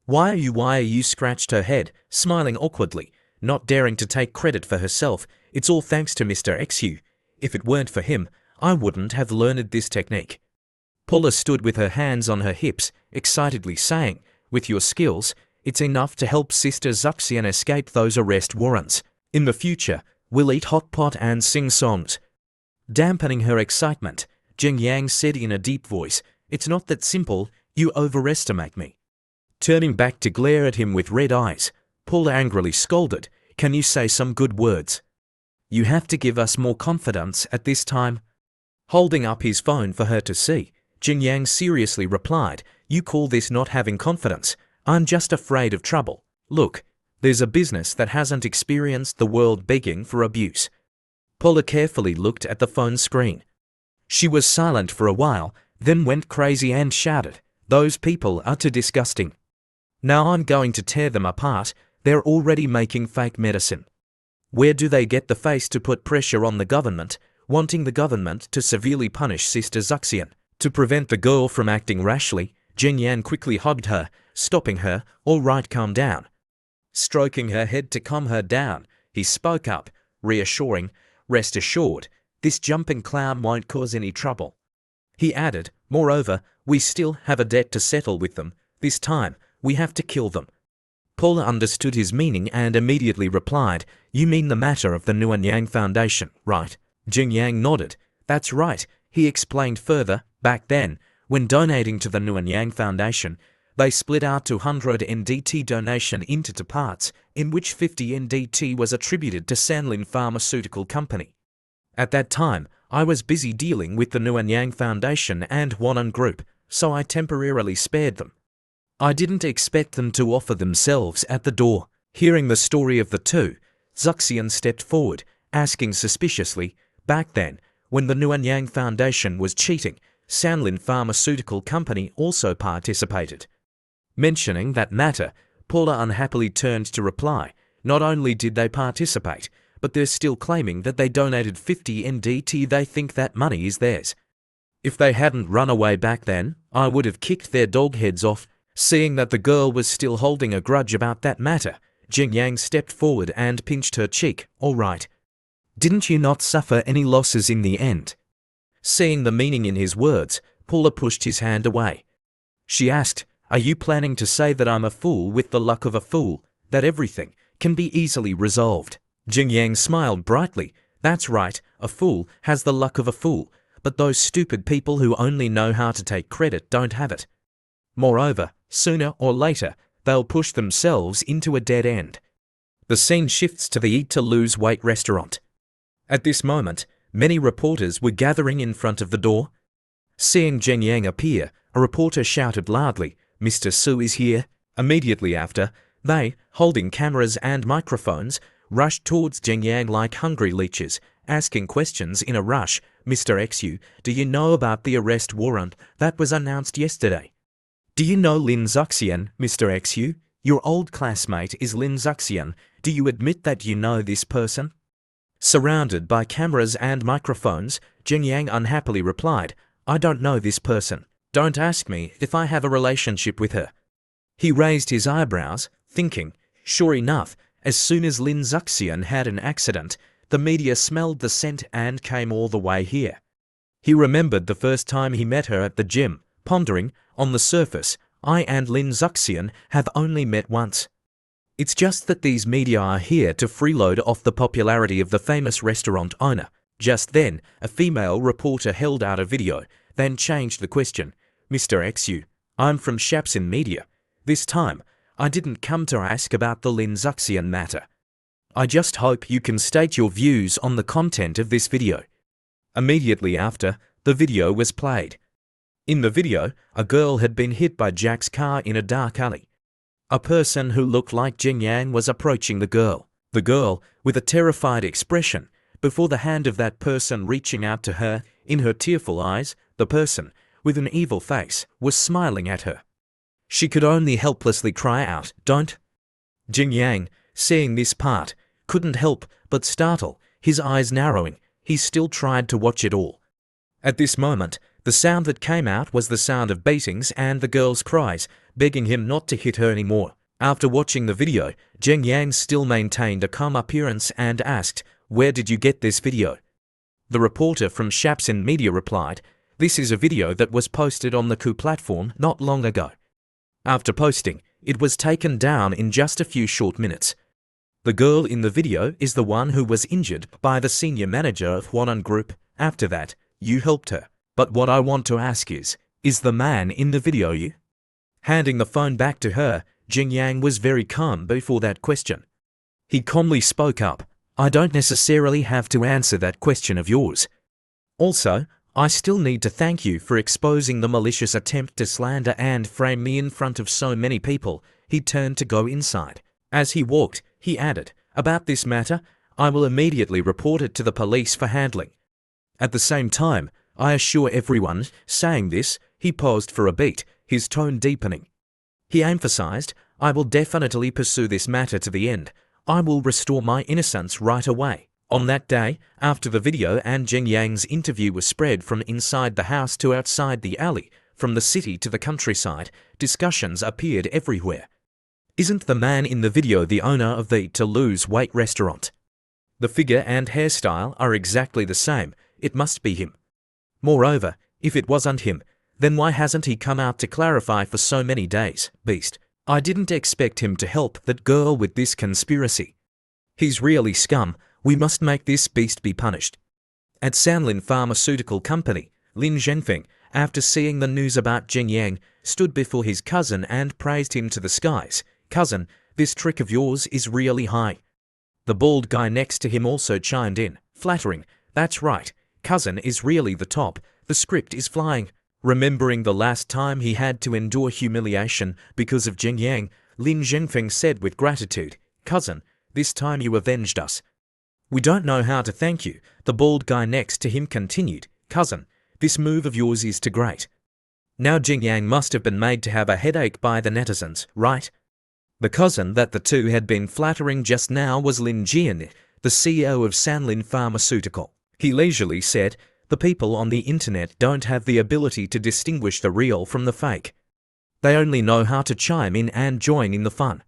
Why are you?" Scratched her head, smiling awkwardly, not daring to take credit for herself. "It's all thanks to Mr. Xu. If it weren't for him, I wouldn't have learned this technique." Paula stood with her hands on her hips, excitedly saying, "With your skills, it's enough to help Sister Zuxian escape those arrest warrants. In the future, we'll eat hot pot and sing songs." Dampening her excitement, Jing Yang said in a deep voice, "It's not that simple. You overestimate me." Turning back to glare at him with red eyes, Paula angrily scolded, "Can you say some good words? You have to give us more confidence at this time." Holding up his phone for her to see, Jin Yang seriously replied, "You call this not having confidence? I'm just afraid of trouble. Look, there's a business that hasn't experienced the world begging for abuse." Paula carefully looked at the phone screen. She was silent for a while, then went crazy and shouted, "Those people are too disgusting. Now I'm going to tear them apart. They're already making fake medicine. Where do they get the face to put pressure on the government, wanting the government to severely punish Sister Zuxian?" To prevent the girl from acting rashly, Jin Yang quickly hugged her, stopping her. "All right, calm down." Stroking her head to calm her down, he spoke up, reassuring, "Rest assured, this jumping clown won't cause any trouble." He added, "Moreover, we still have a debt to settle with them. This time, we have to kill them." Paula understood his meaning and immediately replied, "You mean the matter of the Nguyen Yang Foundation, right?" Jin Yang nodded. "That's right." He explained further, "Back then, when donating to the Nguyen Yang Foundation, they split our 200 NDT donation into two parts, in which 50 NDT was attributed to Sanlin Pharmaceutical Company. At that time, I was busy dealing with the Nguyen Yang Foundation and Wanan Group, so I temporarily spared them. I didn't expect them to offer themselves at the door." Hearing the story of the two, Zuxian stepped forward, asking suspiciously, "Back then, when the Nguyen Yang Foundation was cheating, Sanlin Pharmaceutical Company also participated?" Mentioning that matter, Paula unhappily turned to reply, "Not only did they participate, but they're still claiming that they donated 50 NDT. They think that money is theirs. If they hadn't run away back then, I would have kicked their dog heads off." Seeing that the girl was still holding a grudge about that matter, Jin Yang stepped forward and pinched her cheek. "All right. Didn't you not suffer any losses in the end?" Seeing the meaning in his words, Paula pushed his hand away. She asked, "Are you planning to say that I'm a fool with the luck of a fool, that everything can be easily resolved?" Jin Yang smiled brightly. "That's right, a fool has the luck of a fool, but those stupid people who only know how to take credit don't have it. Moreover, sooner or later, they'll push themselves into a dead end." The scene shifts to the Eat to Lose Weight restaurant. At this moment, many reporters were gathering in front of the door. Seeing Jin Yang appear, a reporter shouted loudly, "Mr. Su is here." Immediately after, they, holding cameras and microphones, rushed towards Jin Yang like hungry leeches, asking questions in a rush. "Mr. Xu, do you know about the arrest warrant that was announced yesterday? Do you know Lin Zuxian, Mr. Xu? Your old classmate is Lin Zuxian. Do you admit that you know this person?" Surrounded by cameras and microphones, Jin Yang unhappily replied, "I don't know this person. Don't ask me if I have a relationship with her." He raised his eyebrows, thinking, sure enough, as soon as Lin Zuxian had an accident, the media smelled the scent and came all the way here. He remembered the first time he met her at the gym, pondering, on the surface, I and Lin Zuxian have only met once. It's just that these media are here to freeload off the popularity of the famous restaurant owner. Just then, a female reporter held out a video, then changed the question. "Mr. Xu, I'm from Shapsin Media. This time, I didn't come to ask about the Lin Zuxian matter. I just hope you can state your views on the content of this video." Immediately after, the video was played. In the video, a girl had been hit by Jack's car in a dark alley. A person who looked like Jin Yang was approaching the girl. The girl, with a terrified expression, before the hand of that person reaching out to her, in her tearful eyes, the person, with an evil face, was smiling at her. She could only helplessly cry out, "Don't!" Jin Yang, seeing this part, couldn't help but startle, his eyes narrowing. He still tried to watch it all. At this moment, the sound that came out was the sound of beatings and the girl's cries, begging him not to hit her anymore. After watching the video, Jin Yang still maintained a calm appearance and asked, "Where did you get this video?" The reporter from Shapsin Media replied, "This is a video that was posted on the Ku platform not long ago." After posting, it was taken down in just a few short minutes. The girl in the video is the one who was injured by the senior manager of Wanan Group. After that, you helped her. But what I want to ask is the man in the video you? Handing the phone back to her, Jin Yang was very calm before that question. He calmly spoke up, "I don't necessarily have to answer that question of yours. Also, I still need to thank you for exposing the malicious attempt to slander and frame me in front of so many people. He turned to go inside. As he walked, he added, about this matter, I will immediately report it to the police for handling. At the same time, I assure everyone, saying this, he paused for a beat, his tone deepening. He emphasized, I will definitely pursue this matter to the end. I will restore my innocence right away. On that day, after the video and Jin Yang's interview was spread from inside the house to outside the alley, from the city to the countryside, discussions appeared everywhere. Isn't the man in the video the owner of the To Lose Weight restaurant? The figure and hairstyle are exactly the same. It must be him. Moreover, if it wasn't him, then why hasn't he come out to clarify for so many days, beast? I didn't expect him to help that girl with this conspiracy. He's really scum. We must make this beast be punished. At Sanlin Pharmaceutical Company, Lin Zhenfeng, after seeing the news about Jin Yang, stood before his cousin and praised him to the skies. Cousin, this trick of yours is really high. The bald guy next to him also chimed in, flattering, that's right, cousin is really the top, the script is flying. Remembering the last time he had to endure humiliation because of Jin Yang, Lin Zhenfeng said with gratitude, cousin, this time you avenged us. We don't know how to thank you, the bald guy next to him continued, cousin, this move of yours is too great. Now Jin Yang must have been made to have a headache by the netizens, right? The cousin that the two had been flattering just now was Lin Jian, the CEO of Sanlin Pharmaceutical. He leisurely said, the people on the internet don't have the ability to distinguish the real from the fake. They only know how to chime in and join in the fun.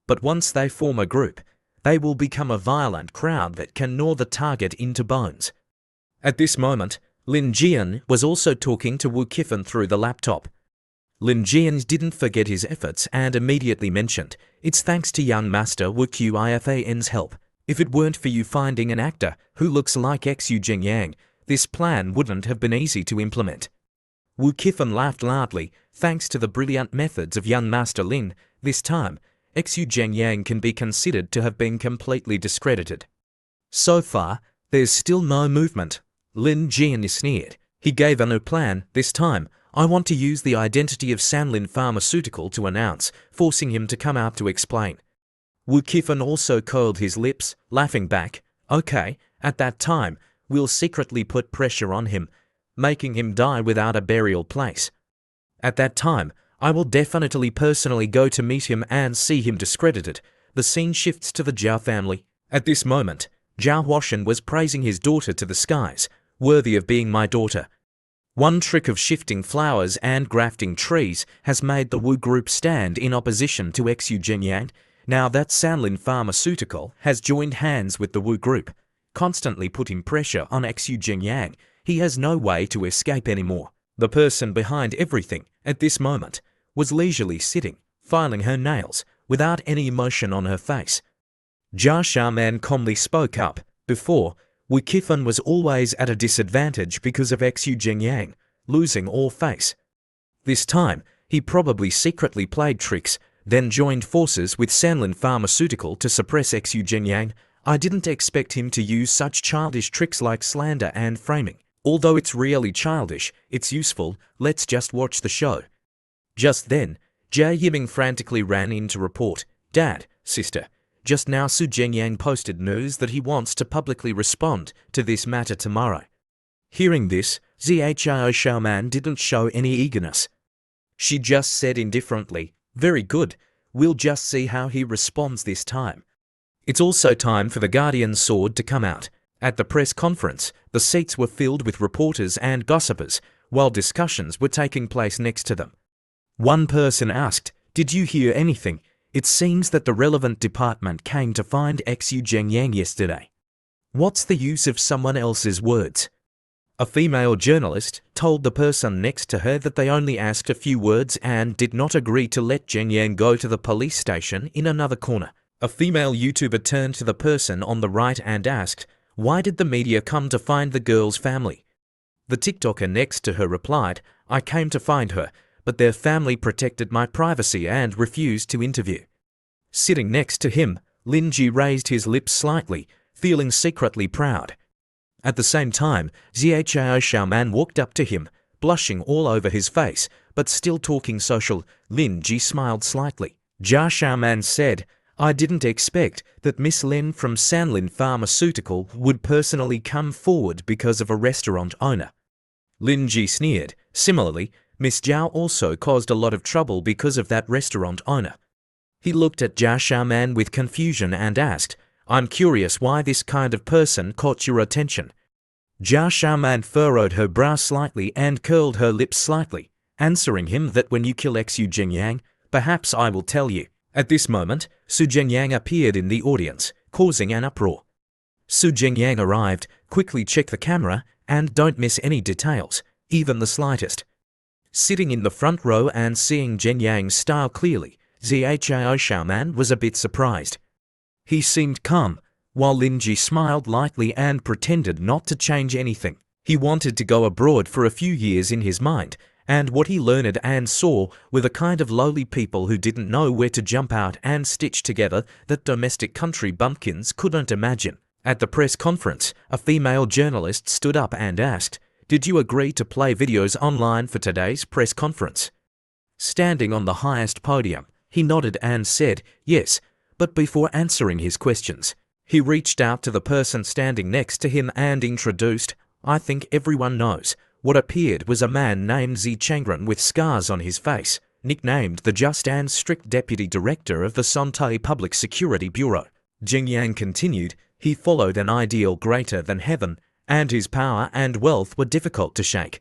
But once they form a group, they will become a violent crowd that can gnaw the target into bones. At this moment, Lin Jian was also talking to Wu Kifan through the laptop. Lin Jian didn't forget his efforts and immediately mentioned, it's thanks to young master Wu Qifan's help. If it weren't for you finding an actor who looks like Xu Jin Yang, this plan wouldn't have been easy to implement. Wu Kifan laughed loudly, thanks to the brilliant methods of young master Lin, this time, Xu Jin Yang can be considered to have been completely discredited. So far, there's still no movement. Lin Jian sneered. He gave a new plan, this time, I want to use the identity of Sanlin Pharmaceutical to announce, forcing him to come out to explain. Wu Kifan also curled his lips, laughing back, okay, at that time, we'll secretly put pressure on him, making him die without a burial place. At that time, I will definitely personally go to meet him and see him discredited. The scene shifts to the Zhao family. At this moment, Zhao Huashan was praising his daughter to the skies, worthy of being my daughter. One trick of shifting flowers and grafting trees has made the Wu group stand in opposition to Xu Jin Yang. Now that Sanlin Pharmaceutical has joined hands with the Wu group, constantly putting pressure on Xu Jin Yang, he has no way to escape anymore. The person behind everything, at this moment, was leisurely sitting, filing her nails, without any emotion on her face. Jia Shaman calmly spoke up. Before, Wu Kifan was always at a disadvantage because of Xu Jin Yang, losing all face. This time, he probably secretly played tricks, then joined forces with Sanlin Pharmaceutical to suppress Xu Jin Yang. I didn't expect him to use such childish tricks like slander and framing. Although it's really childish, it's useful, let's just watch the show. Just then, Jia Yiming frantically ran in to report, Dad, sister, just now Su Jinyang posted news that he wants to publicly respond to this matter tomorrow. Hearing this, Zhao Xiaoman didn't show any eagerness. She just said indifferently, very good, we'll just see how he responds this time. It's also time for the Guardian Sword to come out. At the press conference, the seats were filled with reporters and gossipers, while discussions were taking place next to them. One person asked, did you hear anything? It seems that the relevant department came to find Xu Jinyang yesterday. What's the use of someone else's words? A female journalist told the person next to her that they only asked a few words and did not agree to let Jinyang go to the police station in another corner. A female YouTuber turned to the person on the right and asked, why did the media come to find the girl's family? The TikToker next to her replied, I came to find her, but their family protected my privacy and refused to interview. Sitting next to him, Lin Ji raised his lips slightly, feeling secretly proud. At the same time, Zhao Xiaoman walked up to him, blushing all over his face, but still talking social. Lin Ji smiled slightly. Zhao Xiaoman said, I didn't expect that Miss Lin from Sanlin Pharmaceutical would personally come forward because of a restaurant owner. Lin Ji sneered. Similarly, Miss Zhao also caused a lot of trouble because of that restaurant owner. He looked at Zhao Xiaoman with confusion and asked, I'm curious why this kind of person caught your attention. Zhao Xiaoman furrowed her brow slightly and curled her lips slightly, answering him that when you kill Xu Jingyang, perhaps I will tell you. At this moment, Su Jingyang appeared in the audience, causing an uproar. Su Jingyang arrived, quickly check the camera, and don't miss any details, even the slightest. Sitting in the front row and seeing Jingyang's style clearly, Zhao Xiaoman was a bit surprised. He seemed calm, while Lin Ji smiled lightly and pretended not to change anything. He wanted to go abroad for a few years in his mind, and what he learned and saw were the kind of lowly people who didn't know where to jump out and stitch together that domestic country bumpkins couldn't imagine. At the press conference, a female journalist stood up and asked, Did you agree to play videos online for today's press conference? Standing on the highest podium, he nodded and said, Yes, but before answering his questions, he reached out to the person standing next to him and introduced, I think everyone knows. What appeared was a man named Zi Changren with scars on his face, nicknamed the Just and Strict Deputy Director of the Sontai Public Security Bureau. Jingyang continued, he followed an ideal greater than heaven, and his power and wealth were difficult to shake.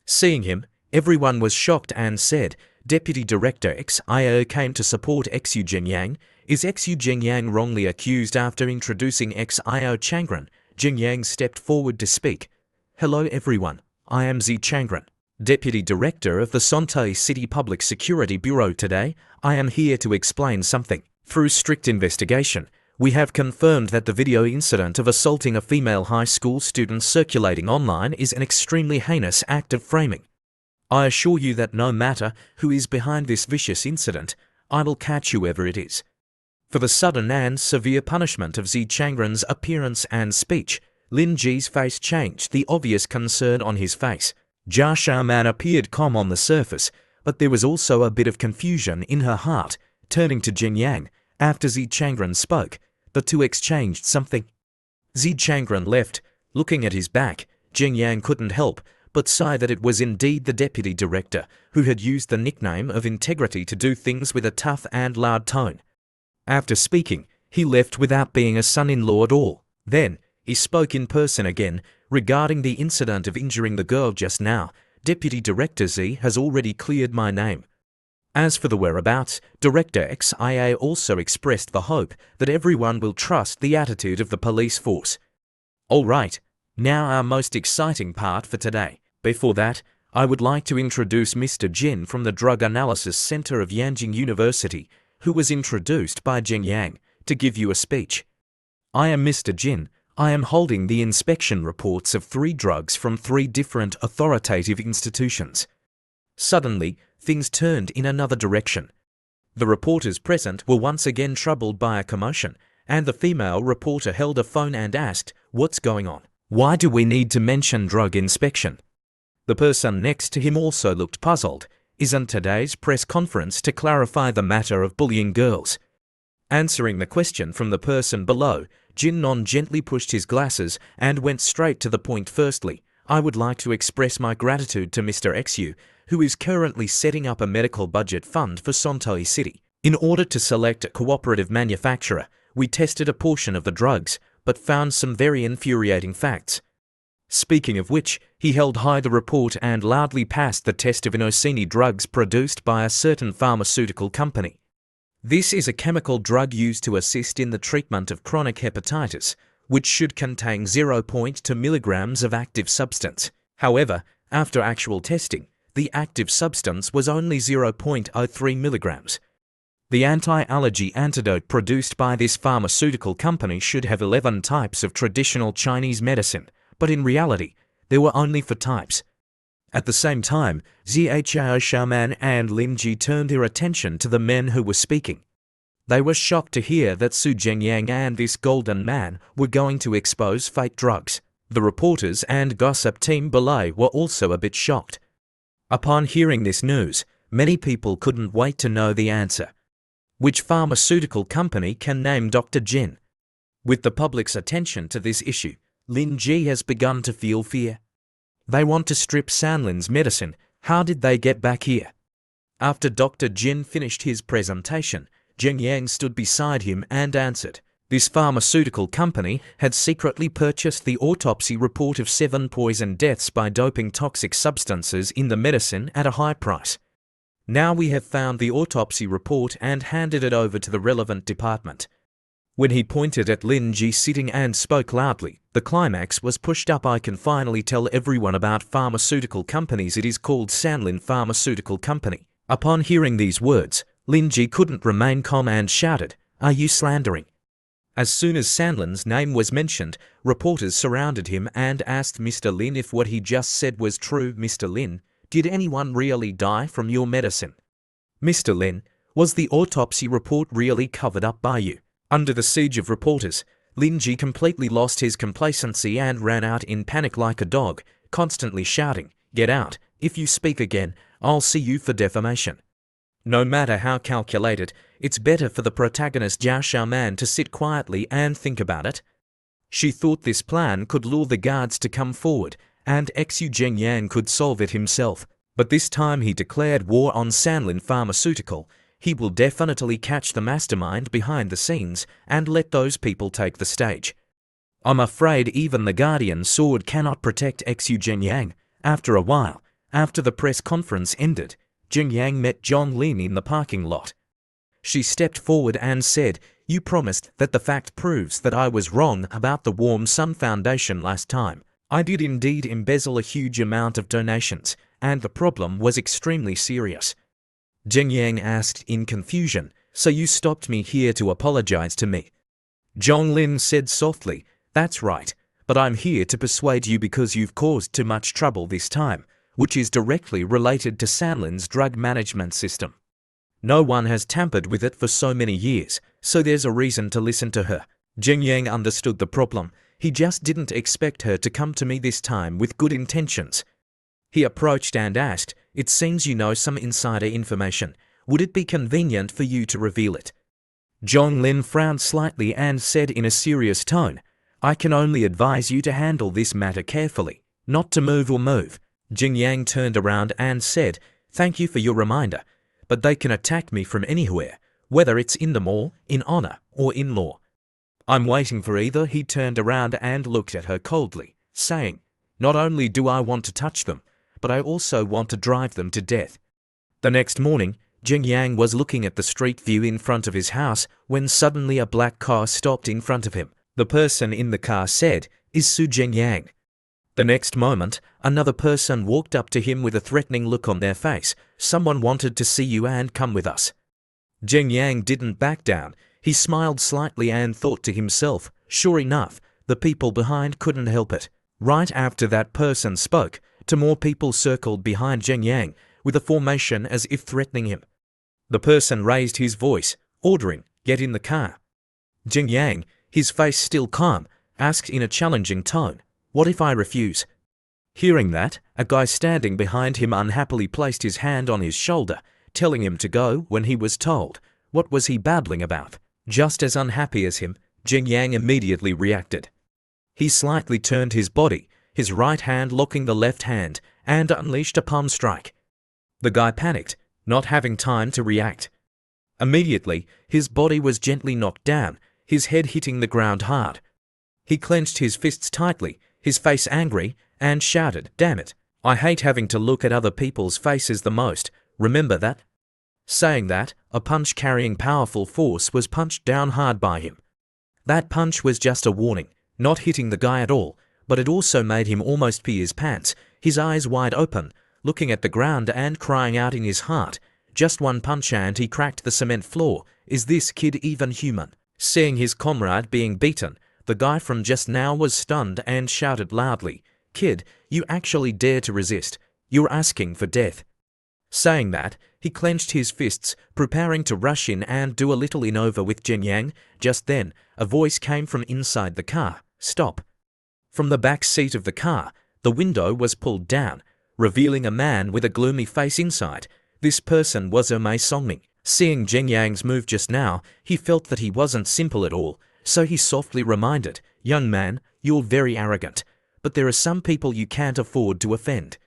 Seeing him, everyone was shocked and said, Deputy Director XIO came to support Xu Jingyang. Is Xu Jingyang wrongly accused after introducing XIO Changren? Jingyang stepped forward to speak. Hello everyone. I am Zi Changren, Deputy Director of the Sontai City Public Security Bureau. Today, I am here to explain something. Through strict investigation, we have confirmed that the video incident of assaulting a female high school student circulating online is an extremely heinous act of framing. I assure you that no matter who is behind this vicious incident, I will catch whoever it is. For the sudden and severe punishment of Zi Changren's appearance and speech, Lin Ji's face changed, the obvious concern on his face. Zhao Xiaoman appeared calm on the surface, but there was also a bit of confusion in her heart. Turning to Jingyang, after Zi Changren spoke, the two exchanged something. Zi Changren left. Looking at his back, Jingyang couldn't help but sigh that it was indeed the deputy director who had used the nickname of integrity to do things with a tough and loud tone. After speaking, he left without being a son-in-law at all. Then, he spoke in person again, regarding the incident of injuring the girl just now. Deputy Director Z has already cleared my name. As for the whereabouts, Director XIA also expressed the hope that everyone will trust the attitude of the police force. All right, now our most exciting part for today. Before that, I would like to introduce Mr. Jin from the Drug Analysis Center of Yanjing University, who was introduced by Jingyang to give you a speech. I am Mr. Jin. I am holding the inspection reports of 3 drugs from 3 different authoritative institutions. Suddenly, things turned in another direction. The reporters present were once again troubled by a commotion, and the female reporter held a phone and asked, What's going on? Why do we need to mention drug inspection? The person next to him also looked puzzled. Isn't today's press conference to clarify the matter of bullying girls? Answering the question from the person below, Jin Non gently pushed his glasses and went straight to the point. Firstly, I would like to express my gratitude to Mr. Xu, who is currently setting up a medical budget fund for Sontai City. In order to select a cooperative manufacturer, we tested a portion of the drugs, but found some very infuriating facts. Speaking of which, he held high the report and loudly passed the test of Inosini drugs produced by a certain pharmaceutical company. This is a chemical drug used to assist in the treatment of chronic hepatitis, which should contain 0.2 milligrams of active substance. However, after actual testing, the active substance was only 0.03 milligrams. The anti-allergy antidote produced by this pharmaceutical company should have 11 types of traditional Chinese medicine, but in reality, there were only 4 types. At the same time, Zhao Xiaoman and Lin Ji turned their attention to the men who were speaking. They were shocked to hear that Su Jingyang and this golden man were going to expose fake drugs. The reporters and gossip team below were also a bit shocked. Upon hearing this news, many people couldn't wait to know the answer. Which pharmaceutical company can name Dr. Jin? With the public's attention to this issue, Lin Ji has begun to feel fear. They want to strip Sanlin's medicine. How did they get back here? After Dr. Jin finished his presentation, Zheng Yang stood beside him and answered. This pharmaceutical company had secretly purchased the autopsy report of 7 poison deaths by doping toxic substances in the medicine at a high price. Now we have found the autopsy report and handed it over to the relevant department. When he pointed at Lin Ji sitting and spoke loudly, the climax was pushed up. I can finally tell everyone about pharmaceutical companies. It is called Sanlin Pharmaceutical Company. Upon hearing these words, Lin Ji couldn't remain calm and shouted, "Are you slandering?" As soon as Sanlin's name was mentioned, reporters surrounded him and asked Mr. Lin if what he just said was true. "Mr. Lin, did anyone really die from your medicine?" "Mr. Lin, was the autopsy report really covered up by you?" Under the siege of reporters, Lin Ji completely lost his complacency and ran out in panic like a dog, constantly shouting, "Get out! If you speak again, I'll sue you for defamation." No matter how calculated, it's better for the protagonist Zhao Xiaoman to sit quietly and think about it. She thought this plan could lure the guards to come forward, and Xu Zhengyang could solve it himself. But this time he declared war on Sanlin Pharmaceutical. He will definitely catch the mastermind behind the scenes and let those people take the stage. I'm afraid even the Guardian sword cannot protect Xu Zhengyang. After a while, after the press conference ended, Zhengyang met Zhong Lin in the parking lot. She stepped forward and said, "You promised that the fact proves that I was wrong about the Warm Sun Foundation last time. I did indeed embezzle a huge amount of donations, and the problem was extremely serious." Zhengyang asked in confusion, "So you stopped me here to apologize to me?" Zhong Lin said softly, "That's right, but I'm here to persuade you because you've caused too much trouble this time, which is directly related to Sanlin's drug management system. No one has tampered with it for so many years, so there's a reason to listen to her." Zhengyang understood the problem. He just didn't expect her to come to me this time with good intentions. He approached and asked, "It seems you know some insider information. Would it be convenient for you to reveal it?" Zhong Lin frowned slightly and said in a serious tone, "I can only advise you to handle this matter carefully, not to move or move." Zhengyang turned around and said, "Thank you for your reminder, but they can attack me from anywhere, whether it's in the mall, in honor, or in law. I'm waiting for either." He turned around and looked at her coldly, saying, "Not only do I want to touch them, but I also want to drive them to death." The next morning, Zhengyang was looking at the street view in front of his house when suddenly a black car stopped in front of him. The person in the car said, "Is Su Zhengyang?" The next moment, another person walked up to him with a threatening look on their face. "Someone wanted to see you and come with us." Zhengyang didn't back down. He smiled slightly and thought to himself, sure enough, the people behind couldn't help it. Right after that person spoke, two more people circled behind Zhengyang with a formation as if threatening him. The person raised his voice, ordering, "Get in the car." Zhengyang, his face still calm, asked in a challenging tone, "What if I refuse?" Hearing that, a guy standing behind him unhappily placed his hand on his shoulder, telling him to go when he was told. What was he babbling about? Just as unhappy as him, Zhengyang immediately reacted. He slightly turned his body, his right hand locking the left hand, and unleashed a palm strike. The guy panicked, not having time to react. Immediately, his body was gently knocked down, his head hitting the ground hard. He clenched his fists tightly, his face angry, and shouted, "Damn it! I hate having to look at other people's faces the most, remember that?" Saying that, a punch carrying powerful force was punched down hard by him. That punch was just a warning, not hitting the guy at all, but it also made him almost pee his pants, his eyes wide open, looking at the ground and crying out in his heart, "Just one punch and he cracked the cement floor. Is this kid even human?" Seeing his comrade being beaten, the guy from just now was stunned and shouted loudly, "Kid, you actually dare to resist. You're asking for death." Saying that, he clenched his fists, preparing to rush in and do a little in over with Zhengyang. Just then, a voice came from inside the car, "Stop." From the back seat of the car, the window was pulled down, revealing a man with a gloomy face inside. This person was Mei Songming. Seeing Zheng Yang's move just now, he felt that he wasn't simple at all, so he softly reminded, "Young man, you're very arrogant, but there are some people you can't afford to offend."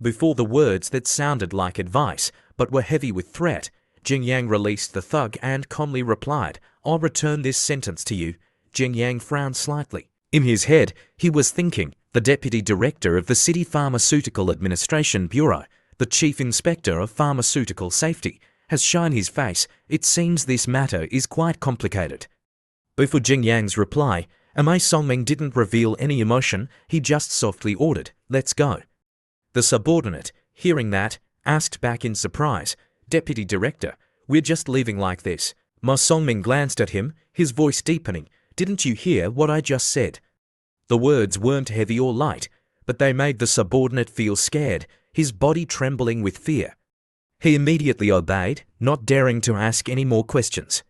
Before the words that sounded like advice, but were heavy with threat, Zheng Yang released the thug and calmly replied, "I'll return this sentence to you." Zheng Yang frowned slightly. In his head, he was thinking, the Deputy Director of the City Pharmaceutical Administration Bureau, the Chief Inspector of Pharmaceutical Safety, has shown his face. It seems this matter is quite complicated. Before Zheng Yang's reply, Mei Songming didn't reveal any emotion. He just softly ordered, "Let's go." The subordinate, hearing that, asked back in surprise, "Deputy Director, we're just leaving like this." Mei Songming glanced at him, his voice deepening. "Didn't you hear what I just said?" The words weren't heavy or light, but they made the subordinate feel scared, his body trembling with fear. He immediately obeyed, not daring to ask any more questions.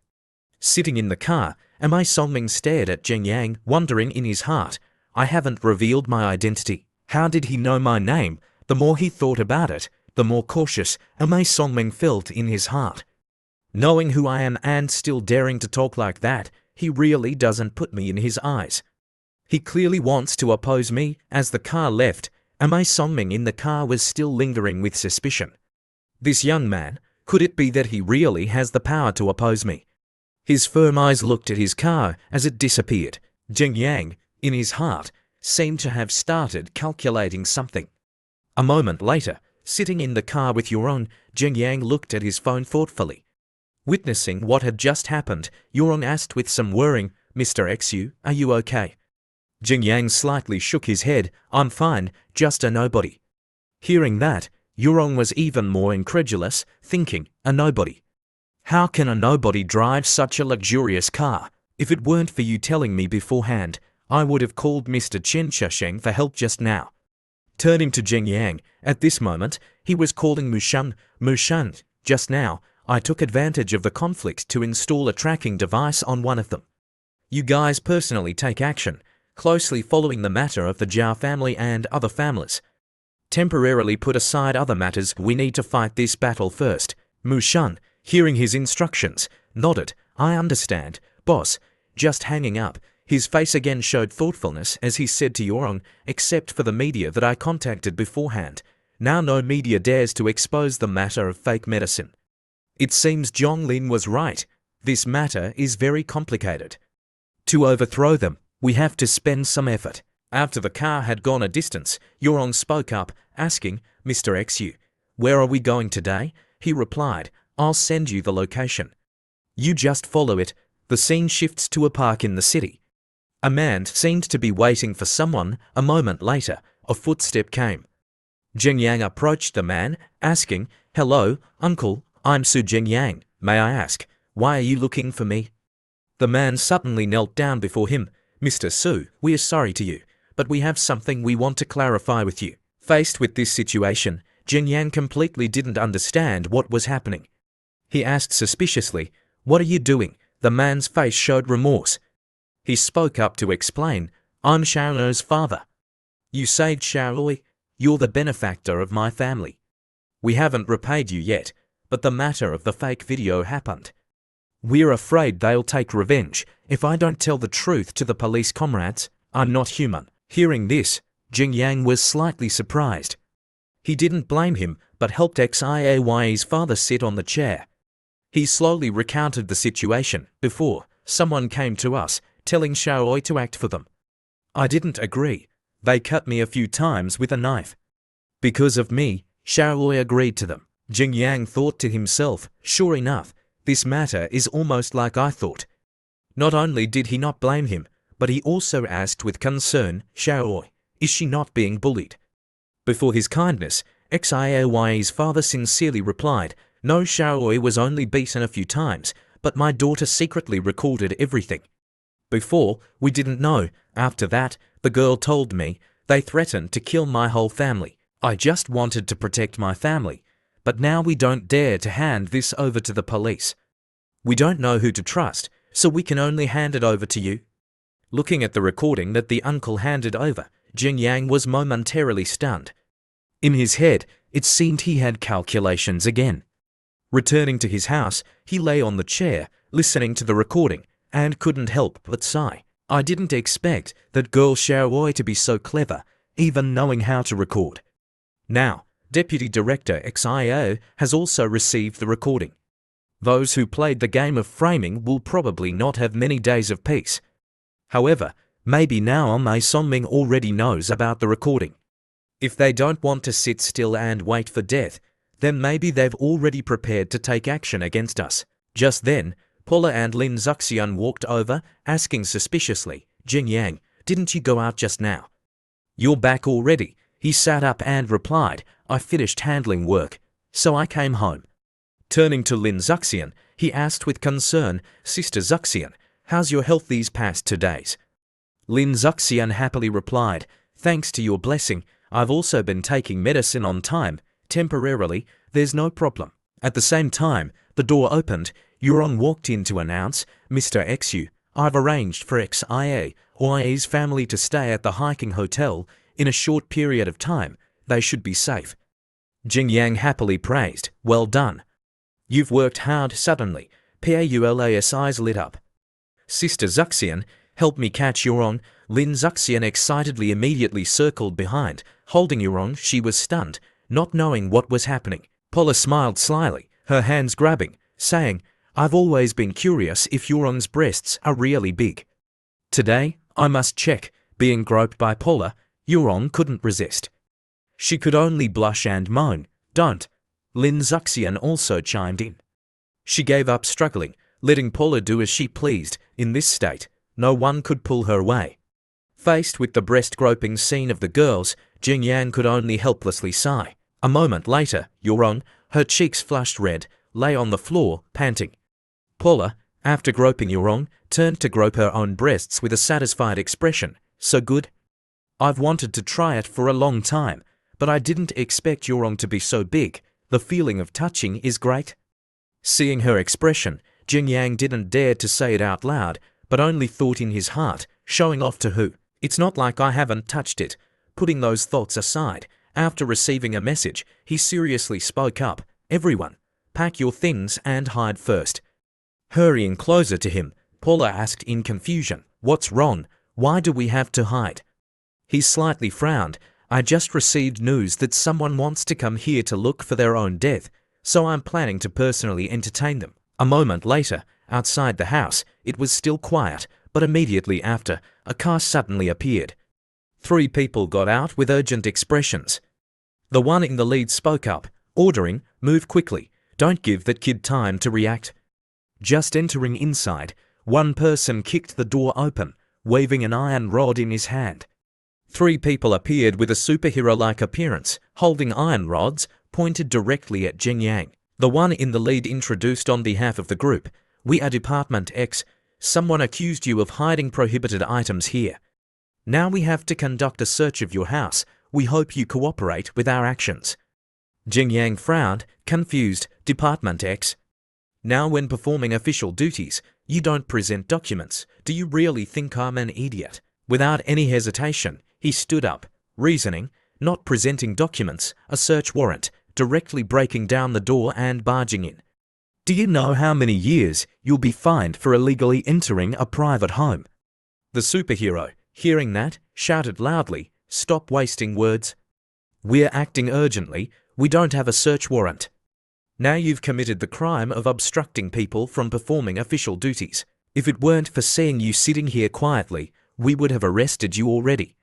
Sitting in the car, Mei Songming stared at Zheng Yang, wondering in his heart, "I haven't revealed my identity. How did he know my name?" The more he thought about it, the more cautious Mei Songming felt in his heart. "Knowing who I am and still daring to talk like that, he really doesn't put me in his eyes. He clearly wants to oppose me." As the car left, Mei Songming in the car was still lingering with suspicion. This young man, could it be that he really has the power to oppose me? His firm eyes looked at his car as it disappeared. Zheng Yang, in his heart, seemed to have started calculating something. A moment later, sitting in the car with Yurong, Zheng Yang looked at his phone thoughtfully. Witnessing what had just happened, Yurong asked with some worrying, "Mr. Xu, are you okay?" Zheng Yang slightly shook his head. "I'm fine, just a nobody." Hearing that, Yurong was even more incredulous, thinking, "A nobody? How can a nobody drive such a luxurious car? If it weren't for you telling me beforehand, I would have called Mr. Chen Shasheng for help just now." Turning to Zheng Yang, at this moment, he was calling Mushan. "Mushan, just now, I took advantage of the conflict to install a tracking device on one of them. You guys personally take action, closely following the matter of the Zhao family and other families. Temporarily put aside other matters. We need to fight this battle first." Mushan, hearing his instructions, nodded. "I understand, boss." Just hanging up, his face again showed thoughtfulness as he said to Yurong, "Except for the media that I contacted beforehand, now no media dares to expose the matter of fake medicine. It seems Zhonglin was right. This matter is very complicated. To overthrow them, we have to spend some effort." After the car had gone a distance, Yurong spoke up, asking, "Mr. Xu, where are we going today?" He replied, "I'll send you the location. You just follow it." The scene shifts to a park in the city. A man seemed to be waiting for someone. A moment later, a footstep came. Zheng Yang approached the man, asking, "Hello, uncle, I'm Su Zheng Yang. May I ask, why are you looking for me?" The man suddenly knelt down before him. "Mr. Su, we are sorry to you, but we have something we want to clarify with you." Faced with this situation, Zheng Yang completely didn't understand what was happening. He asked suspiciously, "What are you doing?" The man's face showed remorse. He spoke up to explain, "I'm Xiao's father. You saved Xiaoi. You're the benefactor of my family. We haven't repaid you yet, but the matter of the fake video happened. We're afraid they'll take revenge if I don't tell the truth to the police comrades. I'm not human." Hearing this, Zheng Yang was slightly surprised. He didn't blame him, but helped Xiao's father sit on the chair. He slowly recounted the situation. "Before, someone came to us, telling Xiaoi to act for them. I didn't agree. They cut me a few times with a knife. Because of me, Xiaoi agreed to them." Zheng Yang thought to himself, "Sure enough, this matter is almost like I thought." Not only did he not blame him, but he also asked with concern, "Xiaoi, is she not being bullied?" Before his kindness, Xiao's father sincerely replied, "No, Xiaoi was only beaten a few times, but my daughter secretly recorded everything. Before, we didn't know. After that, the girl told me. They threatened to kill my whole family. I just wanted to protect my family. But now we don't dare to hand this over to the police. We don't know who to trust, so we can only hand it over to you." Looking at the recording that the uncle handed over, Jing Yang was momentarily stunned. In his head, it seemed he had calculations again. Returning to his house, he lay on the chair, listening to the recording, and couldn't help but sigh. I didn't expect that girl Xiaowei to be so clever, even knowing how to record. Now, Deputy Director XIO has also received the recording. Those who played the game of framing will probably not have many days of peace. However, maybe now Mei Sonming already knows about the recording. If they don't want to sit still and wait for death, then maybe they've already prepared to take action against us. Just then, Paula and Lin Zuxian walked over, asking suspiciously, "Jing Yang, didn't you go out just now?" "You're back already." He sat up and replied, "I finished handling work, so I came home." Turning to Lin Zuxian, he asked with concern, "Sister Zuxian, how's your health these past 2 days?" Lin Zuxian happily replied, "Thanks to your blessing, I've also been taking medicine on time. Temporarily, there's no problem." At the same time, the door opened. Yuron walked in to announce, "Mr. Xu, I've arranged for XIA's family to stay at the hiking hotel. In a short period of time, they should be safe." Jing Yang happily praised, "Well done. You've worked hard." Suddenly, Paul's eyes lit up. "Sister Zuxian, help me catch Yuron." Lin Zuxian excitedly immediately circled behind, holding Yuron. She was stunned, not knowing what was happening. Paula smiled slyly, her hands grabbing, saying, "I've always been curious if Yuron's breasts are really big. Today, I must check." Being groped by Paula, Yuron couldn't resist. She could only blush and moan, "Don't." Lin Zuxian also chimed in. She gave up struggling, letting Paula do as she pleased. In this state, no one could pull her away. Faced with the breast-groping scene of the girls, Jing Yang could only helplessly sigh. A moment later, Yuron, her cheeks flushed red, lay on the floor, panting. Paula, after groping Yuron, turned to grope her own breasts with a satisfied expression. "So good? I've wanted to try it for a long time, but I didn't expect Yuron to be so big. The feeling of touching is great." Seeing her expression, Jing Yang didn't dare to say it out loud, but only thought in his heart, showing off to who? "It's not like I haven't touched it." Putting those thoughts aside, after receiving a message, he seriously spoke up, "Everyone, pack your things and hide first." Hurrying closer to him, Paula asked in confusion, "What's wrong? Why do we have to hide?" He slightly frowned. "I just received news that someone wants to come here to look for their own death, so I'm planning to personally entertain them." A moment later, outside the house, it was still quiet, but immediately after, a car suddenly appeared. 3 people got out with urgent expressions. The one in the lead spoke up, ordering, "Move quickly, don't give that kid time to react." Just entering inside, one person kicked the door open, waving an iron rod in his hand. 3 people appeared with a superhero-like appearance, holding iron rods, pointed directly at Jing Yang. The one in the lead introduced on behalf of the group, "We are Department X. Someone accused you of hiding prohibited items here. Now we have to conduct a search of your house. We hope you cooperate with our actions." Jing Yang frowned, confused. "Department X? Now when performing official duties, you don't present documents. Do you really think I'm an idiot?" Without any hesitation, he stood up, reasoning, "Not presenting documents, a search warrant," directly breaking down the door and barging in. "Do you know how many years you'll be fined for illegally entering a private home?" The superhero, hearing that, shouted loudly, "Stop wasting words. We're acting urgently. We don't have a search warrant. Now you've committed the crime of obstructing people from performing official duties. If it weren't for seeing you sitting here quietly, we would have arrested you already."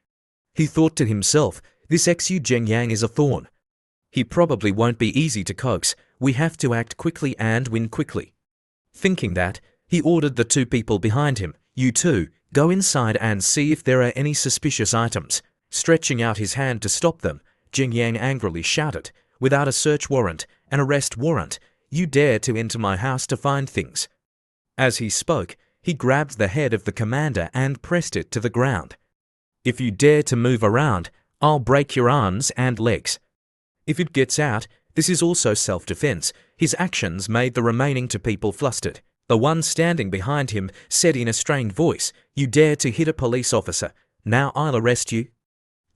He thought to himself, "This Xu Jing Yang is a thorn. He probably won't be easy to coax. We have to act quickly and win quickly." Thinking that, he ordered the 2 people behind him, "You two, go inside and see if there are any suspicious items." Stretching out his hand to stop them, Jing Yang angrily shouted, "Without a search warrant, an arrest warrant, you dare to enter my house to find things." As he spoke, he grabbed the head of the commander and pressed it to the ground. "If you dare to move around, I'll break your arms and legs. If it gets out, this is also self-defense." His actions made the remaining 2 people flustered. The one standing behind him said in a strained voice, "You dare to hit a police officer. Now I'll arrest you."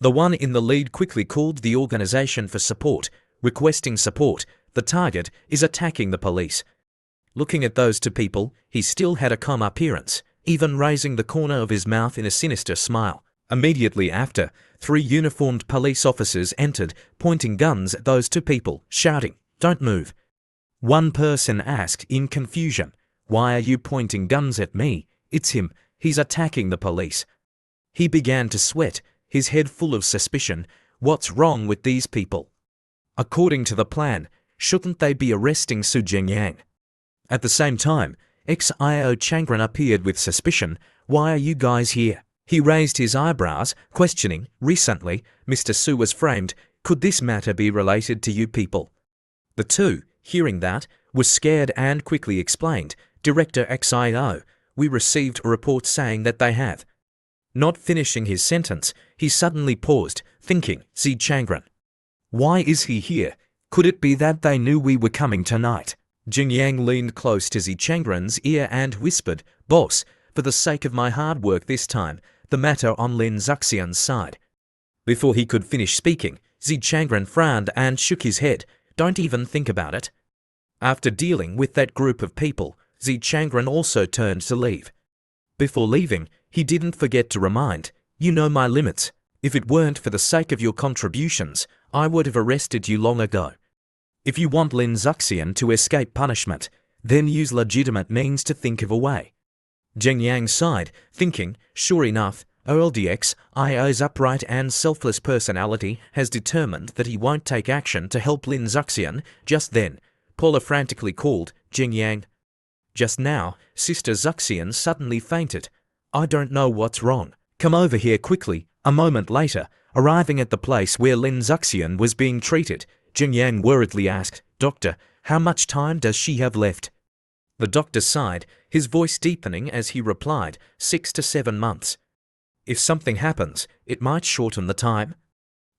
The one in the lead quickly called the organization for support, requesting support. The target is attacking the police. Looking at those two people, he still had a calm appearance, even raising the corner of his mouth in a sinister smile. Immediately after, 3 uniformed police officers entered, pointing guns at those two people, shouting, "Don't move." One person asked in confusion, "Why are you pointing guns at me? It's him. He's attacking the police." He began to sweat, his head full of suspicion. What's wrong with these people? According to the plan, shouldn't they be arresting Su Jingyang? At the same time, Xio Changran appeared with suspicion. "Why are you guys here?" He raised his eyebrows, questioning. "Recently, Mr. Su was framed. Could this matter be related to you people?" The two, hearing that, were scared and quickly explained. "Director Xio, we received a report saying that they have." Not finishing his sentence, he suddenly paused, thinking, "Xi Changran. Why is he here? Could it be that they knew we were coming tonight?" Jingyang leaned close to Xi Changran's ear and whispered, "Boss, for the sake of my hard work this time, the matter on Lin Zuxian's side." Before he could finish speaking, Xi Changran frowned and shook his head. "Don't even think about it." After dealing with that group of people, Xi Changran also turned to leave. Before leaving, he didn't forget to remind, "You know my limits. If it weren't for the sake of your contributions, I would have arrested you long ago. If you want Lin Zuxian to escape punishment, then use legitimate means to think of a way." Jingyang sighed, thinking, sure enough, OLDXIO's upright and selfless personality has determined that he won't take action to help Lin Zuxian. Just then, Paula frantically called, "Jingyang." Just now, Sister Zuxian suddenly fainted. "I don't know what's wrong. Come over here quickly." A moment later, arriving at the place where Lin Zuxian was being treated, Jingyang worriedly asked, "Doctor, how much time does she have left?" The doctor sighed, his voice deepening as he replied, 6 to 7 months. "If something happens, it might shorten the time."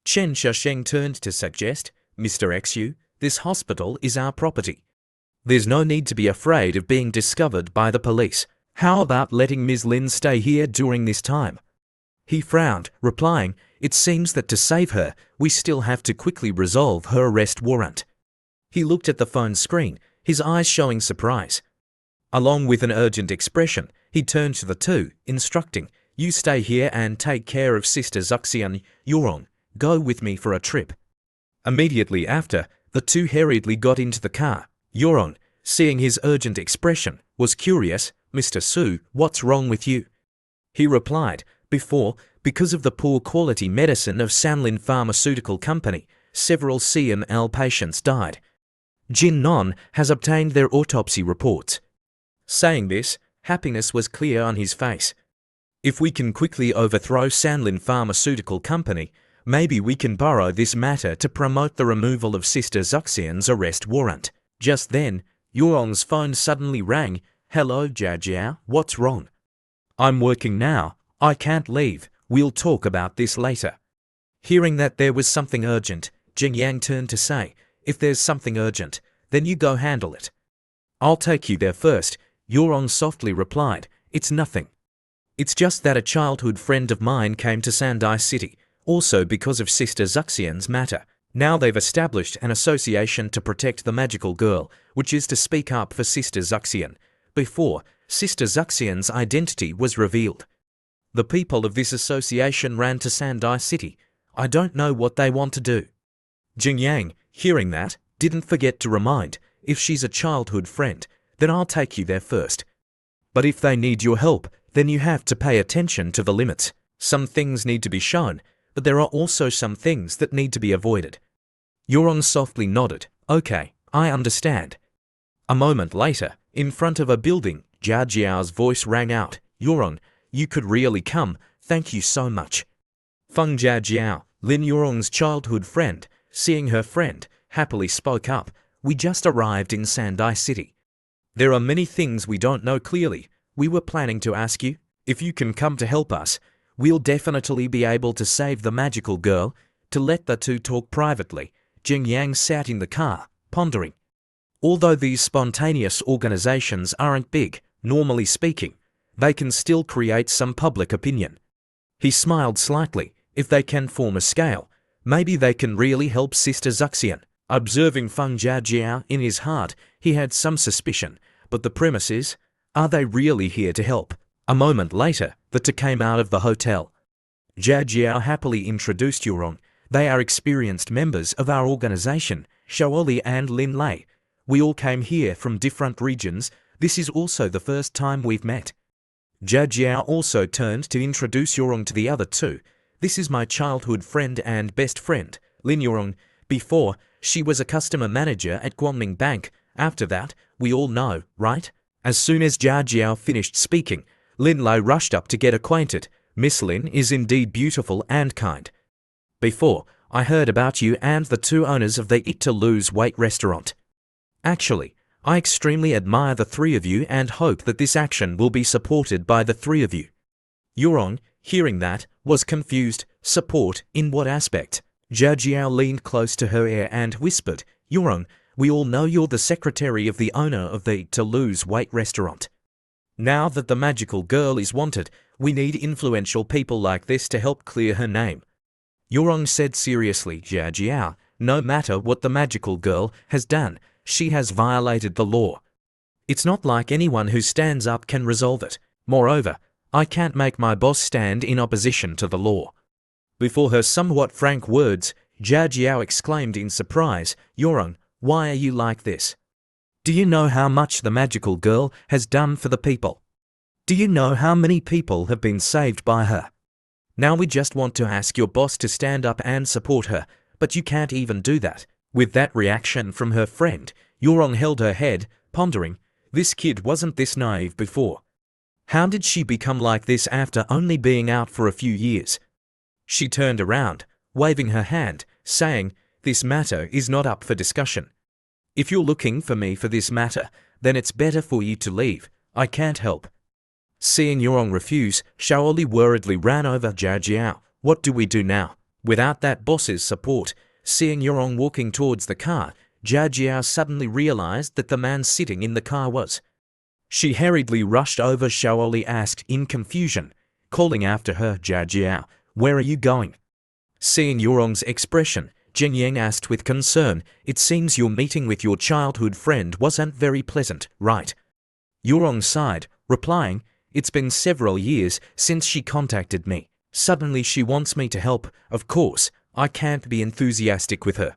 Chen Shisheng turned to suggest, "Mr. Xu, this hospital is our property. There's no need to be afraid of being discovered by the police. How about letting Ms. Lin stay here during this time?" He frowned, replying, "It seems that to save her, we still have to quickly resolve her arrest warrant." He looked at the phone screen, his eyes showing surprise. Along with an urgent expression, he turned to the two, instructing, "You stay here and take care of Sister Zuxian. Yorong, go with me for a trip." Immediately after, the two hurriedly got into the car. Yorong, seeing his urgent expression, was curious. "Mr. Su, what's wrong with you?" He replied, because of the poor quality medicine of Sanlin Pharmaceutical Company, several CML patients died. Jin Non has obtained their autopsy reports." Saying this, happiness was clear on his face. "If we can quickly overthrow Sanlin Pharmaceutical Company, maybe we can borrow this matter to promote the removal of Sister Zuxian's arrest warrant." Just then, Yuong's phone suddenly rang. "Hello, Jiao, what's wrong?" "I'm working now. I can't leave. We'll talk about this later." Hearing that there was something urgent, Jingyang turned to say, "If there's something urgent, then you go handle it." "I'll take you there first," Yuong softly replied. "It's nothing. It's just that a childhood friend of mine came to Sandai City, also because of Sister Zuxian's matter. Now they've established an association to protect the magical girl, which is to speak up for Sister Zuxian. Before, Sister Zuxian's identity was revealed. The people of this association ran to Sandai City. I don't know what they want to do." Jingyang, hearing that, didn't forget to remind, "If she's a childhood friend, then I'll take you there first. But if they need your help, then you have to pay attention to the limits. Some things need to be shown, but there are also some things that need to be avoided." Yorong softly nodded. "Okay, I understand." A moment later, in front of a building, Jia Jiao's voice rang out, "Yorong, you could really come. Thank you so much." Feng Jia Jiao, Lin Yorong's childhood friend, seeing her friend, happily spoke up, "We just arrived in Sandai City. There are many things we don't know clearly. We were planning to ask you. If you can come to help us, we'll definitely be able to save the magical girl." To let the two talk privately, Jingyang sat in the car, pondering. Although these spontaneous organizations aren't big, normally speaking, they can still create some public opinion. He smiled slightly. If they can form a scale, maybe they can really help Sister Zuxian. Observing Feng Jiajiao in his heart, he had some suspicion, but the premise is, are they really here to help? A moment later, the two came out of the hotel. Jiajiao happily introduced Yurong. They are experienced members of our organization, Shaoli and Lin Lei. We all came here from different regions. This is also the first time we've met. Jiajiao also turned to introduce Yurong to the other two. This is my childhood friend and best friend, Lin Yurong. Before, she was a customer manager at Guangming Bank. After that, we all know, right? As soon as Jiajiao finished speaking, Lin Lei rushed up to get acquainted. Miss Lin is indeed beautiful and kind. Before, I heard about you and the two owners of the Eat to Lose Weight restaurant. Actually, I extremely admire the three of you and hope that this action will be supported by the three of you. Yurong, hearing that, was confused. Support, in what aspect? Jiajiao leaned close to her ear and whispered, Yurong, we all know you're the secretary of the owner of the To Lose Weight restaurant. Now that the magical girl is wanted, we need influential people like this to help clear her name. Yurong said seriously, Jiajiao, no matter what the magical girl has done, she has violated the law. It's not like anyone who stands up can resolve it. Moreover, I can't make my boss stand in opposition to the law. Before her somewhat frank words, Jiajiao exclaimed in surprise, Yurong, why are you like this? Do you know how much the magical girl has done for the people? Do you know how many people have been saved by her? Now we just want to ask your boss to stand up and support her, but you can't even do that. With that reaction from her friend, Yurong held her head, pondering, this kid wasn't this naive before. How did she become like this after only being out for a few years? She turned around, waving her hand, saying, this matter is not up for discussion. If you're looking for me for this matter, then it's better for you to leave. I can't help. Seeing Yurong refuse, Shaoli worriedly ran over Jiajiao. What do we do now? Without that boss's support, seeing Yurong walking towards the car, Jiajiao suddenly realized that the man sitting in the car was. She hurriedly rushed over. Shaoli asked in confusion, calling after her, Jiajiao, where are you going? Seeing Yurong's expression, Jin Yang asked with concern, it seems your meeting with your childhood friend wasn't very pleasant, right? Yurong sighed, replying, it's been several years since she contacted me. Suddenly she wants me to help. Of course, I can't be enthusiastic with her.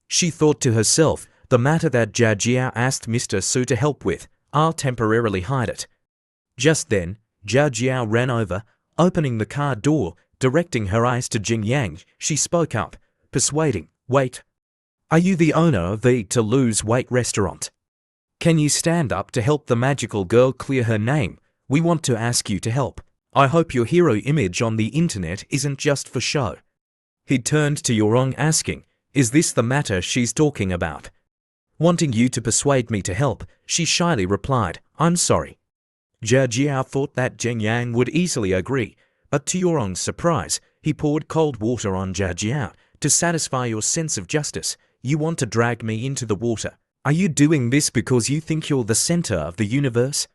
She thought to herself, the matter that Jiajiao asked Mr. Su to help with, I'll temporarily hide it. Just then, Jiajiao ran over, opening the car door, directing her eyes to Jin Yang. She spoke up, persuading, wait. Are you the owner of the To Lose Weight restaurant? Can you stand up to help the magical girl clear her name? We want to ask you to help. I hope your hero image on the internet isn't just for show. He turned to Yurong asking, is this the matter she's talking about? Wanting you to persuade me to help, she shyly replied, I'm sorry. Jiajiao thought that Jin Yang would easily agree, but to Yurong's surprise, he poured cold water on Jiajiao. To satisfy your sense of justice, you want to drag me into the water. Are you doing this because you think you're the center of the universe?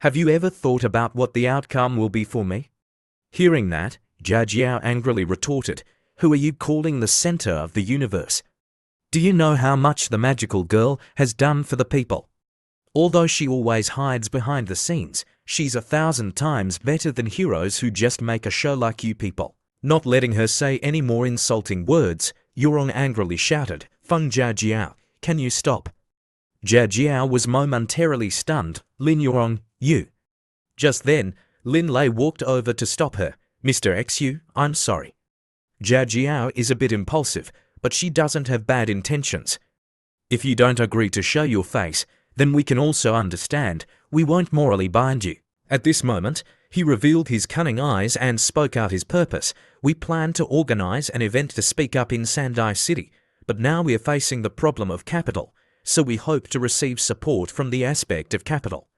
Have you ever thought about what the outcome will be for me? Hearing that, Jiajiao angrily retorted, who are you calling the center of the universe? Do you know how much the magical girl has done for the people? Although she always hides behind the scenes, she's 1,000 times better than heroes who just make a show like you people. Not letting her say any more insulting words, Yurong angrily shouted, Feng Jiajiao, can you stop? Jiajiao was momentarily stunned. Lin Yurong, you. Just then, Lin Lei walked over to stop her. Mr. Xu, I'm sorry. Jiajiao is a bit impulsive, but she doesn't have bad intentions. If you don't agree to show your face, then we can also understand. We won't morally bind you. At this moment, he revealed his cunning eyes and spoke out his purpose. We plan to organize an event to speak up in Sandai City, but now we are facing the problem of capital, so we hope to receive support from the aspect of capital.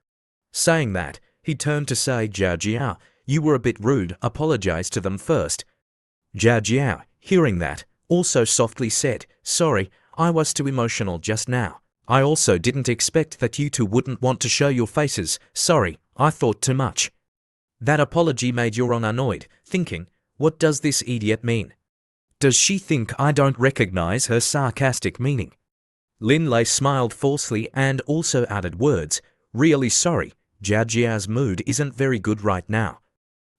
Saying that, he turned to say, Jiajiao, you were a bit rude, apologize to them first. Jiajiao, hearing that, also softly said, sorry, I was too emotional just now. I also didn't expect that you two wouldn't want to show your faces. Sorry, I thought too much. That apology made Yurong annoyed, thinking, what does this idiot mean? Does she think I don't recognize her sarcastic meaning? Lin Lei smiled falsely and also added words, really sorry, Jiajia's mood isn't very good right now.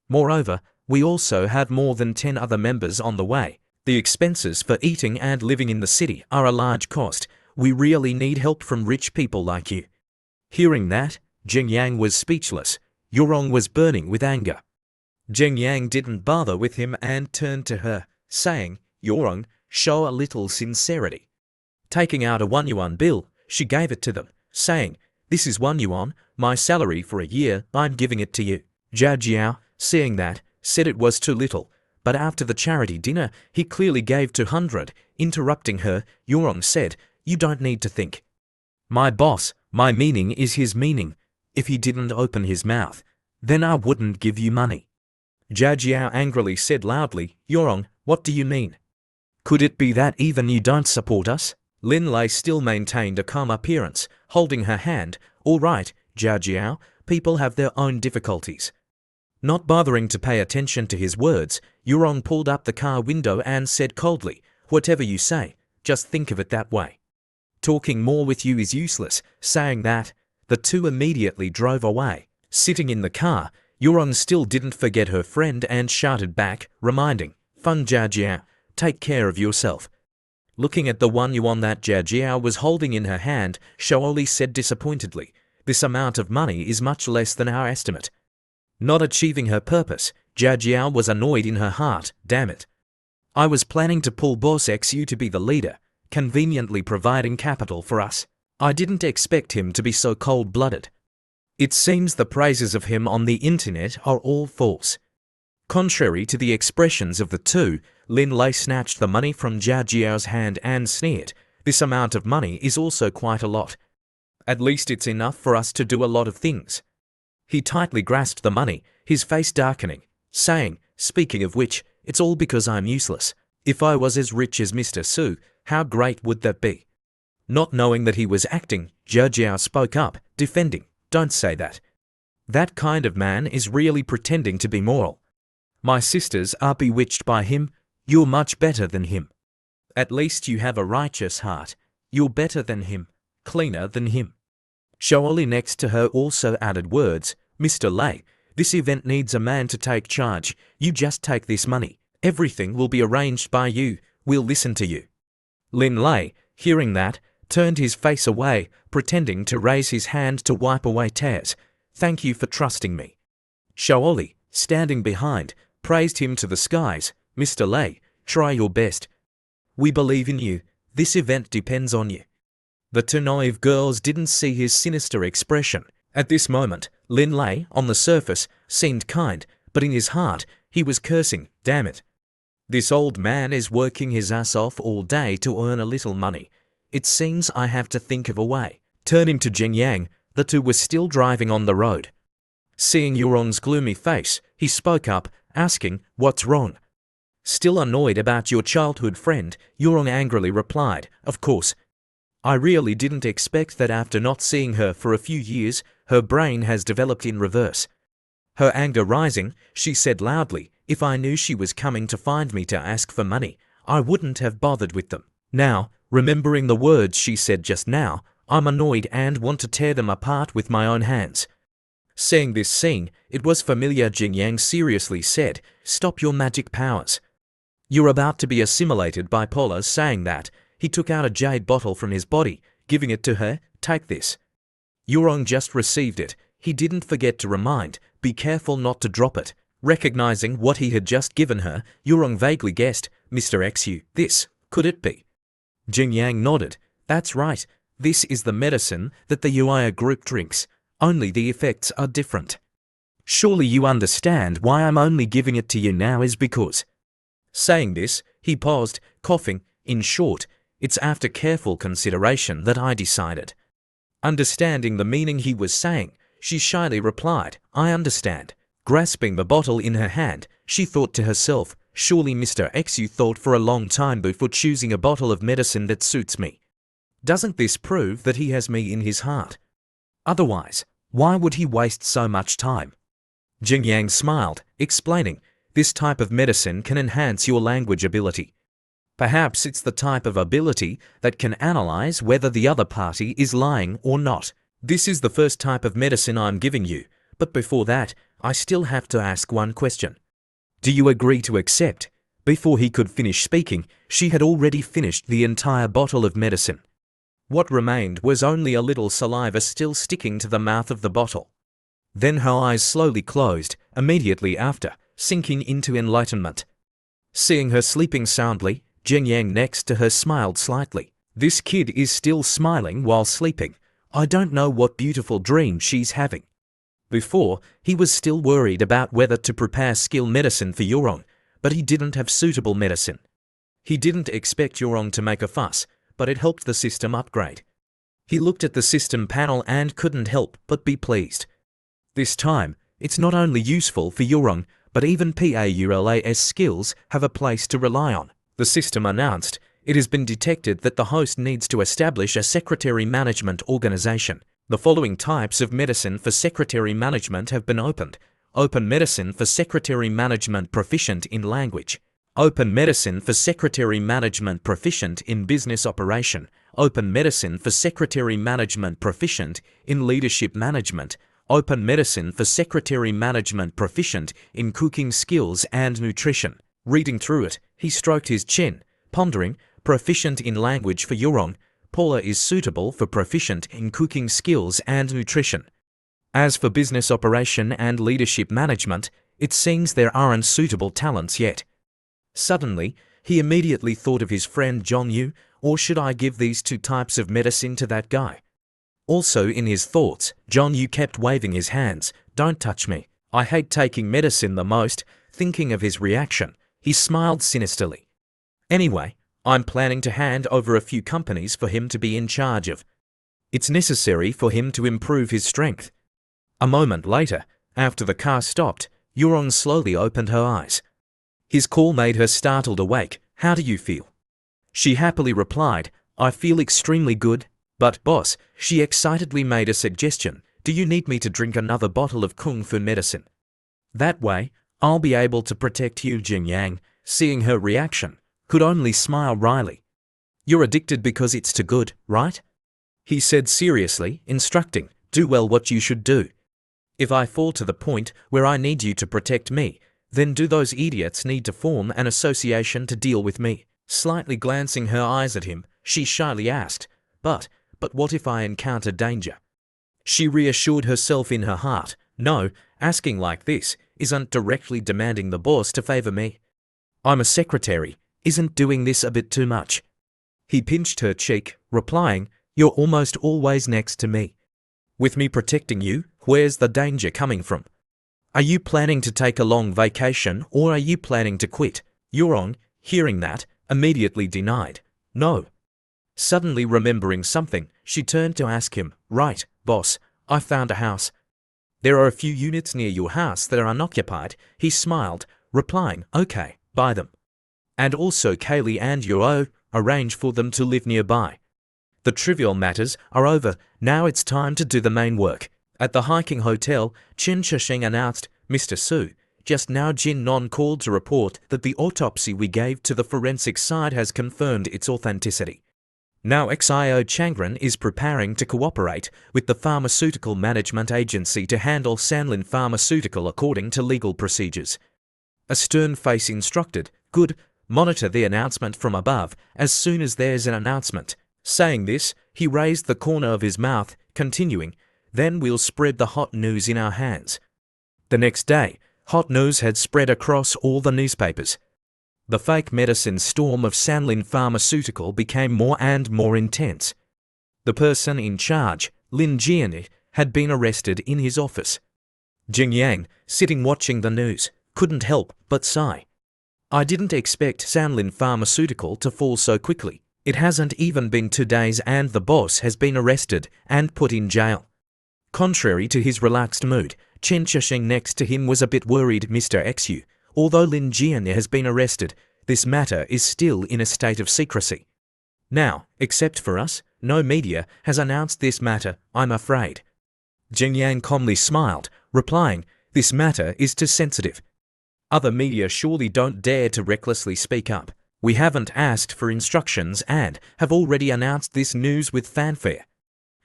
Moreover, we also have more than 10 other members on the way. The expenses for eating and living in the city are a large cost. We really need help from rich people like you. Hearing that, Zheng Yang was speechless. Yurong was burning with anger. Zheng Yang didn't bother with him and turned to her, saying, Yurong, show a little sincerity. Taking out a 1 yuan bill, she gave it to them, saying, this is 1 yuan, my salary for a year, I'm giving it to you. Zhao Jiao, seeing that, said it was too little, but after the charity dinner, he clearly gave 200. Interrupting her, Yurong said, you don't need to think. My boss, my meaning is his meaning. If he didn't open his mouth, then I wouldn't give you money. Zhao Jiao angrily said loudly, Yurong, what do you mean? Could it be that even you don't support us? Lin Lei still maintained a calm appearance, holding her hand. All right, Zhao Jiao, people have their own difficulties. Not bothering to pay attention to his words, Yurong pulled up the car window and said coldly, whatever you say, just think of it that way. Talking more with you is useless. Saying that, the two immediately drove away. Sitting in the car, Yurong still didn't forget her friend and shouted back, reminding, Feng Jiajiao, take care of yourself. Looking at the 1 yuan that Jiajiao was holding in her hand, Shaoli said disappointedly, this amount of money is much less than our estimate. Not achieving her purpose, Jiajiao was annoyed in her heart, damn it. I was planning to pull Boss XU to be the leader, conveniently providing capital for us. I didn't expect him to be so cold-blooded. It seems the praises of him on the internet are all false. Contrary to the expressions of the two, Lin Lei snatched the money from Zhao Jiao's hand and sneered, this amount of money is also quite a lot. At least it's enough for us to do a lot of things. He tightly grasped the money, his face darkening, saying, speaking of which, it's all because I'm useless. If I was as rich as Mr. Su, how great would that be? Not knowing that he was acting, Zhao Jiao spoke up, defending, don't say that. That kind of man is really pretending to be moral. My sisters are bewitched by him, you're much better than him. At least you have a righteous heart, you're better than him, cleaner than him. Shaoli next to her also added words, Mr. Lei, this event needs a man to take charge, you just take this money, everything will be arranged by you, we'll listen to you. Lin Lei, hearing that, turned his face away, pretending to raise his hand to wipe away tears. Thank you for trusting me. Shaoli, standing behind, praised him to the skies. Mr. Lei, try your best. We believe in you. This event depends on you. The two naive girls didn't see his sinister expression. At this moment, Lin Lei, on the surface, seemed kind, but in his heart, he was cursing, damn it. This old man is working his ass off all day to earn a little money. It seems I have to think of a way. Turning to Zheng Yang, the two were still driving on the road. Seeing Yurong's gloomy face, he spoke up, asking, what's wrong? Still annoyed about your childhood friend, Yurong angrily replied, of course. I really didn't expect that after not seeing her for a few years, her brain has developed in reverse. Her anger rising, she said loudly, if I knew she was coming to find me to ask for money, I wouldn't have bothered with them. Now, remembering the words she said just now, I'm annoyed and want to tear them apart with my own hands. Seeing this scene, it was familiar. Jing Yang seriously said, stop your magic powers. You're about to be assimilated bipolar. Saying that, he took out a jade bottle from his body, giving it to her, take this. Yurong just received it, he didn't forget to remind, be careful not to drop it. Recognizing what he had just given her, Yurong vaguely guessed, Mr. XU, this, could it be? Jing Yang nodded, that's right, this is the medicine that the Uia group drinks, only the effects are different. Surely you understand why I'm only giving it to you now is because. Saying this, he paused, coughing, in short, it's after careful consideration that I decided. Understanding the meaning he was saying, she shyly replied, I understand. Grasping the bottle in her hand, she thought to herself, surely Mr. XU thought for a long time before choosing a bottle of medicine that suits me. Doesn't this prove that he has me in his heart? Otherwise, why would he waste so much time? Jing Yang smiled, explaining, this type of medicine can enhance your language ability. Perhaps it's the type of ability that can analyze whether the other party is lying or not. This is the first type of medicine I'm giving you, but before that, I still have to ask one question. Do you agree to accept? Before he could finish speaking, she had already finished the entire bottle of medicine. What remained was only a little saliva still sticking to the mouth of the bottle. Then her eyes slowly closed, immediately after, sinking into enlightenment. Seeing her sleeping soundly, Jing Yang next to her smiled slightly. This kid is still smiling while sleeping. I don't know what beautiful dream she's having. Before, he was still worried about whether to prepare skill medicine for Yurong, but he didn't have suitable medicine. He didn't expect Yurong to make a fuss, but it helped the system upgrade. He looked at the system panel and couldn't help but be pleased. This time, it's not only useful for Yurong, but even PAULAS skills have a place to rely on. The system announced, it has been detected that the host needs to establish a secretary management organization. The following types of medicine for secretary management have been opened. Open medicine for secretary management proficient in language. Open medicine for secretary management proficient in business operation. Open medicine for secretary management proficient in leadership management. Open medicine for secretary management proficient in cooking skills and nutrition. Reading through it, he stroked his chin, pondering, proficient in language for Yurong. Paula is suitable for proficient in cooking skills and nutrition. As for business operation and leadership management, it seems there aren't suitable talents yet. Suddenly, he immediately thought of his friend John Yu, or should I give these two types of medicine to that guy? Also in his thoughts, John Yu kept waving his hands, don't touch me. I hate taking medicine the most. Thinking of his reaction, he smiled sinisterly. Anyway, I'm planning to hand over a few companies for him to be in charge of. It's necessary for him to improve his strength. A moment later, after the car stopped, Yurong slowly opened her eyes. His call made her startled awake. How do you feel? She happily replied, I feel extremely good. But, boss, she excitedly made a suggestion. Do you need me to drink another bottle of kung fu medicine? That way, I'll be able to protect you. Jing Yang, seeing her reaction, could only smile wryly. You're addicted because it's too good, right? He said seriously, instructing, do well what you should do. If I fall to the point where I need you to protect me, then do those idiots need to form an association to deal with me? Slightly glancing her eyes at him, she shyly asked, But what if I encounter danger? She reassured herself in her heart, no, asking like this isn't directly demanding the boss to favor me. I'm a secretary, isn't doing this a bit too much? He pinched her cheek, replying, you're almost always next to me. With me protecting you, where's the danger coming from? Are you planning to take a long vacation or are you planning to quit? Yurong, hearing that, immediately denied. No. Suddenly remembering something, she turned to ask him, right, boss, I found a house. There are a few units near your house that are unoccupied. He smiled, replying, okay, buy them. And also Kaylee and Yuro, arrange for them to live nearby. The trivial matters are over, now it's time to do the main work. At the hiking hotel, Chen Shisheng announced, Mr. Su, just now Jin Non called to report that the autopsy we gave to the forensic side has confirmed its authenticity. Now XIO Changren is preparing to cooperate with the Pharmaceutical Management Agency to handle Sanlin Pharmaceutical according to legal procedures. A stern face instructed, good, monitor the announcement from above as soon as there's an announcement. Saying this, he raised the corner of his mouth, continuing, then we'll spread the hot news in our hands. The next day, hot news had spread across all the newspapers. The fake medicine storm of Sanlin Pharmaceutical became more and more intense. The person in charge, Lin Jian, had been arrested in his office. Jing Yang, sitting watching the news, couldn't help but sigh. I didn't expect Sanlin Pharmaceutical to fall so quickly. It hasn't even been 2 days and the boss has been arrested and put in jail. Contrary to his relaxed mood, Chen Shisheng next to him was a bit worried. Mr. Xu, although Lin Jian has been arrested, this matter is still in a state of secrecy. Now, except for us, No media has announced this matter, I'm afraid. Jin Yang calmly smiled, replying, this matter is too sensitive. Other media surely don't dare to recklessly speak up. We haven't asked for instructions and have already announced this news with fanfare.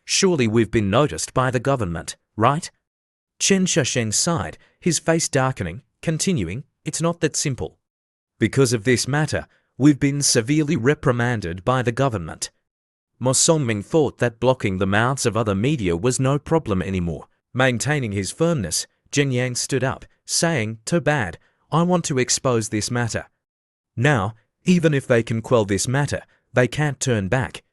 Surely we've been noticed by the government, right? Chen Shasheng sighed, his face darkening, continuing, it's not that simple. Because of this matter, we've been severely reprimanded by the government. Mo Songming thought that blocking the mouths of other media was no problem anymore. Maintaining his firmness, Jin Yang stood up, saying, too bad, I want to expose this matter. Now, even if they can quell this matter, they can't turn back.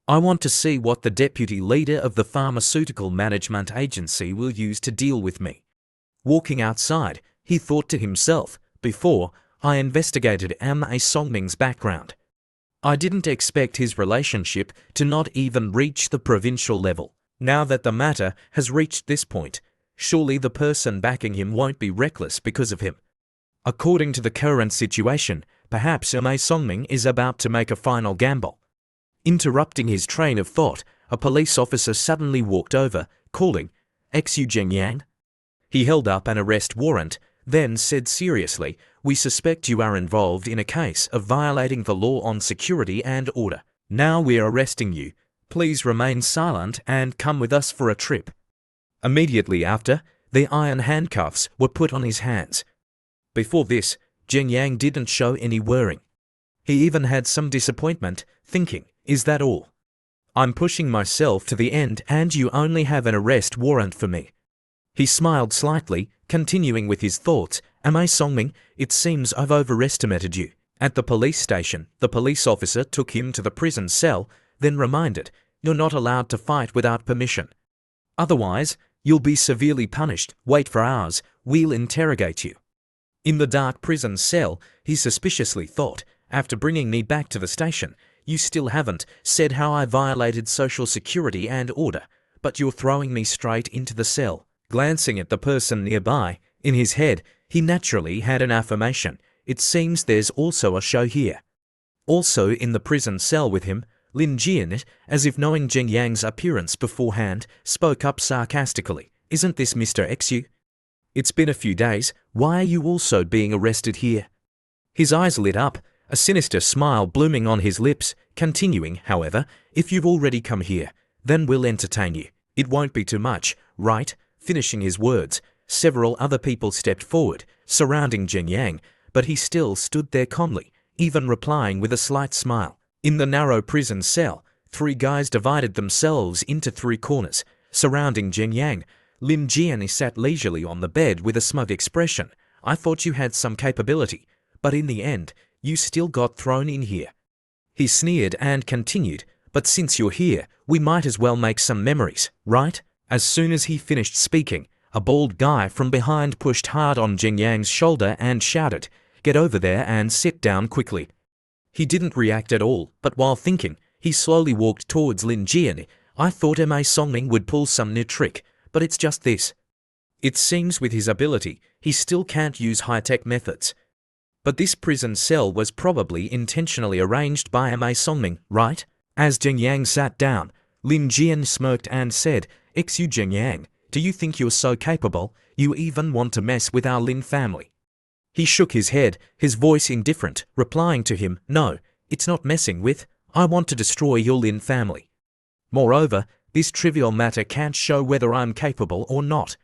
I want to see what the deputy leader of the pharmaceutical management agency will use to deal with me. Walking outside, he thought to himself, before, I investigated Ma Songming's background. I didn't expect his relationship to not even reach the provincial level. Now that the matter has reached this point, surely the person backing him won't be reckless because of him. According to the current situation, perhaps Ma Songming is about to make a final gamble. Interrupting his train of thought, a police officer suddenly walked over, calling, Xu Jingyang. He held up an arrest warrant, then said seriously, we suspect you are involved in a case of violating the law on security and order. Now we are arresting you. Please remain silent and come with us for a trip. Immediately after, the iron handcuffs were put on his hands. Before this, Jin Yang didn't show any worrying. He even had some disappointment, thinking, is that all? I'm pushing myself to the end and you only have an arrest warrant for me. He smiled slightly, continuing with his thoughts, Ma Songming, it seems I've overestimated you. At the police station, the police officer took him to the prison cell, then reminded, you're not allowed to fight without permission. Otherwise, you'll be severely punished, wait for hours, we'll interrogate you. In the dark prison cell, he suspiciously thought, after bringing me back to the station, you still haven't said how I violated social security and order, but you're throwing me straight into the cell. Glancing at the person nearby, in his head, he naturally had an affirmation, it seems there's also a show here. Also in the prison cell with him, Lin Jian, as if knowing Jin Yang's appearance beforehand, spoke up sarcastically, isn't this Mr. Xu? It's been a few days, why are you also being arrested here? His eyes lit up, a sinister smile blooming on his lips, continuing, however, if you've already come here, then we'll entertain you. It won't be too much, right? Finishing his words, several other people stepped forward, surrounding Jin Yang, but he still stood there calmly, even replying with a slight smile. In the narrow prison cell, three guys divided themselves into three corners, surrounding Jin Yang. Lin Jian sat leisurely on the bed with a smug expression. I thought you had some capability, but in the end, you still got thrown in here. He sneered and continued, but since you're here, we might as well make some memories, right? As soon as he finished speaking, a bald guy from behind pushed hard on Jin Yang's shoulder and shouted, get over there and sit down quickly. He didn't react at all, but while thinking, he slowly walked towards Lin Jian. I thought Ma Songming would pull some new trick, but it's just this. It seems with his ability, he still can't use high-tech methods. But this prison cell was probably intentionally arranged by Ma Songming, right? As Jin Yang sat down, Lin Jian smirked and said, Xu Jin Yang, do you think you're so capable, you even want to mess with our Lin family? He shook his head, his voice indifferent, replying to him, no, it's not messing with, I want to destroy your Lin family. Moreover, this trivial matter can't show whether I'm capable or not.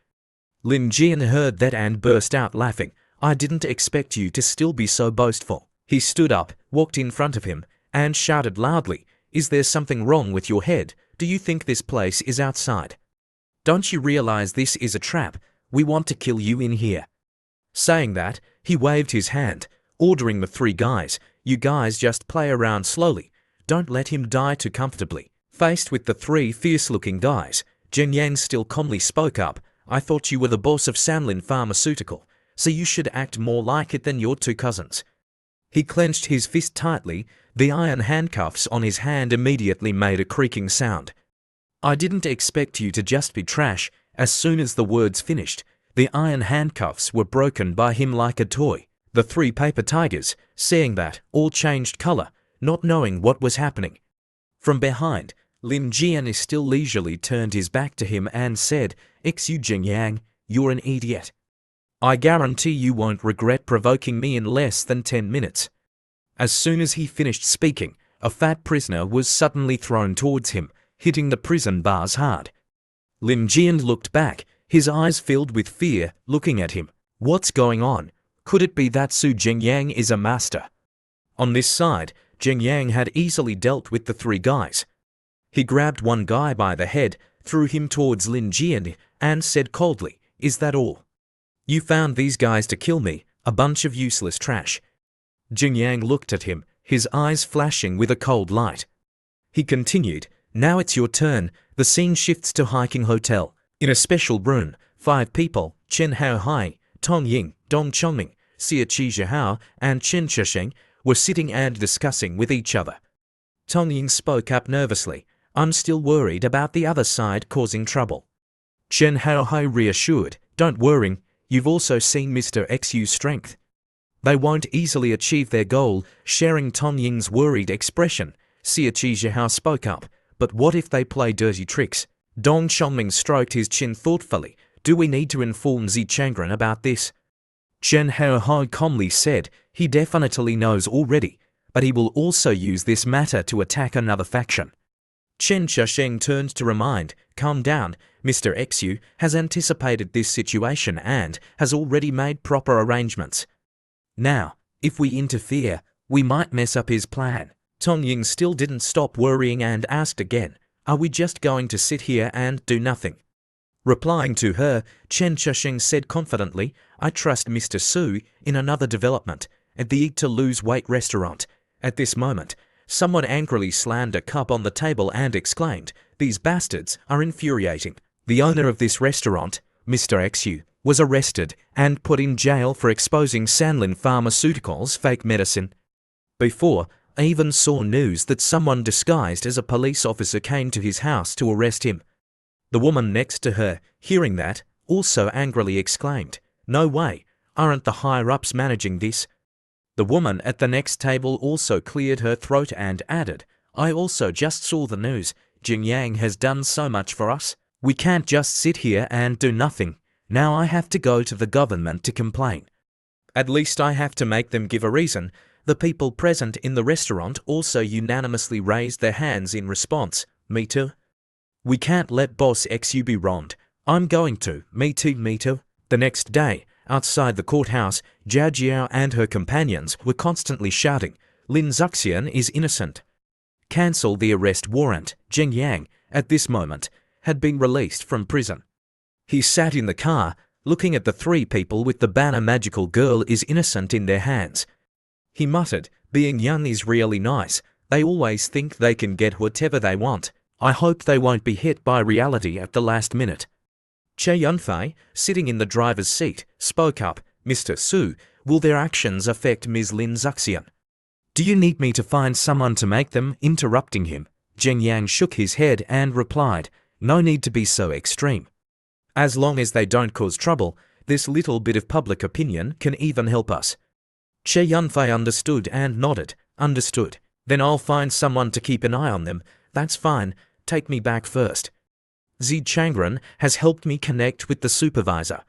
Lin Jian heard that and burst out laughing. I didn't expect you to still be so boastful. He stood up, walked in front of him, and shouted loudly, is there something wrong with your head? Do you think this place is outside? Don't you realize this is a trap? We want to kill you in here. Saying that, he waved his hand, ordering the three guys, you guys just play around slowly. Don't let him die too comfortably. Faced with the three fierce-looking guys, Jin Yang still calmly spoke up, I thought you were the boss of Sanlin Pharmaceutical, so you should act more like it than your two cousins. He clenched his fist tightly, the iron handcuffs on his hand immediately made a creaking sound. I didn't expect you to just be trash. As soon as the words finished, the iron handcuffs were broken by him like a toy. The three paper tigers, seeing that, all changed color, not knowing what was happening. From behind, Lin Jian is still leisurely turned his back to him and said, "Xu Jingyang, you're an idiot. I guarantee you won't regret provoking me in less than 10 minutes. As soon as he finished speaking, a fat prisoner was suddenly thrown towards him, hitting the prison bars hard. Lin Jian looked back, his eyes filled with fear, looking at him. What's going on? Could it be that Su Jingyang is a master? On this side, Jingyang had easily dealt with the 3 guys. He grabbed one guy by the head, threw him towards Lin Jian, and said coldly, "Is that all? You found these guys to kill me, a bunch of useless trash." Jingyang looked at him, his eyes flashing with a cold light. He continued, "Now it's your turn." The scene shifts to Hiking Hotel. In a special room, 5 people, Chen Haohai, Tong Ying, Dong Chongming, Xia Qizhihao, and Chen Shisheng, were sitting and discussing with each other. Tong Ying spoke up nervously, "I'm still worried about the other side causing trouble." Chen Haohai reassured, "Don't worry, you've also seen Mr. Xu's strength. They won't easily achieve their goal." Sharing Tong Ying's worried expression, Xia Qizhihao spoke up, "But what if they play dirty tricks?" Dong Chongming stroked his chin thoughtfully, "Do we need to inform Zi Changren about this?" Chen Haohai calmly said, "He definitely knows already, but he will also use this matter to attack another faction." Chen Shisheng turned to remind, "Calm down, Mr. Xu has anticipated this situation and has already made proper arrangements. Now, if we interfere, we might mess up his plan." Tong Ying still didn't stop worrying and asked again, "Are we just going to sit here and do nothing?" Replying to her, Chen Shisheng said confidently, "I trust Mr. Su in another development, at the Eat to Lose Weight restaurant." At this moment, someone angrily slammed a cup on the table and exclaimed, "These bastards are infuriating." The owner of this restaurant, Mr. Xu, was arrested and put in jail for exposing Sanlin Pharmaceuticals' fake medicine. Before, I even saw news that someone disguised as a police officer came to his house to arrest him. The woman next to her, hearing that, also angrily exclaimed, "No way, aren't the higher-ups managing this?" The woman at the next table also cleared her throat and added, "I also just saw the news. Jingyang has done so much for us. We can't just sit here and do nothing. Now I have to go to the government to complain. At least I have to make them give a reason." The people present in the restaurant also unanimously raised their hands in response. "Me too. We can't let Boss Xu be wronged. I'm going to. Me too, me too." The next day, outside the courthouse, Jia Jiao and her companions were constantly shouting, "Lin Zuxian is innocent. Cancel the arrest warrant." Zheng Yang, at this moment, had been released from prison. He sat in the car, looking at the 3 people with the banner "Magical Girl is innocent" in their hands. He muttered, "Being young is really nice. They always think they can get whatever they want. I hope they won't be hit by reality at the last minute." Che Yunfei, sitting in the driver's seat, spoke up, "Mr. Su, will their actions affect Ms. Lin Zuxian?" "Do you need me to find someone to make them?" Interrupting him, Zheng Yang shook his head and replied, "No need to be so extreme. As long as they don't cause trouble, this little bit of public opinion can even help us." Che Yunfei understood and nodded. "Understood. Then I'll find someone to keep an eye on them. That's fine. Take me back first. Zi Changren has helped me connect with the supervisor.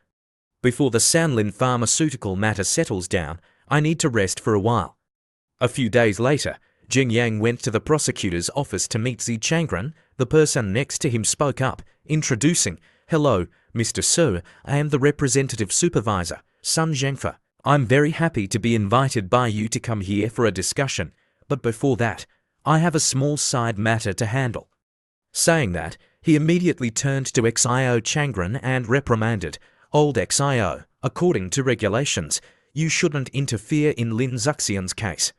Before the Sanlin pharmaceutical matter settles down, I need to rest for a while." A few days later, Jing Yang went to the prosecutor's office to meet Zi Changren. The person next to him spoke up, introducing, "Hello, Mr. Su, I am the representative supervisor, Sun Zhengfe. I'm very happy to be invited by you to come here for a discussion, but before that, I have a small side matter to handle." Saying that, he immediately turned to Xio Changren and reprimanded, "Old Xio, according to regulations, you shouldn't interfere in Lin Zuxian's case.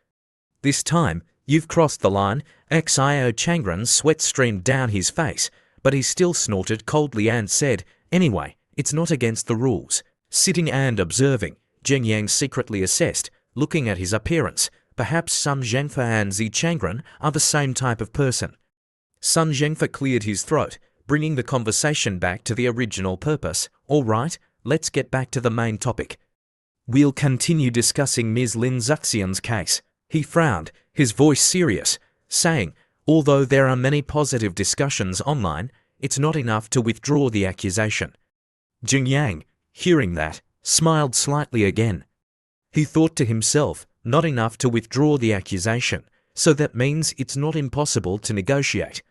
This time, you've crossed the line." Xio Changren's sweat streamed down his face, but he still snorted coldly and said, "Anyway, it's not against the rules." Sitting and observing, Zheng Yang secretly assessed, looking at his appearance, perhaps Sun Zhengfe and Zi Changren are the same type of person. Sun Zhengfe cleared his throat, bringing the conversation back to the original purpose. "All right, let's get back to the main topic. We'll continue discussing Ms. Lin Zuxian's case." He frowned, his voice serious, saying, Although there are many positive discussions online, it's not enough to withdraw the accusation. Jing Yang, hearing that, smiled slightly again. He thought to himself, not enough to withdraw the accusation, so that means it's not impossible to negotiate.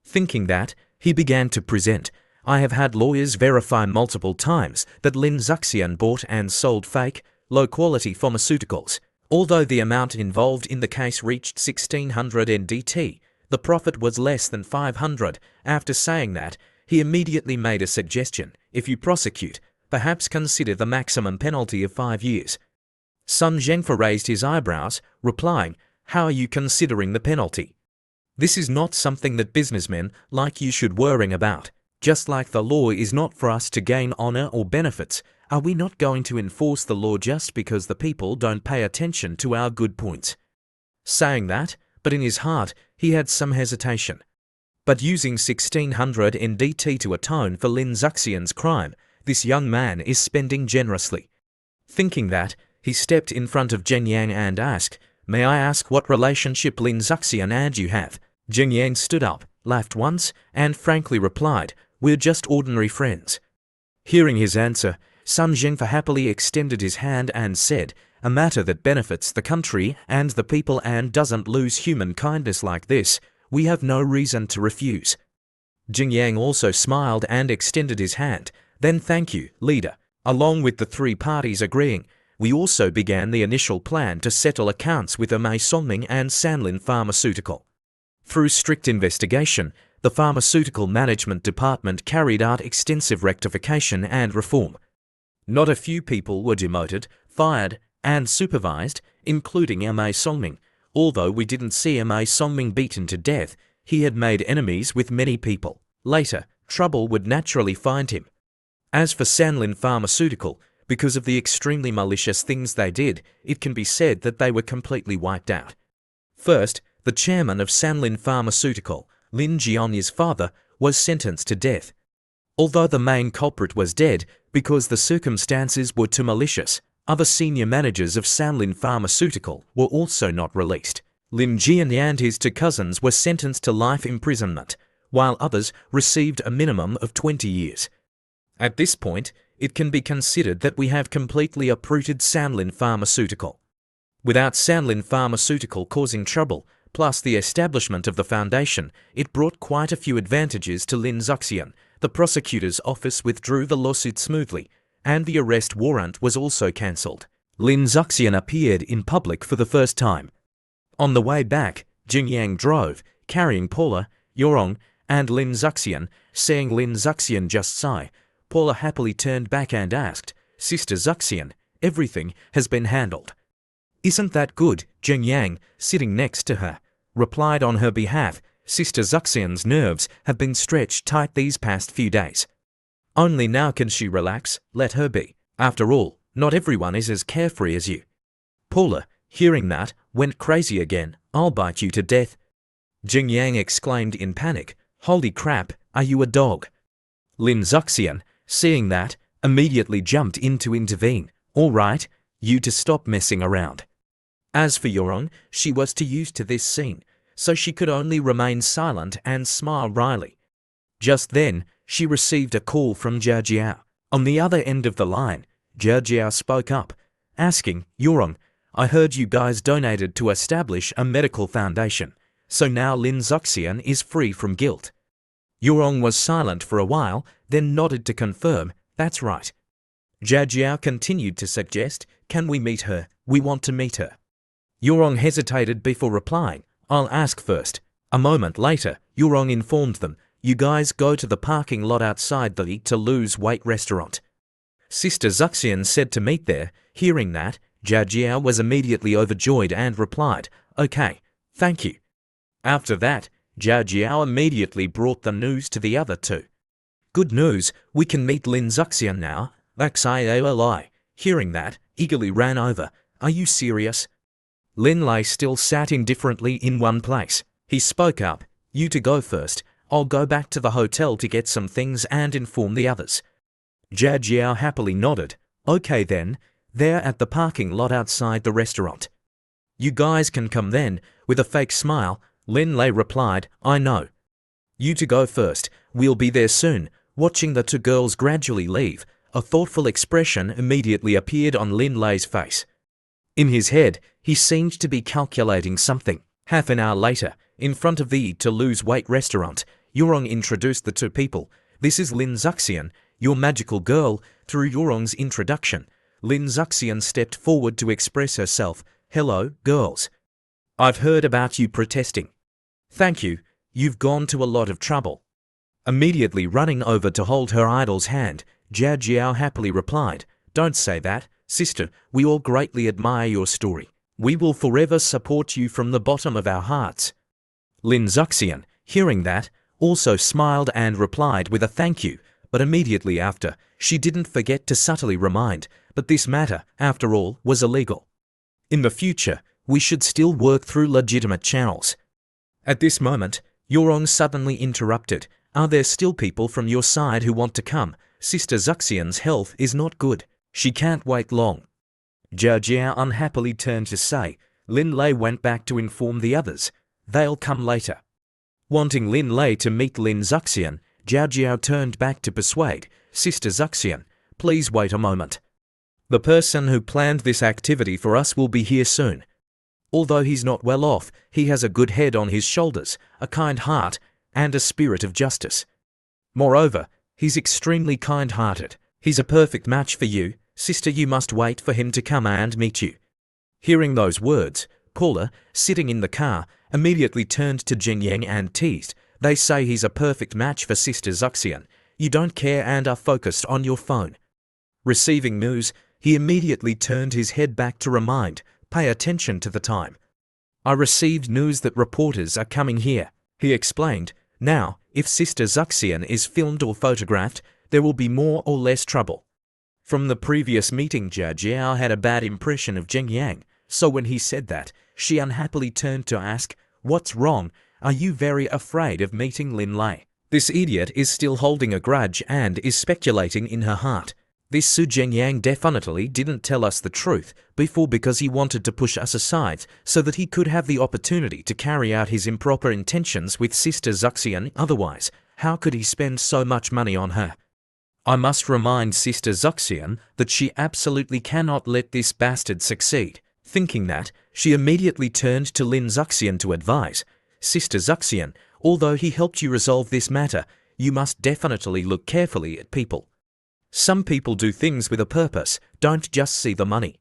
Thinking that, he began to present, I have had lawyers verify multiple times that Lin Zuxian bought and sold fake, low-quality pharmaceuticals. Although the amount involved in the case reached 1600 NDT, the profit was less than 500. After saying that, he immediately made a suggestion. If you prosecute, perhaps consider the maximum penalty of 5 years. Sun Zhengfa raised his eyebrows, replying, how are you considering the penalty? This is not something that businessmen like you should worry about. Just like the law is not for us to gain honor or benefits, are we not going to enforce the law just because the people don't pay attention to our good points? Saying that, but in his heart, he had some hesitation. But using 1600 NDT to atone for Lin Zuxian's crime, this young man is spending generously. Thinking that, he stepped in front of Jing Yang and asked, may I ask what relationship Lin Zuxian and you have? Jing Yang stood up, laughed once, and frankly replied, we're just ordinary friends. Hearing his answer, Sun Zhengfa happily extended his hand and said, a matter that benefits the country and the people and doesn't lose human kindness like this, we have no reason to refuse. Jing Yang also smiled and extended his hand, then thank you, leader. Along with the three parties agreeing, we also began the initial plan to settle accounts with Amei Songming and Sanlin Pharmaceutical. Through strict investigation, the Pharmaceutical Management Department carried out extensive rectification and reform. Not a few people were demoted, fired, and supervised, including Amei Songming. Although we didn't see Amei Songming beaten to death, he had made enemies with many people. Later, trouble would naturally find him. As for Sanlin Pharmaceutical, because of the extremely malicious things they did, it can be said that they were completely wiped out. First, the chairman of Sanlin Pharmaceutical, Lin Jiany's father, was sentenced to death. Although the main culprit was dead because the circumstances were too malicious, other senior managers of Sanlin Pharmaceutical were also not released. Lin Jian and his two cousins were sentenced to life imprisonment, while others received a minimum of 20 years. At this point, it can be considered that we have completely uprooted Sanlin Pharmaceutical. Without Sanlin Pharmaceutical causing trouble, plus the establishment of the foundation, it brought quite a few advantages to Lin Zuxian. The prosecutor's office withdrew the lawsuit smoothly, and the arrest warrant was also cancelled. Lin Zuxian appeared in public for the first time. On the way back, Jing Yang drove, carrying Paula, Yorong, and Lin Zuxian. Seeing Lin Zuxian just sigh, Paula happily turned back and asked, Sister Zuxian, everything has been handled. Isn't that good? Jing Yang, sitting next to her, replied on her behalf, Sister Zuxian's nerves have been stretched tight these past few days. Only now can she relax, let her be. After all, not everyone is as carefree as you. Paula, hearing that, went crazy again, I'll bite you to death. Jing Yang exclaimed in panic, holy crap, are you a dog? Lin Zuxian, seeing that, immediately jumped in to intervene. All right, you to stop messing around. As for Yorong, she was too used to this scene, so she could only remain silent and smile wryly. Just then, she received a call from Jia Jiao. On the other end of the line, Jia Jiao spoke up, asking, Yorong, I heard you guys donated to establish a medical foundation, so now Lin Zuxian is free from guilt. Yorong was silent for a while, then nodded to confirm, that's right. Jia Jiao continued to suggest, can we meet her? We want to meet her. Yorong hesitated before replying, I'll ask first. A moment later, Yorong informed them, you guys go to the parking lot outside the Eat to Lose Weight restaurant. Sister Zuxian said to meet there. Hearing that, Jia Jiao was immediately overjoyed and replied, okay, thank you. After that, Jia Jiao immediately brought the news to the other two. Good news, we can meet Lin Zuxian now. Xi. Hearing that, eagerly ran over. Are you serious? Lin lay still sat indifferently in one place. He spoke up, you to go first. I'll go back to the hotel to get some things and inform the others. Jia Jiao happily nodded. Okay then, they're at the parking lot outside the restaurant. You guys can come then. With a fake smile, Lin Lei replied, I know. You to go first, we'll be there soon. Watching the two girls gradually leave, a thoughtful expression immediately appeared on Lin Lei's face. In his head, he seemed to be calculating something. Half an hour later, in front of the To Lose Weight restaurant, Yurong introduced the two people. This is Lin Zuxian, your magical girl. Through Yurong's introduction, Lin Zuxian stepped forward to express herself. Hello, girls. I've heard about you protesting. Thank you, you've gone to a lot of trouble. Immediately running over to hold her idol's hand, Jia Jiao happily replied, Don't say that, sister, we all greatly admire your story. We will forever support you from the bottom of our hearts. Lin Zuxian, hearing that, also smiled and replied with a thank you, but immediately after, she didn't forget to subtly remind, but this matter, after all, was illegal. In the future, we should still work through legitimate channels. At this moment, Yurong suddenly interrupted. Are there still people from your side who want to come? Sister Zuxian's health is not good. She can't wait long. Jia Jiao unhappily turned to say. Lin Lei went back to inform the others. They'll come later. Wanting Lin Lei to meet Lin Zuxian, Jia Jiao turned back to persuade. Sister Zuxian, please wait a moment. The person who planned this activity for us will be here soon. Although he's not well off, he has a good head on his shoulders, a kind heart, and a spirit of justice. Moreover, he's extremely kind-hearted. He's a perfect match for you. Sister, you must wait for him to come and meet you. Hearing those words, Paula, sitting in the car, immediately turned to Jing Yang and teased. They say he's a perfect match for Sister Zuxian. You don't care and are focused on your phone. Receiving news, he immediately turned his head back to remind, pay attention to the time. I received news that reporters are coming here, he explained. Now, if Sister Zuxian is filmed or photographed, there will be more or less trouble. From the previous meeting, Jia Jiao had a bad impression of Jing Yang, so when he said that, she unhappily turned to ask, What's wrong? Are you very afraid of meeting Lin Lei? This idiot is still holding a grudge and is speculating in her heart. This Su Jingyang definitely didn't tell us the truth before because he wanted to push us aside so that he could have the opportunity to carry out his improper intentions with Sister Zuxian. Otherwise, how could he spend so much money on her? I must remind Sister Zuxian that she absolutely cannot let this bastard succeed. Thinking that, she immediately turned to Lin Zuxian to advise, Sister Zuxian, although he helped you resolve this matter, you must definitely look carefully at people. Some people do things with a purpose, don't just see the money.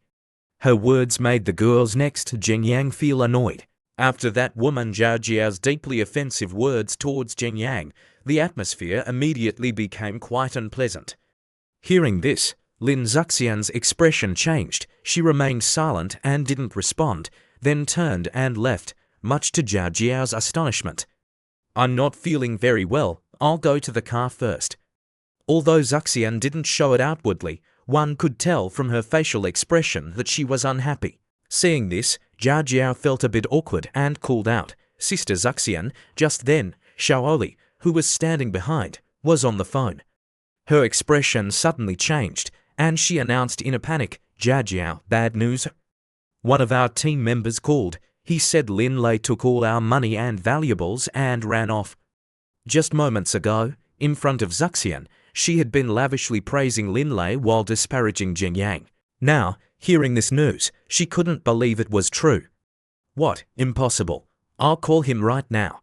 Her words made the girls next Jing Yang feel annoyed. After that woman Zhao Jiao's deeply offensive words towards Jing Yang, the atmosphere immediately became quite unpleasant. Hearing this, Lin Zuxian's expression changed. She remained silent and didn't respond, then turned and left, much to Zhao Jiao's astonishment. I'm not feeling very well, I'll go to the car first. Although Zuxian didn't show it outwardly, one could tell from her facial expression that she was unhappy. Seeing this, Zhao Jiao felt a bit awkward and called out, Sister Zuxian. Just then, Xiaoli, who was standing behind, was on the phone. Her expression suddenly changed, and she announced in a panic, Zhao Jiao, bad news. One of our team members called. He said Lin Lei took all our money and valuables and ran off. Just moments ago, in front of Zuxian, she had been lavishly praising Lin Lei while disparaging Jing Yang. Now, hearing this news, she couldn't believe it was true. What? Impossible. I'll call him right now.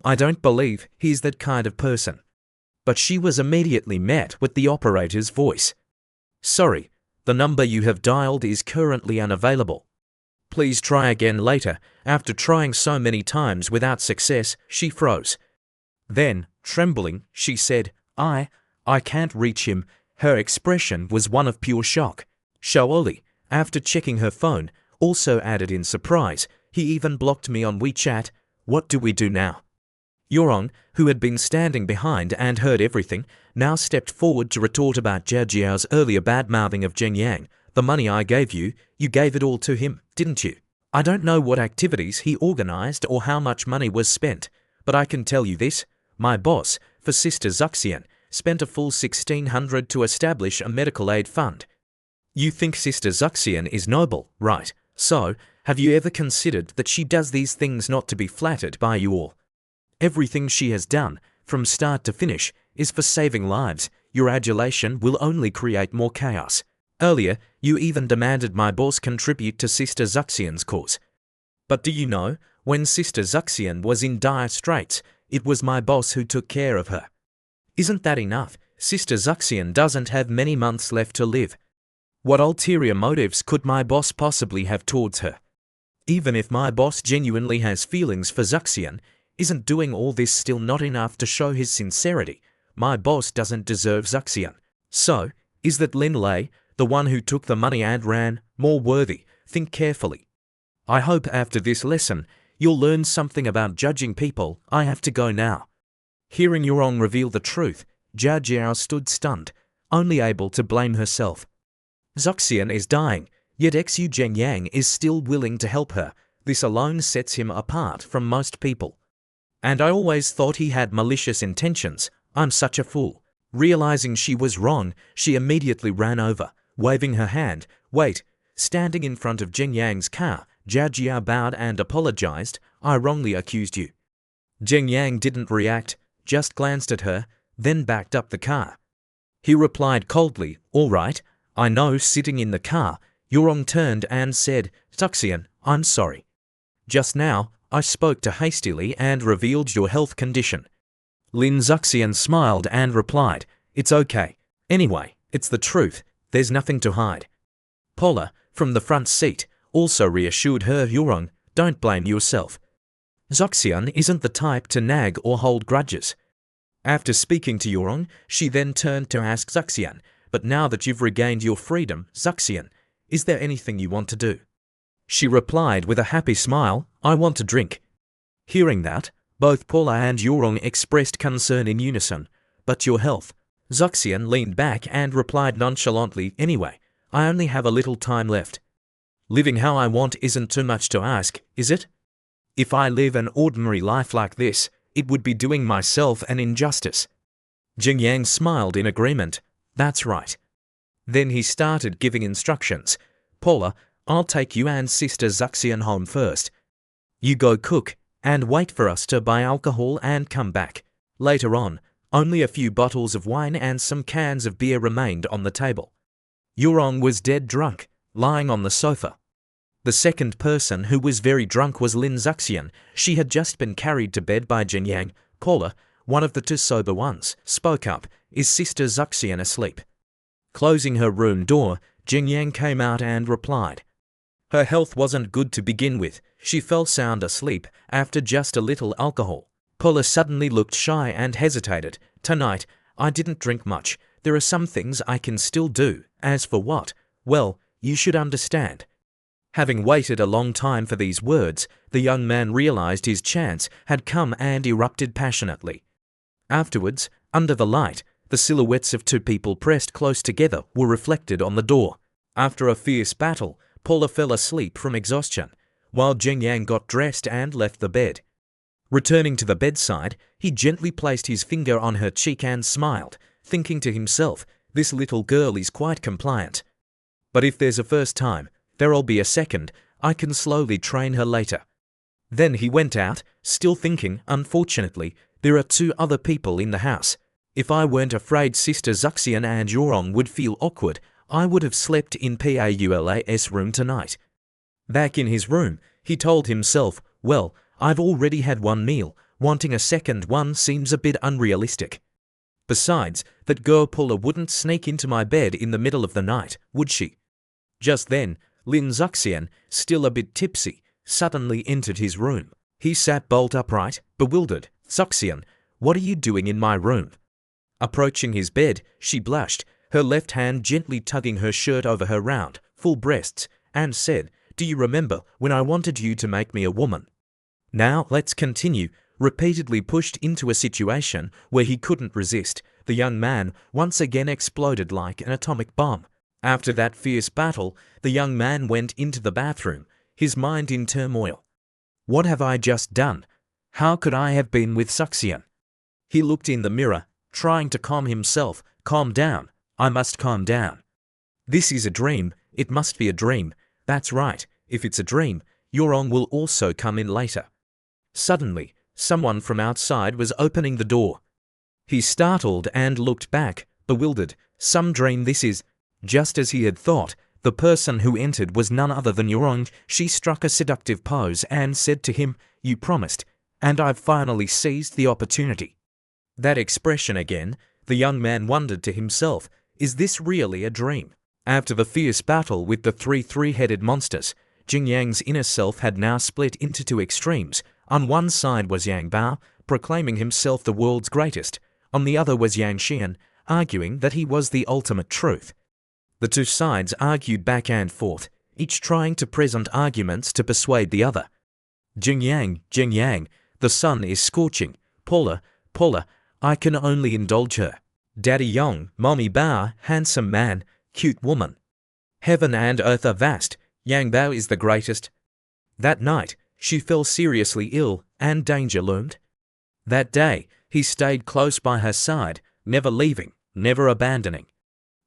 I don't believe he's that kind of person. But she was immediately met with the operator's voice. Sorry, the number you have dialed is currently unavailable. Please try again later. After trying so many times without success, she froze. Then, trembling, she said, I can't reach him. Her expression was one of pure shock. Xiaoli, after checking her phone, also added in surprise, he even blocked me on WeChat. What do we do now? Yurong, who had been standing behind and heard everything, now stepped forward to retort about Jia Jiao's earlier bad-mouthing of Jing Yang. The money I gave you, you gave it all to him, didn't you? I don't know what activities he organized or how much money was spent, but I can tell you this, my boss, for Sister Zuxian, spent a full 1,600 to establish a medical aid fund. You think Sister Zuxian is noble, right? So, Have you ever considered that she does these things not to be flattered by you all? Everything she has done, from start to finish, is for saving lives. Your adulation will only create more chaos. Earlier, you even demanded my boss contribute to Sister Zuxian's cause. But do you know, when Sister Zuxian was in dire straits, it was my boss who took care of her. Isn't that enough? Sister Zuxian doesn't have many months left to live. What ulterior motives could my boss possibly have towards her? Even if my boss genuinely has feelings for Zuxian, isn't doing all this still not enough to show his sincerity? My boss doesn't deserve Zuxian. So, is that Lin Lei, the one who took the money and ran, more worthy? Think carefully. I hope after this lesson, you'll learn something about judging people. I have to go now. Hearing Yurong reveal the truth, Jia Jiao stood stunned, only able to blame herself. Zuxian is dying, yet Xu Zhengyang is still willing to help her. This alone sets him apart from most people. And I always thought he had malicious intentions. I'm such a fool. Realizing she was wrong, she immediately ran over, waving her hand. Wait. Standing in front of Zheng Yang's car, Jia Jiao bowed and apologized. I wrongly accused you. Zheng Yang didn't react, just glanced at her, then backed up the car. He replied coldly, all right, I know. Sitting in the car, Yurong turned and said, Zuxian, I'm sorry. Just now, I spoke too hastily and revealed your health condition. Lin Zuxian smiled and replied, it's okay. Anyway, it's the truth. There's nothing to hide. Paula, from the front seat, also reassured her. Yurong, don't blame yourself. Zuxian isn't the type to nag or hold grudges. After speaking to Yurong, she then turned to ask Zuxian, but now that you've regained your freedom, Zuxian, is there anything you want to do? She replied with a happy smile, I want to drink. Hearing that, both Paula and Yurong expressed concern in unison. But your health? Zuxian leaned back and replied nonchalantly, anyway, I only have a little time left. Living how I want isn't too much to ask, is it? If I live an ordinary life like this, it would be doing myself an injustice. Zheng Yang smiled in agreement. That's right. Then he started giving instructions. Paula, I'll take you and Sister Zuxian home first. You go cook, and wait for us to buy alcohol and come back. Later on, only a few bottles of wine and some cans of beer remained on the table. Yurong was dead drunk, lying on the sofa. The second person who was very drunk was Lin Zuxian. She had just been carried to bed by Zheng Yang. Paula, one of the two sober ones, spoke up, is Sister Zuxian asleep? Closing her room door, Zheng Yang came out and replied. Her health wasn't good to begin with. She fell sound asleep after just a little alcohol. Paula suddenly looked shy and hesitated. Tonight, I didn't drink much. There are some things I can still do. As for what? Well, you should understand. Having waited a long time for these words, the young man realized his chance had come and erupted passionately. Afterwards, under the light, the silhouettes of two people pressed close together were reflected on the door. After a fierce battle, Paula fell asleep from exhaustion, while Zheng Yang got dressed and left the bed. Returning to the bedside, he gently placed his finger on her cheek and smiled, thinking to himself, this little girl is quite compliant. But if there's a first time, there'll be a second. I can slowly train her later. Then he went out, still thinking, unfortunately, there are two other people in the house. If I weren't afraid Sister Zuxian and Yurong would feel awkward, I would have slept in Paula's room tonight. Back in his room, he told himself, well, I've already had one meal. Wanting a second one seems a bit unrealistic. Besides, that girl Paula wouldn't sneak into my bed in the middle of the night, would she? Just then, Lin Zuxian, still a bit tipsy, suddenly entered his room. He sat bolt upright, bewildered. Zuxian, what are you doing in my room? Approaching his bed, she blushed, her left hand gently tugging her shirt over her round, full breasts, and said, do you remember when I wanted you to make me a woman? Now, let's continue. Repeatedly pushed into a situation where he couldn't resist, the young man once again exploded like an atomic bomb. After that fierce battle, the young man went into the bathroom, his mind in turmoil. What have I just done? How could I have been with Zuxian? He looked in the mirror, trying to calm himself. Calm down. I must calm down. This is a dream. It must be a dream. That's right. If it's a dream, Yurong will also come in later. Suddenly, someone from outside was opening the door. He startled and looked back, bewildered. Some dream this is. Just as he had thought, the person who entered was none other than Yurong. She struck a seductive pose and said to him, "You promised, and I've finally seized the opportunity." That expression again, the young man wondered to himself, is this really a dream? After the fierce battle with the three-headed monsters, Jing Yang's inner self had now split into two extremes. On one side was Yang Bao, proclaiming himself the world's greatest. On the other was Yang Xian, arguing that he was the ultimate truth. The two sides argued back and forth, each trying to present arguments to persuade the other. Jing Yang, the sun is scorching. Paula, I can only indulge her. Daddy Yong, Mommy Bao, handsome man, cute woman. Heaven and earth are vast. Yang Bao is the greatest. That night, she fell seriously ill, and danger loomed. That day, he stayed close by her side, never leaving, never abandoning.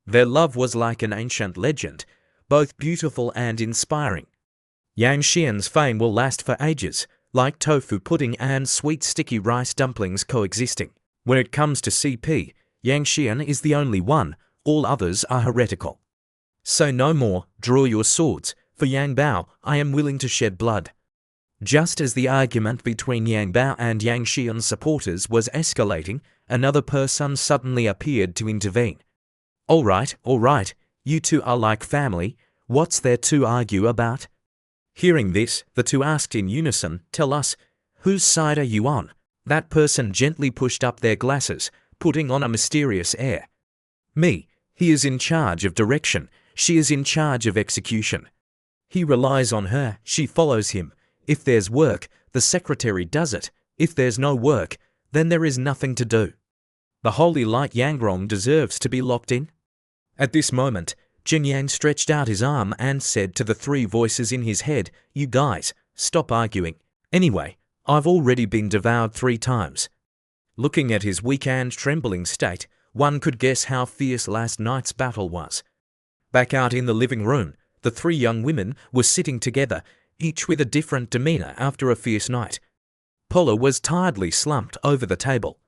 Their love was like an ancient legend, both beautiful and inspiring. Yang Xian's fame will last for ages, like tofu pudding and sweet sticky rice dumplings coexisting. When it comes to CP, Yang Xian is the only one, all others are heretical. So no more, draw your swords. For Yang Bao, I am willing to shed blood. Just as the argument between Yang Bao and Yang Xian's supporters was escalating, another person suddenly appeared to intervene. All right, you two are like family, what's there to argue about? Hearing this, the two asked in unison, tell us, whose side are you on? That person gently pushed up their glasses, putting on a mysterious air. Me, he is in charge of direction, she is in charge of execution. He relies on her, she follows him. If there's work, the secretary does it. If there's no work, then there is nothing to do. The holy light Yangrong deserves to be locked in. At this moment, Jing Yang stretched out his arm and said to the three voices in his head, you guys, stop arguing. Anyway, I've already been devoured 3 times. Looking at his weak and trembling state, one could guess how fierce last night's battle was. Back out in the living room, the 3 young women were sitting together, each with a different demeanor after a fierce night. Paula was tiredly slumped over the table.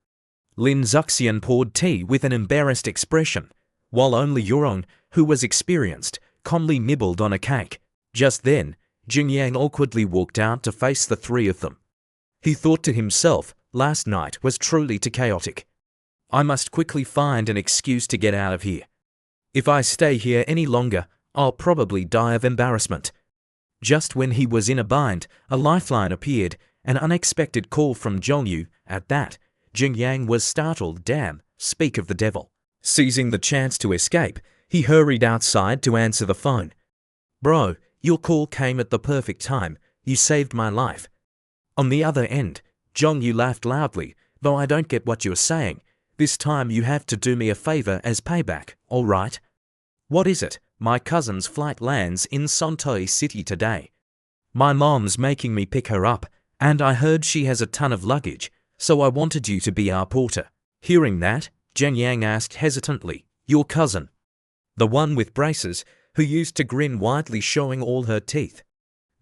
Lin Zuxian poured tea with an embarrassed expression, while only Yurong, who was experienced, calmly nibbled on a cake. Just then, Jing Yang awkwardly walked out to face the 3 of them. He thought to himself, last night was truly too chaotic. I must quickly find an excuse to get out of here. If I stay here any longer, I'll probably die of embarrassment. Just when he was in a bind, a lifeline appeared, an unexpected call from Zhongyu. At that, Jing Yang was startled. Damn, speak of the devil. Seizing the chance to escape, he hurried outside to answer the phone. Bro, your call came at the perfect time. You saved my life. On the other end, Zhongyu laughed loudly. Though I don't get what you're saying. This time you have to do me a favor as payback, all right? What is it? My cousin's flight lands in Sontoi City today. My mom's making me pick her up, and I heard she has a ton of luggage, so I wanted you to be our porter. Hearing that, Jing Yang asked hesitantly, your cousin? The one with braces, who used to grin widely showing all her teeth.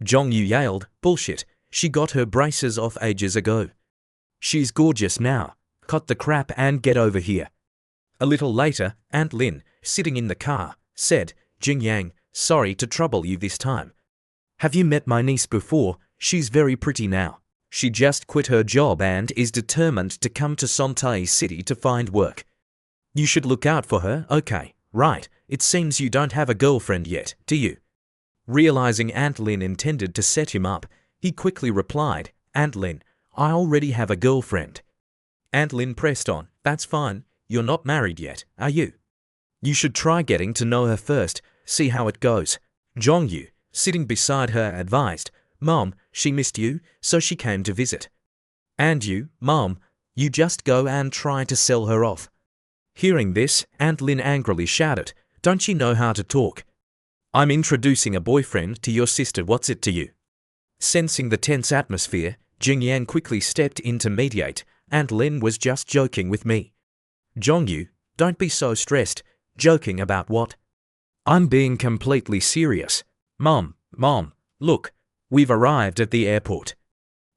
Zhongyu yelled, bullshit, she got her braces off ages ago. She's gorgeous now. Cut the crap and get over here. A little later, Aunt Lin, sitting in the car, said, Jing Yang, sorry to trouble you this time. Have you met my niece before? She's very pretty now. She just quit her job and is determined to come to Sontoi City to find work. You should look out for her, okay? Right, it seems you don't have a girlfriend yet, do you? Realizing Aunt Lin intended to set him up, he quickly replied, Aunt Lin, I already have a girlfriend. Aunt Lin pressed on, that's fine, you're not married yet, are you? You should try getting to know her first, see how it goes. Zhongyu, sitting beside her, advised, Mom, she missed you, so she came to visit. And you, Mom, you just go and try to sell her off. Hearing this, Aunt Lin angrily shouted, don't you know how to talk? I'm introducing a boyfriend to your sister, what's it to you? Sensing the tense atmosphere, Jing Yang quickly stepped in to mediate. Aunt Lin was just joking with me. Zhongyu, don't be so stressed. Joking about what? I'm being completely serious. Mom, look, We've arrived at the airport.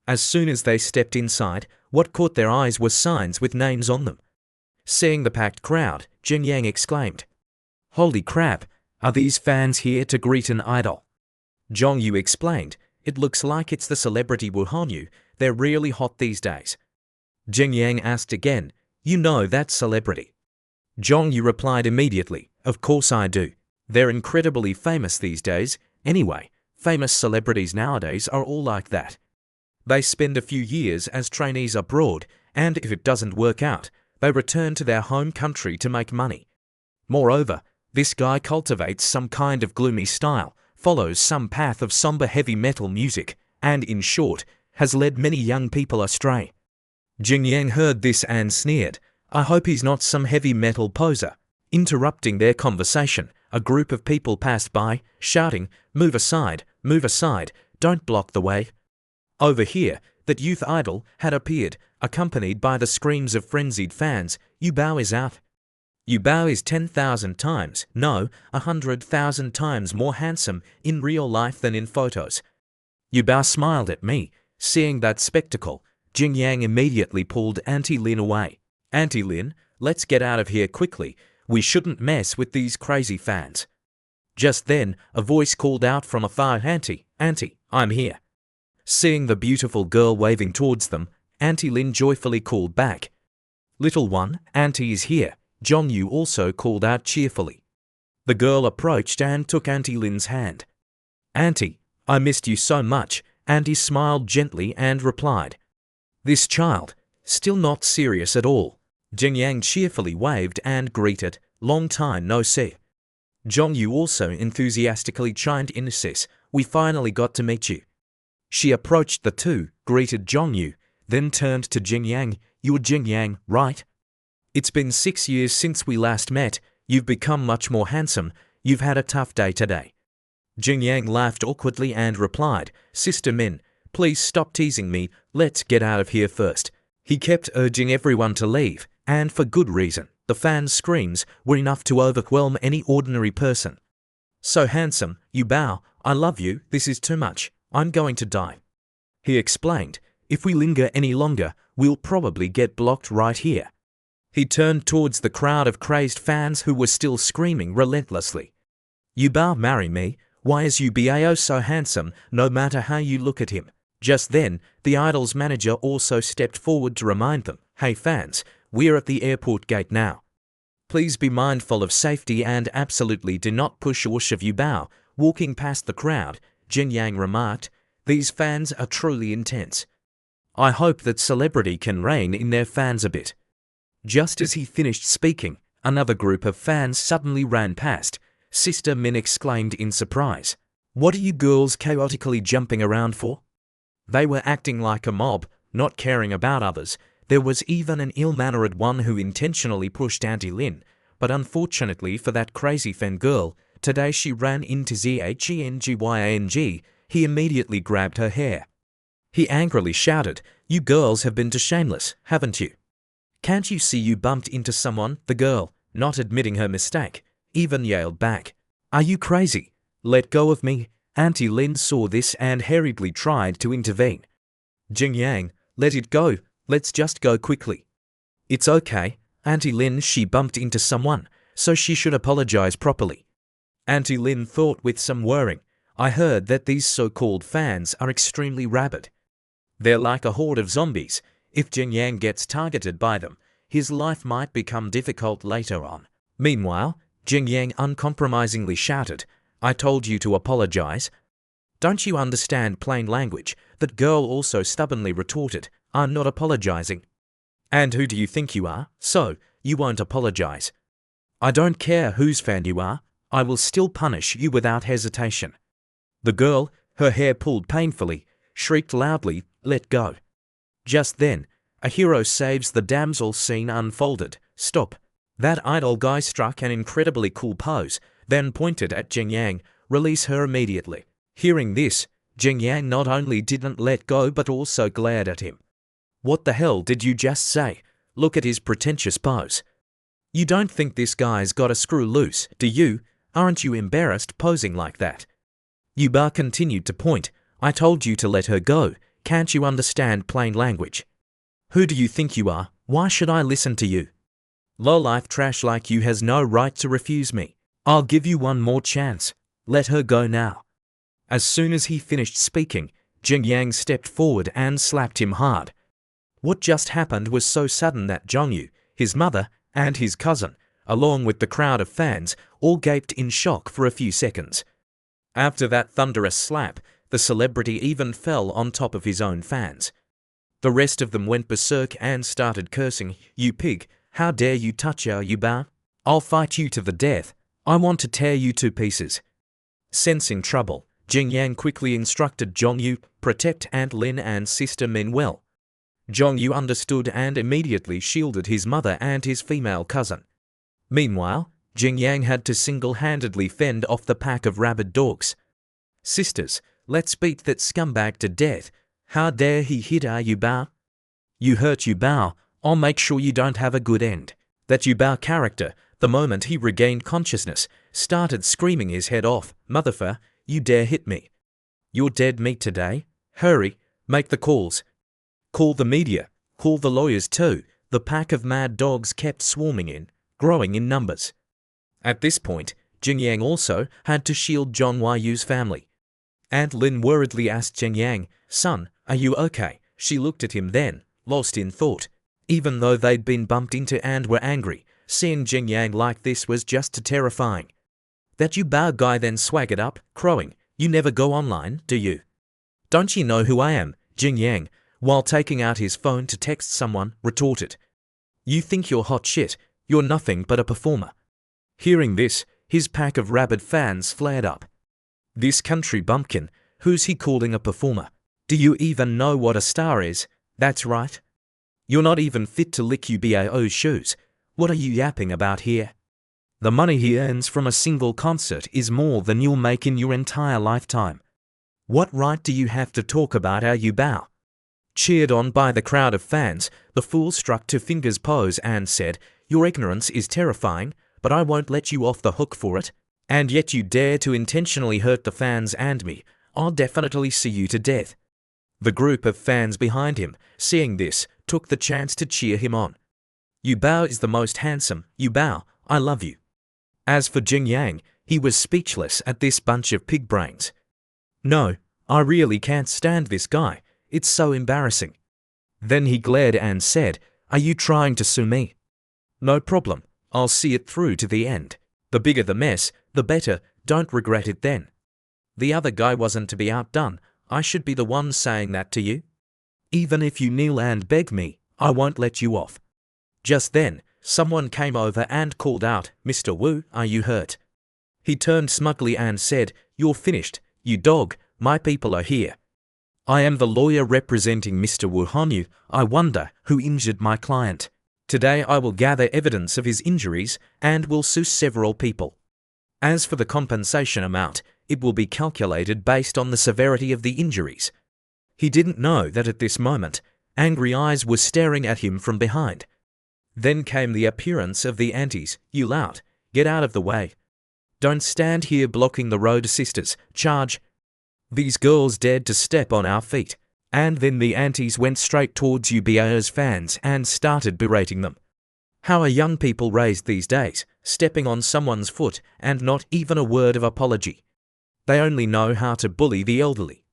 As soon as they stepped inside, what caught their eyes were signs with names on them. Seeing the packed crowd, Jin Yang exclaimed, "Holy crap, are these fans here to greet an idol?" Zhong Yu explained, "It looks like it's the celebrity Wu Hanyu. They're really hot these days." Jin Yang asked again, "You know that celebrity?" Zhong Yu replied immediately, "Of course I do. They're incredibly famous these days. Anyway, famous celebrities nowadays are all like that. They spend a few years as trainees abroad, and if it doesn't work out, they return to their home country to make money. Moreover, this guy cultivates some kind of gloomy style, follows some path of somber heavy metal music, and in short, has led many young people astray." Jin Yang heard this and sneered, "I hope he's not some heavy metal poser." Interrupting their conversation, a group of people passed by, shouting, move aside, don't block the way." Over here, that youth idol had appeared, accompanied by the screams of frenzied fans, "Yu Bao is out. Yu Bao is 10,000 times, no, 100,000 times more handsome in real life than in photos." Yu Bao smiled at me. Seeing that spectacle, Jin Yang immediately pulled Auntie Lin away. "Auntie Lin, let's get out of here quickly. We shouldn't mess with these crazy fans." Just then, a voice called out from afar, "Auntie, I'm here." Seeing the beautiful girl waving towards them, Auntie Lin joyfully called back, "Little one, Auntie is here." Zhong Yu also called out cheerfully. The girl approached and took Auntie Lin's hand. "Auntie, I missed you so much." Auntie smiled gently and replied, "This child, still not serious at all." Jin Yang cheerfully waved and greeted, "Long time no see." Zhong Yu also enthusiastically chimed in, "Sis, we finally got to meet you." She approached the two, greeted Zhong Yu, then turned to Jin Yang, "You're Jin Yang, right? It's been 6 years since we last met. You've become much more handsome. You've had a tough day today." Jin Yang laughed awkwardly and replied, "Sister Min, please stop teasing me. Let's get out of here first." He kept urging everyone to leave, and for good reason. The fans' screams were enough to overwhelm any ordinary person. "So handsome, Yu Bao, I love you. This is too much. I'm going to die," he explained. "If we linger any longer, we'll probably get blocked right here." He turned towards the crowd of crazed fans who were still screaming relentlessly, "Yu Bao, marry me. Why is Yu Bao so handsome, no matter how you look at him?" Just then, the idol's manager also stepped forward to remind them, "Hey fans, we're at the airport gate now. Please be mindful of safety and absolutely do not push or shove Yu Bao." Walking past the crowd, Jin Yang remarked, "These fans are truly intense. I hope that celebrity can rein in their fans a bit." Just as he finished speaking, another group of fans suddenly ran past. Sister Min exclaimed in surprise, "What are you girls chaotically jumping around for?" They were acting like a mob, not caring about others. There was even an ill-mannered one who intentionally pushed Auntie Lin, but unfortunately for that crazy fan girl, today she ran into Zhengyang. He immediately grabbed her hair. He angrily shouted, "You girls have been too shameless, haven't you? Can't you see you bumped into someone?" The girl, not admitting her mistake, even yelled back, "Are you crazy? Let go of me." Auntie Lin saw this and hurriedly tried to intervene. "Jin Yang, let it go. Let's just go quickly." "It's okay, Auntie Lin, she bumped into someone, so she should apologize properly." Auntie Lin thought with some worrying, "I heard that these so-called fans are extremely rabid. They're like a horde of zombies. If Jin Yang gets targeted by them, his life might become difficult later on." Meanwhile, Jin Yang uncompromisingly shouted, "I told you to apologize. Don't you understand plain language?" That girl also stubbornly retorted, "I'm not apologizing." "And who do you think you are? So, you won't apologize?" "I don't care whose fan you are. I will still punish you without hesitation." The girl, her hair pulled painfully, shrieked loudly, "Let go." Just then, a hero saves the damsel scene unfolded. "Stop." That idol guy struck an incredibly cool pose, then pointed at Jin Yang, "Release her immediately." Hearing this, Jin Yang not only didn't let go but also glared at him. "What the hell did you just say? Look at his pretentious pose. You don't think this guy's got a screw loose, do you? Aren't you embarrassed posing like that?" Yuba continued to point, I told you to let her go. Can't you understand plain language? Who do you think you are? Why should I listen to you? Low-life trash like you has no right to refuse me. I'll give you one more chance. Let her go now. As soon as he finished speaking, Jing Yang stepped forward and slapped him hard. What just happened was so sudden that Zhongyu, his mother, and his cousin, along with the crowd of fans, all gaped in shock for a few seconds. After that thunderous slap, the celebrity even fell on top of his own fans. The rest of them went berserk and started cursing. You pig, how dare you touch our Yubao? I'll fight you to the death. I want to tear you to pieces. Sensing trouble, Jing Yang quickly instructed Zhongyu, protect Aunt Lin and Sister Min well. Zhongyu understood and immediately shielded his mother and his female cousin. Meanwhile, Jing Yang had to single-handedly fend off the pack of rabid dogs. Sisters, let's beat that scumbag to death. How dare he hit our Yubao? You hurt Yubao, I'll make sure you don't have a good end. That Yubao character, the moment he regained consciousness, started screaming his head off. Motherfucker, you dare hit me. You're dead meat today. Hurry, make the calls. Call the media, call the lawyers too. The pack of mad dogs kept swarming in, growing in numbers. At this point, Jing Yang also had to shield Zhong Yu's family. Aunt Lin worriedly asked Jing Yang, son, are you okay? She looked at him then, lost in thought. Even though they'd been bumped into and were angry, seeing Jing Yang like this was just terrifying. That Yubao guy then swaggered up, crowing, you never go online, do you? Don't you know who I am? Jing Yang, while taking out his phone to text someone, retorted. You think you're hot shit, you're nothing but a performer. Hearing this, his pack of rabid fans flared up. This country bumpkin, who's he calling a performer? Do you even know what a star is? That's right. You're not even fit to lick Yubao's shoes. What are you yapping about here? The money he earns from a single concert is more than you'll make in your entire lifetime. What right do you have to talk about our Yubao? Cheered on by the crowd of fans, the fool struck to Finger's pose and said, your ignorance is terrifying, but I won't let you off the hook for it. And yet you dare to intentionally hurt the fans and me. I'll definitely see you to death. The group of fans behind him, seeing this, took the chance to cheer him on. Yubao is the most handsome. Yubao, I love you. As for Jing Yang, he was speechless at this bunch of pig brains. No, I really can't stand this guy. It's so embarrassing. Then he glared and said, are you trying to sue me? No problem. I'll see it through to the end. The bigger the mess, the better. Don't regret it then. The other guy wasn't to be outdone. I should be the one saying that to you. Even if you kneel and beg me, I won't let you off. Just then, someone came over and called out, Mr. Wu, are you hurt? He turned smugly and said, you're finished, you dog, my people are here. I am the lawyer representing Mr. Wu Hanyu. I wonder who injured my client. Today I will gather evidence of his injuries and will sue several people. As for the compensation amount, it will be calculated based on the severity of the injuries. He didn't know that at this moment, angry eyes were staring at him from behind. Then came the appearance of the aunties. You lout, get out of the way. Don't stand here blocking the road, sisters, charge. These girls dared to step on our feet. And then the aunties went straight towards Yubao's fans and started berating them. How are young people raised these days, stepping on someone's foot and not even a word of apology? They only know how to bully the elderly.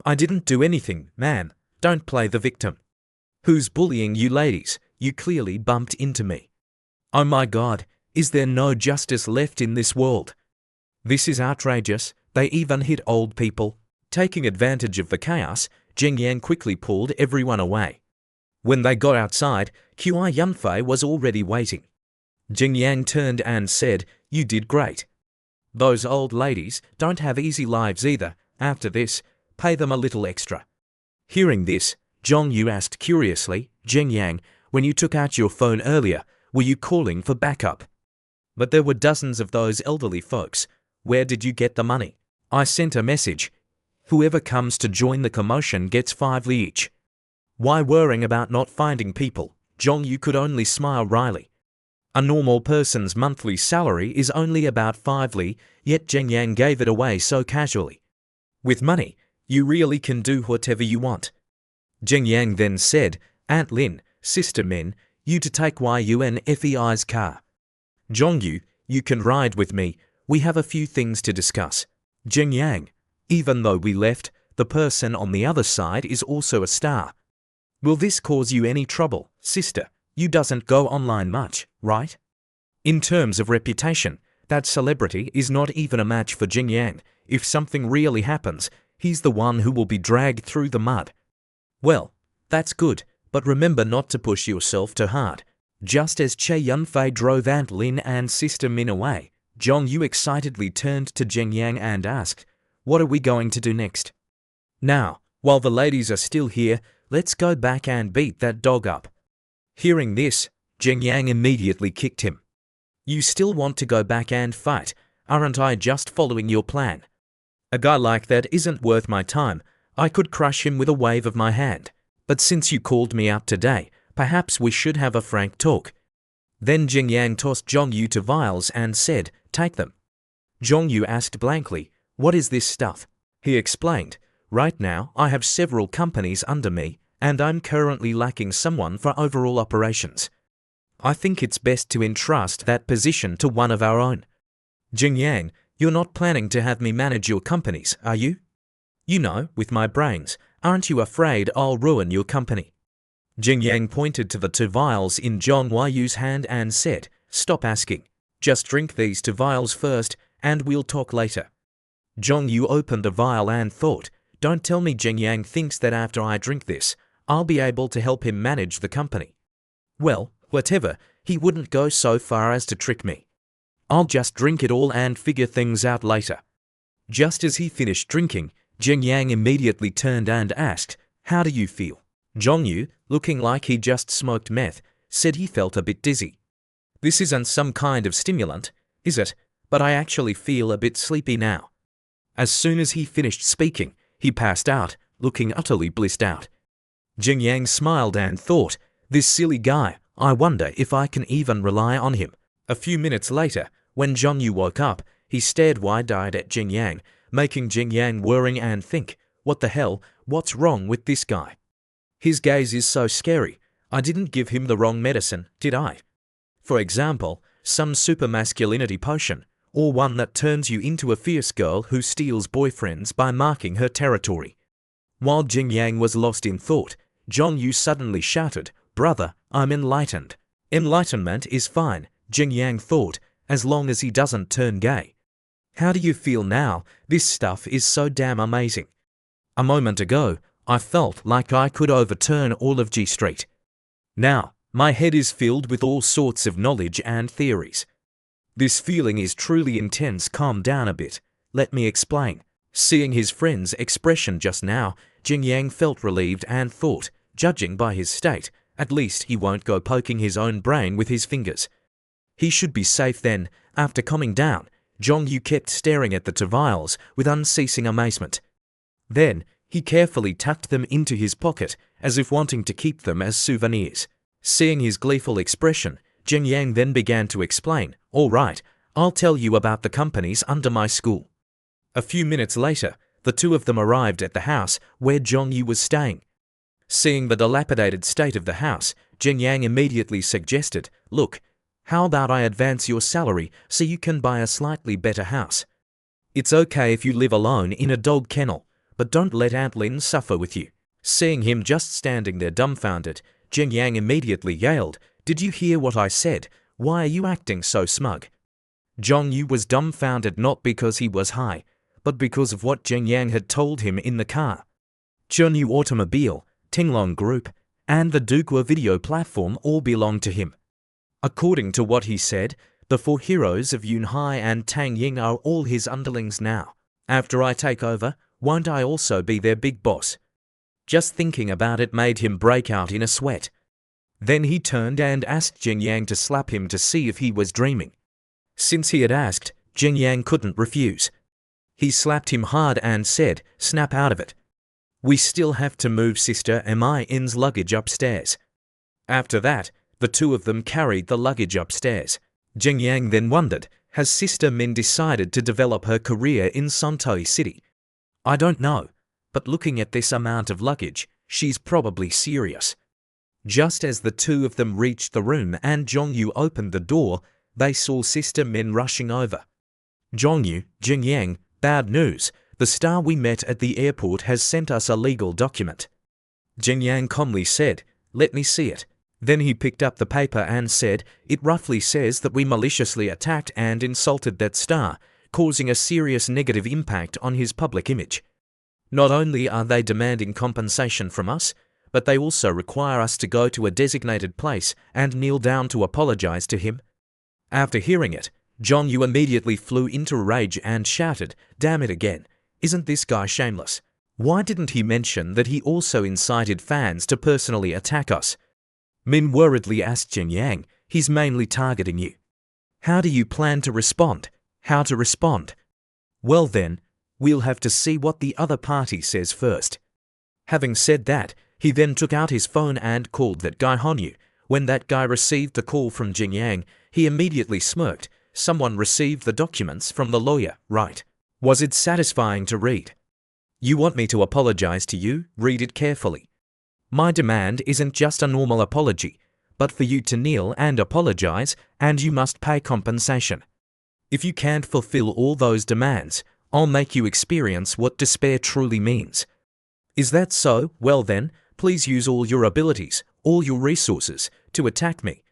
I didn't do anything, ma'am. Don't play the victim. Who's bullying you ladies? You clearly bumped into me. Oh my God, is there no justice left in this world? This is outrageous. They even hit old people. Taking advantage of the chaos, Jing Yang quickly pulled everyone away. When they got outside, Qi Yunfei was already waiting. Jing Yang turned and said, you did great. Those old ladies don't have easy lives either. After this, pay them a little extra. Hearing this, Zhongyu asked curiously, Jing Yang, when you took out your phone earlier, were you calling for backup? But there were dozens of those elderly folks. Where did you get the money? I sent a message. Whoever comes to join the commotion gets 5 li each. Why worrying about not finding people? Zhongyu could only smile wryly. A normal person's monthly salary is only about 5 li, yet Jing Yang gave it away so casually. With money, You really can do whatever you want. Jing Yang then said, Aunt Lin, Sister Min, you to take YUNFEI's car. Zhongyu, you can ride with me, we have a few things to discuss. Jing Yang, even though we left, the person on the other side is also a star. Will this cause you any trouble, sister? You doesn't go online much, right? In terms of reputation, that celebrity is not even a match for Jing Yang. If something really happens, he's the one who will be dragged through the mud. Well, that's good, but remember not to push yourself too hard. Just as Che Yunfei drove Aunt Lin and Sister Min away, Zhongyu excitedly turned to Jing Yang and asked, what are we going to do next? Now, while the ladies are still here, let's go back and beat that dog up. Hearing this, Jing Yang immediately kicked him. You still want to go back and fight, aren't I just following your plan? A guy like that isn't worth my time. I could crush him with a wave of my hand. But since you called me out today, perhaps we should have a frank talk. Then Jing Yang tossed Zhongyu to vials and said, take them. Zhongyu asked blankly, what is this stuff? He explained, right now I have several companies under me, and I'm currently lacking someone for overall operations. I think it's best to entrust that position to one of our own. Jing Yang, you're not planning to have me manage your companies, are you? You know, with my brains, aren't you afraid I'll ruin your company? Jing Yang pointed to the 2 vials in Zhong Yu's hand and said, stop asking. Just drink these 2 vials first, and we'll talk later. Zhong Yu opened a vial and thought, don't tell me Jing Yang thinks that after I drink this, I'll be able to help him manage the company. Well, whatever, he wouldn't go so far as to trick me. I'll just drink it all and figure things out later. Just as he finished drinking, Jing Yang immediately turned and asked, how do you feel? Zhongyu, looking like he just smoked meth, said he felt a bit dizzy. This isn't some kind of stimulant, is it? But I actually feel a bit sleepy now. As soon as he finished speaking, he passed out, looking utterly blissed out. Jing Yang smiled and thought, this silly guy, I wonder if I can even rely on him. A few minutes later, when Zhongyu woke up, he stared wide-eyed at Jing Yang, making Jing Yang worry and think, what the hell, what's wrong with this guy? His gaze is so scary. I didn't give him the wrong medicine, did I? For example, some super masculinity potion, or one that turns you into a fierce girl who steals boyfriends by marking her territory. While Jing Yang was lost in thought, Zhongyu suddenly shouted, brother, I'm enlightened. Enlightenment is fine, Jing Yang thought, as long as he doesn't turn gay. How do you feel now? This stuff is so damn amazing. A moment ago, I felt like I could overturn all of G Street. Now, my head is filled with all sorts of knowledge and theories. This feeling is truly intense. Calm down a bit. Let me explain. Seeing his friend's expression just now, Jing Yang felt relieved and thought, judging by his state, at least he won't go poking his own brain with his fingers. He should be safe then. After calming down, Zhongyu kept staring at the 2 vials with unceasing amazement. Then, he carefully tucked them into his pocket, as if wanting to keep them as souvenirs. Seeing his gleeful expression, Jing Yang then began to explain, all right, I'll tell you about the companies under my school. A few minutes later, the 2 of them arrived at the house where Zhongyu was staying. Seeing the dilapidated state of the house, Jing Yang immediately suggested, look, how about I advance your salary so you can buy a slightly better house? It's okay if you live alone in a dog kennel, but don't let Aunt Lin suffer with you. Seeing him just standing there dumbfounded, Jing Yang immediately yelled, did you hear what I said? Why are you acting so smug? Zhongyu was dumbfounded not because he was high, but because of what Jing Yang had told him in the car. Zhongyu Automobile, Tinglong Group, and the Dugwa video platform all belong to him. According to what he said, the 4 heroes of Yunhai and Tang Ying are all his underlings now. After I take over, won't I also be their big boss? Just thinking about it made him break out in a sweat. Then he turned and asked Jing Yang to slap him to see if he was dreaming. Since he had asked, Jing Yang couldn't refuse. He slapped him hard and said, snap out of it. We still have to move Sister Min's luggage upstairs. After that, the 2 of them carried the luggage upstairs. Jing Yang then wondered, has Sister Min decided to develop her career in Santoi City? I don't know. but looking at this amount of luggage, she's probably serious. Just as the two of them reached the room and Zhongyu opened the door, they saw sister Min rushing over. Zhongyu, Jingyang, bad news. The star we met at the airport has sent us a legal document. Jingyang calmly said, "Let me see it." Then he picked up the paper and said, "It roughly says that we maliciously attacked and insulted that star, causing a serious negative impact on his public image. Not only are they demanding compensation from us, but they also require us to go to a designated place and kneel down to apologize to him." After hearing it, Zhongyu immediately flew into a rage and shouted, "Damn it again. Isn't this guy shameless? Why didn't he mention that he also incited fans to personally attack us?" Min worriedly asked Jingyang, "He's mainly targeting you. How do you plan to respond?" "How to respond? Well then, we'll have to see what the other party says first." Having said that, he then took out his phone and called that guy Honyu. When that guy received a call from Jingyang, he immediately smirked. "Someone received the documents from the lawyer, right? Was it satisfying to read? You want me to apologize to you? Read it carefully. My demand isn't just a normal apology, but for you to kneel and apologize, and you must pay compensation. If you can't fulfill all those demands, I'll make you experience what despair truly means. Is that so? Well then, please use all your abilities, all your resources, to attack me.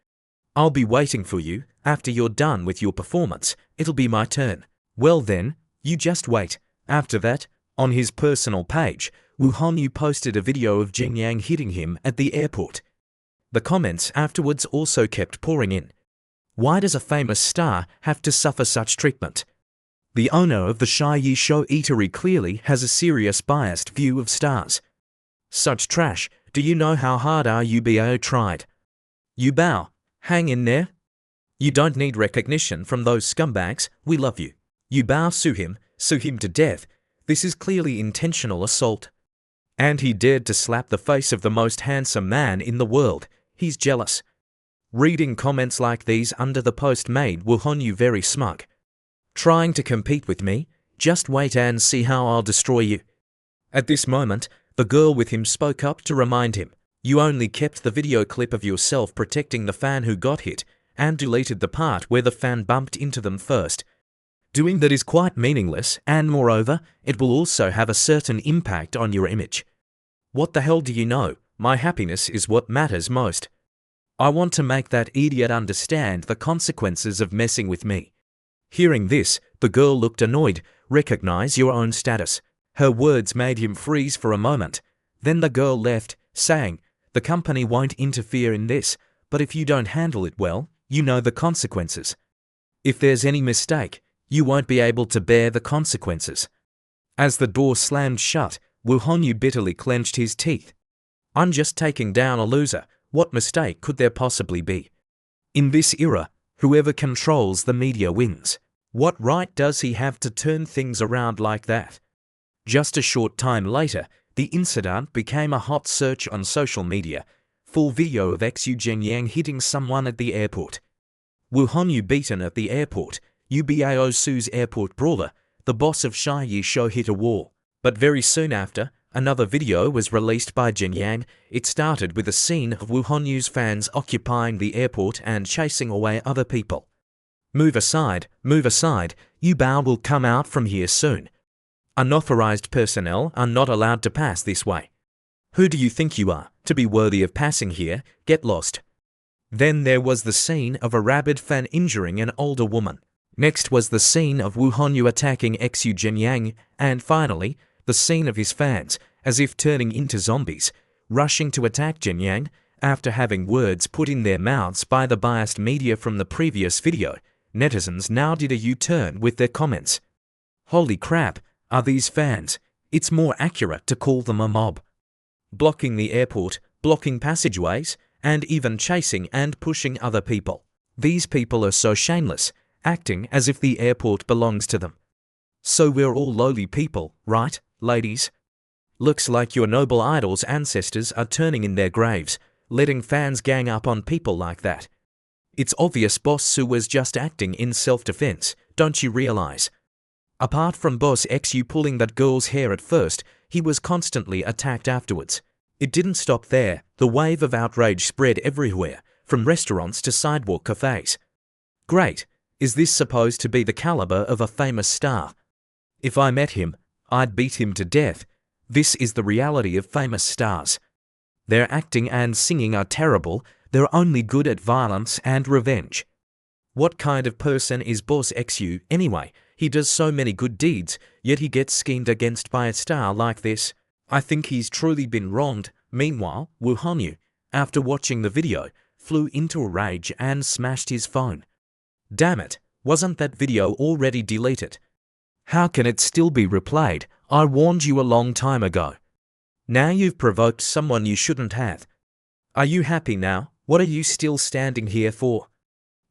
I'll be waiting for you. After you're done with your performance, it'll be my turn. Well then, you just wait." After that, on his personal page, Wu Honyu posted a video of Jingyang hitting him at the airport. The comments afterwards also kept pouring in. Why does a famous star have to suffer such treatment? The owner of the Shiyi Show Eatery clearly has a serious biased view of stars. Such trash. Do you know how hard our UBO tried? You bow. Hang in there. You don't need recognition from those scumbags. We love you. You bow. Sue him to death. This is clearly intentional assault. And he dared to slap the face of the most handsome man in the world. He's jealous. Reading comments like these under the post made Wu Honyu very smug. Trying to compete with me? Just wait and see how I'll destroy you. At this moment, the girl with him spoke up to remind him. You only kept the video clip of yourself protecting the fan who got hit, and deleted the part where the fan bumped into them first. Doing that is quite meaningless, and moreover, it will also have a certain impact on your image. What the hell do you know? My happiness is what matters most. I want to make that idiot understand the consequences of messing with me. Hearing this, the girl looked annoyed. Recognize your own status. Her words made him freeze for a moment. Then the girl left, saying, the company won't interfere in this, but if you don't handle it well, you know the consequences. If there's any mistake, you won't be able to bear the consequences. As the door slammed shut, Wu Honyu bitterly clenched his teeth. I'm just taking down a loser. What mistake could there possibly be? In this era, whoever controls the media wins. What right does he have to turn things around like that? Just a short time later, the incident became a hot search on social media. Full video of Xu Jingyang hitting someone at the airport. Wu Honyu beaten at the airport. Ubao Su's airport brawler, the boss of Shiyi Show hit a wall. But very soon after, another video was released by Jingyang. It started with a scene of Wu Honyu's fans occupying the airport and chasing away other people. Move aside, Ubao will come out from here soon. Unauthorized personnel are not allowed to pass this way. Who do you think you are, to be worthy of passing here? Get lost. Then there was the scene of a rabid fan injuring an older woman. Next was the scene of Wu Honyu attacking Xu Jingyang, and finally, the scene of his fans, as if turning into zombies, rushing to attack Jingyang after having words put in their mouths by the biased media from the previous video. Netizens now did a U-turn with their comments. Holy crap, are these fans? It's more accurate to call them a mob. Blocking the airport, blocking passageways, and even chasing and pushing other people. These people are so shameless, acting as if the airport belongs to them. So we're all lowly people, right, ladies? Looks like your noble idol's ancestors are turning in their graves, letting fans gang up on people like that. It's obvious Boss Su was just acting in self-defense, don't you realize? Apart from Boss Xu pulling that girl's hair at first, He was constantly attacked afterwards. It didn't stop there. The wave of outrage spread everywhere, from restaurants to sidewalk cafes. Great. Is this supposed to be the caliber of a famous star? If I met him, I'd beat him to death. This is the reality of famous stars. Their acting and singing are terrible. They're only good at violence and revenge. What kind of person is Boss XU anyway? He does so many good deeds, yet he gets schemed against by a star like this. I think he's truly been wronged. Meanwhile, Woo Honyu, after watching the video, flew into a rage and smashed his phone. Damn it, wasn't that video already deleted? How can it still be replayed? I warned you a long time ago. Now you've provoked someone you shouldn't have. Are you happy now? What are you still standing here for?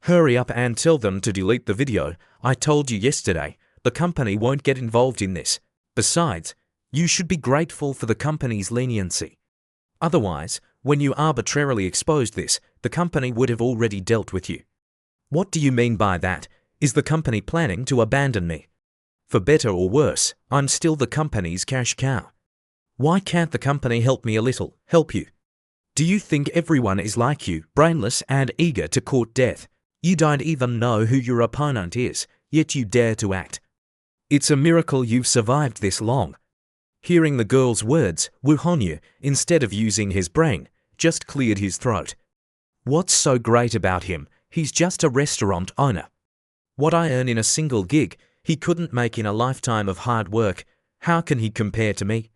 Hurry up and tell them to delete the video. I told you yesterday, the company won't get involved in this. Besides, you should be grateful for the company's leniency. Otherwise, when you arbitrarily exposed this, the company would have already dealt with you. What do you mean by that? Is the company planning to abandon me? For better or worse, I'm still the company's cash cow. Why can't the company help me a little, help you? Do you think everyone is like you, brainless and eager to court death? You don't even know who your opponent is, yet you dare to act. It's a miracle you've survived this long. Hearing the girl's words, Woo Honyu, instead of using his brain, just cleared his throat. What's so great about him? He's just a restaurant owner. What I earn in a single gig, he couldn't make in a lifetime of hard work. How can he compare to me?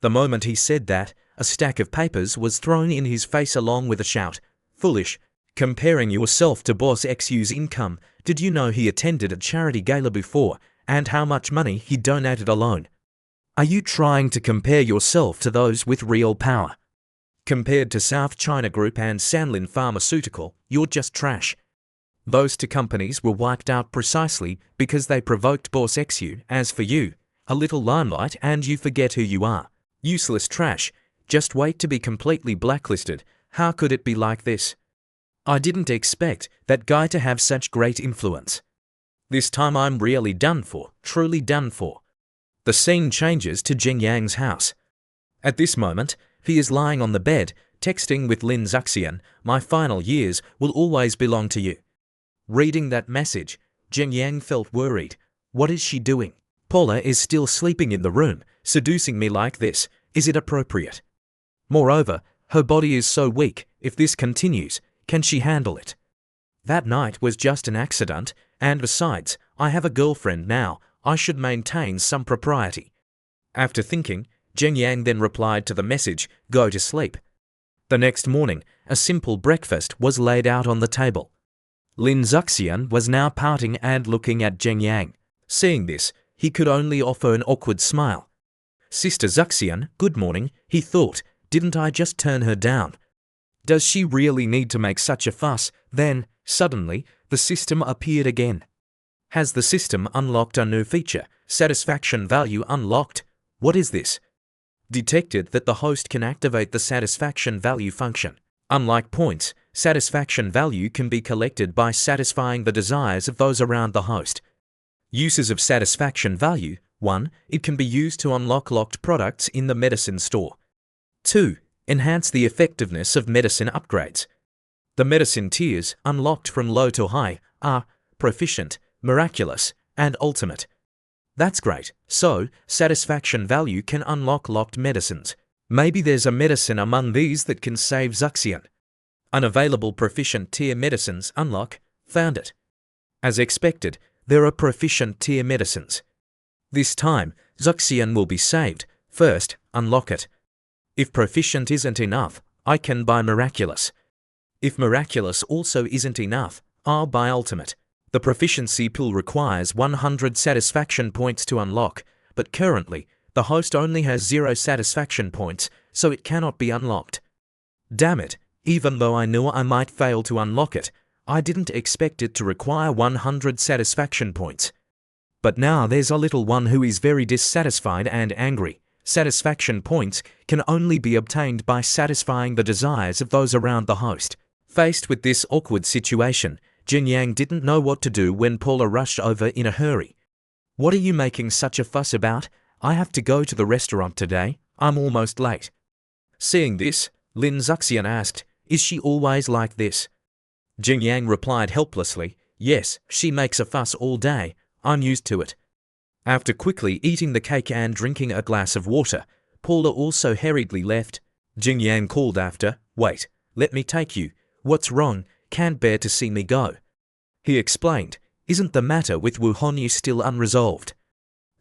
The moment he said that, a stack of papers was thrown in his face along with a shout. Foolish. Comparing yourself to Boss XU's income, did you know he attended a charity gala before, and how much money he donated alone? Are you trying to compare yourself to those with real power? Compared to South China Group and Sanlin Pharmaceutical, you're just trash. Those two companies were wiped out precisely because they provoked Boss XU. As for you, a little limelight and you forget who you are. Useless trash. Just wait to be completely blacklisted. How could it be like this? I didn't expect that guy to have such great influence. This time I'm really done for, truly done for. The scene changes to Jing Yang's house. At this moment, he is lying on the bed, texting with Lin Zuxian, "My final years will always belong to you." Reading that message, Jing Yang felt worried. What is she doing? Paula is still sleeping in the room, seducing me like this. Is it appropriate? Moreover, her body is so weak. If this continues, can she handle it? That night was just an accident, and besides, I have a girlfriend now. I should maintain some propriety. After thinking, Jing Yang then replied to the message, "Go to sleep." The next morning, a simple breakfast was laid out on the table. Lin Zuxian was now pouting and looking at Jing Yang. Seeing this, he could only offer an awkward smile. Sister Zuxian, good morning, he thought. Didn't I just turn her down? Does she really need to make such a fuss? Then, suddenly, the system appeared again. Has the system unlocked a new feature? Satisfaction value unlocked. What is this? Detected that the host can activate the satisfaction value function. Unlike points, satisfaction value can be collected by satisfying the desires of those around the host. Uses of satisfaction value. 1. It can be used to unlock locked products in the medicine store. 2. Enhance the effectiveness of medicine upgrades. The medicine tiers, unlocked from low to high, are proficient, miraculous, and ultimate. That's great. So, satisfaction value can unlock locked medicines. Maybe there's a medicine among these that can save Zuxian. Unavailable proficient tier medicines unlock. Found it. As expected, there are proficient tier medicines. This time, Zuxian will be saved. First, unlock it. If proficient isn't enough, I can buy miraculous. If miraculous also isn't enough, I'll buy ultimate. The proficiency pool requires 100 satisfaction points to unlock, but currently, the host only has 0 satisfaction points, so it cannot be unlocked. Damn it, even though I knew I might fail to unlock it, I didn't expect it to require 100 satisfaction points. But now there's a little one who is very dissatisfied and angry. Satisfaction points can only be obtained by satisfying the desires of those around the host. Faced with this awkward situation, Jing Yang didn't know what to do when Paula rushed over in a hurry. What are you making such a fuss about? I have to go to the restaurant today. I'm almost late. Seeing this, Lin Zuxian asked, is she always like this? Jing Yang replied helplessly, yes, she makes a fuss all day. I'm used to it. After quickly eating the cake and drinking a glass of water, Paula also hurriedly left. Jing Yang called after, wait, let me take you. What's wrong? Can't bear to see me go. He explained, isn't the matter with Wu Honyu still unresolved?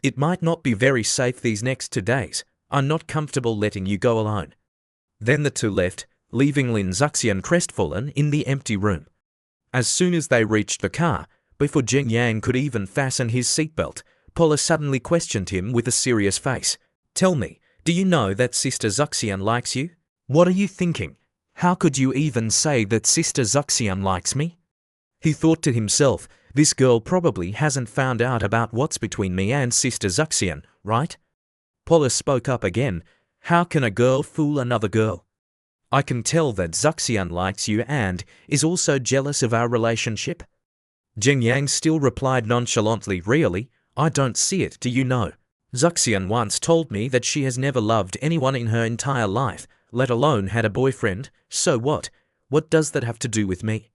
It might not be very safe these next 2 days. I'm not comfortable letting you go alone. Then the two left, leaving Lin Zuxian crestfallen in the empty room. As soon as they reached the car, before Jing Yang could even fasten his seatbelt, Paula suddenly questioned him with a serious face. Tell me, do you know that Sister Zuxian likes you? What are you thinking? How could you even say that Sister Zuxian likes me? He thought to himself, this girl probably hasn't found out about what's between me and Sister Zuxian, right? Paula spoke up again. How can a girl fool another girl? I can tell that Zuxian likes you and is also jealous of our relationship. Jing Yang still replied nonchalantly, really? I don't see it, do you know? Zuxian once told me that she has never loved anyone in her entire life, let alone had a boyfriend, so what? What does that have to do with me?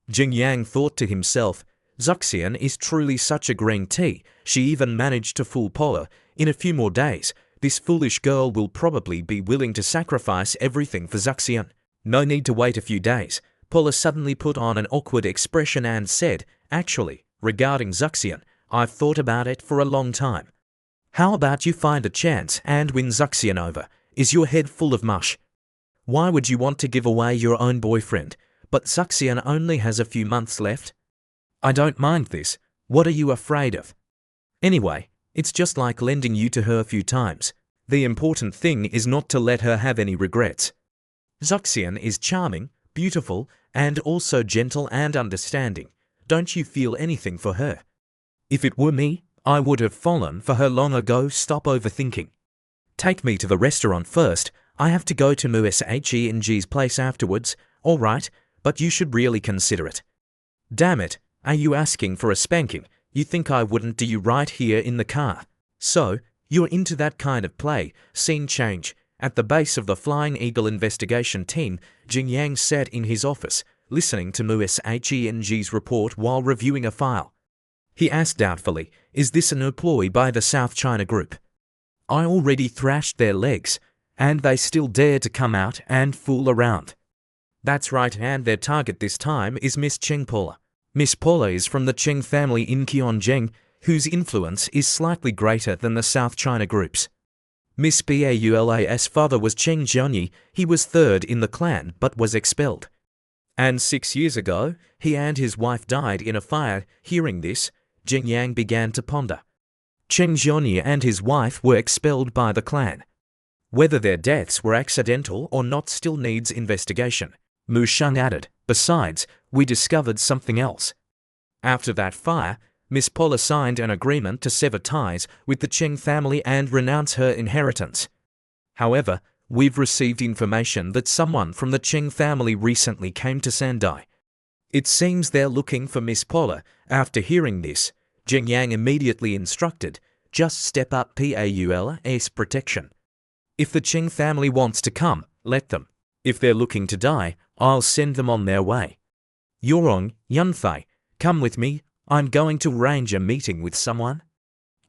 Jing Yang thought to himself, Zuxian is truly such a green tea, she even managed to fool Paula. In a few more days, this foolish girl will probably be willing to sacrifice everything for Zuxian. No need to wait a few days. Paula suddenly put on an awkward expression and said, actually, regarding Zuxian, I've thought about it for a long time. How about you find a chance and win Zuxian over? Is your head full of mush? Why would you want to give away your own boyfriend? But Zuxian only has a few months left. I don't mind this. What are you afraid of? Anyway, it's just like lending you to her a few times. The important thing is not to let her have any regrets. Zuxian is charming, beautiful, and also gentle and understanding. Don't you feel anything for her? If it were me, I would have fallen for her long ago. Stop overthinking. Take me to the restaurant first. I have to go to Musheng's place afterwards. All right, but you should really consider it. Damn it, are you asking for a spanking? You think I wouldn't do you right here in the car? So, you're into that kind of play. Scene change. At the base of the Flying Eagle investigation team, Jing Yang sat in his office, listening to Musheng's report while reviewing a file. He asked doubtfully, is this an employee by the South China Group? I already thrashed their legs, and they still dare to come out and fool around. That's right, and their target this time is Miss Cheng Paula. Miss Paula is from the Cheng family in Qianzheng, whose influence is slightly greater than the South China Group's. Miss Paula's father was Cheng Jianyi. He was third in the clan but was expelled. And 6 years ago, he and his wife died in a fire. Hearing this, Jing Yang began to ponder. Cheng Jianyi and his wife were expelled by the clan. Whether their deaths were accidental or not still needs investigation. Mu Sheng added, besides, we discovered something else. After that fire, Miss Paula signed an agreement to sever ties with the Cheng family and renounce her inheritance. However, we've received information that someone from the Cheng family recently came to Sandai. It seems they're looking for Miss Paula. After hearing this, Jing Yang immediately instructed, just step up Paula's protection. If the Cheng family wants to come, let them. If they're looking to die, I'll send them on their way. Yorong, Yunfei, come with me. I'm going to arrange a meeting with someone.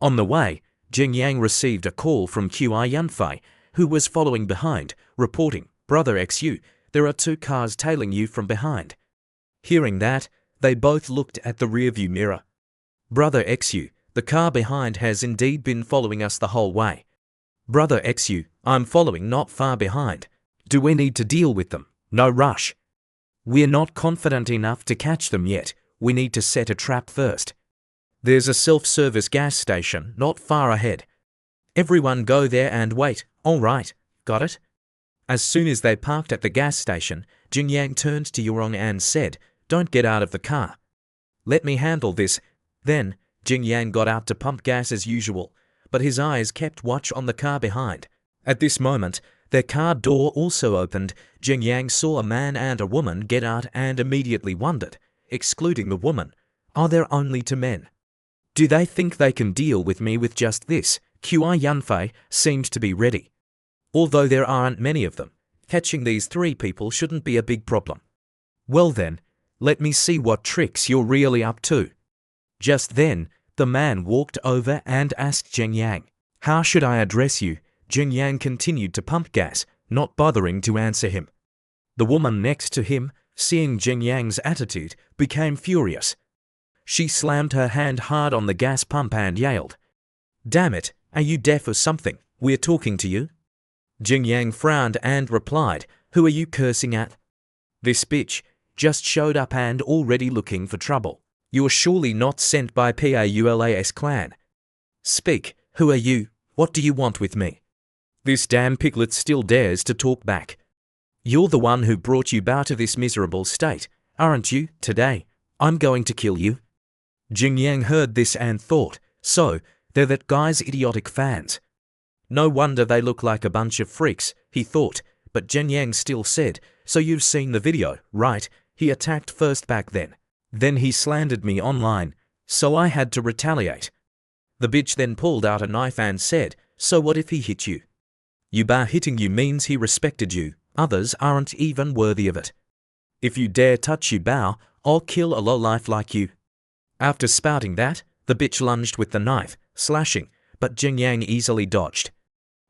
On the way, Jing Yang received a call from Qi Yunfei, who was following behind, reporting, Brother XU, there are 2 cars tailing you from behind. Hearing that, they both looked at the rearview mirror. Brother XU, the car behind has indeed been following us the whole way. Brother XU, I'm following not far behind. Do we need to deal with them? No rush. We're not confident enough to catch them yet. We need to set a trap first. There's a self-service gas station not far ahead. Everyone go there and wait. All right, got it? As soon as they parked at the gas station, Jing Yang turned to Yorong and said, don't get out of the car. Let me handle this. Then, Jing Yang got out to pump gas as usual, but his eyes kept watch on the car behind. At this moment, their car door also opened. Jing Yang saw a man and a woman get out and immediately wondered, excluding the woman, are there only 2 men? Do they think they can deal with me with just this? Qi Yunfei seemed to be ready. Although there aren't many of them, catching these 3 people shouldn't be a big problem. Well then, let me see what tricks you're really up to. Just then, the man walked over and asked Zheng Yang, "How should I address you?" Zheng Yang continued to pump gas, not bothering to answer him. The woman next to him, seeing Zheng Yang's attitude, became furious. She slammed her hand hard on the gas pump and yelled, "Damn it, are you deaf or something? We're talking to you." Zheng Yang frowned and replied, "Who are you cursing at? This bitch just showed up and already looking for trouble. You're surely not sent by Paulas clan. Speak, who are you? What do you want with me?" This damn piglet still dares to talk back. "You're the one who brought you Bao to this miserable state, aren't you? Today, I'm going to kill you." Zheng Yang heard this and thought, so, they're that guy's idiotic fans. No wonder they look like a bunch of freaks, he thought, but Zheng Yang still said, "So you've seen the video, right? He attacked first back then. Then he slandered me online, so I had to retaliate. The bitch then pulled out a knife and said, 'So what if he hit you? Bao hitting you means he respected you, others aren't even worthy of it. If you dare touch Bao, I'll kill a lowlife like you.'" After spouting that, the bitch lunged with the knife, slashing, but Zheng Yang easily dodged.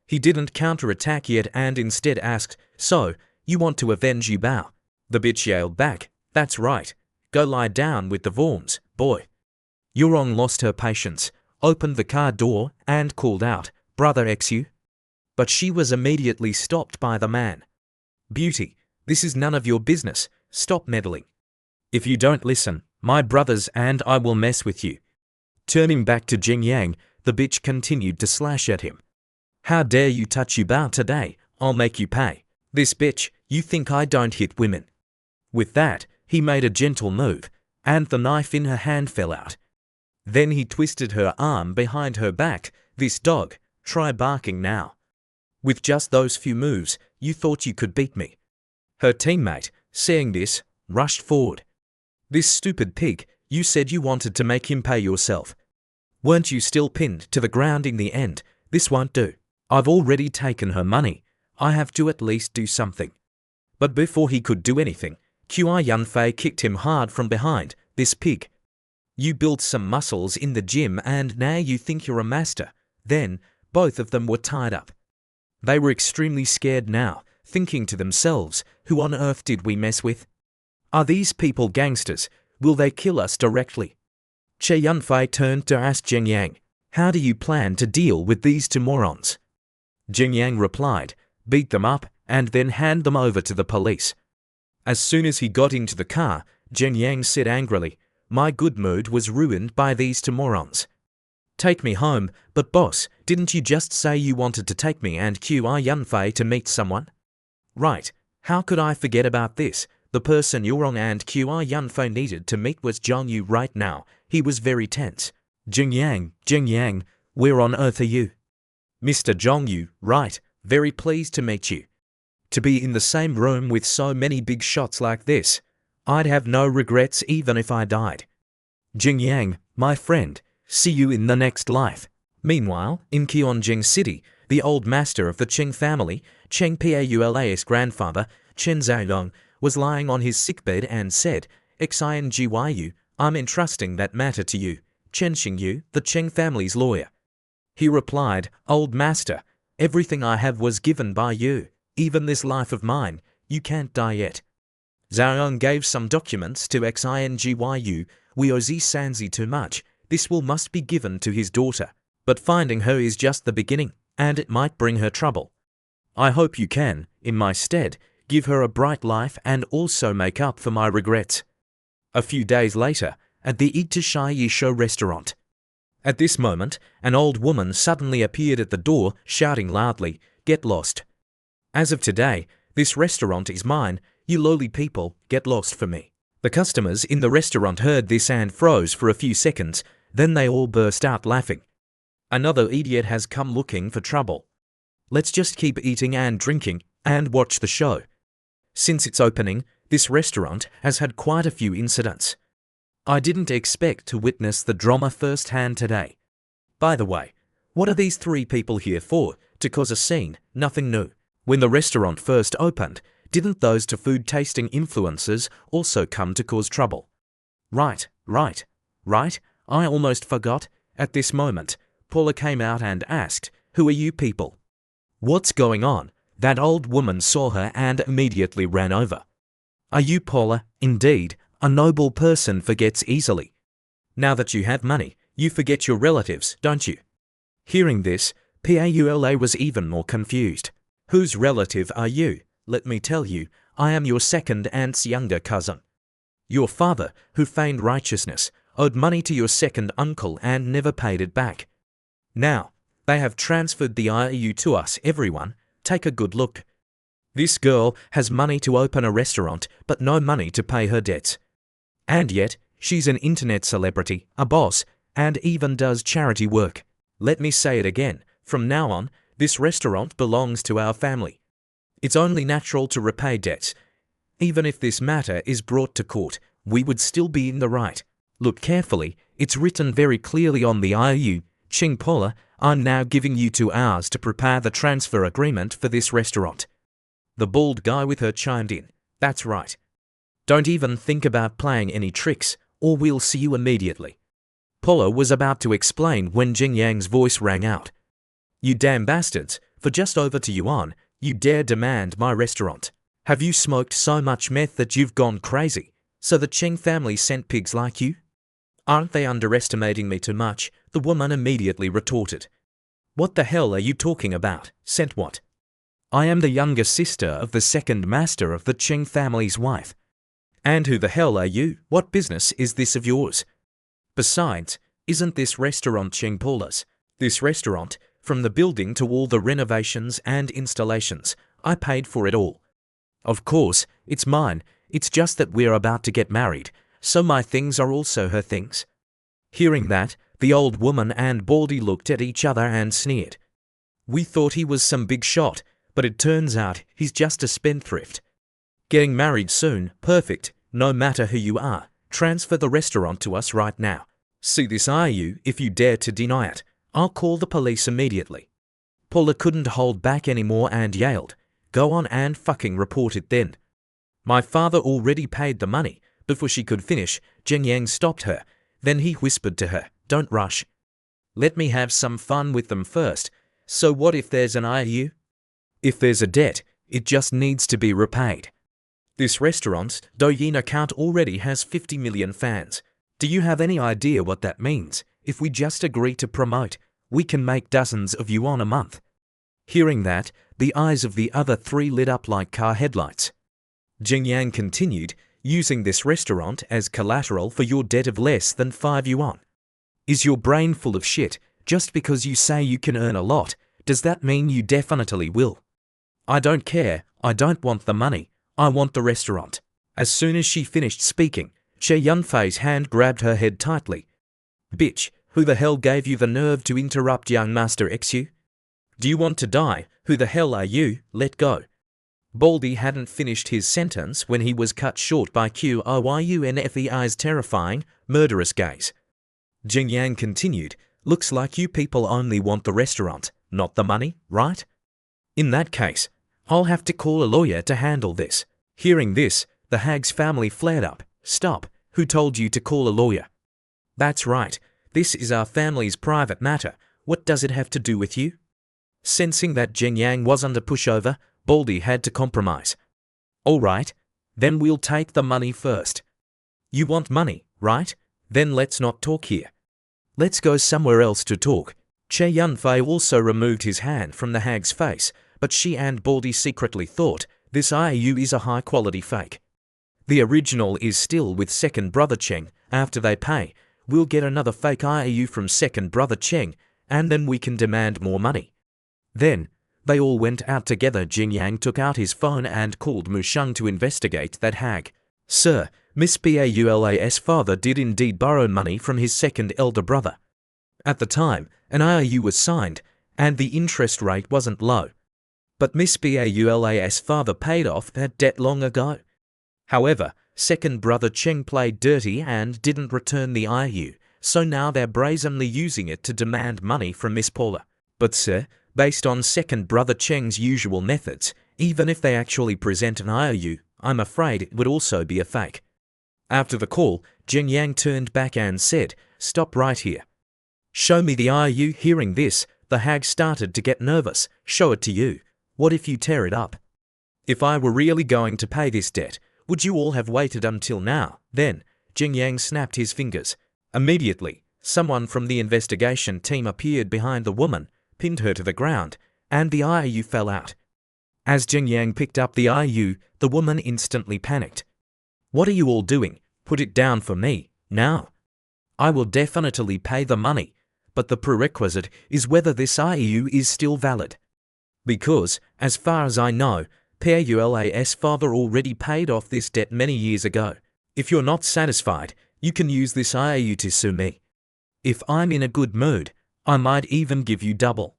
He didn't counterattack yet and instead asked, "So, you want to avenge Bao?" The bitch yelled back, "That's right. Go lie down with the worms, boy." Yurong lost her patience, opened the car door, and called out, "Brother XU." But she was immediately stopped by the man. "Beauty, this is none of your business. Stop meddling. If you don't listen, my brothers and I will mess with you." Turning back to Zheng Yang, the bitch continued to slash at him. "How dare you touch Bao today? I'll make you pay. This bitch, you think I don't hit women?" With that, he made a gentle move, and the knife in her hand fell out. Then he twisted her arm behind her back. "This dog, try barking now. With just those few moves, you thought you could beat me." Her teammate, seeing this, rushed forward. "This stupid pig, you said you wanted to make him pay yourself. Weren't you still pinned to the ground in the end? This won't do. I've already taken her money. I have to at least do something." But before he could do anything, Qi Yunfei kicked him hard from behind. "This pig. You built some muscles in the gym and now you think you're a master." Then, both of them were tied up. They were extremely scared now, thinking to themselves, "Who on earth did we mess with? Are these people gangsters? Will they kill us directly?" Qi Yunfei turned to ask Zheng Yang, "How do you plan to deal with these 2 morons?" Zheng Yang replied, "Beat them up and then hand them over to the police." As soon as he got into the car, Zheng Yang said angrily, "My good mood was ruined by these 2 morons. Take me home, but boss, didn't you just say you wanted to take me and Qi Yunfei to meet someone?" "Right, how could I forget about this? The person Yurong and Qi Yunfei needed to meet was Zhang Yu right now." He was very tense. Zheng Yang, where on earth are you?" "Mr. Zhang Yu, right, very pleased to meet you. To be in the same room with so many big shots like this, I'd have no regrets even if I died. Zheng Yang, my friend, see you in the next life." Meanwhile, in Qionjing City, the old master of the Cheng family, Cheng Paulas's grandfather, Chen Zhaolong, was lying on his sickbed and said, "Xingyu, I'm entrusting that matter to you, Chen Xingyu, the Cheng family's lawyer." He replied, "Old master, everything I have was given by you. Even this life of mine, you can't die yet." Zhaolong gave some documents to Xingyu. "We owe Sanzi too much. This will must be given to his daughter. But finding her is just the beginning, and it might bring her trouble. I hope you can, in my stead, give her a bright life and also make up for my regrets." A few days later, at the Yisho restaurant. At this moment, an old woman suddenly appeared at the door, shouting loudly, "Get lost. As of today, this restaurant is mine. You lowly people, get lost for me." The customers in the restaurant heard this and froze for a few seconds, then they all burst out laughing. "Another idiot has come looking for trouble. Let's just keep eating and drinking and watch the show." Since its opening, this restaurant has had quite a few incidents. I didn't expect to witness the drama firsthand today. By the way, What are these three people here for? To cause a scene, nothing new. When the restaurant first opened, didn't those two food tasting influencers also come to cause trouble? Right. I almost forgot. At this moment, Paula came out and asked, "Who are you people? What's going on?" That old woman saw her and immediately ran over. "Are you Paula? Indeed, a noble person forgets easily. Now that you have money, you forget your relatives, don't you?" Hearing this, Paula was even more confused. "Whose relative are you? Let me tell you, I am your second aunt's younger cousin. Your father, who feigned righteousness, owed money to your second uncle and never paid it back. Now, they have transferred the IOU to us, everyone. Take a good look. This girl has money to open a restaurant, but no money to pay her debts. And yet, she's an internet celebrity, a boss, and even does charity work. Let me say it again, from now on, this restaurant belongs to our family. It's only natural to repay debts. Even if this matter is brought to court, we would still be in the right. Look carefully, it's written very clearly on the IOU. Ching Paula, I'm now giving you 2 hours to prepare the transfer agreement for this restaurant." The bald guy with her chimed in. "That's right. Don't even think about playing any tricks, or we'll see you immediately." Paula was about to explain when Jing Yang's voice rang out. "You damn bastards, for just over to yuan, you dare demand my restaurant. Have you smoked so much meth that you've gone crazy? So the Cheng family sent pigs like you? Aren't they underestimating me too much?" The woman immediately retorted. "What the hell are you talking about? Sent what? I am the younger sister of the second master of the Cheng family's wife. And who the hell are you? What business is this of yours? Besides, isn't this restaurant Cheng Paula's? This restaurant, from the building to all the renovations and installations, I paid for it all. Of course, it's mine, it's just that we're about to get married, so my things are also her things." Hearing that, the old woman and Baldy looked at each other and sneered. "We thought he was some big shot, but it turns out he's just a spendthrift. Getting married soon, perfect, no matter who you are, transfer the restaurant to us right now. See this IOU, if you dare to deny it, I'll call the police immediately." Paula couldn't hold back anymore and yelled, "Go on and fucking report it then." "My father already paid the money." Before she could finish, Jing Yang stopped her. Then he whispered to her, "Don't rush. Let me have some fun with them first. So what if there's an IOU? If there's a debt, it just needs to be repaid. This restaurant's Douyin account already has 50 million fans. Do you have any idea what that means? If we just agree to promote, we can make dozens of yuan a month." Hearing that, the eyes of the other three lit up like car headlights. Jing Yang continued, "Using this restaurant as collateral for your debt of less than 5 yuan. Is your brain full of shit? Just because you say you can earn a lot, does that mean you definitely will? I don't care, I don't want the money, I want the restaurant." As soon as she finished speaking, Che Yunfei's hand grabbed her head tightly. "Bitch, who the hell gave you the nerve to interrupt young Master Xu? Do you want to die? Who the hell are you? Let go." Baldy hadn't finished his sentence when he was cut short by Qoyunfei's terrifying, murderous gaze. Jing Yang continued, "Looks like you people only want the restaurant, not the money, right? In that case, I'll have to call a lawyer to handle this." Hearing this, the hag's family flared up. "Stop, who told you to call a lawyer?" "That's right, this is our family's private matter, what does it have to do with you?" Sensing that Jing Yang wasn't a pushover, Baldy had to compromise. "All right, then we'll take the money first." "You want money, right? Then let's not talk here. Let's go somewhere else to talk." Che Yunfei also removed his hand from the hag's face, but she and Baldy secretly thought this IOU is a high-quality fake. The original is still with second brother Cheng. After they pay, we'll get another fake IOU from second brother Cheng, and then we can demand more money. Then, they all went out together. Jing Yang took out his phone and called Mu Sheng to investigate that hag. "Sir, Miss Paula's father did indeed borrow money from his second elder brother. At the time, an IOU was signed, and the interest rate wasn't low. But Miss Paula's father paid off that debt long ago. However, second brother Cheng played dirty and didn't return the IOU, so now they're brazenly using it to demand money from Miss Paula. But sir, based on second brother Cheng's usual methods, even if they actually present an IOU, I'm afraid it would also be a fake. After the call, Jing Yang turned back and said, "Stop right here. Show me the IOU." Hearing this, the hag started to get nervous. "Show it to you. What if you tear it up? If I were really going to pay this debt, would you all have waited until now?" Then, Jing Yang snapped his fingers. Immediately, someone from the investigation team appeared behind the woman, pinned her to the ground, and the IOU fell out. As Jing Yang picked up the IOU, the woman instantly panicked. "What are you all doing? Put it down for me, now. I will definitely pay the money, but the prerequisite is whether this IOU is still valid. Because, as far as I know, Paula's father already paid off this debt many years ago. If you're not satisfied, you can use this IOU to sue me. If I'm in a good mood, I might even give you double.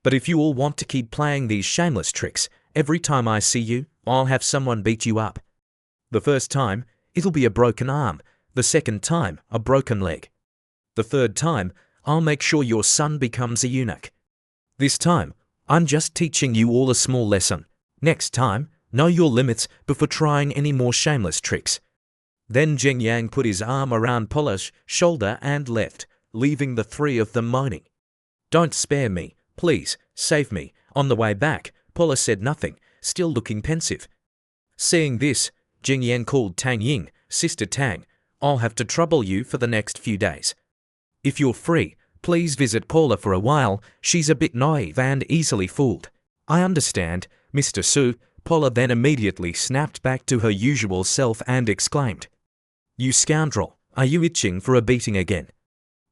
But if you all want to keep playing these shameless tricks, every time I see you, I'll have someone beat you up. The first time, it'll be a broken arm. The second time, a broken leg. The third time, I'll make sure your son becomes a eunuch. This time, I'm just teaching you all a small lesson. Next time, know your limits before trying any more shameless tricks." Then Jing Yang put his arm around Paula's shoulder and left, leaving the three of them moaning. "Don't spare me, please, save me." On the way back, Paula said nothing, still looking pensive. Seeing this, Jing Yang called Tang Ying. "Sister Tang, I'll have to trouble you for the next few days. If you're free, please visit Paula for a while. She's a bit naive and easily fooled." "I understand, Mr. Su." Paula then immediately snapped back to her usual self and exclaimed, "You scoundrel, are you itching for a beating again?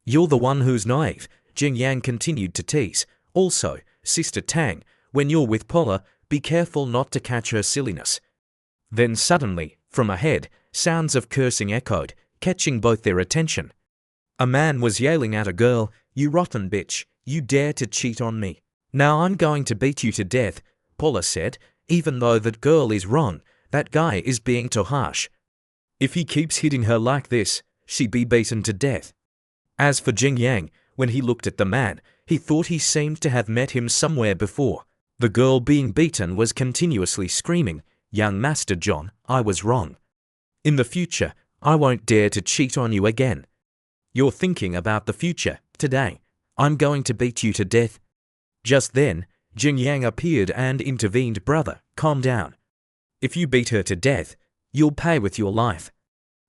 You're the one who's naive." Jing Yang continued to tease. "Also, Sister Tang, when you're with Paula, be careful not to catch her silliness." Then suddenly, from ahead, sounds of cursing echoed, catching both their attention. A man was yelling at a girl, "You rotten bitch, you dare to cheat on me. Now I'm going to beat you to death." Paula said, "Even though that girl is wrong, that guy is being too harsh. If he keeps hitting her like this, she'd be beaten to death." As for Jing Yang, when he looked at the man, he thought he seemed to have met him somewhere before. The girl being beaten was continuously screaming, "Young Master John, I was wrong. In the future, I won't dare to cheat on you again. You're thinking about the future. Today, I'm going to beat you to death." Just then, Jing Yang appeared and intervened. "Brother, calm down. If you beat her to death, you'll pay with your life.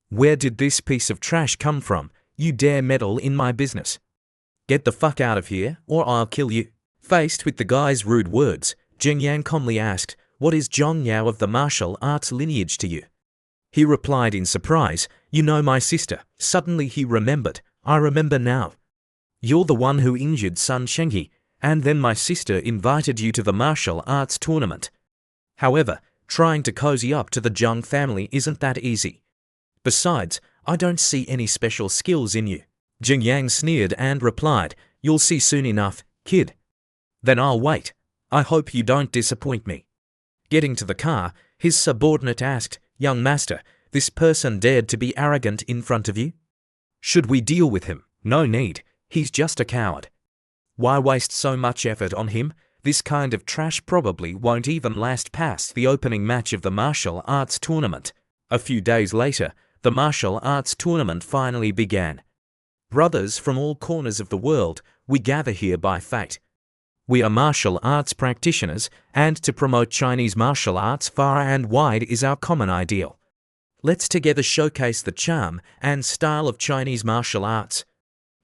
Where did this piece of trash come from? You dare meddle in my business. Get the fuck out of here, or I'll kill you." Faced with the guy's rude words, Jing Yang calmly asked, "What is Zhong Yao of the martial arts lineage to you?" He replied in surprise, "You know my sister." Suddenly he remembered. "I remember now. You're the one who injured Sun Shenghe, and then my sister invited you to the martial arts tournament. However, trying to cozy up to the Zhang family isn't that easy. Besides, I don't see any special skills in you." Jing Yang sneered and replied, "You'll see soon enough, kid. Then I'll wait. I hope you don't disappoint me." Getting to the car, his subordinate asked, "Young master, this person dared to be arrogant in front of you? Should we deal with him?" "No need. He's just a coward. Why waste so much effort on him? This kind of trash probably won't even last past the opening match of the martial arts tournament." A few days later, the martial arts tournament finally began. Brothers from all corners of the world, we gather here by fate. We are martial arts practitioners, and to promote Chinese martial arts far and wide is our common ideal. Let's together showcase the charm and style of Chinese martial arts.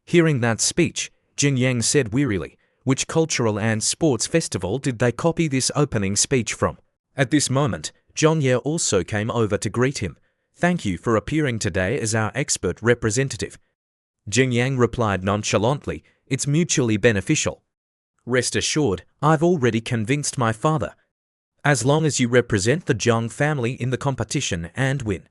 Hearing that speech, Jing Yang said wearily, "Which cultural and sports festival did they copy this opening speech from?" At this moment, Zhong Ye also came over to greet him. "Thank you for appearing today as our expert representative." Jing Yang replied nonchalantly, "It's mutually beneficial. Rest assured, I've already convinced my father. As long as you represent the Zhang family in the competition and win.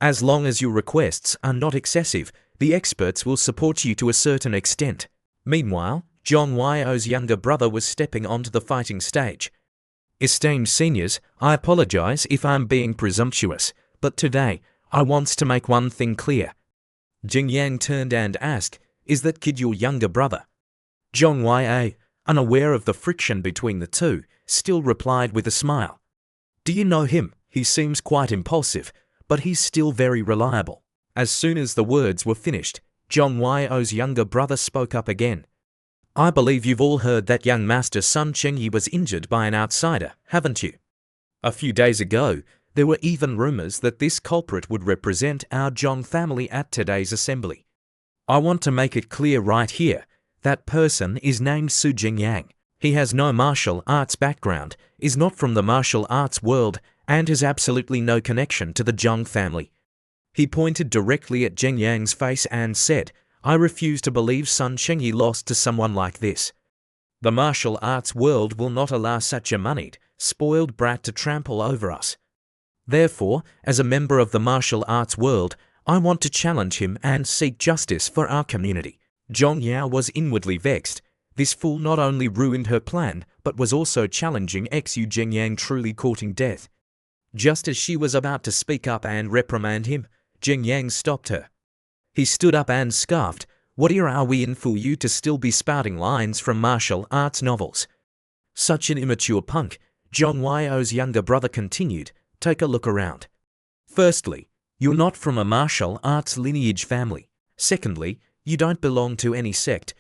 As long as your requests are not excessive, the experts will support you to a certain extent." Meanwhile, Zhong Weio's younger brother was stepping onto the fighting stage. "Esteemed seniors, I apologize if I'm being presumptuous, but today, I want to make one thing clear. Jing Yang turned and asked, "Is that kid your younger brother?" Zhong Ya, unaware of the friction between the two, still replied with a smile. "Do you know him? He seems quite impulsive, but he's still very reliable." As soon as the words were finished, Zhong Yao's younger brother spoke up again. "I believe you've all heard that young master Sun Chengyi was injured by an outsider, haven't you? A few days ago, there were even rumors that this culprit would represent our Zhong family at today's assembly. I want to make it clear right here, that person is named Su Jingyang. He has no martial arts background, is not from the martial arts world, and has absolutely no connection to the Zhong family." He pointed directly at Jingyang's face and said, "I refuse to believe Sun Chengyi lost to someone like this. The martial arts world will not allow such a moneyed, spoiled brat to trample over us. Therefore, as a member of the martial arts world, I want to challenge him and seek justice for our community." Zhong Yao was inwardly vexed. This fool not only ruined her plan, but was also challenging Xu Jingyang, truly courting death. Just as she was about to speak up and reprimand him, Jingyang stopped her. He stood up and scoffed, "What year are we in for you to still be spouting lines from martial arts novels? Such an immature punk." Zhong Yao's younger brother continued, "Take a look around. Firstly, you're not from a martial arts lineage family. Secondly, you don't belong to any sect.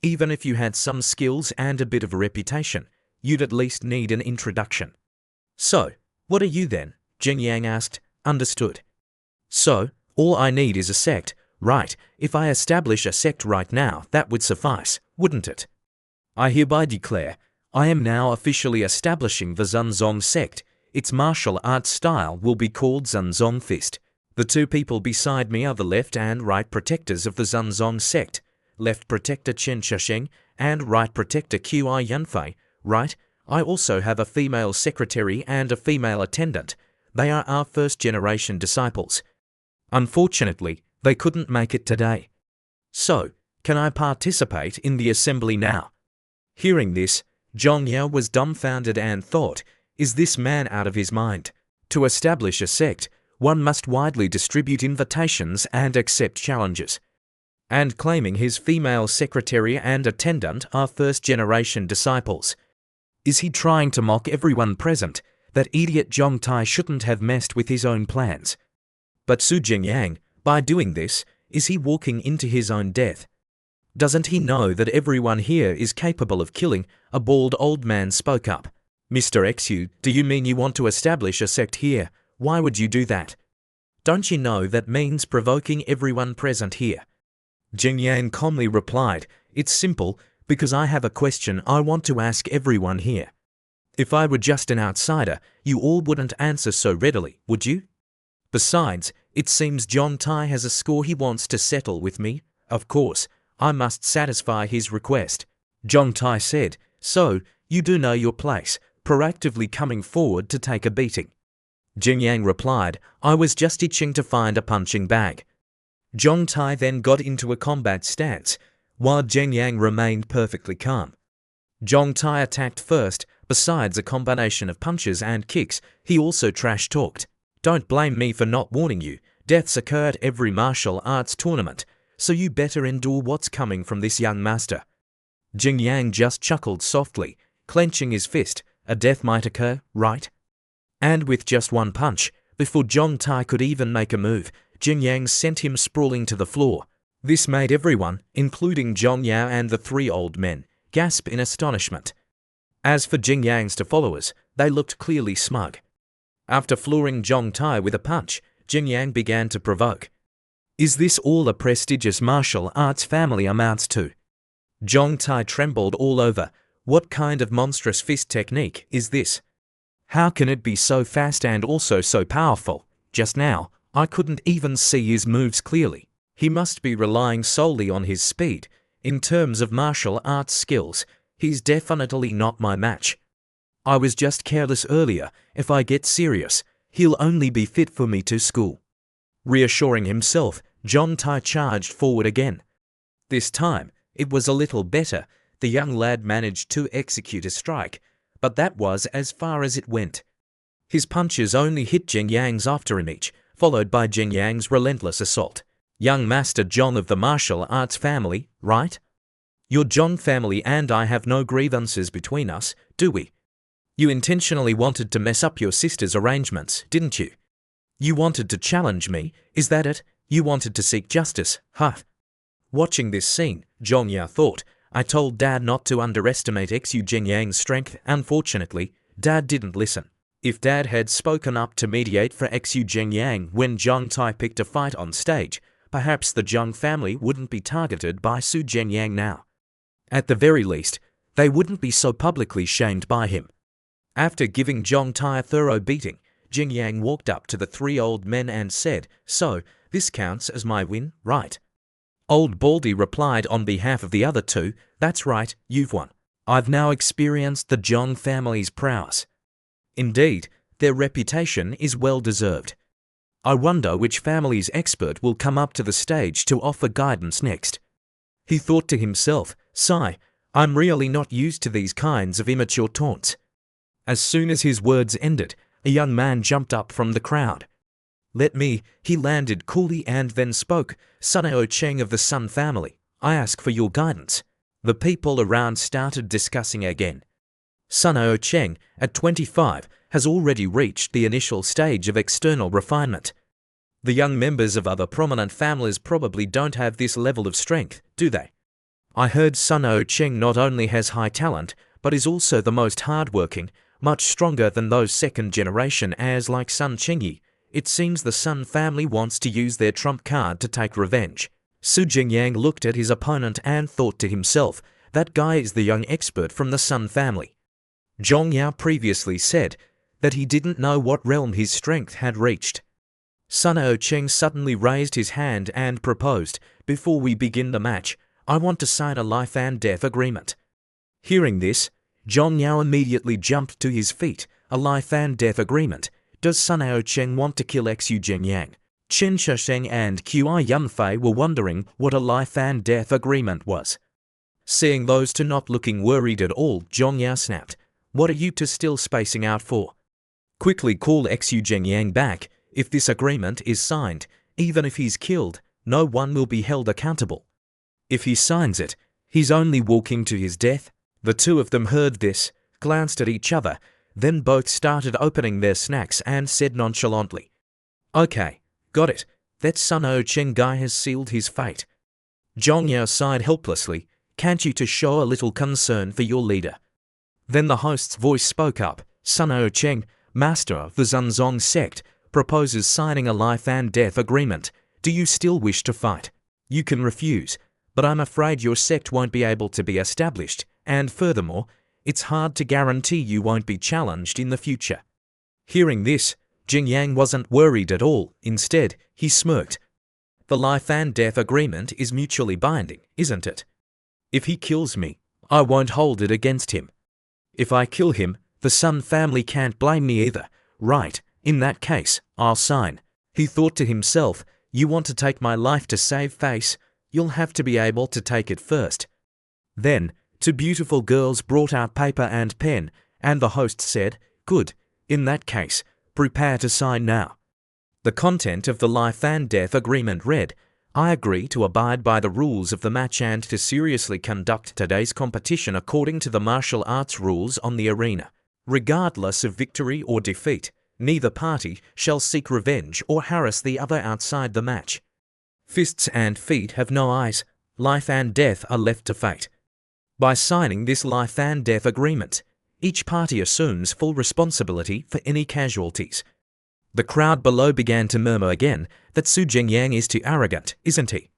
Even if you had some skills and a bit of a reputation, you'd at least need an introduction." "So, what are you then?" Jingyang asked. "Understood. So, all I need is a sect, right? If I establish a sect right now, that would suffice, wouldn't it? I hereby declare, I am now officially establishing the Zunzong sect. Its martial arts style will be called Zunzong Fist. The two people beside me are the left and right protectors of the Zunzong sect. Left protector Chen Shasheng and right protector Qi Yanfei. Right, I also have a female secretary and a female attendant. They are our first-generation disciples. Unfortunately, they couldn't make it today. So, can I participate in the assembly now?" Hearing this, Zhong Yao was dumbfounded and thought, "Is this man out of his mind? To establish a sect, one must widely distribute invitations and accept challenges. And claiming his female secretary and attendant are first-generation disciples. Is he trying to mock everyone present? That idiot Zhong Tai shouldn't have messed with his own plans. But Su Jingyang, by doing this, is he walking into his own death? Doesn't he know that everyone here is capable of killing?" A bald old man spoke up. "Mr. Xu, do you mean you want to establish a sect here? Why would you do that? Don't you know that means provoking everyone present here?" Jingyang calmly replied, "It's simple, because I have a question I want to ask everyone here. If I were just an outsider, you all wouldn't answer so readily, would you? Besides, it seems Zhong Tai has a score he wants to settle with me. Of course, I must satisfy his request." Zhong Tai said, "So, you do know your place, proactively coming forward to take a beating." Jingyang replied, "I was just itching to find a punching bag." Zhong Tai then got into a combat stance, while Jingyang remained perfectly calm. Zhong Tai attacked first. Besides a combination of punches and kicks, he also trash-talked. "Don't blame me for not warning you. Deaths occur at every martial arts tournament, so you better endure what's coming from this young master." Jingyang just chuckled softly, clenching his fist. "A death might occur, right?" And with just one punch, before Zhong Tai could even make a move, Jingyang sent him sprawling to the floor. This made everyone, including Zhong Yao and the three old men, gasp in astonishment. As for Jingyang's followers, they looked clearly smug. After flooring Zhong Tai with a punch, Jingyang began to provoke. "Is this all a prestigious martial arts family amounts to?" Zhong Tai trembled all over. "What kind of monstrous fist technique is this? How can it be so fast and also so powerful? Just now, I couldn't even see his moves clearly. He must be relying solely on his speed. In terms of martial arts skills, he's definitely not my match. I was just careless earlier. If I get serious, he'll only be fit for me to school." Reassuring himself, Zhong Tai charged forward again. This time, it was a little better. The young lad managed to execute a strike, but that was as far as it went. His punches only hit Jingyang's after image, followed by Jingyang's relentless assault. Young Master John of the martial arts family, right? Your John family and I have no grievances between us, do we? You intentionally wanted to mess up your sister's arrangements, didn't you? You wanted to challenge me, is that it? You wanted to seek justice, huh? Watching this scene, Zhong Ya thought, I told Dad not to underestimate Xu Jingyang's strength. Unfortunately, Dad didn't listen. If Dad had spoken up to mediate for Xu Jingyang when Zhang Tai picked a fight on stage, perhaps the Zhang family wouldn't be targeted by Su Jingyang now. At the very least, they wouldn't be so publicly shamed by him. After giving Zhang Tai a thorough beating, Jingyang walked up to the three old men and said, "So, this counts as my win, right?" Old Baldy replied on behalf of the other two, "That's right, you've won. I've now experienced the Zhang family's prowess. Indeed, their reputation is well deserved. I wonder which family's expert will come up to the stage to offer guidance next." He thought to himself, "Sigh, I'm really not used to these kinds of immature taunts." As soon as his words ended, a young man jumped up from the crowd. "Let me," he landed coolly and then spoke, "Sunao Cheng of the Sun family, I ask for your guidance." The people around started discussing again. Sunao Cheng, at 25, has already reached the initial stage of external refinement. The young members of other prominent families probably don't have this level of strength, do they? I heard Sunao Cheng not only has high talent, but is also the most hardworking, much stronger than those second-generation heirs like Sun Chengyi. It seems the Sun family wants to use their trump card to take revenge. Su Jingyang looked at his opponent and thought to himself, that guy is the young expert from the Sun family. Zhong Yao previously said that he didn't know what realm his strength had reached. Sunao Cheng suddenly raised his hand and proposed, "Before we begin the match, I want to sign a life and death agreement." Hearing this, Zhong Yao immediately jumped to his feet. A life and death agreement? Does Sunao Cheng want to kill Xu Jingyang? Chen Shisheng and Qi Yunfei were wondering what a life and death agreement was. Seeing those two not looking worried at all, Zhong Yao snapped, "What are you two still spacing out for? Quickly call Xu Jingyang back. If this agreement is signed, even if he's killed, no one will be held accountable. If he signs it, he's only walking to his death." The two of them heard this, glanced at each other, then both started opening their snacks and said nonchalantly, "Okay, got it. That Sunao Cheng guy has sealed his fate." Zhong Yao sighed helplessly, "Can't you two show a little concern for your leader?" Then the host's voice spoke up, "Sunao Cheng, master of the Zunzong sect, proposes signing a life and death agreement. Do you still wish to fight? You can refuse, but I'm afraid your sect won't be able to be established, and furthermore, it's hard to guarantee you won't be challenged in the future." Hearing this, Jingyang wasn't worried at all. Instead, he smirked. "The life and death agreement is mutually binding, isn't it? If he kills me, I won't hold it against him. If I kill him, the Sun family can't blame me either, right? In that case, I'll sign." He thought to himself, "You want to take my life to save face? You'll have to be able to take it first." Then, two beautiful girls brought out paper and pen, and the host said, "Good, in that case, prepare to sign now." The content of the life and death agreement read, "I agree to abide by the rules of the match and to seriously conduct today's competition according to the martial arts rules on the arena. Regardless of victory or defeat, neither party shall seek revenge or harass the other outside the match. Fists and feet have no eyes. Life and death are left to fate. By signing this life and death agreement, each party assumes full responsibility for any casualties." The crowd below began to murmur again that Su Jingyang is too arrogant, isn't he?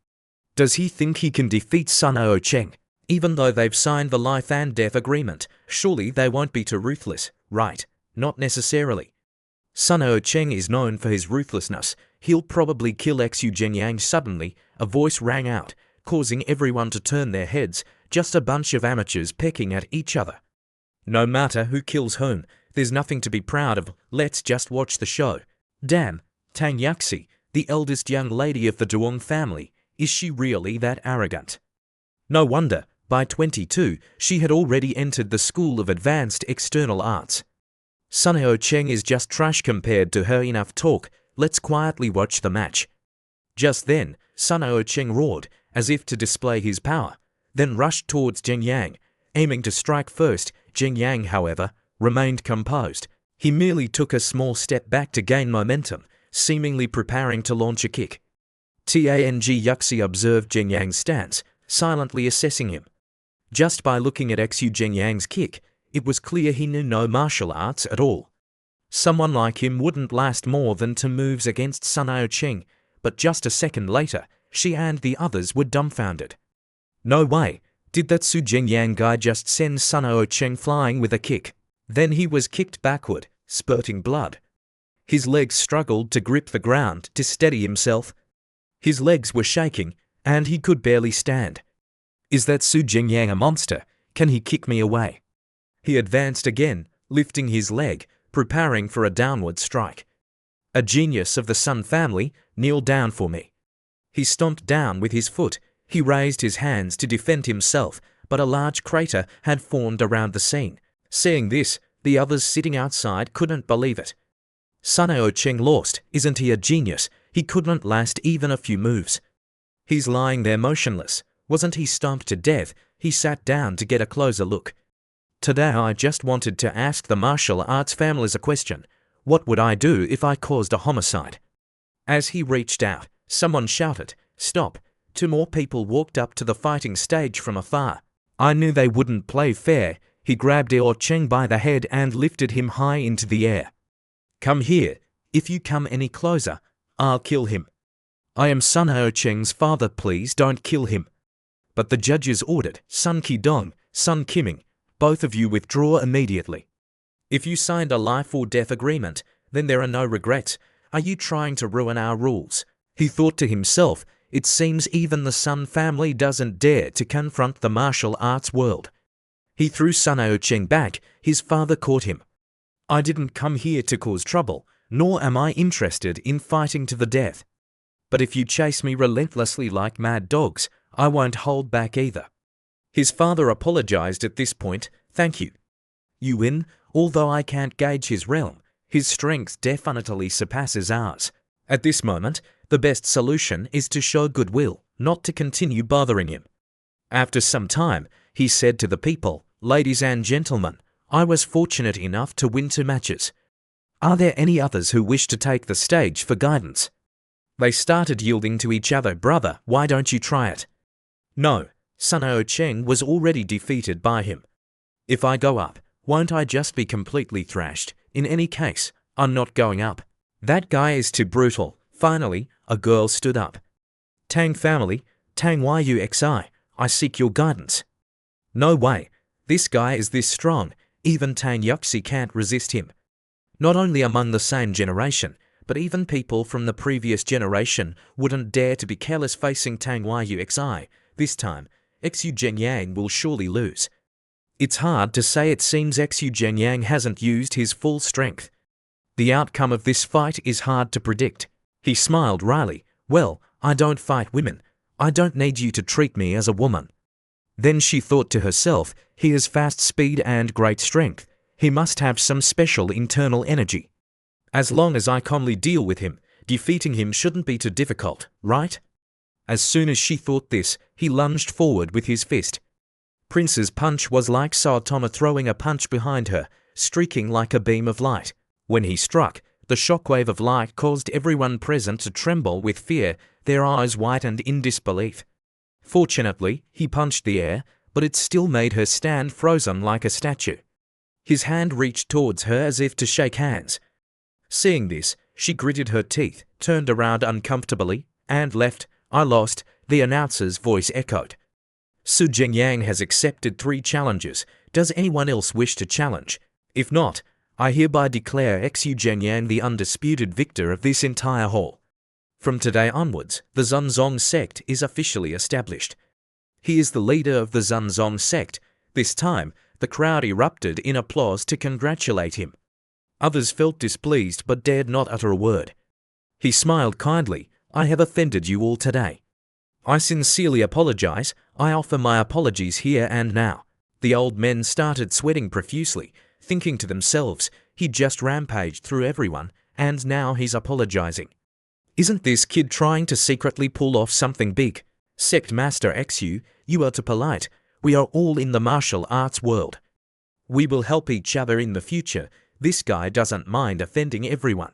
Does he think he can defeat Sunao Cheng? Even though they've signed the life and death agreement, surely they won't be too ruthless, right? Not necessarily. Sunao Cheng is known for his ruthlessness. He'll probably kill Xu Jingyang suddenly. A voice rang out, causing everyone to turn their heads, just a bunch of amateurs pecking at each other. No matter who kills whom, there's nothing to be proud of. Let's just watch the show. Damn, Tang Yaxi, the eldest young lady of the Duong family, is she really that arrogant? No wonder, by 22, she had already entered the School of Advanced External Arts. Sunao Cheng is just trash compared to her. Enough talk, let's quietly watch the match. Just then, Sun Cheng roared, as if to display his power, then rushed towards Zheng Yang, aiming to strike first. Zheng Yang, however, remained composed. He merely took a small step back to gain momentum, seemingly preparing to launch a kick. Tang Yuxi observed Zheng Yang's stance, silently assessing him. Just by looking at Zheng Yang's kick, it was clear he knew no martial arts at all. Someone like him wouldn't last more than 2 moves against Sun Cheng, but just a second later, she and the others were dumbfounded. No way, did that Zheng Yang guy just send Sun Cheng flying with a kick? Then he was kicked backward, spurting blood. His legs struggled to grip the ground to steady himself. His legs were shaking, and he could barely stand. Is that Zheng Yang a monster? Can he kick me away? He advanced again, lifting his leg, preparing for a downward strike. A genius of the Sun family, kneel down for me. He stomped down with his foot. He raised his hands to defend himself, but a large crater had formed around the scene. Seeing this, the others sitting outside couldn't believe it. Sun Cheng lost, isn't he a genius? He couldn't last even a few moves. He's lying there motionless. Wasn't he stomped to death? He sat down to get a closer look. Today I just wanted to ask the martial arts families a question. What would I do if I caused a homicide? As he reached out, someone shouted, "Stop!" 2 more people walked up to the fighting stage from afar. I knew they wouldn't play fair. He grabbed Cheng by the head and lifted him high into the air. Come here. If you come any closer, I'll kill him. I am Sun Cheng's father, please don't kill him. But the judges ordered, Sun Qidong, Sun Qiming, both of you withdraw immediately. If you signed a life or death agreement, then there are no regrets. Are you trying to ruin our rules? He thought to himself, it seems even the Sun family doesn't dare to confront the martial arts world. He threw Sun Cheng back. His father caught him. I didn't come here to cause trouble, nor am I interested in fighting to the death. But if you chase me relentlessly like mad dogs, I won't hold back either. His father apologized at this point. Thank you. You win, although I can't gauge his realm. His strength definitely surpasses ours. At this moment, the best solution is to show goodwill, not to continue bothering him. After some time, he said to the people, Ladies and gentlemen, I was fortunate enough to win 2 matches. Are there any others who wish to take the stage for guidance? They started yielding to each other. Brother, why don't you try it? No, Sun Cheng was already defeated by him. If I go up, won't I just be completely thrashed? In any case, I'm not going up. That guy is too brutal. Finally, a girl stood up. Tang family, Tang Yuxi, I seek your guidance. No way. This guy is this strong. Even Tang Yuxi can't resist him. Not only among the same generation, but even people from the previous generation wouldn't dare to be careless facing Tang Yuxi. This time, Zheng Yang will surely lose. It's hard to say. It seems Zheng Yang hasn't used his full strength. The outcome of this fight is hard to predict. He smiled wryly. Well, I don't fight women. I don't need you to treat me as a woman. Then she thought to herself, he has fast speed and great strength. He must have some special internal energy. As long as I calmly deal with him, defeating him shouldn't be too difficult, right? As soon as she thought this, he lunged forward with his fist. Prince's punch was like Saotoma throwing a punch behind her, streaking like a beam of light. When he struck, the shockwave of light caused everyone present to tremble with fear, their eyes widened in disbelief. Fortunately, he punched the air, but it still made her stand frozen like a statue. His hand reached towards her as if to shake hands. Seeing this, she gritted her teeth, turned around uncomfortably, and left. I lost, the announcer's voice echoed. Zheng Yang has accepted 3 challenges. Does anyone else wish to challenge? If not, I hereby declare Zheng Yang the undisputed victor of this entire hall. From today onwards, the Zunzong sect is officially established. He is the leader of the Zunzong sect. This time, the crowd erupted in applause to congratulate him. Others felt displeased but dared not utter a word. He smiled kindly. I have offended you all today. I sincerely apologize. I offer my apologies here and now. The old men started sweating profusely, thinking to themselves, he just rampaged through everyone, and now he's apologizing. Isn't this kid trying to secretly pull off something big? Sect Master XU, you are too polite. We are all in the martial arts world. We will help each other in the future. This guy doesn't mind offending everyone.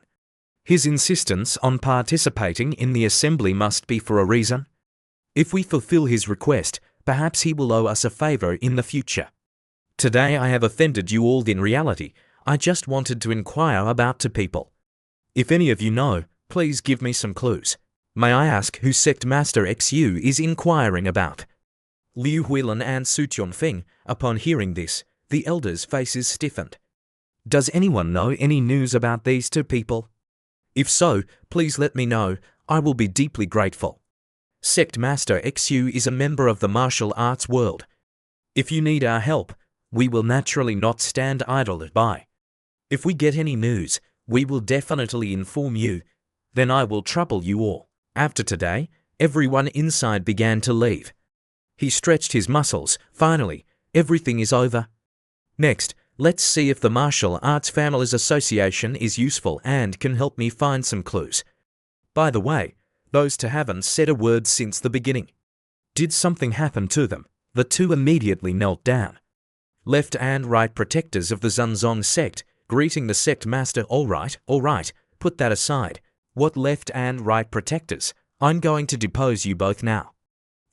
His insistence on participating in the assembly must be for a reason. If we fulfill his request, perhaps he will owe us a favor in the future. Today I have offended you all. In reality, I just wanted to inquire about two people. If any of you know, please give me some clues. May I ask who Sect Master XU is inquiring about? Liu Huilan and Su Chonfeng. Upon hearing this, the elders' faces stiffened. Does anyone know any news about these two people? If so, please let me know. I will be deeply grateful. Sect Master XU is a member of the martial arts world. If you need our help, we will naturally not stand idle by. If we get any news, we will definitely inform you. Then I will trouble you all. After today, everyone inside began to leave. He stretched his muscles. Finally, everything is over. Next, let's see if the Martial Arts Families Association is useful and can help me find some clues. By the way, those two haven't said a word since the beginning. Did something happen to them? The two immediately knelt down. Left and right protectors of the Zunzong sect, greeting the sect master. All right, put that aside. What left and right protectors? I'm going to depose you both now.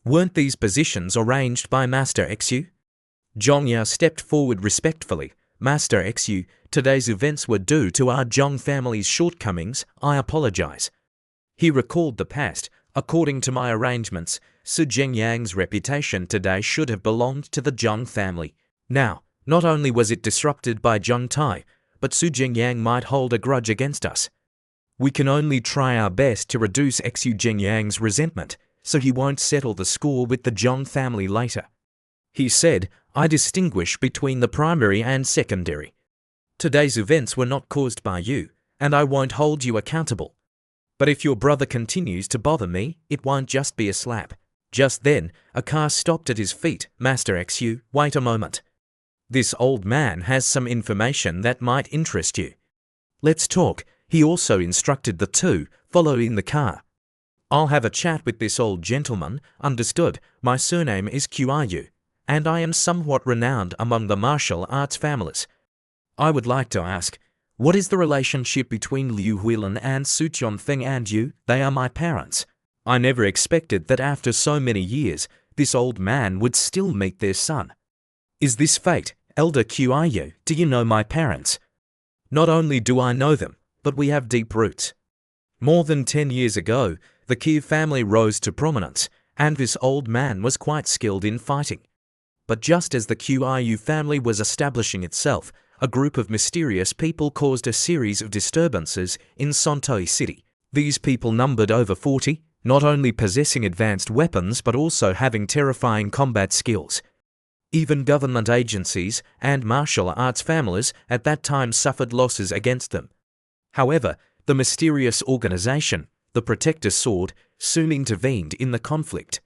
Weren't these positions arranged by Master XU? Zhongya stepped forward respectfully. Master XU, today's events were due to our Zhong family's shortcomings. I apologize. He recalled the past. According to my arrangements, Su Zhengyang's reputation today should have belonged to the Zhong family. Now, not only was it disrupted by Zhong Tai, but Su Zhengyang might hold a grudge against us. We can only try our best to reduce Xu Zhengyang's resentment, so he won't settle the score with the Zhong family later. He said, I distinguish between the primary and secondary. Today's events were not caused by you, and I won't hold you accountable. But if your brother continues to bother me, it won't just be a slap. Just then, a car stopped at his feet. Master XU, wait a moment. This old man has some information that might interest you. Let's talk. He also instructed the two, follow in the car. I'll have a chat with this old gentleman. Understood. My surname is Qiu, and I am somewhat renowned among the martial arts families. I would like to ask, what is the relationship between Liu Huilan and Su Chonfeng and you? They are my parents. I never expected that after so many years, this old man would still meet their son. Is this fate? Elder Qiu, do you know my parents? Not only do I know them, but we have deep roots. More than 10 years ago, the Qiu family rose to prominence, and this old man was quite skilled in fighting. But just as the Qiu family was establishing itself, a group of mysterious people caused a series of disturbances in Sontoi City. These people numbered over 40, not only possessing advanced weapons but also having terrifying combat skills. Even government agencies and martial arts families at that time suffered losses against them. However, the mysterious organization, the Protector Sword, soon intervened in the conflict.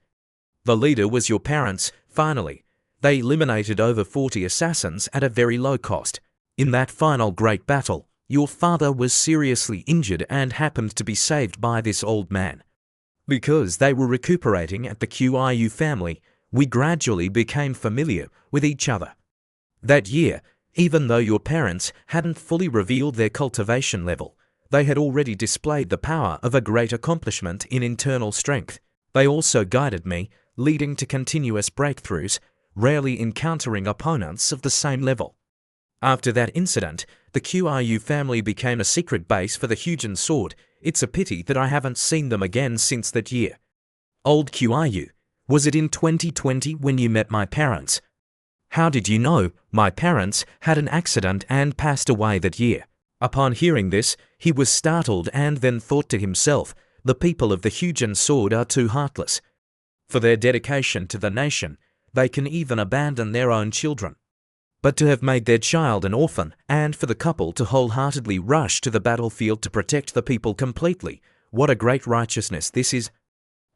The leader was your parents. Finally, they eliminated over 40 assassins at a very low cost. In that final great battle, your father was seriously injured and happened to be saved by this old man. Because they were recuperating at the Qiu family, we gradually became familiar with each other. That year, even though your parents hadn't fully revealed their cultivation level, they had already displayed the power of a great accomplishment in internal strength. They also guided me, leading to continuous breakthroughs, rarely encountering opponents of the same level. After that incident, the Qiu family became a secret base for the Huijin sword. It's a pity that I haven't seen them again since that year. Old Qiu, was it in 2020 when you met my parents? How did you know? My parents had an accident and passed away that year. Upon hearing this, he was startled and then thought to himself, the people of the Huijin sword are too heartless. For their dedication to the nation, they can even abandon their own children. But to have made their child an orphan, and for the couple to wholeheartedly rush to the battlefield to protect the people completely, what a great righteousness this is.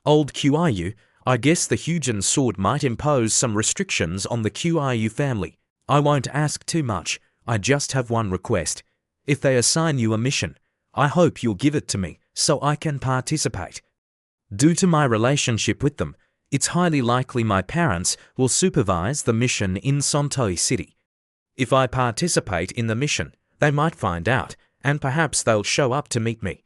Old Qiu, I guess the Huijin sword might impose some restrictions on the Qiu family. I won't ask too much, I just have one request. If they assign you a mission, I hope you'll give it to me. so I can participate. Due to my relationship with them, it's highly likely my parents will supervise the mission in Sontoi City. If I participate in the mission, they might find out, and perhaps they'll show up to meet me.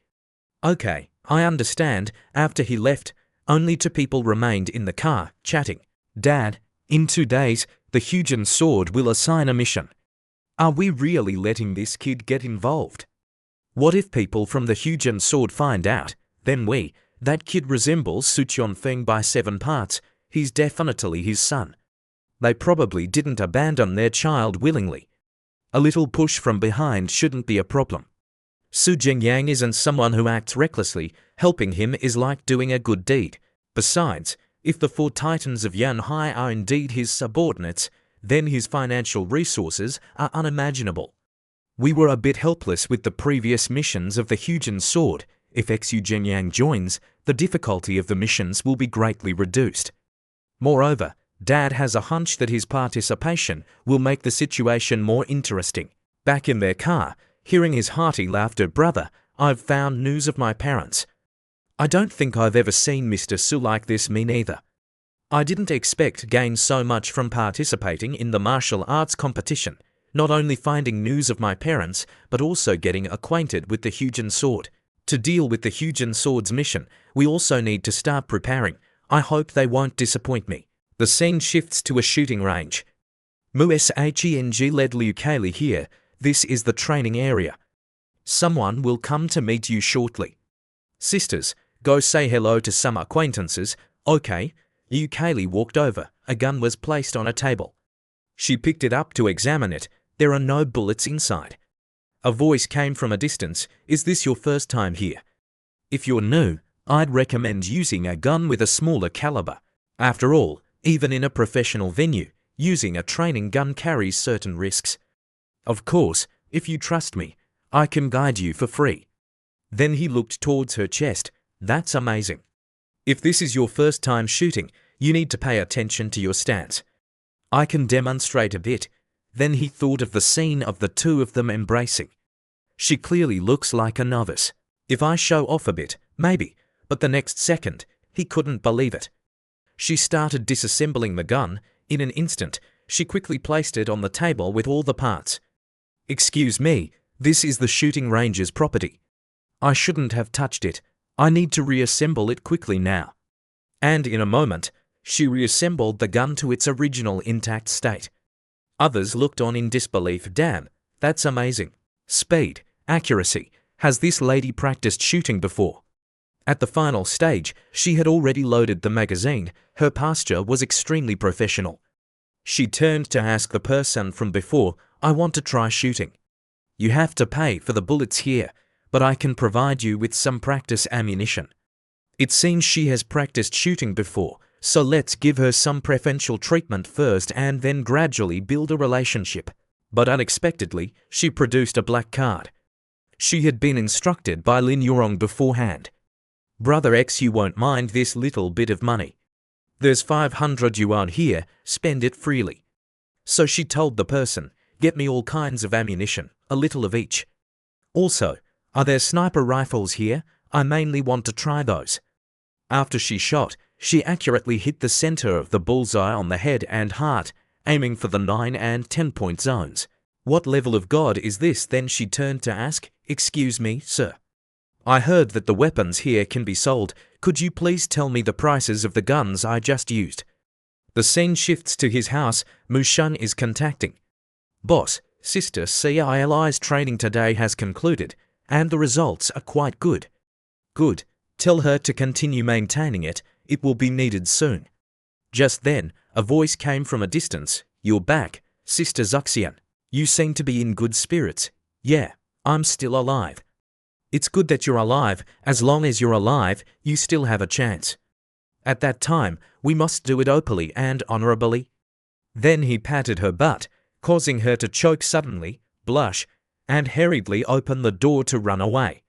Okay, I understand. After he left, only two people remained in the car, chatting. Dad, in 2 days, the Hyujin Sword will assign a mission. Are we really letting this kid get involved? What if people from the Hyujin Sword find out? Then that kid resembles Sucheon Feng by 7 parts. He's definitely his son. They probably didn't abandon their child willingly. A little push from behind shouldn't be a problem. Su Jingyang isn't someone who acts recklessly. Helping him is like doing a good deed. Besides, if the 4 titans of Yanhai are indeed his subordinates, then his financial resources are unimaginable. We were a bit helpless with the previous missions of the Hyujin Sword. If Xu Jingyang joins, the difficulty of the missions will be greatly reduced. Moreover, Dad has a hunch that his participation will make the situation more interesting. Back in their car, hearing his hearty laughter, brother, I've found news of my parents. I don't think I've ever seen Mr. Su like this, me neither. I didn't expect to gain so much from participating in the martial arts competition, not only finding news of my parents, but also getting acquainted with the Hyujin Sword. To deal with the Hyujin Sword's mission, we also need to start preparing. I hope they won't disappoint me. The scene shifts to a shooting range. Mu-sheng led Liu Kaylee here. This is the training area. Someone will come to meet you shortly. Sisters, go say hello to some acquaintances. Okay. Liu Kaylee walked over. A gun was placed on a table. She picked it up to examine it. There are no bullets inside. A voice came from a distance. Is this your first time here? If you're new, I'd recommend using a gun with a smaller caliber. After all, even in a professional venue, using a training gun carries certain risks. Of course, if you trust me, I can guide you for free. Then he looked towards her chest. That's amazing. If this is your first time shooting, you need to pay attention to your stance. I can demonstrate a bit. Then he thought of the scene of the two of them embracing. She clearly looks like a novice. If I show off a bit, maybe, but the next second, he couldn't believe it. She started disassembling the gun. In an instant, she quickly placed it on the table with all the parts. Excuse me, this is the shooting range's property. I shouldn't have touched it. I need to reassemble it quickly now. And in a moment, she reassembled the gun to its original intact state. Others looked on in disbelief. Damn, that's amazing. Speed, accuracy. Has this lady practiced shooting before? At the final stage, she had already loaded the magazine. Her posture was extremely professional. She turned to ask the person from before, I want to try shooting. You have to pay for the bullets here, but I can provide you with some practice ammunition. It seems she has practiced shooting before, so let's give her some preferential treatment first and then gradually build a relationship. But unexpectedly, she produced a black card. She had been instructed by Lin Yurong beforehand. Brother X, you won't mind this little bit of money. There's 500 yuan here, spend it freely. So she told the person, get me all kinds of ammunition, a little of each. Also, are there sniper rifles here? I mainly want to try those. After she shot, she accurately hit the center of the bullseye on the head and heart, aiming for the 9 and 10 point zones. What level of god is this? Then she turned to ask, excuse me, sir. I heard that the weapons here can be sold. Could you please tell me the prices of the guns I just used? The scene shifts to his house. Mushan is contacting. Boss, sister CILI's training today has concluded, and the results are quite good. Good. Tell her to continue maintaining it. It will be needed soon. Just then, a voice came from a distance. You're back, Sister Zuxian. You seem to be in good spirits. Yeah, I'm still alive. It's good that you're alive. As long as you're alive, you still have a chance. At that time, we must do it openly and honorably. Then he patted her butt, causing her to choke suddenly, blush, and hurriedly open the door to run away.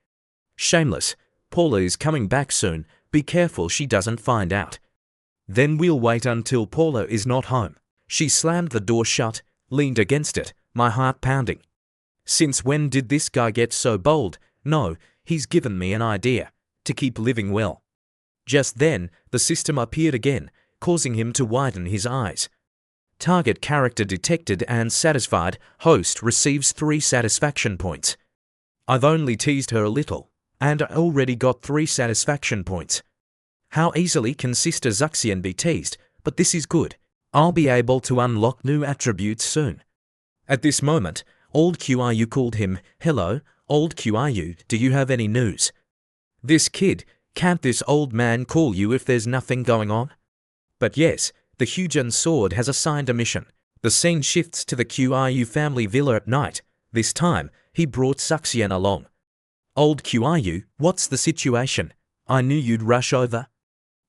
Shameless. Paula is coming back soon. Be careful she doesn't find out. Then we'll wait until Paula is not home. She slammed the door shut, leaned against it, my heart pounding. Since when did this guy get so bold? No, he's given me an idea to keep living well. Just then, the system appeared again, causing him to widen his eyes. Target character detected and satisfied. Host receives 3 satisfaction points. I've only teased her a little, and I already got 3 satisfaction points. How easily can Sister Zuxian be teased, but this is good. I'll be able to unlock new attributes soon. At this moment, old Qru called him. Hello, old Qru, do you have any news? This kid, can't this old man call you if there's nothing going on? But yes, the Hujin sword has assigned a mission. The scene shifts to the Qru family villa at night. This time, he brought Zuxian along. Old Qru, what's the situation? I knew you'd rush over.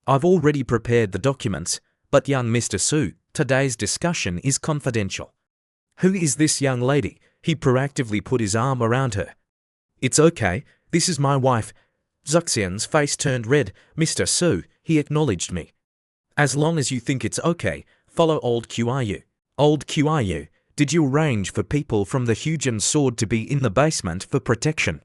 I've already prepared the documents, but young Mr. Su, today's discussion is confidential. Who is this young lady? He proactively put his arm around her. It's okay, this is my wife. Zuxian's face turned red. Mr. Su, he acknowledged me. As long as you think it's okay, follow old Qru. Old Qru, did you arrange for people from the Hujin sword to be in the basement for protection?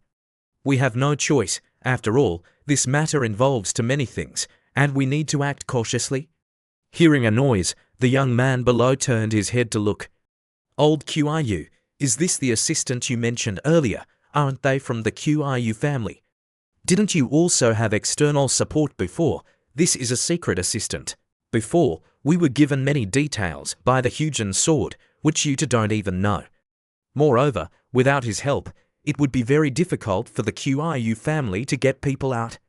We have no choice. After all, this matter involves too many things, and we need to act cautiously. Hearing a noise, the young man below turned his head to look. Old Qru, is this the assistant you mentioned earlier? Aren't they from the Qru family? Didn't you also have external support before? This is a secret assistant. Before, we were given many details by the Hujin sword, which you two don't even know. Moreover, without his help, it would be very difficult for the Qru family to get people out.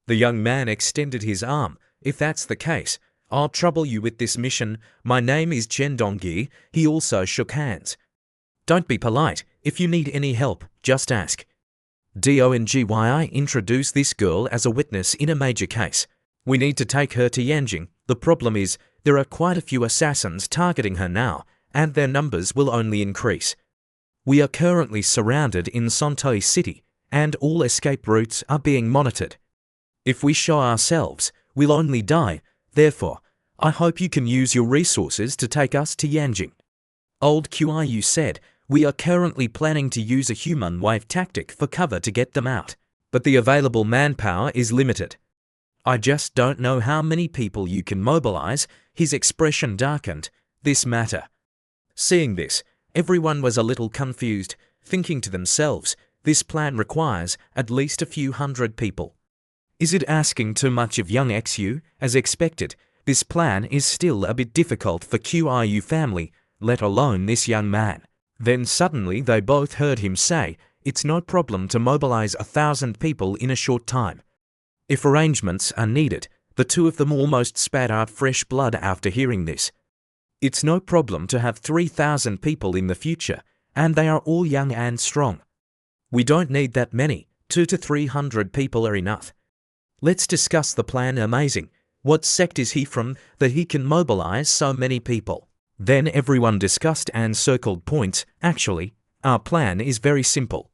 The young man extended his arm. If that's the case, I'll trouble you with this mission. My name is Chen Dongyi. He also shook hands. Don't be polite. If you need any help, just ask. Dongyi introduce this girl as a witness in a major case. We need to take her to Yanjing. The problem is, there are quite a few assassins targeting her now, and their numbers will only increase. We are currently surrounded in Sontoi City, and all escape routes are being monitored. If we show ourselves, we'll only die. Therefore, I hope you can use your resources to take us to Yanjing. Old Qru said, we are currently planning to use a human wave tactic for cover to get them out, but the available manpower is limited. I just don't know how many people you can mobilize. His expression darkened. This matter. Seeing this, everyone was a little confused, thinking to themselves, this plan requires at least a few hundred people. Is it asking too much of young Xu? As expected, this plan is still a bit difficult for Qru family, let alone this young man. Then suddenly they both heard him say, it's no problem to mobilize 1,000 people in a short time. If arrangements are needed, the two of them almost spat out fresh blood after hearing this. It's no problem to have 3,000 people in the future, and they are all young and strong. We don't need that many, 200 to 300 people are enough. Let's discuss the plan. Amazing. What sect is he from that he can mobilize so many people? Then everyone discussed and circled points. Actually, our plan is very simple.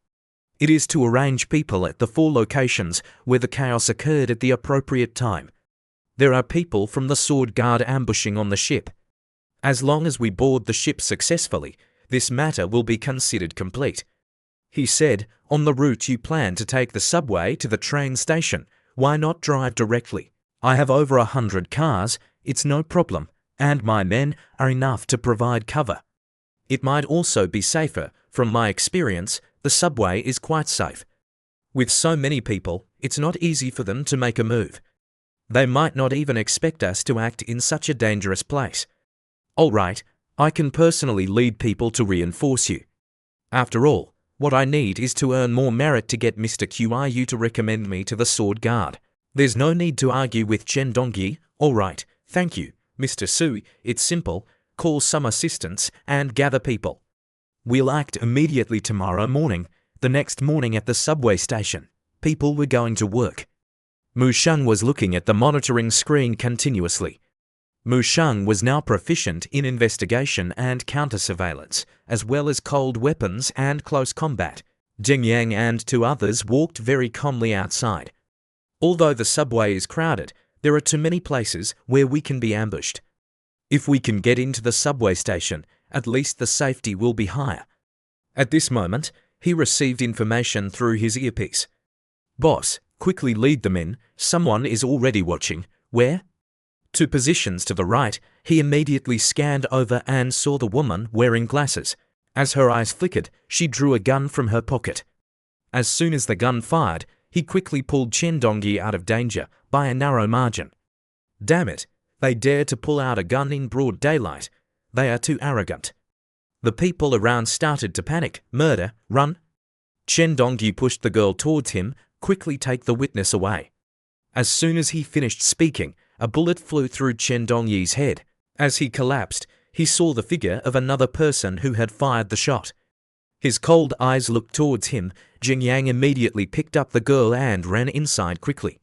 It is to arrange people at the 4 locations where the chaos occurred at the appropriate time. There are people from the Sword Guard ambushing on the ship. As long as we board the ship successfully, this matter will be considered complete. He said, on the route you plan to take the subway to the train station, why not drive directly? I have over 100 cars, it's no problem, and my men are enough to provide cover. It might also be safer. From my experience, the subway is quite safe. With so many people, it's not easy for them to make a move. They might not even expect us to act in such a dangerous place. All right, I can personally lead people to reinforce you. After all, what I need is to earn more merit to get Mr. Qru to recommend me to the Sword Guard. There's no need to argue with Chen Dongyi. All right, thank you, Mr. Su. It's simple. Call some assistants and gather people. We'll act immediately tomorrow morning. The next morning at the subway station, people were going to work. Mu Sheng was looking at the monitoring screen continuously. Mu Sheng was now proficient in investigation and counter-surveillance, as well as cold weapons and close combat. Jing Yang and 2 others walked very calmly outside. Although the subway is crowded, there are too many places where we can be ambushed. If we can get into the subway station, at least the safety will be higher. At this moment, he received information through his earpiece. Boss, quickly lead them in, someone is already watching. Where? 2 positions to the right. He immediately scanned over and saw the woman wearing glasses. As her eyes flickered, she drew a gun from her pocket. As soon as the gun fired, he quickly pulled Chen Dongyi out of danger by a narrow margin. Damn it, they dare to pull out a gun in broad daylight. They are too arrogant. The people around started to panic. Murder, run. Chen Dongyi pushed the girl towards him. Quickly take the witness away. As soon as he finished speaking, a bullet flew through Chen Dongyi's head. As he collapsed, he saw the figure of another person who had fired the shot. His cold eyes looked towards him. Jing Yang immediately picked up the girl and ran inside quickly.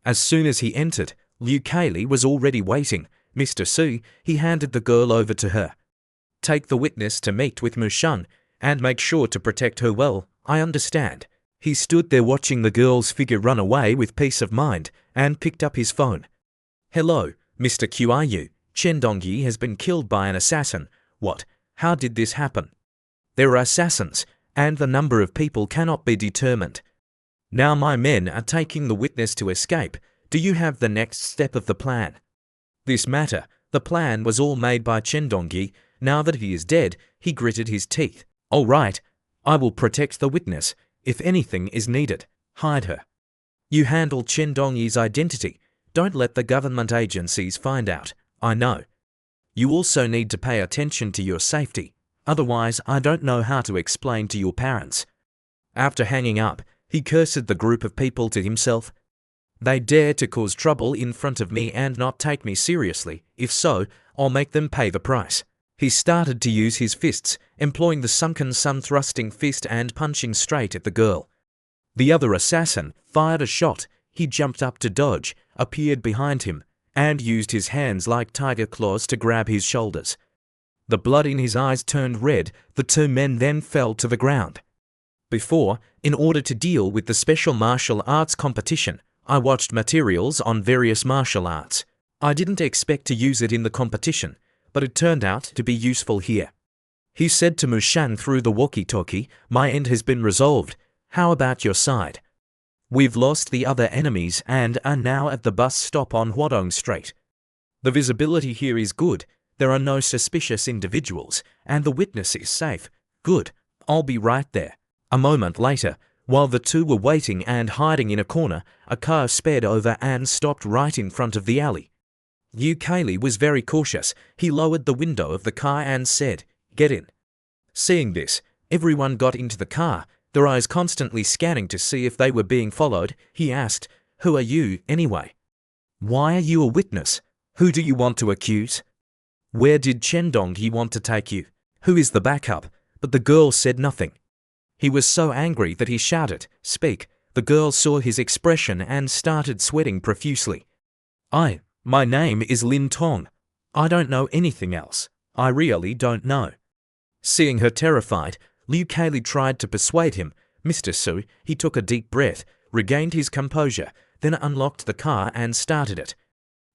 As soon as he entered, Liu Kayli was already waiting. Mr. Su, he handed the girl over to her. Take the witness to meet with Mushan, and make sure to protect her well. I understand. He stood there watching the girl's figure run away with peace of mind, and picked up his phone. Hello, Mr. Qiu. Chen Dongyi has been killed by an assassin. What? How did this happen? There are assassins, and the number of people cannot be determined. Now my men are taking the witness to escape. Do you have the next step of the plan? This matter, the plan was all made by Chen Dongyi. Now that he is dead, he gritted his teeth. All right, I will protect the witness. If anything is needed, hide her. You handle Chen Dongyi's identity. Don't let the government agencies find out. I know. You also need to pay attention to your safety. Otherwise, I don't know how to explain to your parents. After hanging up, he cursed the group of people to himself. They dare to cause trouble in front of me and not take me seriously. If so, I'll make them pay the price. He started to use his fists, employing the sunken sun thrusting fist and punching straight at the girl. The other assassin fired a shot. He jumped up to dodge, appeared behind him, and used his hands like tiger claws to grab his shoulders. The blood in his eyes turned red. The 2 men then fell to the ground. Before, in order to deal with the special martial arts competition, I watched materials on various martial arts. I didn't expect to use it in the competition, but it turned out to be useful here. He said to Mushan through the walkie-talkie, my end has been resolved. How about your side? We've lost the other enemies and are now at the bus stop on Huadong Street. The visibility here is good. There are no suspicious individuals, and the witness is safe. Good. I'll be right there. A moment later, while the 2 were waiting and hiding in a corner, a car sped over and stopped right in front of the alley. Liu Kayli was very cautious. He lowered the window of the car and said, "Get in." Seeing this, everyone got into the car, their eyes constantly scanning to see if they were being followed. He asked, "Who are you, anyway? Why are you a witness? Who do you want to accuse? Where did Chen Dongyi want to take you? Who is the backup?" But the girl said nothing. He was so angry that he shouted, "Speak." The girl saw his expression and started sweating profusely. My name is Lin Tong. I don't know anything else. I really don't know." Seeing her terrified, Liu Kayli tried to persuade him. Mr. Su, he took a deep breath, regained his composure, then unlocked the car and started it.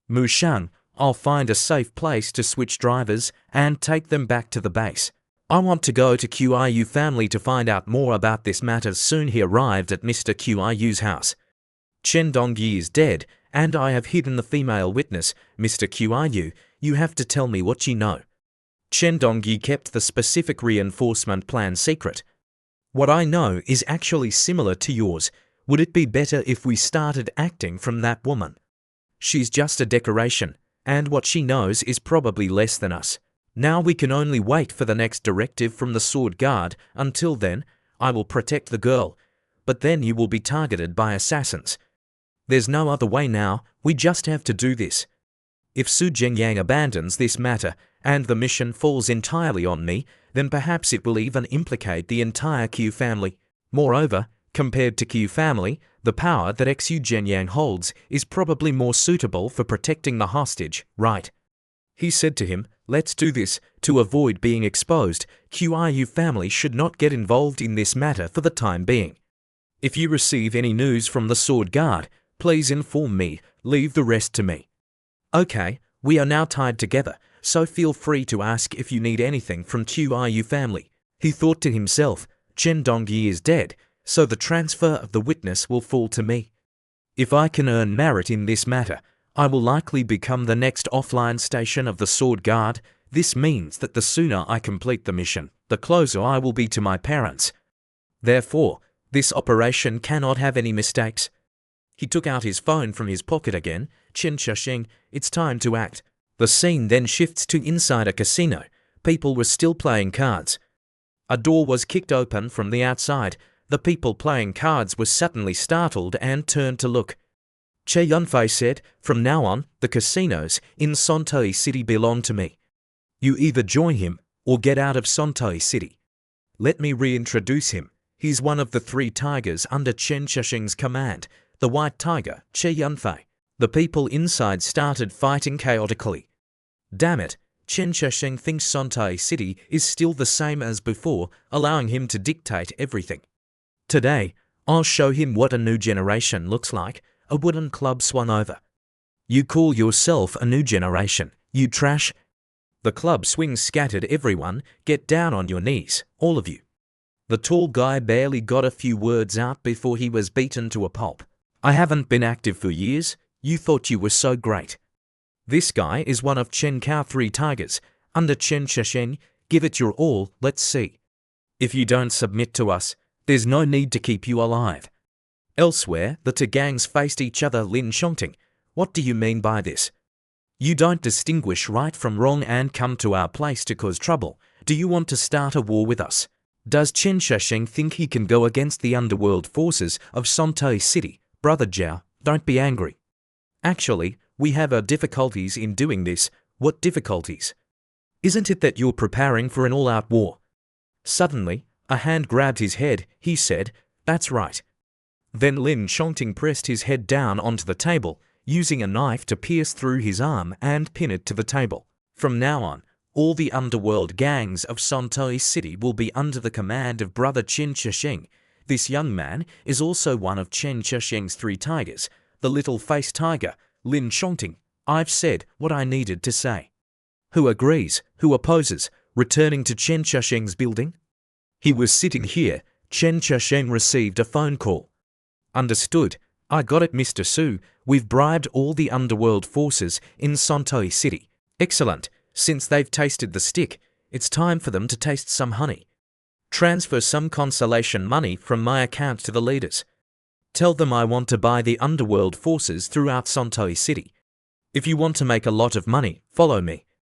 Mushan, I'll find a safe place to switch drivers and take them back to the base. I want to go to Qiu family to find out more about this matter. Soon he arrived at Mr. Qiu's house. Chen Dongyi is dead, and I have hidden the female witness. Mr. Qiu, you have to tell me what you know. Chen Dongyi kept the specific reinforcement plan secret. What I know is actually similar to yours. Would it be better if we started acting from that woman? She's just a decoration, and what she knows is probably less than us. Now we can only wait for the next directive from the Sword Guard. Until then, I will protect the girl, but then you will be targeted by assassins. There's no other way now. We just have to do this. If Su Jingyang abandons this matter and the mission falls entirely on me, then perhaps it will even implicate the entire Qiu family. Moreover, compared to Qiu family, the power that Xu Jingyang holds is probably more suitable for protecting the hostage, right? He said to him, let's do this. To avoid being exposed, Qiu family should not get involved in this matter for the time being. If you receive any news from the Sword Guard, please inform me. Leave the rest to me. Okay, we are now tied together, so feel free to ask if you need anything from Qiu family. He thought to himself, Chen Dongyi is dead, so the transfer of the witness will fall to me. If I can earn merit in this matter, I will likely become the next offline station of the Sword Guard. This means that the sooner I complete the mission, the closer I will be to my parents. Therefore, this operation cannot have any mistakes. He took out his phone from his pocket again. Chen Shashing, it's time to act. The scene then shifts to inside a casino. People were still playing cards. A door was kicked open from the outside. The people playing cards were suddenly startled and turned to look. Che Yunfei said, "From now on, the casinos in Sontoi City belong to me. You either join him or get out of Sontoi City. Let me reintroduce him. He's one of the 3 tigers under Chen Shashing's command, the white tiger, Che Yunfei." The people inside started fighting chaotically. Damn it, Chen Shashing thinks Sontoi City is still the same as before, allowing him to dictate everything. Today, I'll show him what a new generation looks like. A wooden club swung over. You call yourself a new generation, you trash? The club swings scattered everyone. Get down on your knees, all of you. The tall guy barely got a few words out before he was beaten to a pulp. I haven't been active for years. You thought you were so great. This guy is one of Chen Kao 3 tigers, under Chen Shashing. Give it your all, let's see. If you don't submit to us, there's no need to keep you alive. Elsewhere, the 2 gangs faced each other. Lin Shongting, what do you mean by this? You don't distinguish right from wrong and come to our place to cause trouble. Do you want to start a war with us? Does Chen Shashing think he can go against the underworld forces of Sontoi City? Brother Zhao, don't be angry. Actually, we have our difficulties in doing this. What difficulties? Isn't it that you're preparing for an all-out war? Suddenly, a hand grabbed his head. He said, "That's right." Then Lin Shongting pressed his head down onto the table, using a knife to pierce through his arm and pin it to the table. From now on, all the underworld gangs of Sontoi City will be under the command of brother Chen Shashing. This young man is also one of Chen Shashing's 3 tigers, the little-faced tiger, Lin Shongting. I've said what I needed to say. Who agrees? Who opposes? Returning to Chen Shashing's building? He was sitting here. Chen Shashing received a phone call. Understood. I got it, Mr. Su. We've bribed all the underworld forces in Sontoi City. Excellent. Since they've tasted the stick, it's time for them to taste some honey. Transfer some consolation money from my account to the leaders. Tell them I want to buy the underworld forces throughout Sontoi City. If you want to make a lot of money, follow me.